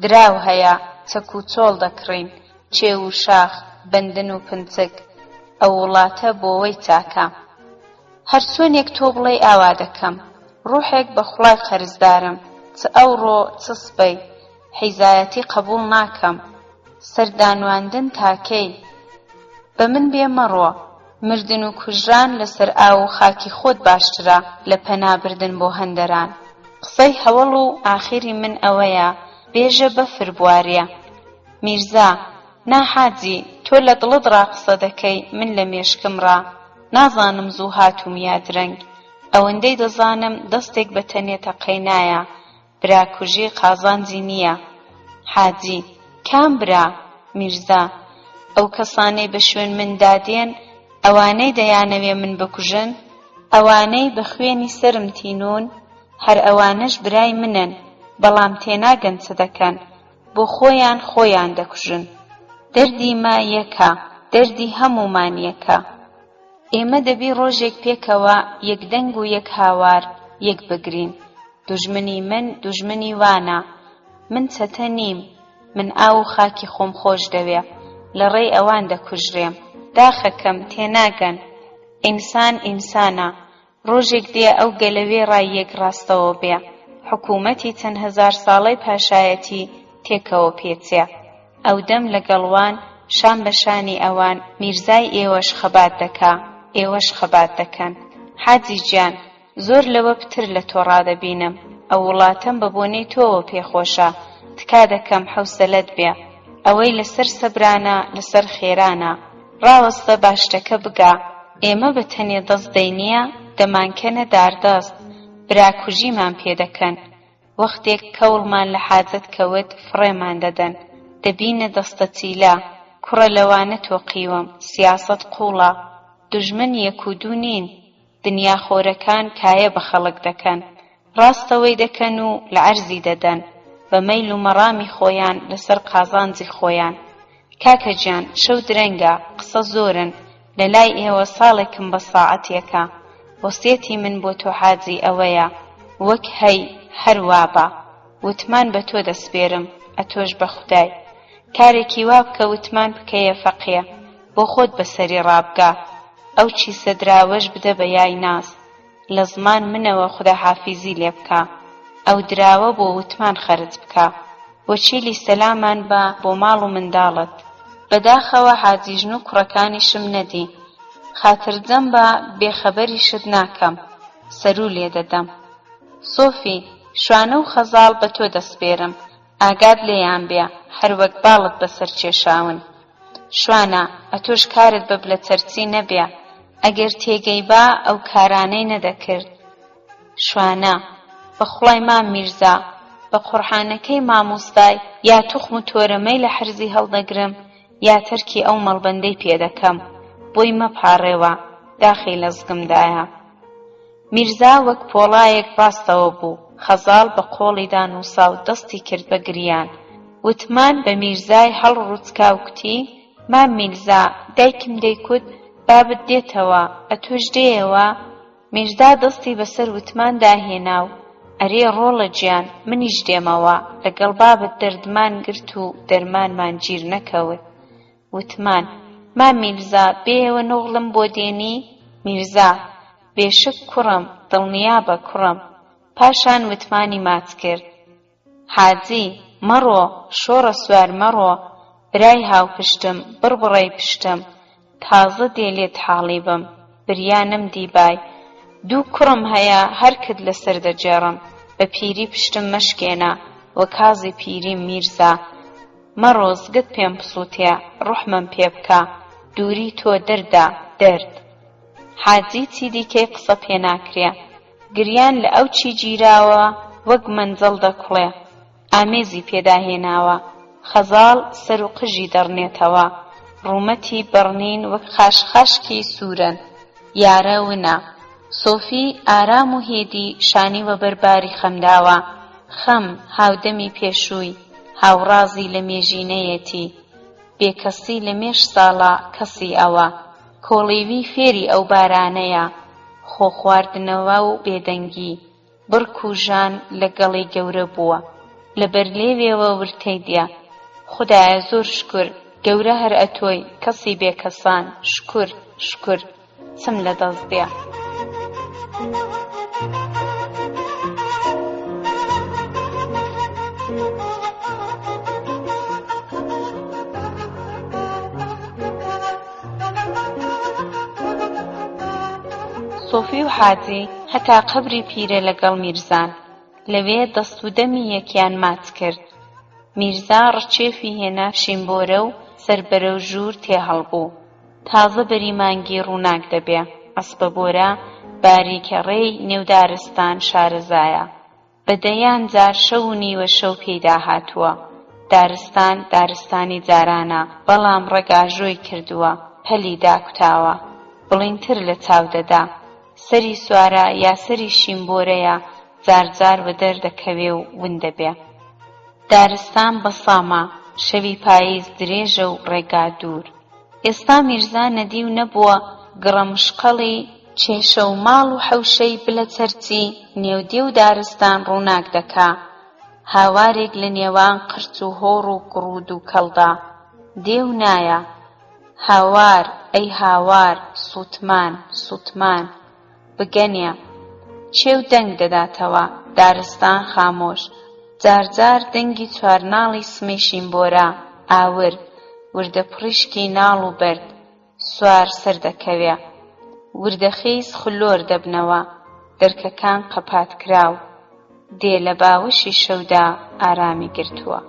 دراو هەیە چەک و چۆڵ دەکڕین، چێو و شاخ بەندن و پنچک، ئەو وڵاتە بۆوەی چاکە. هەر چۆنێک تۆ بڵێ ئاوا دەکەم، ڕوحێک بە خوڵای قەرزدارم، چ ئەوڕۆ چ سبەی، حیزایەتی قبوڵ ناکەم، سەردانواندن تاکەی. بە من بێ مەڕۆ، مردن و کوژران لەسەر ئاو و خاکی خۆت باشترە لە پەنابردن بۆ هەندەران. قسەی هەوڵ و ئاخری من ئەوەیە، بێژە بەفر بوارێ. میرزا، ناحاجی، تۆ لە دڵت ڕا قسە دەکەی، من لە مێشکم ڕا. نازانم زوو هاتووم یا درەنگ، ئەوەندەی دەزانم دەستێک بە تەنێتە قەینایە، براکوژی قازانجی نییە. حاجی، کام برا؟ میرزا، ئەو کەسانەی بە شوێن من دادێن، ئەوانەی دەیانەوێ من بکوژن، ئەوانەی بە خوێنی سرم تینون، هەر ئەوانەش برای منن، بەڵام تێناگەن چ دەکەن، بۆ خۆیان دەکوژن. دەردی ما یەکە، دەردی هەموومان یەکە. ئێمە دەبی ڕۆژێک پێکەوە یەکدەنگ و یەک هاوار یەک بگرین. دوژمنی من دوژمنی وانە، من چەتە نیم، من ئاو و خاکی خۆم خۆش دەوێ، لە ڕێی ئەوان دەکوژرێم. داخەکەم تێناگەن، ئینسان ئینسانە، ڕۆژێک دێ ئەو گەلەوێ ڕای یەک ڕاستەوە بێ، حکوومەتی چەند هەزار ساڵەی پاشایەتی تێکەوە پێچێ. ئەو دەم لەگەڵوان شان بە شانی ئەوان، میرزای ئێوەش خەبات دەکا، ئێوەش خەبات دەکەن. حاجی گیان، زۆر لەوە پتر لە تۆ ڕادەبینم، ئەو وڵاتەم بە بۆنەی تۆوە پێخۆشە، تکا دەکەم حەوسەلەت بێ، ئەوەی لەسەر سەبرانە لەسەر خێرانە، ڕاوەستە باشتەکە بگا. ئێمە بە تەنێ دەست دەینیە، دەمانکەنە داردەست، براکوژیمان پێدەکەن. وەختێک کەوڵمان لە حاجەت کەوت، فڕێمان دەدەن، دەبینە دەستە چیلە. کوڕە لەوانە تۆقیوم، سیاسەت قوڵە، دوژمن یەک و دوو نین، دنیا خۆرەکان کایە بە خەڵک دەکەن، ڕاستەوەی دەکەن و لە عەرزی دەدەن، بە مەیل و مەڕامی خۆیان لەسەر قازانجی خۆیان. کاکە گیان، شەو درەنگە، قسە زۆرن، لە لای ئێوە ساڵێکم بە ساعەتێکە. وەسیەتی من بۆ تۆ حاجی ئەوەیە، وەک هەی هەر وابە، وتمان بە تۆ دەسپێرم، ئەتۆش بە خودای. کارێکی وا بکە وتمان بکەیە فەقێ، بۆ خۆت بەسەری ڕابگا، ئەو چیسە دراوەش بدە بە یای ناز، لە زمان منەوە خودە حافیزی لێ بکە، ئەو دراوە بۆ وتمان خەرج بکە، بۆ چیلی سەلامان بە بۆ ماڵ و منداڵت. بەداخەوە حاجیژن و کوڕەکانیشم نەدی، خاترجەم بە بێخەبەریشت ناکەم، سەرو لێ دەدەم. سۆفی، شوانە و خەزاڵ بە تۆ دەسپێرم، ئاگاد لێیان بێ، هەر وەک باڵت بەسەر کێشاون. شوانە، ئەتۆش کارت بە بلەچەرچی نەبێ، ئەگەر تێگەی با ئەو کارانەی نەدەکرد. شوانە، بە خوڵای مام میرزا، بە قورحانەکەی مامۆستای، یا توخم و تۆرەمەی لە حرزی هەڵدەگرم، یا تەرکی ئەو مەڵبەندەی پێدەکەم، بۆی مەپارڕێوە، داخی لەزگمدایە. میرزا وەک پۆڵایەک ڕاستەوە بوو، خەزاڵ بە قۆڵی دانووسا و دەستی کرد بە گریان. وتمان بە میرزای هەڵڕووچکا و کوتی: مام میرزا، دایکم دەیکوت بابت دێتەوە، ئەتۆش دێیەوە؟ میرزا دەستی بەسەر وتمان داهێنا و: ئەرێ ڕۆڵە گیان، منیش دێمەوە، لەگەڵ بابت دەردمان گرت و دەرمانمان گیر نەکەوت. وتمان: مام میرزا، بێەوە نۆغڵم بۆ دێنی؟ میرزا: بێشک کوڕم، دڵنیابە کوڕم. پاشان وتمانی ماچ کرد: حاجی، مەڕۆ، شۆڕە سوار مەڕۆ، برای هاو پشتم، بڕبڕەی پشتم، تازە دێلێت حاڵی بم، بریانم دیبای، دوو کوڕم هەیە هەرکت لەسەر دەجێڕم، بە پیری پشتم مەشکێنە، وە کازی پیریم میرزا. مەڕۆ، زگت پێم پسووتێ، ڕوحمم پێ بکە، دووری تۆ دەردە، دەرد. حاجی چی دیکەی قسە پێ ناکرێ، گریان لە ئەو چی گیراوە وەک مەنجەڵ دەکوڵێ، ئامێزی پێداهێناوە. خەزاڵ سەر و قژی دەڕنێتەوە، ڕوومەتی بەڕنین وەک خاشخاشکی سوورن، یارە ونە. سۆفی ئارام و هێدی شانیوە بەرباری خەمداوە، خەم هاودەمی پێشووی، هاوڕازی لە مێژینەیەتی، بێکەسی لە مێش ساڵە کەسی ئەوە، کۆڵیوی فێری ئەو بارانەیە، خۆ خواردنەوە و بێدەنگی، بڕک و ژان لەگەڵی گەورە بووە لەبەر لێوێوە ورتەی دیا خودایە زۆر شکر گەورە هەر ئەتۆی کەسی بێکەسان شکر شکر چم لە دەست دیا سۆفی و حاجی هەتا قەبری پیرە لەگەڵ میرزان لەوێ دەست و دەمی یەکیان ماچ کرد میرزا ڕچێفی هێنا شیمبۆرە و سەربەرە و ژوور تێهەڵبوو تازە بەری مانگی ڕووناک دەبێ ئەسپەبۆرە باریکە ڕێی نێودارستان شارەزایە بەدەیان جار شەو و نیوە شەو پێیدا هاتووە دارستان دارستانی جارانە بەڵام ڕێگاژۆی کردووە پەلی داکوتاوە بڵینتر لە چاو دەدا سەری سوارە یا سەری شیمبۆرەیە جارجار بە دەردەکەوێ و ون دەبێ دارستان بەسامە شەوی پاییز درێژە و ڕێگا دوور ئێستا میرزا نەدی و نەبووە گڕەمشقەڵی کێشە و ماڵ و حەوشەی بلە چەرچی نێودێ و دارستان ڕووناک دەکا هاوارێک لە نێوان قرچ و هۆڕ و گڕود و کەڵدا دێ و نایە هاوار ئەی هاوار سووتمان سووتمان بگەنێ چێو دەنگ دەداتەوە دارستان خامۆش جارجار دەنگی چوارناڵی سمەی شیمبۆرە ئاور وردە پڕیشکی ناڵ و بەرد سوار سەردەکەوێ وردەخیز خلۆر دەبنەوە دەرکەکان قەپات کراو دێ لە باوەشی شەودا ئارامی گرتووە